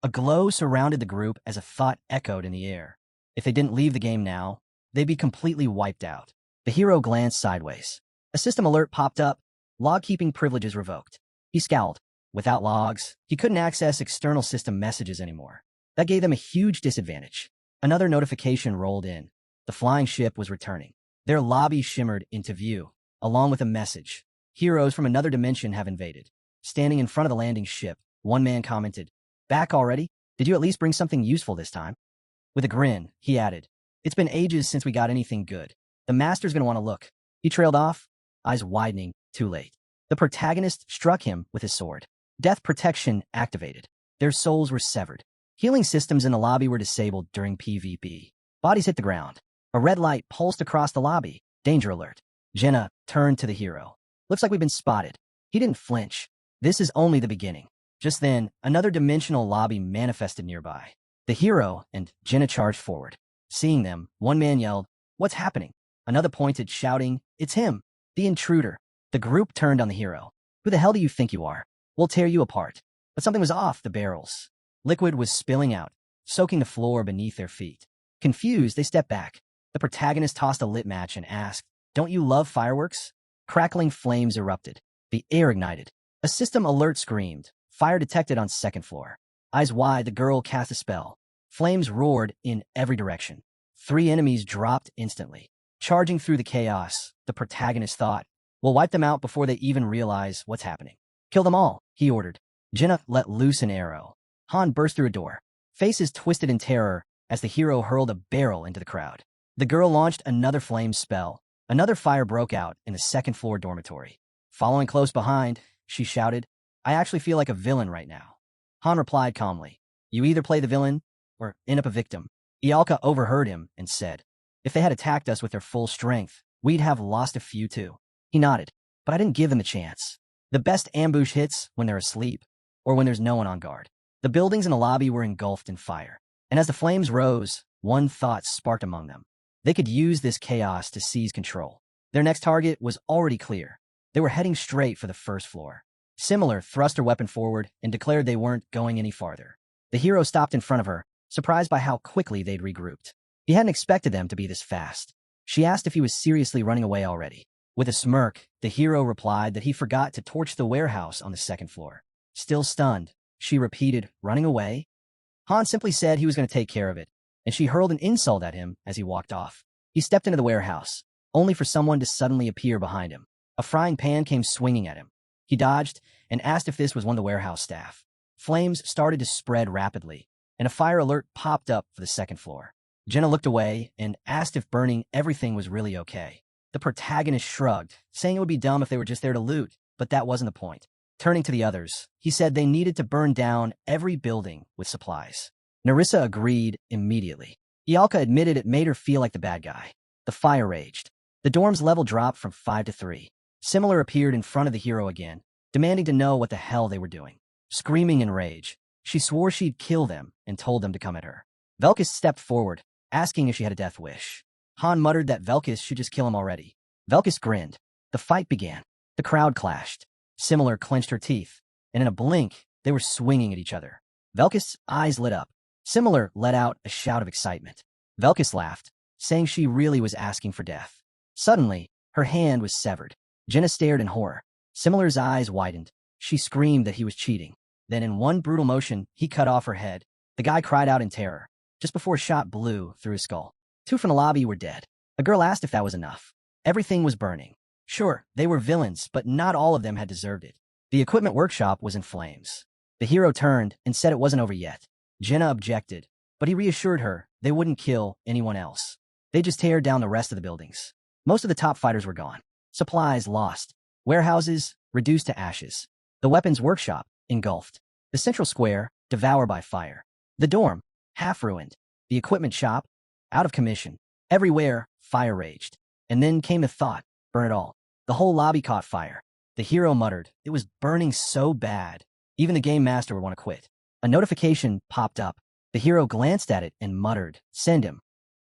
A glow surrounded the group as a thought echoed in the air. If they didn't leave the game now, they'd be completely wiped out. The hero glanced sideways. A system alert popped up. Log-keeping privileges revoked. He scowled. Without logs, he couldn't access external system messages anymore. That gave them a huge disadvantage. Another notification rolled in. The flying ship was returning. Their lobby shimmered into view, along with a message. "Heroes from another dimension have invaded." Standing in front of the landing ship, one man commented, "Back already? Did you at least bring something useful this time?" With a grin, he added, "It's been ages since we got anything good. The master's gonna want to look." He trailed off, eyes widening, too late. The protagonist struck him with his sword. Death protection activated. Their souls were severed. Healing systems in the lobby were disabled during PvP. Bodies hit the ground. A red light pulsed across the lobby. Danger alert. Jenna turned to the hero. "Looks like we've been spotted." He didn't flinch. This is only the beginning. Just then, another dimensional lobby manifested nearby. The hero and Jenna charged forward. Seeing them, one man yelled, "What's happening?" Another pointed, shouting, "It's him, the intruder." The group turned on the hero. "Who the hell do you think you are? We'll tear you apart." But something was off the barrels. Liquid was spilling out, soaking the floor beneath their feet. Confused, they stepped back. The protagonist tossed a lit match and asked, "Don't you love fireworks?" Crackling flames erupted. The air ignited. A system alert screamed. Fire detected on second floor. Eyes wide, the girl cast a spell. Flames roared in every direction. 3 enemies dropped instantly. Charging through the chaos, the protagonist thought, "We'll wipe them out before they even realize what's happening." "Kill them all," he ordered. Jenna let loose an arrow. Han burst through a door. Faces twisted in terror as the hero hurled a barrel into the crowd. The girl launched another flame spell. Another fire broke out in the second-floor dormitory. Following close behind, she shouted, "I actually feel like a villain right now." Han replied calmly, "You either play the villain or end up a victim." Ialka overheard him and said, "If they had attacked us with their full strength, we'd have lost a few too." He nodded, "But I didn't give them a chance. The best ambush hits when they're asleep or when there's no one on guard." The buildings in the lobby were engulfed in fire, and as the flames rose, one thought sparked among them. They could use this chaos to seize control. Their next target was already clear. They were heading straight for the first floor. Similar thrust her weapon forward and declared they weren't going any farther. The hero stopped in front of her, surprised by how quickly they'd regrouped. He hadn't expected them to be this fast. She asked if he was seriously running away already. With a smirk, the hero replied that he forgot to torch the warehouse on the second floor. Still stunned, she repeated, "Running away?" Han simply said he was going to take care of it, and she hurled an insult at him as he walked off. He stepped into the warehouse, only for someone to suddenly appear behind him. A frying pan came swinging at him. He dodged and asked if this was one of the warehouse staff. Flames started to spread rapidly, and a fire alert popped up for the second floor. Jenna looked away and asked if burning everything was really okay. The protagonist shrugged, saying it would be dumb if they were just there to loot, but that wasn't the point. Turning to the others, he said they needed to burn down every building with supplies. Narissa agreed immediately. Ialka admitted it made her feel like the bad guy. The fire raged. The dorm's level dropped from 5 to 3. Similar appeared in front of the hero again, demanding to know what the hell they were doing. Screaming in rage, she swore she'd kill them and told them to come at her. Velkus stepped forward, asking if she had a death wish. Han muttered that Velkus should just kill him already. Velkus grinned. The fight began. The crowd clashed. Similar clenched her teeth, and in a blink, they were swinging at each other. Velkus' eyes lit up. Similar let out a shout of excitement. Velkus laughed, saying she really was asking for death. Suddenly, her hand was severed. Jenna stared in horror. Similar's eyes widened. She screamed that he was cheating. Then in one brutal motion, he cut off her head. The guy cried out in terror, just before a shot blew through his skull. 2 from the lobby were dead. A girl asked if that was enough. Everything was burning. Sure, they were villains, but not all of them had deserved it. The equipment workshop was in flames. The hero turned and said it wasn't over yet. Jenna objected, but he reassured her they wouldn't kill anyone else. They just tear down the rest of the buildings. Most of the top fighters were gone. Supplies lost. Warehouses reduced to ashes. The weapons workshop engulfed. The central square devoured by fire. The dorm half ruined. The equipment shop out of commission. Everywhere fire raged. And then came the thought, burn it all. The whole lobby caught fire. The hero muttered, it was burning so bad. Even the game master would want to quit. A notification popped up. The hero glanced at it and muttered, "Send him."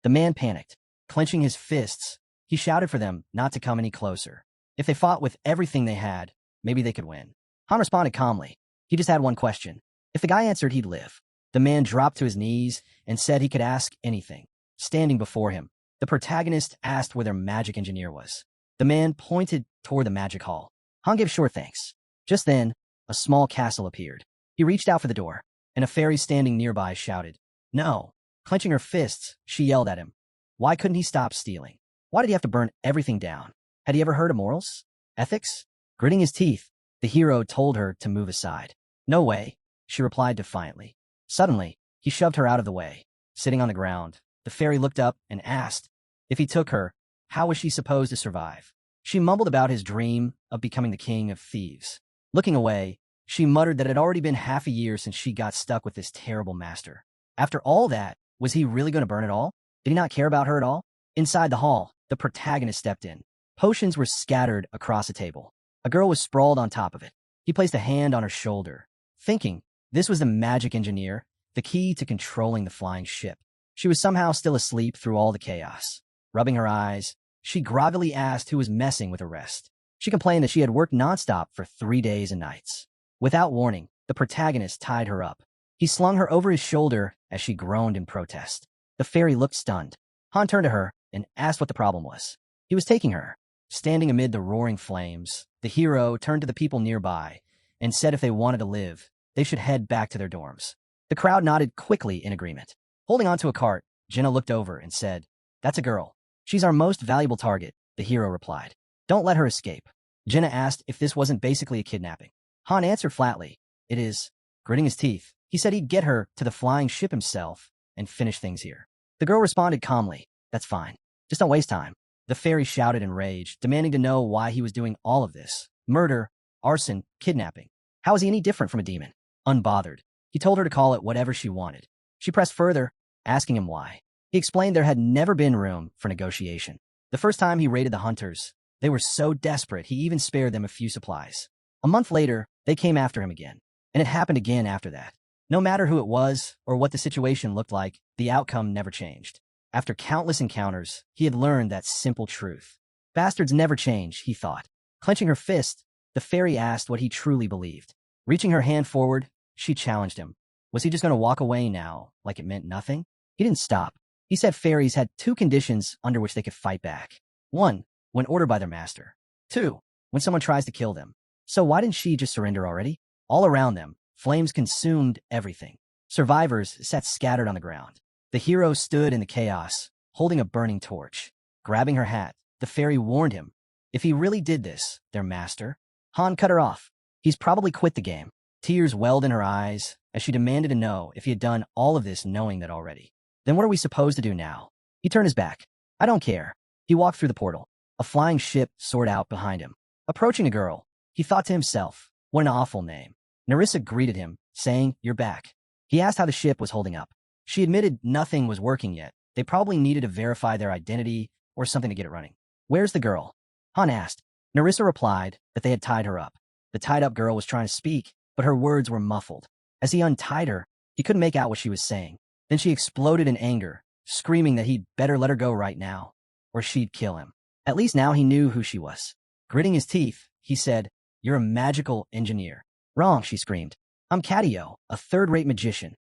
The man panicked. Clenching his fists, he shouted for them not to come any closer. If they fought with everything they had, maybe they could win. Han responded calmly. He just had one question. If the guy answered, he'd live. The man dropped to his knees and said he could ask anything. Standing before him, the protagonist asked where their magic engineer was. The man pointed toward the magic hall. Han gave short thanks. Just then, a small castle appeared. He reached out for the door, and a fairy standing nearby shouted, "No." Clenching her fists, she yelled at him. Why couldn't he stop stealing? Why did he have to burn everything down? Had he ever heard of morals? Ethics? Gritting his teeth, the hero told her to move aside. "No way," she replied defiantly. Suddenly, he shoved her out of the way. Sitting on the ground, the fairy looked up and asked, if he took her, how was she supposed to survive? She mumbled about his dream of becoming the king of thieves. Looking away, she muttered that it had already been half a year since she got stuck with this terrible master. After all that, was he really going to burn it all? Did he not care about her at all? Inside the hall, the protagonist stepped in. Potions were scattered across a table. A girl was sprawled on top of it. He placed a hand on her shoulder, thinking this was the magic engineer, the key to controlling the flying ship. She was somehow still asleep through all the chaos. Rubbing her eyes, she groggily asked who was messing with her rest. She complained that she had worked nonstop for 3 days and nights. Without warning, the protagonist tied her up. He slung her over his shoulder as she groaned in protest. The fairy looked stunned. Han turned to her and asked what the problem was. He was taking her. Standing amid the roaring flames, the hero turned to the people nearby and said if they wanted to live, they should head back to their dorms. The crowd nodded quickly in agreement. Holding onto a cart, Jenna looked over and said, "That's a girl. She's our most valuable target," the hero replied. "Don't let her escape." Jenna asked if this wasn't basically a kidnapping. Han answered flatly, "It is." Gritting his teeth, he said he'd get her to the flying ship himself and finish things here. The girl responded calmly, "That's fine. Just don't waste time." The fairy shouted in rage, demanding to know why he was doing all of this. Murder, arson, kidnapping. How is he any different from a demon? Unbothered, he told her to call it whatever she wanted. She pressed further, asking him why. He explained there had never been room for negotiation. The first time he raided the hunters, they were so desperate he even spared them a few supplies. A month later, they came after him again. And it happened again after that. No matter who it was or what the situation looked like, the outcome never changed. After countless encounters, he had learned that simple truth. Bastards never change, he thought. Clenching her fist, the fairy asked what he truly believed. Reaching her hand forward, she challenged him. Was he just going to walk away now, like it meant nothing? He didn't stop. He said fairies had two conditions under which they could fight back. 1, when ordered by their master. 2, when someone tries to kill them. So why didn't she just surrender already? All around them, flames consumed everything. Survivors sat scattered on the ground. The hero stood in the chaos, holding a burning torch. Grabbing her hat, the fairy warned him. If he really did this, their master, Han cut her off. He's probably quit the game. Tears welled in her eyes as she demanded to know if he had done all of this knowing that already. Then what are we supposed to do now? He turned his back. I don't care. He walked through the portal. A flying ship soared out behind him. Approaching a girl, he thought to himself, what an awful name. Nerissa greeted him, saying, "You're back." He asked how the ship was holding up. She admitted nothing was working yet. They probably needed to verify their identity or something to get it running. Where's the girl? Han asked. Nerissa replied that they had tied her up. The tied-up girl was trying to speak, but her words were muffled. As he untied her, he couldn't make out what she was saying. Then she exploded in anger, screaming that he'd better let her go right now, or she'd kill him. At least now he knew who she was. Gritting his teeth, he said, "You're a magical engineer." "Wrong," she screamed. "I'm Catio, a third-rate magician."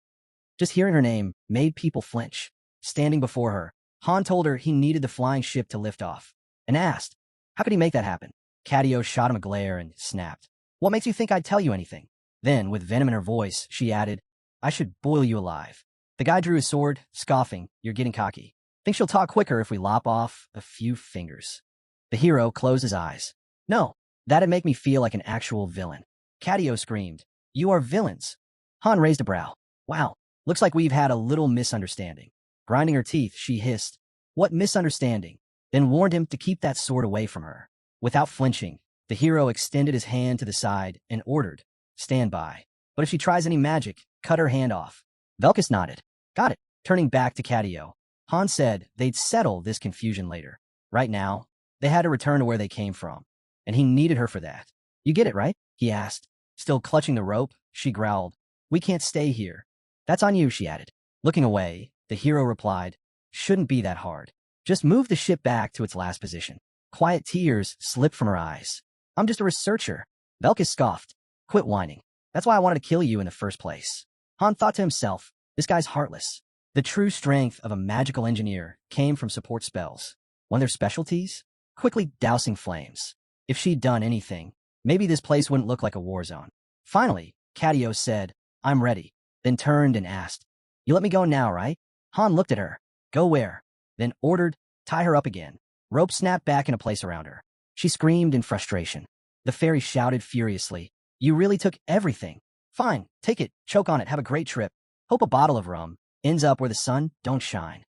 Just hearing her name made people flinch. Standing before her, Han told her he needed the flying ship to lift off, and asked, how could he make that happen? Catio shot him a glare and snapped. "What makes you think I'd tell you anything?" Then, with venom in her voice, she added, "I should boil you alive." The guy drew his sword, scoffing, "You're getting cocky. Think she'll talk quicker if we lop off a few fingers." The hero closed his eyes. "No, that'd make me feel like an actual villain." Catio screamed, "You are villains." Han raised a brow. "Wow, looks like we've had a little misunderstanding." Grinding her teeth, she hissed, "What misunderstanding?" Then warned him to keep that sword away from her. Without flinching, the hero extended his hand to the side and ordered, "Stand by. But if she tries any magic, cut her hand off." Velkus nodded. "Got it." Turning back to Catio, Han said they'd settle this confusion later. Right now, they had to return to where they came from, and he needed her for that. "You get it, right?" he asked. Still clutching the rope, she growled, "We can't stay here." "That's on you," she added. Looking away, the hero replied, "Shouldn't be that hard. Just move the ship back to its last position." Quiet tears slipped from her eyes. "I'm just a researcher." Velkus scoffed. "Quit whining. That's why I wanted to kill you in the first place." Han thought to himself, this guy's heartless. The true strength of a magical engineer came from support spells. One of their specialties? Quickly dousing flames. If she'd done anything, maybe this place wouldn't look like a war zone. Finally, Catio said, "I'm ready," then turned and asked, "You let me go now, right?" Han looked at her. "Go where?" Then ordered, "Tie her up again." Rope snapped back into place around her. She screamed in frustration. The fairy shouted furiously, "You really took everything. Fine, take it, choke on it, have a great trip. Hope a bottle of rum ends up where the sun don't shine."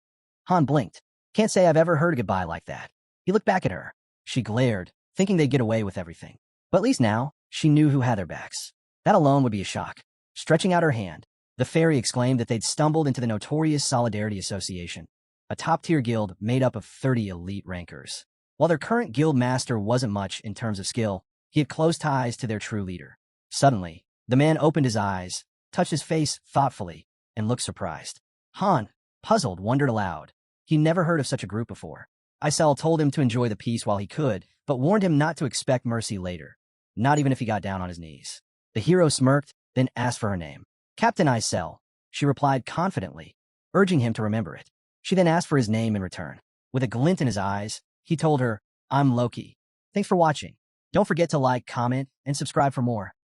Han blinked. "Can't say I've ever heard a goodbye like that." He looked back at her. She glared, thinking they'd get away with everything. But at least now, she knew who had their backs. That alone would be a shock. Stretching out her hand, the fairy exclaimed that they'd stumbled into the notorious Solidarity Association, a top-tier guild made up of 30 elite rankers. While their current guild master wasn't much in terms of skill, he had close ties to their true leader. Suddenly, the man opened his eyes, touched his face thoughtfully, and looked surprised. Han, puzzled, wondered aloud. He never heard of such a group before. Isel told him to enjoy the peace while he could, but warned him not to expect mercy later, not even if he got down on his knees. The hero smirked, then asked for her name. "Captain Isel," she replied confidently, urging him to remember it. She then asked for his name in return. With a glint in his eyes, he told her, "I'm Loki. Thanks for watching. Don't forget to like, comment, and subscribe for more."